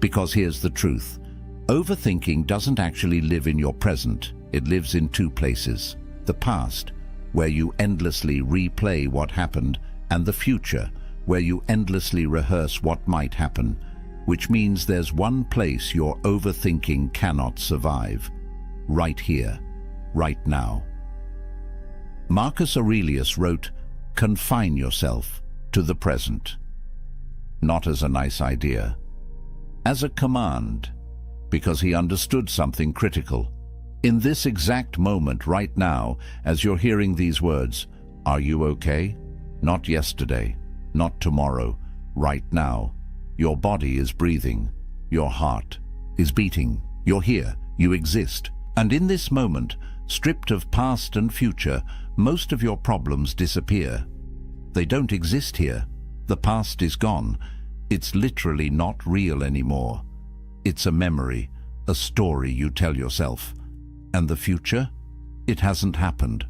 Because here's the truth. Overthinking doesn't actually live in your present. It lives in 2 places. The past, where you endlessly replay what happened, and the future, where you endlessly rehearse what might happen, which means there's one place your overthinking cannot survive. Right here, right now. Marcus Aurelius wrote, "Confine yourself to the present." Not as a nice idea, as a command, because he understood something critical. In this exact moment right now, as you're hearing these words, are you okay? Not yesterday, not tomorrow, right now. Your body is breathing, your heart is beating, you're here, you exist. And in this moment, stripped of past and future, most of your problems disappear. They don't exist here. The past is gone. It's literally not real anymore. It's a memory, a story you tell yourself. And the future? It hasn't happened.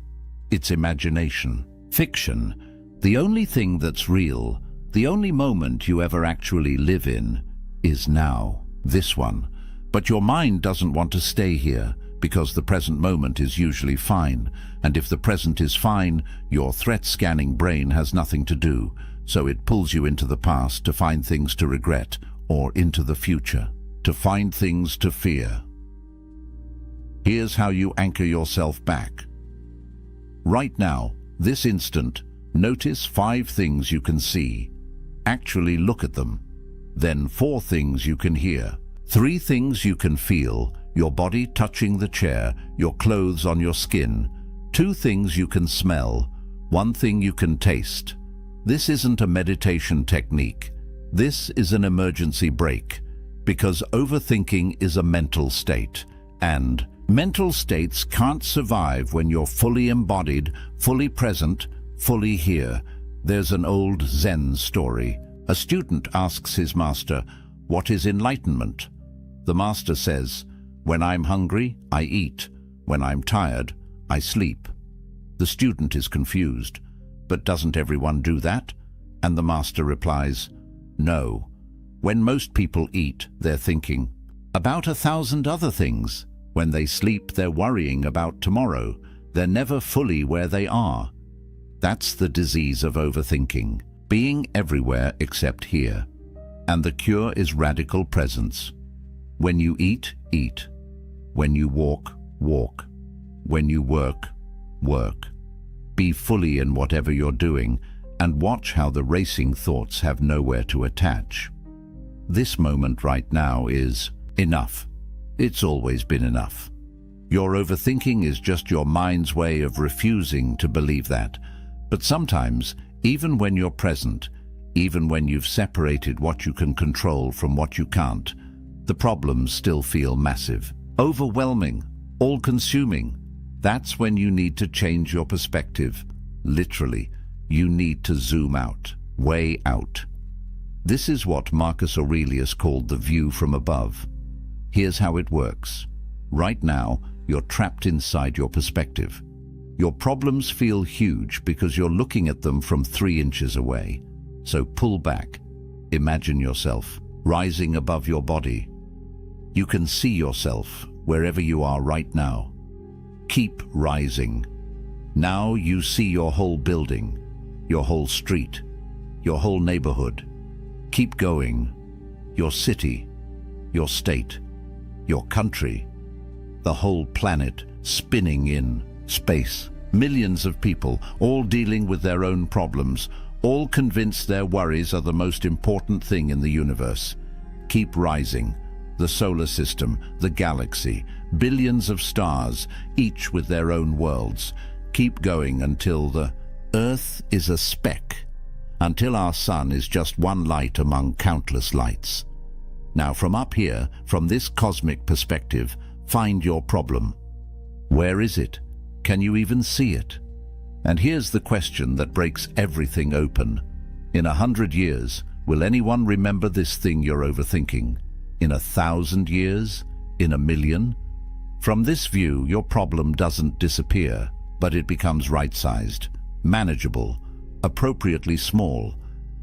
It's imagination, fiction. The only thing that's real, the only moment you ever actually live in, is now, this one. But your mind doesn't want to stay here, because the present moment is usually fine, and if the present is fine, your threat-scanning brain has nothing to do, so it pulls you into the past to find things to regret, or into the future, to find things to fear. Here's how you anchor yourself back. Right now, this instant, notice 5 things you can see. Actually look at them. Then 4 things you can hear. 3 things you can feel, your body touching the chair, your clothes on your skin. 2 things you can smell, 1 thing you can taste. This isn't a meditation technique. This is an emergency brake, because overthinking is a mental state, and mental states can't survive when you're fully embodied, fully present, fully here. There's an old Zen story. A student asks his master, "What is enlightenment?" The master says, "When I'm hungry, I eat. When I'm tired, I sleep." The student is confused. "But doesn't everyone do that?" And the master replies, "No. When most people eat, they're thinking about 1,000 other things. When they sleep, they're worrying about tomorrow. They're never fully where they are." That's the disease of overthinking, being everywhere except here. And the cure is radical presence. When you eat, eat. When you walk, walk. When you work, work. Be fully in whatever you're doing, and watch how the racing thoughts have nowhere to attach. This moment right now is enough. It's always been enough. Your overthinking is just your mind's way of refusing to believe that. But sometimes, even when you're present, even when you've separated what you can control from what you can't, the problems still feel massive, overwhelming, all-consuming. That's when you need to change your perspective. Literally, you need to zoom out, way out. This is what Marcus Aurelius called the view from above. Here's how it works. Right now, you're trapped inside your perspective. Your problems feel huge because you're looking at them from 3 inches away. So pull back. Imagine yourself rising above your body. You can see yourself wherever you are right now. Keep rising. Now you see your whole building, your whole street, your whole neighborhood. Keep going. Your city, your state, your country, the whole planet spinning in space. Millions of people, all dealing with their own problems, all convinced their worries are the most important thing in the universe. Keep rising. The solar system, the galaxy, billions of stars, each with their own worlds. Keep going until the Earth is a speck, until our sun is just one light among countless lights. Now from up here, from this cosmic perspective, find your problem. Where is it? Can you even see it? And here's the question that breaks everything open. In 100 years, will anyone remember this thing you're overthinking? In 1,000 years? In 1,000,000? From this view, your problem doesn't disappear, but it becomes right-sized, manageable, appropriately small.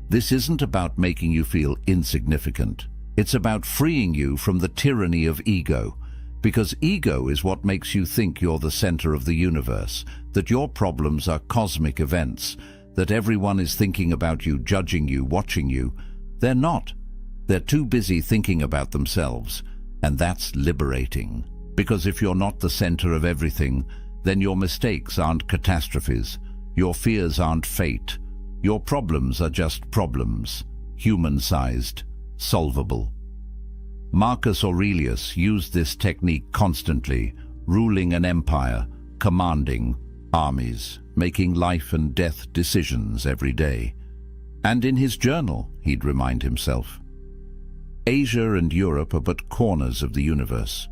This isn't about making you feel insignificant. It's about freeing you from the tyranny of ego, because ego is what makes you think you're the center of the universe, that your problems are cosmic events, that everyone is thinking about you, judging you, watching you. They're not. They're too busy thinking about themselves, and that's liberating. Because if you're not the center of everything, then your mistakes aren't catastrophes, your fears aren't fate, your problems are just problems, human-sized, solvable. Marcus Aurelius used this technique constantly, ruling an empire, commanding armies, making life and death decisions every day. And in his journal, he'd remind himself, Asia and Europe are but corners of the universe.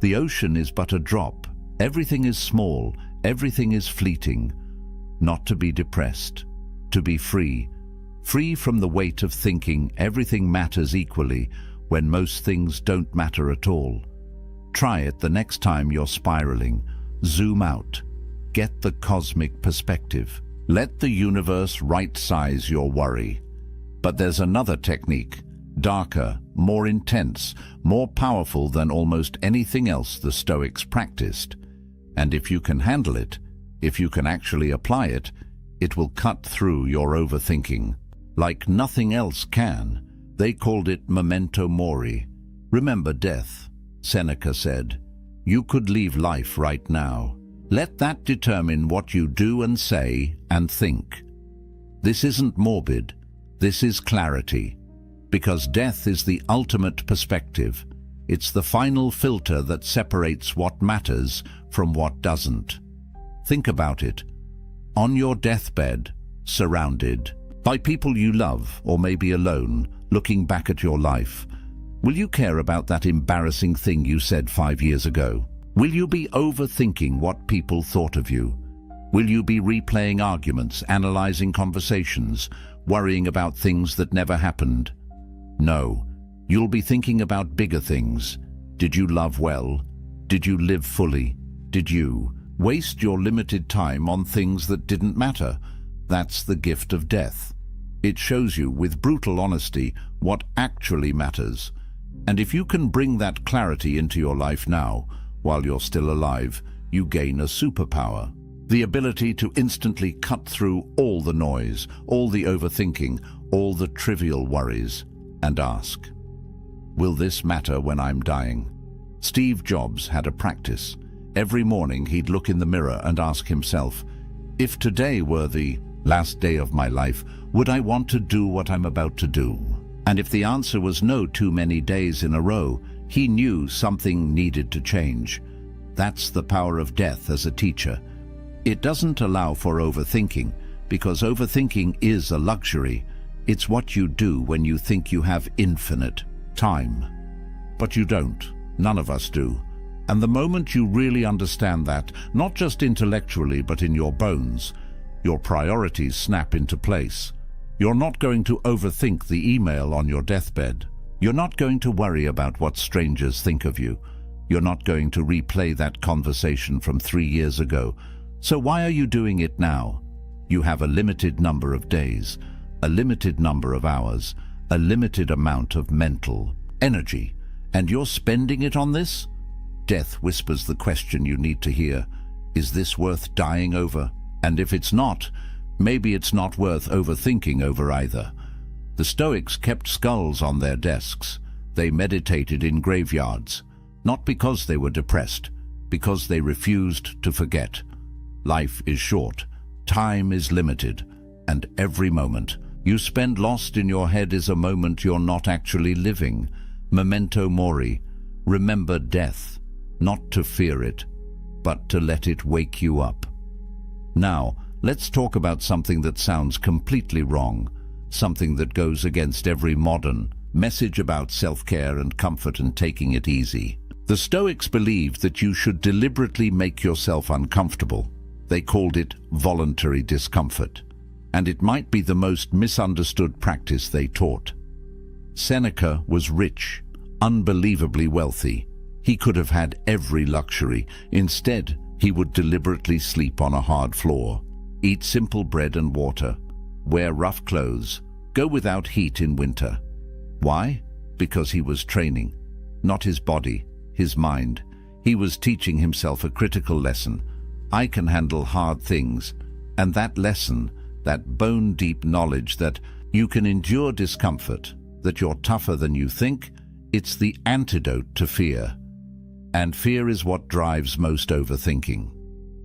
The ocean is but a drop. Everything is small, everything is fleeting. Not to be depressed, to be free. Free from the weight of thinking everything matters equally when most things don't matter at all. Try it the next time you're spiraling. Zoom out. Get the cosmic perspective. Let the universe right-size your worry. But there's another technique, darker, more intense, more powerful than almost anything else the Stoics practiced. And if you can handle it, if you can actually apply it, it will cut through your overthinking. Like nothing else can. They called it memento mori. Remember death. Seneca said, you could leave life right now. Let that determine what you do and say and think. This isn't morbid. This is clarity. Because death is the ultimate perspective. It's the final filter that separates what matters from what doesn't. Think about it. On your deathbed, surrounded by people you love, or maybe alone, looking back at your life, will you care about that embarrassing thing you said 5 years ago? Will you be overthinking what people thought of you? Will you be replaying arguments, analyzing conversations, worrying about things that never happened? No, you'll be thinking about bigger things. Did you love well? Did you live fully? Did you waste your limited time on things that didn't matter? That's the gift of death. It shows you with brutal honesty what actually matters. And if you can bring that clarity into your life now, while you're still alive, you gain a superpower. The ability to instantly cut through all the noise, all the overthinking, all the trivial worries, and ask, will this matter when I'm dying? Steve Jobs had a practice. Every morning he'd look in the mirror and ask himself, if today were the last day of my life, would I want to do what I'm about to do? And if the answer was no too many days in a row, he knew something needed to change. That's the power of death as a teacher. It doesn't allow for overthinking, because overthinking is a luxury. It's what you do when you think you have infinite time. But you don't. None of us do. And the moment you really understand that, not just intellectually but in your bones, your priorities snap into place. You're not going to overthink the email on your deathbed. You're not going to worry about what strangers think of you. You're not going to replay that conversation from 3 years ago. So why are you doing it now? You have a limited number of days, a limited number of hours, a limited amount of mental energy, and you're spending it on this? Death whispers the question you need to hear. Is this worth dying over? And if it's not, maybe it's not worth overthinking over either. The Stoics kept skulls on their desks. They meditated in graveyards, not because they were depressed, because they refused to forget. Life is short, time is limited, and every moment you spend lost in your head is a moment you're not actually living. Memento mori, remember death, not to fear it, but to let it wake you up. Now, let's talk about something that sounds completely wrong, something that goes against every modern message about self-care and comfort and taking it easy. The Stoics believed that you should deliberately make yourself uncomfortable. They called it voluntary discomfort, and it might be the most misunderstood practice they taught. Seneca was rich, unbelievably wealthy. He could have had every luxury. Instead, he would deliberately sleep on a hard floor, eat simple bread and water, wear rough clothes, go without heat in winter. Why? Because he was training, not his body, his mind. He was teaching himself a critical lesson. I can handle hard things, and that lesson, that bone-deep knowledge that you can endure discomfort, that you're tougher than you think, it's the antidote to fear. And fear is what drives most overthinking.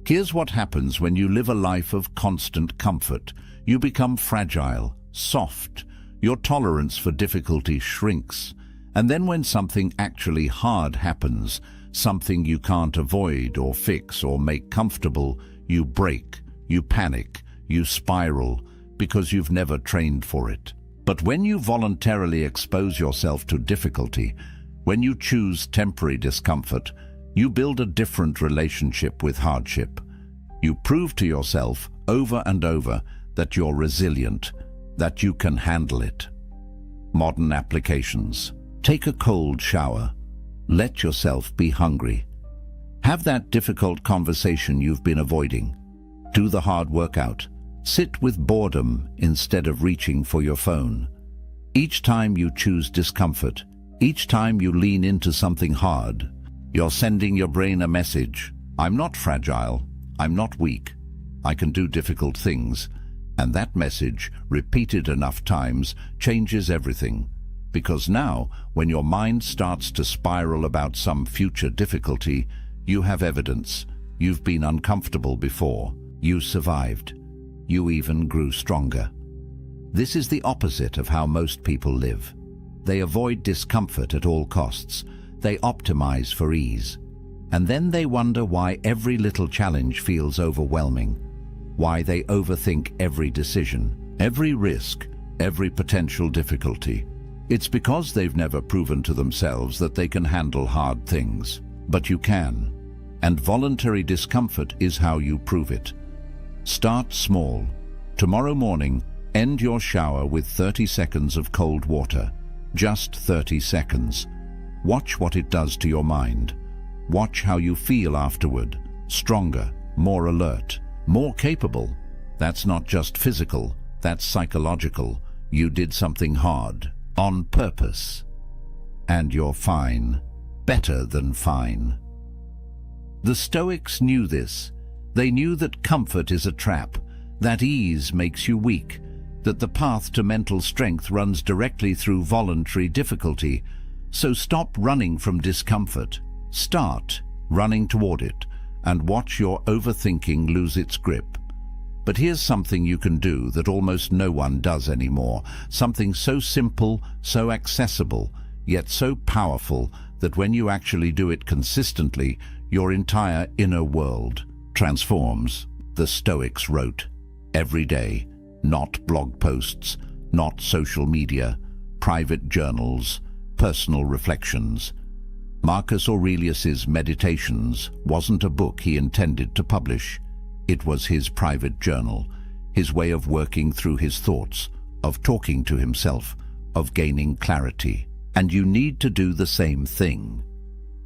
Here's what happens when you live a life of constant comfort. You become fragile, soft, your tolerance for difficulty shrinks, and then when something actually hard happens, something you can't avoid or fix or make comfortable, you break, you panic, you spiral, because you've never trained for it. But when you voluntarily expose yourself to difficulty, when you choose temporary discomfort, you build a different relationship with hardship. You prove to yourself over and over that you're resilient, that you can handle it. Modern applications. Take a cold shower. Let yourself be hungry. Have that difficult conversation you've been avoiding. Do the hard workout. Sit with boredom instead of reaching for your phone. Each time you choose discomfort, each time you lean into something hard, you're sending your brain a message. I'm not fragile. I'm not weak. I can do difficult things. And that message, repeated enough times, changes everything. Because now, when your mind starts to spiral about some future difficulty, you have evidence. You've been uncomfortable before. You survived. You even grew stronger. This is the opposite of how most people live. They avoid discomfort at all costs. They optimize for ease. And then they wonder why every little challenge feels overwhelming, why they overthink every decision, every risk, every potential difficulty. It's because they've never proven to themselves that they can handle hard things. But you can. And voluntary discomfort is how you prove it. Start small. Tomorrow morning, end your shower with 30 seconds of cold water. Just 30 seconds. Watch what it does to your mind. Watch how you feel afterward. Stronger, more alert, more capable. That's not just physical, that's psychological. You did something hard, on purpose. And you're fine. Better than fine. The Stoics knew this. They knew that comfort is a trap, that ease makes you weak, that the path to mental strength runs directly through voluntary difficulty. So stop running from discomfort. Start running toward it, and watch your overthinking lose its grip. But here's something you can do that almost no one does anymore. Something so simple, so accessible, yet so powerful that when you actually do it consistently, your entire inner world transforms. The Stoics wrote every day, not blog posts, not social media, private journals, personal reflections. Marcus Aurelius's Meditations wasn't a book he intended to publish. It was his private journal, his way of working through his thoughts, of talking to himself, of gaining clarity. And you need to do the same thing.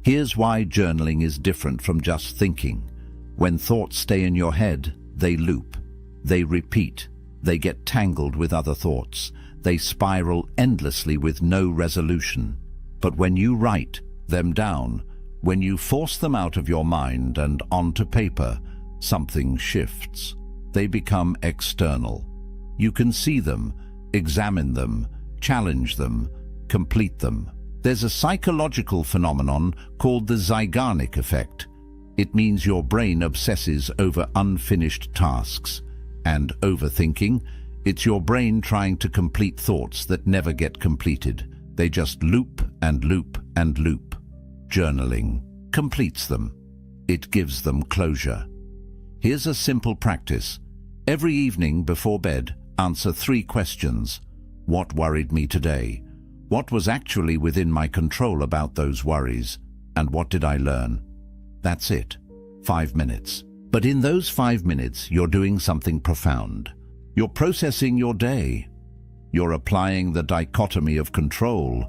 Here's why journaling is different from just thinking. When thoughts stay in your head, they loop, they repeat, they get tangled with other thoughts, they spiral endlessly with no resolution. But when you write them down, when you force them out of your mind and onto paper, something shifts. They become external. You can see them, examine them, challenge them, complete them. There's a psychological phenomenon called the Zeigarnik effect. It means your brain obsesses over unfinished tasks. And overthinking, it's your brain trying to complete thoughts that never get completed. They just loop and loop and loop. Journaling completes them. It gives them closure. Here's a simple practice. Every evening before bed, answer 3 questions. What worried me today? What was actually within my control about those worries? And what did I learn? That's it. 5 minutes. But in those 5 minutes, you're doing something profound. You're processing your day. You're applying the dichotomy of control.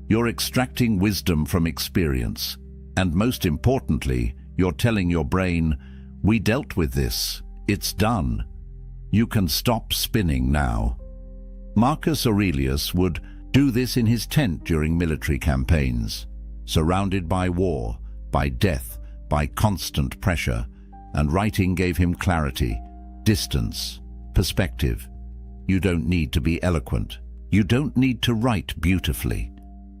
You're extracting wisdom from experience. And most importantly, you're telling your brain, we dealt with this. It's done. You can stop spinning now. Marcus Aurelius would do this in his tent during military campaigns, surrounded by war, by death, by constant pressure, and writing gave him clarity, distance, perspective. You don't need to be eloquent. You don't need to write beautifully.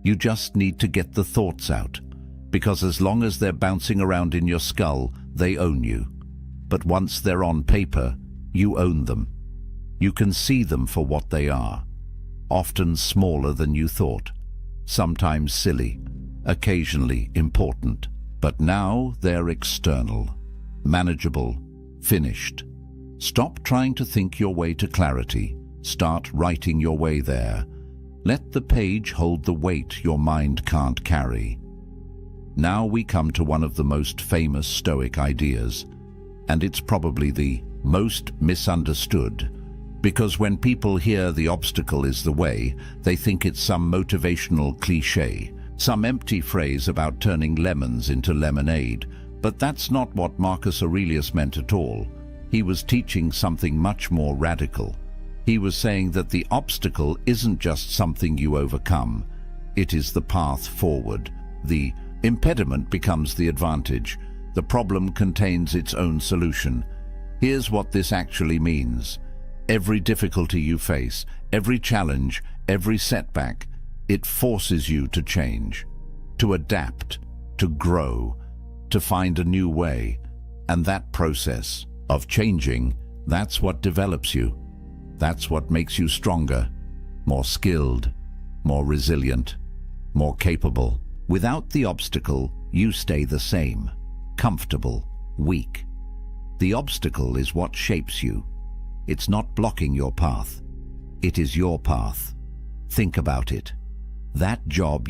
You just need to get the thoughts out, because as long as they're bouncing around in your skull, they own you. But once they're on paper, you own them. You can see them for what they are, often smaller than you thought, sometimes silly, occasionally important. But now they're external, manageable, finished. Stop trying to think your way to clarity. Start writing your way there. Let the page hold the weight your mind can't carry. Now we come to one of the most famous Stoic ideas, and it's probably the most misunderstood, because when people hear the obstacle is the way, they think it's some motivational cliché, some empty phrase about turning lemons into lemonade. But that's not what Marcus Aurelius meant at all. He was teaching something much more radical. He was saying that the obstacle isn't just something you overcome. It is the path forward. The impediment becomes the advantage. The problem contains its own solution. Here's what this actually means. Every difficulty you face, every challenge, every setback, it forces you to change, to adapt, to grow, to find a new way. And that process of changing, that's what develops you. That's what makes you stronger, more skilled, more resilient, more capable. Without the obstacle, you stay the same, comfortable, weak. The obstacle is what shapes you. It's not blocking your path. It is your path. Think about it. That job